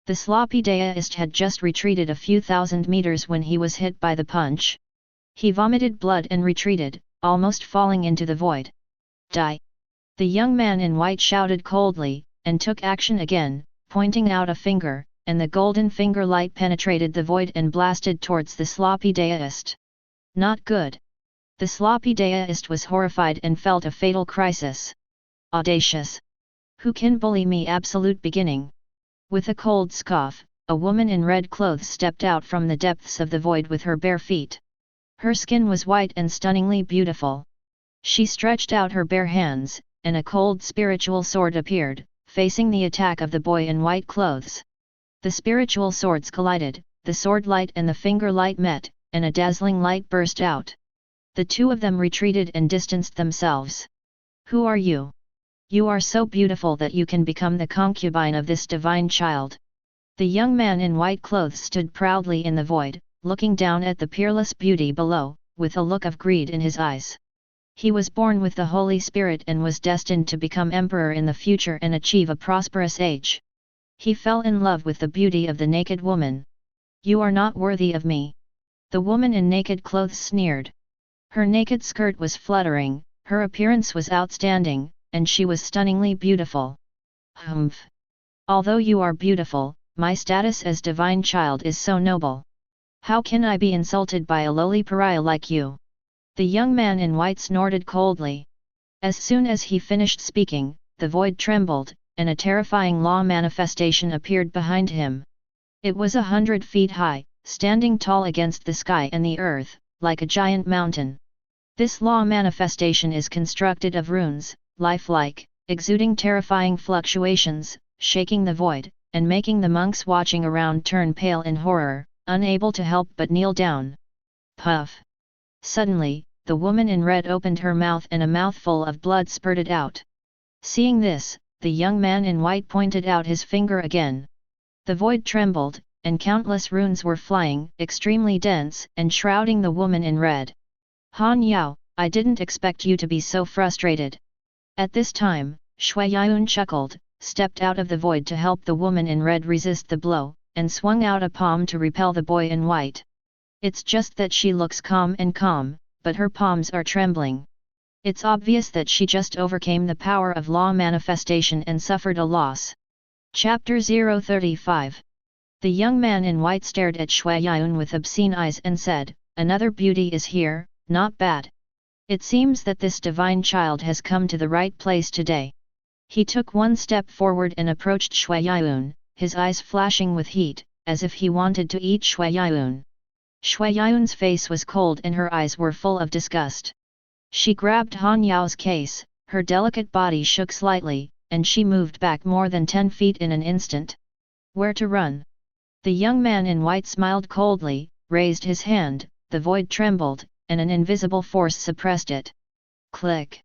The sloppy Taoist had just retreated a few thousand meters when he was hit by the punch. He vomited blood and retreated, almost falling into the void. Die! The young man in white shouted coldly, and took action again, pointing out a finger, and the golden finger light penetrated the void and blasted towards the sloppy Taoist. Not good. The sloppy Taoist was horrified and felt a fatal crisis. Audacious! Who can bully me? Absolute beginning. With a cold scoff, a woman in red clothes stepped out from the depths of the void with her bare feet. Her skin was white and stunningly beautiful. She stretched out her bare hands, and a cold spiritual sword appeared, facing the attack of the boy in white clothes. The spiritual swords collided, the sword light and the finger light met, and a dazzling light burst out. The two of them retreated and distanced themselves. Who are you? You are so beautiful that you can become the concubine of this divine child. The young man in white clothes stood proudly in the void, looking down at the peerless beauty below, with a look of greed in his eyes. He was born with the Holy Spirit and was destined to become emperor in the future and achieve a prosperous age. He fell in love with the beauty of the naked woman. You are not worthy of me. The woman in naked clothes sneered. Her naked skirt was fluttering, her appearance was outstanding, and she was stunningly beautiful. Humph! Although you are beautiful, my status as divine child is so noble. How can I be insulted by a lowly pariah like you? The young man in white snorted coldly. As soon as he finished speaking, the void trembled, and a terrifying law manifestation appeared behind him. It was 100 feet high, standing tall against the sky and the earth, like a giant mountain. This law manifestation is constructed of runes, lifelike, exuding terrifying fluctuations, shaking the void, and making the monks watching around turn pale in horror, unable to help but kneel down. Puff! Suddenly, the woman in red opened her mouth and a mouthful of blood spurted out. Seeing this, the young man in white pointed out his finger again. The void trembled, and countless runes were flying, extremely dense, and shrouding the woman in red. Han Yao, I didn't expect you to be so frustrated. At this time, Shui Yun chuckled, stepped out of the void to help the woman in red resist the blow, and swung out a palm to repel the boy in white. It's just that she looks calm, but her palms are trembling. It's obvious that she just overcame the power of law manifestation and suffered a loss. Chapter 035. The young man in white stared at Shui Yun with obscene eyes and said, Another beauty is here, not bad. It seems that this divine child has come to the right place today. He took one step forward and approached Shui Yun, his eyes flashing with heat, as if he wanted to eat Shui Yun. Shui Yun's face was cold and her eyes were full of disgust. She grabbed Han Yao's case, her delicate body shook slightly, and she moved back more than 10 feet in an instant. Where to run? The young man in white smiled coldly, raised his hand, the void trembled, and an invisible force suppressed it. Click!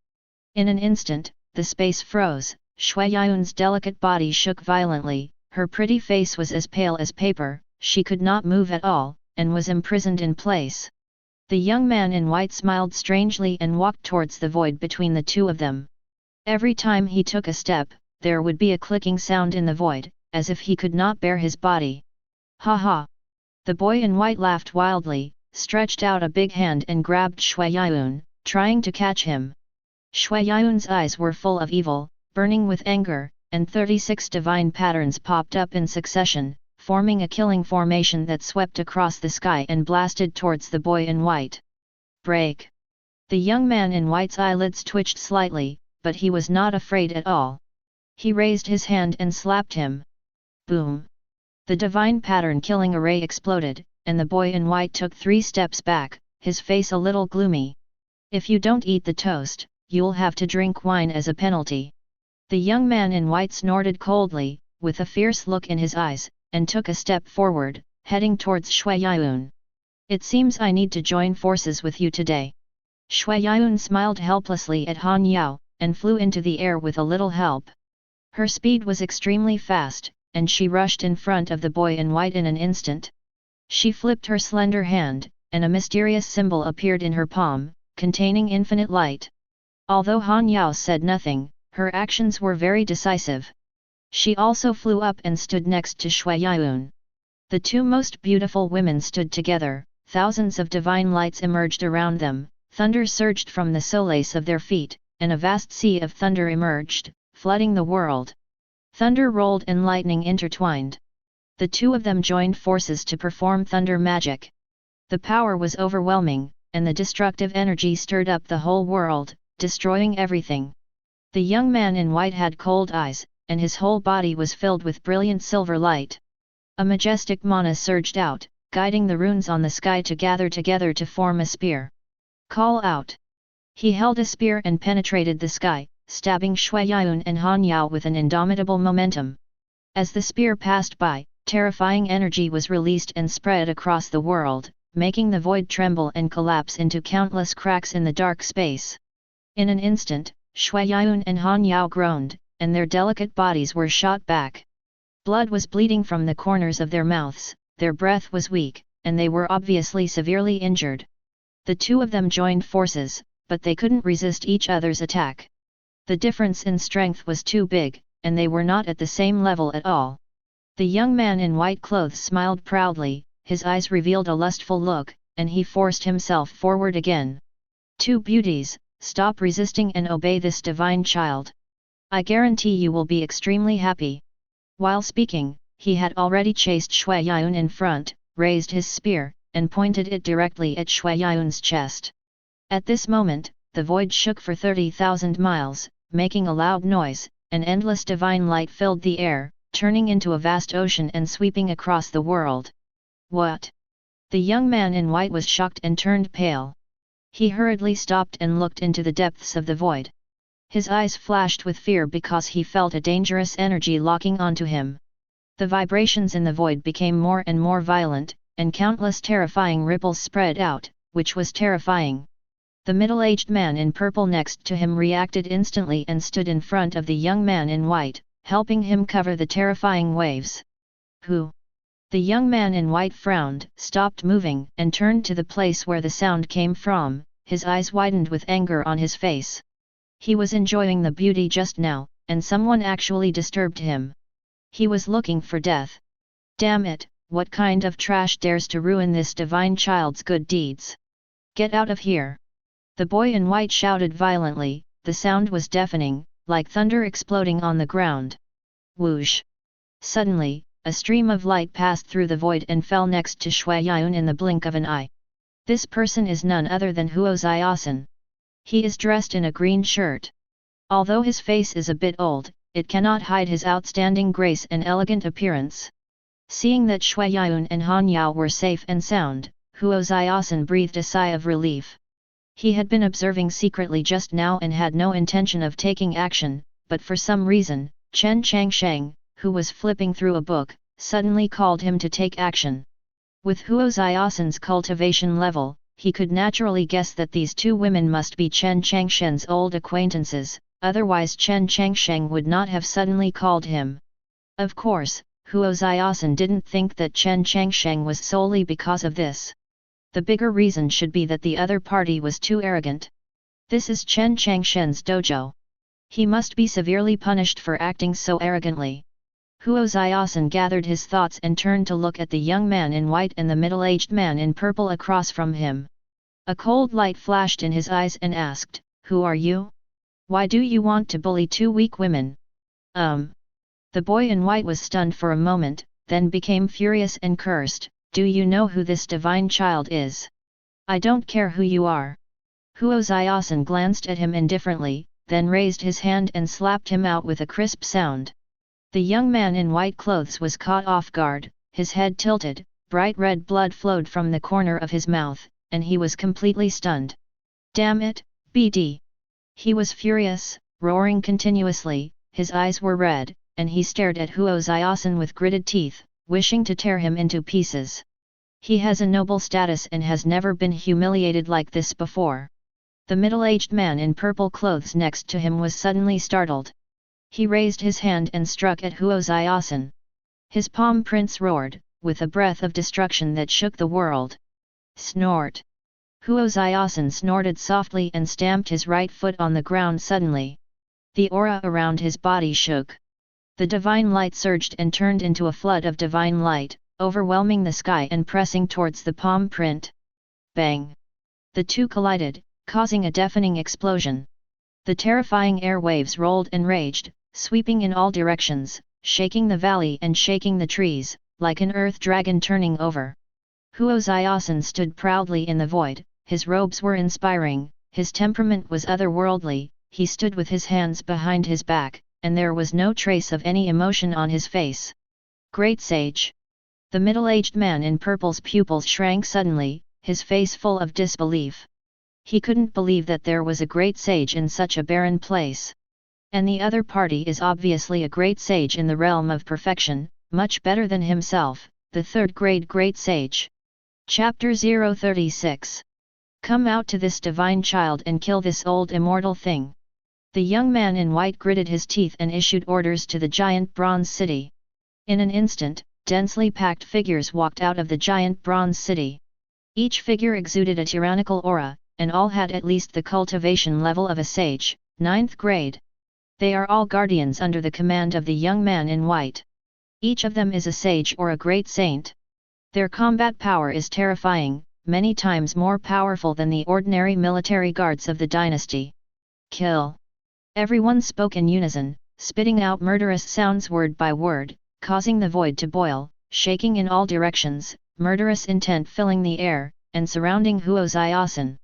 In an instant, the space froze, Shui Yun's delicate body shook violently, her pretty face was as pale as paper, she could not move at all, and was imprisoned in place. The young man in white smiled strangely and walked towards the void between the two of them. Every time he took a step, there would be a clicking sound in the void, as if he could not bear his body. Ha ha! The boy in white laughed wildly, stretched out a big hand and grabbed Shui Yun, trying to catch him. Shui Yun's eyes were full of evil, burning with anger, and 36 divine patterns popped up in succession, forming a killing formation that swept across the sky and blasted towards the boy in white. Break! The young man in white's eyelids twitched slightly, but he was not afraid at all. He raised his hand and slapped him. Boom! The divine pattern killing array exploded, and the boy in white took 3 steps back, his face a little gloomy. "If you don't eat the toast, you'll have to drink wine as a penalty." The young man in white snorted coldly, with a fierce look in his eyes, and took a step forward, heading towards Shui Yun. "It seems I need to join forces with you today." Shui Yun smiled helplessly at Han Yao, and flew into the air with a little help. Her speed was extremely fast, and she rushed in front of the boy in white in an instant. She flipped her slender hand, and a mysterious symbol appeared in her palm, containing infinite light. Although Han Yao said nothing, her actions were very decisive. She also flew up and stood next to Shui Yun. The 2 most beautiful women stood together, thousands of divine lights emerged around them, thunder surged from the soles of their feet, and a vast sea of thunder emerged, flooding the world. Thunder rolled and lightning intertwined. The 2 of them joined forces to perform thunder magic. The power was overwhelming, and the destructive energy stirred up the whole world, destroying everything. The young man in white had cold eyes, and his whole body was filled with brilliant silver light. A majestic mana surged out, guiding the runes on the sky to gather together to form a spear. "Call out!" He held a spear and penetrated the sky, stabbing Shui Yun and Han Yao with an indomitable momentum. As the spear passed by, terrifying energy was released and spread across the world, making the void tremble and collapse into countless cracks in the dark space. In an instant, Shui Yun and Han Yao groaned, and their delicate bodies were shot back. Blood was bleeding from the corners of their mouths, their breath was weak, and they were obviously severely injured. The 2 of them joined forces, but they couldn't resist each other's attack. The difference in strength was too big, and they were not at the same level at all. The young man in white clothes smiled proudly, his eyes revealed a lustful look, and he forced himself forward again. "2 beauties, stop resisting and obey this divine child. I guarantee you will be extremely happy." While speaking, he had already chased Shui Yun in front, raised his spear, and pointed it directly at Shui Yun's chest. At this moment, the void shook for 30,000 miles, making a loud noise, and endless divine light filled the air, turning into a vast ocean and sweeping across the world. "What?" The young man in white was shocked and turned pale. He hurriedly stopped and looked into the depths of the void. His eyes flashed with fear because he felt a dangerous energy locking onto him. The vibrations in the void became more and more violent, and countless terrifying ripples spread out, which was terrifying. The middle-aged man in purple next to him reacted instantly and stood in front of the young man in white, helping him cover the terrifying waves. "Who?" The young man in white frowned, stopped moving, and turned to the place where the sound came from, his eyes widened with anger on his face. He was enjoying the beauty just now, and someone actually disturbed him. He was looking for death. Damn it, what kind of trash dares to ruin this divine child's good deeds? Get out of here! The boy in white shouted violently, the sound was deafening, like thunder exploding on the ground. Whoosh! Suddenly, a stream of light passed through the void and fell next to Shui Yun in the blink of an eye. This person is none other than Huo Zaiasen. He is dressed in a green shirt. Although his face is a bit old, it cannot hide his outstanding grace and elegant appearance. Seeing that Shui Yun and Han Yao were safe and sound, Huo Zaiasen breathed a sigh of relief. He had been observing secretly just now and had no intention of taking action, but for some reason, Chen Changsheng, who was flipping through a book, suddenly called him to take action. With Huo Zaiasen's cultivation level, he could naturally guess that these 2 women must be Chen Changsheng's old acquaintances, otherwise Chen Changsheng would not have suddenly called him. Of course, Huo Zaiasen didn't think that Chen Changsheng was solely because of this. The bigger reason should be that the other party was too arrogant. This is Chen Changsheng's dojo. He must be severely punished for acting so arrogantly. Huo Zaiasen gathered his thoughts and turned to look at the young man in white and the middle-aged man in purple across from him. A cold light flashed in his eyes and asked, "Who are you? Why do you want to bully 2 weak women?" The boy in white was stunned for a moment, then became furious and cursed, "Do you know who this divine child is? I don't care who you are." Huo Zaiasen glanced at him indifferently, then raised his hand and slapped him out with a crisp sound. The young man in white clothes was caught off guard, his head tilted, bright red blood flowed from the corner of his mouth, and he was completely stunned. Damn it, BD! He was furious, roaring continuously, his eyes were red, and he stared at Huo Xiaosan with gritted teeth, wishing to tear him into pieces. He has a noble status and has never been humiliated like this before. The middle-aged man in purple clothes next to him was suddenly startled. He raised his hand and struck at Huo Xiaosan. His palm prints roared, with a breath of destruction that shook the world. Snort! Huo Xiaosan snorted softly and stamped his right foot on the ground suddenly. The aura around his body shook. The divine light surged and turned into a flood of divine light, overwhelming the sky and pressing towards the palm print. Bang! The two collided, causing a deafening explosion. The terrifying air waves rolled and raged, sweeping in all directions, shaking the valley and shaking the trees, like an earth dragon turning over. Huo Xiaosan stood proudly in the void, his robes were inspiring, his temperament was otherworldly, he stood with his hands behind his back, and there was no trace of any emotion on his face. Great sage! The middle-aged man in purple's pupils shrank suddenly, his face full of disbelief. He couldn't believe that there was a great sage in such a barren place. And the other party is obviously a great sage in the realm of perfection, much better than himself, the third-grade great sage. Chapter 036. Come out to this divine child and kill this old immortal thing. The young man in white gritted his teeth and issued orders to the giant bronze city. In an instant, densely packed figures walked out of the giant bronze city. Each figure exuded a tyrannical aura, and all had at least the cultivation level of a sage, 9th grade. They are all guardians under the command of the young man in white. Each of them is a sage or a great saint. Their combat power is terrifying, many times more powerful than the ordinary military guards of the dynasty. Kill! Everyone spoke in unison, spitting out murderous sounds word by word, causing the void to boil, shaking in all directions, murderous intent filling the air, and surrounding Huo Xiaosan.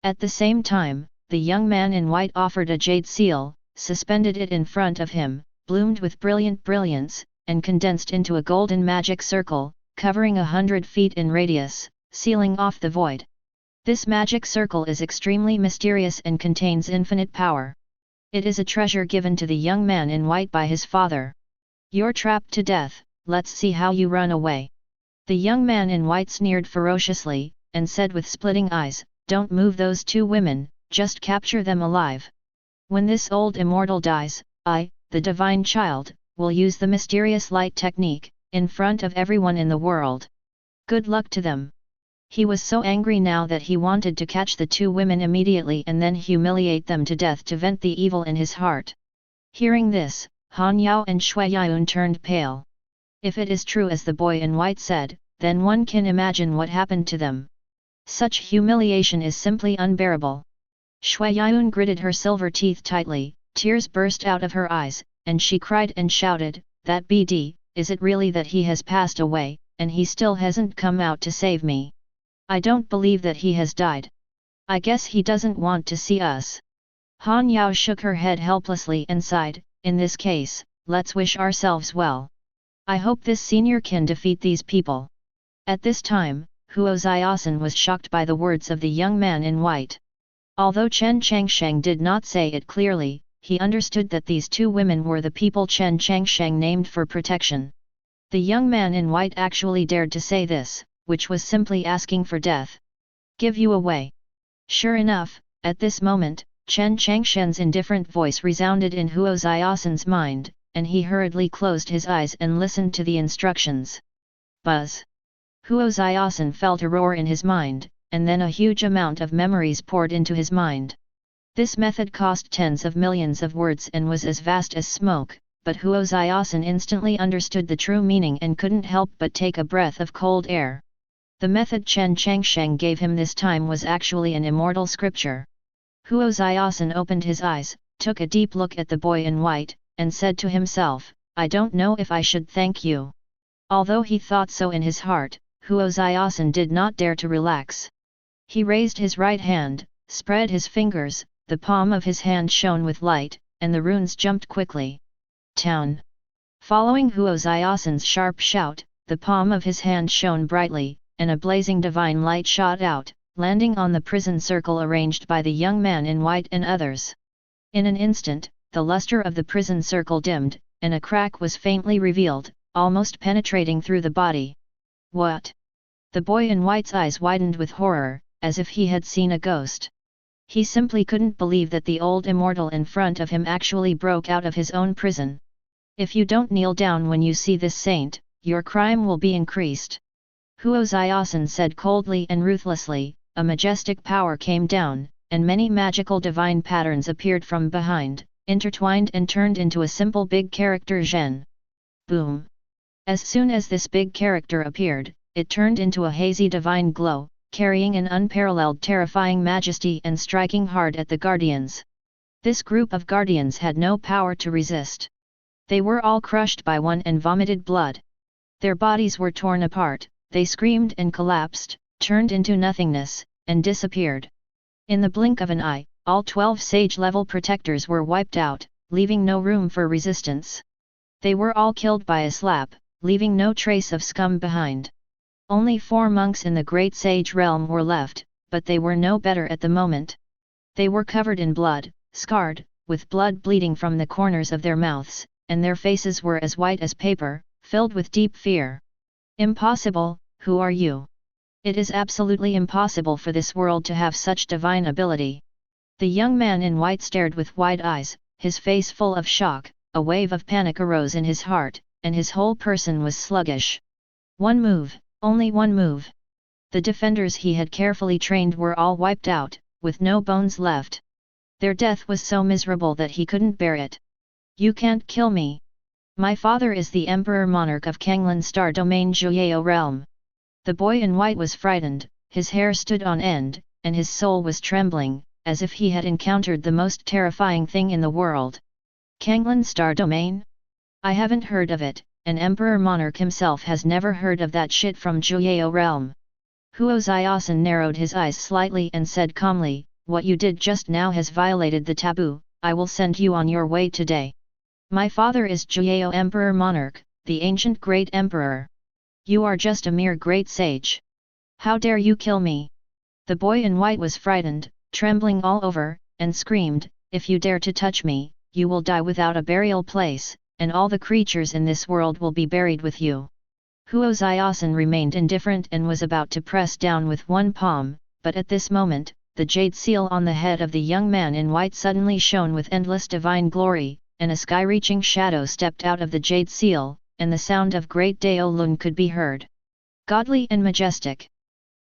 At the same time, the young man in white offered a jade seal, suspended it in front of him, bloomed with brilliant brilliance, and condensed into a golden magic circle, covering 100 feet in radius, sealing off the void. This magic circle is extremely mysterious and contains infinite power. It is a treasure given to the young man in white by his father. You're trapped to death, let's see how you run away. The young man in white sneered ferociously, and said with splitting eyes, don't move those two women, just capture them alive. When this old immortal dies, I, the divine child, will use the mysterious light technique, in front of everyone in the world. Good luck to them. He was so angry now that he wanted to catch the two women immediately and then humiliate them to death to vent the evil in his heart. Hearing this, Han Yao and Shui Yun turned pale. If it is true as the boy in white said, then one can imagine what happened to them. Such humiliation is simply unbearable. Shui Yun gritted her silver teeth tightly, tears burst out of her eyes, and she cried and shouted, that BD, is it really that he has passed away, and he still hasn't come out to save me? I don't believe that he has died. I guess he doesn't want to see us. Han Yao shook her head helplessly and sighed, in this case, let's wish ourselves well. I hope this senior can defeat these people. At this time, Huo Xiaosan was shocked by the words of the young man in white. Although Chen Changsheng did not say it clearly, he understood that these two women were the people Chen Changsheng named for protection. The young man in white actually dared to say this, which was simply asking for death. Give you away. Sure enough, at this moment, Chen Changsheng's indifferent voice resounded in Huo Xiaosan's mind, and he hurriedly closed his eyes and listened to the instructions. Buzz! Huo Xiaosan felt a roar in his mind, and then a huge amount of memories poured into his mind. This method cost tens of millions of words and was as vast as smoke, but Huo Xiaosan instantly understood the true meaning and couldn't help but take a breath of cold air. The method Chen Changsheng gave him this time was actually an immortal scripture. Huo Xiaosan opened his eyes, took a deep look at the boy in white, and said to himself, I don't know if I should thank you. Although he thought so in his heart, Huo Xiaosan did not dare to relax. He raised his right hand, spread his fingers, the palm of his hand shone with light, and the runes jumped quickly. Town! Following Huo Xiaosan's sharp shout, the palm of his hand shone brightly, and a blazing divine light shot out, landing on the prison circle arranged by the young man in white and others. In an instant, the luster of the prison circle dimmed, and a crack was faintly revealed, almost penetrating through the body. What? The boy in white's eyes widened with horror, as if he had seen a ghost. He simply couldn't believe that the old immortal in front of him actually broke out of his own prison. If you don't kneel down when you see this saint, your crime will be increased. Huo Ziosan said coldly and ruthlessly. A majestic power came down, and many magical divine patterns appeared from behind, intertwined and turned into a simple big character Zhen. Boom! As soon as this big character appeared, it turned into a hazy divine glow, carrying an unparalleled terrifying majesty and striking hard at the guardians. This group of guardians had no power to resist. They were all crushed by one and vomited blood. Their bodies were torn apart, they screamed and collapsed, turned into nothingness, and disappeared. In the blink of an eye, all 12 sage-level protectors were wiped out, leaving no room for resistance. They were all killed by a slap, leaving no trace of scum behind. Only 4 monks in the great sage realm were left, but they were no better at the moment. They were covered in blood, scarred, with blood bleeding from the corners of their mouths, and their faces were as white as paper, filled with deep fear. Impossible, who are you? It is absolutely impossible for this world to have such divine ability. The young man in white stared with wide eyes, his face full of shock. A wave of panic arose in his heart, and his whole person was sluggish. One move, only one move. The defenders he had carefully trained were all wiped out, with no bones left. Their death was so miserable that he couldn't bear it. You can't kill me. My father is the Emperor Monarch of Kanglan Star Domain Juyao Realm. The boy in white was frightened, his hair stood on end, and his soul was trembling, as if he had encountered the most terrifying thing in the world. Kanglan Star Domain? I haven't heard of it, and Emperor Monarch himself has never heard of that shit from Juyao Realm. Huo Ziosan narrowed his eyes slightly and said calmly, what you did just now has violated the taboo, I will send you on your way today. My father is Juyao Emperor Monarch, the ancient great emperor. You are just a mere great sage. How dare you kill me? The boy in white was frightened, trembling all over, and screamed, if you dare to touch me, you will die without a burial place, and all the creatures in this world will be buried with you. Huo Ziosan remained indifferent and was about to press down with one palm, but at this moment, the jade seal on the head of the young man in white suddenly shone with endless divine glory, and a sky-reaching shadow stepped out of the jade seal, and the sound of great Dao Lun could be heard. Godly and majestic.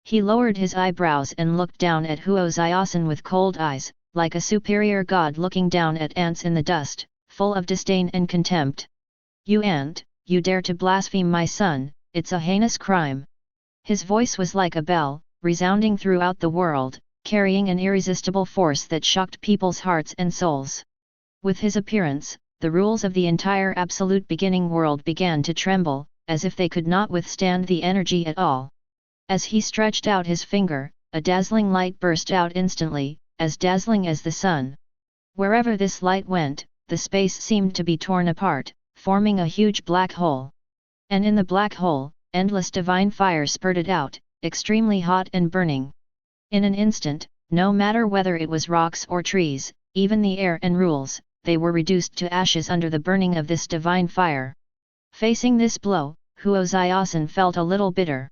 He lowered his eyebrows and looked down at Huo Ziosan with cold eyes, like a superior god looking down at ants in the dust, full of disdain and contempt. You ant, you dare to blaspheme my son, it's a heinous crime. His voice was like a bell, resounding throughout the world, carrying an irresistible force that shocked people's hearts and souls. With his appearance, the rules of the entire absolute beginning world began to tremble, as if they could not withstand the energy at all. As he stretched out his finger, a dazzling light burst out instantly, as dazzling as the sun. Wherever this light went, the space seemed to be torn apart, forming a huge black hole. And in the black hole, endless divine fire spurted out, extremely hot and burning. In an instant, no matter whether it was rocks or trees, even the air and rules, they were reduced to ashes under the burning of this divine fire. Facing this blow, Huo Ziosan felt a little bitter.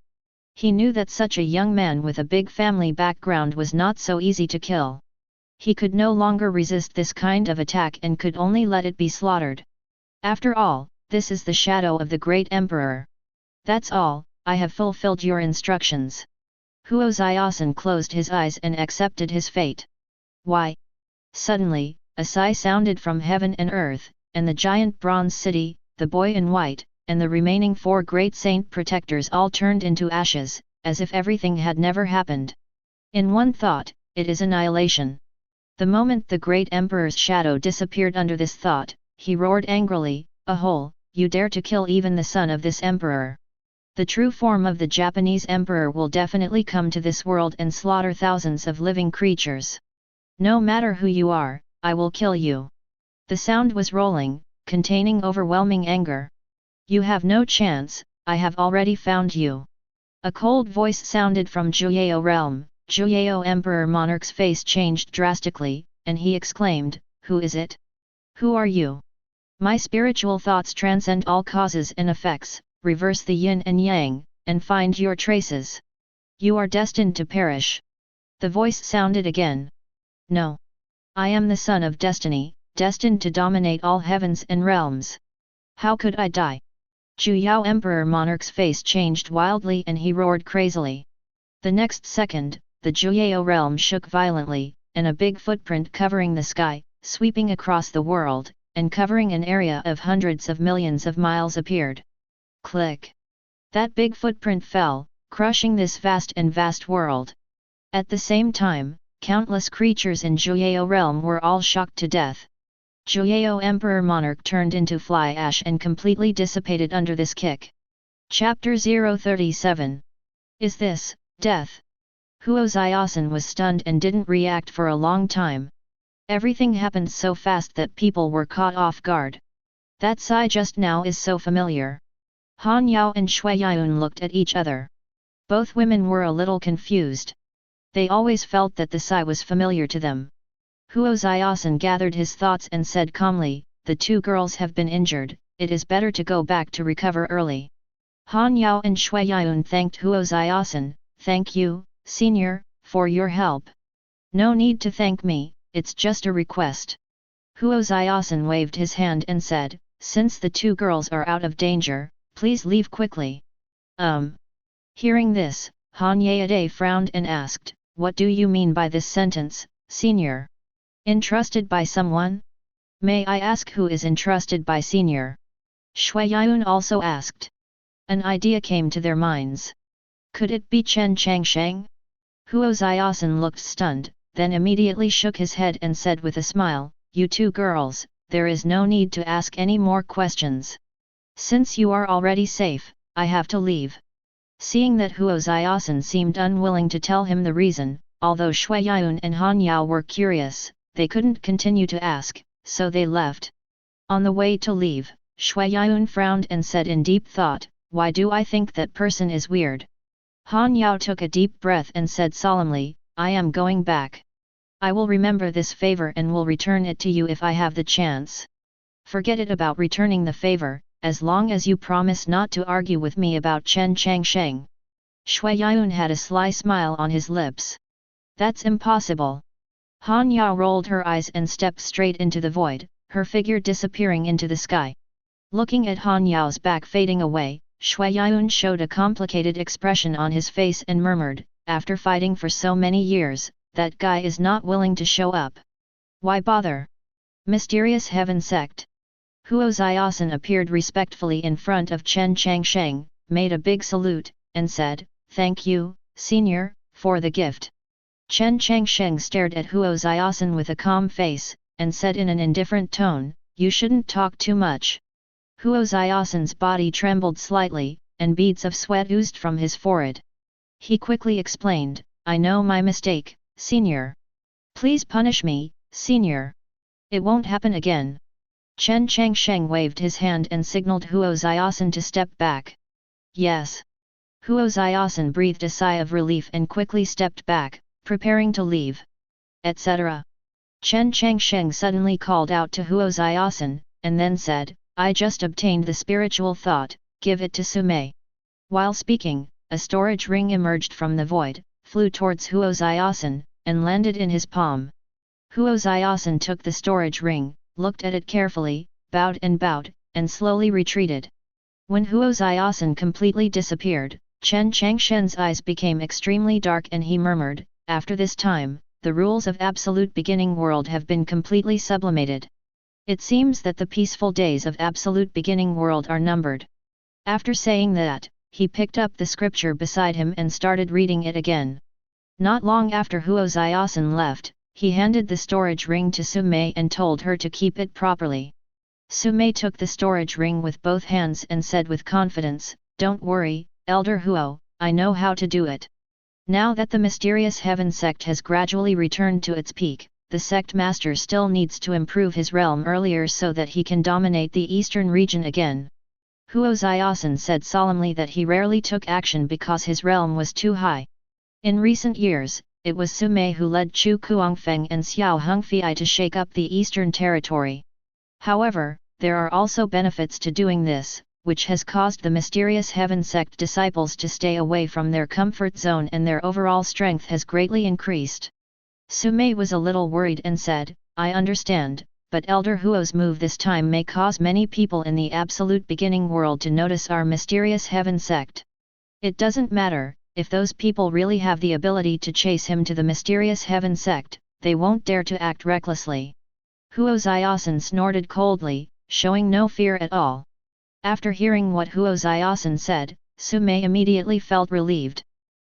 He knew that such a young man with a big family background was not so easy to kill. He could no longer resist this kind of attack and could only let it be slaughtered. After all, this is the shadow of the great emperor. That's all, I have fulfilled your instructions. Huo Ziosan closed his eyes and accepted his fate. Why? Suddenly, a sigh sounded from heaven and earth, and the giant bronze city, the boy in white, and the remaining 4 great saint protectors all turned into ashes, as if everything had never happened. In one thought, it is annihilation. The moment the great emperor's shadow disappeared under this thought, he roared angrily, "Ahole, you dare to kill even the son of this emperor! The true form of the Japanese emperor will definitely come to this world and slaughter thousands of living creatures. No matter who you are, I will kill you." The sound was rolling, containing overwhelming anger. "You have no chance, I have already found you. A cold voice sounded from Juyao realm. Juyao Emperor Monarch's face changed drastically, and he exclaimed, "Who is it? Who are you? My spiritual thoughts transcend all causes and effects, reverse the yin and yang, and find your traces. You are destined to perish." The voice sounded again. "No. I am the son of destiny, destined to dominate all heavens and realms. How could I die?" Juyao Emperor Monarch's face changed wildly and he roared crazily. The next second, the Juyao realm shook violently, and a big footprint covering the sky, sweeping across the world, and covering an area of hundreds of millions of miles appeared. Click! That big footprint fell, crushing this vast world. At the same time, countless creatures in Juyao realm were all shocked to death. Juyao Emperor Monarch turned into fly ash and completely dissipated under this kick. Chapter 037. Is this death? Huo Zaiyasen was stunned and didn't react for a long time. Everything happened so fast that people were caught off guard. That sigh just now is so familiar. Han Yao and Shui Yun looked at each other. Both women were a little confused. They always felt that the sigh was familiar to them. Huo Zaiyasen gathered his thoughts and said calmly, "The two girls have been injured, it is better to go back to recover early." Han Yao and Shui Yun thanked Huo Zaiyasen. "Thank you, Senior, for your help." "No need to thank me, it's just a request." Huo Zaiyasen waved his hand and said, "Since the two girls are out of danger, please leave quickly." Hearing this, Han Yade frowned and asked, "What do you mean by this sentence, Senior? Entrusted by someone? May I ask who is entrusted by Senior?" Shui Yun also asked. An idea came to their minds. Could it be Chen Changsheng? Huo Zaiyasen looked stunned, then immediately shook his head and said with a smile, "You two girls, there is no need to ask any more questions. Since you are already safe, I have to leave." Seeing that Huo Zaiyasen seemed unwilling to tell him the reason, although Shui Yun and Han Yao were curious, they couldn't continue to ask, so they left. On the way to leave, Shui Yun frowned and said in deep thought, "Why do I think that person is weird?" Han Yao took a deep breath and said solemnly, "I am going back. I will remember this favor and will return it to you if I have the chance." "Forget it about returning the favor, as long as you promise not to argue with me about Chen Changsheng." Shui Yun had a sly smile on his lips. "That's impossible." Han Yao rolled her eyes and stepped straight into the void, her figure disappearing into the sky. Looking at Han Yao's back fading away, Shui Yun showed a complicated expression on his face and murmured, "After fighting for so many years, that guy is not willing to show up. Why bother?" Mysterious Heaven Sect. Huo Zaiyasen appeared respectfully in front of Chen Changsheng, made a big salute, and said, "Thank you, Senior, for the gift." Chen Changsheng stared at Huo Zaiyasen with a calm face, and said in an indifferent tone, "You shouldn't talk too much." Huo Zaiyasen's body trembled slightly, and beads of sweat oozed from his forehead. He quickly explained, "I know my mistake, Senior. Please punish me, Senior. It won't happen again." Chen Changsheng waved his hand and signaled Huo Zaiyasen to step back. "Yes." Huo Zaiyasen breathed a sigh of relief and quickly stepped back, preparing to leave. Etc. Chen Changsheng suddenly called out to Huo Zaiyasen, and then said, "I just obtained the spiritual thought, give it to Sumei." While speaking, a storage ring emerged from the void, flew towards Huo Zaiyasen, and landed in his palm. Huo Zaiyasen took the storage ring, looked at it carefully, bowed, and slowly retreated. When Huo Zaiyasen completely disappeared, Chen Changsheng's eyes became extremely dark and he murmured, "After this time, the rules of absolute beginning world have been completely sublimated. It seems that the peaceful days of absolute beginning world are numbered." After saying that, he picked up the scripture beside him and started reading it again. Not long after Huo Zaiyasen left, he handed the storage ring to Sumei and told her to keep it properly. Sumei took the storage ring with both hands and said with confidence, "Don't worry, Elder Huo, I know how to do it." Now that the Mysterious Heaven Sect has gradually returned to its peak, the sect master still needs to improve his realm earlier so that he can dominate the eastern region again. Huo Zaiasen said solemnly that he rarely took action because his realm was too high. In recent years, it was Sumei who led Chu Kuangfeng and Xiao Hongfei to shake up the eastern territory. However, there are also benefits to doing this, which has caused the Mysterious Heaven Sect disciples to stay away from their comfort zone, and their overall strength has greatly increased. Sumei was a little worried and said, "I understand, but Elder Huo's move this time may cause many people in the absolute beginning world to notice our Mysterious Heaven Sect. It doesn't matter, if those people really have the ability to chase him to the Mysterious Heaven Sect, they won't dare to act recklessly." Huo Zaiasen snorted coldly, showing no fear at all. After hearing what Huo Zaiasen said, Sumei immediately felt relieved.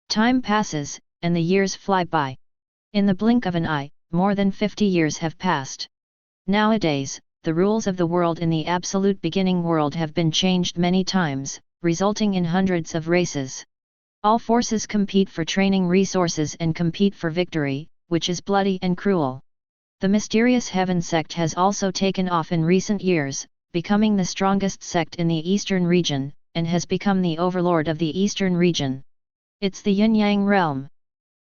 Time passes, and the years fly by. In the blink of an eye, more than 50 years have passed. Nowadays, the rules of the world in the absolute beginning world have been changed many times, resulting in hundreds of races. All forces compete for training resources and compete for victory, which is bloody and cruel. The Mysterious Heaven Sect has also taken off in recent years, becoming the strongest sect in the eastern region, and has become the overlord of the eastern region. It's the Yin-Yang realm.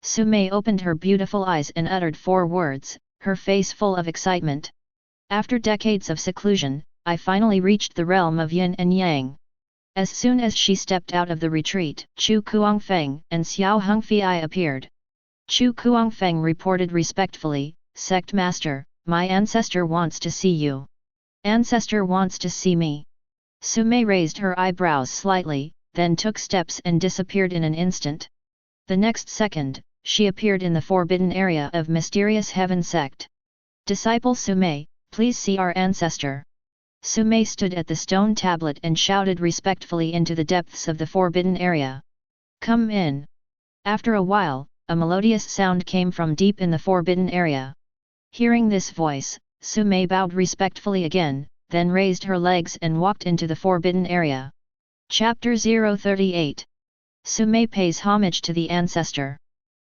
Sumei opened her beautiful eyes and uttered 4 words, her face full of excitement. After decades of seclusion, I finally reached the realm of Yin and Yang. As soon as she stepped out of the retreat, Chu Kuangfeng and Xiao Hongfei appeared. Chu Kuangfeng reported respectfully, "Sect Master, my ancestor wants to see you." "Ancestor wants to see me?" Sumei raised her eyebrows slightly, then took steps and disappeared in an instant. The next second, she appeared in the forbidden area of Mysterious Heaven Sect. "Disciple Sumei, please see our ancestor." Sumei stood at the stone tablet and shouted respectfully into the depths of the forbidden area. "Come in." After a while, a melodious sound came from deep in the forbidden area. Hearing this voice, Sumei bowed respectfully again, then raised her legs and walked into the forbidden area. Chapter 038. Sumei pays homage to the ancestor.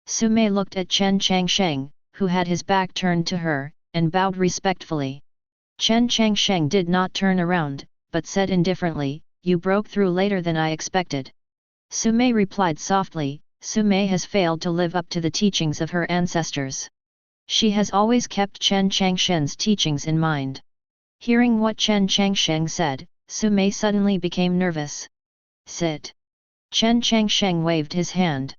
Sumei looked at Chen Changsheng, who had his back turned to her, and bowed respectfully. Chen Changsheng did not turn around, but said indifferently, "You broke through later than I expected." Sumei replied softly, "Sumei has failed to live up to the teachings of her ancestors. She has always kept Chen Changsheng's teachings in mind." Hearing what Chen Changsheng said, Sumei suddenly became nervous. "Sit." Chen Changsheng waved his hand.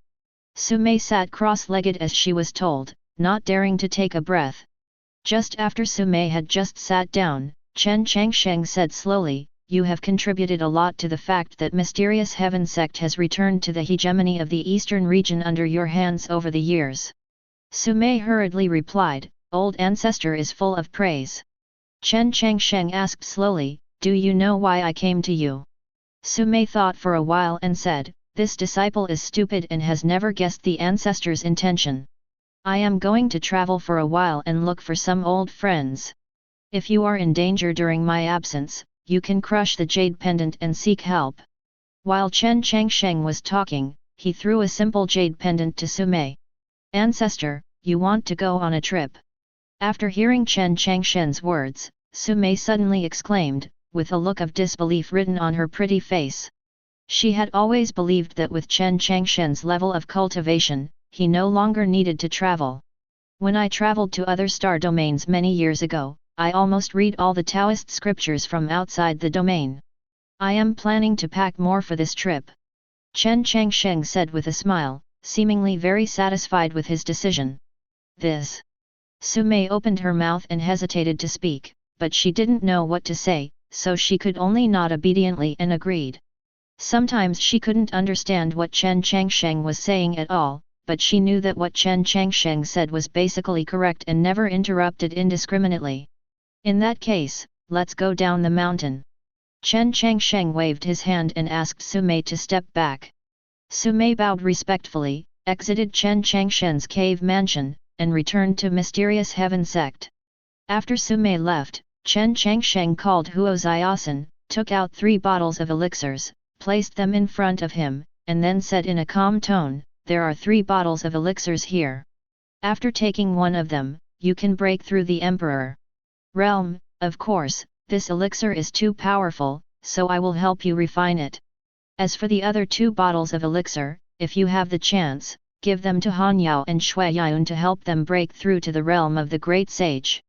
Sumei sat cross-legged as she was told, not daring to take a breath. Just after Sumei had just sat down, Chen Changsheng said slowly, "You have contributed a lot to the fact that Mysterious Heaven Sect has returned to the hegemony of the eastern region under your hands over the years." Sumei hurriedly replied, "Old ancestor is full of praise." Chen Changsheng asked slowly, "Do you know why I came to you?" Sumei thought for a while and said, "This disciple is stupid and has never guessed the ancestor's intention. I am going to travel for a while and look for some old friends. If you are in danger during my absence, you can crush the jade pendant and seek help." While Chen Changsheng was talking, he threw a simple jade pendant to Sumei. "Ancestor, you want to go on a trip?" After hearing Chen Changsheng's words, Sumei suddenly exclaimed, with a look of disbelief written on her pretty face. She had always believed that with Chen Changsheng's level of cultivation, he no longer needed to travel. "When I traveled to other star domains many years ago, I almost read all the Taoist Scriptures from outside the domain. I am planning to pack more for this trip," Chen Changsheng said with a smile, seemingly very satisfied with his decision. "This." Sumei opened her mouth and hesitated to speak, but she didn't know what to say, so she could only nod obediently and agreed. Sometimes she couldn't understand what Chen Changsheng was saying at all, but she knew that what Chen Changsheng said was basically correct and never interrupted indiscriminately. "In that case, let's go down the mountain." Chen Changsheng waved his hand and asked Sumei to step back. Sumei bowed respectfully, exited Chen Changsheng's cave mansion, and returned to Mysterious Heaven Sect. After Sumei left, Chen Changsheng called Huo Zaiasen, took out 3 bottles of elixirs, placed them in front of him, and then said in a calm tone, "There are 3 bottles of elixirs here. After taking one of them, you can break through the Emperor realm. Of course, this elixir is too powerful, so I will help you refine it. As for the other 2 bottles of elixir, if you have the chance, give them to Han Yao and Shui Yun to help them break through to the realm of the great sage."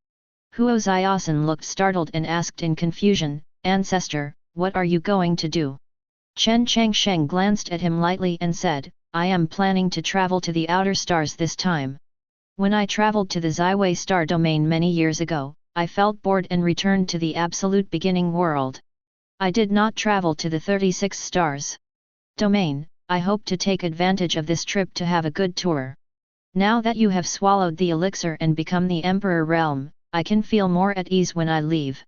Huo Zaiyasan looked startled and asked in confusion, "Ancestor, what are you going to do?" Chen Changsheng glanced at him lightly and said, "I am planning to travel to the outer stars this time. When I traveled to the Ziwei star domain many years ago, I felt bored and returned to the absolute beginning world. I did not travel to the 36 stars domain. I hope to take advantage of this trip to have a good tour. Now that you have swallowed the elixir and become the Emperor realm, I can feel more at ease when I leave."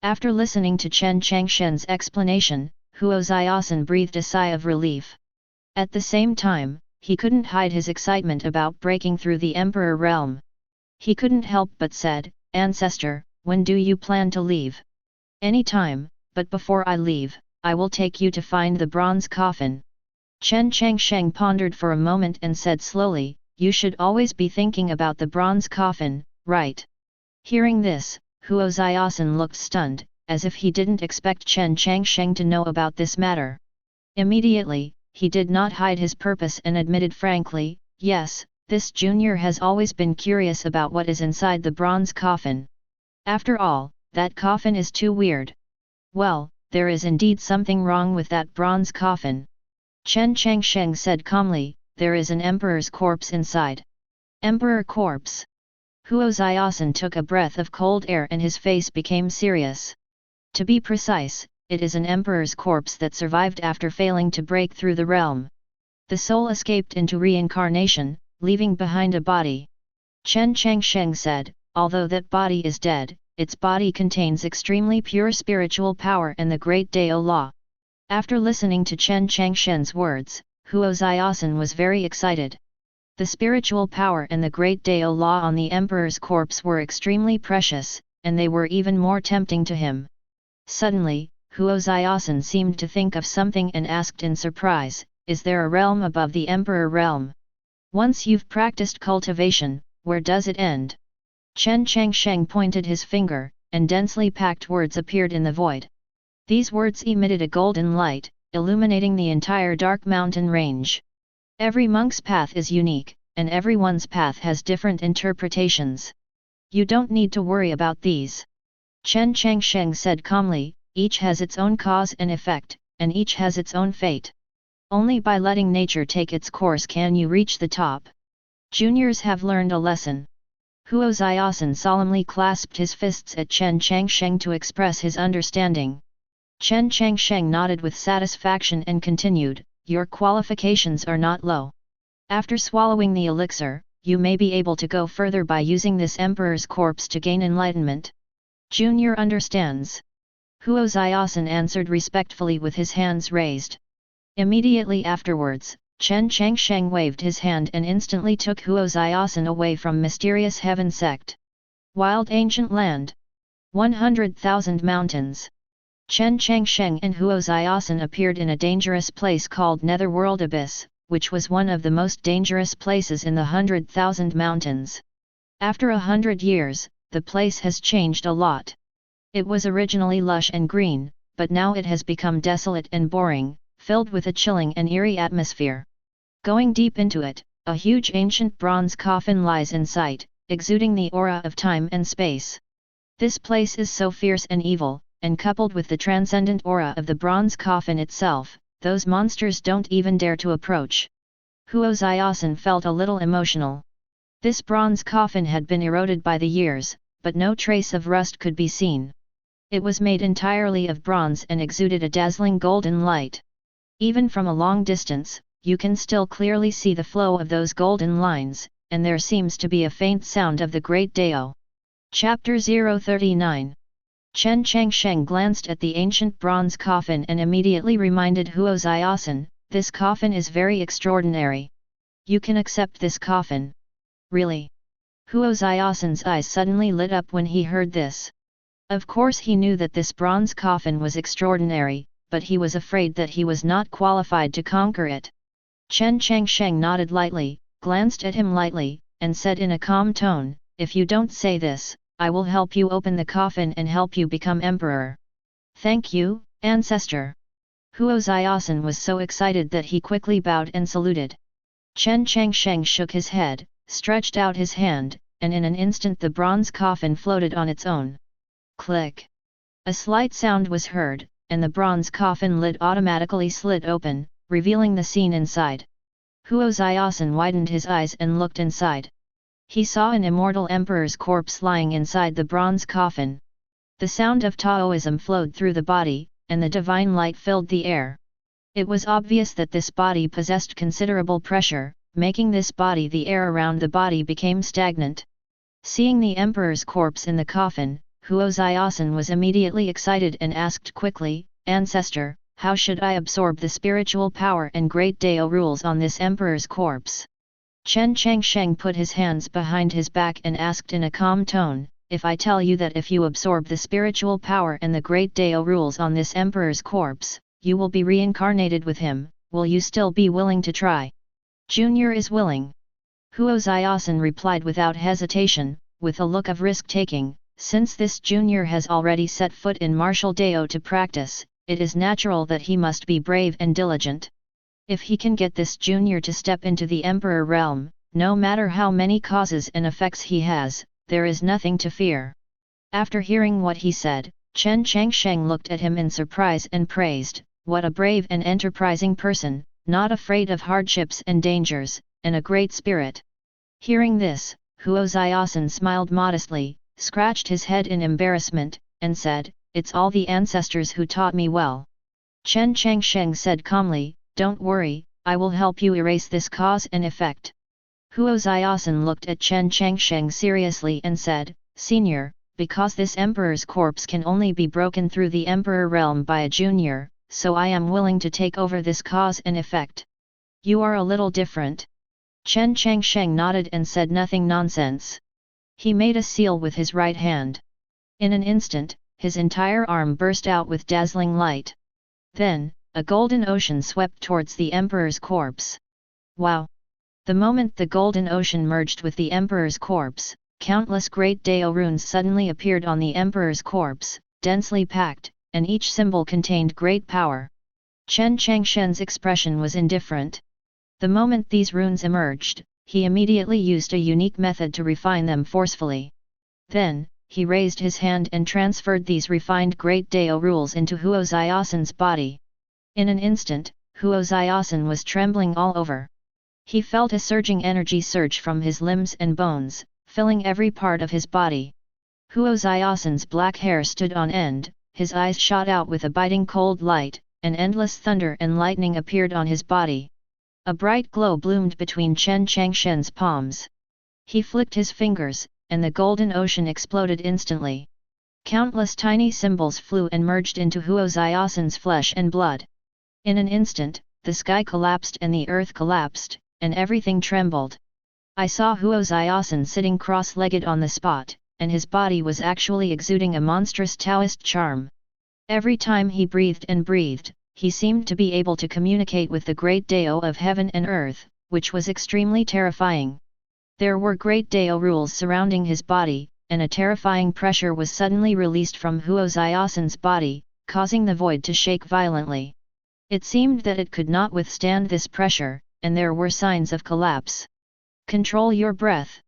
After listening to Chen Changsheng's explanation, Huo Zaiyasan breathed a sigh of relief. At the same time, he couldn't hide his excitement about breaking through the Emperor realm. He couldn't help but said, "Ancestor, when do you plan to leave?" "Any time, but before I leave, I will take you to find the bronze coffin." Chen Changsheng pondered for a moment and said slowly, "You should always be thinking about the bronze coffin, right?" Hearing this, Huo Zaiyasan looked stunned, as if he didn't expect Chen Changsheng to know about this matter. Immediately, he did not hide his purpose and admitted frankly, "Yes, this junior has always been curious about what is inside the bronze coffin. After all, that coffin is too weird." "Well, there is indeed something wrong with that bronze coffin," Chen Changsheng said calmly. "There is an emperor's corpse inside." "Emperor corpse?" Huo Zaiyasan took a breath of cold air and his face became serious. "To be precise, it is an emperor's corpse that survived after failing to break through the realm. The soul escaped into reincarnation, leaving behind a body." Chen Changsheng said, "Although that body is dead, its body contains extremely pure spiritual power and the great Dao law." After listening to Chen Changsheng's words, Huo Zaiyasan was very excited. The spiritual power and the great Dao law on the emperor's corpse were extremely precious, and they were even more tempting to him. Suddenly, Huo Zaiyasan seemed to think of something and asked in surprise, "Is there a realm above the emperor realm? Once you've practiced cultivation, where does it end?" Chen Changsheng pointed his finger, and densely packed words appeared in the void. These words emitted a golden light, illuminating the entire dark mountain range. "Every monk's path is unique, and everyone's path has different interpretations. You don't need to worry about these." Chen Changsheng said calmly, "Each has its own cause and effect, and each has its own fate. Only by letting nature take its course can you reach the top. Juniors have learned a lesson." Huo Zaiyasan solemnly clasped his fists at Chen Changsheng to express his understanding. Chen Changsheng nodded with satisfaction and continued, "Your qualifications are not low. After swallowing the elixir, you may be able to go further by using this emperor's corpse to gain enlightenment. Junior understands." Huo Zaiyasan answered respectfully with his hands raised. Immediately afterwards, Chen Changsheng waved his hand and instantly took Huo Zaiyasan away from Mysterious Heaven Sect. Wild Ancient Land. 100,000 Mountains. Chen Changsheng and Huo Zaiyasan appeared in a dangerous place called Netherworld Abyss, which was one of the most dangerous places in the 100,000 Mountains. After 100 years, the place has changed a lot. It was originally lush and green, but now it has become desolate and boring, filled with a chilling and eerie atmosphere. Going deep into it, a huge ancient bronze coffin lies in sight, exuding the aura of time and space. This place is so fierce and evil, and coupled with the transcendent aura of the bronze coffin itself, those monsters don't even dare to approach. Huo Zaiyasan felt a little emotional. This bronze coffin had been eroded by the years, but no trace of rust could be seen. It was made entirely of bronze and exuded a dazzling golden light. Even from a long distance, you can still clearly see the flow of those golden lines, and there seems to be a faint sound of the great Dao. Chapter 039. Chen Changsheng glanced at the ancient bronze coffin and immediately reminded Huo Zaiyasan, "This coffin is very extraordinary. You can accept this coffin." "Really?" Huo Zaiyasan's eyes suddenly lit up when he heard this. Of course he knew that this bronze coffin was extraordinary, but he was afraid that he was not qualified to conquer it. Chen Changsheng nodded lightly, glanced at him lightly, and said in a calm tone, "If you don't say this, I will help you open the coffin and help you become emperor." "Thank you, Ancestor. Huo Zaiyasan was so excited that he quickly bowed and saluted. Chen Changsheng shook his head, stretched out his hand, and in an instant the bronze coffin floated on its own. Click! A slight sound was heard, and the bronze coffin lid automatically slid open, revealing the scene inside. Huo Zaiyasan widened his eyes and looked inside. He saw an immortal emperor's corpse lying inside the bronze coffin. The sound of Taoism flowed through the body, and the divine light filled the air. It was obvious that this body possessed considerable pressure, making this body the air around the body became stagnant. Seeing the emperor's corpse in the coffin, Huo Zaiyasan was immediately excited and asked quickly, "Ancestor, how should I absorb the spiritual power and great Dao rules on this emperor's corpse?" Chen Changsheng put his hands behind his back and asked in a calm tone, "If I tell you that if you absorb the spiritual power and the great Dao rules on this emperor's corpse, you will be reincarnated with him, will you still be willing to try?" "Junior is willing." Huo Zaiyasan replied without hesitation, with a look of risk-taking, "Since this junior has already set foot in martial Dao to practice, it is natural that he must be brave and diligent. If he can get this junior to step into the emperor realm, no matter how many causes and effects he has, there is nothing to fear." After hearing what he said, Chen Changsheng looked at him in surprise and praised, "What a brave and enterprising person, not afraid of hardships and dangers, and a great spirit." Hearing this, Huo Zaiyasan smiled modestly, scratched his head in embarrassment, and said, "It's all the ancestors who taught me well." Chen Changsheng said calmly, "Don't worry, I will help you erase this cause and effect." Huo Zaiyasan looked at Chen Changsheng seriously and said, "Senior, because this emperor's corpse can only be broken through the emperor realm by a junior, so I am willing to take over this cause and effect." "You are a little different." Chen Changsheng nodded and said nothing nonsense. He made a seal with his right hand. In an instant, his entire arm burst out with dazzling light. Then, a golden ocean swept towards the emperor's corpse. Wow! The moment the golden ocean merged with the emperor's corpse, countless great Dao runes suddenly appeared on the emperor's corpse, densely packed, and each symbol contained great power. Chen Changsheng's expression was indifferent. The moment these runes emerged, he immediately used a unique method to refine them forcefully. Then, he raised his hand and transferred these refined great Dao rules into Huo Zaiyasan's body. In an instant, Huo Zaiyasan was trembling all over. He felt a surging energy surge from his limbs and bones, filling every part of his body. Huo Zaiyasan's black hair stood on end, his eyes shot out with a biting cold light, and endless thunder and lightning appeared on his body. A bright glow bloomed between Chen Changsheng's palms. He flicked his fingers, and the golden ocean exploded instantly. Countless tiny symbols flew and merged into Huo Zaiyasan's flesh and blood. In an instant, the sky collapsed and the earth collapsed, and everything trembled. I saw Huo Zaiyasan sitting cross-legged on the spot, and his body was actually exuding a monstrous Taoist charm. Every time he breathed and breathed, he seemed to be able to communicate with the great Dao of heaven and earth, which was extremely terrifying. There were great Dao rules surrounding his body, and a terrifying pressure was suddenly released from Huo Zaiyasan's body, causing the void to shake violently. It seemed that it could not withstand this pressure, and there were signs of collapse. "Control your breath.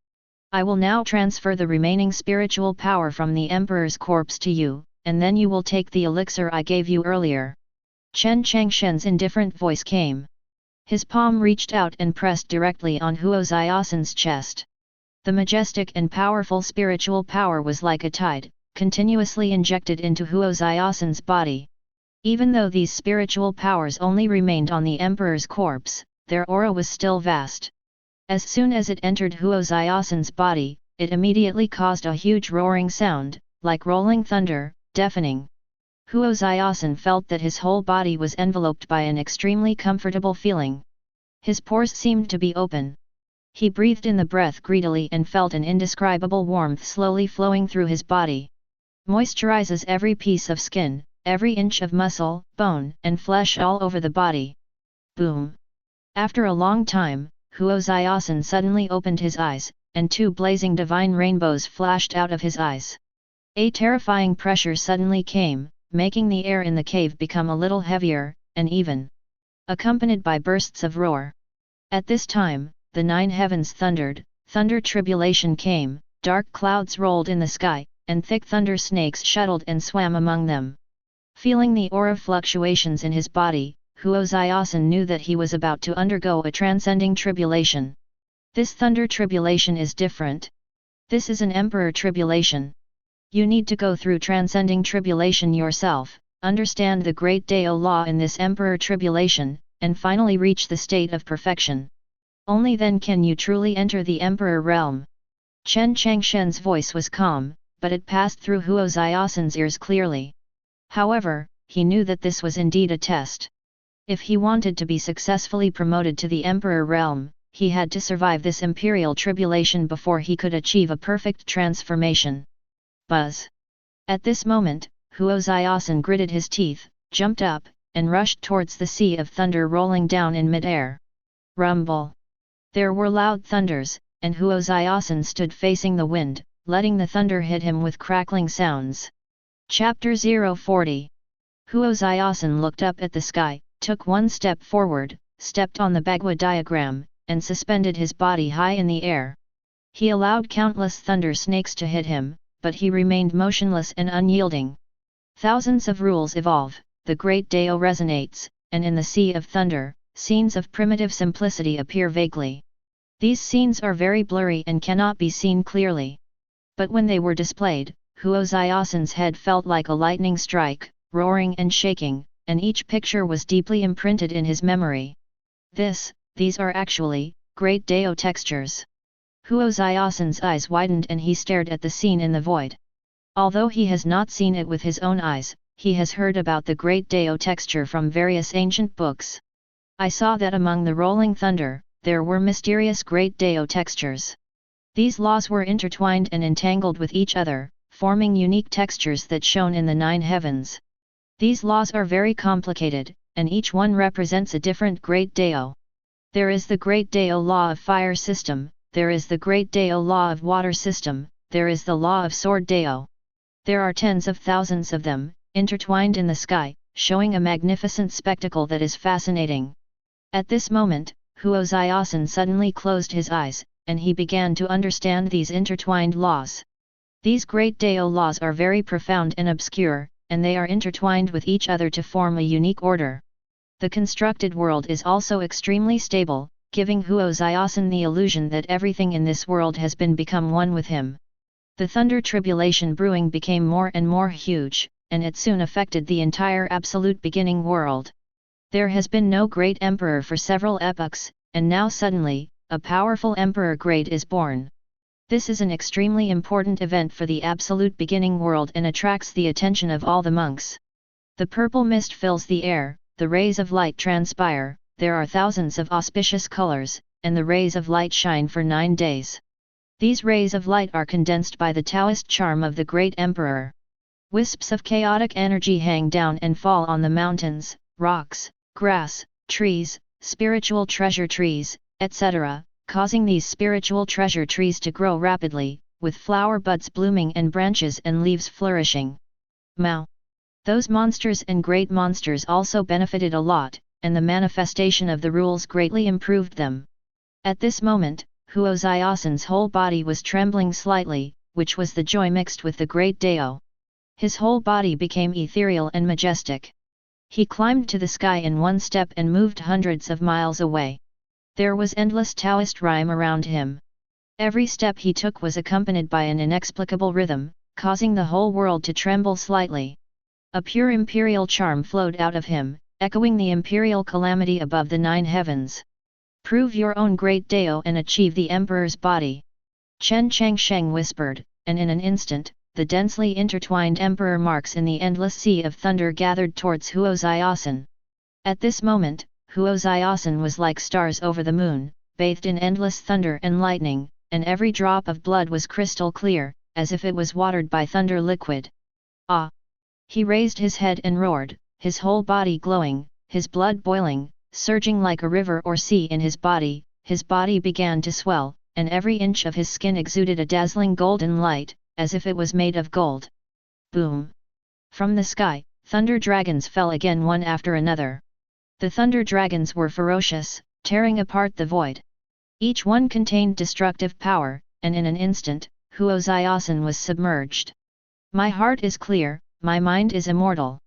I will now transfer the remaining spiritual power from the Emperor's corpse to you, and then you will take the elixir I gave you earlier." Chen Changsheng's indifferent voice came. His palm reached out and pressed directly on Huo Zaiyasan's chest. The majestic and powerful spiritual power was like a tide, continuously injected into Huo Zaiyasan's body. Even though these spiritual powers only remained on the Emperor's corpse, their aura was still vast. As soon as it entered Huo Zaiyasan's body, it immediately caused a huge roaring sound, like rolling thunder, deafening. Huo Zaiyasan felt that his whole body was enveloped by an extremely comfortable feeling. His pores seemed to be open. He breathed in the breath greedily and felt an indescribable warmth slowly flowing through his body. Moisturizes every piece of skin, every inch of muscle, bone, and flesh all over the body. Boom! After a long time, Huo Zaiyasan suddenly opened his eyes, and two blazing divine rainbows flashed out of his eyes. A terrifying pressure suddenly came, making the air in the cave become a little heavier, and even accompanied by bursts of roar. At this time, the 9 heavens thundered, thunder tribulation came, dark clouds rolled in the sky, and thick thunder snakes shuttled and swam among them. Feeling the aura fluctuations in his body, Huo Zaiyasen knew that he was about to undergo a transcending tribulation. This thunder tribulation is different. This is an emperor tribulation. You need to go through transcending tribulation yourself, understand the great Dao law in this emperor tribulation, and finally reach the state of perfection. Only then can you truly enter the emperor realm. Chen Changsheng's voice was calm, but it passed through Huo Zaiyasen's ears clearly. However, he knew that this was indeed a test. If he wanted to be successfully promoted to the emperor realm, he had to survive this imperial tribulation before he could achieve a perfect transformation. Buzz! At this moment, Huo Zaiyasen gritted his teeth, jumped up, and rushed towards the sea of thunder rolling down in mid-air. Rumble! There were loud thunders, and Huo Zaiyasen stood facing the wind, letting the thunder hit him with crackling sounds. Chapter 040. Huo Zaiyasen looked up at the sky, took one step forward, stepped on the Bagua diagram, and suspended his body high in the air. He allowed countless thunder snakes to hit him, but he remained motionless and unyielding. Thousands of rules evolve, the great Dao resonates, and in the sea of thunder, scenes of primitive simplicity appear vaguely. These scenes are very blurry and cannot be seen clearly. But when they were displayed, Huo Zaiyasen's head felt like a lightning strike, roaring and shaking, and each picture was deeply imprinted in his memory. These are actually great Dao textures. Huo Zaiyasen's eyes widened and he stared at the scene in the void. Although he has not seen it with his own eyes, he has heard about the great Dao texture from various ancient books. I saw that among the rolling thunder, there were mysterious great Dao textures. These laws were intertwined and entangled with each other, forming unique textures that shone in the 9 heavens. These laws are very complicated, and each one represents a different great Dao. There is the great Dao law of fire system, there is the great Dao law of water system, there is the law of sword Dao. There are tens of thousands of them, intertwined in the sky, showing a magnificent spectacle that is fascinating. At this moment, Huo Zaiyasen suddenly closed his eyes, and he began to understand these intertwined laws. These great Dao laws are very profound and obscure, and they are intertwined with each other to form a unique order. The constructed world is also extremely stable, giving Huo Zaiyasen the illusion that everything in this world has become one with him. The thunder tribulation brewing became more and more huge, and it soon affected the entire absolute beginning world. There has been no great emperor for several epochs, and now suddenly, a powerful emperor great is born. This is an extremely important event for the absolute beginning world and attracts the attention of all the monks. The purple mist fills the air, the rays of light transpire, there are thousands of auspicious colors, and the rays of light shine for 9 days. These rays of light are condensed by the Taoist charm of the great emperor. Wisps of chaotic energy hang down and fall on the mountains, rocks, grass, trees, spiritual treasure trees, etc., causing these spiritual treasure trees to grow rapidly, with flower buds blooming and branches and leaves flourishing. Mao! Those monsters and great monsters also benefited a lot, and the manifestation of the rules greatly improved them. At this moment, Huo Zaiyasen's whole body was trembling slightly, which was the joy mixed with the great Dao. His whole body became ethereal and majestic. He climbed to the sky in one step and moved hundreds of miles away. There was endless Taoist rhyme around him. Every step he took was accompanied by an inexplicable rhythm, causing the whole world to tremble slightly. A pure imperial charm flowed out of him, echoing the imperial calamity above the 9 heavens. Prove your own great Dao and achieve the emperor's body. Chen Changsheng whispered, and in an instant, the densely intertwined emperor marks in the endless sea of thunder gathered towards Huo Zaiyasen. At this moment, Huo Zaiyasen was like stars over the moon, bathed in endless thunder and lightning, and every drop of blood was crystal clear, as if it was watered by thunder liquid. Ah! He raised his head and roared, his whole body glowing, his blood boiling, surging like a river or sea in his body began to swell, and every inch of his skin exuded a dazzling golden light, as if it was made of gold. Boom! From the sky, thunder dragons fell again one after another. The thunder dragons were ferocious, tearing apart the void. Each one contained destructive power, and in an instant, Huo Zaiyasen was submerged. "My heart is clear, my mind is immortal."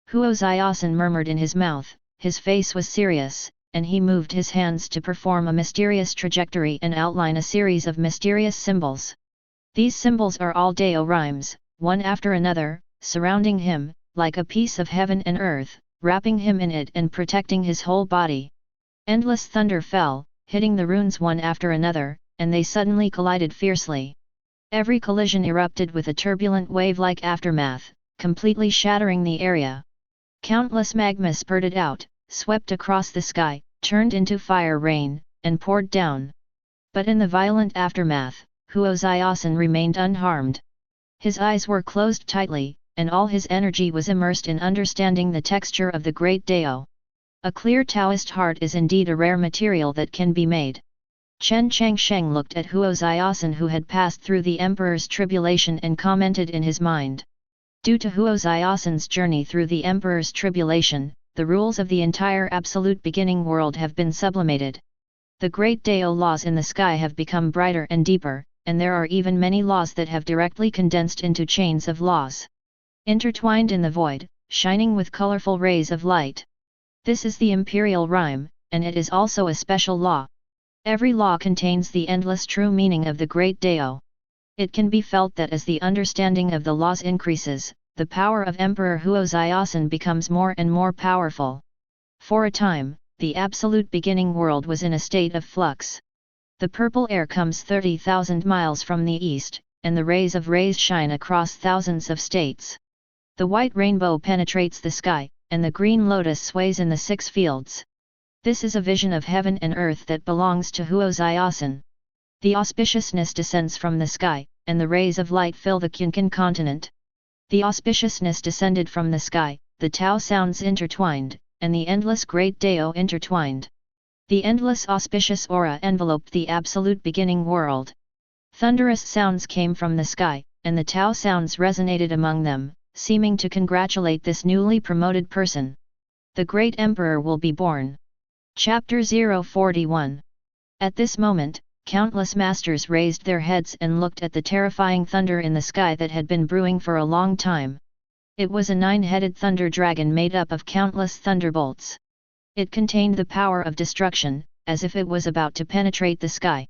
Huo Zaiyasen murmured in his mouth, his face was serious, and he moved his hands to perform a mysterious trajectory and outline a series of mysterious symbols. These symbols are all Dao rhymes, one after another, surrounding him, like a piece of heaven and earth, wrapping him in it and protecting his whole body. Endless thunder fell, hitting the runes one after another, and they suddenly collided fiercely. Every collision erupted with a turbulent wave-like aftermath, completely shattering the area. Countless magma spurted out, swept across the sky, turned into fire rain, and poured down. But in the violent aftermath, Huo Zaiyasen remained unharmed. His eyes were closed tightly, and all his energy was immersed in understanding the texture of the great Dao. A clear Taoist heart is indeed a rare material that can be made. Chen Changsheng looked at Huo Zaiyasen, who had passed through the Emperor's tribulation, and commented in his mind. Due to Huo Zaiyasen's journey through the Emperor's tribulation, the rules of the entire absolute beginning world have been sublimated. The great Dao laws in the sky have become brighter and deeper, and there are even many laws that have directly condensed into chains of laws, intertwined in the void, shining with colorful rays of light. This is the imperial rhyme, and it is also a special law. Every law contains the endless true meaning of the great Dao. It can be felt that as the understanding of the laws increases, the power of Emperor Huo Zaiyasen becomes more and more powerful. For a time, the absolute beginning world was in a state of flux. The purple air comes 30,000 miles from the east, and the rays shine across thousands of states. The white rainbow penetrates the sky, and the green lotus sways in the 6 fields. This is a vision of heaven and earth that belongs to Huo Zaiyasen. The auspiciousness descends from the sky, and the rays of light fill the Qinkan continent. The auspiciousness descended from the sky, the Tao sounds intertwined, and the endless great Dao intertwined. The endless auspicious aura enveloped the absolute beginning world. Thunderous sounds came from the sky, and the Tao sounds resonated among them, seeming to congratulate this newly promoted person. The great emperor will be born. Chapter 041. At this moment, countless masters raised their heads and looked at the terrifying thunder in the sky that had been brewing for a long time. It was a 9-headed thunder dragon made up of countless thunderbolts. It contained the power of destruction, as if it was about to penetrate the sky.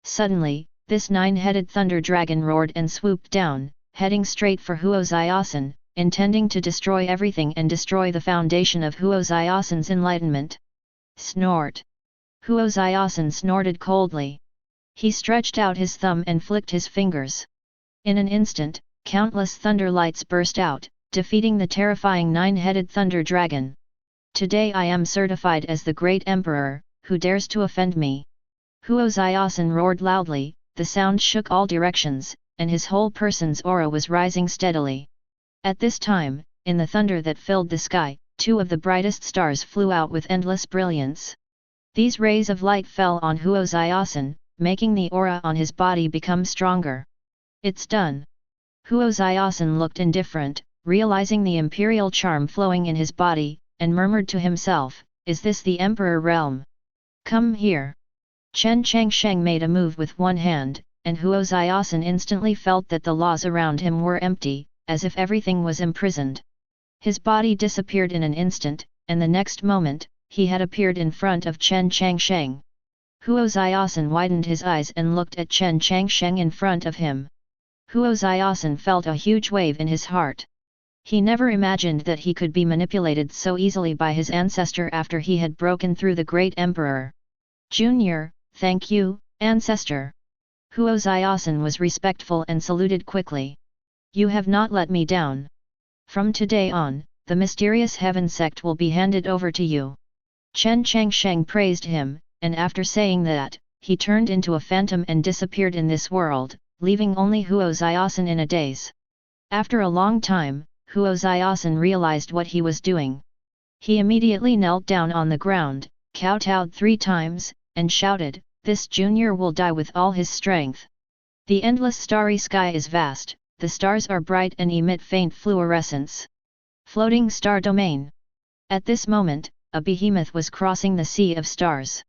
Suddenly, this 9-headed thunder dragon roared and swooped down, heading straight for Huo Zaiyasen, intending to destroy everything and destroy the foundation of Huo Zaiyasen's enlightenment. Snort! Huo Zaiyasen snorted coldly. He stretched out his thumb and flicked his fingers. In an instant, countless thunder lights burst out, defeating the terrifying 9-headed thunder dragon. Today I am certified as the great emperor, who dares to offend me? Huo Zaiyasen roared loudly, the sound shook all directions, and his whole person's aura was rising steadily. At this time, in the thunder that filled the sky, 2 of the brightest stars flew out with endless brilliance. These rays of light fell on Huo Zaiyasen, making the aura on his body become stronger. It's done. Huo Zaiyasen looked indifferent, realizing the imperial charm flowing in his body, and murmured to himself, "Is this the emperor realm? Come here." Chen Changsheng made a move with one hand, and Huo Zaiyasen instantly felt that the laws around him were empty, as if everything was imprisoned. His body disappeared in an instant, and the next moment, he had appeared in front of Chen Changsheng. Huo Zaiyasen widened his eyes and looked at Chen Changsheng in front of him. Huo Zaiyasen felt a huge wave in his heart. He never imagined that he could be manipulated so easily by his ancestor after he had broken through the great emperor. "Junior, thank you, ancestor." Huo Zaiyasen was respectful and saluted quickly. "You have not let me down. From today on, the Mysterious Heaven Sect will be handed over to you." Chen Changsheng praised him, and after saying that, he turned into a phantom and disappeared in this world, leaving only Huo Zaiyasen in a daze. After a long time, Huo Zaiyasen realized what he was doing. He immediately knelt down on the ground, kowtowed 3 times, and shouted, "This junior will die with all his strength." The endless starry sky is vast, the stars are bright and emit faint fluorescence. Floating star domain. At this moment, a behemoth was crossing the sea of stars.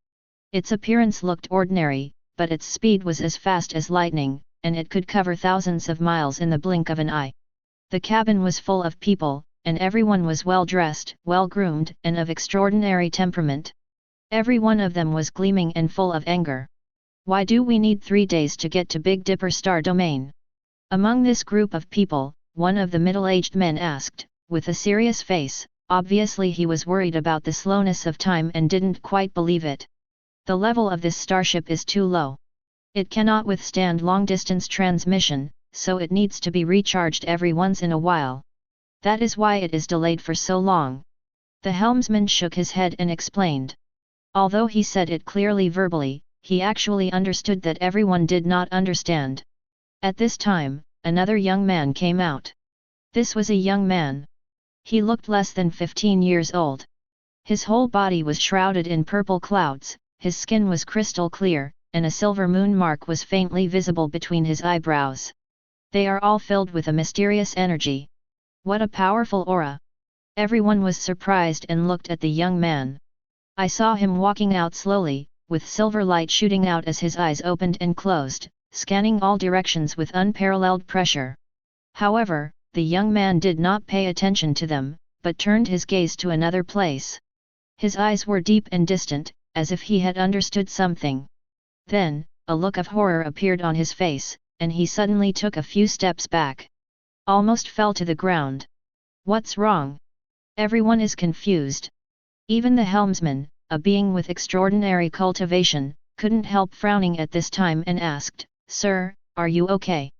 Its appearance looked ordinary, but its speed was as fast as lightning, and it could cover thousands of miles in the blink of an eye. The cabin was full of people, and everyone was well-dressed, well-groomed, and of extraordinary temperament. Every one of them was gleaming and full of anger. Why do we need 3 days to get to Big Dipper star domain? Among this group of people, one of the middle-aged men asked, with a serious face. Obviously he was worried about the slowness of time and didn't quite believe it. The level of this starship is too low. It cannot withstand long-distance transmission, so it needs to be recharged every once in a while. That is why it is delayed for so long. The helmsman shook his head and explained. Although he said it clearly verbally, he actually understood that everyone did not understand. At this time, another young man came out. This was a young man. He looked less than 15 years old. His whole body was shrouded in purple clouds, his skin was crystal clear, and a silver moon mark was faintly visible between his eyebrows. They are all filled with a mysterious energy. What a powerful aura! Everyone was surprised and looked at the young man. I saw him walking out slowly, with silver light shooting out as his eyes opened and closed, scanning all directions with unparalleled pressure. However, the young man did not pay attention to them, but turned his gaze to another place. His eyes were deep and distant, as if he had understood something. Then, a look of horror appeared on his face, and he suddenly took a few steps back. Almost fell to the ground. What's wrong? Everyone is confused. Even the helmsman, a being with extraordinary cultivation, couldn't help frowning at this time and asked, "Sir, are you okay?"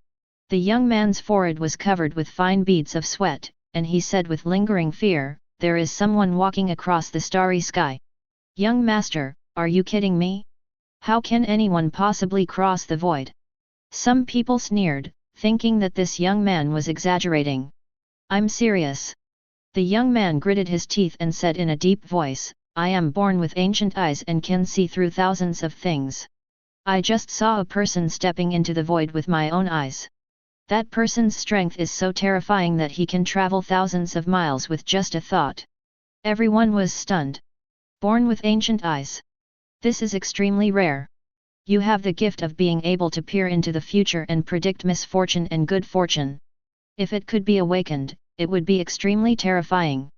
The young man's forehead was covered with fine beads of sweat, and he said with lingering fear, "There is someone walking across the starry sky." "Young master, are you kidding me? How can anyone possibly cross the void?" Some people sneered, thinking that this young man was exaggerating. "I'm serious." The young man gritted his teeth and said in a deep voice, "I am born with ancient eyes and can see through thousands of things. I just saw a person stepping into the void with my own eyes. That person's strength is so terrifying that he can travel thousands of miles with just a thought." Everyone was stunned. Born with ancient eyes. This is extremely rare. You have the gift of being able to peer into the future and predict misfortune and good fortune. If it could be awakened, it would be extremely terrifying.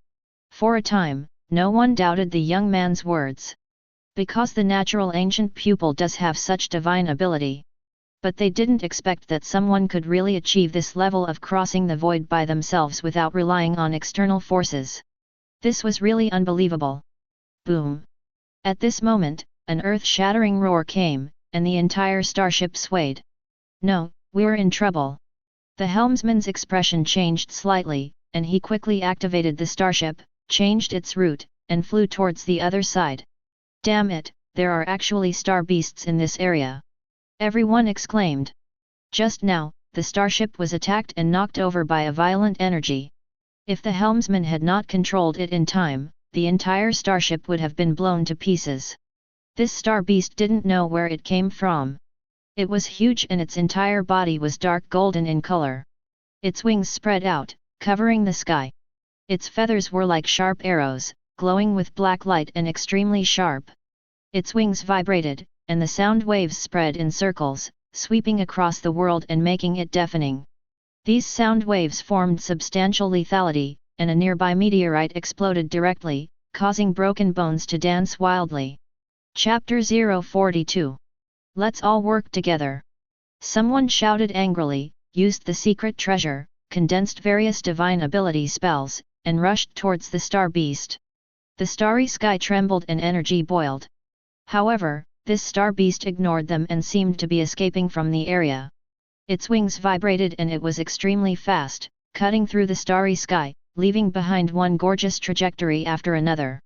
For a time, no one doubted the young man's words. Because the natural ancient pupil does have such divine ability. But they didn't expect that someone could really achieve this level of crossing the void by themselves without relying on external forces. This was really unbelievable. Boom! At this moment, an earth-shattering roar came, and the entire starship swayed. "No, we're in trouble." The helmsman's expression changed slightly, and he quickly activated the starship, changed its route, and flew towards the other side. "Damn it, there are actually star beasts in this area!" Everyone exclaimed. Just now, the starship was attacked and knocked over by a violent energy. If the helmsman had not controlled it in time, the entire starship would have been blown to pieces. This star beast didn't know where it came from. It was huge and its entire body was dark golden in color. Its wings spread out, covering the sky. Its feathers were like sharp arrows, glowing with black light and extremely sharp. Its wings vibrated, and the sound waves spread in circles, sweeping across the world and making it deafening. These sound waves formed substantial lethality, and a nearby meteorite exploded directly, causing broken bones to dance wildly. Chapter 042. Let's all work together. Someone shouted angrily, used the secret treasure, condensed various divine ability spells, and rushed towards the star beast. The starry sky trembled and energy boiled. However, this star beast ignored them and seemed to be escaping from the area. Its wings vibrated and it was extremely fast, cutting through the starry sky, leaving behind one gorgeous trajectory after another.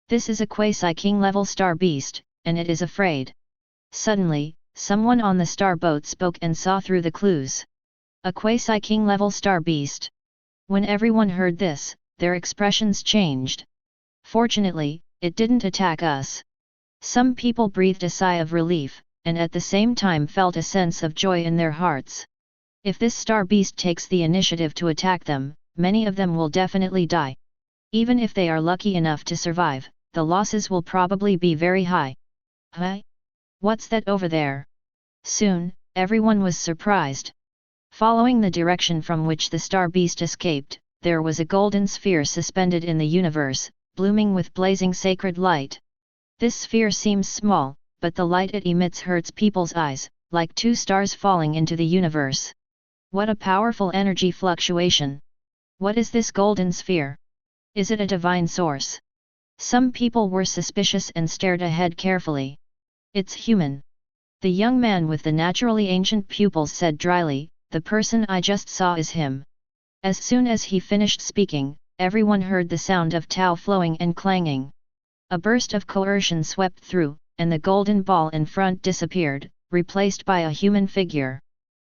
This is a quasi-king level star beast, and it is afraid. Suddenly, someone on the star boat spoke and saw through the clues. A quasi-king level star beast. When everyone heard this, their expressions changed. Fortunately, it didn't attack us. Some people breathed a sigh of relief, and at the same time felt a sense of joy in their hearts. If this star beast takes the initiative to attack them, many of them will definitely die. Even if they are lucky enough to survive, the losses will probably be very high. Huh? What's that over there? Soon, everyone was surprised. Following the direction from which the star beast escaped, there was a golden sphere suspended in the universe, blooming with blazing sacred light. This sphere seems small, but the light it emits hurts people's eyes, like two stars falling into the universe. What a powerful energy fluctuation! What is this golden sphere? Is it a divine source? Some people were suspicious and stared ahead carefully. It's human. The young man with the naturally ancient pupils said dryly, the person I just saw is him. As soon as he finished speaking, everyone heard the sound of Tao flowing and clanging. A burst of coercion swept through, and the golden ball in front disappeared, replaced by a human figure.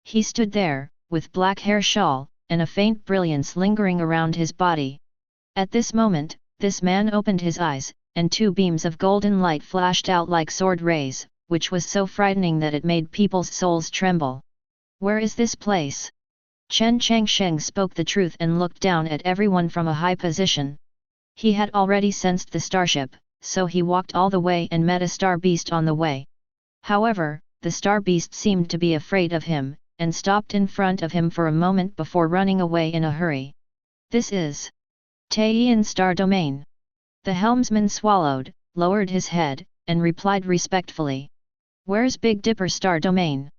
He stood there, with black hair shawl, and a faint brilliance lingering around his body. At this moment, this man opened his eyes, and two beams of golden light flashed out like sword rays, which was so frightening that it made people's souls tremble. Where is this place? Chen Changsheng spoke the truth and looked down at everyone from a high position. He had already sensed the starship, so he walked all the way and met a star beast on the way. However, the star beast seemed to be afraid of him, and stopped in front of him for a moment before running away in a hurry. This is Taoist Star Domain. The helmsman swallowed, lowered his head, and replied respectfully. Where's Big Dipper Star Domain?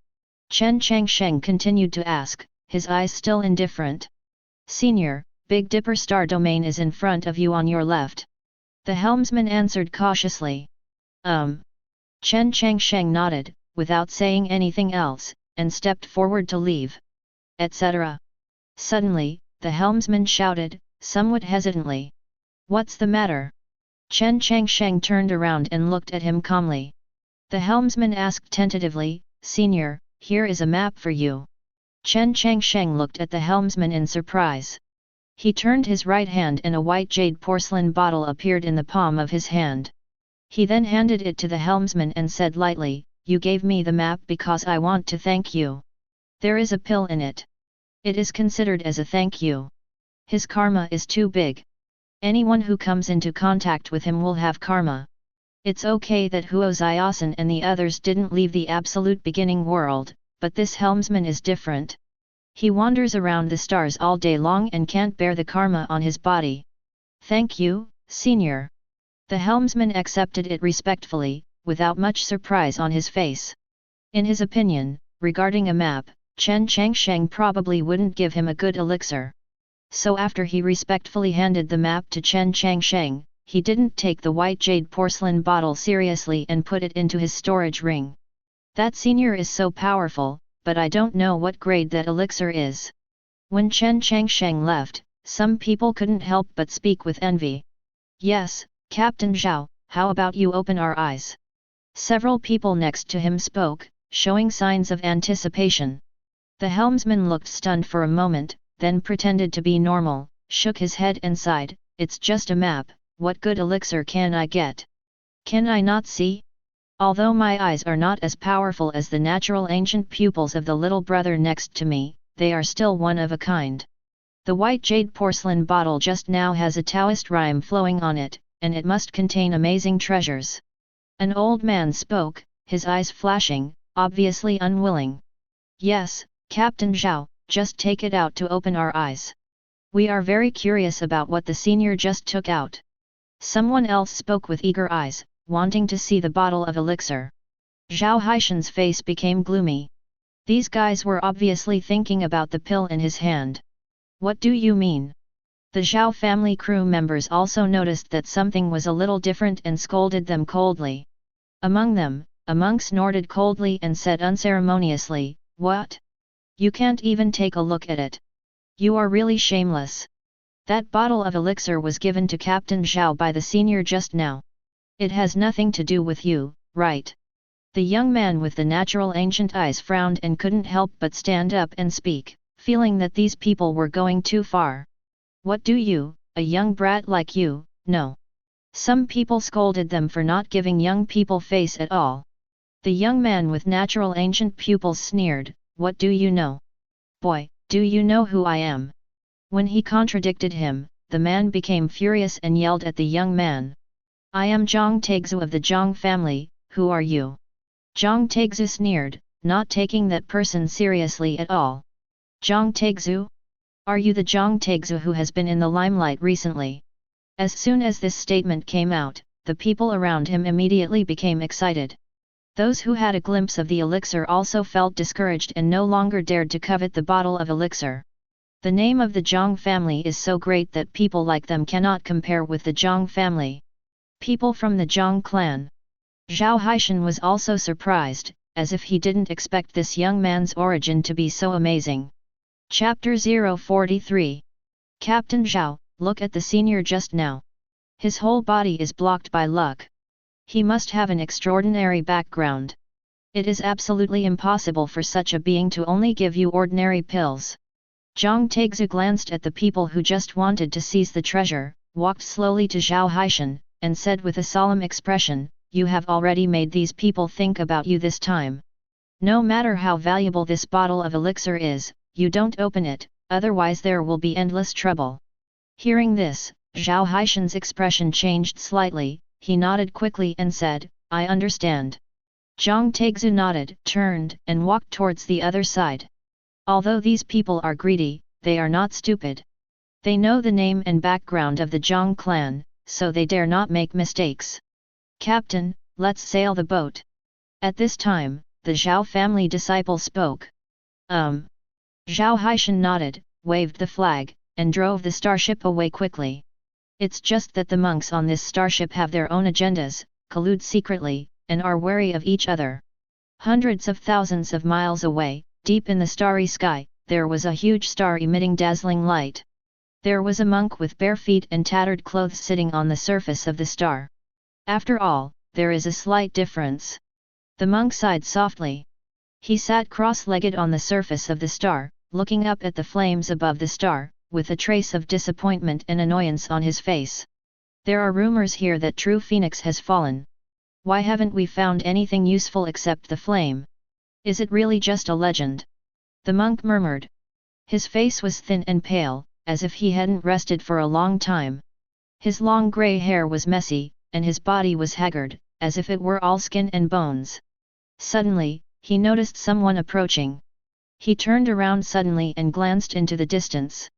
Chen Changsheng continued to ask, his eyes still indifferent. Senior, Big Dipper Star Domain is in front of you on your left. The helmsman answered cautiously. Chen Changsheng nodded, without saying anything else, and stepped forward to leave. Etc. Suddenly, the helmsman shouted, somewhat hesitantly. What's the matter? Chen Changsheng turned around and looked at him calmly. The helmsman asked tentatively, Senior, here is a map for you. Chen Changsheng looked at the helmsman in surprise. He turned his right hand and a white jade porcelain bottle appeared in the palm of his hand. He then handed it to the helmsman and said lightly, You gave me the map because I want to thank you. There is a pill in it. It is considered as a thank you. His karma is too big. Anyone who comes into contact with him will have karma. It's okay that Huo Ziosan and the others didn't leave the absolute beginning world, but this helmsman is different. He wanders around the stars all day long and can't bear the karma on his body. Thank you, Senior. The helmsman accepted it respectfully, without much surprise on his face. In his opinion, regarding a map, Chen Changsheng probably wouldn't give him a good elixir. So after he respectfully handed the map to Chen Changsheng, he didn't take the white jade porcelain bottle seriously and put it into his storage ring. That senior is so powerful, but I don't know what grade that elixir is. When Chen Changsheng left, some people couldn't help but speak with envy. Yes, Captain Zhao, how about you open our eyes? Several people next to him spoke, showing signs of anticipation. The helmsman looked stunned for a moment, then pretended to be normal, shook his head and sighed, it's just a map, what good elixir can I get? Can I not see? Although my eyes are not as powerful as the natural ancient pupils of the little brother next to me, they are still one of a kind. The white jade porcelain bottle just now has a Taoist rhyme flowing on it, and it must contain amazing treasures. An old man spoke, his eyes flashing, obviously unwilling. Yes, Captain Zhao, just take it out to open our eyes. We are very curious about what the senior just took out. Someone else spoke with eager eyes, wanting to see the bottle of elixir. Zhao Haishan's face became gloomy. These guys were obviously thinking about the pill in his hand. What do you mean? The Zhao family crew members also noticed that something was a little different and scolded them coldly. Among them, a monk snorted coldly and said unceremoniously, What? You can't even take a look at it. You are really shameless. That bottle of elixir was given to Captain Zhao by the senior just now. It has nothing to do with you, right? The young man with the natural ancient eyes frowned and couldn't help but stand up and speak, feeling that these people were going too far. What do you, a young brat like you, know? Some people scolded them for not giving young people face at all. The young man with natural ancient pupils sneered, What do you know? Boy, do you know who I am? When he contradicted him, the man became furious and yelled at the young man. I am Zhang Taixu of the Zhang family, who are you? Zhang Taixu sneered, not taking that person seriously at all. Zhang Taixu? Are you the Zhang Taixu who has been in the limelight recently? As soon as this statement came out, the people around him immediately became excited. Those who had a glimpse of the elixir also felt discouraged and no longer dared to covet the bottle of elixir. The name of the Zhang family is so great that people like them cannot compare with the Zhang family. People from the Zhang clan. Zhao Haishan was also surprised, as if he didn't expect this young man's origin to be so amazing. Chapter 043. Captain Zhao, look at the senior just now. His whole body is blocked by luck. He must have an extraordinary background. It is absolutely impossible for such a being to only give you ordinary pills. Zhang Taixu glanced at the people who just wanted to seize the treasure, walked slowly to Zhao Haishan, and said with a solemn expression, you have already made these people think about you this time. No matter how valuable this bottle of elixir is, you don't open it, otherwise there will be endless trouble. Hearing this, Zhao Haishan's expression changed slightly, he nodded quickly and said, I understand. Zhang Taixu nodded, turned, and walked towards the other side. Although these people are greedy, they are not stupid. They know the name and background of the Zhang clan, so they dare not make mistakes. Captain, let's sail the boat. At this time, the Zhao family disciple spoke. Zhao Haishan nodded, waved the flag, and drove the starship away quickly. It's just that the monks on this starship have their own agendas, collude secretly, and are wary of each other. Hundreds of thousands of miles away, deep in the starry sky, there was a huge star emitting dazzling light. There was a monk with bare feet and tattered clothes sitting on the surface of the star. After all, there is a slight difference. The monk sighed softly. He sat cross-legged on the surface of the star, looking up at the flames above the star, with a trace of disappointment and annoyance on his face. There are rumors here that true Phoenix has fallen. Why haven't we found anything useful except the flame? Is it really just a legend? The monk murmured. His face was thin and pale, as if he hadn't rested for a long time. His long grey hair was messy, and his body was haggard, as if it were all skin and bones. Suddenly, he noticed someone approaching. He turned around suddenly and glanced into the distance.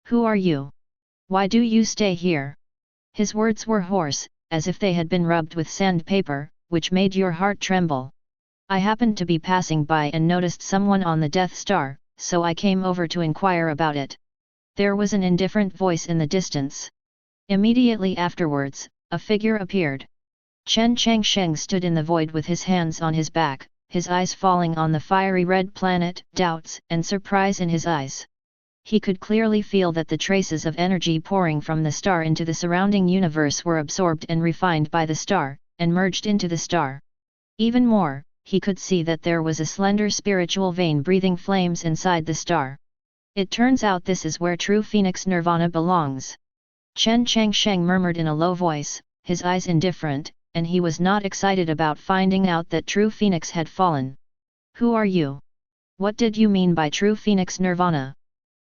Who are you? Why do you stay here? His words were hoarse, as if they had been rubbed with sandpaper, which made your heart tremble. I happened to be passing by and noticed someone on the Death Star, so I came over to inquire about it. There was an indifferent voice in the distance. Immediately afterwards, a figure appeared. Chen Changsheng stood in the void with his hands on his back, his eyes falling on the fiery red planet, doubts and surprise in his eyes. He could clearly feel that the traces of energy pouring from the star into the surrounding universe were absorbed and refined by the star, and merged into the star. Even more, he could see that there was a slender spiritual vein breathing flames inside the star. It turns out this is where true Phoenix Nirvana belongs. Chen Changsheng murmured in a low voice, his eyes indifferent, and he was not excited about finding out that true Phoenix had fallen. Who are you? What did you mean by true Phoenix Nirvana?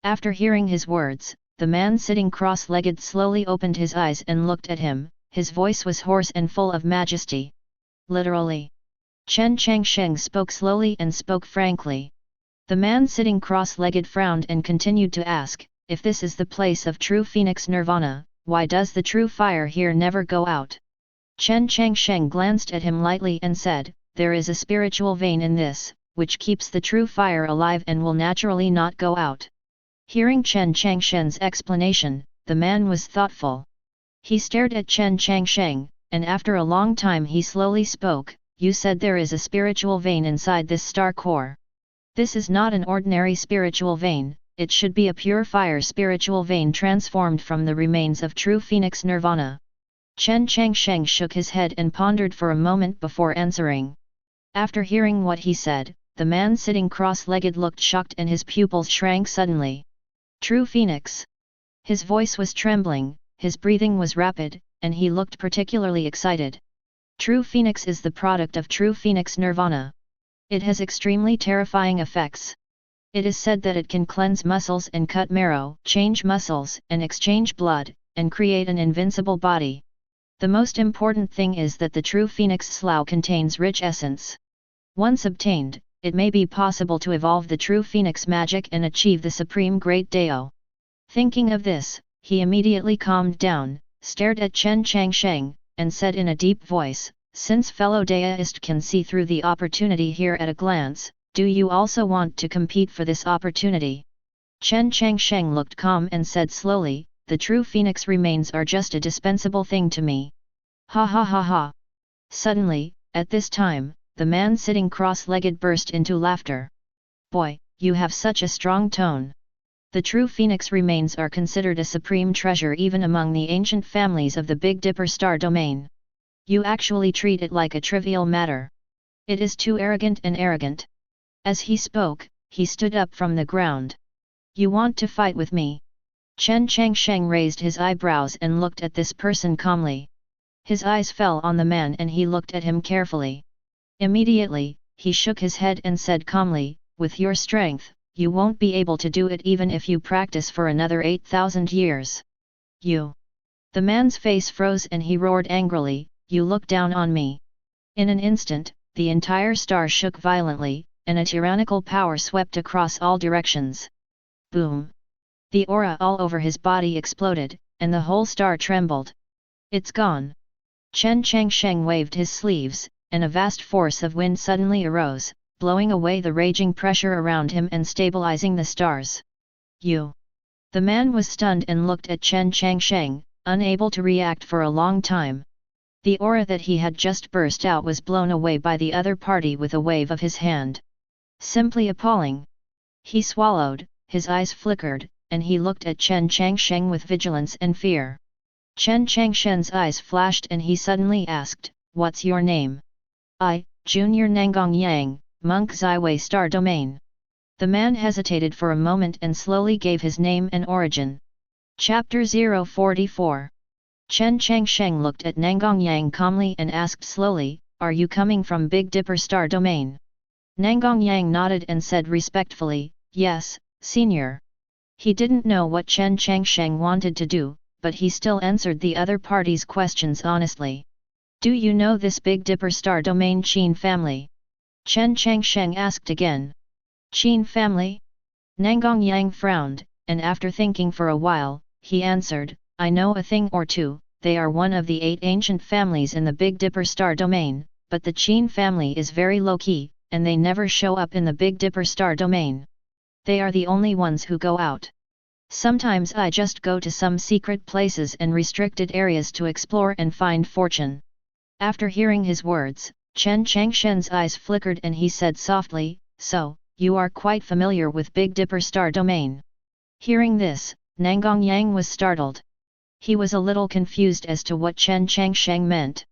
After hearing his words, the man sitting cross-legged slowly opened his eyes and looked at him, his voice was hoarse and full of majesty. Literally. Chen Changsheng spoke slowly and spoke frankly. The man sitting cross-legged frowned and continued to ask, if this is the place of true Phoenix Nirvana, why does the true fire here never go out? Chen Changsheng glanced at him lightly and said, there is a spiritual vein in this, which keeps the true fire alive and will naturally not go out. Hearing Chen Changsheng's explanation, the man was thoughtful. He stared at Chen Changsheng, and after a long time he slowly spoke, you said there is a spiritual vein inside this star core. This is not an ordinary spiritual vein, it should be a pure fire spiritual vein transformed from the remains of true Phoenix Nirvana. Chen Changsheng shook his head and pondered for a moment before answering. After hearing what he said, the man sitting cross-legged looked shocked and his pupils shrank suddenly. True Phoenix. His voice was trembling, his breathing was rapid, and he looked particularly excited. True Phoenix is the product of true Phoenix Nirvana. It has extremely terrifying effects. It is said that it can cleanse muscles and cut marrow, change muscles and exchange blood, and create an invincible body. The most important thing is that the true phoenix slough contains rich essence. Once obtained, it may be possible to evolve the true phoenix magic and achieve the supreme great Dao. Thinking of this, he immediately calmed down, stared at Chen Changsheng, and said in a deep voice, "Since fellow Taoist can see through the opportunity here at a glance, do you also want to compete for this opportunity?" Chen Changsheng looked calm and said slowly, "The true phoenix remains are just a dispensable thing to me." Ha ha ha ha. Suddenly, at this time, the man sitting cross-legged burst into laughter. "Boy, you have such a strong tone. The true phoenix remains are considered a supreme treasure even among the ancient families of the Big Dipper star domain. You actually treat it like a trivial matter. It is too arrogant and arrogant." As he spoke, he stood up from the ground. "You want to fight with me?" Chen Changsheng raised his eyebrows and looked at this person calmly. His eyes fell on the man and he looked at him carefully. Immediately, he shook his head and said calmly, "With your strength, you won't be able to do it even if you practice for another 8,000 years. You." The man's face froze and he roared angrily, "You look down on me." In an instant, the entire star shook violently, and a tyrannical power swept across all directions. Boom! The aura all over his body exploded, and the whole star trembled. "It's gone." Chen Changsheng waved his sleeves, and a vast force of wind suddenly arose, blowing away the raging pressure around him and stabilizing the stars. "You!" The man was stunned and looked at Chen Changsheng, unable to react for a long time. The aura that he had just burst out was blown away by the other party with a wave of his hand. Simply appalling. He swallowed, his eyes flickered, and he looked at Chen Changsheng with vigilance and fear. Chen Changsheng's eyes flashed and he suddenly asked, "What's your name?" "I, Junior Nangong Yang, Monk Zaiwei Star Domain." The man hesitated for a moment and slowly gave his name and origin. Chapter 044. Chen Changsheng looked at Nangong Yang calmly and asked slowly, "Are you coming from Big Dipper Star Domain?" Nangong Yang nodded and said respectfully, "Yes, Senior." He didn't know what Chen Changsheng wanted to do, but he still answered the other party's questions honestly. "Do you know this Big Dipper Star Domain Qin family?" Chen Changsheng asked again. "Qin family?" Nangong Yang frowned, and after thinking for a while, he answered, "I know a thing or two. They are one of the 8 ancient families in the Big Dipper Star Domain, but the Qin family is very low-key, and they never show up in the Big Dipper Star Domain. They are the only ones who go out. Sometimes I just go to some secret places and restricted areas to explore and find fortune." After hearing his words, Chen Changsheng's eyes flickered and he said softly, "So, you are quite familiar with Big Dipper Star Domain." Hearing this, Nangong Yang was startled. He was a little confused as to what Chen Changsheng meant.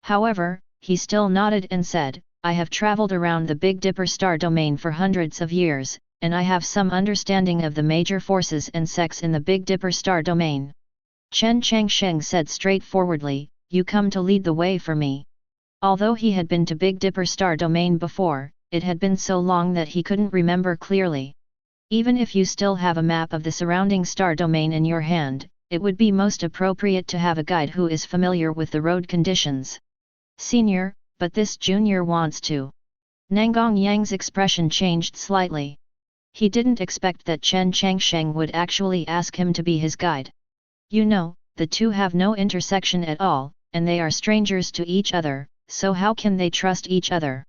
However, he still nodded and said, "I have traveled around the Big Dipper Star Domain for hundreds of years, and I have some understanding of the major forces and sects in the Big Dipper Star Domain." Chen Changsheng said straightforwardly, "You come to lead the way for me." Although he had been to Big Dipper Star Domain before, it had been so long that he couldn't remember clearly. Even if you still have a map of the surrounding star domain in your hand, it would be most appropriate to have a guide who is familiar with the road conditions. "Senior, but this junior wants to." Nangong Yang's expression changed slightly. He didn't expect that Chen Changsheng would actually ask him to be his guide. You know, the two have no intersection at all, and they are strangers to each other, so how can they trust each other?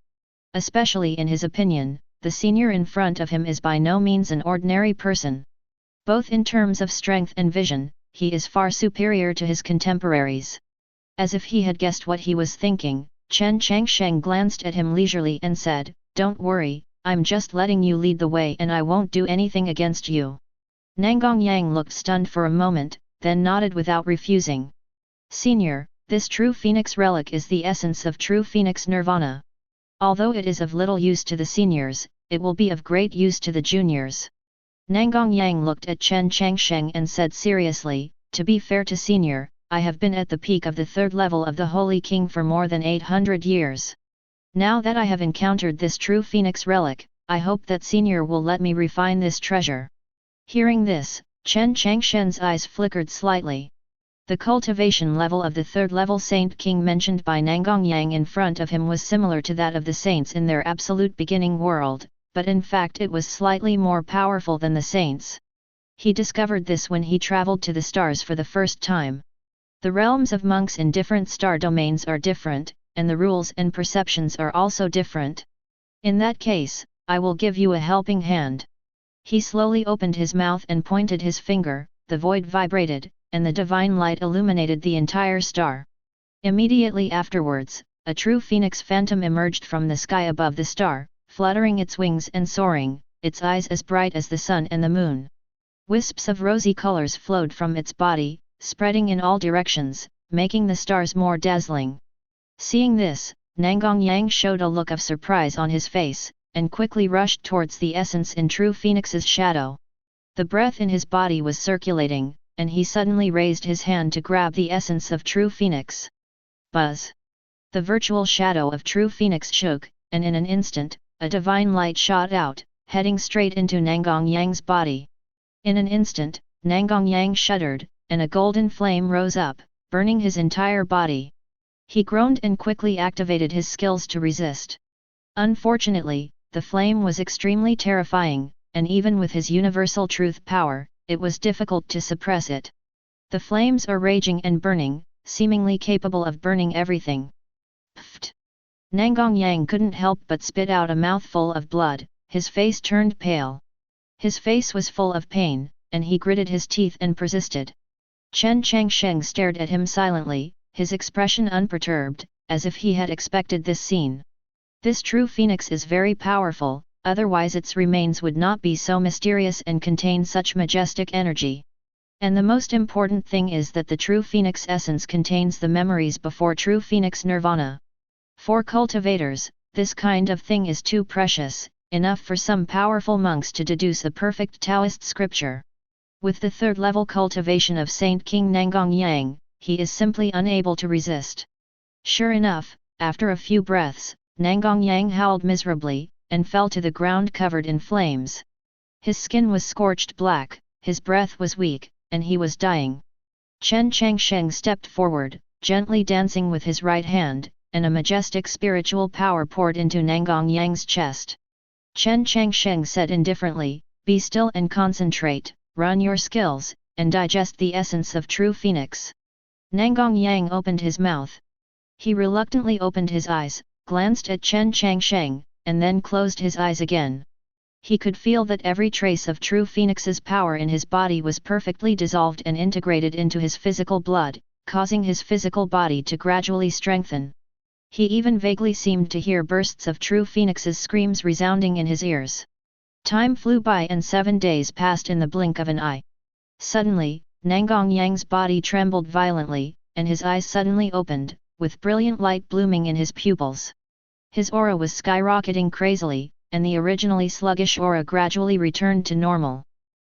Especially in his opinion, the senior in front of him is by no means an ordinary person. Both in terms of strength and vision, he is far superior to his contemporaries. As if he had guessed what he was thinking, Chen Changsheng glanced at him leisurely and said, "Don't worry, I'm just letting you lead the way and I won't do anything against you." Nangong Yang looked stunned for a moment, then nodded without refusing. "Senior, this true phoenix relic is the essence of true phoenix nirvana. Although it is of little use to the seniors, it will be of great use to the juniors." Nangong Yang looked at Chen Changsheng and said seriously, "To be fair to senior, I have been at the peak of the 3rd level of the Holy King for more than 800 years. Now that I have encountered this true phoenix relic, I hope that Senior will let me refine this treasure. Hearing this, Chen Changsheng's eyes flickered slightly. The cultivation level of the third-level Saint King mentioned by Nangang Yang in front of him was similar to that of the saints in their absolute beginning world, but in fact it was slightly more powerful than the saints. He discovered this when he traveled to the stars for the first time. The realms of monks in different star domains are different, and the rules and perceptions are also different. In that case, I will give you a helping hand. He slowly opened his mouth and pointed his finger, the void vibrated, and the divine light illuminated the entire star. Immediately afterwards, a true phoenix phantom emerged from the sky above the star, fluttering its wings and soaring, its eyes as bright as the sun and the moon. Wisps of rosy colors flowed from its body, spreading in all directions, making the stars more dazzling. Seeing this, Nangang Yang showed a look of surprise on his face, and quickly rushed towards the essence in true phoenix's shadow. The breath in his body was circulating, and he suddenly raised his hand to grab the essence of true phoenix. Buzz! The virtual shadow of true phoenix shook, and in an instant, a divine light shot out, heading straight into Nangang Yang's body. In an instant, Nangang Yang shuddered, and a golden flame rose up, burning his entire body. He groaned and quickly activated his skills to resist. Unfortunately, the flame was extremely terrifying, and even with his universal truth power, it was difficult to suppress it. The flames are raging and burning, seemingly capable of burning everything. Pfft! Nangang Yang couldn't help but spit out a mouthful of blood, his face turned pale. His face was full of pain, and he gritted his teeth and persisted. Chen Changsheng stared at him silently, his expression unperturbed, as if he had expected this scene. This true phoenix is very powerful, otherwise its remains would not be so mysterious and contain such majestic energy. And the most important thing is that the true phoenix essence contains the memories before true phoenix nirvana. For cultivators, this kind of thing is too precious, enough for some powerful monks to deduce a perfect Taoist scripture. With the third-level cultivation of Saint King Nangang Yang, he is simply unable to resist. Sure enough, after a few breaths, Nangang Yang howled miserably, and fell to the ground covered in flames. His skin was scorched black, his breath was weak, and he was dying. Chen Changsheng stepped forward, gently dancing with his right hand, and a majestic spiritual power poured into Nangang Yang's chest. Chen Changsheng said indifferently, "Be still and concentrate, run your skills, and digest the essence of true phoenix." Nangang Yang opened his mouth. He reluctantly opened his eyes, glanced at Chen Changsheng, and then closed his eyes again. He could feel that every trace of true phoenix's power in his body was perfectly dissolved and integrated into his physical blood, causing his physical body to gradually strengthen. He even vaguely seemed to hear bursts of true phoenix's screams resounding in his ears. Time flew by and 7 days passed in the blink of an eye. Suddenly, Nangang Yang's body trembled violently, and his eyes suddenly opened, with brilliant light blooming in his pupils. His aura was skyrocketing crazily, and the originally sluggish aura gradually returned to normal.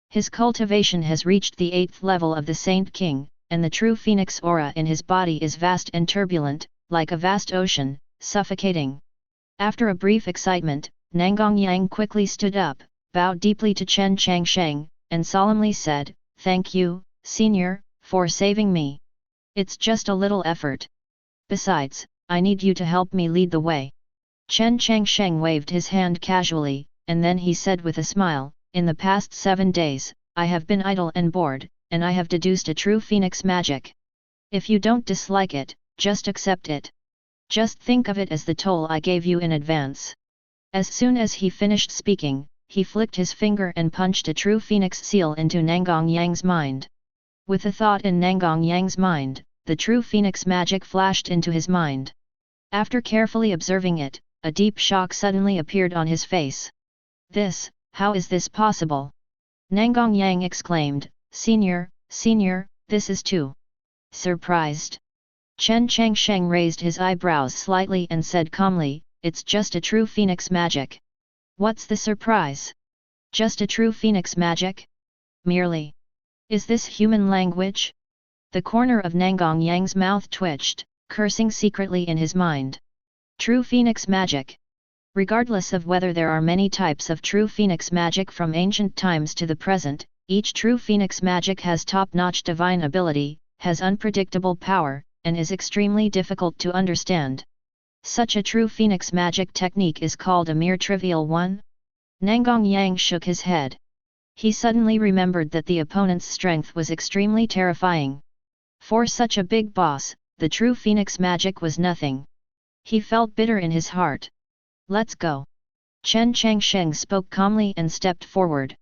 His cultivation has reached the 8th level of the Saint King, and the true phoenix aura in his body is vast and turbulent, like a vast ocean, suffocating. After a brief excitement, Nangang Yang quickly stood up, bowed deeply to Chen Changsheng, and solemnly said, "Thank you, Senior, for saving me. It's just a little effort. Besides, I need you to help me lead the way." Chen Changsheng waved his hand casually, and then he said with a smile, "In the past 7 days, I have been idle and bored, and I have deduced a true phoenix magic. If you don't dislike it, just accept it. Just think of it as the toll I gave you in advance." As soon as he finished speaking, he flicked his finger and punched a true phoenix seal into Nangang Yang's mind. With a thought in Nangang Yang's mind, the true phoenix magic flashed into his mind. After carefully observing it, a deep shock suddenly appeared on his face. How is this possible?" Nangang Yang exclaimed, Senior, this is too surprised." Chen Changsheng raised his eyebrows slightly and said calmly, "It's just a true phoenix magic. What's the surprise? Just a true phoenix magic? Merely. Is this human language?" The corner of Nangang Yang's mouth twitched, cursing secretly in his mind. True phoenix magic. Regardless of whether there are many types of true phoenix magic from ancient times to the present, each true phoenix magic has top-notch divine ability, has unpredictable power, and is extremely difficult to understand. Such a true phoenix magic technique is called a mere trivial one? Nangong Yang shook his head. He suddenly remembered that the opponent's strength was extremely terrifying. For such a big boss, the true phoenix magic was nothing. He felt bitter in his heart. Let's go. Chen Changsheng spoke calmly and stepped forward.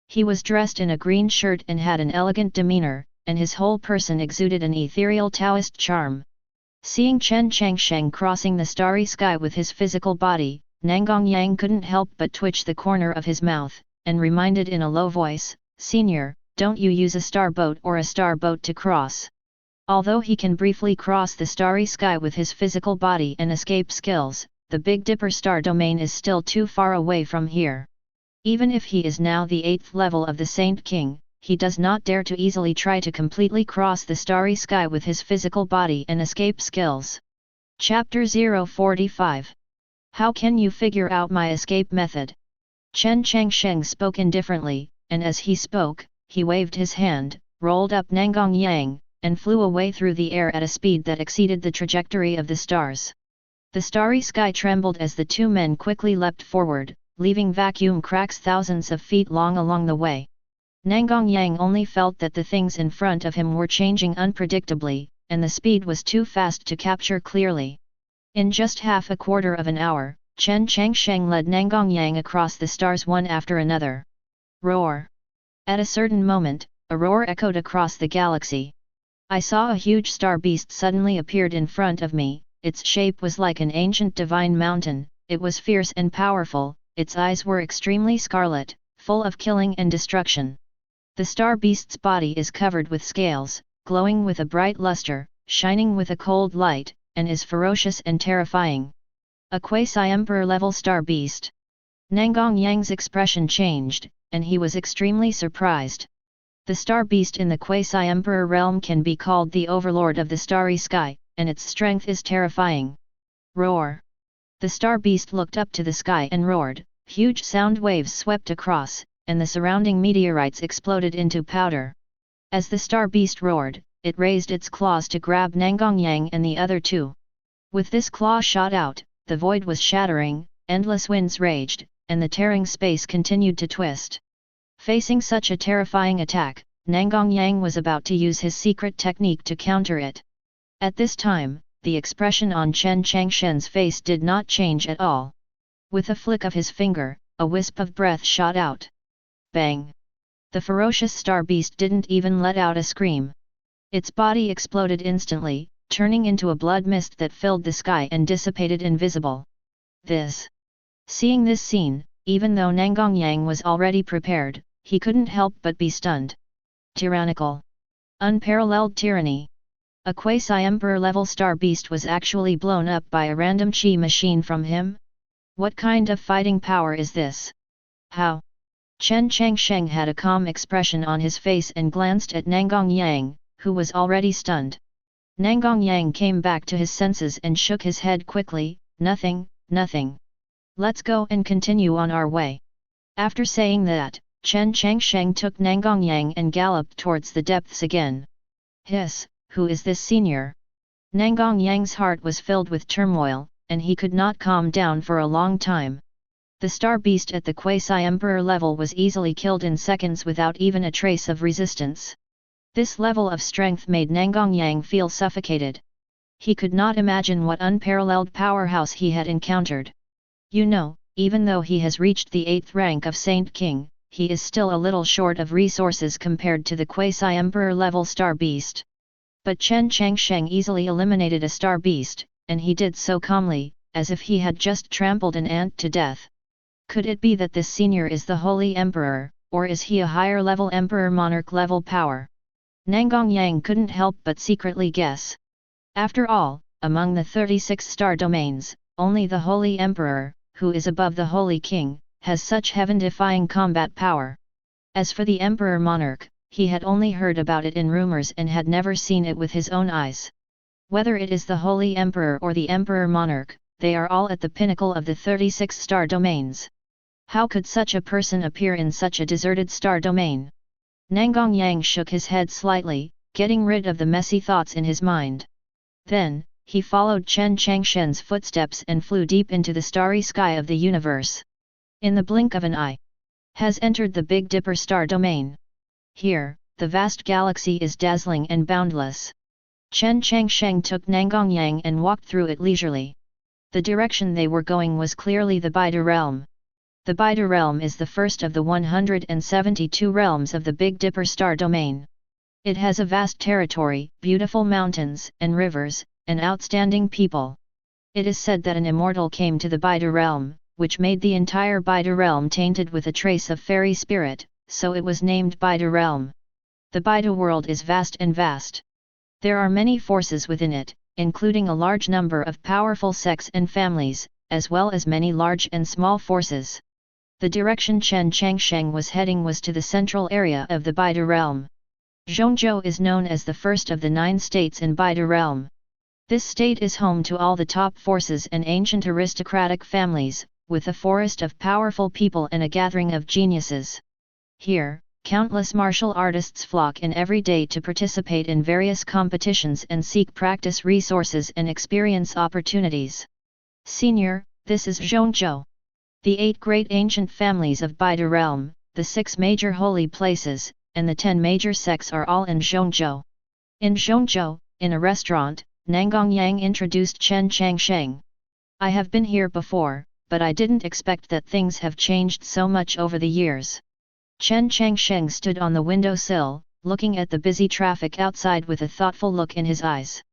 He was dressed in a green shirt and had an elegant demeanor, and his whole person exuded an ethereal Taoist charm. Seeing Chen Changsheng crossing the starry sky with his physical body, Nangong Yang couldn't help but twitch the corner of his mouth, and reminded in a low voice, "Senior, don't you use a star boat or a star boat to cross." Although he can briefly cross the starry sky with his physical body and escape skills, the Big Dipper star domain is still too far away from here. Even if he is now the 8th level of the Saint King, he does not dare to easily try to completely cross the starry sky with his physical body and escape skills. Chapter 045. How can you figure out my escape method? Chen Changsheng spoke indifferently, and as he spoke, he waved his hand, rolled up Nangong Yang, and flew away through the air at a speed that exceeded the trajectory of the stars. The starry sky trembled as the two men quickly leapt forward, leaving vacuum cracks thousands of feet long along the way. Nangong Yang only felt that the things in front of him were changing unpredictably, and the speed was too fast to capture clearly. In just half a quarter of an hour, Chen Changsheng led Nangong Yang across the stars one after another. Roar! At a certain moment, a roar echoed across the galaxy. I saw a huge star beast suddenly appeared in front of me. Its shape was like an ancient divine mountain, it was fierce and powerful, its eyes were extremely scarlet, full of killing and destruction. The star beast's body is covered with scales, glowing with a bright luster, shining with a cold light, and is ferocious and terrifying. A quasi-emperor level star beast. Nangong Yang's expression changed, and he was extremely surprised. The star beast in the quasi-emperor realm can be called the overlord of the starry sky, and its strength is terrifying. Roar! The star beast looked up to the sky and roared, huge sound waves swept across, and the surrounding meteorites exploded into powder. As the star beast roared, it raised its claws to grab Nangong Yang and the other two. With this claw shot out, the void was shattering, endless winds raged, and the tearing space continued to twist. Facing such a terrifying attack, Nangong Yang was about to use his secret technique to counter it. At this time, the expression on Chen Changsheng's face did not change at all. With a flick of his finger, a wisp of breath shot out. Bang! The ferocious star beast didn't even let out a scream. Its body exploded instantly, turning into a blood mist that filled the sky and dissipated invisible. Seeing this scene, even though Nangong Yang was already prepared, he couldn't help but be stunned. Tyrannical. Unparalleled tyranny. A quasi-emperor level star beast was actually blown up by a random chi machine from him? What kind of fighting power is this? How? Chen Changsheng had a calm expression on his face and glanced at Nangong Yang, who was already stunned. Nangong Yang came back to his senses and shook his head quickly, nothing. Let's go and continue on our way. After saying that, Chen Changsheng took Nangong Yang and galloped towards the depths again. Hiss! Who is this senior? Nangong Yang's heart was filled with turmoil, and he could not calm down for a long time. The star beast at the quasi-emperor level was easily killed in seconds without even a trace of resistance. This level of strength made Nangong Yang feel suffocated. He could not imagine what unparalleled powerhouse he had encountered. You know, even though he has reached the 8th rank of Saint King, he is still a little short of resources compared to the quasi-emperor level star beast. But Chen Changsheng easily eliminated a star beast, and he did so calmly, as if he had just trampled an ant to death. Could it be that this senior is the Holy Emperor, or is he a higher level Emperor Monarch level power? Nangong Yang couldn't help but secretly guess. After all, among the 36 star domains, only the Holy Emperor, who is above the Holy King, has such heaven-defying combat power. As for the Emperor Monarch, he had only heard about it in rumors and had never seen it with his own eyes. Whether it is the Holy Emperor or the Emperor Monarch, they are all at the pinnacle of the 36 star domains. How could such a person appear in such a deserted star domain? Nangang Yang shook his head slightly, getting rid of the messy thoughts in his mind. Then, he followed Chen Changsheng's footsteps and flew deep into the starry sky of the universe. In the blink of an eye, has entered the Big Dipper star domain. Here, the vast galaxy is dazzling and boundless. Chen Changsheng took Nangang Yang and walked through it leisurely. The direction they were going was clearly the Baidu realm. The Baidu realm is the first of the 172 realms of the Big Dipper star domain. It has a vast territory, beautiful mountains and rivers, and outstanding people. It is said that an immortal came to the Baidu realm, which made the entire Baidu realm tainted with a trace of fairy spirit, so it was named Baidu realm. The Baidu world is vast and vast. There are many forces within it, including a large number of powerful sects and families, as well as many large and small forces. The direction Chen Changsheng was heading was to the central area of the Baidu realm. Zhongzhou is known as the first of the 9 states in Baidu realm. This state is home to all the top forces and ancient aristocratic families, with a forest of powerful people and a gathering of geniuses. Here, countless martial artists flock in every day to participate in various competitions and seek practice resources and experience opportunities. Senior, this is Zhongzhou. The 8 great ancient families of Baidu realm, the 6 major holy places, and the 10 major sects are all in Zhongzhou. In Zhongzhou, in a restaurant, Nangang Yang introduced Chen Changsheng. I have been here before, but I didn't expect that things have changed so much over the years. Chen Changsheng stood on the windowsill, looking at the busy traffic outside with a thoughtful look in his eyes.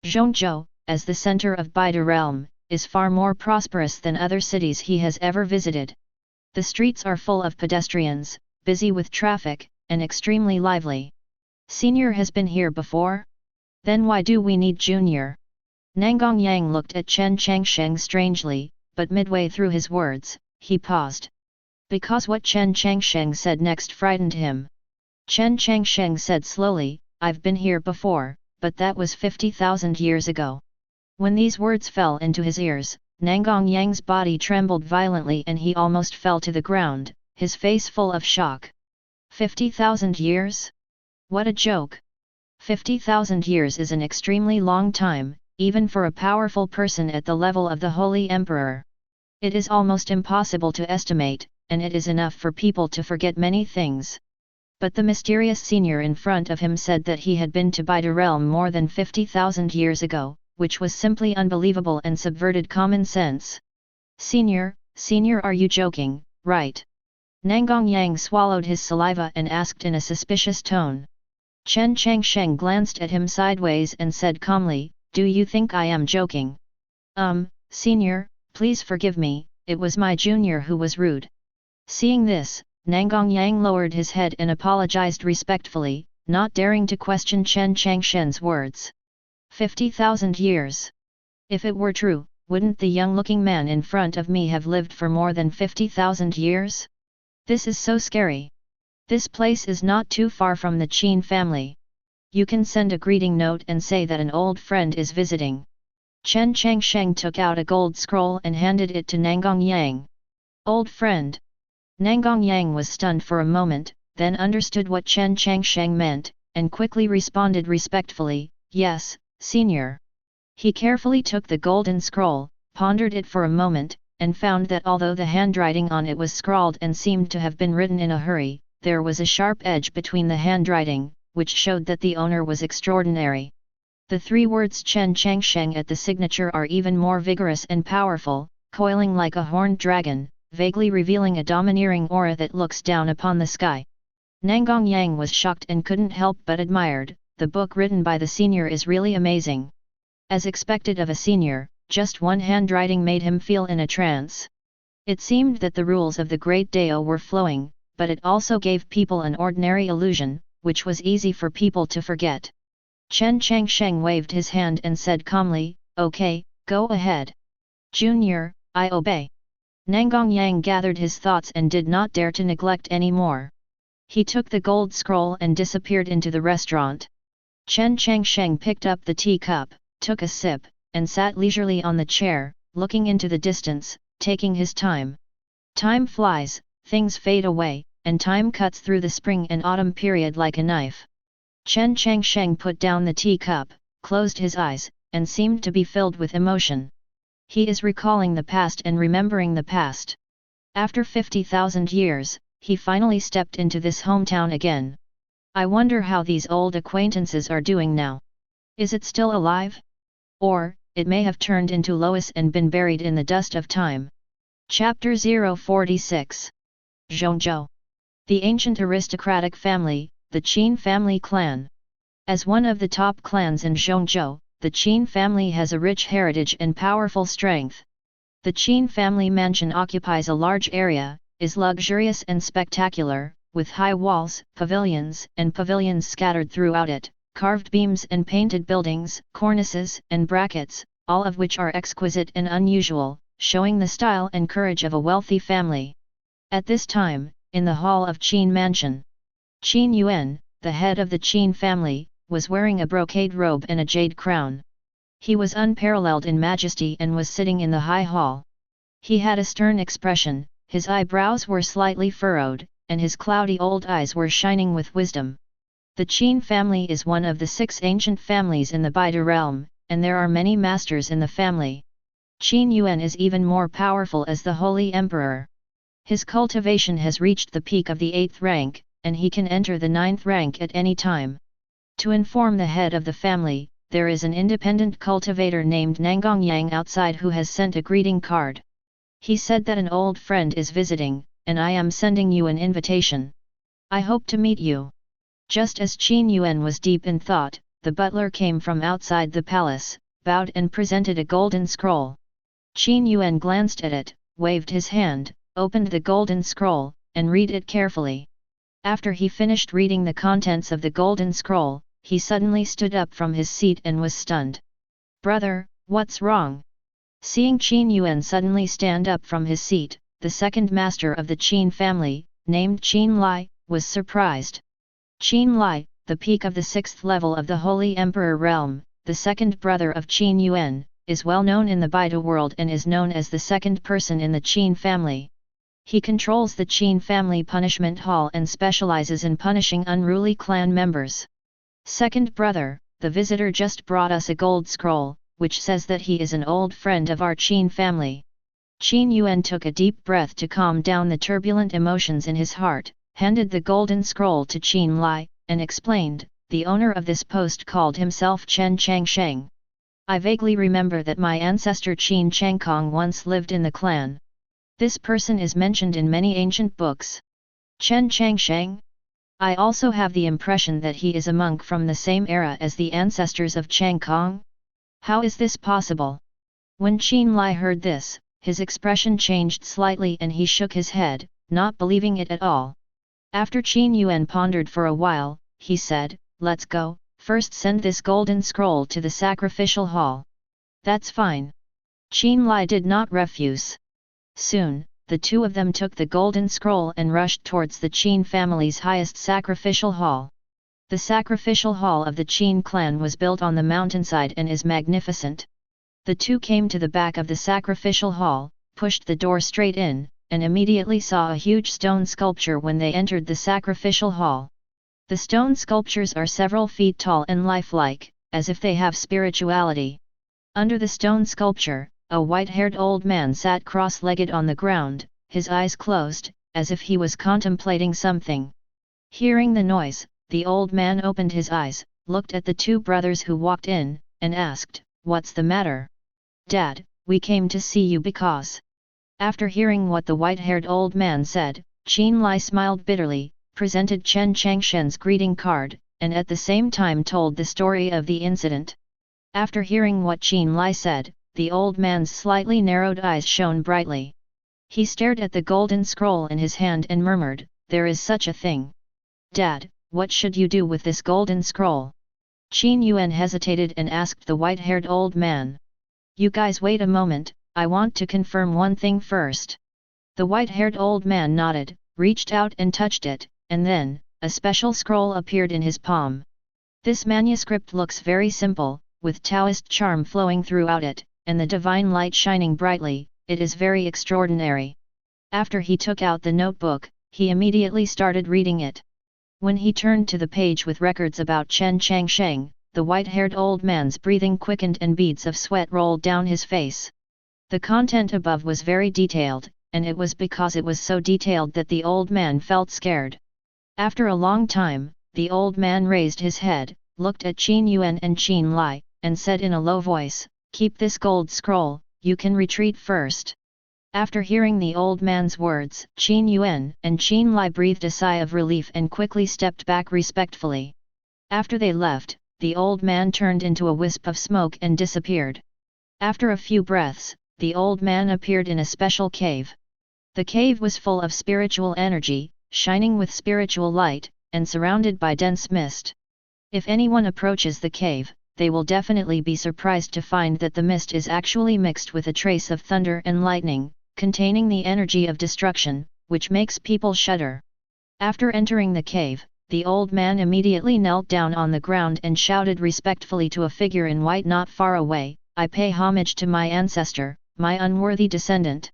Zhongzhou, as the center of Baidu realm, is far more prosperous than other cities he has ever visited. The streets are full of pedestrians, busy with traffic, and extremely lively. Senior has been here before? Then why do we need Junior? Nangang Yang looked at Chen Changsheng strangely, but midway through his words, he paused. Because what Chen Changsheng said next frightened him. Chen Changsheng said slowly, I've been here before, but that was 50,000 years ago. When these words fell into his ears, Nangang Yang's body trembled violently and he almost fell to the ground, his face full of shock. 50,000 years? What a joke! 50,000 years is an extremely long time, even for a powerful person at the level of the Holy Emperor. It is almost impossible to estimate, and it is enough for people to forget many things. But the mysterious senior in front of him said that he had been to Baidu realm more than 50,000 years ago, which was simply unbelievable and subverted common sense. Senior, are you joking, right? Nangang Yang swallowed his saliva and asked in a suspicious tone. Chen Changsheng glanced at him sideways and said calmly, do you think I am joking? Senior, please forgive me, it was my junior who was rude. Seeing this, Nangang Yang lowered his head and apologized respectfully, not daring to question Chen Changsheng's words. 50,000 years. If it were true, wouldn't the young-looking man in front of me have lived for more than 50,000 years? This is so scary. This place is not too far from the Qin family. You can send a greeting note and say that an old friend is visiting. Chen Changsheng took out a gold scroll and handed it to Nangang Yang. Old friend. Nangang Yang was stunned for a moment, then understood what Chen Changsheng meant, and quickly responded respectfully, yes, senior. He carefully took the golden scroll, pondered it for a moment, and found that although the handwriting on it was scrawled and seemed to have been written in a hurry, there was a sharp edge between the handwriting, which showed that the owner was extraordinary. The 3 words Chen Changsheng at the signature are even more vigorous and powerful, coiling like a horned dragon, vaguely revealing a domineering aura that looks down upon the sky. Nangang Yang was shocked and couldn't help but admired, the book written by the senior is really amazing. As expected of a senior, just one handwriting made him feel in a trance. It seemed that the rules of the great Dao were flowing, but it also gave people an ordinary illusion, which was easy for people to forget. Chen Changsheng waved his hand and said calmly, okay, go ahead. Junior, I obey. Nangang Yang gathered his thoughts and did not dare to neglect any more. He took the gold scroll and disappeared into the restaurant. Chen Changsheng picked up the teacup, took a sip, and sat leisurely on the chair, looking into the distance, taking his time. Time flies, things fade away, and time cuts through the spring and autumn period like a knife. Chen Changsheng put down the teacup, closed his eyes, and seemed to be filled with emotion. He is recalling the past and remembering the past. After 50,000 years, he finally stepped into this hometown again. I wonder how these old acquaintances are doing now. Is it still alive? Or, it may have turned into Lois and been buried in the dust of time. Chapter 046. Zhongzhou. The ancient aristocratic family, the Qin family clan. As one of the top clans in Zhongzhou, the Qin family has a rich heritage and powerful strength. The Qin family mansion occupies a large area, is luxurious and spectacular, with high walls, pavilions scattered throughout it, carved beams and painted buildings, cornices and brackets, all of which are exquisite and unusual, showing the style and courage of a wealthy family. At this time, in the hall of Qin Mansion, Qin Yuan, the head of the Qin family, was wearing a brocade robe and a jade crown. He was unparalleled in majesty and was sitting in the high hall. He had a stern expression, his eyebrows were slightly furrowed, and his cloudy old eyes were shining with wisdom. The Qin family is one of the 6 ancient families in the Baidu realm, and there are many masters in the family. Qin Yuan is even more powerful as the Holy Emperor. His cultivation has reached the peak of the 8th rank, and he can enter the 9th rank at any time. To inform the head of the family, there is an independent cultivator named Nanggong Yang outside who has sent a greeting card. He said that an old friend is visiting, and I am sending you an invitation. I hope to meet you. Just as Qin Yuan was deep in thought, the butler came from outside the palace, bowed and presented a golden scroll. Qin Yuan glanced at it, waved his hand, opened the golden scroll, and read it carefully. After he finished reading the contents of the golden scroll, he suddenly stood up from his seat and was stunned. "Brother, what's wrong?" Seeing Qin Yuan suddenly stand up from his seat, the second master of the Qin family, named Qin Lai, was surprised. Qin Lai, the peak of the 6th level of the Holy Emperor realm, the second brother of Qin Yuan, is well known in the Baidu world and is known as the second person in the Qin family. He controls the Qin family punishment hall and specializes in punishing unruly clan members. "Second brother, the visitor just brought us a gold scroll, which says that he is an old friend of our Qin family." Qin Yuan took a deep breath to calm down the turbulent emotions in his heart, handed the golden scroll to Qin Lai, and explained, "The owner of this post called himself Chen Changsheng. I vaguely remember that my ancestor Chen Changsheng once lived in the clan. This person is mentioned in many ancient books. Chen Changsheng? I also have the impression that he is a monk from the same era as the ancestors of Changsheng. How is this possible?" When Qin Lai heard this, his expression changed slightly and he shook his head, not believing it at all. After Qin Yuan pondered for a while, he said, "Let's go, first send this golden scroll to the sacrificial hall." "That's fine." Qin Lai did not refuse. Soon, the two of them took the golden scroll and rushed towards the Qin family's highest sacrificial hall. The sacrificial hall of the Qin clan was built on the mountainside and is magnificent. The two came to the back of the sacrificial hall, pushed the door straight in, and immediately saw a huge stone sculpture when they entered the sacrificial hall. The stone sculptures are several feet tall and lifelike, as if they have spirituality. Under the stone sculpture, a white-haired old man sat cross-legged on the ground, his eyes closed, as if he was contemplating something. Hearing the noise, the old man opened his eyes, looked at the two brothers who walked in, and asked, "What's the matter?" "Dad, we came to see you because..." After hearing what the white-haired old man said, Qin Lai smiled bitterly, presented Chen Changsheng's greeting card, and at the same time told the story of the incident. After hearing what Qin Lai said, the old man's slightly narrowed eyes shone brightly. He stared at the golden scroll in his hand and murmured, "There is such a thing. Dad, what should you do with this golden scroll?" Qin Yuan hesitated and asked the white-haired old man. "You guys wait a moment, I want to confirm one thing first." The white-haired old man nodded, reached out and touched it, and then, a special scroll appeared in his palm. This manuscript looks very simple, with Taoist charm flowing throughout it, and the divine light shining brightly, it is very extraordinary. After he took out the notebook, he immediately started reading it. When he turned to the page with records about Chen Changsheng, the white-haired old man's breathing quickened and beads of sweat rolled down his face. The content above was very detailed, and it was because it was so detailed that the old man felt scared. After a long time, the old man raised his head, looked at Qin Yuan and Qin Lai, and said in a low voice, "Keep this gold scroll, you can retreat first." After hearing the old man's words, Qin Yuan and Qin Lai breathed a sigh of relief and quickly stepped back respectfully. After they left, the old man turned into a wisp of smoke and disappeared. After a few breaths, the old man appeared in a special cave. The cave was full of spiritual energy, shining with spiritual light, and surrounded by dense mist. If anyone approaches the cave, they will definitely be surprised to find that the mist is actually mixed with a trace of thunder and lightning, containing the energy of destruction, which makes people shudder. After entering the cave, the old man immediately knelt down on the ground and shouted respectfully to a figure in white not far away, "I pay homage to my ancestor, my unworthy descendant.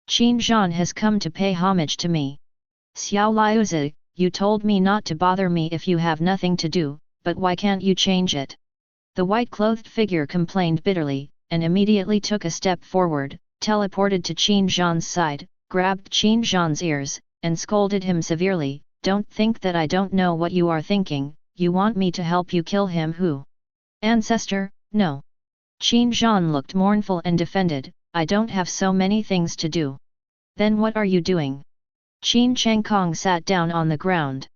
Qin Zhan has come to pay homage to me. Xiao Liuzi, you told me not to bother me if you have nothing to do, but why can't you change it?" The white-clothed figure complained bitterly, and immediately took a step forward, teleported to Qin Zhan's side, grabbed Qin Zhan's ears, and scolded him severely, "Don't think that I don't know what you are thinking, you want me to help you kill him who? Ancestor, no." Qin Zhan looked mournful and defended, "I don't have so many things to do." "Then what are you doing?" Chen Changsheng sat down on the ground.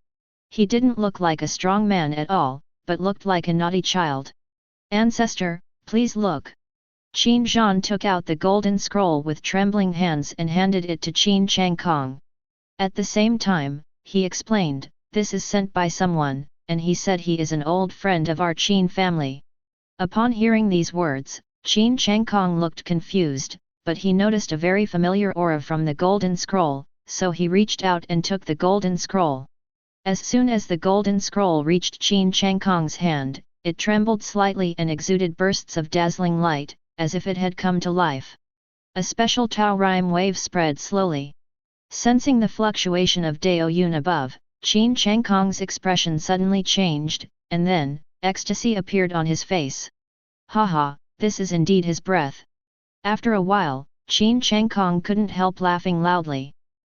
He didn't look like a strong man at all, but looked like a naughty child. "Ancestor, please look." Qin Zhan took out the golden scroll with trembling hands and handed it to Chen Changsheng. At the same time, he explained, "This is sent by someone, and he said he is an old friend of our Qin family." Upon hearing these words, Chen Changsheng looked confused, but he noticed a very familiar aura from the golden scroll, so he reached out and took the golden scroll. As soon as the golden scroll reached Chen Changsheng's hand, it trembled slightly and exuded bursts of dazzling light, as if it had come to life. A special Tao rhyme wave spread slowly. Sensing the fluctuation of Dao Yun above, Chen Changsheng's expression suddenly changed, and then, ecstasy appeared on his face. "Haha, this is indeed his breath." After a while, Chen Changsheng couldn't help laughing loudly.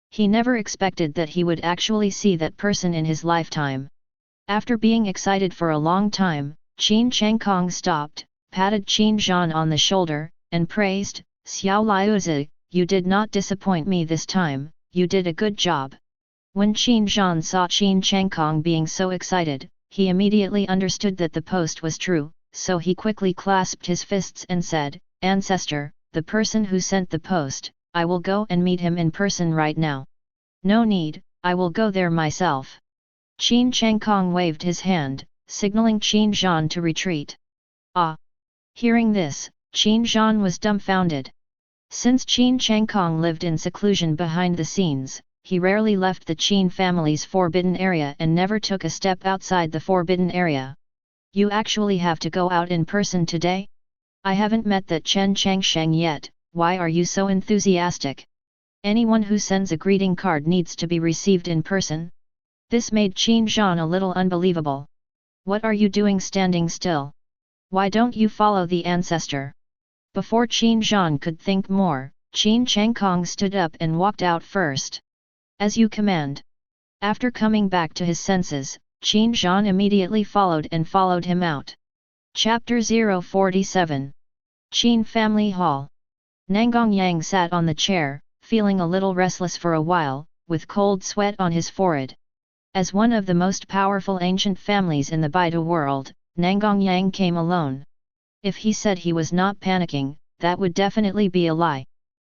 He never expected that he would actually see that person in his lifetime. After being excited for a long time, Chen Changsheng stopped, patted Qin Zhan on the shoulder, and praised, "Xiao Liuzi, you did not disappoint me this time, you did a good job." When Qin Zhan saw Chen Changsheng being so excited, he immediately understood that the post was true, so he quickly clasped his fists and said, "Ancestor, the person who sent the post, I will go and meet him in person right now." "No need, I will go there myself." Chen Changsheng waved his hand, signaling Qin Zhan to retreat. "Ah!" Hearing this, Qin Zhan was dumbfounded. Since Chen Changsheng lived in seclusion behind the scenes, he rarely left the Qin family's forbidden area and never took a step outside the forbidden area. "You actually have to go out in person today? I haven't met that Chen Changsheng yet, why are you so enthusiastic? Anyone who sends a greeting card needs to be received in person?" This made Qin Zhan a little unbelievable. "What are you doing standing still? Why don't you follow the ancestor?" Before Qin Zhan could think more, Chen Changsheng stood up and walked out first. "As you command." After coming back to his senses, Qin Zhan immediately followed him out. Chapter 047. Qin Family Hall. Nangang Yang sat on the chair, feeling a little restless for a while, with cold sweat on his forehead. As one of the most powerful ancient families in the Baida world, Nangang Yang came alone. If he said he was not panicking, that would definitely be a lie.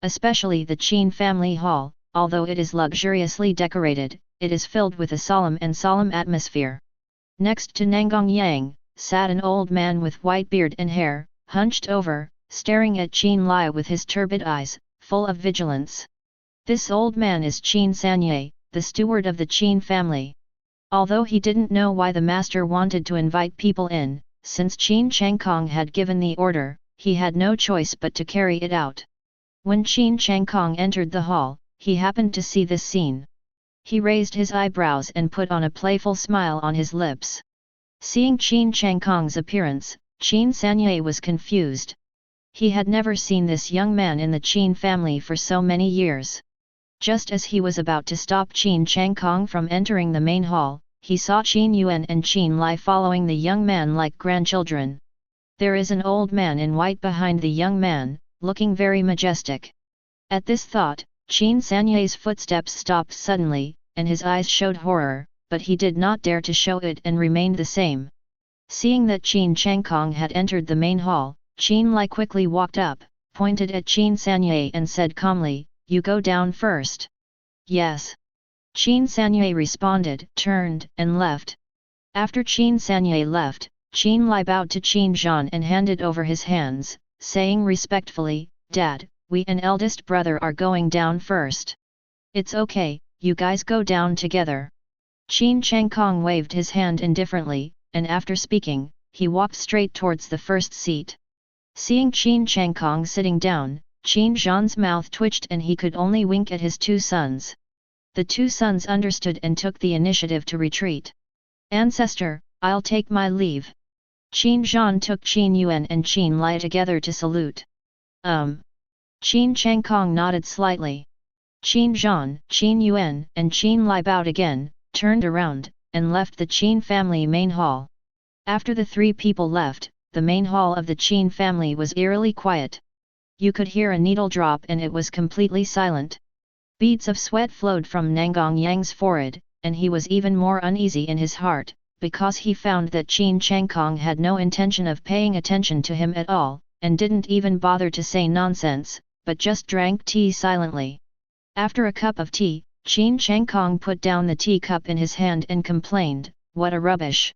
Especially the Qin family hall, although it is luxuriously decorated, it is filled with a solemn atmosphere. Next to Nangang Yang, sat an old man with white beard and hair, hunched over, staring at Qin Lai with his turbid eyes, full of vigilance. This old man is Qin Sanye, the steward of the Qin family. Although he didn't know why the master wanted to invite people in, since Qin Changsheng had given the order, he had no choice but to carry it out. When Chen Changsheng entered the hall, he happened to see this scene. He raised his eyebrows and put on a playful smile on his lips. Seeing Chen Changsheng's appearance, Chen Sanye was confused. He had never seen this young man in the Chen family for so many years. Just as he was about to stop Chen Changsheng from entering the main hall, he saw Chen Yuan and Chen Lai following the young man like grandchildren. There is an old man in white behind the young man, looking very majestic. At this thought, Chen Sanye's footsteps stopped suddenly, and his eyes showed horror, but he did not dare to show it and remained the same. Seeing that Chen Changsheng had entered the main hall, Chen Lai quickly walked up, pointed at Chen Sanye and said calmly, "You go down first." "Yes." Chen Sanye responded, turned, and left. After Chen Sanye left, Chen Lai bowed to Chen Zhan and handed over his hands, saying respectfully, "Dad, we and eldest brother are going down first." "It's okay, you guys go down together." Chen Changsheng waved his hand indifferently, and after speaking, he walked straight towards the first seat. Seeing Chen Changsheng sitting down, Chen Zhan's mouth twitched and he could only wink at his two sons. The two sons understood and took the initiative to retreat. "Ancestor, I'll take my leave." Chen Zhan took Chen Yuan and Chen Lai together to salute. Chen Changsheng nodded slightly. Chen Zhan, Chen Yuan and Chen Lai bowed again, turned around, and left the Chen family main hall. After the three people left, the main hall of the Chen family was eerily quiet. You could hear a needle drop and it was completely silent. Beads of sweat flowed from Nangang Yang's forehead, and he was even more uneasy in his heart, because he found that Chen Changsheng had no intention of paying attention to him at all, and didn't even bother to say nonsense, but just drank tea silently. After a cup of tea, Chen Changsheng put down the teacup in his hand and complained, "What a rubbish."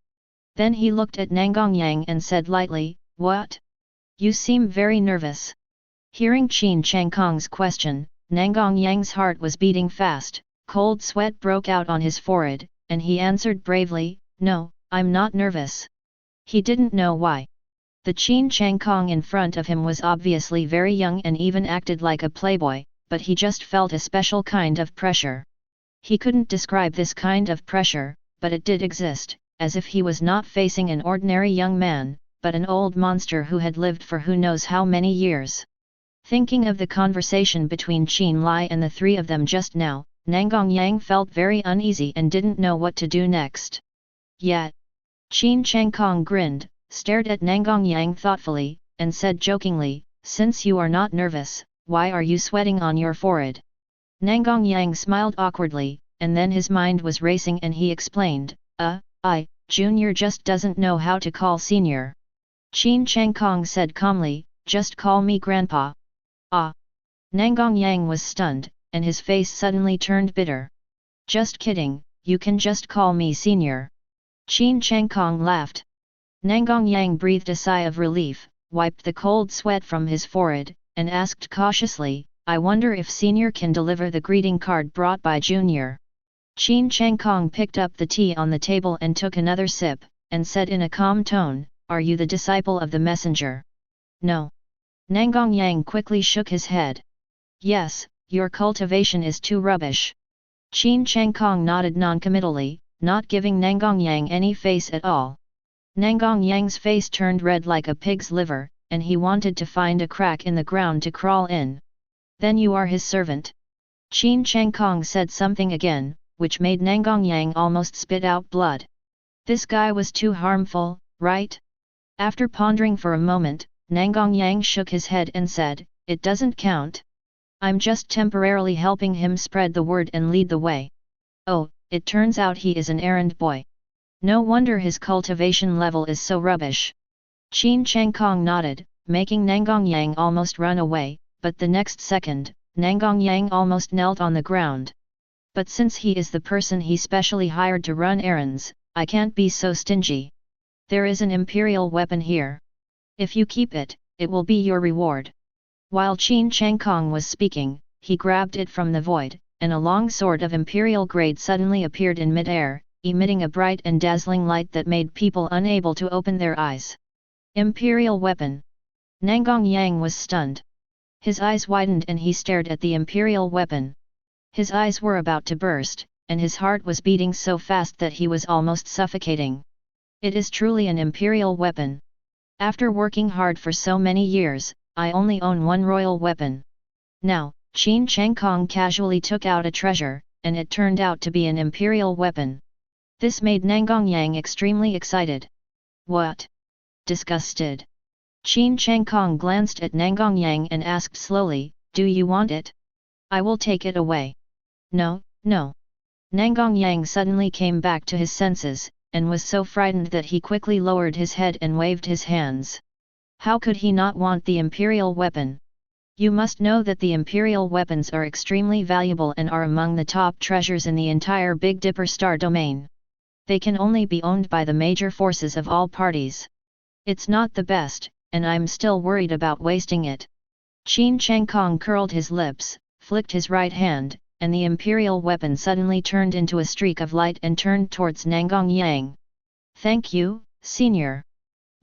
Then he looked at Nangang Yang and said lightly, "What? You seem very nervous." Hearing Chen Changsheng's question, Nangang Yang's heart was beating fast, cold sweat broke out on his forehead, and he answered bravely, "No, I'm not nervous." He didn't know why. The Chen Changsheng in front of him was obviously very young and even acted like a playboy, but he just felt a special kind of pressure. He couldn't describe this kind of pressure, but it did exist, as if he was not facing an ordinary young man, but an old monster who had lived for who knows how many years. Thinking of the conversation between Chen Lai and the three of them just now, Nangang Yang felt very uneasy and didn't know what to do next. Yet, Chen Changsheng grinned, stared at Nangang Yang thoughtfully, and said jokingly, "Since you are not nervous, why are you sweating on your forehead?" Nangang Yang smiled awkwardly, and then his mind was racing and he explained, Junior just doesn't know how to call senior." Chen Changsheng said calmly, "Just call me grandpa." "Ah!" Nangang Yang was stunned, and his face suddenly turned bitter. "Just kidding, you can just call me senior." Chen Changsheng laughed. Nangang Yang breathed a sigh of relief, wiped the cold sweat from his forehead, and asked cautiously, "I wonder if senior can deliver the greeting card brought by junior." Chen Changsheng picked up the tea on the table and took another sip, and said in a calm tone, "Are you the disciple of the messenger?" "No." Nangang Yang quickly shook his head. "Yes, your cultivation is too rubbish." Chen Changsheng nodded noncommittally, not giving Nangang Yang any face at all. Nangang Yang's face turned red like a pig's liver, and he wanted to find a crack in the ground to crawl in. "Then you are his servant." Chen Changsheng said something again, which made Nangang Yang almost spit out blood. This guy was too harmful, right? After pondering for a moment, Nangang Yang shook his head and said, "It doesn't count. I'm just temporarily helping him spread the word and lead the way." "Oh, it turns out he is an errand boy. No wonder his cultivation level is so rubbish." Chen Changsheng nodded, making Nangang Yang almost run away, but the next second, Nangang Yang almost knelt on the ground. "But since he is the person he specially hired to run errands, I can't be so stingy. There is an imperial weapon here. If you keep it, it will be your reward." While Chen Changsheng was speaking, he grabbed it from the void, and a long sword of imperial grade suddenly appeared in mid-air, emitting a bright and dazzling light that made people unable to open their eyes. Imperial weapon. Nangong Yang was stunned. His eyes widened and he stared at the imperial weapon. His eyes were about to burst, and his heart was beating so fast that he was almost suffocating. It is truly an imperial weapon. After working hard for so many years, I only own one royal weapon. Now, Chen Changsheng casually took out a treasure, and it turned out to be an imperial weapon. This made Nangong Yang extremely excited. What? Disgusted. Chen Changsheng glanced at Nangong Yang and asked slowly, do you want it? I will take it away. No, no. Nangong Yang suddenly came back to his senses, and was so frightened that he quickly lowered his head and waved his hands. How could he not want the imperial weapon? You must know that the imperial weapons are extremely valuable and are among the top treasures in the entire Big Dipper star domain. They can only be owned by the major forces of all parties. It's not the best, and I'm still worried about wasting it. Chen Changsheng curled his lips, flicked his right hand, and the imperial weapon suddenly turned into a streak of light and turned towards Nangong Yang. Thank you, Senior.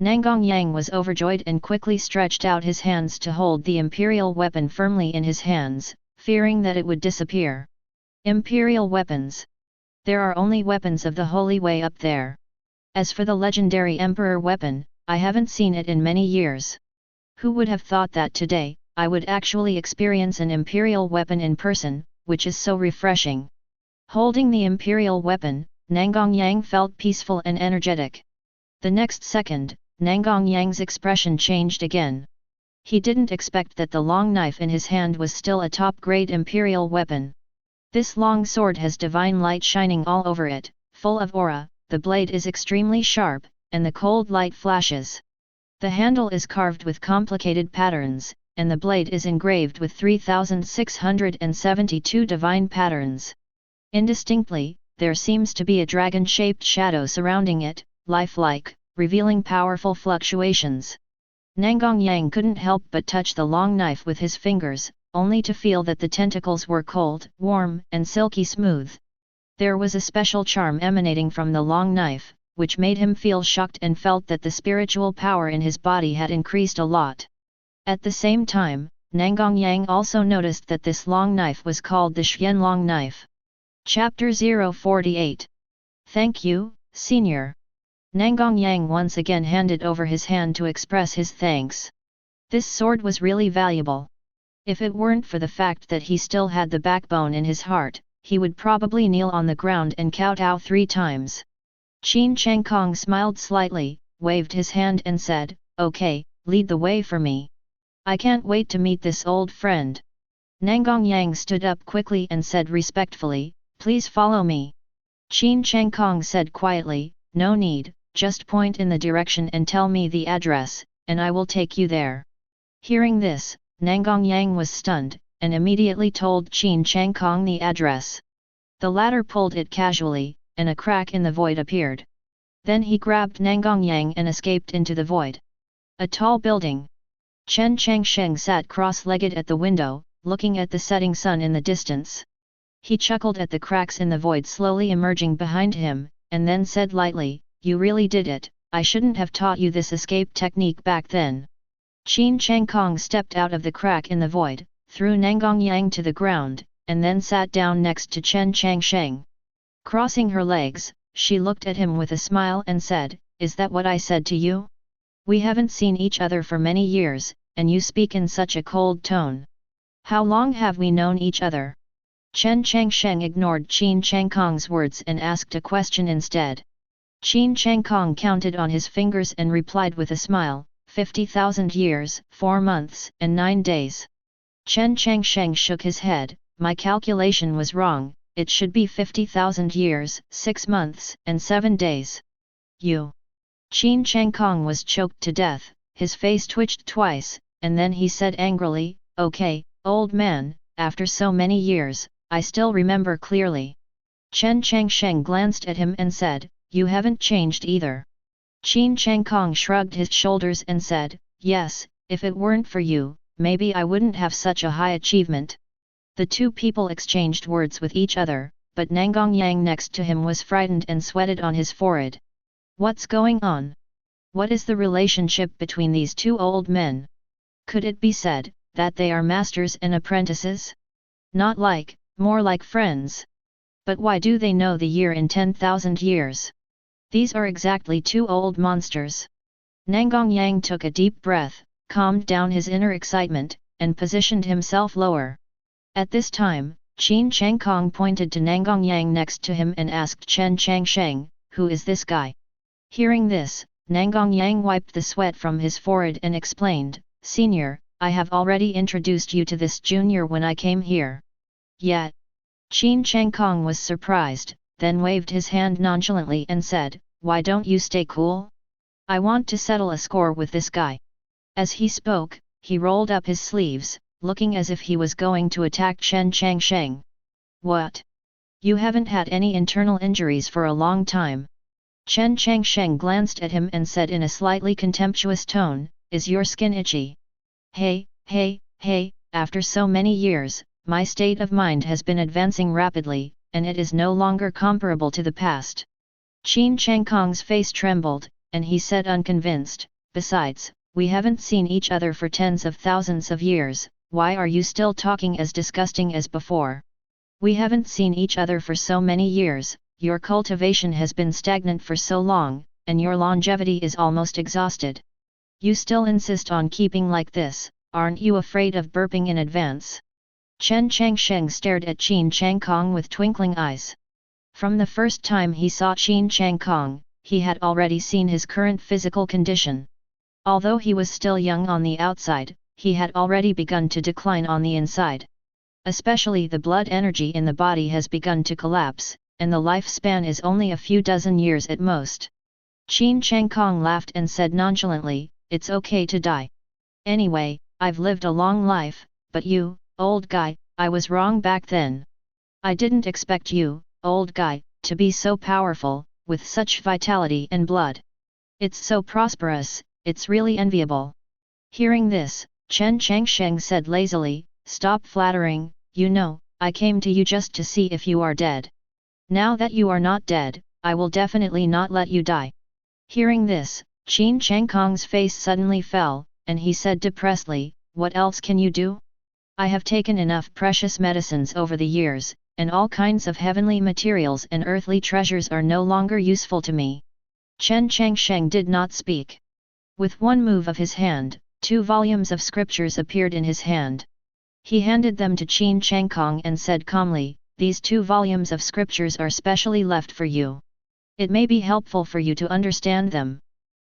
Nangong Yang was overjoyed and quickly stretched out his hands to hold the imperial weapon firmly in his hands, fearing that it would disappear. Imperial weapons. There are only weapons of the holy way up there. As for the legendary emperor weapon, I haven't seen it in many years. Who would have thought that today, I would actually experience an imperial weapon in person, which is so refreshing. Holding the imperial weapon, Nangong Yang felt peaceful and energetic. The next second, Nangong Yang's expression changed again. He didn't expect that the long knife in his hand was still a top-grade imperial weapon. This long sword has divine light shining all over it, full of aura, the blade is extremely sharp, and the cold light flashes. The handle is carved with complicated patterns, and the blade is engraved with 3,672 divine patterns. Indistinctly, there seems to be a dragon-shaped shadow surrounding it, lifelike, revealing powerful fluctuations. Nangong Yang couldn't help but touch the long knife with his fingers, only to feel that the tentacles were cold, warm, and silky smooth. There was a special charm emanating from the long knife, which made him feel shocked and felt that the spiritual power in his body had increased a lot. At the same time, Nangong Yang also noticed that this long knife was called the Xianlong knife. Chapter 048. Thank you, Senior. Nangong Yang once again handed over his hand to express his thanks. This sword was really valuable. If it weren't for the fact that he still had the backbone in his heart, he would probably kneel on the ground and kowtow 3 times. Chen Changsheng smiled slightly, waved his hand and said, okay, lead the way for me. I can't wait to meet this old friend. Nangong Yang stood up quickly and said respectfully, please follow me. Chen Changsheng said quietly, no need, just point in the direction and tell me the address, and I will take you there. Hearing this, Nangong Yang was stunned, and immediately told Chen Changsheng the address. The latter pulled it casually, and a crack in the void appeared. Then he grabbed Nangong Yang and escaped into the void. A tall building. Chen Changsheng sat cross-legged at the window, looking at the setting sun in the distance. He chuckled at the cracks in the void slowly emerging behind him, and then said lightly, you really did it, I shouldn't have taught you this escape technique back then. Chen Changsheng stepped out of the crack in the void, threw Nangong Yang to the ground, and then sat down next to Chen Changsheng. Crossing her legs, she looked at him with a smile and said, is that what I said to you? We haven't seen each other for many years, and you speak in such a cold tone. How long have we known each other? Chen Changsheng ignored Chen Changsheng's words and asked a question instead. Chen Changsheng counted on his fingers and replied with a smile, 50,000 years, 4 months, and 9 days. Chen Changsheng shook his head, my calculation was wrong, it should be 50,000 years, 6 months, and 7 days. You. Chen Changsheng was choked to death, his face twitched twice, and then he said angrily, okay, old man, after so many years, I still remember clearly. Chen Changsheng glanced at him and said, you haven't changed either. Chen Changsheng shrugged his shoulders and said, yes, if it weren't for you, maybe I wouldn't have such a high achievement. The two people exchanged words with each other, but Nangong Yang next to him was frightened and sweated on his forehead. What's going on? What is the relationship between these two old men? Could it be said that they are masters and apprentices? Not like, more like friends. But why do they know the year in 10,000 years? These are exactly two old monsters. Nangongyang took a deep breath, calmed down his inner excitement, and positioned himself lower. At this time, Chen Changsheng pointed to Nangongyang next to him and asked Chen Changsheng, "Who is this guy?" Hearing this, Nangongyang wiped the sweat from his forehead and explained, "Senior, I have already introduced you to this junior when I came here." Yet, Chen Changsheng was surprised, then waved his hand nonchalantly and said, "Why don't you stay cool? I want to settle a score with this guy." As he spoke, he rolled up his sleeves, looking as if he was going to attack Chen Changsheng. "What? You haven't had any internal injuries for a long time?" Chen Changsheng glanced at him and said in a slightly contemptuous tone, "Is your skin itchy? Hey, after so many years, my state of mind has been advancing rapidly, and it is no longer comparable to the past." Chen Changsheng's face trembled, and he said unconvinced, "Besides, we haven't seen each other for tens of thousands of years, why are you still talking as disgusting as before? We haven't seen each other for so many years, your cultivation has been stagnant for so long, and your longevity is almost exhausted. You still insist on keeping like this, aren't you afraid of burping in advance?" Chen Changsheng stared at Chen Changsheng with twinkling eyes. From the first time he saw Chen Changsheng, he had already seen his current physical condition. Although he was still young on the outside, he had already begun to decline on the inside. Especially the blood energy in the body has begun to collapse, and the lifespan is only a few dozen years at most. Chen Changsheng laughed and said nonchalantly, "It's okay to die. Anyway, I've lived a long life, but you, old guy, I was wrong back then. I didn't expect you, old guy, to be so powerful, with such vitality and blood. It's so prosperous, it's really enviable." Hearing this, Chen Changsheng said lazily, "Stop flattering, you know, I came to you just to see if you are dead. Now that you are not dead, I will definitely not let you die." Hearing this, Chen Changsheng's face suddenly fell, and he said depressedly, "What else can you do? I have taken enough precious medicines over the years, and all kinds of heavenly materials and earthly treasures are no longer useful to me." Chen Changsheng did not speak. With one move of his hand, 2 volumes of scriptures appeared in his hand. He handed them to Chen Changsheng and said calmly, "These 2 volumes of scriptures are specially left for you. It may be helpful for you to understand them.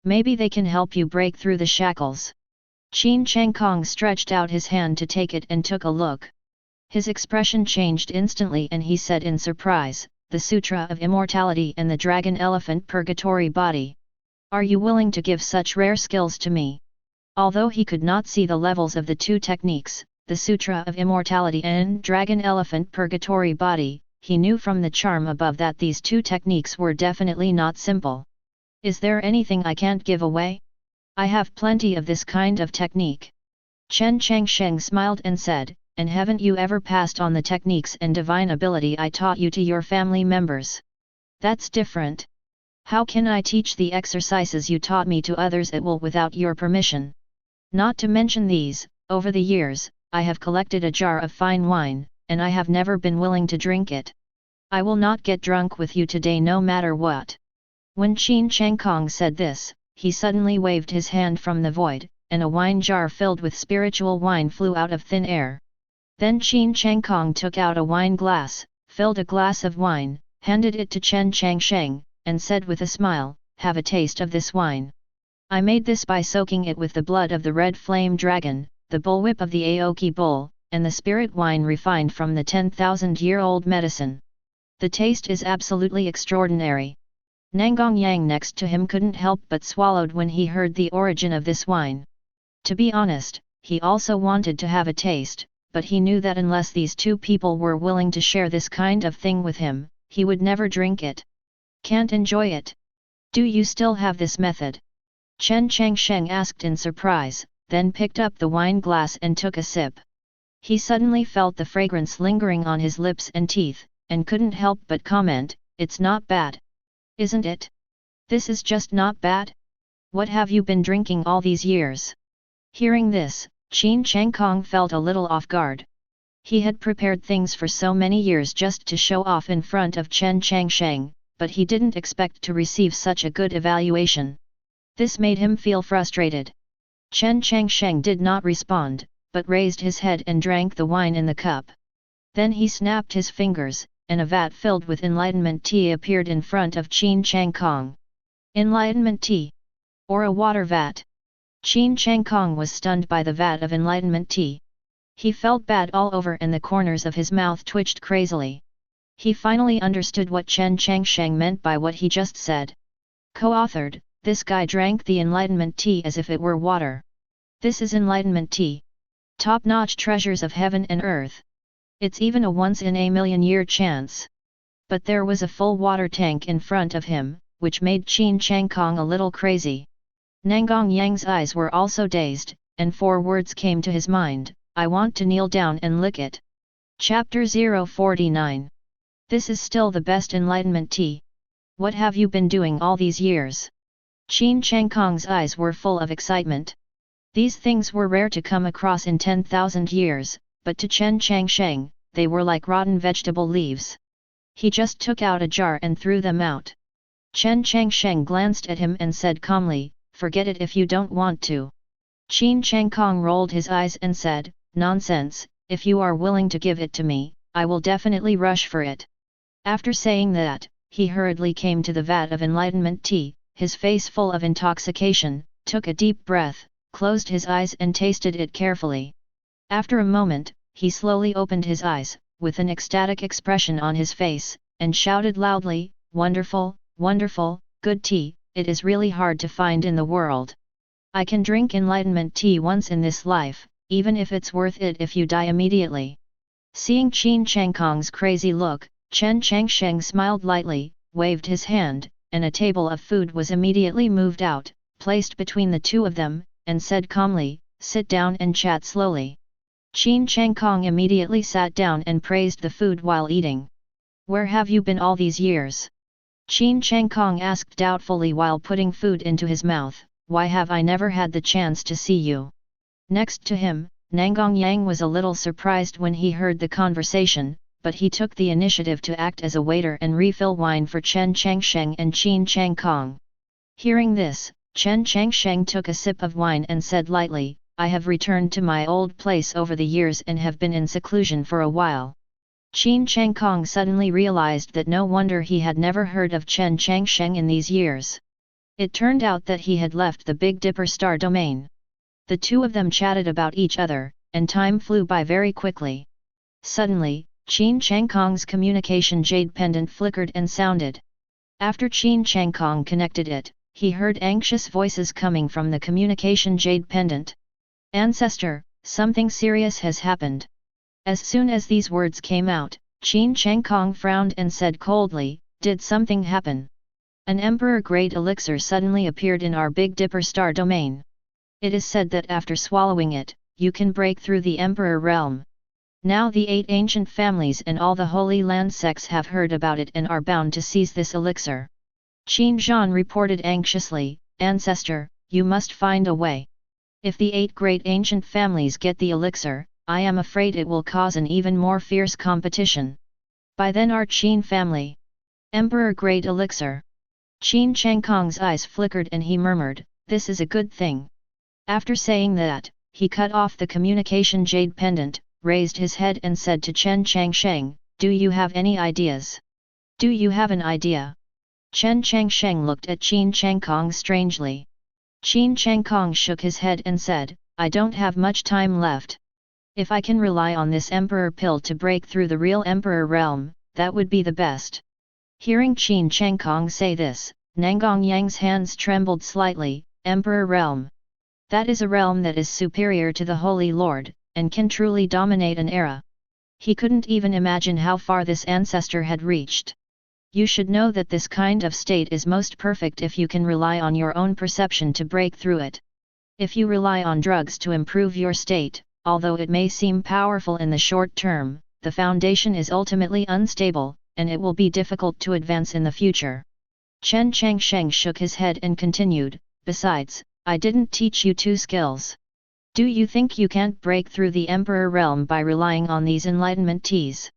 Maybe they can help you break through the shackles." Chen Changsheng stretched out his hand to take it and took a look. His expression changed instantly and he said in surprise, "The Sutra of Immortality and the Dragon Elephant Purgatory Body. Are you willing to give such rare skills to me?" Although he could not see the levels of the 2 techniques, the Sutra of Immortality and Dragon Elephant Purgatory Body, he knew from the charm above that these 2 techniques were definitely not simple. "Is there anything I can't give away? I have plenty of this kind of technique." Chen Changsheng smiled and said, "And haven't you ever passed on the techniques and divine ability I taught you to your family members? That's different. How can I teach the exercises you taught me to others at will without your permission? Not to mention these, over the years, I have collected a jar of fine wine, and I have never been willing to drink it. I will not get drunk with you today no matter what." When Chen Changsheng said this, he suddenly waved his hand from the void, and a wine jar filled with spiritual wine flew out of thin air. Then Chen Changsheng took out a wine glass, filled a glass of wine, handed it to Chen Changsheng, and said with a smile, "Have a taste of this wine. I made this by soaking it with the blood of the red flame dragon, the bullwhip of the Aoki bull, and the spirit wine refined from the 10,000-year-old medicine. The taste is absolutely extraordinary." Nangongyang next to him couldn't help but swallowed when he heard the origin of this wine. To be honest, he also wanted to have a taste, but he knew that unless these 2 people were willing to share this kind of thing with him, he would never drink it. "Can't enjoy it? Do you still have this method?" Chen Changsheng asked in surprise, then picked up the wine glass and took a sip. He suddenly felt the fragrance lingering on his lips and teeth, and couldn't help but comment, "It's not bad. Isn't it? This is just not bad. What have you been drinking all these years?" Hearing this, Chen Changsheng felt a little off guard. He had prepared things for so many years just to show off in front of Chen Changsheng, but he didn't expect to receive such a good evaluation. This made him feel frustrated. Chen Changsheng did not respond, but raised his head and drank the wine in the cup. Then he snapped his fingers, and a vat filled with enlightenment tea appeared in front of Chen Changsheng. Enlightenment tea? Or a water vat? Chen Changsheng was stunned by the vat of enlightenment tea. He felt bad all over and the corners of his mouth twitched crazily. He finally understood what Chen Changsheng meant by what he just said. Co-authored, this guy drank the enlightenment tea as if it were water. This is enlightenment tea. Top-notch treasures of heaven and earth. It's even a once-in-a-million-year chance. But there was a full water tank in front of him, which made Chen Changsheng a little crazy. Nangong Yang's eyes were also dazed, and 4 words came to his mind: I want to kneel down and lick it. Chapter 049. This is still the best enlightenment tea. What have you been doing all these years? Chen Changsheng's eyes were full of excitement. These things were rare to come across in 10,000 years, but to Chen Changsheng, they were like rotten vegetable leaves. He just took out a jar and threw them out. Chen Changsheng glanced at him and said calmly, forget it if you don't want to. Chen Changsheng rolled his eyes and said, nonsense, if you are willing to give it to me, I will definitely rush for it. After saying that, he hurriedly came to the vat of enlightenment tea, his face full of intoxication, took a deep breath, closed his eyes and tasted it carefully. After a moment, he slowly opened his eyes, with an ecstatic expression on his face, and shouted loudly, wonderful, wonderful, good tea, it is really hard to find in the world. I can drink enlightenment tea once in this life, even if it's worth it if you die immediately. Seeing Chen Changsheng's crazy look, Chen Changsheng smiled lightly, waved his hand, and a table of food was immediately moved out, placed between the two of them, and said calmly, sit down and chat slowly. Chen Changsheng immediately sat down and praised the food while eating. Where have you been all these years? Chen Changsheng asked doubtfully while putting food into his mouth, why have I never had the chance to see you? Next to him, Nangong Yang was a little surprised when he heard the conversation, but he took the initiative to act as a waiter and refill wine for Chen Changsheng and Chen Changsheng. Hearing this, Chen Changsheng took a sip of wine and said lightly, I have returned to my old place over the years and have been in seclusion for a while. Chen Changsheng suddenly realized that no wonder he had never heard of Chen Changsheng in these years. It turned out that he had left the Big Dipper star domain. The two of them chatted about each other, and time flew by very quickly. Suddenly, Chen Changsheng's communication jade pendant flickered and sounded. After Chen Changsheng connected it, he heard anxious voices coming from the communication jade pendant. Ancestor, something serious has happened. As soon as these words came out, Chen Changsheng frowned and said coldly, did something happen? An emperor-grade elixir suddenly appeared in our Big Dipper star domain. It is said that after swallowing it, you can break through the emperor realm. Now the 8 ancient families and all the Holy Land sects have heard about it and are bound to seize this elixir. Qin Zhan reported anxiously, Ancestor, you must find a way. If the 8 great ancient families get the elixir, I am afraid it will cause an even more fierce competition. By then our Qin family. Emperor-grade elixir. Chen Changsheng's eyes flickered and he murmured, this is a good thing. After saying that, he cut off the communication jade pendant, raised his head and said to Chen Changsheng, do you have any ideas? Do you have an idea? Chen Changsheng looked at Chen Changsheng strangely. Chen Changsheng shook his head and said, I don't have much time left. If I can rely on this emperor pill to break through the real emperor realm, that would be the best. Hearing Chen Changsheng say this, Nangong Yang's hands trembled slightly. Emperor realm. That is a realm that is superior to the Holy Lord, and can truly dominate an era. He couldn't even imagine how far this ancestor had reached. You should know that this kind of state is most perfect if you can rely on your own perception to break through it. If you rely on drugs to improve your state, although it may seem powerful in the short term, the foundation is ultimately unstable, and it will be difficult to advance in the future. Chen Changsheng shook his head and continued, besides, I didn't teach you 2 skills. Do you think you can't break through the Emperor realm by relying on these enlightenment teas?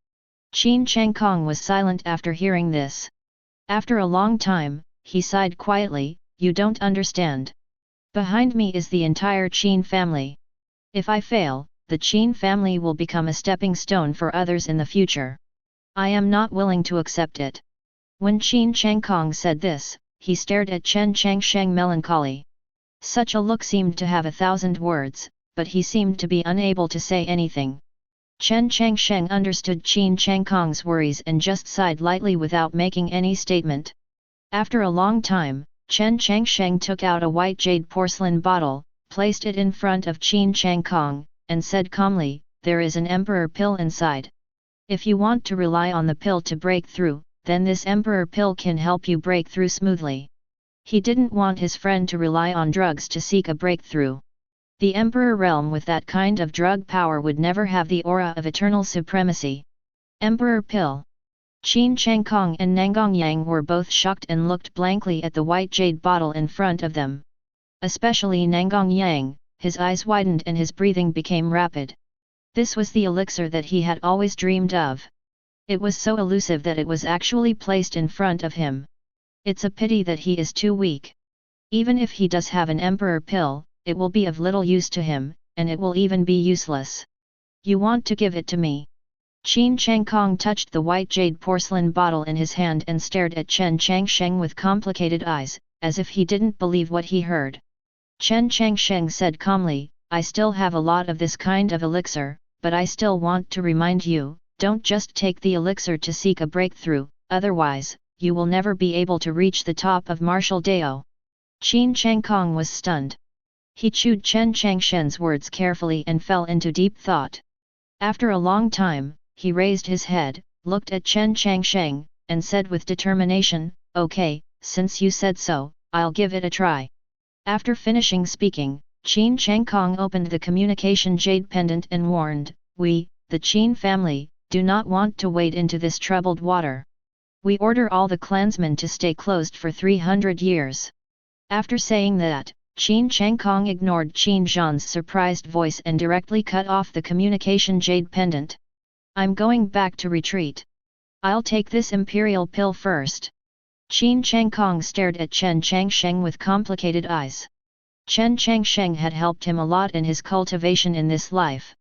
Chen Changsheng was silent after hearing this. After a long time, he sighed quietly, "You don't understand. Behind me is the entire Qin family. If I fail, the Qin family will become a stepping stone for others in the future. I am not willing to accept it." When Chen Changsheng said this, he stared at Chen Changsheng melancholy. Such a look seemed to have 1,000 words, but he seemed to be unable to say anything. Chen Changsheng understood Chen Changsheng's worries and just sighed lightly without making any statement. After a long time, Chen Changsheng took out a white jade porcelain bottle, placed it in front of Chen Changsheng, and said calmly, "There is an emperor pill inside. If you want to rely on the pill to break through, then this emperor pill can help you break through smoothly." He didn't want his friend to rely on drugs to seek a breakthrough. The emperor realm with that kind of drug power would never have the aura of eternal supremacy. Emperor pill. Chen Changsheng and Nangang Yang were both shocked and looked blankly at the white jade bottle in front of them. Especially Nangang Yang, his eyes widened and his breathing became rapid. This was the elixir that he had always dreamed of. It was so elusive that it was actually placed in front of him. It's a pity that he is too weak. Even if he does have an emperor pill, it will be of little use to him, and it will even be useless. You want to give it to me? Chen Changsheng touched the white jade porcelain bottle in his hand and stared at Chen Changsheng with complicated eyes, as if he didn't believe what he heard. Chen Changsheng said calmly, "I still have a lot of this kind of elixir, but I still want to remind you, don't just take the elixir to seek a breakthrough, otherwise, you will never be able to reach the top of martial Dao." Chen Changsheng was stunned. He chewed Chen Changsheng's words carefully and fell into deep thought. After a long time, he raised his head, looked at Chen Changsheng, and said with determination, "Okay, since you said so, I'll give it a try." After finishing speaking, Chen Changsheng opened the communication jade pendant and warned, "We, the Qin family, do not want to wade into this troubled water. We order all the clansmen to stay closed for 300 years. After saying that, Chen Changsheng ignored Qin Zhan's surprised voice and directly cut off the communication jade pendant. "I'm going back to retreat. I'll take this imperial pill first." Chen Changsheng stared at Chen Changsheng with complicated eyes. Chen Changsheng had helped him a lot in his cultivation in this life.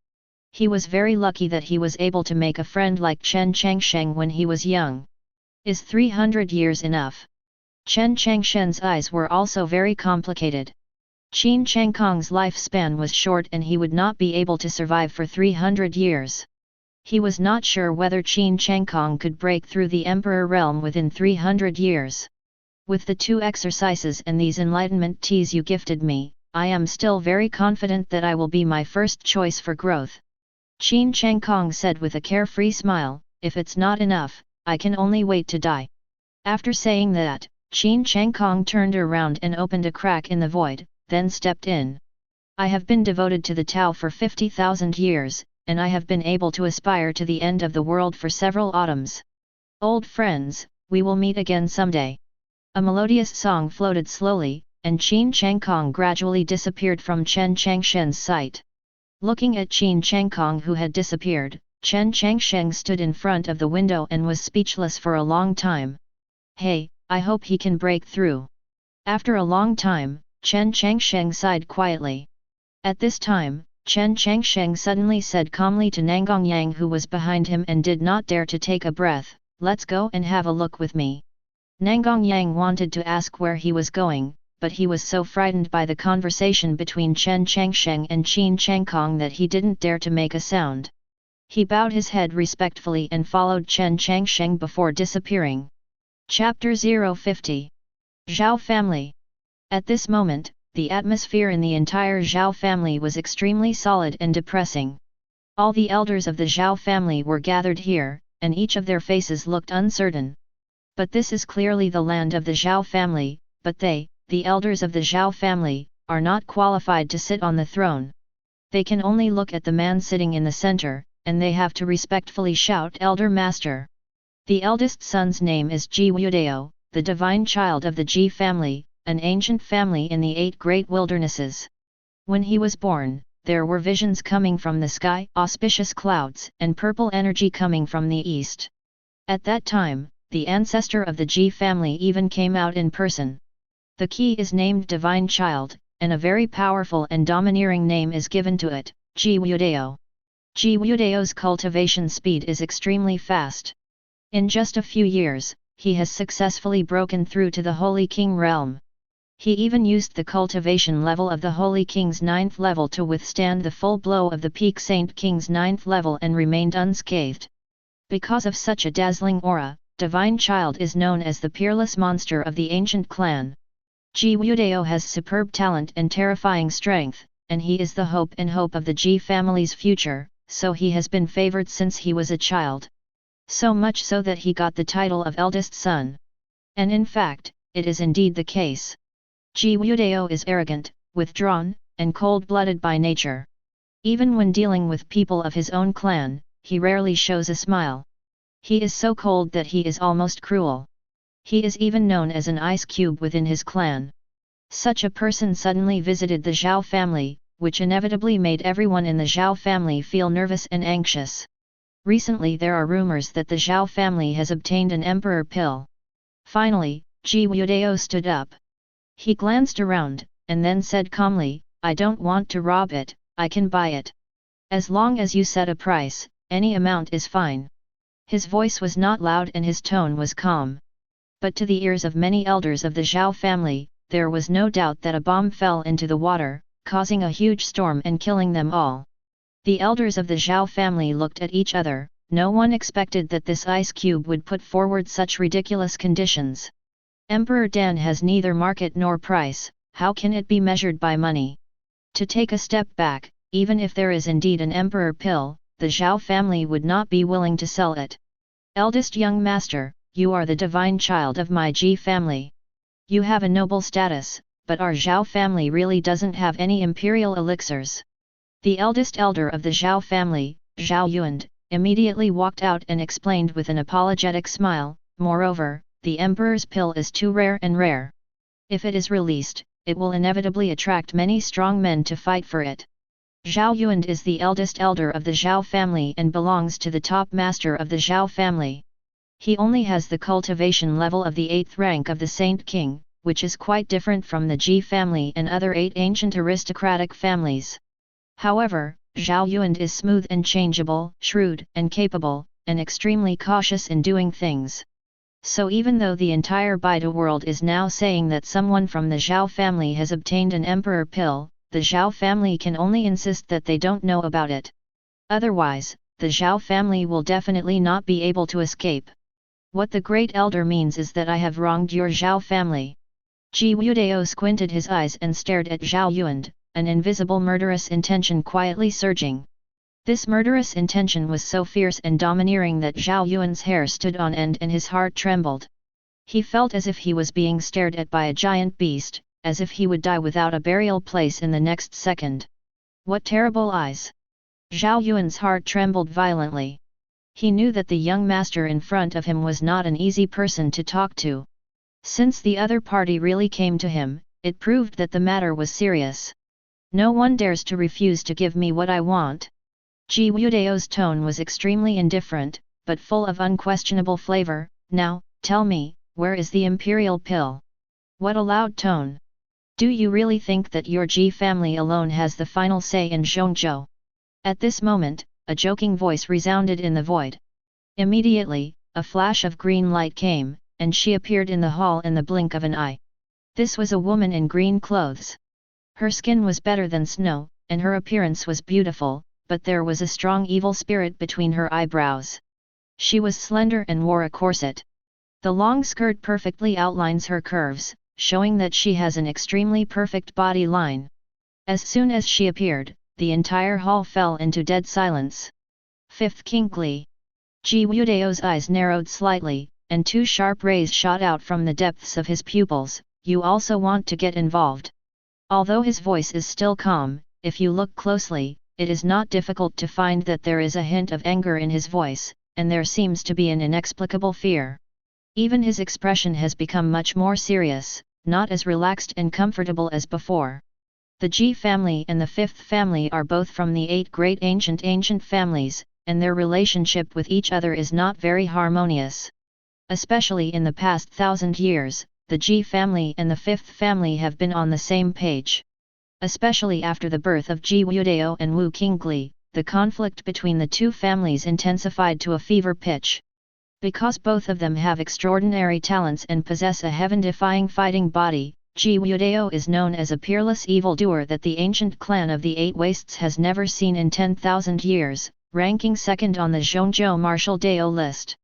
He was very lucky that he was able to make a friend like Chen Changsheng when he was young. Is 300 years enough? Chen Changsheng's eyes were also very complicated. Chen Changsheng's lifespan was short and he would not be able to survive for 300 years. He was not sure whether Chen Changsheng could break through the emperor realm within 300 years. "With the 2 exercises and these enlightenment teas you gifted me, I am still very confident that I will be my first choice for growth." Chen Changsheng said with a carefree smile, "If it's not enough, I can only wait to die." After saying that, Chen Changsheng turned around and opened a crack in the void, then stepped in. "I have been devoted to the Tao for 50,000 years, and I have been able to aspire to the end of the world for several autumns. Old friends, we will meet again someday." A melodious song floated slowly, and Chen Changsheng gradually disappeared from Chen Changsheng's sight. Looking at Chen Changsheng who had disappeared, Chen Changsheng stood in front of the window and was speechless for a long time. "Hey, I hope he can break through." After a long time, Chen Changsheng sighed quietly. At this time, Chen Changsheng suddenly said calmly to Nangang Yang who was behind him and did not dare to take a breath, "Let's go and have a look with me." Nangang Yang wanted to ask where he was going, but he was so frightened by the conversation between Chen Changsheng and Chen Changsheng that he didn't dare to make a sound. He bowed his head respectfully and followed Chen Changsheng before disappearing. Chapter 050. Zhao Family. At this moment, the atmosphere in the entire Zhao family was extremely solid and depressing. All the elders of the Zhao family were gathered here, and each of their faces looked uncertain. But this is clearly the land of the Zhao family, but they, the elders of the Zhao family, are not qualified to sit on the throne. They can only look at the man sitting in the center, and they have to respectfully shout Elder Master. The eldest son's name is Ji Wudao, the divine child of the Ji family, an ancient family in the 8 great wildernesses. When he was born, there were visions coming from the sky, auspicious clouds, and purple energy coming from the east. At that time, the ancestor of the Ji family even came out in person. The key is named Divine Child, and a very powerful and domineering name is given to it, Ji Wudeo. Ji Wudeo's cultivation speed is extremely fast. In just a few years, he has successfully broken through to the Holy King realm. He even used the cultivation level of the Holy King's 9th level to withstand the full blow of the Peak Saint King's 9th level and remained unscathed. Because of such a dazzling aura, Divine Child is known as the peerless monster of the ancient clan. Ji Wudeo has superb talent and terrifying strength, and he is the hope of the Ji family's future, so he has been favored since he was a child. So much so that he got the title of eldest son. And in fact, it is indeed the case. Ji Wudeo is arrogant, withdrawn, and cold-blooded by nature. Even when dealing with people of his own clan, he rarely shows a smile. He is so cold that he is almost cruel. He is even known as an ice cube within his clan. Such a person suddenly visited the Zhao family, which inevitably made everyone in the Zhao family feel nervous and anxious. Recently there are rumors that the Zhao family has obtained an emperor pill. Finally, Ji Wudeo stood up. He glanced around, and then said calmly, "I don't want to rob it, I can buy it. As long as you set a price, any amount is fine." His voice was not loud and his tone was calm. But to the ears of many elders of the Zhao family, there was no doubt that a bomb fell into the water, causing a huge storm and killing them all. The elders of the Zhao family looked at each other. No one expected that this ice cube would put forward such ridiculous conditions. Emperor Dan has neither market nor price, how can it be measured by money? To take a step back, even if there is indeed an emperor pill, the Zhao family would not be willing to sell it. Eldest young master, you are the divine child of my Ji family. You have a noble status, but our Zhao family really doesn't have any imperial elixirs. The eldest elder of the Zhao family, Zhao Yuan, immediately walked out and explained with an apologetic smile, moreover, the emperor's pill is too rare and rare. If it is released, it will inevitably attract many strong men to fight for it. Zhao Yuan is the eldest elder of the Zhao family and belongs to the top master of the Zhao family. He only has the cultivation level of the 8th rank of the Saint King, which is quite different from the Ji family and other 8 ancient aristocratic families. However, Zhao Yuan is smooth and changeable, shrewd and capable, and extremely cautious in doing things. So even though the entire Baidu world is now saying that someone from the Zhao family has obtained an emperor pill, the Zhao family can only insist that they don't know about it. Otherwise, the Zhao family will definitely not be able to escape. What the great elder means is that I have wronged your Zhao family. Ji Wudeo squinted his eyes and stared at Zhao Yuan, an invisible murderous intention quietly surging. This murderous intention was so fierce and domineering that Zhao Yuan's hair stood on end and his heart trembled. He felt as if he was being stared at by a giant beast, as if he would die without a burial place in the next second. What terrible eyes! Zhao Yuan's heart trembled violently. He knew that the young master in front of him was not an easy person to talk to. Since the other party really came to him, it proved that the matter was serious. No one dares to refuse to give me what I want. Ji Wudeo's tone was extremely indifferent, but full of unquestionable flavor. Now, tell me, where is the imperial pill? What a loud tone! Do you really think that your Ji family alone has the final say in Zhongzhou? At this moment, a joking voice resounded in the void. Immediately, a flash of green light came, and she appeared in the hall in the blink of an eye. This was a woman in green clothes. Her skin was better than snow, and her appearance was beautiful, but there was a strong evil spirit between her eyebrows. She was slender and wore a corset. The long skirt perfectly outlines her curves, showing that she has an extremely perfect body line. As soon as she appeared, the entire hall fell into dead silence. 5th Kingly. Ji Wudeo's eyes narrowed slightly, and 2 sharp rays shot out from the depths of his pupils. You also want to get involved. Although his voice is still calm, if you look closely, it is not difficult to find that there is a hint of anger in his voice, and there seems to be an inexplicable fear. Even his expression has become much more serious, not as relaxed and comfortable as before. The Ji family and the fifth family are both from the 8 great ancient families, and their relationship with each other is not very harmonious. Especially in the past 1,000 years, the Ji family and the fifth family have been on the same page. Especially after the birth of Ji Wudao and Wu Qingli, the conflict between the two families intensified to a fever pitch. Because both of them have extraordinary talents and possess a heaven-defying fighting body, Ji Wudao is known as a peerless evildoer that the ancient clan of the 8 Wastes has never seen in 10,000 years, ranking second on the Zhongzhou martial Dao list.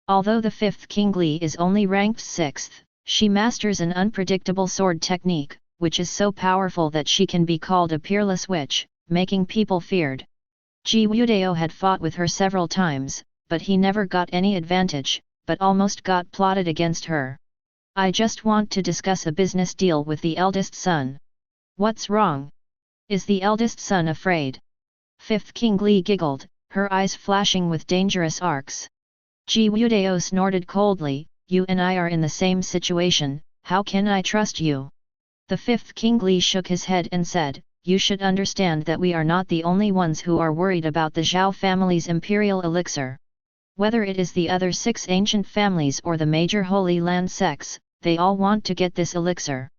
Although the fifth Qingli is only ranked 6th, she masters an unpredictable sword technique, which is so powerful that she can be called a peerless witch, making people feared. Ji Wudao had fought with her several times, but he never got any advantage, but almost got plotted against her. I just want to discuss a business deal with the eldest son. What's wrong? Is the eldest son afraid? Fifth Qingli giggled, her eyes flashing with dangerous arcs. Ji Wudao snorted coldly, you and I are in the same situation, how can I trust you? The fifth Qingli shook his head and said, you should understand that we are not the only ones who are worried about the Zhao family's imperial elixir. Whether it is the other 6 ancient families or the major Holy Land sects, they all want to get this elixir.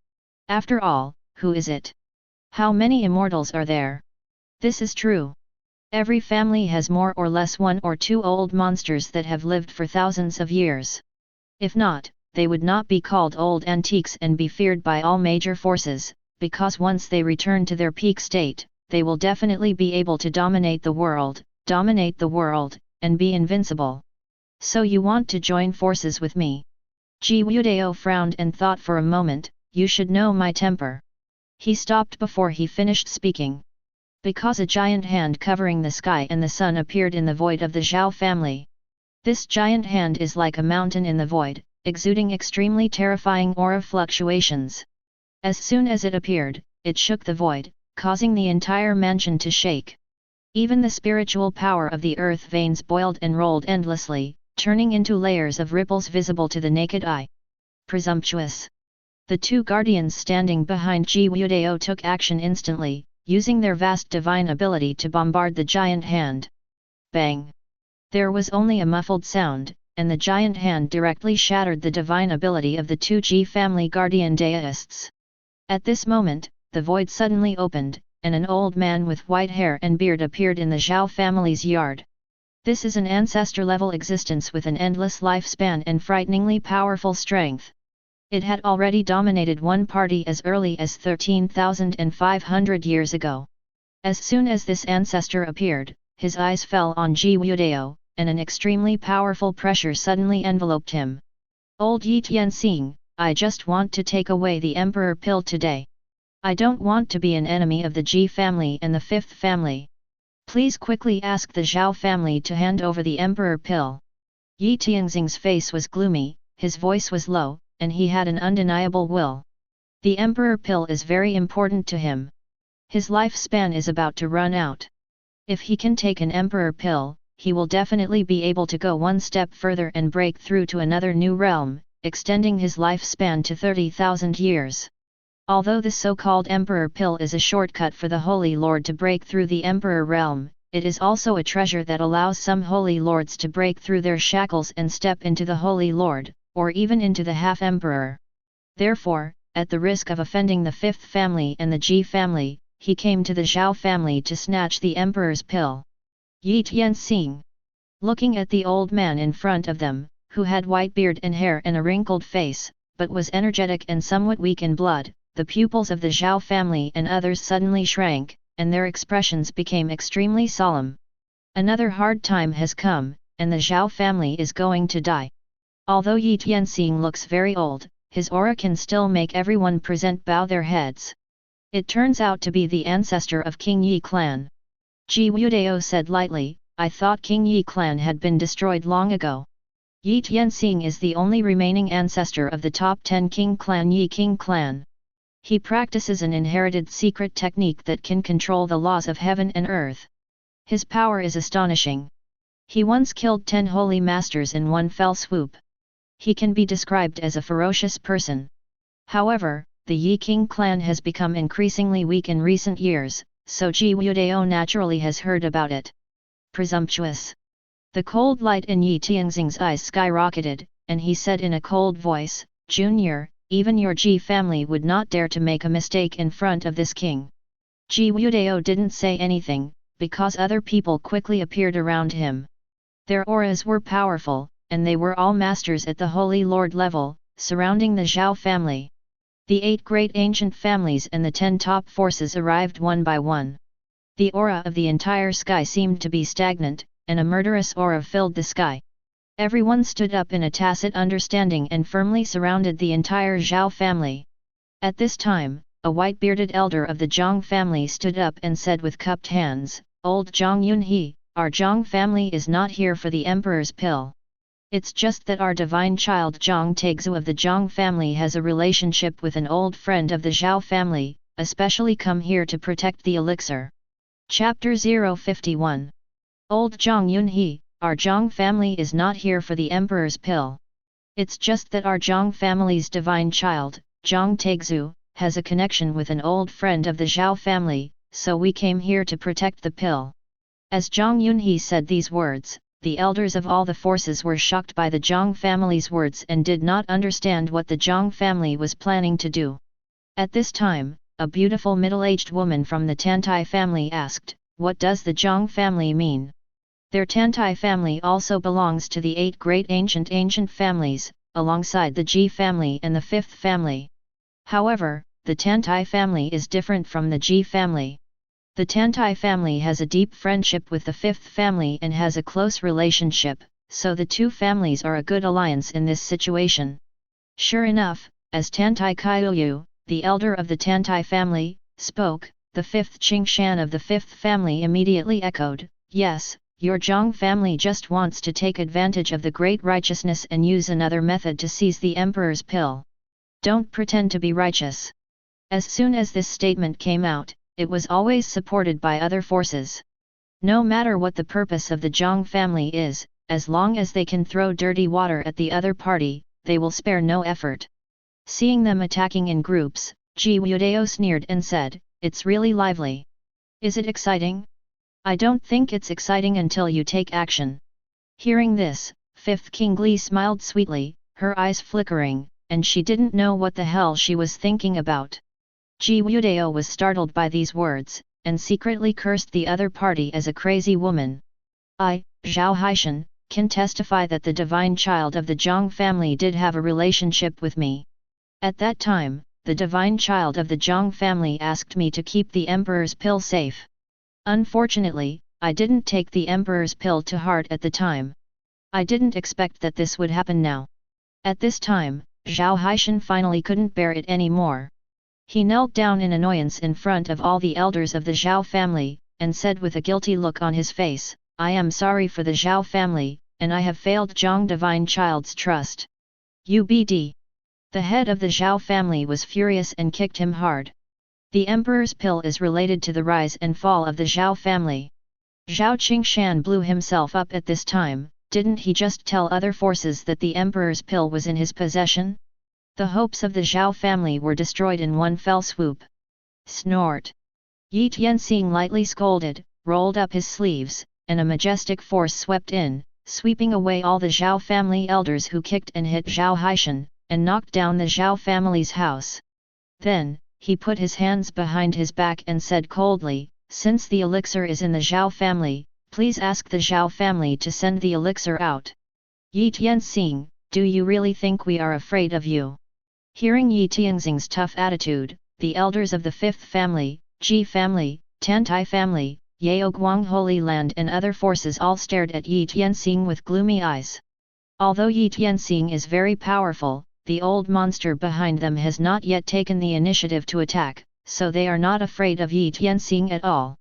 After all, who is it? How many immortals are there? This is true. Every family has more or less 1 or 2 old monsters that have lived for thousands of years. If not, they would not be called old antiques and be feared by all major forces, because once they return to their peak state, they will definitely be able to dominate the world, and be invincible. So you want to join forces with me? Ji Wudao frowned and thought for a moment, you should know my temper. He stopped before he finished speaking. Because a giant hand covering the sky and the sun appeared in the void of the Zhao family. This giant hand is like a mountain in the void, exuding extremely terrifying aura fluctuations. As soon as it appeared, it shook the void, causing the entire mansion to shake. Even the spiritual power of the earth veins boiled and rolled endlessly, turning into layers of ripples visible to the naked eye. Presumptuous. The 2 guardians standing behind Ji Wudao took action instantly, using their vast divine ability to bombard the giant hand. Bang! There was only a muffled sound, and the giant hand directly shattered the divine ability of the 2 Ji family guardian deists. At this moment, the void suddenly opened, and an old man with white hair and beard appeared in the Zhao family's yard. This is an ancestor-level existence with an endless lifespan and frighteningly powerful strength. It had already dominated one party as early as 13,500 years ago. As soon as this ancestor appeared, his eyes fell on Ji Wudao, and an extremely powerful pressure suddenly enveloped him. Old Yi Tianxing, I just want to take away the Emperor pill today. I don't want to be an enemy of the Ji family and the fifth family. Please quickly ask the Zhao family to hand over the Emperor pill. Yi Tianxing's face was gloomy, his voice was low, and he had an undeniable will. The Emperor pill is very important to him. His lifespan is about to run out. If he can take an Emperor pill, he will definitely be able to go one step further and break through to another new realm, extending his lifespan to 30,000 years. Although the so-called Emperor pill is a shortcut for the Holy Lord to break through the Emperor realm, it is also a treasure that allows some Holy Lords to break through their shackles and step into the Holy Lord, or even into the half-Emperor. Therefore, at the risk of offending the fifth family and the Ji family, he came to the Zhao family to snatch the Emperor's pill. Yi Tianxing. Looking at the old man in front of them, who had white beard and hair and a wrinkled face, but was energetic and somewhat weak in blood, the pupils of the Zhao family and others suddenly shrank, and their expressions became extremely solemn. Another hard time has come, and the Zhao family is going to die. Although Yi Tianxing looks very old, his aura can still make everyone present bow their heads. It turns out to be the ancestor of King Yi clan. Ji Wudao said lightly, I thought King Yi clan had been destroyed long ago. Yi Tianxing is the only remaining ancestor of the top 10 King clan Yi King clan. He practices an inherited secret technique that can control the laws of heaven and earth. His power is astonishing. He once killed 10 holy masters in one fell swoop. He can be described as a ferocious person. However, the Yi King clan has become increasingly weak in recent years, so Ji Wudao naturally has heard about it. Presumptuous. The cold light in Yi Tianxing's eyes skyrocketed, and he said in a cold voice, Junior, even your Ji family would not dare to make a mistake in front of this king. Ji Wudao didn't say anything, because other people quickly appeared around him. Their auras were powerful, and they were all masters at the Holy Lord level, surrounding the Zhao family. The 8 great ancient families and the 10 top forces arrived one by one. The aura of the entire sky seemed to be stagnant, and a murderous aura filled the sky. Everyone stood up in a tacit understanding and firmly surrounded the entire Zhao family. At this time, a white-bearded elder of the Zhang family stood up and said with cupped hands, Old Zhang Yunhe, our Zhang family is not here for the emperor's pill. It's just that our divine child Zhang Taixu of the Zhang family has a relationship with an old friend of the Zhao family, especially come here to protect the elixir. Chapter 051. Old Zhang Yunhe, our Zhang family is not here for the emperor's pill. It's just that our Zhang family's divine child, Zhang Taixu, has a connection with an old friend of the Zhao family, so we came here to protect the pill. As Zhang Yunhe said these words, the elders of all the forces were shocked by the Zhang family's words and did not understand what the Zhang family was planning to do. At this time, a beautiful middle-aged woman from the Tantai family asked, What does the Zhang family mean? Their Tantai family also belongs to the 8 great ancient families, alongside the Ji family and the 5th family. However, the Tantai family is different from the Ji family. The Tantai family has a deep friendship with the 5th family and has a close relationship, so the 2 families are a good alliance in this situation. Sure enough, as Tantai Kaiyu, the elder of the Tantai family, spoke, the 5th Qingshan of the 5th family immediately echoed, Yes, your Zhang family just wants to take advantage of the great righteousness and use another method to seize the emperor's pill. Don't pretend to be righteous. As soon as this statement came out, it was always supported by other forces. No matter what the purpose of the Zhang family is, as long as they can throw dirty water at the other party, they will spare no effort. Seeing them attacking in groups, Ji Wudao sneered and said, It's really lively. Is it exciting? I don't think it's exciting until you take action. Hearing this, 5th King Li smiled sweetly, her eyes flickering, and she didn't know what the hell she was thinking about. Ji Wudao was startled by these words, and secretly cursed the other party as a crazy woman. I, Zhao Haishan, can testify that the divine child of the Zhang family did have a relationship with me. At that time, the divine child of the Zhang family asked me to keep the emperor's pill safe. Unfortunately, I didn't take the emperor's pill to heart at the time. I didn't expect that this would happen now. At this time, Zhao Haishan finally couldn't bear it anymore. He knelt down in annoyance in front of all the elders of the Zhao family, and said with a guilty look on his face, I am sorry for the Zhao family, and I have failed Zhang divine child's trust. UBD. The head of the Zhao family was furious and kicked him hard. The emperor's pill is related to the rise and fall of the Zhao family. Zhao Qingshan blew himself up at this time. Didn't he just tell other forces that the emperor's pill was in his possession? The hopes of the Zhao family were destroyed in one fell swoop. Snort. Yi Tianxing lightly scolded, rolled up his sleeves, and a majestic force swept in, sweeping away all the Zhao family elders who kicked and hit Zhao Haishan, and knocked down the Zhao family's house. Then, he put his hands behind his back and said coldly, Since the elixir is in the Zhao family, please ask the Zhao family to send the elixir out. Yi Tianxing, do you really think we are afraid of you? Hearing Yi Tianxing's tough attitude, the elders of the 5th family, Ji family, Tantai family, Yao Guang Holy Land and other forces all stared at Yi Tianxing with gloomy eyes. Although Yi Tianxing is very powerful, the old monster behind them has not yet taken the initiative to attack, so they are not afraid of Yi Tianxing at all.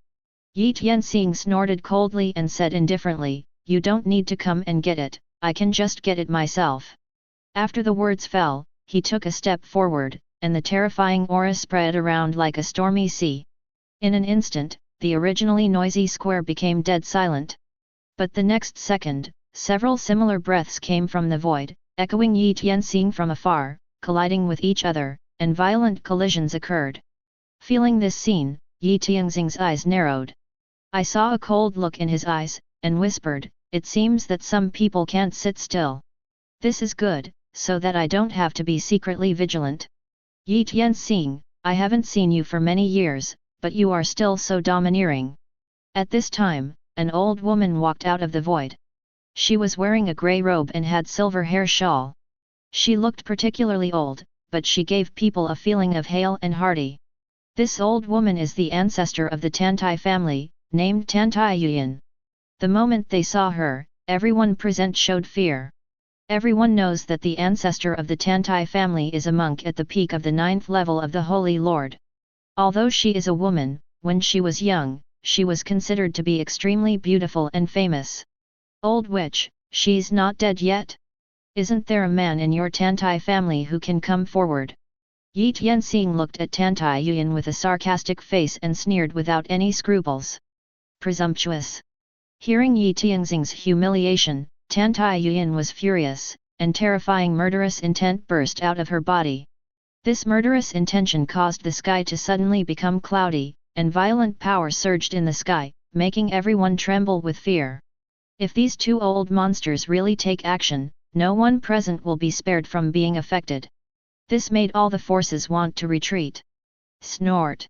Yi Tianxing snorted coldly and said indifferently, You don't need to come and get it, I can just get it myself. After the words fell, he took a step forward, and the terrifying aura spread around like a stormy sea. In an instant, the originally noisy square became dead silent. But the next second, several similar breaths came from the void, echoing Yi Tianxing from afar, colliding with each other, and violent collisions occurred. Feeling this scene, Yi Tianxing's eyes narrowed. I saw a cold look in his eyes, and whispered, "It seems that some people can't sit still. This is good, so that I don't have to be secretly vigilant. Yi Tianxing, I haven't seen you for many years, but you are still so domineering." At this time, an old woman walked out of the void. She was wearing a grey robe and had silver hair shawl. She looked particularly old, but she gave people a feeling of hale and hearty. This old woman is the ancestor of the Tantai family, named Tantai Yuan. The moment they saw her, everyone present showed fear. Everyone knows that the ancestor of the Tantai family is a monk at the peak of the 9th level of the Holy Lord. Although she is a woman, when she was young, she was considered to be extremely beautiful and famous. "Old witch, she's not dead yet? Isn't there a man in your Tantai family who can come forward?" Yi Tianxing looked at Tantai Yuan with a sarcastic face and sneered without any scruples. Presumptuous! Hearing Yi Tianxing's humiliation, Tantai Yuan was furious, and terrifying murderous intent burst out of her body. This murderous intention caused the sky to suddenly become cloudy, and violent power surged in the sky, making everyone tremble with fear. If these two old monsters really take action, no one present will be spared from being affected. This made all the forces want to retreat. Snort!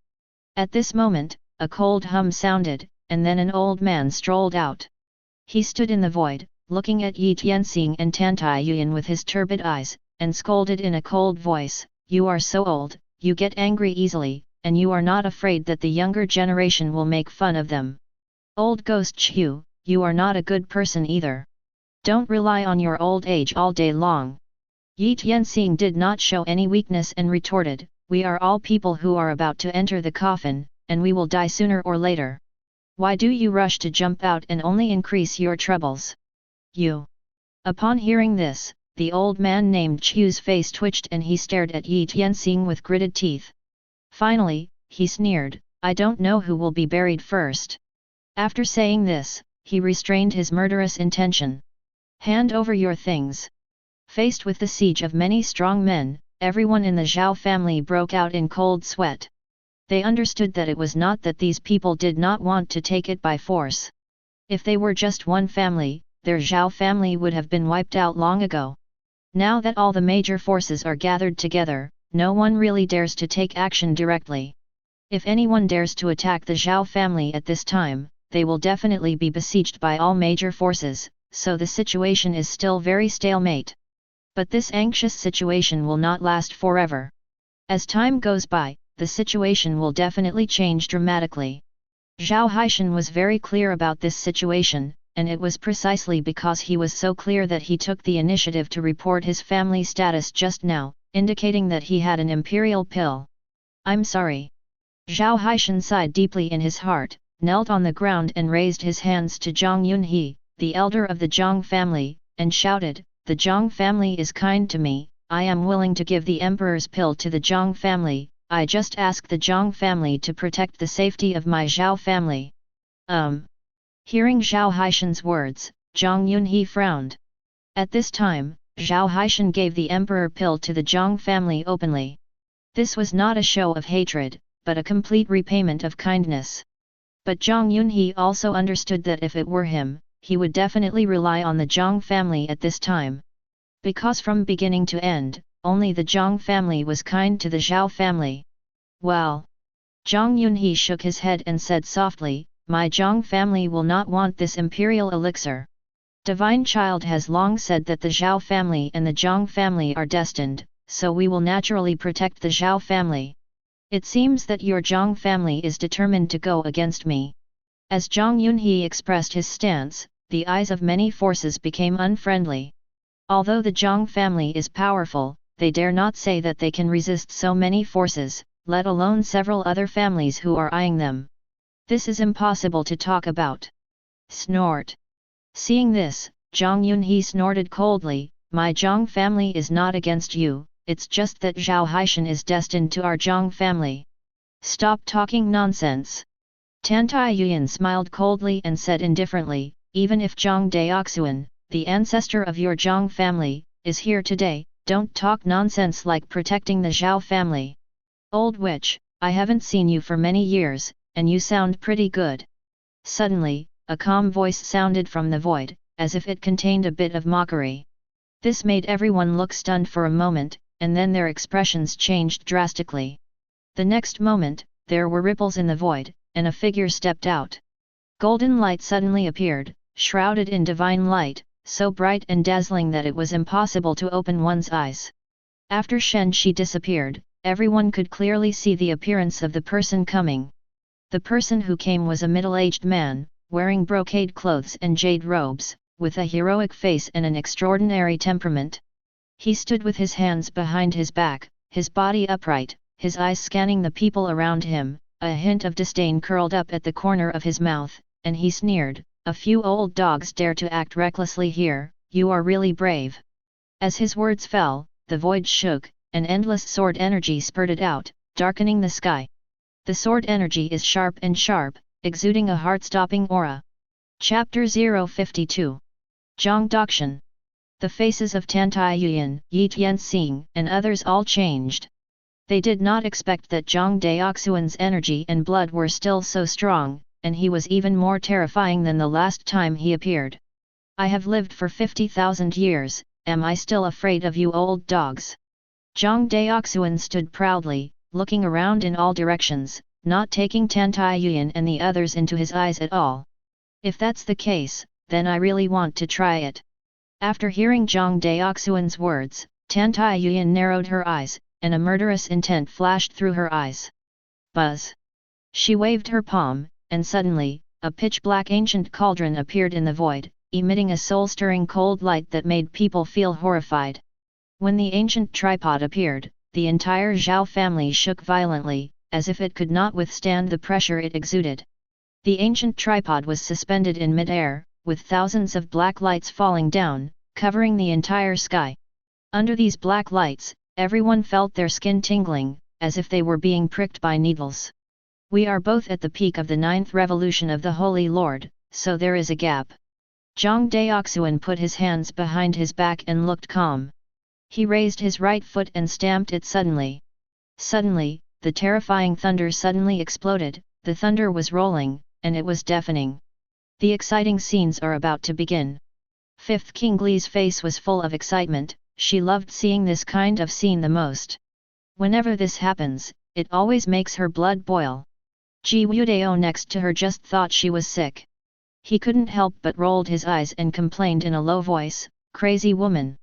At this moment, a cold hum sounded, and then an old man strolled out. He stood in the void, looking at Yi Tianxing and Tantai Yuan with his turbid eyes, and scolded in a cold voice, "You are so old, you get angry easily, and you are not afraid that the younger generation will make fun of them. Old Ghost Chu, you are not a good person either. Don't rely on your old age all day long." Yi Tianxing did not show any weakness and retorted, "We are all people who are about to enter the coffin, and we will die sooner or later. Why do you rush to jump out and only increase your troubles? You." Upon hearing this, the old man named Chu's face twitched and he stared at Yi Tianxing with gritted teeth. Finally, he sneered, "I don't know who will be buried first." After saying this, he restrained his murderous intention. "Hand over your things." Faced with the siege of many strong men, everyone in the Zhao family broke out in cold sweat. They understood that it was not that these people did not want to take it by force. If they were just one family, their Zhao family would have been wiped out long ago. Now that all the major forces are gathered together, no one really dares to take action directly. If anyone dares to attack the Zhao family at this time, they will definitely be besieged by all major forces, so the situation is still very stalemate. But this anxious situation will not last forever. As time goes by, the situation will definitely change dramatically. Zhao Haishan was very clear about this situation, and it was precisely because he was so clear that he took the initiative to report his family status just now, indicating that he had an imperial pill. "I'm sorry." Zhao Haishan sighed deeply in his heart, knelt on the ground and raised his hands to Zhang Yunhe, the elder of the Zhang family, and shouted, "The Zhang family is kind to me, I am willing to give the emperor's pill to the Zhang family, I just ask the Zhang family to protect the safety of my Zhao family." Hearing Zhao Haishan's words, Zhang Yunhe frowned. At this time, Zhao Haishan gave the emperor pill to the Zhang family openly. This was not a show of hatred, but a complete repayment of kindness. But Zhang Yunhe also understood that if it were him, he would definitely rely on the Zhang family at this time. Because from beginning to end, only the Zhang family was kind to the Zhao family. "Well." Zhang Yunhe shook his head and said softly, "My Zhang family will not want this imperial elixir. Divine Child has long said that the Zhao family and the Zhang family are destined, so we will naturally protect the Zhao family. It seems that your Zhang family is determined to go against me." As Zhang Yunhe expressed his stance, the eyes of many forces became unfriendly. Although the Zhang family is powerful, they dare not say that they can resist so many forces, let alone several other families who are eyeing them. This is impossible to talk about. Snort. Seeing this, Zhang Yunhe snorted coldly, "My Zhang family is not against you, it's just that Zhao Haishan is destined to our Zhang family. Stop talking nonsense." Tantai Yuan smiled coldly and said indifferently, "Even if Zhang Daoxuan, the ancestor of your Zhang family, is here today, don't talk nonsense like protecting the Zhao family. Old witch, I haven't seen you for many years, and you sound pretty good. Suddenly, a calm voice sounded from the void, as if it contained a bit of mockery. This made everyone look stunned for a moment, and then their expressions changed drastically. The next moment, there were ripples in the void, and a figure stepped out. Golden light suddenly appeared, shrouded in divine light, so bright and dazzling that it was impossible to open one's eyes. After Shi disappeared, everyone could clearly see the appearance of the person coming. The person who came was a middle-aged man, wearing brocade clothes and jade robes, with a heroic face and an extraordinary temperament. He stood with his hands behind his back, his body upright, his eyes scanning the people around him, a hint of disdain curled up at the corner of his mouth, and he sneered, "A few old dogs dare to act recklessly here, you are really brave." As his words fell, the void shook, and endless sword energy spurted out, darkening the sky. The sword energy is sharp and sharp, exuding a heart-stopping aura. Chapter 052. Zhang Dakshan. The faces of Tan Taiyuan, Yi Tianxing, and others all changed. They did not expect that Zhang Daoxuan's energy and blood were still so strong, and he was even more terrifying than the last time he appeared. "I have lived for 50,000 years, am I still afraid of you old dogs?" Zhang Daoxuan stood proudly, looking around in all directions, not taking Tan Taiyuan and the others into his eyes at all. "If that's the case, then I really want to try it." After hearing Zhang Daoxuan's words, Tan Taiyuan narrowed her eyes, and a murderous intent flashed through her eyes. Buzz! She waved her palm, and suddenly, a pitch-black ancient cauldron appeared in the void, emitting a soul-stirring cold light that made people feel horrified. When the ancient tripod appeared, the entire Zhao family shook violently, as if it could not withstand the pressure it exuded. The ancient tripod was suspended in mid-air, with thousands of black lights falling down, covering the entire sky. Under these black lights, everyone felt their skin tingling, as if they were being pricked by needles. "We are both at the peak of the 9th revolution of the Holy Lord, so there is a gap." Zhang Daoxuan put his hands behind his back and looked calm. He raised his right foot and stamped it suddenly. Suddenly, the terrifying thunder suddenly exploded, the thunder was rolling, and it was deafening. The exciting scenes are about to begin. Fifth King Li's face was full of excitement, she loved seeing this kind of scene the most. Whenever this happens, it always makes her blood boil. Ji Wudao next to her just thought she was sick. He couldn't help but rolled his eyes and complained in a low voice, "Crazy woman."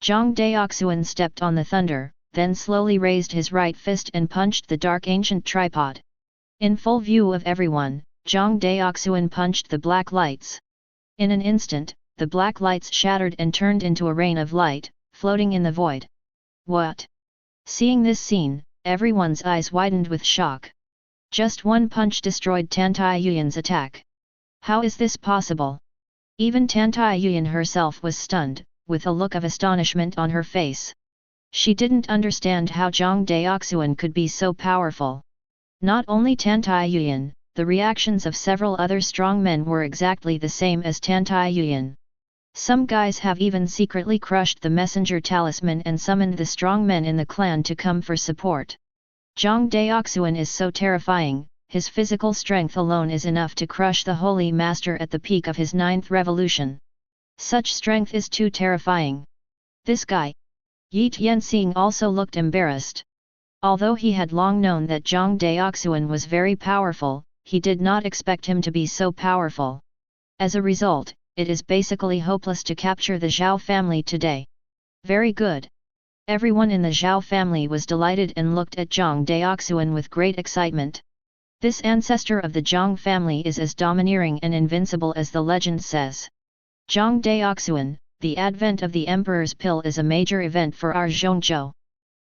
Zhang Daoxuan stepped on the thunder, then slowly raised his right fist and punched the dark ancient tripod. In full view of everyone, Zhang Daoxuan punched the black lights. In an instant, the black lights shattered and turned into a rain of light, floating in the void. "What?" Seeing this scene, everyone's eyes widened with shock. Just one punch destroyed Tan Taiyuan's attack. How is this possible? Even Tan Taiyuan herself was stunned, with a look of astonishment on her face. She didn't understand how Zhang Daoxuan could be so powerful. Not only Tan Taiyuan, the reactions of several other strong men were exactly the same as Tan Taiyuan. Some guys have even secretly crushed the messenger talisman and summoned the strong men in the clan to come for support. Zhang Daoxuan is so terrifying, his physical strength alone is enough to crush the Holy Master at the peak of his 9th revolution. Such strength is too terrifying. This guy. Yi Tianxing also looked embarrassed. Although he had long known that Zhang Daoxuan was very powerful, he did not expect him to be so powerful. As a result, it is basically hopeless to capture the Zhao family today. Very good. Everyone in the Zhao family was delighted and looked at Zhang Daoxuan with great excitement. This ancestor of the Zhang family is as domineering and invincible as the legend says. Zhang Daoxuan, the advent of the Emperor's Pill is a major event for our Zhongzhou.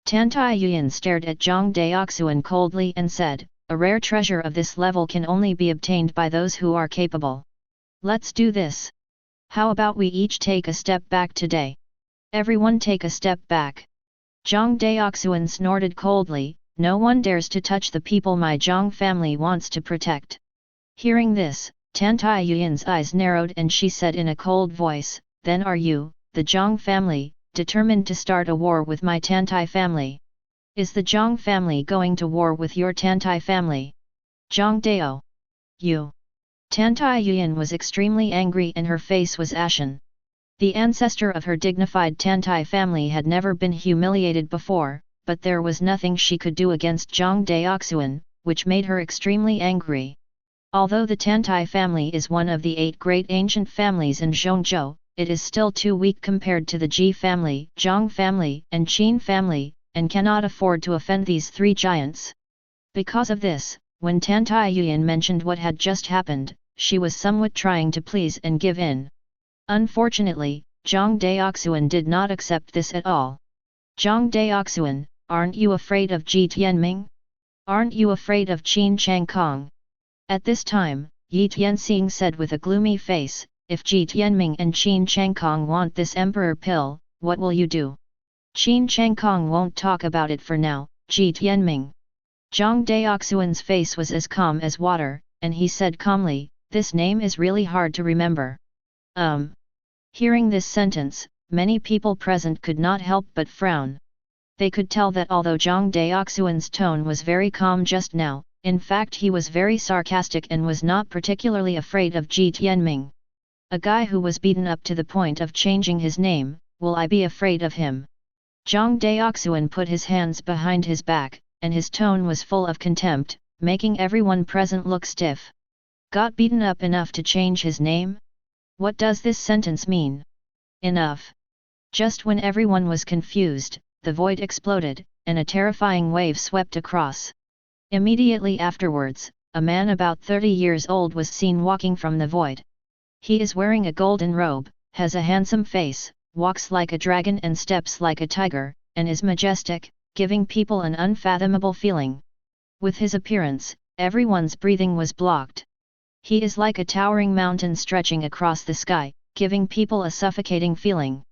Tan Taiyuan stared at Zhang Daoxuan coldly and said, "A rare treasure of this level can only be obtained by those who are capable. Let's do this. How about we each take a step back today? Everyone take a step back." Zhang Daoxuan snorted coldly, "No one dares to touch the people my Zhang family wants to protect." Hearing this, Tan Taiyuan's eyes narrowed and she said in a cold voice, "Then are you, the Zhang family, determined to start a war with my Tantai family. Is the Zhang family going to war with your Tantai family? Zhang Dao. You. Tantai Yuan was extremely angry and her face was ashen. The ancestor of her dignified Tantai family had never been humiliated before, but there was nothing she could do against Zhang Daoxuan, which made her extremely angry. Although the Tantai family is one of the 8 great ancient families in Zhongzhou, it is still too weak compared to the Ji family, Zhang family, and Qin family, and cannot afford to offend these 3 giants. Because of this, when Tantai Yuan mentioned what had just happened, she was somewhat trying to please and give in. Unfortunately, Zhang Daoxuan did not accept this at all. Zhang Daoxuan, aren't you afraid of Ji Tianming? Aren't you afraid of Chen Changsheng? At this time, Yi Tianxing said with a gloomy face, if Ji Tianming and Chen Changsheng want this emperor pill, what will you do? Chen Changsheng won't talk about it for now, Ji Tianming. Zhang Daoxuan's face was as calm as water, and he said calmly, this name is really hard to remember. Hearing this sentence, many people present could not help but frown. They could tell that although Zhang Daoxuan's tone was very calm just now, in fact he was very sarcastic and was not particularly afraid of Ji Tianming. A guy who was beaten up to the point of changing his name, will I be afraid of him? Zhang Daoxuan put his hands behind his back, and his tone was full of contempt, making everyone present look stiff. Got beaten up enough to change his name? What does this sentence mean? Enough! Just when everyone was confused, the void exploded, and a terrifying wave swept across. Immediately afterwards, a man about 30 years old was seen walking from the void. He is wearing a golden robe, has a handsome face, walks like a dragon and steps like a tiger, and is majestic, giving people an unfathomable feeling. With his appearance, everyone's breathing was blocked. He is like a towering mountain stretching across the sky, giving people a suffocating feeling.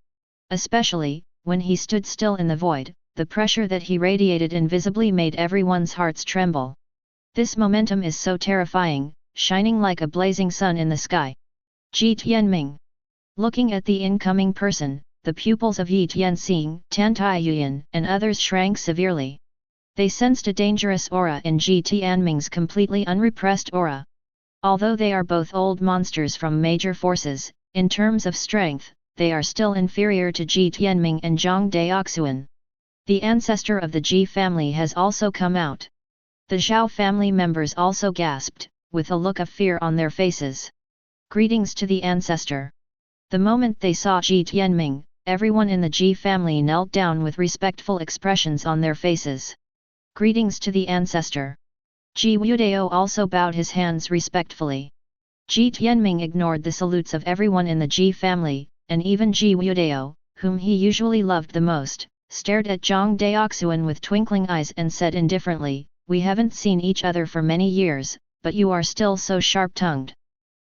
Especially, when he stood still in the void, the pressure that he radiated invisibly made everyone's hearts tremble. This momentum is so terrifying, shining like a blazing sun in the sky. Ji Tianming. Looking at the incoming person, the pupils of Yi Tianxing, Tantai Yuan, and others shrank severely. They sensed a dangerous aura in Ji Tianming's completely unrepressed aura. Although they are both old monsters from major forces, in terms of strength, they are still inferior to Ji Tianming and Zhang Daoxuan. The ancestor of the Ji family has also come out. The Zhao family members also gasped, with a look of fear on their faces. Greetings to the ancestor. The moment they saw Ji Tianming, everyone in the Ji family knelt down with respectful expressions on their faces. Greetings to the ancestor. Ji Wudao also bowed his hands respectfully. Ji Tianming ignored the salutes of everyone in the Ji family, and even Ji Wudao, whom he usually loved the most, stared at Zhang Daoxuan with twinkling eyes and said indifferently, we haven't seen each other for many years, but you are still so sharp-tongued.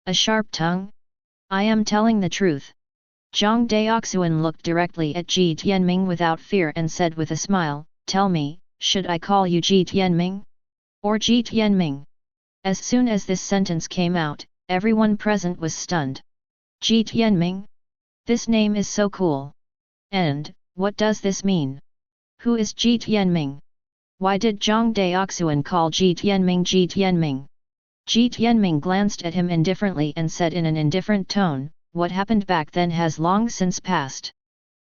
A sharp tongue? I am telling the truth. Zhang Daoxuan looked directly at Ji Tianming without fear and said with a smile, tell me, should I call you Ji Tianming? Or Ji Tianming? As soon as this sentence came out, everyone present was stunned. Ji Tianming? This name is so cool. And, what does this mean? Who is Ji Tianming? Why did Zhang Daoxuan call Ji Tianming Ji Tianming? Ji Tianming glanced at him indifferently and said in an indifferent tone, what happened back then has long since passed.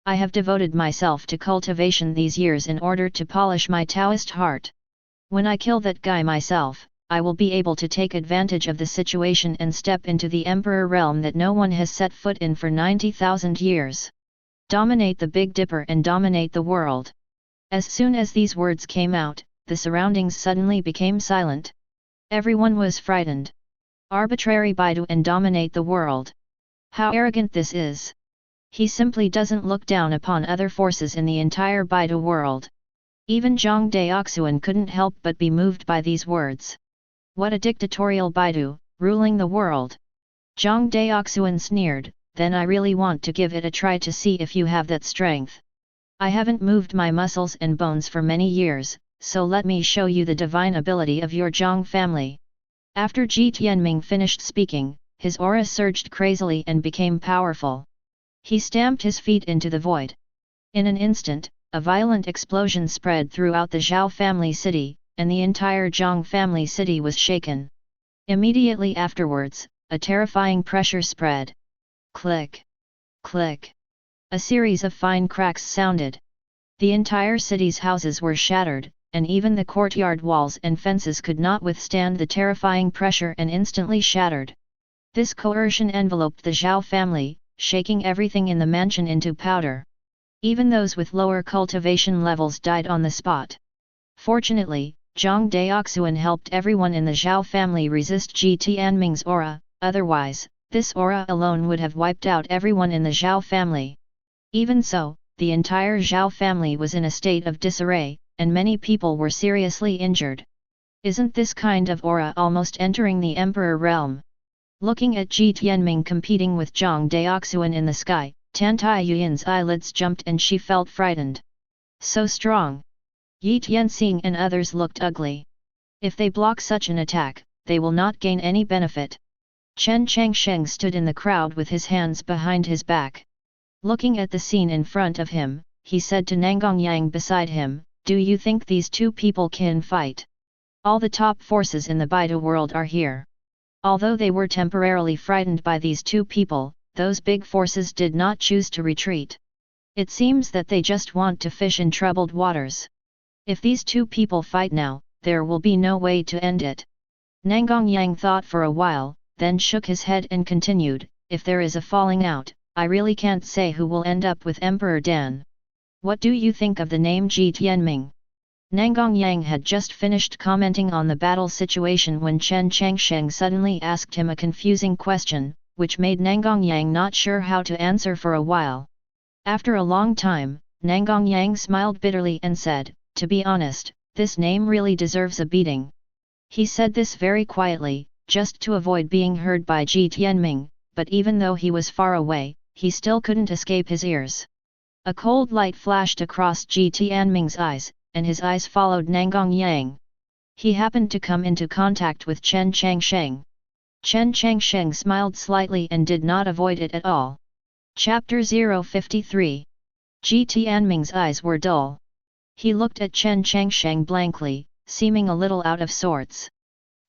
I have devoted myself to cultivation these years in order to polish my Taoist heart. When I kill that guy myself, I will be able to take advantage of the situation and step into the Emperor realm that no one has set foot in for 90,000 years. Dominate the Big Dipper and dominate the world. As soon as these words came out, the surroundings suddenly became silent. Everyone was frightened. Arbitrary Baidu and dominate the world. How arrogant this is. He simply doesn't look down upon other forces in the entire Baidu world. Even Zhang Daoxuan couldn't help but be moved by these words. What a dictatorial Baidu, ruling the world. Zhang Daoxuan sneered, then I really want to give it a try to see if you have that strength. I haven't moved my muscles and bones for many years, so let me show you the divine ability of your Zhang family. After Ji Tianming finished speaking, his aura surged crazily and became powerful. He stamped his feet into the void. In an instant, a violent explosion spread throughout the Zhao family city, and the entire Zhang family city was shaken. Immediately afterwards, a terrifying pressure spread. Click! Click! A series of fine cracks sounded. The entire city's houses were shattered, and even the courtyard walls and fences could not withstand the terrifying pressure and instantly shattered. This coercion enveloped the Zhao family, shaking everything in the mansion into powder. Even those with lower cultivation levels died on the spot. Fortunately, Zhang Daoxuan helped everyone in the Zhao family resist Ji Tianming's aura, otherwise, this aura alone would have wiped out everyone in the Zhao family. Even so, the entire Zhao family was in a state of disarray, and many people were seriously injured. Isn't this kind of aura almost entering the Emperor realm? Looking at Ji Tianming competing with Zhang Daoxuan in the sky, Tan Taiyuan's eyelids jumped and she felt frightened. So strong! Yi Tianxing and others looked ugly. If they block such an attack, they will not gain any benefit. Chen Changsheng stood in the crowd with his hands behind his back. Looking at the scene in front of him, he said to Nangang Yang beside him, "Do you think these two people can fight? All the top forces in the Baida world are here." Although they were temporarily frightened by these two people, those big forces did not choose to retreat. It seems that they just want to fish in troubled waters. If these two people fight now, there will be no way to end it. Nangang Yang thought for a while, then shook his head and continued, "If there is a falling out, I really can't say who will end up with Emperor Dan. What do you think of the name Ji Tianming?" Nangang Yang had just finished commenting on the battle situation when Chen Changsheng suddenly asked him a confusing question, which made Nangang Yang not sure how to answer for a while. After a long time, Nangang Yang smiled bitterly and said, "To be honest, this name really deserves a beating." He said this very quietly, just to avoid being heard by Ji Tianming, but even though he was far away, he still couldn't escape his ears. A cold light flashed across Ji Tianming's eyes, and his eyes followed Nangang Yang. He happened to come into contact with Chen Changsheng. Chen Changsheng smiled slightly and did not avoid it at all. Chapter 053. Ji Tianming's eyes were dull. He looked at Chen Changsheng blankly, seeming a little out of sorts.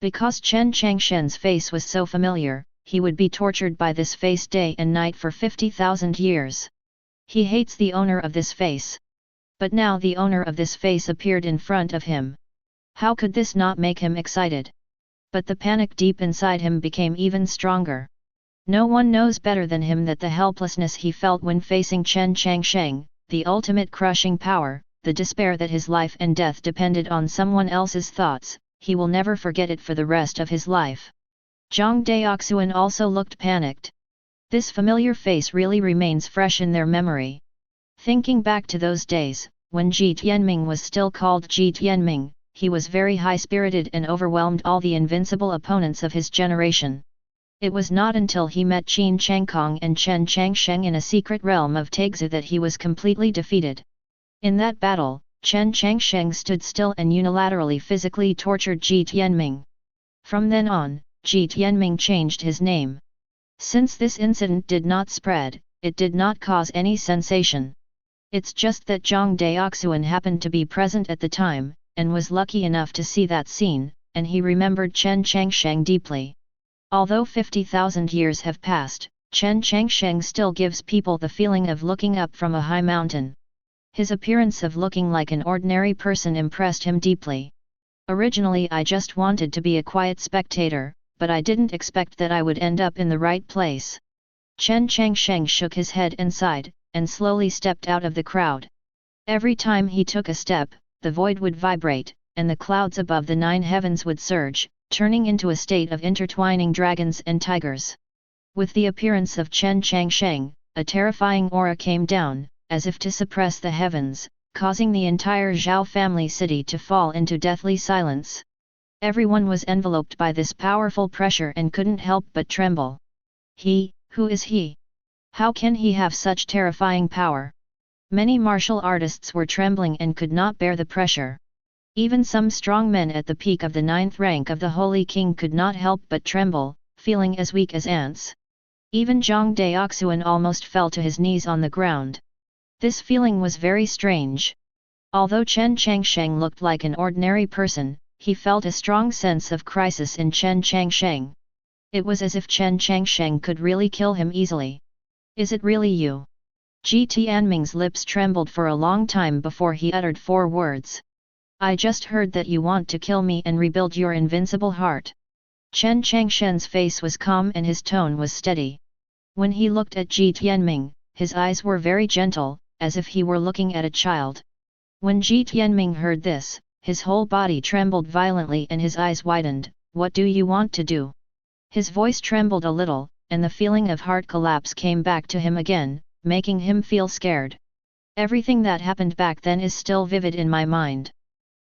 Because Chen Changsheng's face was so familiar, he would be tortured by this face day and night for 50,000 years. He hates the owner of this face. But now the owner of this face appeared in front of him. How could this not make him excited? But the panic deep inside him became even stronger. No one knows better than him that the helplessness he felt when facing Chen Changsheng, the ultimate crushing power, the despair that his life and death depended on someone else's thoughts, he will never forget it for the rest of his life. Zhang Daoxuan also looked panicked. This familiar face really remains fresh in their memory. Thinking back to those days, when Ji Tianming was still called Ji Tianming, he was very high-spirited and overwhelmed all the invincible opponents of his generation. It was not until he met Chen Changkong and Chen Changsheng in a secret realm of Taoism that he was completely defeated. In that battle, Chen Changsheng stood still and unilaterally physically tortured Ji Tianming. From then on, Ji Tianming changed his name. Since this incident did not spread, it did not cause any sensation. It's just that Zhang Daoxuan happened to be present at the time, and was lucky enough to see that scene, and he remembered Chen Changsheng deeply. Although 50,000 years have passed, Chen Changsheng still gives people the feeling of looking up from a high mountain. His appearance of looking like an ordinary person impressed him deeply. Originally I just wanted to be a quiet spectator, but I didn't expect that I would end up in the right place. Chen Changsheng shook his head and sighed, and slowly stepped out of the crowd. Every time he took a step, the void would vibrate, and the clouds above the 9 heavens would surge, turning into a state of intertwining dragons and tigers. With the appearance of Chen Changsheng, a terrifying aura came down, as if to suppress the heavens, causing the entire Zhao family city to fall into deathly silence. Everyone was enveloped by this powerful pressure and couldn't help but tremble. Who is he? How can he have such terrifying power? Many martial artists were trembling and could not bear the pressure. Even some strong men at the peak of the 9th rank of the Holy King could not help but tremble, feeling as weak as ants. Even Zhang Daoxuan almost fell to his knees on the ground. This feeling was very strange. Although Chen Changsheng looked like an ordinary person, he felt a strong sense of crisis in Chen Changsheng. It was as if Chen Changsheng could really kill him easily. Is it really you? Ji Tianming's lips trembled for a long time before he uttered 4 words. I just heard that you want to kill me and rebuild your invincible heart. Chen Changsheng's face was calm and his tone was steady. When he looked at Ji Tianming, his eyes were very gentle, as if he were looking at a child. When Ji Tianming heard this, his whole body trembled violently and his eyes widened. What do you want to do? His voice trembled a little, and the feeling of heart collapse came back to him again, making him feel scared. Everything that happened back then is still vivid in my mind.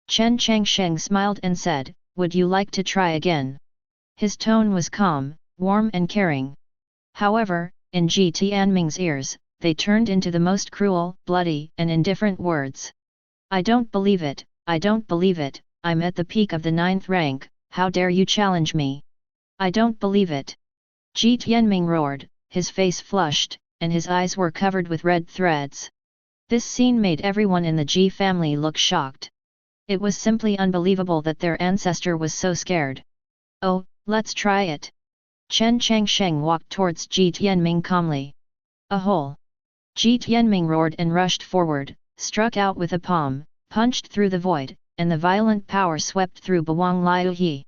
Chen Changsheng smiled and said, would you like to try again? His tone was calm, warm and caring. However, in Ji Tianming's ears, they turned into the most cruel, bloody and indifferent words. I don't believe it, I don't believe it, I'm at the peak of the 9th rank, how dare you challenge me? I don't believe it. Ji Tianming roared, his face flushed, and his eyes were covered with red threads. This scene made everyone in the Ji family look shocked. It was simply unbelievable that their ancestor was so scared. Oh, let's try it. Chen Changsheng walked towards Ji Tianming calmly. A hole. Ji Tianming roared and rushed forward, struck out with a palm, punched through the void, and the violent power swept through Bawang Liu He.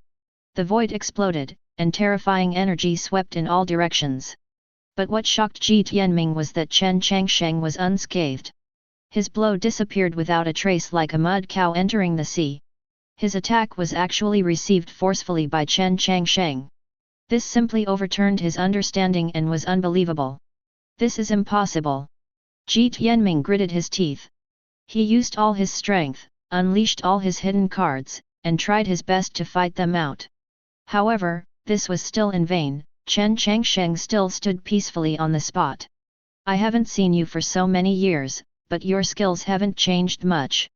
The void exploded, and terrifying energy swept in all directions. But what shocked Ji Tianming was that Chen Changsheng was unscathed. His blow disappeared without a trace like a mud cow entering the sea. His attack was actually received forcefully by Chen Changsheng. This simply overturned his understanding and was unbelievable. This is impossible. Ji Tianming gritted his teeth. He used all his strength, unleashed all his hidden cards, and tried his best to fight them out. However, this was still in vain. Chen Changsheng still stood peacefully on the spot. I haven't seen you for so many years, but your skills haven't changed much.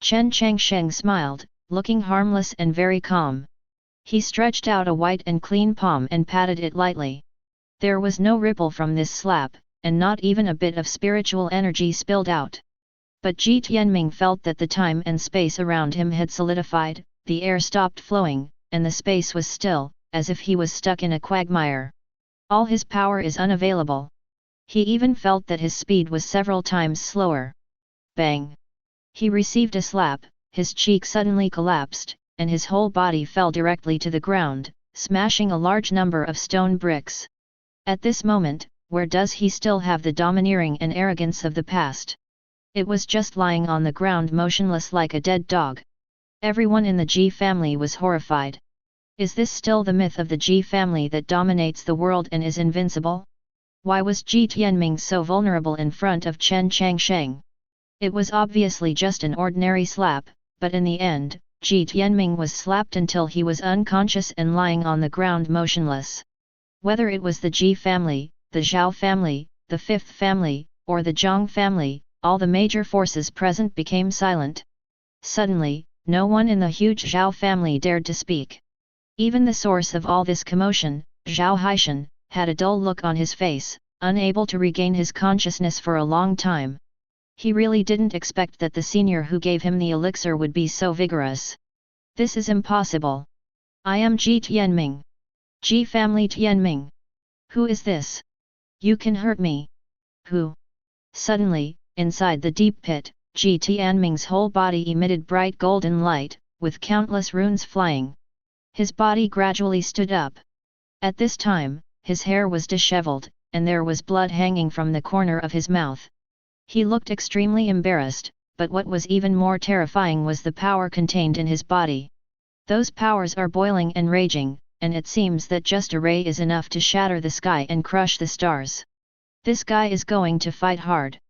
Chen Changsheng smiled, looking harmless and very calm. He stretched out a white and clean palm and patted it lightly. There was no ripple from this slap, and not even a bit of spiritual energy spilled out. But Ji Tianming felt that the time and space around him had solidified, the air stopped flowing, and the space was still, as if he was stuck in a quagmire. All his power is unavailable. He even felt that his speed was several times slower. Bang! He received a slap, his cheek suddenly collapsed, and his whole body fell directly to the ground, smashing a large number of stone bricks. At this moment, where does he still have the domineering and arrogance of the past? It was just lying on the ground motionless like a dead dog. Everyone in the Ji family was horrified. Is this still the myth of the Ji family that dominates the world and is invincible? Why was Ji Tianming so vulnerable in front of Chen Changsheng? It was obviously just an ordinary slap, but in the end, Ji Tianming was slapped until he was unconscious and lying on the ground motionless. Whether it was the Ji family, the Zhao family, the Fifth family, or the Zhang family, all the major forces present became silent. Suddenly, no one in the huge Zhao family dared to speak. Even the source of all this commotion, Zhao Haishan, had a dull look on his face, unable to regain his consciousness for a long time. He really didn't expect that the senior who gave him the elixir would be so vigorous. This is impossible. I am Ji Tianming. Ji family Tianming. Who is this? You can hurt me. Who? Suddenly, inside the deep pit, Ji Tianming's whole body emitted bright golden light, with countless runes flying. His body gradually stood up. At this time, his hair was disheveled, and there was blood hanging from the corner of his mouth. He looked extremely embarrassed, but what was even more terrifying was the power contained in his body. Those powers are boiling and raging, and it seems that just a ray is enough to shatter the sky and crush the stars. This guy is going to fight hard.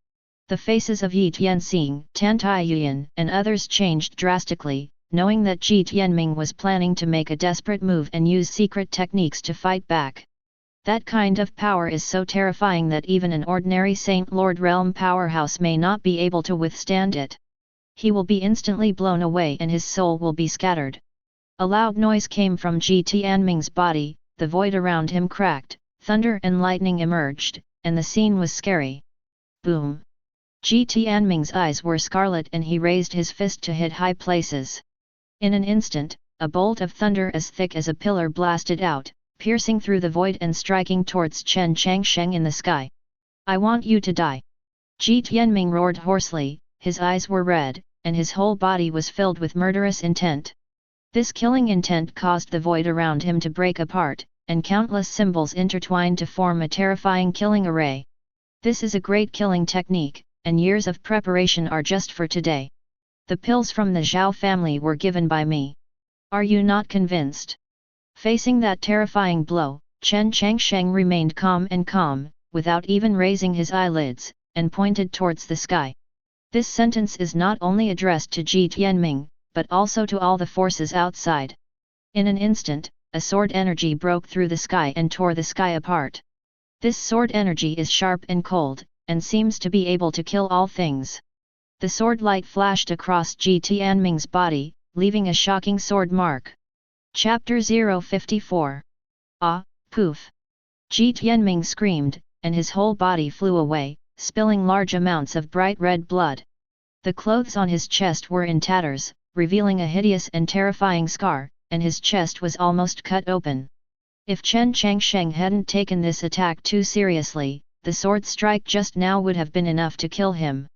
The faces of Yi Tianxing, Tan Taiyuan, and others changed drastically, knowing that Ji Tianming was planning to make a desperate move and use secret techniques to fight back. That kind of power is so terrifying that even an ordinary Saint Lord Realm powerhouse may not be able to withstand it. He will be instantly blown away and his soul will be scattered. A loud noise came from Ji Tianming's body, the void around him cracked, thunder and lightning emerged, and the scene was scary. Boom! Ji Tianming's eyes were scarlet and he raised his fist to hit high places. In an instant, a bolt of thunder as thick as a pillar blasted out, piercing through the void and striking towards Chen Changsheng in the sky. I want you to die! Ji Tianming roared hoarsely, his eyes were red, and his whole body was filled with murderous intent. This killing intent caused the void around him to break apart, and countless symbols intertwined to form a terrifying killing array. This is a great killing technique, and years of preparation are just for today. The pills from the Zhao family were given by me. Are you not convinced? Facing that terrifying blow, Chen Changsheng remained calm, without even raising his eyelids, and pointed towards the sky. This sentence is not only addressed to Ji Tianming, but also to all the forces outside. In an instant, a sword energy broke through the sky and tore the sky apart. This sword energy is sharp and cold, and seems to be able to kill all things. The sword light flashed across Ji Tianming's body, leaving a shocking sword mark. Chapter 054. Ah, poof! Ji Tianming screamed, and his whole body flew away, spilling large amounts of bright red blood. The clothes on his chest were in tatters, revealing a hideous and terrifying scar, and his chest was almost cut open. If Chen Changsheng hadn't taken this attack too seriously, the sword strike just now would have been enough to kill him.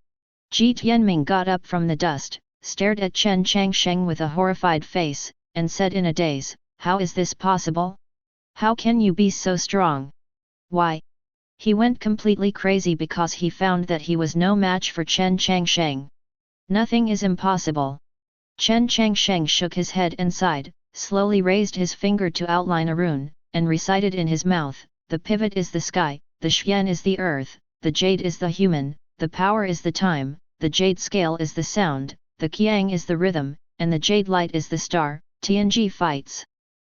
Ji Tianming got up from the dust, stared at Chen Changsheng with a horrified face, and said in a daze, "How is this possible? How can you be so strong? Why?" He went completely crazy because he found that he was no match for Chen Changsheng. Nothing is impossible. Chen Changsheng shook his head and sighed, slowly raised his finger to outline a rune, and recited in his mouth, "The pivot is the sky, the Xuan is the earth, the jade is the human, the power is the time, the jade scale is the sound, the qiang is the rhythm, and the jade light is the star, Tianji fights."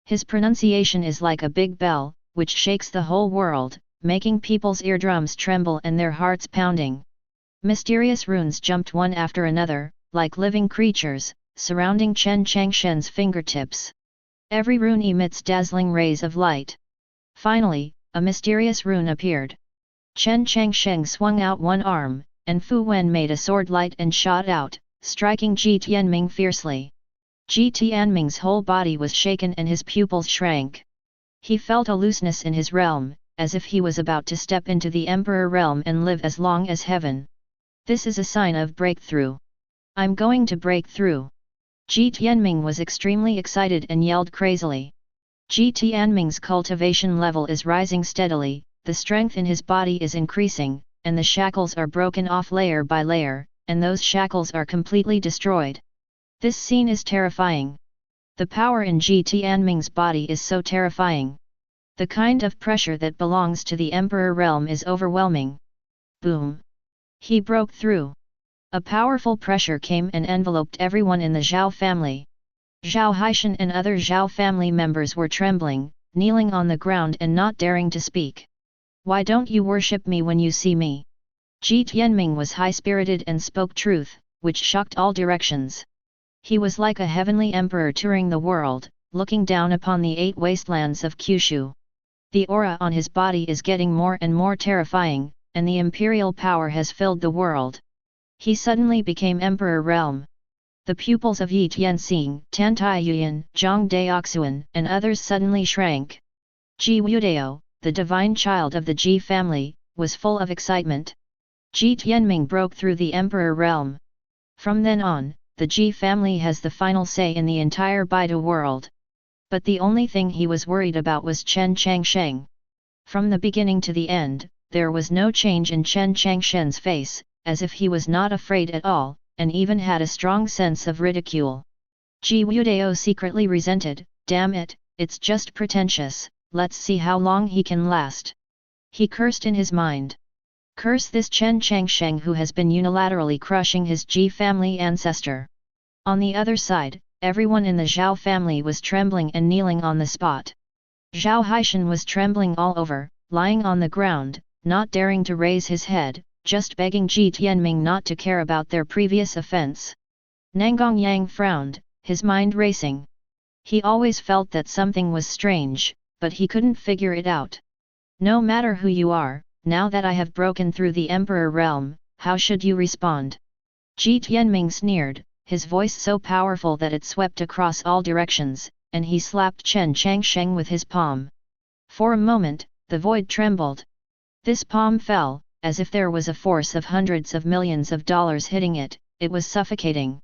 His pronunciation is like a big bell, which shakes the whole world, making people's eardrums tremble and their hearts pounding. Mysterious runes jumped one after another, like living creatures, surrounding Chen Changsheng's fingertips. Every rune emits dazzling rays of light. Finally, a mysterious rune appeared. Chen Changsheng swung out one arm, and Fu Wen made a sword light and shot out, striking Ji Tianming fiercely. Ji Tianming's whole body was shaken and his pupils shrank. He felt a looseness in his realm, as if he was about to step into the Emperor realm and live as long as heaven. This is a sign of breakthrough. I'm going to break through. Ji Tianming was extremely excited and yelled crazily. Ji Tianming's cultivation level is rising steadily, the strength in his body is increasing, and the shackles are broken off layer by layer, and those shackles are completely destroyed. This scene is terrifying. The power in Ji Tianming's body is so terrifying. The kind of pressure that belongs to the Emperor realm is overwhelming. Boom! He broke through. A powerful pressure came and enveloped everyone in the Zhao family. Zhao Haishan and other Zhao family members were trembling, kneeling on the ground and not daring to speak. "Why don't you worship me when you see me?" Ji Tianming was high-spirited and spoke truth, which shocked all directions. He was like a heavenly emperor touring the world, looking down upon the 8 wastelands of Kyushu. The aura on his body is getting more and more terrifying, and the imperial power has filled the world. He suddenly became Emperor Realm. The pupils of Yi Tianxing, Tan Taiyuan, Zhang Daoxuan, and others suddenly shrank. Ji Wudao, the divine child of the Ji family, was full of excitement. Ji Tianming broke through the Emperor Realm. From then on, the Ji family has the final say in the entire Baidu world. But the only thing he was worried about was Chen Changsheng. From the beginning to the end, there was no change in Chen Changsheng's face, as if he was not afraid at all, and even had a strong sense of ridicule. Ji Wudao secretly resented, "Damn it, it's just pretentious, let's see how long he can last." He cursed in his mind. Curse this Chen Changsheng who has been unilaterally crushing his Ji family ancestor. On the other side, everyone in the Zhao family was trembling and kneeling on the spot. Zhao Haishan was trembling all over, lying on the ground, not daring to raise his head, just begging Ji Tianming not to care about their previous offense. Nangang Yang frowned, his mind racing. He always felt that something was strange, but he couldn't figure it out. "No matter who you are, now that I have broken through the Emperor realm, how should you respond? Ji Tianming sneered, his voice so powerful that it swept across all directions, and he slapped Chen Changsheng with his palm. For a moment, the void trembled. This palm fell, as if there was a force of hundreds of millions of dollars hitting it. It was suffocating.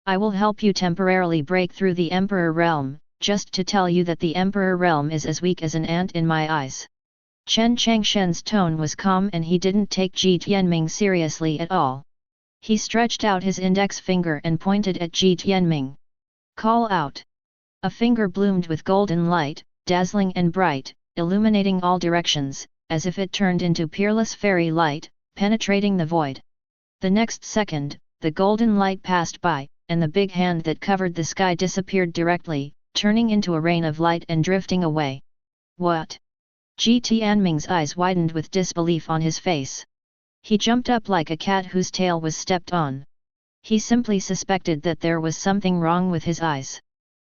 I will help you temporarily break through the Emperor realm, just to tell you that the Emperor realm is as weak as an ant in my eyes. Chen Changsheng's tone was calm and he didn't take Ji Tianming seriously at all. He stretched out his index finger and pointed at Ji Tianming. Call out. A finger bloomed with golden light, dazzling and bright, illuminating all directions, as if it turned into peerless fairy light, penetrating the void. The next second, the golden light passed by, and the big hand that covered the sky disappeared directly, turning into a rain of light and drifting away. What? Ji Tianming's eyes widened with disbelief on his face. He jumped up like a cat whose tail was stepped on. He simply suspected that there was something wrong with his eyes.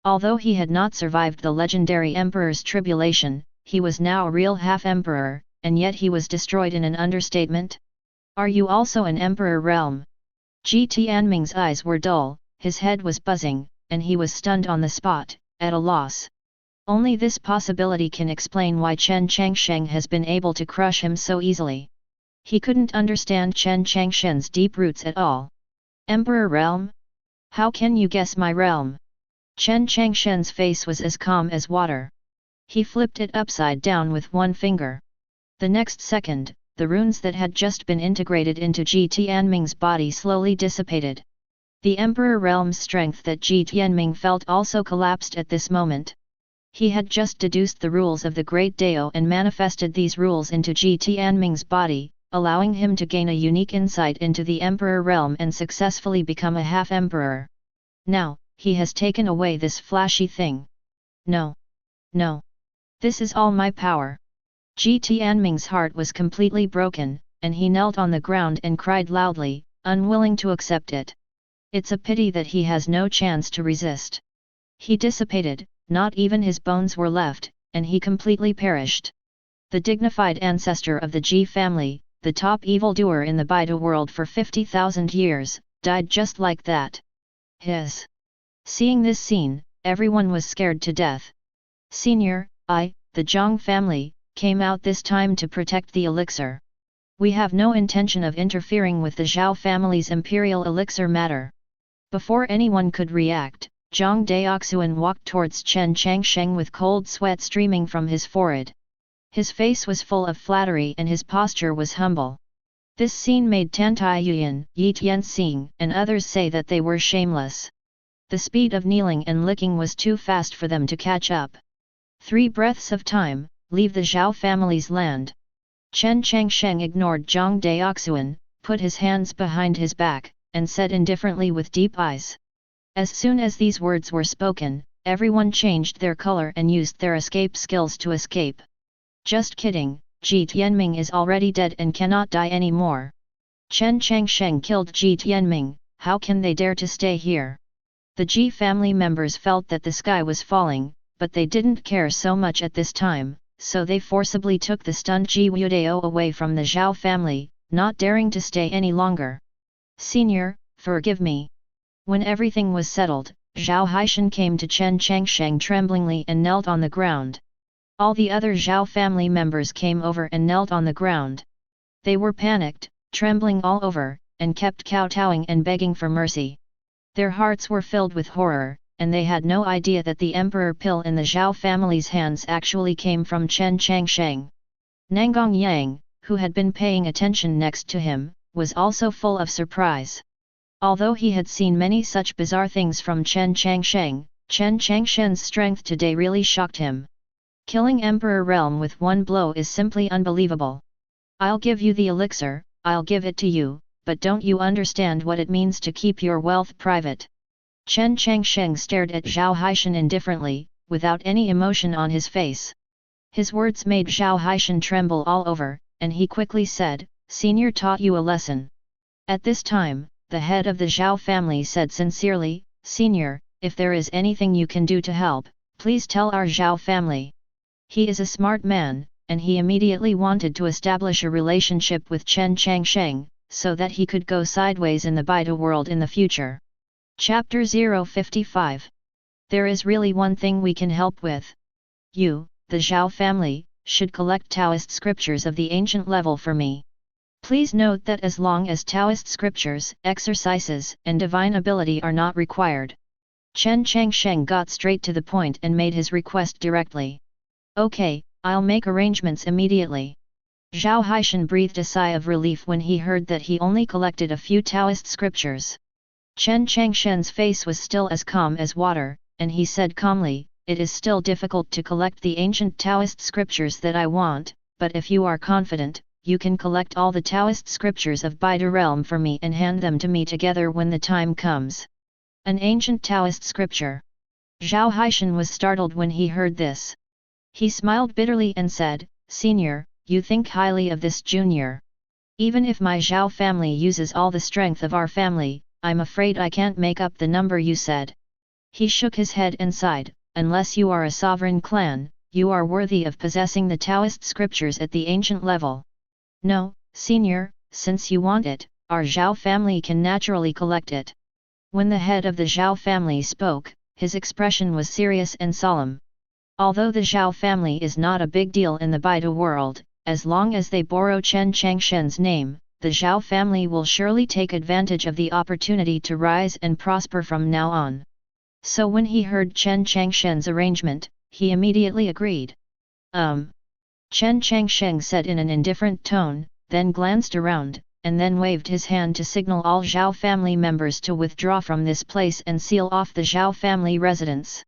Although he had not survived the legendary emperor's tribulation, he was now a real half-emperor, and yet he was destroyed in an understatement. Are you also an emperor realm? Ji Tianming's eyes were dull, his head was buzzing, and he was stunned on the spot, at a loss. Only this possibility can explain why Chen Changsheng has been able to crush him so easily. He couldn't understand Chen Changsheng's deep roots at all. Emperor realm? How can you guess my realm? Chen Changsheng's face was as calm as water. He flipped it upside down with one finger. The next second, the runes that had just been integrated into Ji Tianming's body slowly dissipated. The Emperor realm's strength that Ji Tianming felt also collapsed at this moment. He had just deduced the rules of the Great Dao and manifested these rules into Ji Tianming's body, allowing him to gain a unique insight into the Emperor realm and successfully become a half-emperor. Now, he has taken away this flashy thing. No. No. This is all my power. Ji Tianming's heart was completely broken, and he knelt on the ground and cried loudly, unwilling to accept it. It's a pity that he has no chance to resist. He dissipated, not even his bones were left, and he completely perished. The dignified ancestor of the Ji family, the top evildoer in the Baidu world for 50,000 years, died just like that. Seeing this scene, everyone was scared to death. Senior, the Zhang family, came out this time to protect the elixir. We have no intention of interfering with the Zhao family's imperial elixir matter. Before anyone could react, Zhang Daoxuan walked towards Chen Changsheng with cold sweat streaming from his forehead. His face was full of flattery and his posture was humble. This scene made Tan Taiyuan, Yi Tianxing, and others say that they were shameless. The speed of kneeling and licking was too fast for them to catch up. 3 breaths of time, leave the Zhao family's land. Chen Changsheng ignored Zhang Daoxuan, put his hands behind his back, and said indifferently with deep eyes. As soon as these words were spoken, everyone changed their color and used their escape skills to escape. Just kidding, Ji Tianming is already dead and cannot die anymore. Chen Changsheng killed Ji Tianming, how can they dare to stay here? The Ji family members felt that the sky was falling, but they didn't care so much at this time, so they forcibly took the stunned Ji Wudao away from the Zhao family, not daring to stay any longer. Senior, forgive me. When everything was settled, Zhao Haishan came to Chen Changsheng tremblingly and knelt on the ground. All the other Zhao family members came over and knelt on the ground. They were panicked, trembling all over, and kept kowtowing and begging for mercy. Their hearts were filled with horror, and they had no idea that the emperor pill in the Zhao family's hands actually came from Chen Changsheng. Nanggong Yang, who had been paying attention next to him, was also full of surprise. Although he had seen many such bizarre things from Chen Changsheng, Chen Changsheng's strength today really shocked him. Killing Emperor Realm with one blow is simply unbelievable. I'll give you the elixir, I'll give it to you, but don't you understand what it means to keep your wealth private? Chen Changsheng stared at Zhao Haishan indifferently, without any emotion on his face. His words made Zhao Haishan tremble all over, and he quickly said, Senior taught you a lesson. At this time, the head of the Zhao family said sincerely, Senior, if there is anything you can do to help, please tell our Zhao family. He is a smart man, and he immediately wanted to establish a relationship with Chen Changsheng, so that he could go sideways in the Baidu world in the future. Chapter 055. There is really one thing we can help with. You, the Zhao family, should collect Taoist scriptures of the ancient level for me. Please note that as long as Taoist scriptures, exercises, and divine ability are not required. Chen Changsheng got straight to the point and made his request directly. Okay, I'll make arrangements immediately. Zhao Haishan breathed a sigh of relief when he heard that he only collected a few Taoist scriptures. Chen Changsheng's face was still as calm as water, and he said calmly, "It is still difficult to collect the ancient Taoist scriptures that I want, but if you are confident, you can collect all the Taoist scriptures of Baidu realm for me and hand them to me together when the time comes." An ancient Taoist scripture. Zhao Haishan was startled when he heard this. He smiled bitterly and said, "Senior, you think highly of this junior. Even if my Zhao family uses all the strength of our family, I'm afraid I can't make up the number you said." He shook his head and sighed, "Unless you are a sovereign clan, you are worthy of possessing the Taoist scriptures at the ancient level. No, senior, since you want it, our Zhao family can naturally collect it." When the head of the Zhao family spoke, his expression was serious and solemn. Although the Zhao family is not a big deal in the Baidu world, as long as they borrow Chen Changsheng's name, the Zhao family will surely take advantage of the opportunity to rise and prosper from now on. So when he heard Chen Changsheng's arrangement, he immediately agreed. Chen Changsheng said in an indifferent tone, then glanced around, and then waved his hand to signal all Zhao family members to withdraw from this place and seal off the Zhao family residence.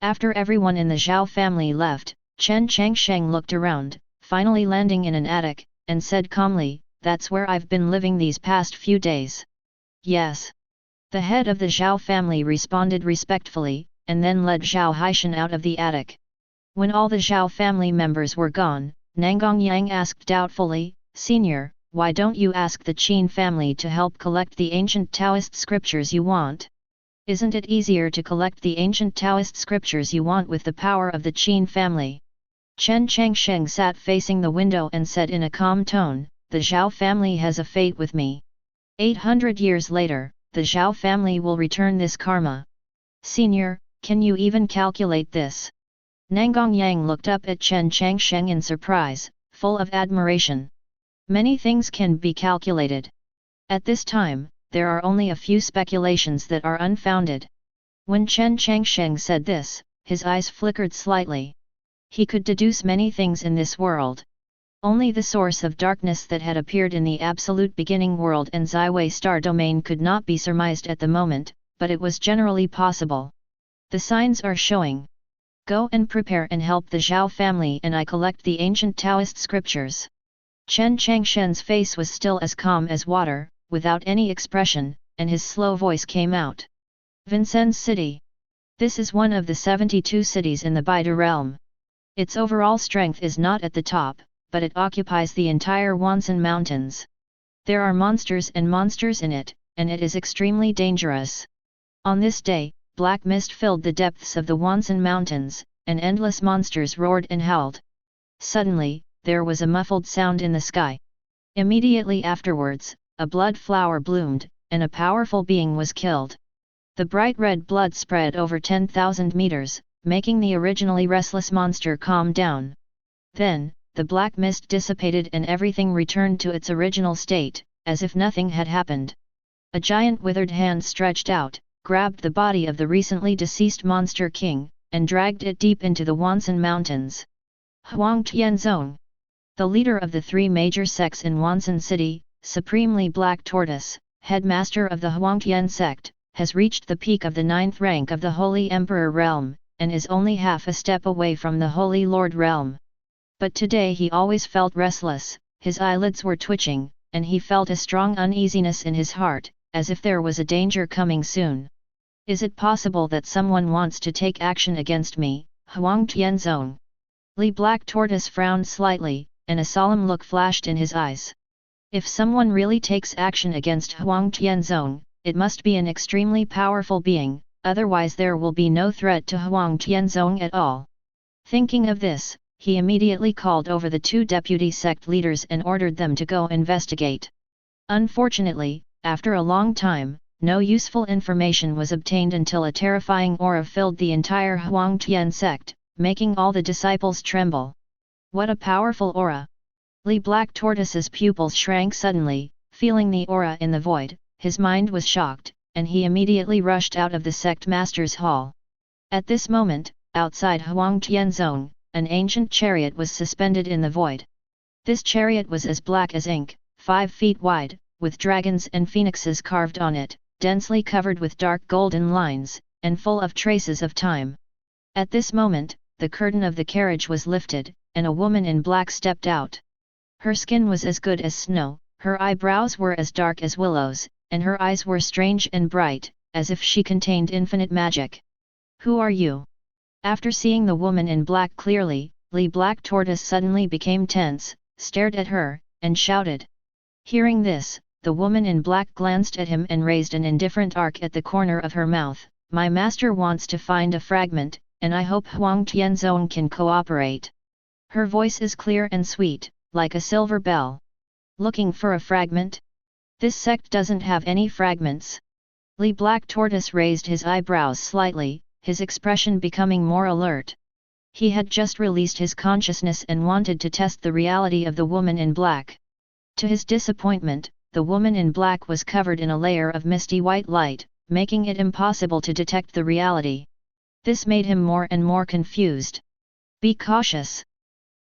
After everyone in the Zhao family left, Chen Changsheng looked around, finally landing in an attic, and said calmly, "That's where I've been living these past few days." "Yes." The head of the Zhao family responded respectfully, and then led Zhao Haishan out of the attic. When all the Zhao family members were gone, Nanggong Yang asked doubtfully, "Senior, why don't you ask the Qin family to help collect the ancient Taoist scriptures you want? Isn't it easier to collect the ancient Taoist scriptures you want with the power of the Qin family?" Chen Changsheng sat facing the window and said in a calm tone, "The Zhao family has a fate with me. 800 years later, the Zhao family will return this karma. Senior, can you even calculate this?" Nanggong Yang looked up at Chen Changsheng in surprise, full of admiration. Many things can be calculated. At this time, there are only a few speculations that are unfounded. When Chen Changsheng said this, his eyes flickered slightly. He could deduce many things in this world. Only the source of darkness that had appeared in the absolute beginning world and Ziwei star domain could not be surmised at the moment, but it was generally possible. The signs are showing. Go and prepare and help the Zhao family and I collect the ancient Taoist scriptures. Chen Changsheng's face was still as calm as water, without any expression, and his slow voice came out. Vincennes City. This is one of the 72 cities in the Baidu realm. Its overall strength is not at the top, but it occupies the entire Wansan Mountains. There are monsters and monsters in it, and it is extremely dangerous. On this day, black mist filled the depths of the Wansan Mountains, and endless monsters roared and howled. Suddenly, there was a muffled sound in the sky. Immediately afterwards, a blood flower bloomed, and a powerful being was killed. The bright red blood spread over 10,000 meters, making the originally restless monster calm down. Then, the black mist dissipated and everything returned to its original state, as if nothing had happened. A giant withered hand stretched out, grabbed the body of the recently deceased monster king, and dragged it deep into the Wansan Mountains. Huang Tianzong, the leader of the three major sects in Wansan City, supremely Black Tortoise, headmaster of the Huangtian sect, has reached the peak of the 9th rank of the Holy Emperor realm, and is only half a step away from the Holy Lord realm. But today he always felt restless, his eyelids were twitching, and he felt a strong uneasiness in his heart, as if there was a danger coming soon. Is it possible that someone wants to take action against me, Huang Tianzong? Li Black Tortoise frowned slightly, and a solemn look flashed in his eyes. If someone really takes action against Huang Tianzong, it must be an extremely powerful being, otherwise there will be no threat to Huang Tianzong at all. Thinking of this, he immediately called over the two deputy sect leaders and ordered them to go investigate. Unfortunately, after a long time, no useful information was obtained until a terrifying aura filled the entire Huangtian sect, making all the disciples tremble. What a powerful aura! Li Black Tortoise's pupils shrank suddenly, feeling the aura in the void. His mind was shocked, and he immediately rushed out of the sect master's hall. At this moment, outside Huangtian Zone, an ancient chariot was suspended in the void. This chariot was as black as ink, 5 feet wide, with dragons and phoenixes carved on it, densely covered with dark golden lines, and full of traces of time. At this moment, the curtain of the carriage was lifted, and a woman in black stepped out. Her skin was as good as snow, her eyebrows were as dark as willows, and her eyes were strange and bright, as if she contained infinite magic. "Who are you?" After seeing the woman in black clearly, Li Black Tortoise suddenly became tense, stared at her, and shouted. Hearing this, the woman in black glanced at him and raised an indifferent arc at the corner of her mouth. "My master wants to find a fragment, and I hope Huang Tianzong can cooperate." Her voice is clear and sweet, like a silver bell. "Looking for a fragment? This sect doesn't have any fragments." Li Black Tortoise raised his eyebrows slightly, his expression becoming more alert. He had just released his consciousness and wanted to test the reality of the woman in black. To his disappointment, the woman in black was covered in a layer of misty white light, making it impossible to detect the reality. This made him more and more confused. "Be cautious.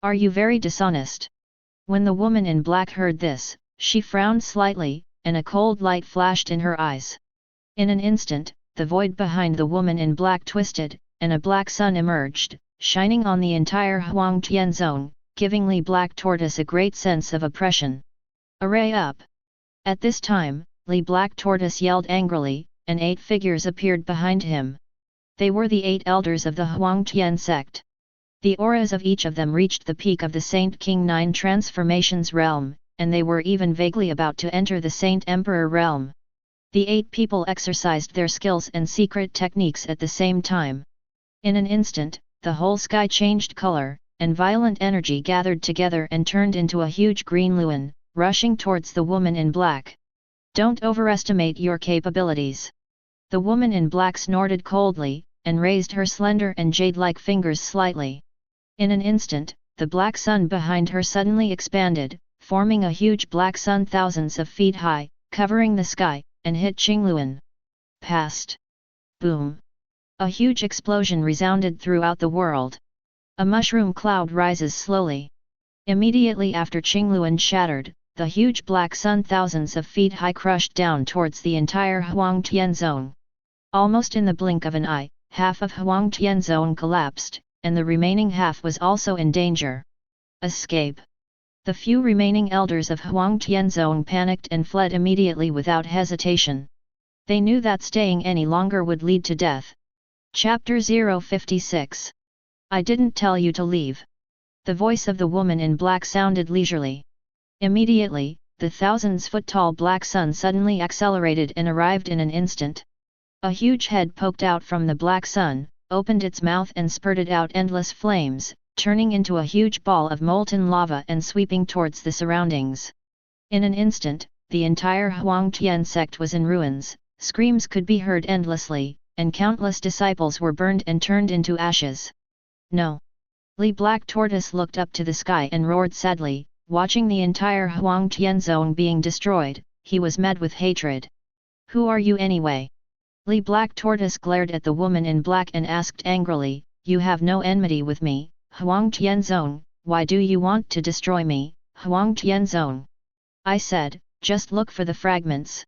Are you very dishonest?" When the woman in black heard this, she frowned slightly, and a cold light flashed in her eyes. In an instant, the void behind the woman in black twisted, and a black sun emerged, shining on the entire Huangtian zone, giving Li Black Tortoise a great sense of oppression. "Array up!" At this time, Li Black Tortoise yelled angrily, and 8 figures appeared behind him. They were the 8 elders of the Huangtian sect. The auras of each of them reached the peak of the Saint King 9 transformations realm, and they were even vaguely about to enter the Saint Emperor realm. The 8 people exercised their skills and secret techniques at the same time. In an instant, the whole sky changed color, and violent energy gathered together and turned into a huge green Luan, rushing towards the woman in black. "Don't overestimate your capabilities." The woman in black snorted coldly, and raised her slender and jade-like fingers slightly. In an instant, the black sun behind her suddenly expanded, forming a huge black sun thousands of feet high, covering the sky, and hit Qingluan. Past. Boom! A huge explosion resounded throughout the world. A mushroom cloud rises slowly. Immediately after Qingluan shattered, the huge black sun thousands of feet high crushed down towards the entire Huangtian zone. Almost in the blink of an eye, half of Huangtian zone collapsed, and the remaining half was also in danger. Escape! The few remaining elders of Huangtian zone panicked and fled immediately without hesitation. They knew that staying any longer would lead to death. Chapter 056. I didn't tell you to leave. The voice of the woman in black sounded leisurely. Immediately, the thousands-foot-tall black sun suddenly accelerated and arrived in an instant. A huge head poked out from the black sun, opened its mouth and spurted out endless flames, turning into a huge ball of molten lava and sweeping towards the surroundings. In an instant, the entire Huangtian sect was in ruins, screams could be heard endlessly, and countless disciples were burned and turned into ashes. "No!" Li Black Tortoise looked up to the sky and roared sadly. Watching the entire Huangtian zone being destroyed, he was met with hatred. "Who are you anyway?" Li Black Tortoise glared at the woman in black and asked angrily, "You have no enmity with me, Huangtian zone, why do you want to destroy me, Huangtian zone?" "I said, just look for the fragments."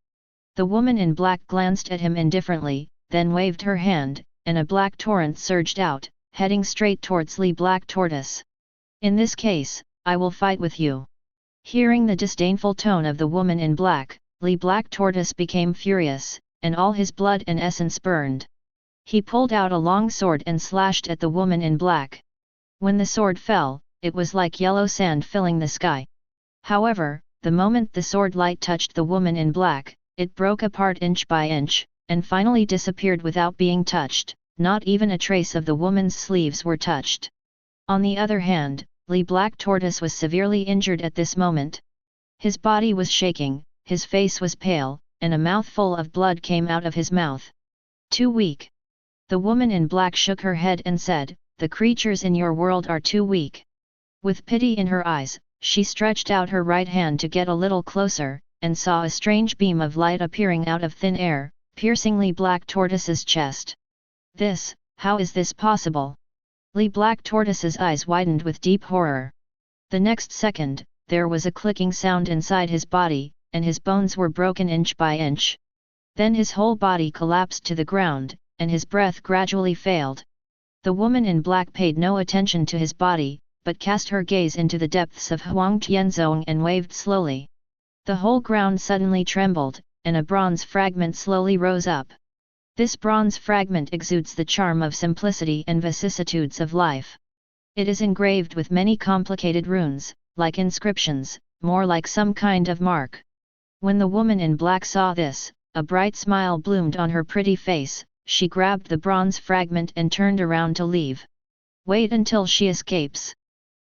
The woman in black glanced at him indifferently, then waved her hand, and a black torrent surged out, heading straight towards Li Black Tortoise. "In this case, I will fight with you." Hearing the disdainful tone of the woman in black, Li Black Tortoise became furious, and all his blood and essence burned. He pulled out a long sword and slashed at the woman in black. When the sword fell, it was like yellow sand filling the sky. However, the moment the sword light touched the woman in black, it broke apart inch by inch, and finally disappeared without being touched. Not even a trace of the woman's sleeves were touched. On the other hand, Li Black Tortoise was severely injured at this moment. His body was shaking, his face was pale, and a mouthful of blood came out of his mouth. Too weak. The woman in black shook her head and said, "The creatures in your world are too weak." With pity in her eyes, she stretched out her right hand to get a little closer, and saw a strange beam of light appearing out of thin air, piercingly Black Tortoise's chest. How is this possible? Black Tortoise's eyes widened with deep horror. The next second, there was a clicking sound inside his body, and his bones were broken inch by inch. Then his whole body collapsed to the ground, and his breath gradually failed. The woman in black paid no attention to his body, but cast her gaze into the depths of Huang Tianzong and waved slowly. The whole ground suddenly trembled, and a bronze fragment slowly rose up. This bronze fragment exudes the charm of simplicity and vicissitudes of life. It is engraved with many complicated runes, like inscriptions, more like some kind of mark. When the woman in black saw this, a bright smile bloomed on her pretty face. She grabbed the bronze fragment and turned around to leave. Wait until she escapes.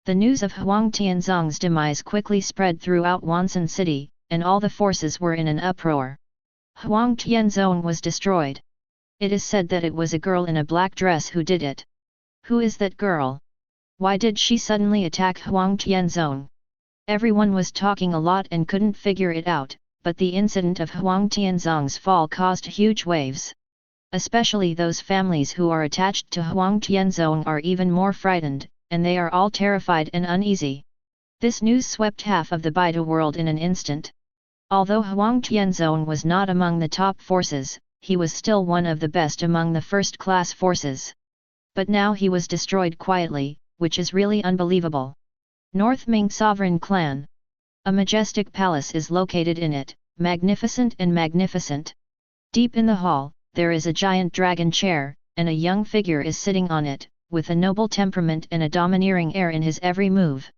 The news of Huang Tianzong's demise quickly spread throughout Wansan City, and all the forces were in an uproar. Huang Tianzong was destroyed. It is said that it was a girl in a black dress who did it. Who is that girl? Why did she suddenly attack Huang Tianzong? Everyone was talking a lot and couldn't figure it out, but the incident of Huang Tianzong's fall caused huge waves. Especially those families who are attached to Huang Tianzong are even more frightened, and they are all terrified and uneasy. This news swept half of the Baidu world in an instant. Although Huang Tianzong was not among the top forces, he was still one of the best among the first-class forces. But now he was destroyed quietly, which is really unbelievable. North Ming Sovereign Clan. A majestic palace is located in it, magnificent and magnificent. Deep in the hall, there is a giant dragon chair, and a young figure is sitting on it, with a noble temperament and a domineering air in his every move.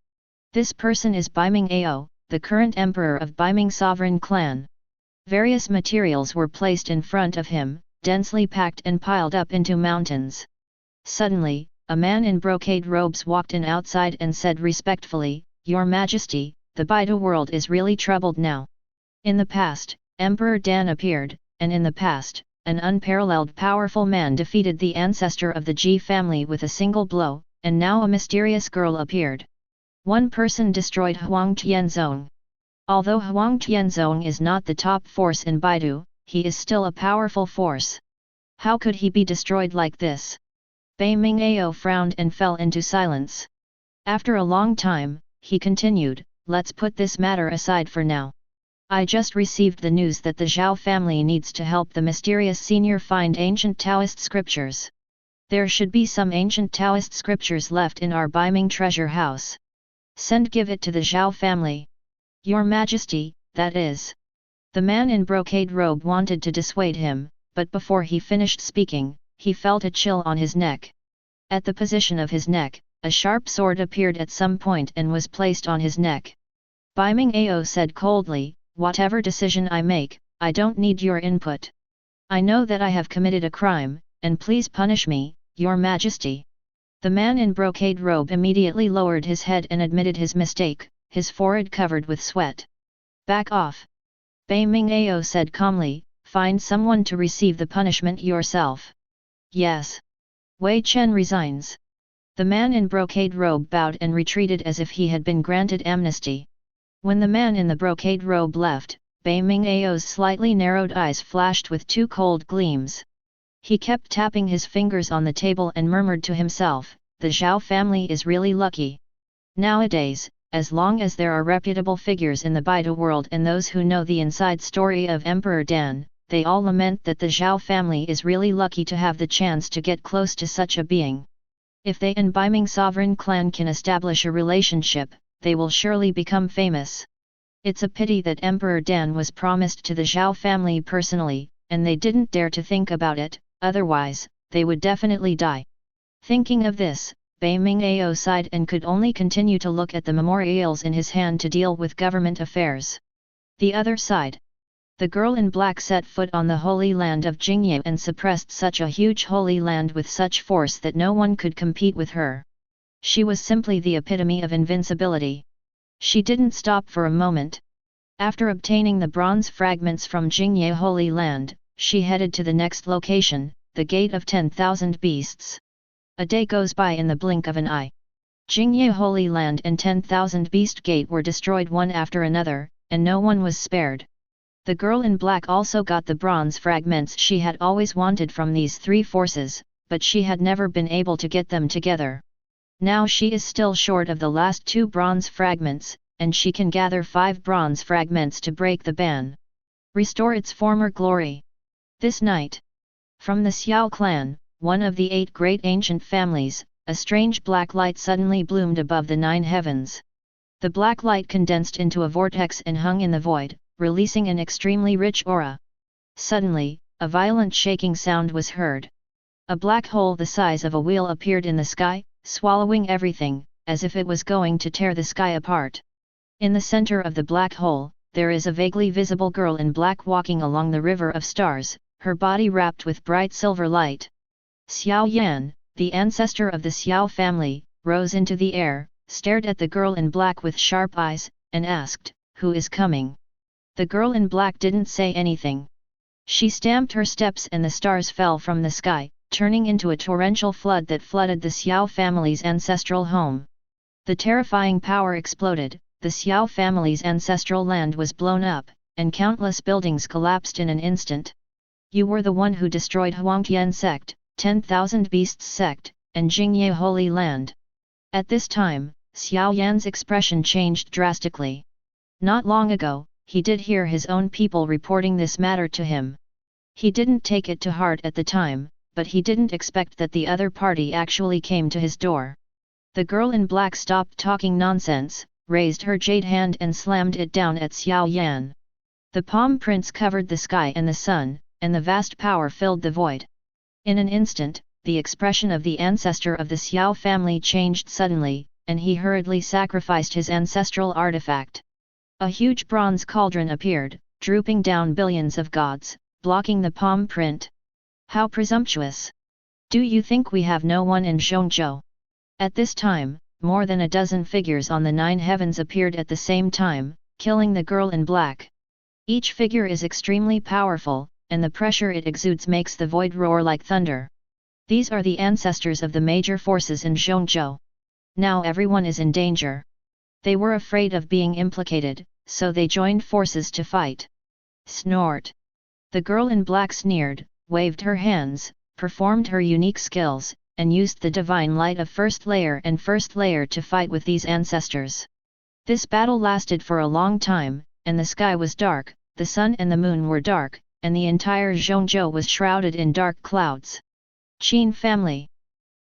This person is Baiming Ao, the current emperor of Baiming Sovereign Clan. Various materials were placed in front of him, densely packed and piled up into mountains. Suddenly, a man in brocade robes walked in outside and said respectfully, "Your Majesty, the Baidu world is really troubled now. In the past, Emperor Dan appeared, and in the past, an unparalleled powerful man defeated the ancestor of the Ji family with a single blow, and now a mysterious girl appeared. One person destroyed Huang Tianzong. Although Huang Tianzong is not the top force in Baidu, he is still a powerful force. How could he be destroyed like this?" Baiming Ao frowned and fell into silence. After a long time, he continued, "Let's put this matter aside for now. I just received the news that the Zhao family needs to help the mysterious senior find ancient Taoist scriptures. There should be some ancient Taoist scriptures left in our Baiming treasure house. Give it to the Zhao family. Your Majesty, that is." The man in brocade robe wanted to dissuade him, but before he finished speaking, he felt a chill on his neck. At the position of his neck, a sharp sword appeared at some point and was placed on his neck. Baiming Ao said coldly, "Whatever decision I make, I don't need your input. I know that I have committed a crime, and please punish me, Your Majesty." The man in brocade robe immediately lowered his head and admitted his mistake, his forehead covered with sweat. "Back off." Baiming Ao said calmly, "Find someone to receive the punishment yourself." "Yes." Wei Chen resigns. The man in brocade robe bowed and retreated as if he had been granted amnesty. When the man in the brocade robe left, Baiming Ao's slightly narrowed eyes flashed with two cold gleams. He kept tapping his fingers on the table and murmured to himself, "The Zhao family is really lucky. Nowadays, as long as there are reputable figures in the Baidu world and those who know the inside story of Emperor Dan, they all lament that the Zhao family is really lucky to have the chance to get close to such a being. If they and Baiming Sovereign Clan can establish a relationship, they will surely become famous. It's a pity that Emperor Dan was promised to the Zhao family personally, and they didn't dare to think about it, otherwise, they would definitely die." Thinking of this, Baiming Ao sighed and could only continue to look at the memorials in his hand to deal with government affairs. The other side. The girl in black set foot on the holy land of Jingye and suppressed such a huge holy land with such force that no one could compete with her. She was simply the epitome of invincibility. She didn't stop for a moment. After obtaining the bronze fragments from Jingye Holy Land, she headed to the next location, the Gate of 10,000 Beasts. A day goes by in the blink of an eye. Jingye Holy Land and 10,000 Beast Gate were destroyed one after another, and no one was spared. The girl in black also got the bronze fragments she had always wanted from these three forces, but she had never been able to get them together. Now she is still short of the last 2 bronze fragments, and she can gather 5 bronze fragments to break the ban. Restore its former glory. This night. From the Xiao clan, one of the 8 great ancient families, a strange black light suddenly bloomed above the 9 heavens. The black light condensed into a vortex and hung in the void, releasing an extremely rich aura. Suddenly, a violent shaking sound was heard. A black hole the size of a wheel appeared in the sky, swallowing everything, as if it was going to tear the sky apart. In the center of the black hole, there is a vaguely visible girl in black walking along the river of stars, her body wrapped with bright silver light. Xiao Yan, the ancestor of the Xiao family, rose into the air, stared at the girl in black with sharp eyes, and asked, "Who is coming?" The girl in black didn't say anything. She stamped her steps and the stars fell from the sky, turning into a torrential flood that flooded the Xiao family's ancestral home. The terrifying power exploded, the Xiao family's ancestral land was blown up, and countless buildings collapsed in an instant. You were the one who destroyed Huangtian sect, 10,000 Beasts sect, and Jingye Holy Land. At this time, Xiao Yan's expression changed drastically. Not long ago, he did hear his own people reporting this matter to him. He didn't take it to heart at the time, but he didn't expect that the other party actually came to his door. The girl in black stopped talking nonsense, raised her jade hand and slammed it down at Xiao Yan. The palm prints covered the sky and the sun, and the vast power filled the void. In an instant, the expression of the ancestor of the Xiao family changed suddenly, and he hurriedly sacrificed his ancestral artifact. A huge bronze cauldron appeared, drooping down billions of gods, blocking the palm print. How presumptuous! Do you think we have no one in Zhongzhou? At this time, more than a dozen figures on the 9 heavens appeared at the same time, killing the girl in black. Each figure is extremely powerful, and the pressure it exudes makes the void roar like thunder. These are the ancestors of the major forces in Zhongzhou. Now everyone is in danger. They were afraid of being implicated, so they joined forces to fight. Snort! The girl in black sneered, waved her hands, performed her unique skills, and used the divine light of first layer and first layer to fight with these ancestors. This battle lasted for a long time, and the sky was dark, the sun and the moon were dark, and the entire Zhongzhou was shrouded in dark clouds. Qin family.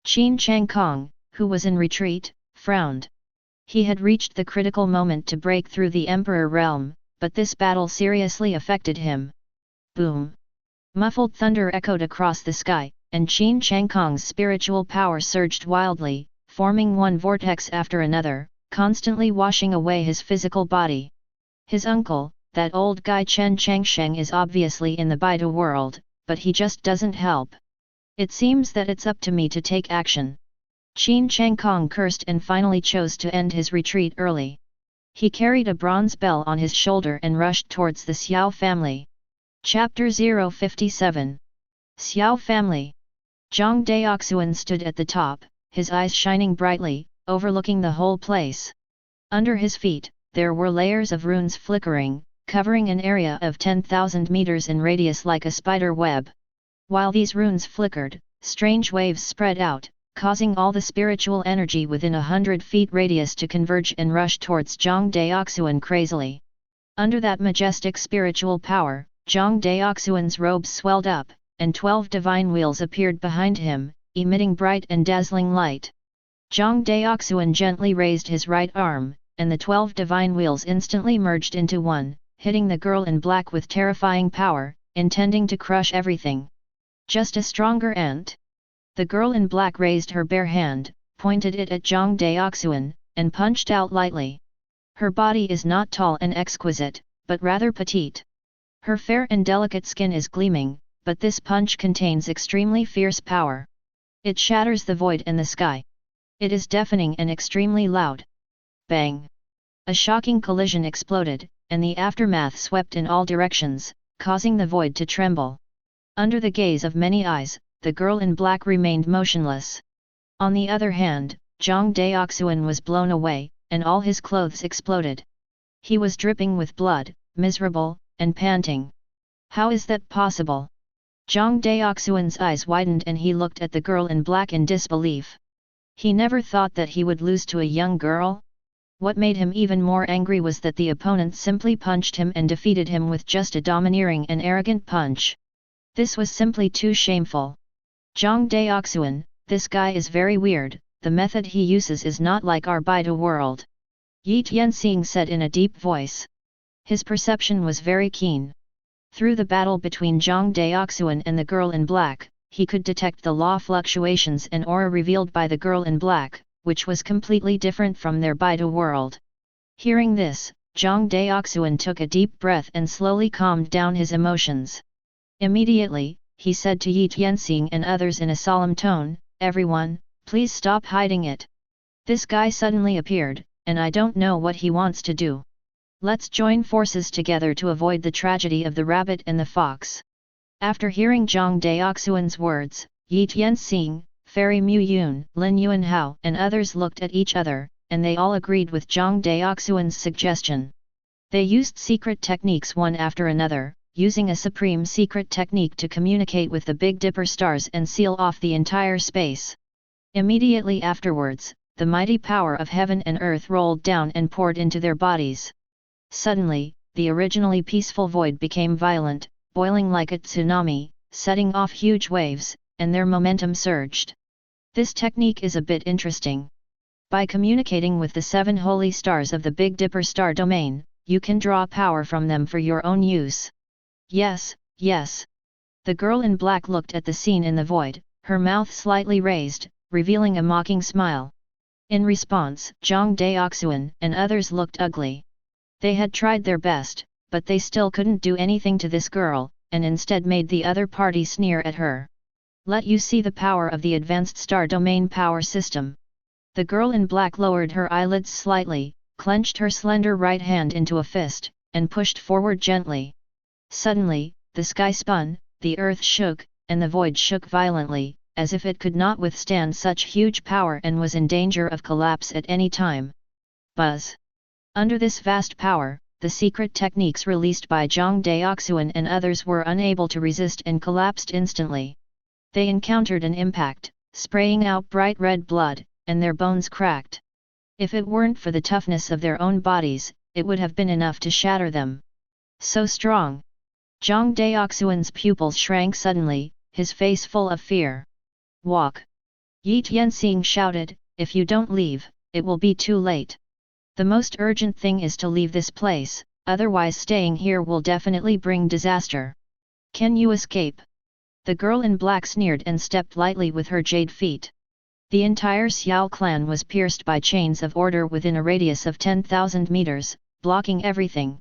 Chen Changsheng, who was in retreat, frowned. He had reached the critical moment to break through the Emperor realm, but this battle seriously affected him. Boom! Muffled thunder echoed across the sky, and Chen Changsheng's spiritual power surged wildly, forming one vortex after another, constantly washing away his physical body. His uncle, that old guy Chen Changsheng, is obviously in the Baidu world, but he just doesn't help. It seems that it's up to me to take action. Chen Changsheng cursed and finally chose to end his retreat early. He carried a bronze bell on his shoulder and rushed towards the Xiao family. Chapter 057. Xiao family. Zhang Daoxuan stood at the top, his eyes shining brightly, overlooking the whole place. Under his feet, there were layers of runes flickering, covering an area of 10,000 meters in radius like a spider web. While these runes flickered, strange waves spread out, causing all the spiritual energy within 100 feet radius to converge and rush towards Zhang Daoxuan crazily. Under that majestic spiritual power, Zhang Daoxuan's robes swelled up, and 12 divine wheels appeared behind him, emitting bright and dazzling light. Zhang Daoxuan gently raised his right arm, and the 12 divine wheels instantly merged into one, hitting the girl in black with terrifying power, intending to crush everything. Just a stronger ant. The girl in black raised her bare hand, pointed it at Zhang Daoxuan, and punched out lightly. Her body is not tall and exquisite, but rather petite. Her fair and delicate skin is gleaming, but this punch contains extremely fierce power. It shatters the void and the sky. It is deafening and extremely loud. Bang! A shocking collision exploded, and the aftermath swept in all directions, causing the void to tremble. Under the gaze of many eyes, the girl in black remained motionless. On the other hand, Zhang Daoxuan was blown away, and all his clothes exploded. He was dripping with blood, miserable, and panting. How is that possible? Zhang Daoxuan's eyes widened and he looked at the girl in black in disbelief. He never thought that he would lose to a young girl. What made him even more angry was that the opponent simply punched him and defeated him with just a domineering and arrogant punch. This was simply too shameful. Zhang Daoxuan, this guy is very weird, the method he uses is not like our Baidu world. Yi Tianxing said in a deep voice. His perception was very keen. Through the battle between Zhang Daoxuan and the girl in black, he could detect the law fluctuations and aura revealed by the girl in black, which was completely different from their Baidu world. Hearing this, Zhang Daoxuan took a deep breath and slowly calmed down his emotions. Immediately, he said to Yi Tianxing and others in a solemn tone, "Everyone, please stop hiding it. This guy suddenly appeared, and I don't know what he wants to do. Let's join forces together to avoid the tragedy of the rabbit and the fox." After hearing Zhang Daoxuan's words, Yi Tianxing, Fairy Mu Yun, Lin Yuanhao and others looked at each other, and they all agreed with Zhang Daoxuan's suggestion. They used secret techniques one after another, using a supreme secret technique to communicate with the Big Dipper stars and seal off the entire space. Immediately afterwards, the mighty power of heaven and earth rolled down and poured into their bodies. Suddenly, the originally peaceful void became violent, boiling like a tsunami, setting off huge waves, and their momentum surged. This technique is a bit interesting. By communicating with the 7 holy stars of the Big Dipper star domain, you can draw power from them for your own use. Yes, yes. The girl in black looked at the scene in the void, her mouth slightly raised, revealing a mocking smile. In response, Zhang Daoxuan and others looked ugly. They had tried their best, but they still couldn't do anything to this girl, and instead made the other party sneer at her. Let you see the power of the advanced star domain power system. The girl in black lowered her eyelids slightly, clenched her slender right hand into a fist, and pushed forward gently. Suddenly, the sky spun, the earth shook, and the void shook violently, as if it could not withstand such huge power and was in danger of collapse at any time. Buzz! Under this vast power, the secret techniques released by Zhang Daoxuan and others were unable to resist and collapsed instantly. They encountered an impact, spraying out bright red blood, and their bones cracked. If it weren't for the toughness of their own bodies, it would have been enough to shatter them. So strong! Zhang Daoxuan's pupils shrank suddenly, his face full of fear. Walk! Yi Tianxing shouted, "If you don't leave, it will be too late. The most urgent thing is to leave this place, otherwise staying here will definitely bring disaster. Can you escape?" The girl in black sneered and stepped lightly with her jade feet. The entire Xiao clan was pierced by chains of order within a radius of 10,000 meters, blocking everything.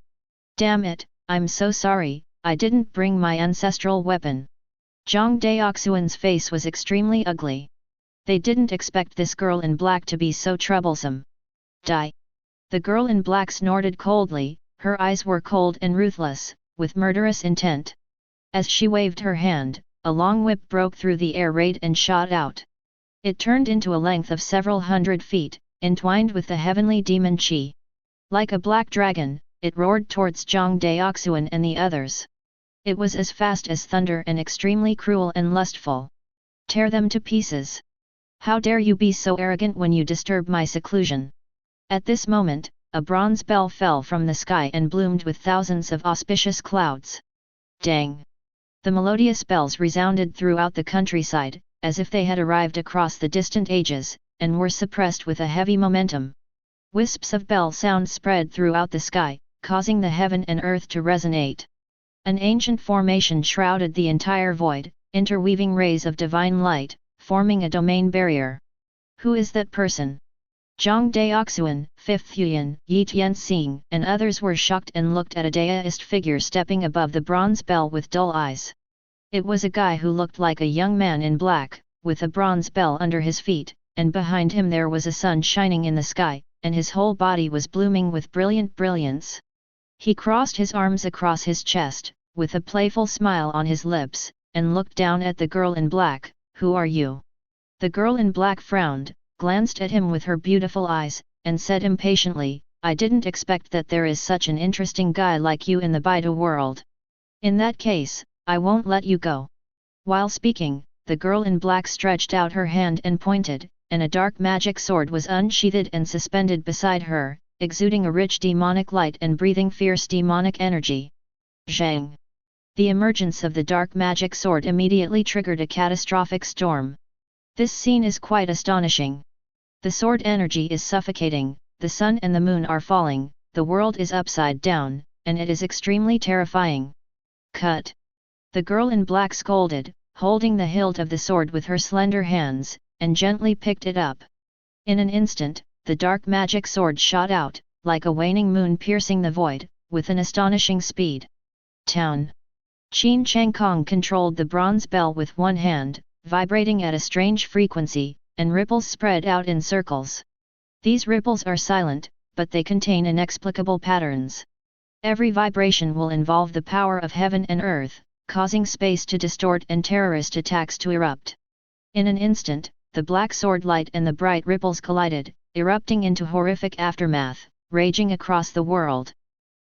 "Damn it, I'm so sorry, I didn't bring my ancestral weapon." Zhang Daoxuan's face was extremely ugly. They didn't expect this girl in black to be so troublesome. "Die!" The girl in black snorted coldly, her eyes were cold and ruthless, with murderous intent. As she waved her hand, a long whip broke through the air raid and shot out. It turned into a length of several hundred feet, entwined with the heavenly demon Qi. Like a black dragon, it roared towards Zhang Daoxuan and the others. It was as fast as thunder and extremely cruel and lustful. "Tear them to pieces! How dare you be so arrogant when you disturb my seclusion!" At this moment, a bronze bell fell from the sky and bloomed with thousands of auspicious clouds. Dang! The melodious bells resounded throughout the countryside, as if they had arrived across the distant ages, and were suppressed with a heavy momentum. Wisps of bell sound spread throughout the sky, causing the heaven and earth to resonate. An ancient formation shrouded the entire void, interweaving rays of divine light, forming a domain barrier. Who is that person? Zhang Daoxuan, Fifth Huyan, Yi Tianxing, and others were shocked and looked at a Daoist figure stepping above the bronze bell with dull eyes. It was a guy who looked like a young man in black, with a bronze bell under his feet, and behind him there was a sun shining in the sky, and his whole body was blooming with brilliant brilliance. He crossed his arms across his chest, with a playful smile on his lips, and looked down at the girl in black. "Who are you?" The girl in black frowned, glanced at him with her beautiful eyes, and said impatiently, "I didn't expect that there is such an interesting guy like you in the Baidu world. In that case, I won't let you go." While speaking, the girl in black stretched out her hand and pointed, and a dark magic sword was unsheathed and suspended beside her, exuding a rich demonic light and breathing fierce demonic energy. Zhang! The emergence of the dark magic sword immediately triggered a catastrophic storm. This scene is quite astonishing. The sword energy is suffocating, the sun and the moon are falling, the world is upside down, and it is extremely terrifying. Cut! The girl in black scolded, holding the hilt of the sword with her slender hands, and gently picked it up. In an instant, the dark magic sword shot out, like a waning moon piercing the void, with an astonishing speed. Town! Chen Changsheng controlled the bronze bell with one hand, vibrating at a strange frequency, and ripples spread out in circles. These ripples are silent, but they contain inexplicable patterns. Every vibration will involve the power of heaven and earth, causing space to distort and terrorist attacks to erupt. In an instant, the black sword light and the bright ripples collided, erupting into horrific aftermath, raging across the world.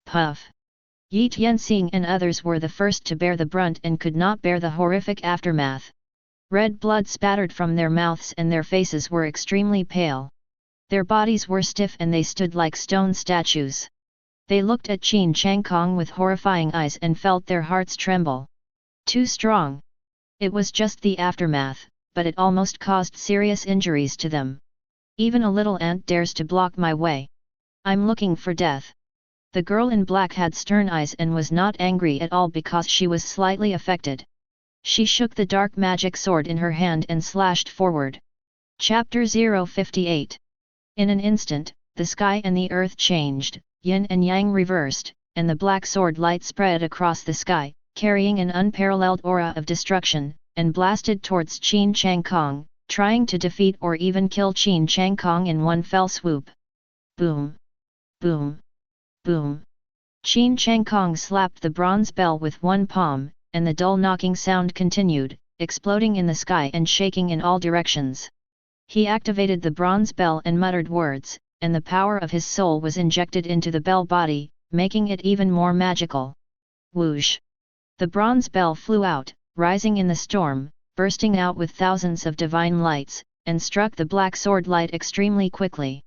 Puff! Yi Tianxing and others were the first to bear the brunt and could not bear the horrific aftermath. Red blood spattered from their mouths and their faces were extremely pale. Their bodies were stiff and they stood like stone statues. They looked at Chen Changsheng with horrifying eyes and felt their hearts tremble. Too strong. It was just the aftermath, but it almost caused serious injuries to them. Even a little ant dares to block my way. I'm looking for death. The girl in black had stern eyes and was not angry at all because she was slightly affected. She shook the dark magic sword in her hand and slashed forward. Chapter 058. In an instant, the sky and the earth changed, yin and yang reversed, and the black sword light spread across the sky, carrying an unparalleled aura of destruction, and blasted towards Chen Changsheng, trying to defeat or even kill Chen Changsheng in one fell swoop. Boom! Boom! Boom! Chen Changsheng slapped the bronze bell with one palm, and the dull knocking sound continued, exploding in the sky and shaking in all directions. He activated the bronze bell and muttered words, and the power of his soul was injected into the bell body, making it even more magical. Whoosh! The bronze bell flew out, rising in the storm, bursting out with thousands of divine lights, and struck the black sword light extremely quickly.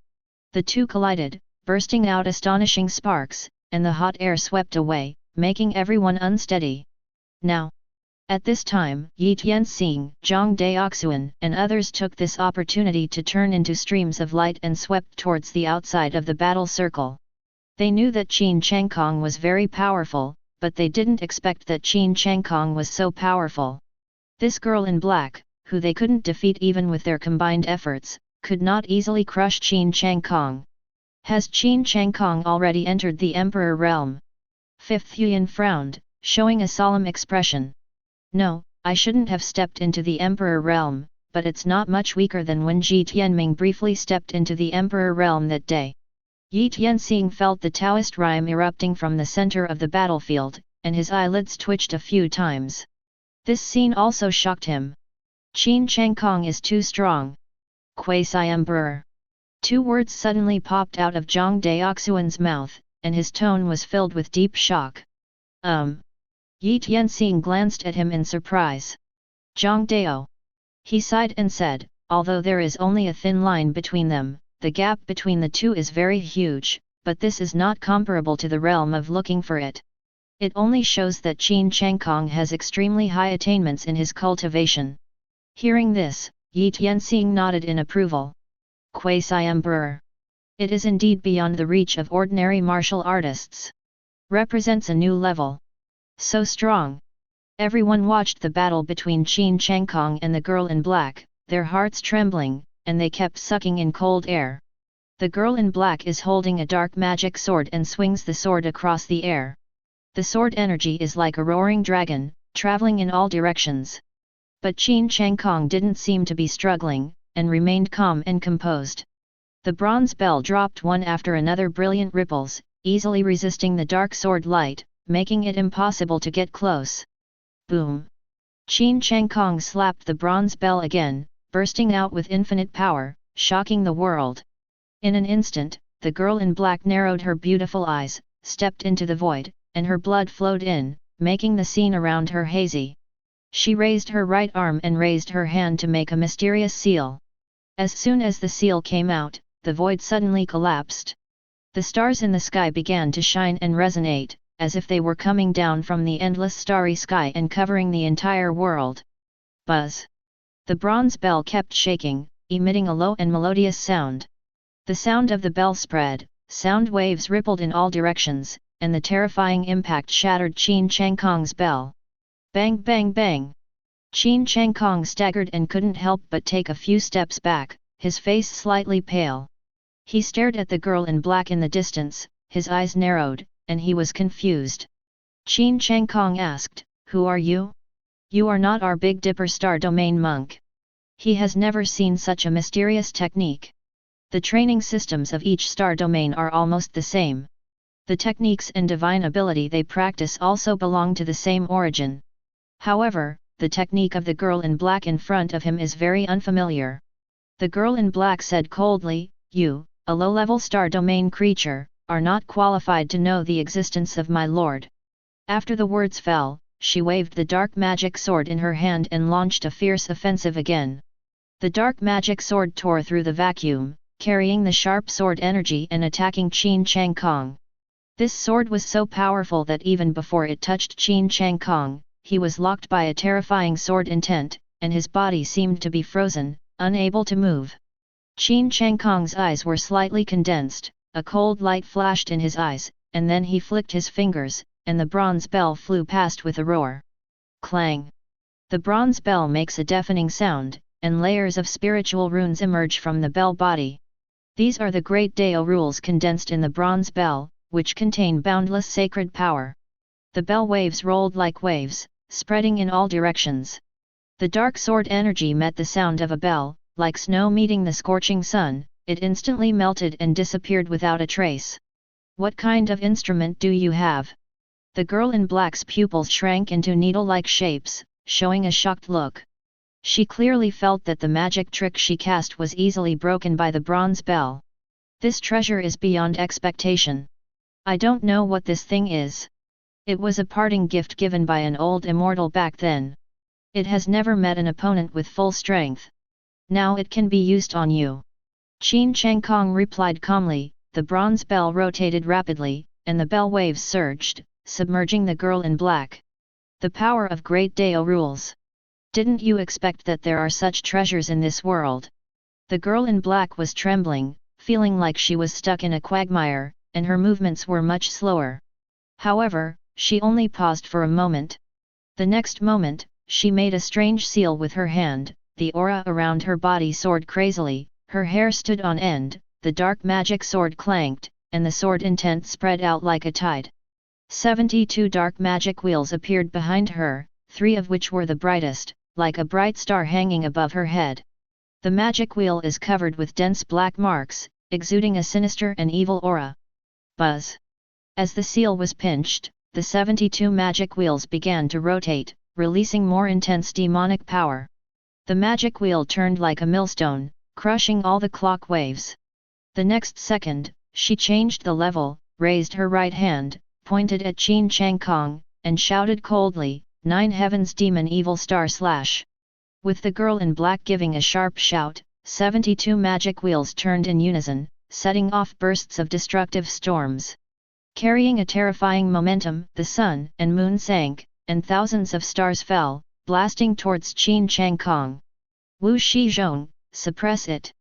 The two collided, bursting out astonishing sparks, and the hot air swept away, making everyone unsteady. Now! At this time, Yi Tianxing, Zhang Daoxuan, and others took this opportunity to turn into streams of light and swept towards the outside of the battle circle. They knew that Chen Changsheng was very powerful, but they didn't expect that Chen Changsheng was so powerful. This girl in black, who they couldn't defeat even with their combined efforts, could not easily crush Chen Changsheng. Has Chen Changsheng already entered the Emperor realm? Fifth Huyan frowned, showing a solemn expression. No, I shouldn't have stepped into the Emperor realm, but it's not much weaker than when Ji Tianming briefly stepped into the Emperor realm that day. Yi Tianxing felt the Taoist rhyme erupting from the center of the battlefield, and his eyelids twitched a few times. This scene also shocked him. Chen Changsheng is too strong. Quasi-Emperor. Two words suddenly popped out of Zhang Daoxuan's mouth, and his tone was filled with deep shock. Yi Tianxing glanced at him in surprise. Zhang Dao. He sighed and said, although there is only a thin line between them, the gap between the two is very huge, but this is not comparable to the realm of looking for it. It only shows that Chen Changsheng has extremely high attainments in his cultivation. Hearing this, Yi Tianxing nodded in approval. Quasi-Emperor. It is indeed beyond the reach of ordinary martial artists. Represents a new level. So strong. Everyone watched the battle between Chen Changsheng and the girl in black, their hearts trembling, and they kept sucking in cold air. The girl in black is holding a dark magic sword and swings the sword across the air. The sword energy is like a roaring dragon, traveling in all directions. But Chen Changsheng didn't seem to be struggling, and remained calm and composed. The bronze bell dropped one after another brilliant ripples, easily resisting the dark sword light, making it impossible to get close. Boom! Chen Changsheng slapped the bronze bell again, bursting out with infinite power, shocking the world. In an instant, the girl in black narrowed her beautiful eyes, stepped into the void, and her blood flowed in, making the scene around her hazy. She raised her right arm and raised her hand to make a mysterious seal. As soon as the seal came out, the void suddenly collapsed. The stars in the sky began to shine and resonate, as if they were coming down from the endless starry sky and covering the entire world. Buzz! The bronze bell kept shaking, emitting a low and melodious sound. The sound of the bell spread, sound waves rippled in all directions, and the terrifying impact shattered Chen Changsheng's bell. Bang bang bang! Chen Changsheng staggered and couldn't help but take a few steps back, his face slightly pale. He stared at the girl in black in the distance, his eyes narrowed, and he was confused. Chen Changsheng asked, "Who are you?" "You are not our Big Dipper Star Domain monk." He has never seen such a mysterious technique. The training systems of each star domain are almost the same. The techniques and divine ability they practice also belong to the same origin. However, the technique of the girl in black in front of him is very unfamiliar. The girl in black said coldly, "You, a low-level star domain creature, are not qualified to know the existence of my lord." After the words fell, she waved the dark magic sword in her hand and launched a fierce offensive again. The dark magic sword tore through the vacuum, carrying the sharp sword energy and attacking Chen Changsheng. This sword was so powerful that even before it touched Chen Changsheng, he was locked by a terrifying sword intent, and his body seemed to be frozen, unable to move. Chen Changsheng's eyes were slightly condensed, a cold light flashed in his eyes, and then he flicked his fingers, and the bronze bell flew past with a roar. Clang! The bronze bell makes a deafening sound, and layers of spiritual runes emerge from the bell body. These are the great Dao rules condensed in the bronze bell, which contain boundless sacred power. The bell waves rolled like waves, spreading in all directions. The dark sword energy met the sound of a bell, like snow meeting the scorching sun, it instantly melted and disappeared without a trace. "What kind of instrument do you have?" The girl in black's pupils shrank into needle-like shapes, showing a shocked look. She clearly felt that the magic trick she cast was easily broken by the bronze bell. "This treasure is beyond expectation. I don't know what this thing is. It was a parting gift given by an old immortal back then. It has never met an opponent with full strength. Now it can be used on you." Chen Changsheng replied calmly. The bronze bell rotated rapidly, and the bell waves surged, submerging the girl in black. The power of great Dao rules. "Didn't you expect that there are such treasures in this world?" The girl in black was trembling, feeling like she was stuck in a quagmire, and her movements were much slower. However, she only paused for a moment. The next moment, she made a strange seal with her hand, the aura around her body soared crazily, her hair stood on end, the dark magic sword clanked, and the sword intent spread out like a tide. 72 dark magic wheels appeared behind her, 3 of which were the brightest, like a bright star hanging above her head. The magic wheel is covered with dense black marks, exuding a sinister and evil aura. Buzz! As the seal was pinched, the 72 magic wheels began to rotate, releasing more intense demonic power. The magic wheel turned like a millstone, crushing all the clock waves. The next second, she changed the level, raised her right hand, pointed at Chen Changsheng, and shouted coldly, "9 heavens demon evil star slash." With the girl in black giving a sharp shout, 72 magic wheels turned in unison, setting off bursts of destructive storms. Carrying a terrifying momentum, the sun and moon sank, and thousands of stars fell, blasting towards Chen Changsheng. "Wu Shizhong, suppress it!"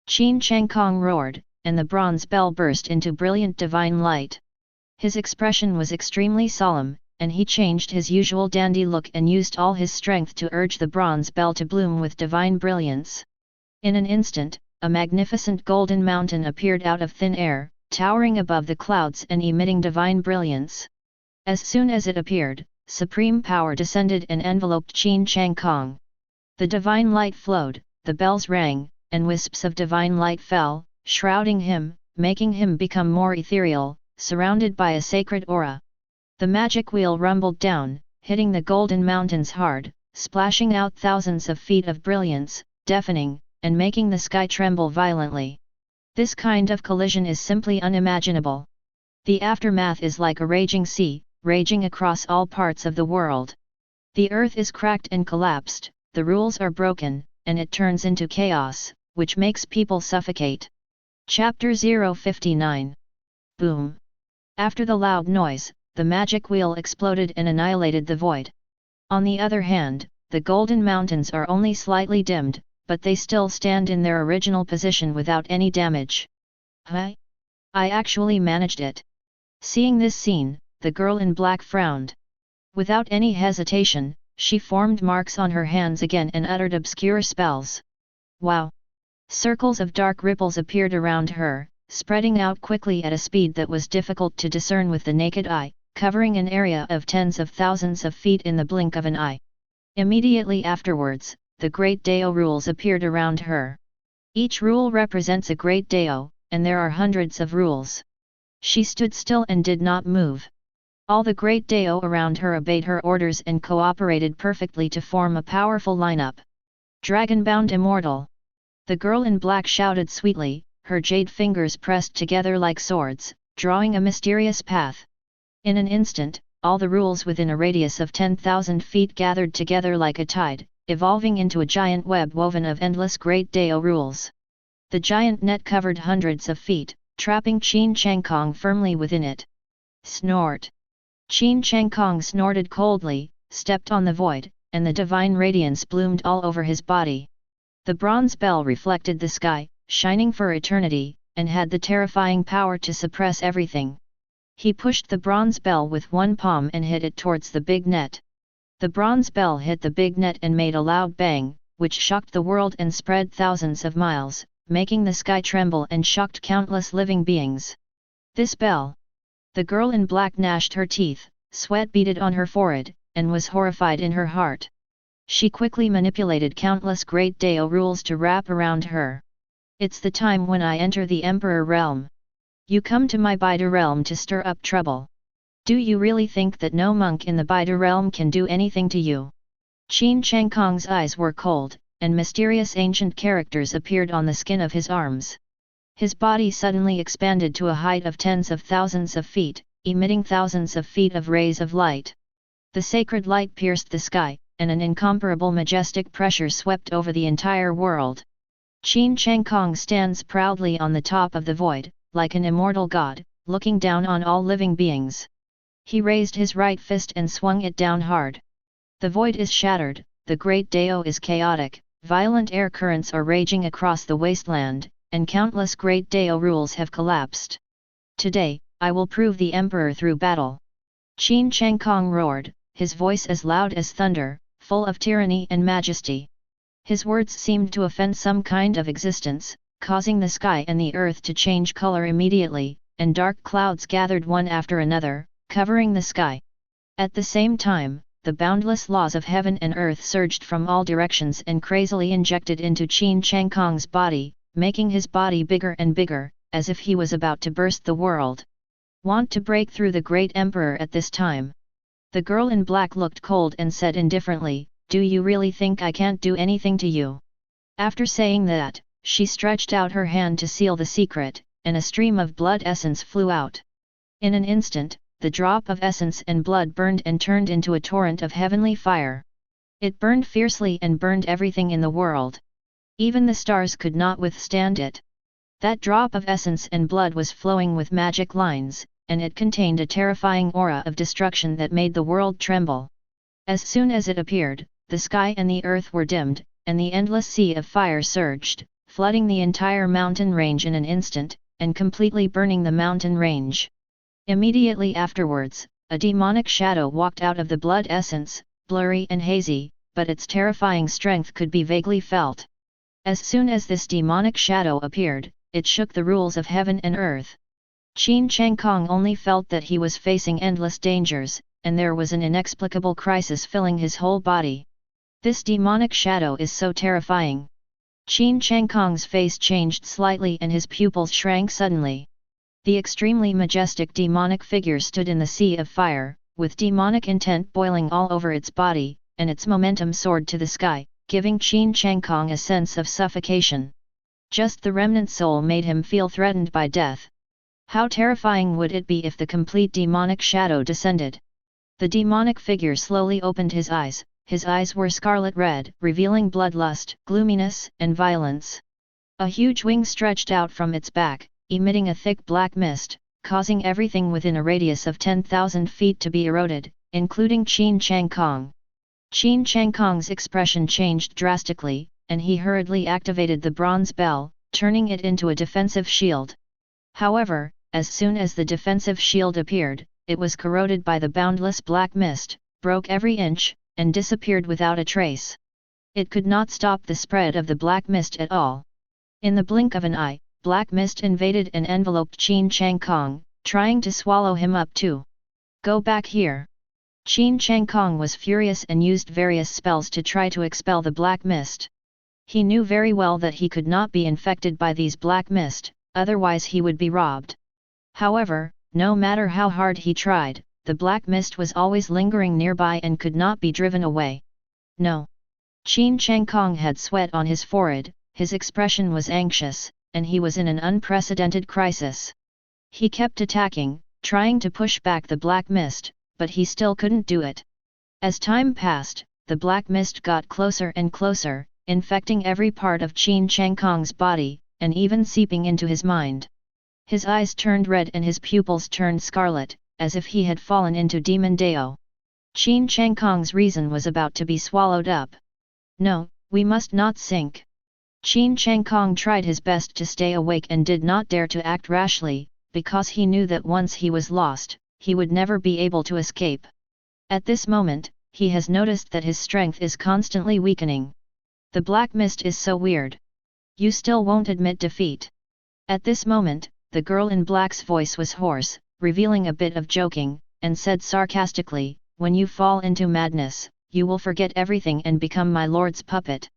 Chen Changsheng roared, and the bronze bell burst into brilliant divine light. His expression was extremely solemn, and he changed his usual dandy look and used all his strength to urge the bronze bell to bloom with divine brilliance. In an instant, a magnificent golden mountain appeared out of thin air, towering above the clouds and emitting divine brilliance. As soon as it appeared, supreme power descended and enveloped Chen Changsheng. The divine light flowed, the bells rang, and wisps of divine light fell, shrouding him, making him become more ethereal, surrounded by a sacred aura. The magic wheel rumbled down, hitting the golden mountains hard, splashing out thousands of feet of brilliance, deafening, and making the sky tremble violently. This kind of collision is simply unimaginable. The aftermath is like a raging sea, raging across all parts of the world. The earth is cracked and collapsed, the rules are broken, and it turns into chaos, which makes people suffocate. Chapter 059. Boom! After the loud noise, the magic wheel exploded and annihilated the void. On the other hand, the golden mountains are only slightly dimmed, but they still stand in their original position without any damage. Huh? I actually managed it. Seeing this scene, the girl in black frowned. Without any hesitation, she formed marks on her hands again and uttered obscure spells. Wow! Circles of dark ripples appeared around her, spreading out quickly at a speed that was difficult to discern with the naked eye, covering an area of tens of thousands of feet in the blink of an eye. Immediately afterwards, the great Dao rules appeared around her. Each rule represents a great Dao, and there are hundreds of rules. She stood still and did not move. All the great Dao around her obeyed her orders and cooperated perfectly to form a powerful lineup. Dragon-bound immortal! The girl in black shouted sweetly, her jade fingers pressed together like swords, drawing a mysterious path. In an instant, all the rules within a radius of 10,000 feet gathered together like a tide, evolving into a giant web woven of endless great Dao rules. The giant net covered hundreds of feet, trapping Chen Changsheng firmly within it. Snort! Chen Changsheng snorted coldly, stepped on the void, and the divine radiance bloomed all over his body. The bronze bell reflected the sky, shining for eternity, and had the terrifying power to suppress everything. He pushed the bronze bell with one palm and hit it towards the big net. The bronze bell hit the big net and made a loud bang, which shocked the world and spread thousands of miles, making the sky tremble and shocked countless living beings. This bell! The girl in black gnashed her teeth, sweat beaded on her forehead, and was horrified in her heart. She quickly manipulated countless great Dao rules to wrap around her. It's the time when I enter the Emperor realm. You come to my Baidu realm to stir up trouble. Do you really think that no monk in the Baidu realm can do anything to you? Chen Changsheng's eyes were cold, and mysterious ancient characters appeared on the skin of his arms. His body suddenly expanded to a height of tens of thousands of feet, emitting thousands of feet of rays of light. The sacred light pierced the sky, and an incomparable majestic pressure swept over the entire world. Chen Changsheng stands proudly on the top of the void, like an immortal god, looking down on all living beings. He raised his right fist and swung it down hard. The void is shattered, the great Dao is chaotic, violent air currents are raging across the wasteland, and countless great Dao rules have collapsed. Today, I will prove the Emperor through battle. Chen Changsheng roared, his voice as loud as thunder, full of tyranny and majesty. His words seemed to offend some kind of existence, causing the sky and the earth to change color immediately, and dark clouds gathered one after another, covering the sky. At the same time, the boundless laws of heaven and earth surged from all directions and crazily injected into Chen Changsheng's body, making his body bigger and bigger, as if he was about to burst the world. Want to break through the great emperor at this time? The girl in black looked cold and said indifferently, "Do you really think I can't do anything to you?" After saying that, she stretched out her hand to seal the secret, and a stream of blood essence flew out. In an instant, the drop of essence and blood burned and turned into a torrent of heavenly fire. It burned fiercely and burned everything in the world. Even the stars could not withstand it. That drop of essence and blood was flowing with magic lines, and it contained a terrifying aura of destruction that made the world tremble. As soon as it appeared, the sky and the earth were dimmed, and the endless sea of fire surged, flooding the entire mountain range in an instant, and completely burning the mountain range. Immediately afterwards, a demonic shadow walked out of the blood essence, blurry and hazy, but its terrifying strength could be vaguely felt. As soon as this demonic shadow appeared, it shook the rules of heaven and earth. Chen Changsheng only felt that he was facing endless dangers, and there was an inexplicable crisis filling his whole body. This demonic shadow is so terrifying. Chen Changsheng's face changed slightly and his pupils shrank suddenly. The extremely majestic demonic figure stood in the sea of fire, with demonic intent boiling all over its body, and its momentum soared to the sky, giving Chen Changsheng a sense of suffocation. Just the remnant soul made him feel threatened by death. How terrifying would it be if the complete demonic shadow descended? The demonic figure slowly opened his eyes were scarlet red, revealing bloodlust, gloominess, and violence. A huge wing stretched out from its back, emitting a thick black mist, causing everything within a radius of 10,000 feet to be eroded, including Chen Changsheng. Chen Changsheng's expression changed drastically, and he hurriedly activated the bronze bell, turning it into a defensive shield. However, as soon as the defensive shield appeared, it was corroded by the boundless black mist, broke every inch, and disappeared without a trace. It could not stop the spread of the black mist at all. In the blink of an eye, black mist invaded and enveloped Chen Changsheng, trying to swallow him up too. Go back here! Chen Changsheng was furious and used various spells to try to expel the black mist. He knew very well that he could not be infected by these black mist, otherwise he would be robbed. However, no matter how hard he tried, the black mist was always lingering nearby and could not be driven away. No. Chen Changsheng had sweat on his forehead, his expression was anxious, and he was in an unprecedented crisis. He kept attacking, trying to push back the black mist, but he still couldn't do it. As time passed, the black mist got closer and closer, infecting every part of Chen Changsheng's body, and even seeping into his mind. His eyes turned red and his pupils turned scarlet, as if he had fallen into demon dao. Chen Changsheng's reason was about to be swallowed up. No, we must not sink. Chen Changsheng tried his best to stay awake and did not dare to act rashly, because he knew that once he was lost, he would never be able to escape. At this moment, he has noticed that his strength is constantly weakening. The black mist is so weird. You still won't admit defeat. At this moment, the girl in black's voice was hoarse, revealing a bit of joking, and said sarcastically, when you fall into madness, you will forget everything and become my lord's puppet.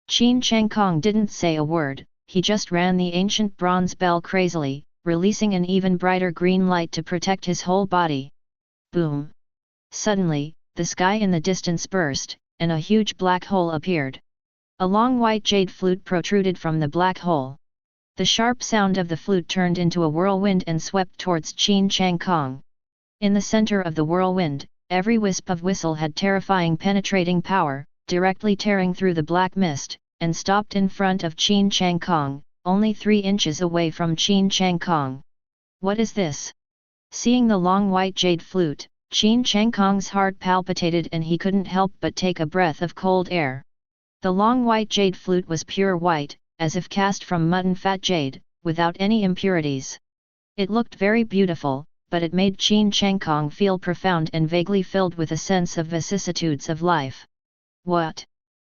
Chen Changsheng didn't say a word, he just ran the ancient bronze bell crazily, releasing an even brighter green light to protect his whole body. Boom! Suddenly, the sky in the distance burst, and a huge black hole appeared. A long white jade flute protruded from the black hole. The sharp sound of the flute turned into a whirlwind and swept towards Chen Changsheng. In the center of the whirlwind, every wisp of whistle had terrifying penetrating power, directly tearing through the black mist, and stopped in front of Chen Changsheng, only 3 inches away from Chen Changsheng. What is this? Seeing the long white jade flute, Chen Changsheng's heart palpitated and he couldn't help but take a breath of cold air. The long white jade flute was pure white, as if cast from mutton fat jade, without any impurities. It looked very beautiful, but it made Chen Changsheng feel profound and vaguely filled with a sense of vicissitudes of life. What?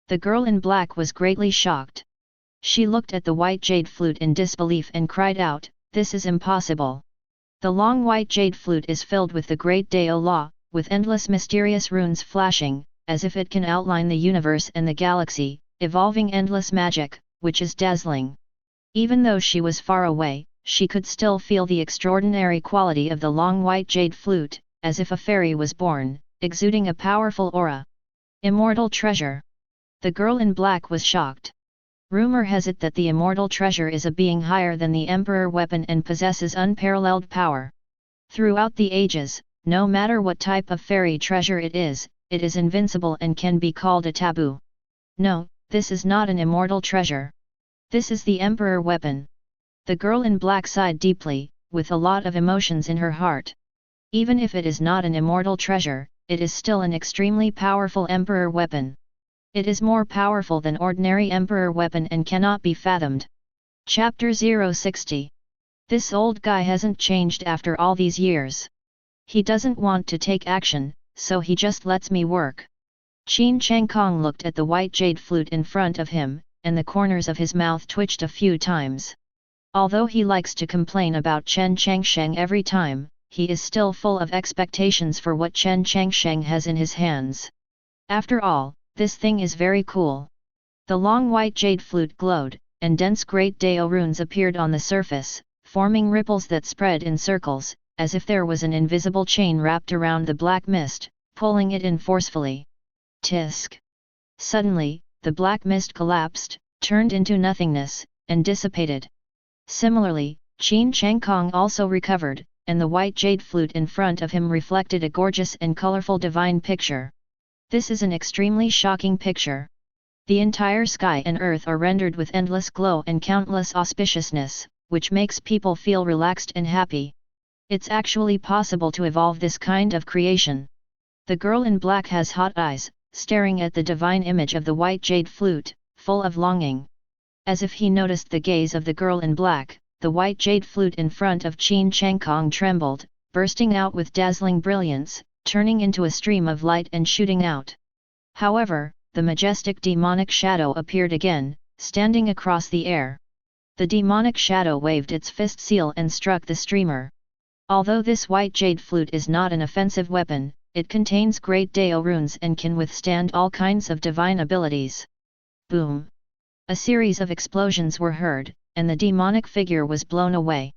The girl in black was greatly shocked. She looked at the white jade flute in disbelief and cried out, "This is impossible." The long white jade flute is filled with the great Dao law, with endless mysterious runes flashing, as if it can outline the universe and the galaxy, evolving endless magic, which is dazzling. Even though she was far away, she could still feel the extraordinary quality of the long white jade flute, as if a fairy was born, exuding a powerful aura. Immortal treasure. The girl in black was shocked. Rumor has it that the immortal treasure is a being higher than the emperor weapon and possesses unparalleled power. Throughout the ages, no matter what type of fairy treasure it is invincible and can be called a taboo. No, this is not an immortal treasure. This is the emperor weapon. The girl in black sighed deeply, with a lot of emotions in her heart. Even if it is not an immortal treasure, it is still an extremely powerful emperor weapon. It is more powerful than ordinary emperor weapon and cannot be fathomed. Chapter 060. This old guy hasn't changed after all these years. He doesn't want to take action, so he just lets me work. Chen Changsheng looked at the white jade flute in front of him, and the corners of his mouth twitched a few times. Although he likes to complain about Chen Changsheng every time, he is still full of expectations for what Chen Changsheng has in his hands. After all, this thing is very cool. The long white jade flute glowed, and dense great Dao runes appeared on the surface, forming ripples that spread in circles, as if there was an invisible chain wrapped around the black mist, pulling it in forcefully. Tisk! Suddenly, the black mist collapsed, turned into nothingness, and dissipated. Similarly, Chen Changsheng also recovered, and the white jade flute in front of him reflected a gorgeous and colorful divine picture. This is an extremely shocking picture. The entire sky and earth are rendered with endless glow and countless auspiciousness, which makes people feel relaxed and happy. It's actually possible to evolve this kind of creation. The girl in black has hot eyes, staring at the divine image of the white jade flute, full of longing. As if he noticed the gaze of the girl in black, the white jade flute in front of Chen Changsheng trembled, bursting out with dazzling brilliance, turning into a stream of light and shooting out. However, the majestic demonic shadow appeared again, standing across the air. The demonic shadow waved its fist seal and struck the streamer. Although this white jade flute is not an offensive weapon, it contains great Dao runes and can withstand all kinds of divine abilities. Boom! A series of explosions were heard, and the demonic figure was blown away.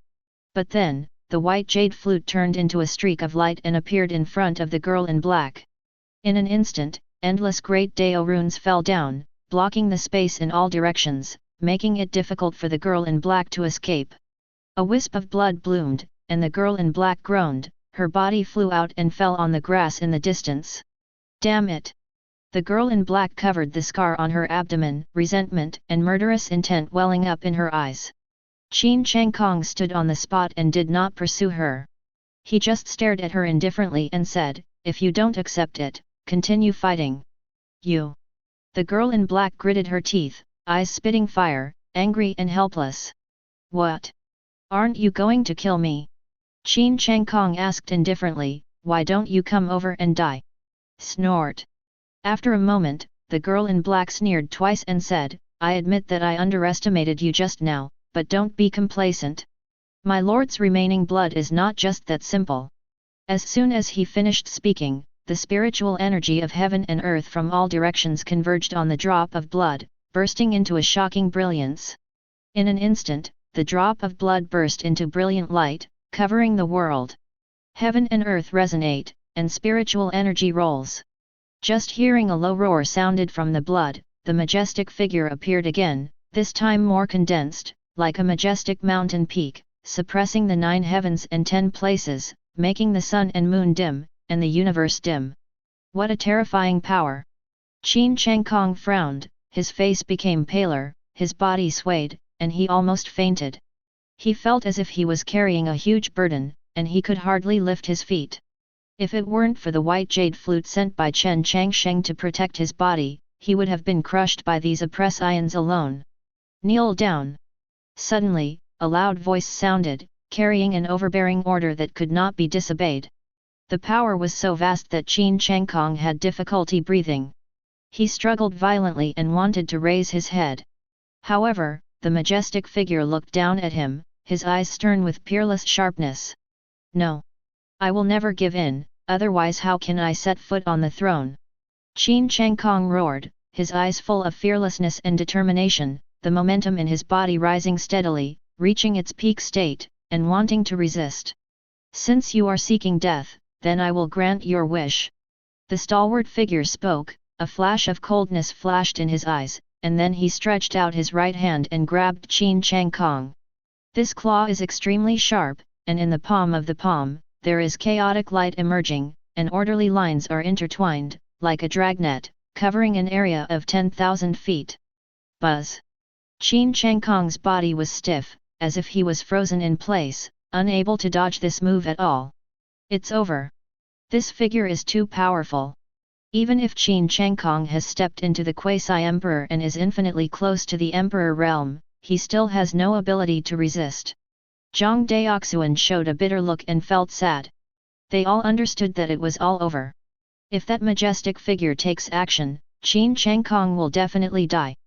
But then, the white jade flute turned into a streak of light and appeared in front of the girl in black. In an instant, endless great Dao runes fell down, blocking the space in all directions, making it difficult for the girl in black to escape. A wisp of blood bloomed, and the girl in black groaned, her body flew out and fell on the grass in the distance. Damn it! The girl in black covered the scar on her abdomen, resentment and murderous intent welling up in her eyes. Chen Changsheng stood on the spot and did not pursue her. He just stared at her indifferently and said, "If you don't accept it, continue fighting." You! The girl in black gritted her teeth, eyes spitting fire, angry and helpless. What? Aren't you going to kill me? Chen Changsheng asked indifferently, "Why don't you come over and die?" Snort! After a moment, the girl in black sneered twice and said, "I admit that I underestimated you just now, but don't be complacent. My lord's remaining blood is not just that simple." As soon as he finished speaking, the spiritual energy of heaven and earth from all directions converged on the drop of blood, bursting into a shocking brilliance. In an instant, the drop of blood burst into brilliant light, covering the world. Heaven and earth resonate, and spiritual energy rolls. Just hearing a low roar sounded from the blood, the majestic figure appeared again, this time more condensed, like a majestic mountain peak, suppressing the 9 heavens and 10 places, making the sun and moon dim, and the universe dim. What a terrifying power! Chen Changsheng frowned, his face became paler, his body swayed, and he almost fainted. He felt as if he was carrying a huge burden, and he could hardly lift his feet. If it weren't for the white jade flute sent by Chen Changsheng to protect his body, he would have been crushed by these oppress ions alone. Kneel down! Suddenly, a loud voice sounded, carrying an overbearing order that could not be disobeyed. The power was so vast that Chen Changsheng had difficulty breathing. He struggled violently and wanted to raise his head. However, the majestic figure looked down at him, his eyes stern with peerless sharpness. "No! I will never give in, otherwise how can I set foot on the throne?" Chen Changsheng roared, his eyes full of fearlessness and determination, the momentum in his body rising steadily, reaching its peak state, and wanting to resist. "Since you are seeking death, then I will grant your wish." The stalwart figure spoke, a flash of coldness flashed in his eyes, and then he stretched out his right hand and grabbed Chen Changsheng. This claw is extremely sharp, and in the palm of the palm, there is chaotic light emerging, and orderly lines are intertwined, like a dragnet, covering an area of 10,000 feet. Buzz! Chen Changsheng's body was stiff, as if he was frozen in place, unable to dodge this move at all. It's over. This figure is too powerful. Even if Chen Changsheng has stepped into the quasi-emperor and is infinitely close to the emperor realm, he still has no ability to resist. Zhang Daoxuan showed a bitter look and felt sad. They all understood that it was all over. If that majestic figure takes action, Chen Changsheng will definitely die.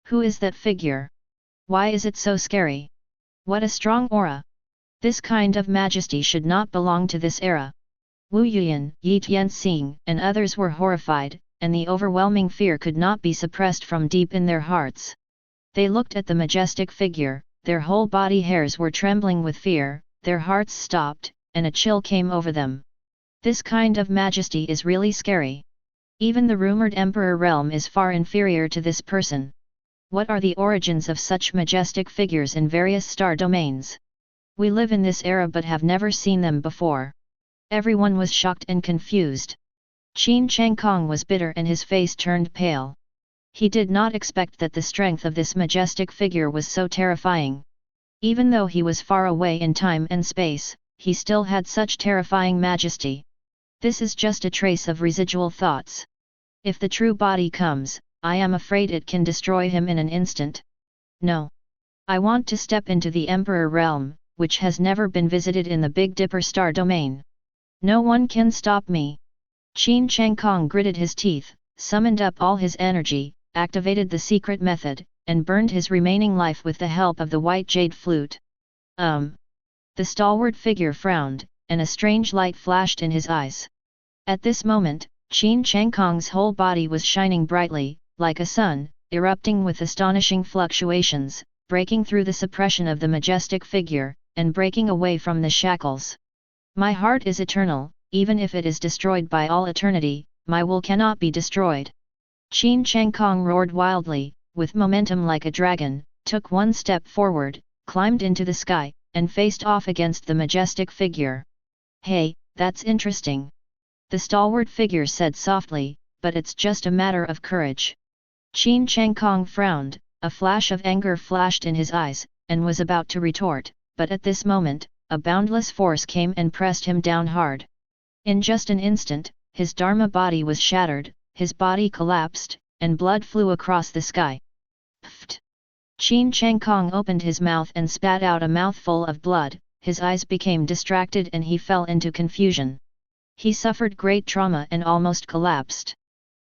Who is that figure? Why is it so scary? What a strong aura! This kind of majesty should not belong to this era. Wu Yuyan, Yi Tianxing, and others were horrified, and the overwhelming fear could not be suppressed from deep in their hearts. They looked at the majestic figure, their whole body hairs were trembling with fear, their hearts stopped, and a chill came over them. This kind of majesty is really scary. Even the rumored emperor realm is far inferior to this person. What are the origins of such majestic figures in various star domains? We live in this era but have never seen them before. Everyone was shocked and confused. Chen Changsheng was bitter and his face turned pale. He did not expect that the strength of this majestic figure was so terrifying. Even though he was far away in time and space, he still had such terrifying majesty. This is just a trace of residual thoughts. If the true body comes, I am afraid it can destroy him in an instant. No. I want to step into the Emperor realm, which has never been visited in the Big Dipper star domain. No one can stop me. Chen Changsheng gritted his teeth, summoned up all his energy, activated the secret method, and burned his remaining life with the help of the white jade flute. The stalwart figure frowned, and a strange light flashed in his eyes. At this moment, Chen Changsheng's whole body was shining brightly, like a sun, erupting with astonishing fluctuations, breaking through the suppression of the majestic figure, and breaking away from the shackles. My heart is eternal, even if it is destroyed by all eternity, my will cannot be destroyed. Chen Changsheng roared wildly, with momentum like a dragon, took one step forward, climbed into the sky, and faced off against the majestic figure. Hey, that's interesting. The stalwart figure said softly, but it's just a matter of courage. Chen Changsheng frowned, a flash of anger flashed in his eyes, and was about to retort, but at this moment, a boundless force came and pressed him down hard. In just an instant, his Dharma body was shattered, his body collapsed, and blood flew across the sky. Pfft! Chen Changsheng opened his mouth and spat out a mouthful of blood, his eyes became distracted and he fell into confusion. He suffered great trauma and almost collapsed.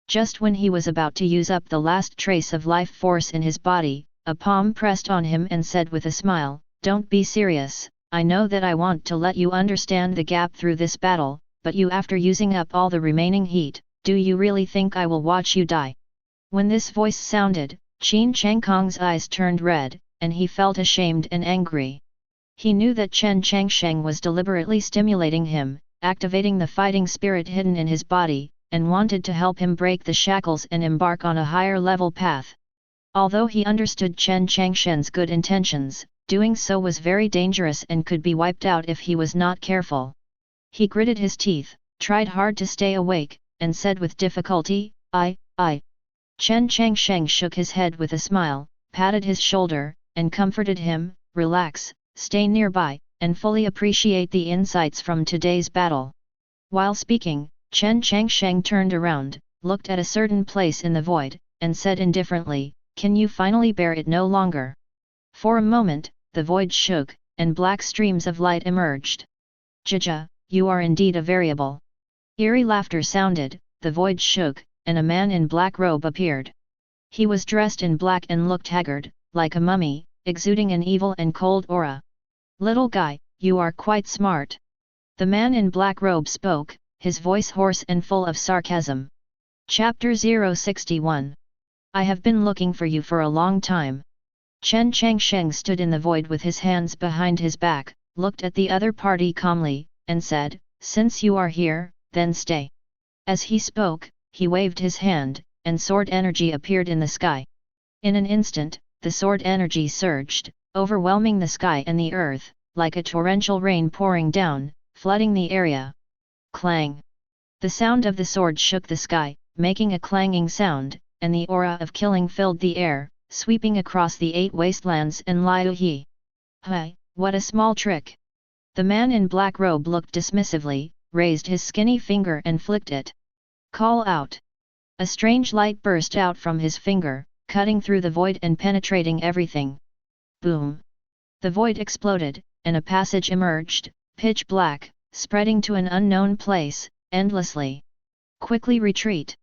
Just when he was about to use up the last trace of life force in his body, a palm pressed on him and said with a smile, "Don't be serious, I know that I want to let you understand the gap through this battle, but you after using up all the remaining heat, do you really think I will watch you die?" When this voice sounded, Chen Changsheng's eyes turned red, and he felt ashamed and angry. He knew that Chen Changsheng was deliberately stimulating him, activating the fighting spirit hidden in his body, and wanted to help him break the shackles and embark on a higher level path. Although he understood Chen Changsheng's good intentions, doing so was very dangerous and could be wiped out if he was not careful. He gritted his teeth, tried hard to stay awake, and said with difficulty, I. Chen Changsheng shook his head with a smile, patted his shoulder, and comforted him, "Relax, stay nearby, and fully appreciate the insights from today's battle." While speaking, Chen Changsheng turned around, looked at a certain place in the void, and said indifferently, "Can you finally bear it no longer?" For a moment, the void shook, and black streams of light emerged. "Jaja, you are indeed a variable." Eerie laughter sounded, the void shook, and a man in black robe appeared. He was dressed in black and looked haggard, like a mummy, exuding an evil and cold aura. "Little guy, you are quite smart." The man in black robe spoke, his voice hoarse and full of sarcasm. Chapter 061. I have been looking for you for a long time. Chen Changsheng stood in the void with his hands behind his back, looked at the other party calmly, and said, "Since you are here, then stay." As he spoke, he waved his hand, and sword energy appeared in the sky. In an instant, the sword energy surged, overwhelming the sky and the earth, like a torrential rain pouring down, flooding the area. Clang! The sound of the sword shook the sky, making a clanging sound, and the aura of killing filled the air, sweeping across the 8 wastelands and Liu He. "Hi, what a small trick!" The man in black robe looked dismissively, raised his skinny finger and flicked it. "Call out!" A strange light burst out from his finger, cutting through the void and penetrating everything. Boom! The void exploded, and a passage emerged, pitch black, spreading to an unknown place, endlessly. "Quickly retreat!"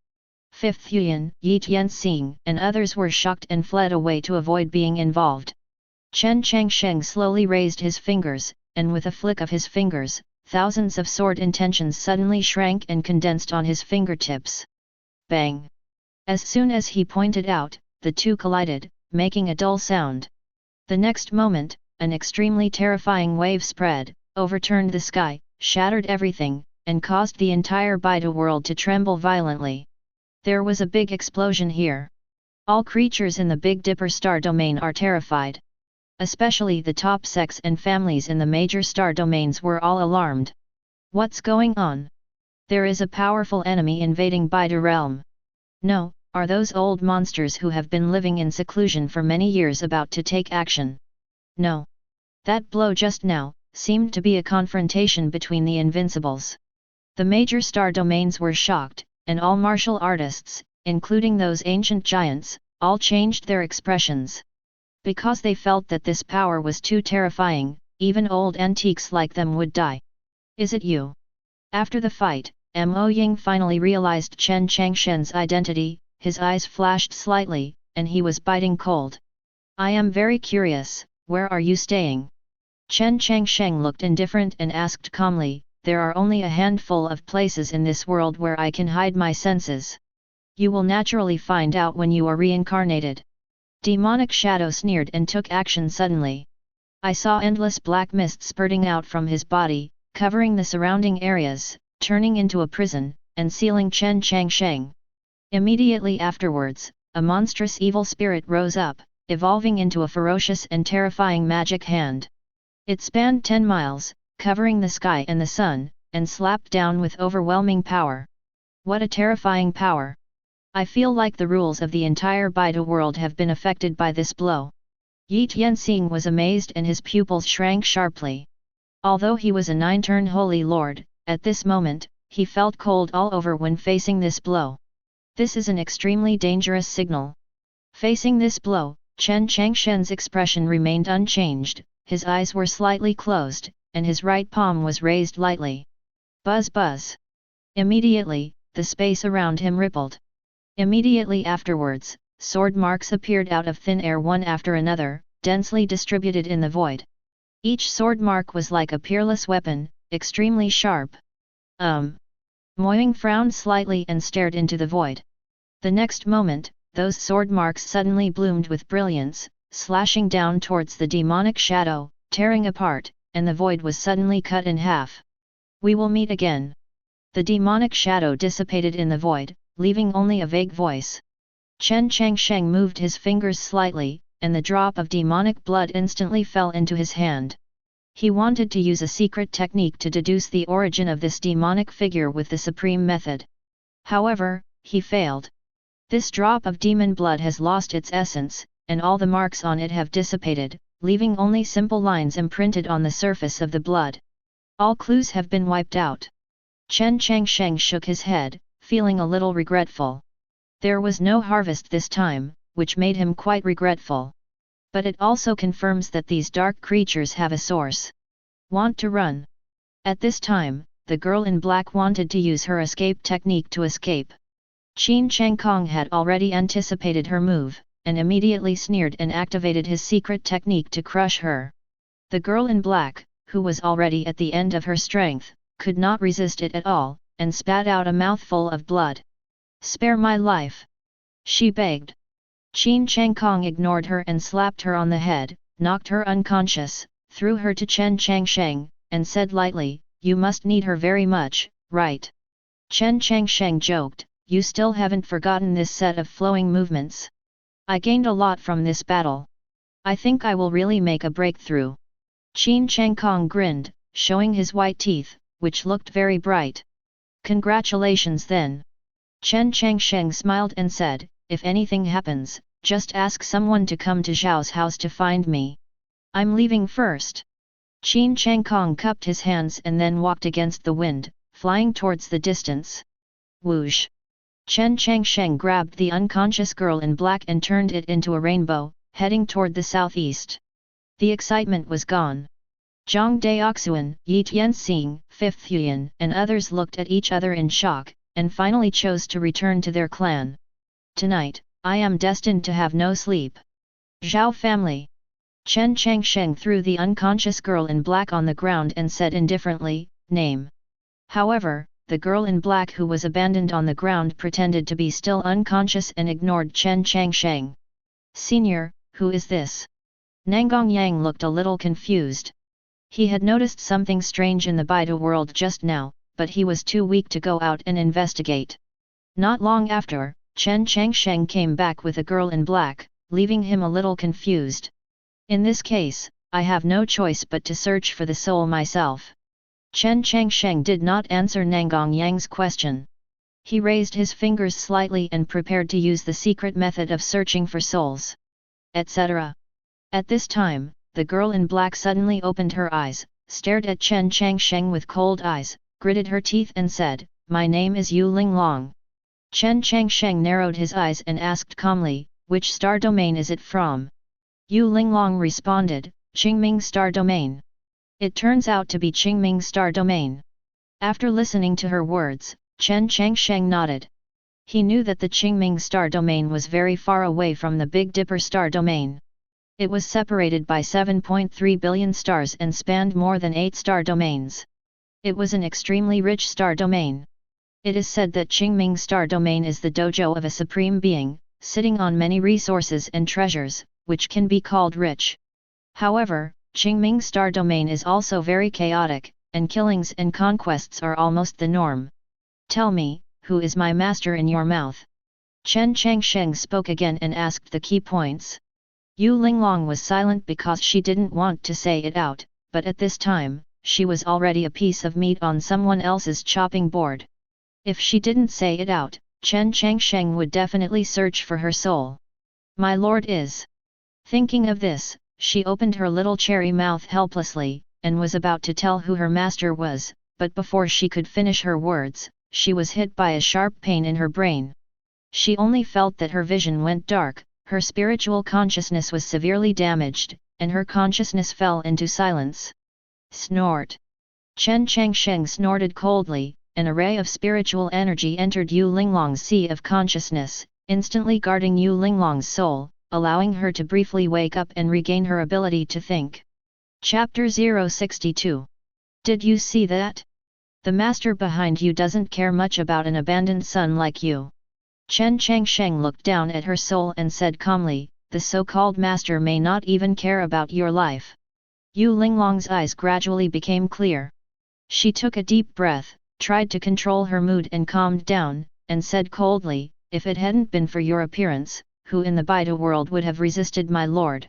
Fifth Huyan, Yi Tianxing and others were shocked and fled away to avoid being involved. Chen Changsheng slowly raised his fingers, and with a flick of his fingers, thousands of sword intentions suddenly shrank and condensed on his fingertips. Bang! As soon as he pointed out, the two collided, making a dull sound. The next moment, an extremely terrifying wave spread, overturned the sky, shattered everything, and caused the entire Baidu world to tremble violently. There was a big explosion here. All creatures in the Big Dipper star domain are terrified. Especially the top sects and families in the major star domains were all alarmed. What's going on? There is a powerful enemy invading Baidu realm. No, are those old monsters who have been living in seclusion for many years about to take action? No. That blow just now seemed to be a confrontation between the Invincibles. The major star domains were shocked, and all martial artists, including those ancient giants, all changed their expressions. Because they felt that this power was too terrifying, even old antiques like them would die. Is it you? After the fight, Mo Ying finally realized Chen Changsheng's identity, his eyes flashed slightly, and he was biting cold. I am very curious, where are you staying? Chen Changsheng looked indifferent and asked calmly, there are only a handful of places in this world where I can hide my senses. You will naturally find out when you are reincarnated. Demonic Shadow sneered and took action suddenly. I saw endless black mist spurting out from his body, covering the surrounding areas, turning into a prison, and sealing Chen Changsheng. Immediately afterwards, a monstrous evil spirit rose up, evolving into a ferocious and terrifying magic hand. It spanned 10 miles, covering the sky and the sun, and slapped down with overwhelming power. What a terrifying power! I feel like the rules of the entire Baidu world have been affected by this blow. Yi Tianxing was amazed and his pupils shrank sharply. Although he was a 9-turn holy lord, at this moment, he felt cold all over when facing this blow. This is an extremely dangerous signal. Facing this blow, Chen Changsheng's expression remained unchanged, his eyes were slightly closed, and his right palm was raised lightly. Buzz buzz. Immediately, the space around him rippled. Immediately afterwards, sword marks appeared out of thin air one after another, densely distributed in the void. Each sword mark was like a peerless weapon, extremely sharp. Mo Ying frowned slightly and stared into the void. The next moment, those sword marks suddenly bloomed with brilliance, slashing down towards the demonic shadow, tearing apart, and the void was suddenly cut in half. We will meet again. The demonic shadow dissipated in the void, leaving only a vague voice. Chen Changsheng moved his fingers slightly, and the drop of demonic blood instantly fell into his hand. He wanted to use a secret technique to deduce the origin of this demonic figure with the supreme method. However, he failed. This drop of demon blood has lost its essence, and all the marks on it have dissipated, leaving only simple lines imprinted on the surface of the blood. All clues have been wiped out. Chen Changsheng shook his head, feeling a little regretful. There was no harvest this time, which made him quite regretful. But it also confirms that these dark creatures have a source. Want to run? At this time, the girl in black wanted to use her escape technique to escape. Chen Changsheng had already anticipated her move, and immediately sneered and activated his secret technique to crush her. The girl in black, who was already at the end of her strength, could not resist it at all, and spat out a mouthful of blood. Spare my life! She begged. Chen Changsheng ignored her and slapped her on the head, knocked her unconscious, threw her to Chen Changsheng, and said lightly, you must need her very much, right? Chen Changsheng joked, you still haven't forgotten this set of flowing movements. I gained a lot from this battle. I think I will really make a breakthrough. Chen Changsheng grinned, showing his white teeth, which looked very bright. Congratulations then. Chen Changsheng smiled and said, if anything happens, just ask someone to come to Zhao's house to find me. I'm leaving first. Chen Changsheng cupped his hands and then walked against the wind, flying towards the distance. Whoosh! Chen Changsheng grabbed the unconscious girl in black and turned it into a rainbow, heading toward the southeast. The excitement was gone. Zhang Daoxuan, Yi Tianxing, Fifth Huyan, and others looked at each other in shock, and finally chose to return to their clan. Tonight, I am destined to have no sleep. Zhao family. Chen Changsheng threw the unconscious girl in black on the ground and said indifferently, name. However, the girl in black who was abandoned on the ground pretended to be still unconscious and ignored Chen Changsheng. Senior, who is this? Nangang Yang looked a little confused. He had noticed something strange in the Baidu world just now, but he was too weak to go out and investigate. Not long after, Chen Changsheng came back with a girl in black, leaving him a little confused. In this case, I have no choice but to search for the soul myself. Chen Changsheng did not answer Nangang Yang's question. He raised his fingers slightly and prepared to use the secret method of searching for souls, etc. At this time, the girl in black suddenly opened her eyes, stared at Chen Changsheng with cold eyes, gritted her teeth and said, "My name is Yu Linglong." Chen Changsheng narrowed his eyes and asked calmly, "Which star domain is it from?" Yu Linglong responded, "Qingming star domain." It turns out to be Qingming star domain. After listening to her words, Chen Changsheng nodded. He knew that the Qingming star domain was very far away from the Big Dipper star domain. It was separated by 7.3 billion stars and spanned more than 8 star domains. It was an extremely rich star domain. It is said that Qingming star domain is the dojo of a supreme being, sitting on many resources and treasures, which can be called rich. However, Qingming star domain is also very chaotic, and killings and conquests are almost the norm. Tell me, who is my master in your mouth? Chen Changsheng spoke again and asked the key points. Yu Linglong was silent because she didn't want to say it out, but at this time, she was already a piece of meat on someone else's chopping board. If she didn't say it out, Chen Changsheng would definitely search for her soul. My lord is. Thinking of this, she opened her little cherry mouth helplessly, and was about to tell who her master was, but before she could finish her words, she was hit by a sharp pain in her brain. She only felt that her vision went dark, her spiritual consciousness was severely damaged, and her consciousness fell into silence. Snort! Chen Changsheng snorted coldly. An array of spiritual energy entered Yu Linglong's sea of consciousness, instantly guarding Yu Linglong's soul, allowing her to briefly wake up and regain her ability to think. Chapter 062. Did you see that? The master behind you doesn't care much about an abandoned son like you. Chen Changsheng looked down at her soul and said calmly, the so-called master may not even care about your life. Yu Linglong's eyes gradually became clear. She took a deep breath, tried to control her mood and calmed down, and said coldly, if it hadn't been for your appearance, who in the Baidu world would have resisted my lord?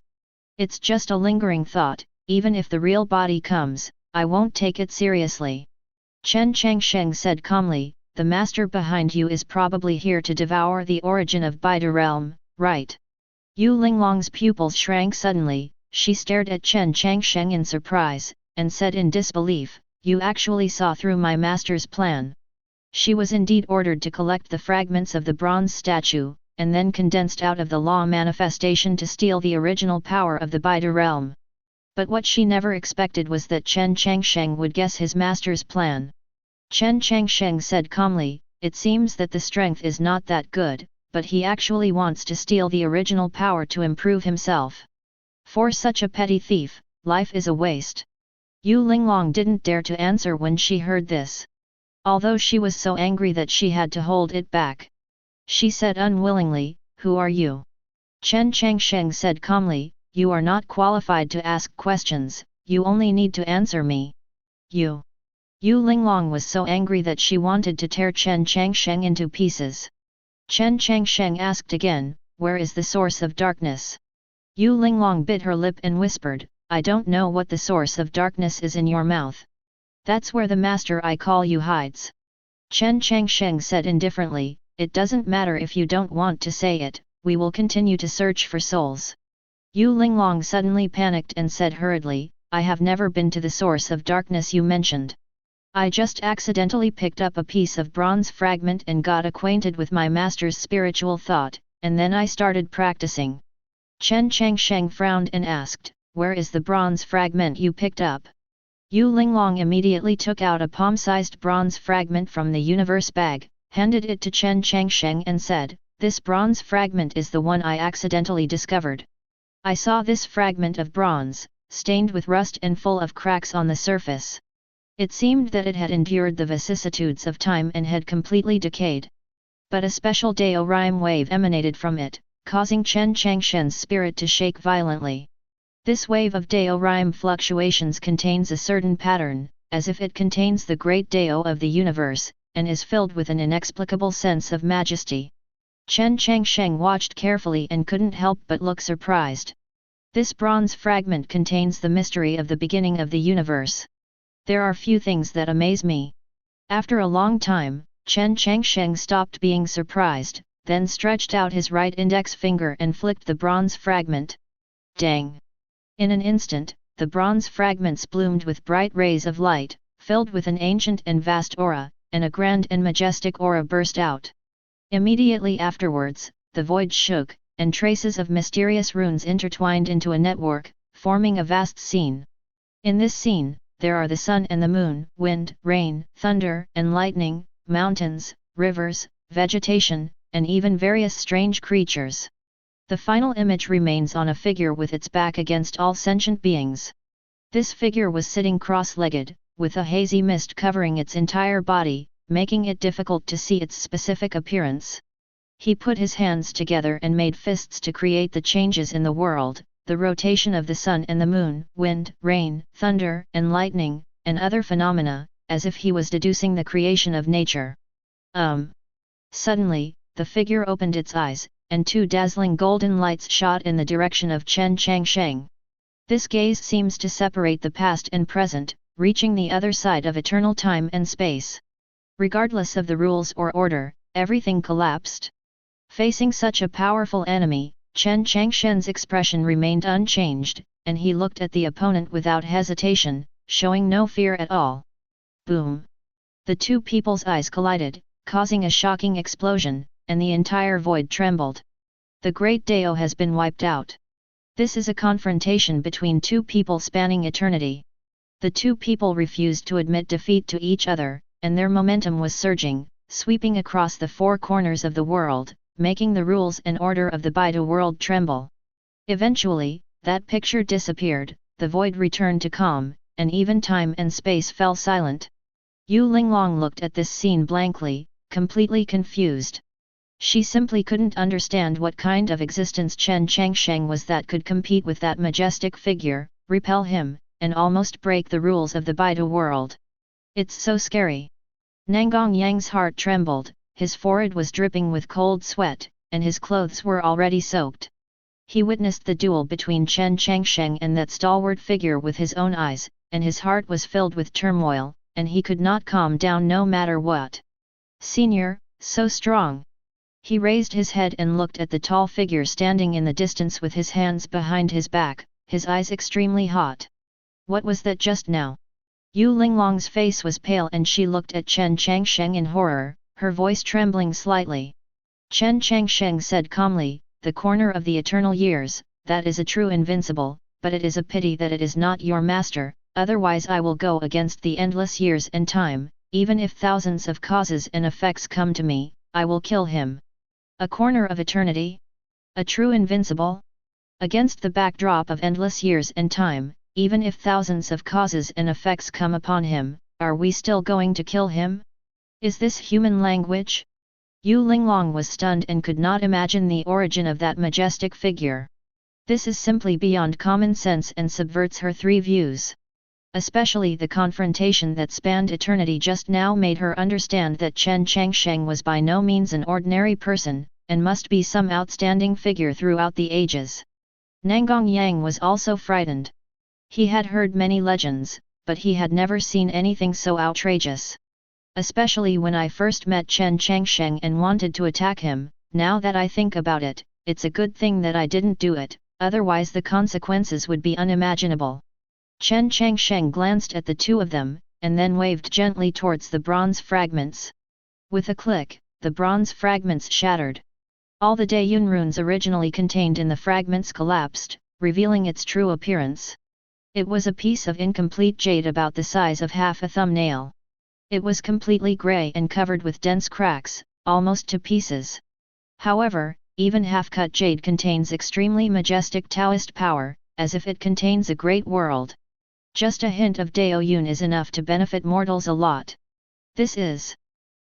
It's just a lingering thought, even if the real body comes, I won't take it seriously. Chen Changsheng said calmly, the master behind you is probably here to devour the origin of Baidu realm, right? Yu Linglong's pupils shrank suddenly, she stared at Chen Changsheng in surprise, and said in disbelief, you actually saw through my master's plan. She was indeed ordered to collect the fragments of the bronze statue, and then condensed out of the law manifestation to steal the original power of the Baidu realm. But what she never expected was that Chen Changsheng would guess his master's plan. Chen Changsheng said calmly, it seems that the strength is not that good, but he actually wants to steal the original power to improve himself. For such a petty thief, life is a waste. Yu Linglong didn't dare to answer when she heard this. Although she was so angry that she had to hold it back. She said unwillingly, who are you? Chen Changsheng said calmly, you are not qualified to ask questions, you only need to answer me. You. Yu Linglong was so angry that she wanted to tear Chen Changsheng into pieces. Chen Changsheng asked again, where is the source of darkness? Yu Linglong bit her lip and whispered, I don't know what the source of darkness is in your mouth. That's where the master I call you hides. Chen Changsheng said indifferently, it doesn't matter if you don't want to say it, we will continue to search for souls. Yu Linglong suddenly panicked and said hurriedly, I have never been to the source of darkness you mentioned. I just accidentally picked up a piece of bronze fragment and got acquainted with my master's spiritual thought, and then I started practicing. Chen Changsheng frowned and asked, where is the bronze fragment you picked up? Yu Linglong immediately took out a palm-sized bronze fragment from the universe bag, handed it to Chen Changsheng and said, this bronze fragment is the one I accidentally discovered. I saw this fragment of bronze, stained with rust and full of cracks on the surface. It seemed that it had endured the vicissitudes of time and had completely decayed. But a special Dao rhyme wave emanated from it, causing Chen Changsheng's spirit to shake violently. This wave of Dao rhyme fluctuations contains a certain pattern, as if it contains the great Dao of the universe, and is filled with an inexplicable sense of majesty. Chen Changsheng watched carefully and couldn't help but look surprised. This bronze fragment contains the mystery of the beginning of the universe. There are few things that amaze me. After a long time, Chen Changsheng stopped being surprised, then stretched out his right index finger and flicked the bronze fragment. Dang! In an instant, the bronze fragments bloomed with bright rays of light, filled with an ancient and vast aura, and a grand and majestic aura burst out. Immediately afterwards, the void shook, and traces of mysterious runes intertwined into a network, forming a vast scene. In this scene, there are the sun and the moon, wind, rain, thunder, and lightning, mountains, rivers, vegetation, and even various strange creatures. The final image remains on a figure with its back against all sentient beings. This figure was sitting cross-legged, with a hazy mist covering its entire body, making it difficult to see its specific appearance. He put his hands together and made fists to create the changes in the world, the rotation of the sun and the moon, wind, rain, thunder, and lightning, and other phenomena, as if he was deducing the creation of nature. Suddenly, the figure opened its eyes, and two dazzling golden lights shot in the direction of Chen Changsheng. This gaze seems to separate the past and present, reaching the other side of eternal time and space. Regardless of the rules or order, everything collapsed. Facing such a powerful enemy, Chen Changsheng's expression remained unchanged, and he looked at the opponent without hesitation, showing no fear at all. Boom! The two people's eyes collided, causing a shocking explosion, and the entire void trembled. The great Dao has been wiped out. This is a confrontation between two people spanning eternity. The two people refused to admit defeat to each other, and their momentum was surging, sweeping across the four corners of the world, making the rules and order of the Baidu world tremble. Eventually, that picture disappeared, the void returned to calm, and even time and space fell silent. Yu Linglong looked at this scene blankly, completely confused. She simply couldn't understand what kind of existence Chen Changsheng was that could compete with that majestic figure, repel him, and almost break the rules of the Baidu world. It's so scary. Nangong Yang's heart trembled, his forehead was dripping with cold sweat, and his clothes were already soaked. He witnessed the duel between Chen Changsheng and that stalwart figure with his own eyes, and his heart was filled with turmoil, and he could not calm down no matter what. Senior, so strong. He raised his head and looked at the tall figure standing in the distance with his hands behind his back, his eyes extremely hot. What was that just now? Yu Linglong's face was pale and she looked at Chen Changsheng in horror, her voice trembling slightly. Chen Changsheng said calmly, "The corner of the eternal years, that is a true invincible, but it is a pity that it is not your master, otherwise I will go against the endless years and time, even if thousands of causes and effects come to me, I will kill him." A corner of eternity? A true invincible? Against the backdrop of endless years and time, even if thousands of causes and effects come upon him, are we still going to kill him? Is this human language? Yu Linglong was stunned and could not imagine the origin of that majestic figure. This is simply beyond common sense and subverts her three views. Especially the confrontation that spanned eternity just now made her understand that Chen Changsheng was by no means an ordinary person, and must be some outstanding figure throughout the ages. Nangong Yang was also frightened. He had heard many legends, but he had never seen anything so outrageous. Especially when I first met Chen Changsheng and wanted to attack him, now that I think about it, it's a good thing that I didn't do it, otherwise the consequences would be unimaginable. Chen Changsheng glanced at the two of them, and then waved gently towards the bronze fragments. With a click, the bronze fragments shattered. All the Dayun runes originally contained in the fragments collapsed, revealing its true appearance. It was a piece of incomplete jade about the size of half a thumbnail. It was completely grey and covered with dense cracks, almost to pieces. However, even half-cut jade contains extremely majestic Taoist power, as if it contains a great world. Just a hint of Dao Yun is enough to benefit mortals a lot. This is...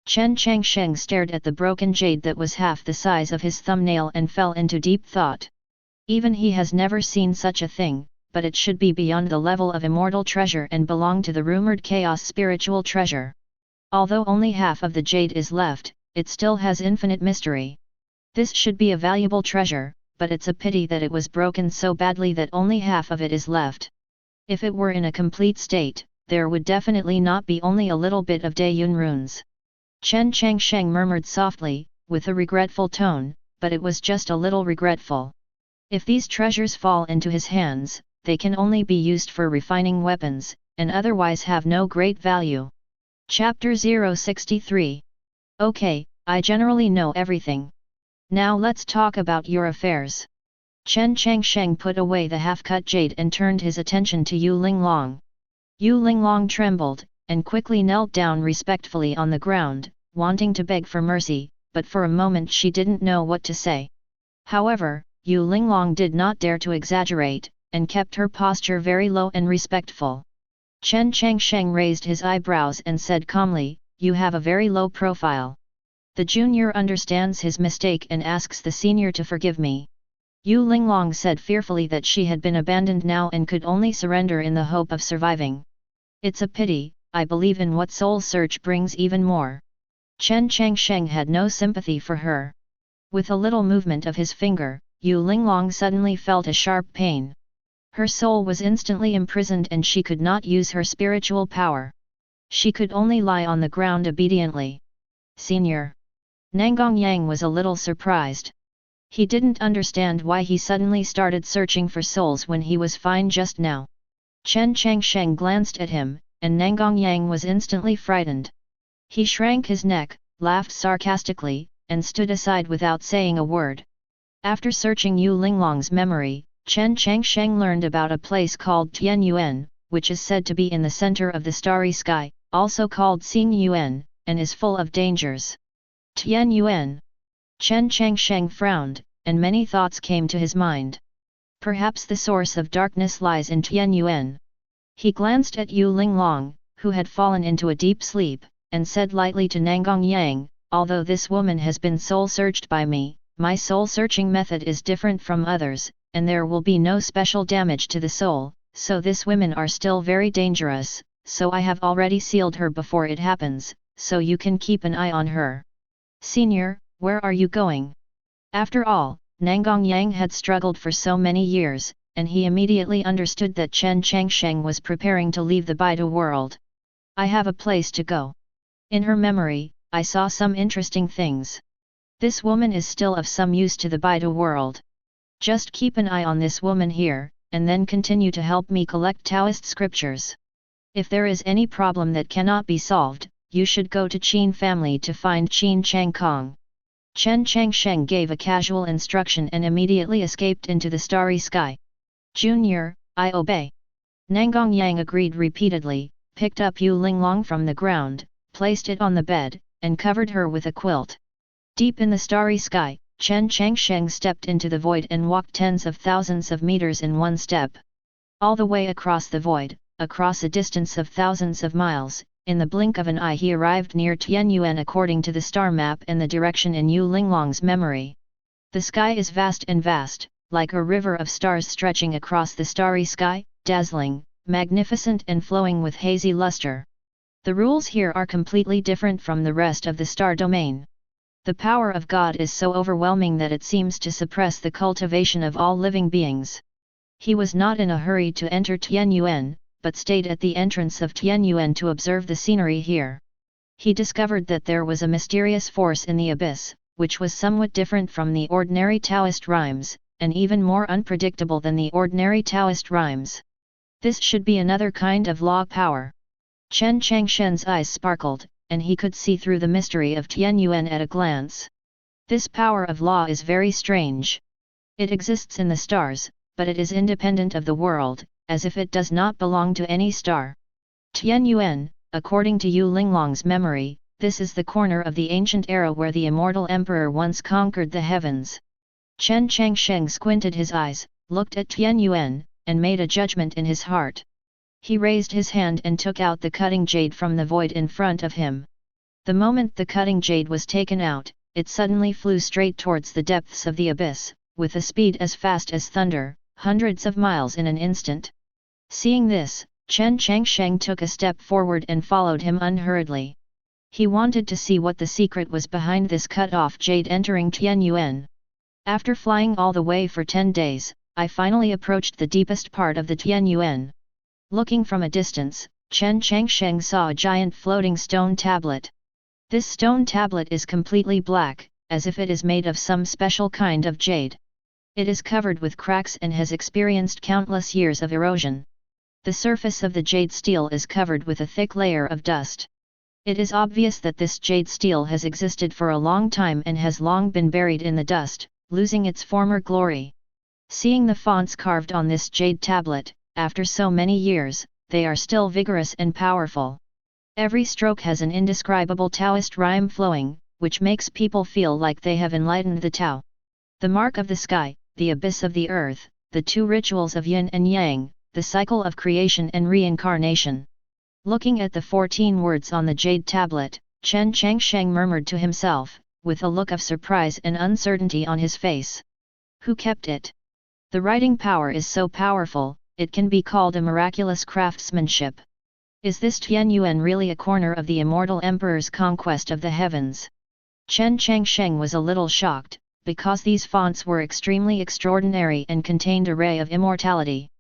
Chen Changsheng stared at the broken jade that was half the size of his thumbnail and fell into deep thought. Even he has never seen such a thing, but it should be beyond the level of immortal treasure and belong to the rumored chaos spiritual treasure. Although only half of the jade is left, it still has infinite mystery. This should be a valuable treasure, but it's a pity that it was broken so badly that only half of it is left. If it were in a complete state, there would definitely not be only a little bit of Daiyun runes. Chen Changsheng murmured softly, with a regretful tone, but it was just a little regretful. If these treasures fall into his hands, they can only be used for refining weapons, and otherwise have no great value. Chapter 063. Okay, I generally know everything. Now let's talk about your affairs. Chen Changsheng put away the half-cut jade and turned his attention to Yu Linglong. Yu Linglong trembled, and quickly knelt down respectfully on the ground, wanting to beg for mercy, but for a moment she didn't know what to say. However, Yu Linglong did not dare to exaggerate, and kept her posture very low and respectful. Chen Changsheng raised his eyebrows and said calmly, "You have a very low profile. The junior understands his mistake and asks the senior to forgive me." Yu Linglong said fearfully that she had been abandoned now and could only surrender in the hope of surviving. "It's a pity, I believe in what soul search brings even more." Chen Changsheng had no sympathy for her. With a little movement of his finger, Yu Linglong suddenly felt a sharp pain. Her soul was instantly imprisoned and she could not use her spiritual power. She could only lie on the ground obediently. "Senior." Nanggong Yang was a little surprised. He didn't understand why he suddenly started searching for souls when he was fine just now. Chen Changsheng glanced at him, and Nanggong Yang was instantly frightened. He shrank his neck, laughed sarcastically, and stood aside without saying a word. After searching Yu Linglong's memory, Chen Changsheng learned about a place called Tianyuan, which is said to be in the center of the starry sky, also called Xingyuan, and is full of dangers. Tianyuan. Chen Changsheng frowned, and many thoughts came to his mind. Perhaps the source of darkness lies in Tianyuan. He glanced at Yu Linglong, who had fallen into a deep sleep, and said lightly to Nanggong Yang, "Although this woman has been soul-searched by me, my soul-searching method is different from others, and there will be no special damage to the soul, so these women are still very dangerous, so I have already sealed her before it happens, so you can keep an eye on her." "Senior, where are you going?" After all, Nanggong Yang had struggled for so many years, and he immediately understood that Chen Changsheng was preparing to leave the Baidu world. "I have a place to go. In her memory, I saw some interesting things. This woman is still of some use to the Baidu world. Just keep an eye on this woman here, and then continue to help me collect Taoist Scriptures. If there is any problem that cannot be solved, you should go to Qin family to find Chen Changkong." Chen Changsheng gave a casual instruction and immediately escaped into the starry sky. "Junior, I obey." Nanggong Yang agreed repeatedly, picked up Yu Linglong from the ground, placed it on the bed, and covered her with a quilt. Deep in the starry sky, Chen Changsheng stepped into the void and walked tens of thousands of meters in one step. All the way across the void, across a distance of thousands of miles, in the blink of an eye he arrived near Tianyuan according to the star map and the direction in Yu Linglong's memory. The sky is vast and vast, like a river of stars stretching across the starry sky, dazzling, magnificent and flowing with hazy luster. The rules here are completely different from the rest of the star domain. The power of God is so overwhelming that it seems to suppress the cultivation of all living beings. He was not in a hurry to enter Tianyuan, but stayed at the entrance of Tianyuan to observe the scenery here. He discovered that there was a mysterious force in the abyss, which was somewhat different from the ordinary Taoist rhymes, and even more unpredictable than the ordinary Taoist rhymes. This should be another kind of law power. Chen Changsheng's eyes sparkled, and he could see through the mystery of Tianyuan at a glance. This power of law is very strange. It exists in the stars, but it is independent of the world, as if it does not belong to any star. Tianyuan, according to Yu Linglong's memory, this is the corner of the ancient era where the immortal emperor once conquered the heavens. Chen Changsheng squinted his eyes, looked at Tianyuan, and made a judgment in his heart. He raised his hand and took out the cutting jade from the void in front of him. The moment the cutting jade was taken out, it suddenly flew straight towards the depths of the abyss, with a speed as fast as thunder, hundreds of miles in an instant. Seeing this, Chen Changsheng took a step forward and followed him unhurriedly. He wanted to see what the secret was behind this cut-off jade entering Tianyuan. After flying all the way for 10 days, I finally approached the deepest part of the Tianyuan. Looking from a distance, Chen Changsheng saw a giant floating stone tablet. This stone tablet is completely black, as if it is made of some special kind of jade. It is covered with cracks and has experienced countless years of erosion. The surface of the jade steel is covered with a thick layer of dust. It is obvious that this jade steel has existed for a long time and has long been buried in the dust, losing its former glory. Seeing the fonts carved on this jade tablet, after so many years, they are still vigorous and powerful. Every stroke has an indescribable Taoist rhyme flowing, which makes people feel like they have enlightened the Tao. The mark of the sky, the abyss of the earth, the two rituals of yin and yang, the cycle of creation and reincarnation. Looking at the 14 words on the jade tablet, Chen Changsheng murmured to himself, with a look of surprise and uncertainty on his face. Who kept it? The writing power is so powerful, it can be called a miraculous craftsmanship. Is this Tianyuan really a corner of the immortal emperor's conquest of the heavens? Chen Changsheng was a little shocked, because these fonts were extremely extraordinary and contained a ray of immortality.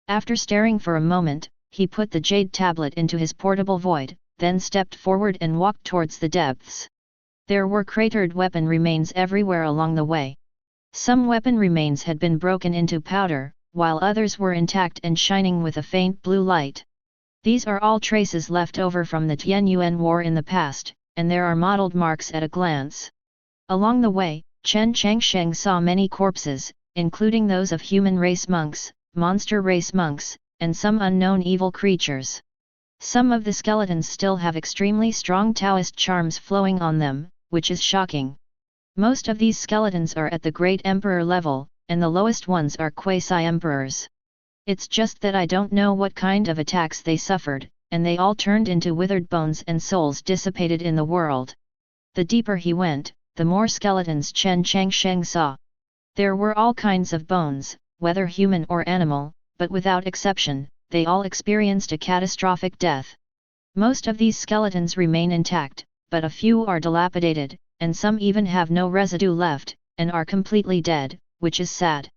After staring for a moment, he put the jade tablet into his portable void, then stepped forward and walked towards the depths. There were cratered weapon remains everywhere along the way. Some weapon remains had been broken into powder, while others were intact and shining with a faint blue light. These are all traces left over from the Tianyuan War in the past, and there are mottled marks at a glance. Along the way, Chen Changsheng saw many corpses, including those of human race monks, monster race monks, and some unknown evil creatures. Some of the skeletons still have extremely strong Taoist charms flowing on them, which is shocking. Most of these skeletons are at the Great Emperor level, and the lowest ones are quasi-emperors. It's just that I don't know what kind of attacks they suffered, and they all turned into withered bones and souls dissipated in the world. The deeper he went, the more skeletons Chen Changsheng saw. There were all kinds of bones, whether human or animal, but without exception, they all experienced a catastrophic death. Most of these skeletons remain intact, but a few are dilapidated, and some even have no residue left, and are completely dead, which is sad.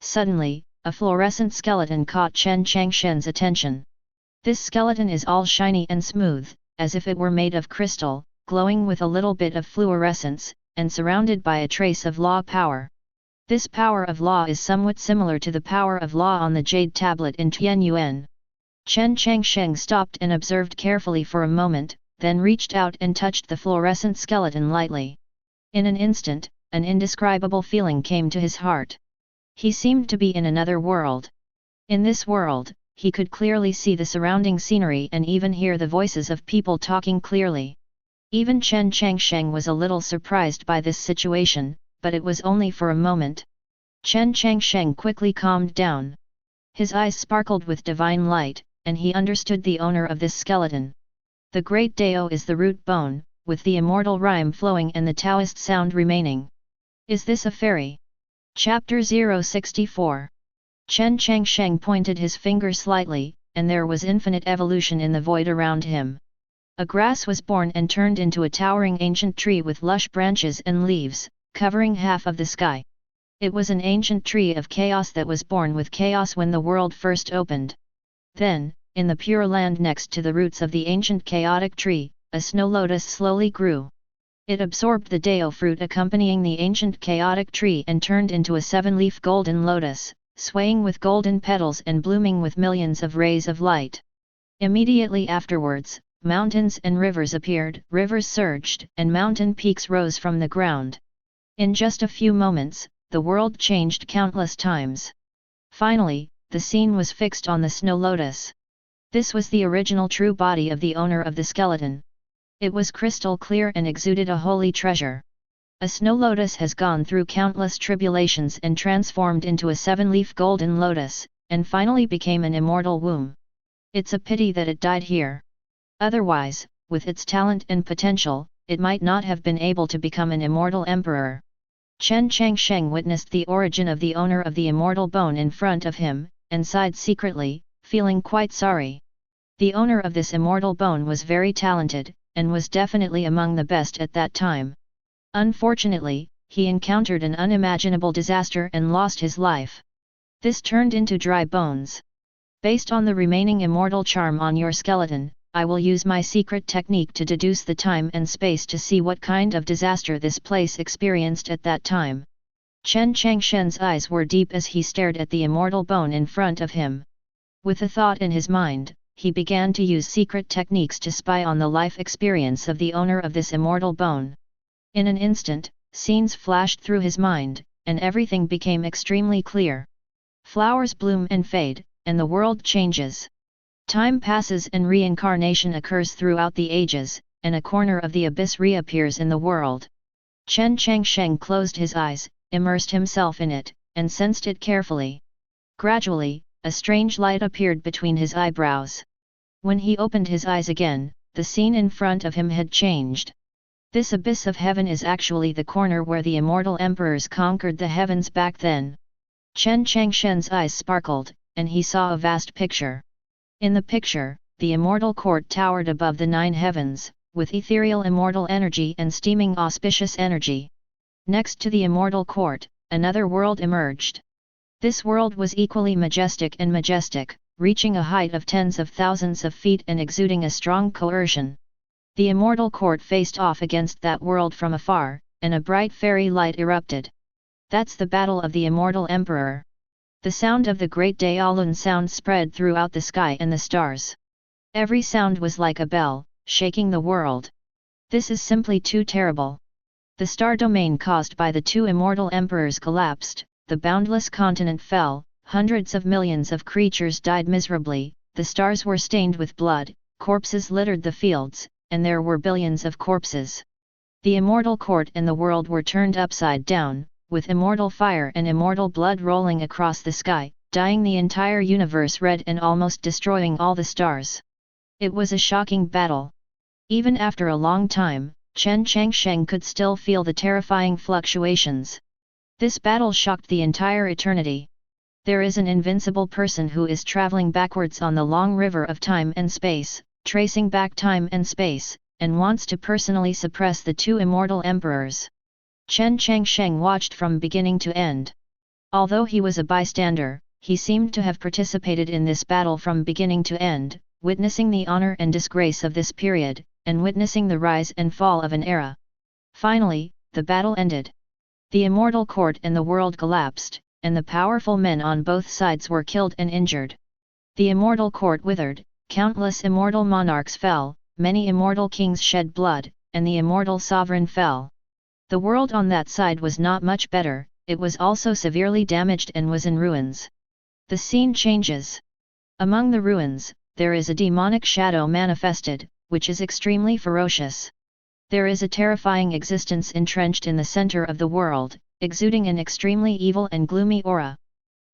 Suddenly, a fluorescent skeleton caught Chen Changsheng's attention. This skeleton is all shiny and smooth, as if it were made of crystal, glowing with a little bit of fluorescence, and surrounded by a trace of law power. This power of law is somewhat similar to the power of law on the jade tablet in Tianyuan. Chen Changsheng stopped and observed carefully for a moment, then reached out and touched the fluorescent skeleton lightly. In an instant, an indescribable feeling came to his heart. He seemed to be in another world. In this world, he could clearly see the surrounding scenery and even hear the voices of people talking clearly. Even Chen Changsheng was a little surprised by this situation, but it was only for a moment. Chen Changsheng quickly calmed down. His eyes sparkled with divine light, and he understood the owner of this skeleton. The great Dao is the root bone, with the immortal rhyme flowing and the Taoist sound remaining. Is this a fairy? Chapter 064. Chen Changsheng pointed his finger slightly, and there was infinite evolution in the void around him. A grass was born and turned into a towering ancient tree with lush branches and leaves, covering half of the sky. It was an ancient tree of chaos that was born with chaos when the world first opened. Then, in the pure land next to the roots of the ancient chaotic tree, a snow lotus slowly grew. It absorbed the Dao fruit accompanying the ancient chaotic tree and turned into a 7-leaf golden lotus, swaying with golden petals and blooming with millions of rays of light. Immediately afterwards, mountains and rivers appeared, rivers surged, and mountain peaks rose from the ground. In just a few moments, the world changed countless times. Finally, the scene was fixed on the snow lotus. This was the original true body of the owner of the skeleton. It was crystal clear and exuded a holy treasure. A snow lotus has gone through countless tribulations and transformed into a 7-leaf golden lotus, and finally became an immortal womb. It's a pity that it died here. Otherwise, with its talent and potential, it might not have been able to become an immortal emperor. Chen Changsheng witnessed the origin of the owner of the immortal bone in front of him, and sighed secretly, feeling quite sorry. The owner of this immortal bone was very talented, and was definitely among the best at that time. Unfortunately, he encountered an unimaginable disaster and lost his life. This turned into dry bones. Based on the remaining immortal charm on your skeleton, I will use my secret technique to deduce the time and space to see what kind of disaster this place experienced at that time. Chen Changsheng's eyes were deep as he stared at the immortal bone in front of him. With a thought in his mind, he began to use secret techniques to spy on the life experience of the owner of this immortal bone. In an instant, scenes flashed through his mind, and everything became extremely clear. Flowers bloom and fade, and the world changes. Time passes and reincarnation occurs throughout the ages, and a corner of the abyss reappears in the world. Chen Changsheng closed his eyes, immersed himself in it, and sensed it carefully. Gradually, a strange light appeared between his eyebrows. When he opened his eyes again, the scene in front of him had changed. This abyss of heaven is actually the corner where the immortal emperors conquered the heavens back then. Chen Changsheng's eyes sparkled, and he saw a vast picture. In the picture, the immortal court towered above the 9 heavens, with ethereal immortal energy and steaming auspicious energy. Next to the immortal court, another world emerged. This world was equally majestic, reaching a height of tens of thousands of feet and exuding a strong coercion. The immortal court faced off against that world from afar, and a bright fairy light erupted. That's the battle of the immortal emperor. The sound of the great Daolun sound spread throughout the sky and the stars. Every sound was like a bell, shaking the world. This is simply too terrible. The star domain caused by the 2 immortal emperors collapsed, the boundless continent fell, hundreds of millions of creatures died miserably, the stars were stained with blood, corpses littered the fields, and there were billions of corpses. The immortal court and the world were turned upside down, with immortal fire and immortal blood rolling across the sky, dyeing the entire universe red and almost destroying all the stars. It was a shocking battle. Even after a long time, Chen Changsheng could still feel the terrifying fluctuations. This battle shocked the entire eternity. There is an invincible person who is traveling backwards on the long river of time and space, tracing back time and space, and wants to personally suppress the 2 immortal emperors. Chen Changsheng watched from beginning to end. Although he was a bystander, he seemed to have participated in this battle from beginning to end, witnessing the honor and disgrace of this period, and witnessing the rise and fall of an era. Finally, the battle ended. The immortal court and the world collapsed, and the powerful men on both sides were killed and injured. The immortal court withered, countless immortal monarchs fell, many immortal kings shed blood, and the immortal sovereign fell. The world on that side was not much better, it was also severely damaged and was in ruins. The scene changes. Among the ruins, there is a demonic shadow manifested, which is extremely ferocious. There is a terrifying existence entrenched in the center of the world, exuding an extremely evil and gloomy aura.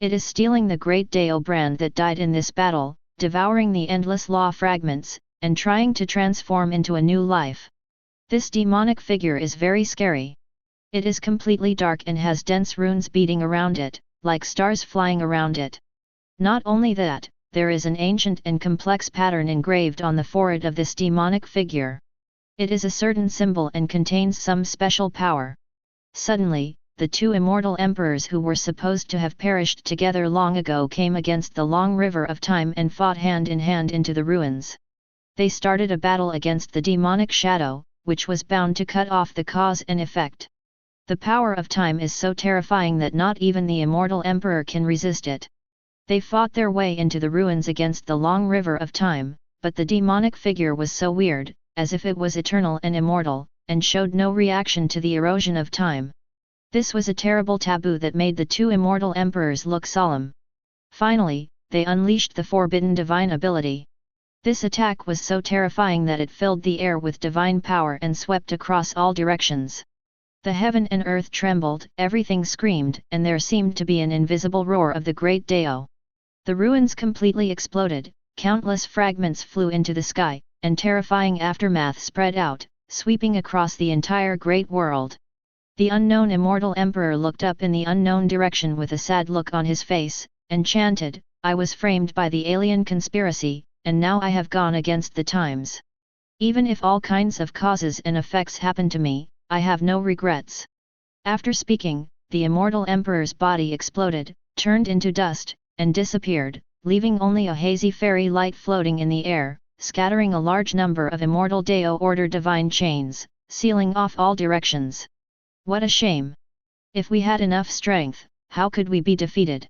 It is stealing the great Dao brand that died in this battle, devouring the endless law fragments, and trying to transform into a new life. This demonic figure is very scary. It is completely dark and has dense runes beating around it, like stars flying around it. Not only that, there is an ancient and complex pattern engraved on the forehead of this demonic figure. It is a certain symbol and contains some special power. Suddenly, the 2 immortal emperors who were supposed to have perished together long ago came against the long river of time and fought hand in hand into the ruins. They started a battle against the demonic shadow, which was bound to cut off the cause and effect. The power of time is so terrifying that not even the immortal emperor can resist it. They fought their way into the ruins against the long river of time, but the demonic figure was so weird, as if it was eternal and immortal, and showed no reaction to the erosion of time. This was a terrible taboo that made the 2 immortal emperors look solemn. Finally, they unleashed the forbidden divine ability. This attack was so terrifying that it filled the air with divine power and swept across all directions. The heaven and earth trembled, everything screamed, and there seemed to be an invisible roar of the great Dao. The ruins completely exploded, countless fragments flew into the sky, and terrifying aftermath spread out, sweeping across the entire great world. The unknown immortal emperor looked up in the unknown direction with a sad look on his face, and chanted, "I was framed by the alien conspiracy, and now I have gone against the times. Even if all kinds of causes and effects happen to me, I have no regrets." After speaking, the immortal emperor's body exploded, turned into dust, and disappeared, leaving only a hazy fairy light floating in the air, scattering a large number of immortal Dao order divine chains, sealing off all directions. What a shame! If we had enough strength, how could we be defeated?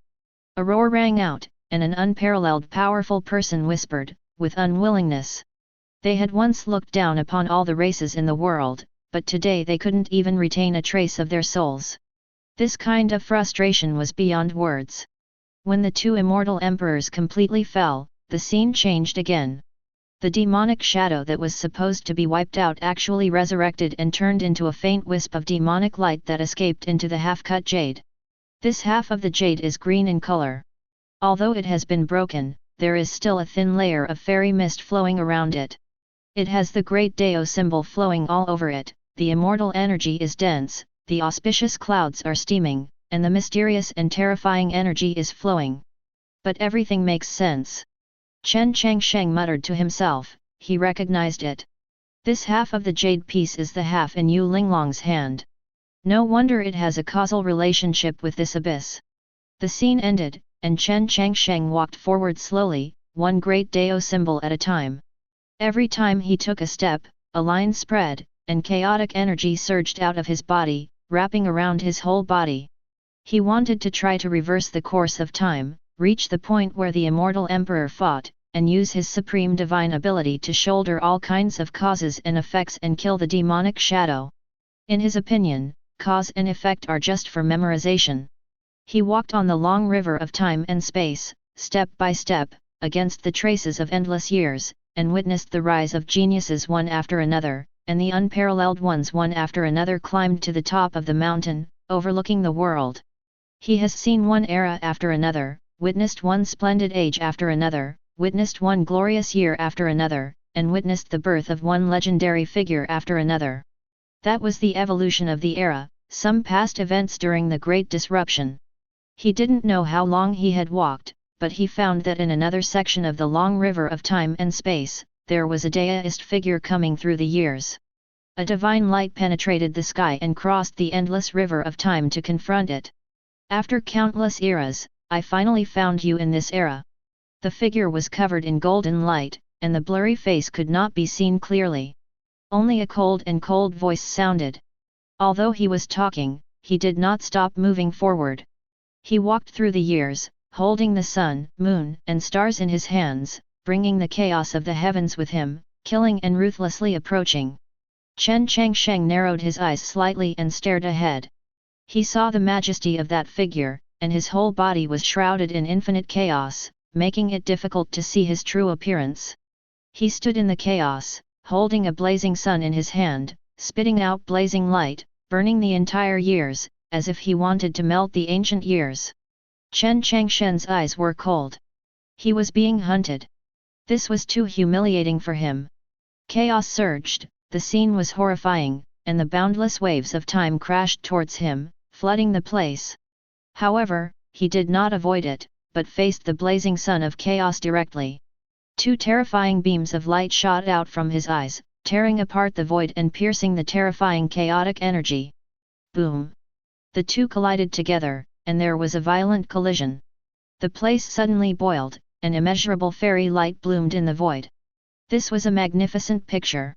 A roar rang out, and an unparalleled powerful person whispered, with unwillingness. They had once looked down upon all the races in the world, but today they couldn't even retain a trace of their souls. This kind of frustration was beyond words. When the two immortal emperors completely fell, the scene changed again. The demonic shadow that was supposed to be wiped out actually resurrected and turned into a faint wisp of demonic light that escaped into the half-cut jade. This half of the jade is green in color. Although it has been broken, there is still a thin layer of fairy mist flowing around it. It has the great Dao symbol flowing all over it, the immortal energy is dense, the auspicious clouds are steaming, and the mysterious and terrifying energy is flowing. But everything makes sense. Chen Changsheng muttered to himself, he recognized it. This half of the jade piece is the half in Yu Linglong's hand. No wonder it has a causal relationship with this abyss. The scene ended, and Chen Changsheng walked forward slowly, one great Dao symbol at a time. Every time he took a step, a line spread, and chaotic energy surged out of his body, wrapping around his whole body. He wanted to try to reverse the course of time, reach the point where the immortal emperor fought, and use his supreme divine ability to shoulder all kinds of causes and effects and kill the demonic shadow. In his opinion, cause and effect are just for memorization. He walked on the long river of time and space, step by step, against the traces of endless years, and witnessed the rise of geniuses one after another, and the unparalleled ones one after another climbed to the top of the mountain, overlooking the world. He has seen one era after another, witnessed one splendid age after another, witnessed one glorious year after another, and witnessed the birth of one legendary figure after another. That was the evolution of the era, some past events during the Great Disruption. He didn't know how long he had walked, but he found that in another section of the long river of time and space, there was a Taoist figure coming through the years. A divine light penetrated the sky and crossed the endless river of time to confront it. After countless eras, I finally found you in this era. The figure was covered in golden light, and the blurry face could not be seen clearly. Only a cold voice sounded. Although he was talking, he did not stop moving forward. He walked through the years, holding the sun, moon, and stars in his hands, bringing the chaos of the heavens with him, killing and ruthlessly approaching. Chen Changsheng narrowed his eyes slightly and stared ahead. He saw the majesty of that figure, and his whole body was shrouded in infinite chaos, making it difficult to see his true appearance. He stood in the chaos, holding a blazing sun in his hand, spitting out blazing light, burning the entire years, as if he wanted to melt the ancient years. Chen Changsheng's eyes were cold. He was being hunted. This was too humiliating for him. Chaos surged, the scene was horrifying, and the boundless waves of time crashed towards him, flooding the place. However, he did not avoid it, but faced the blazing sun of chaos directly. Two terrifying beams of light shot out from his eyes, tearing apart the void and piercing the terrifying chaotic energy. Boom! The two collided together, and there was a violent collision. The place suddenly boiled, and immeasurable fairy light bloomed in the void. This was a magnificent picture.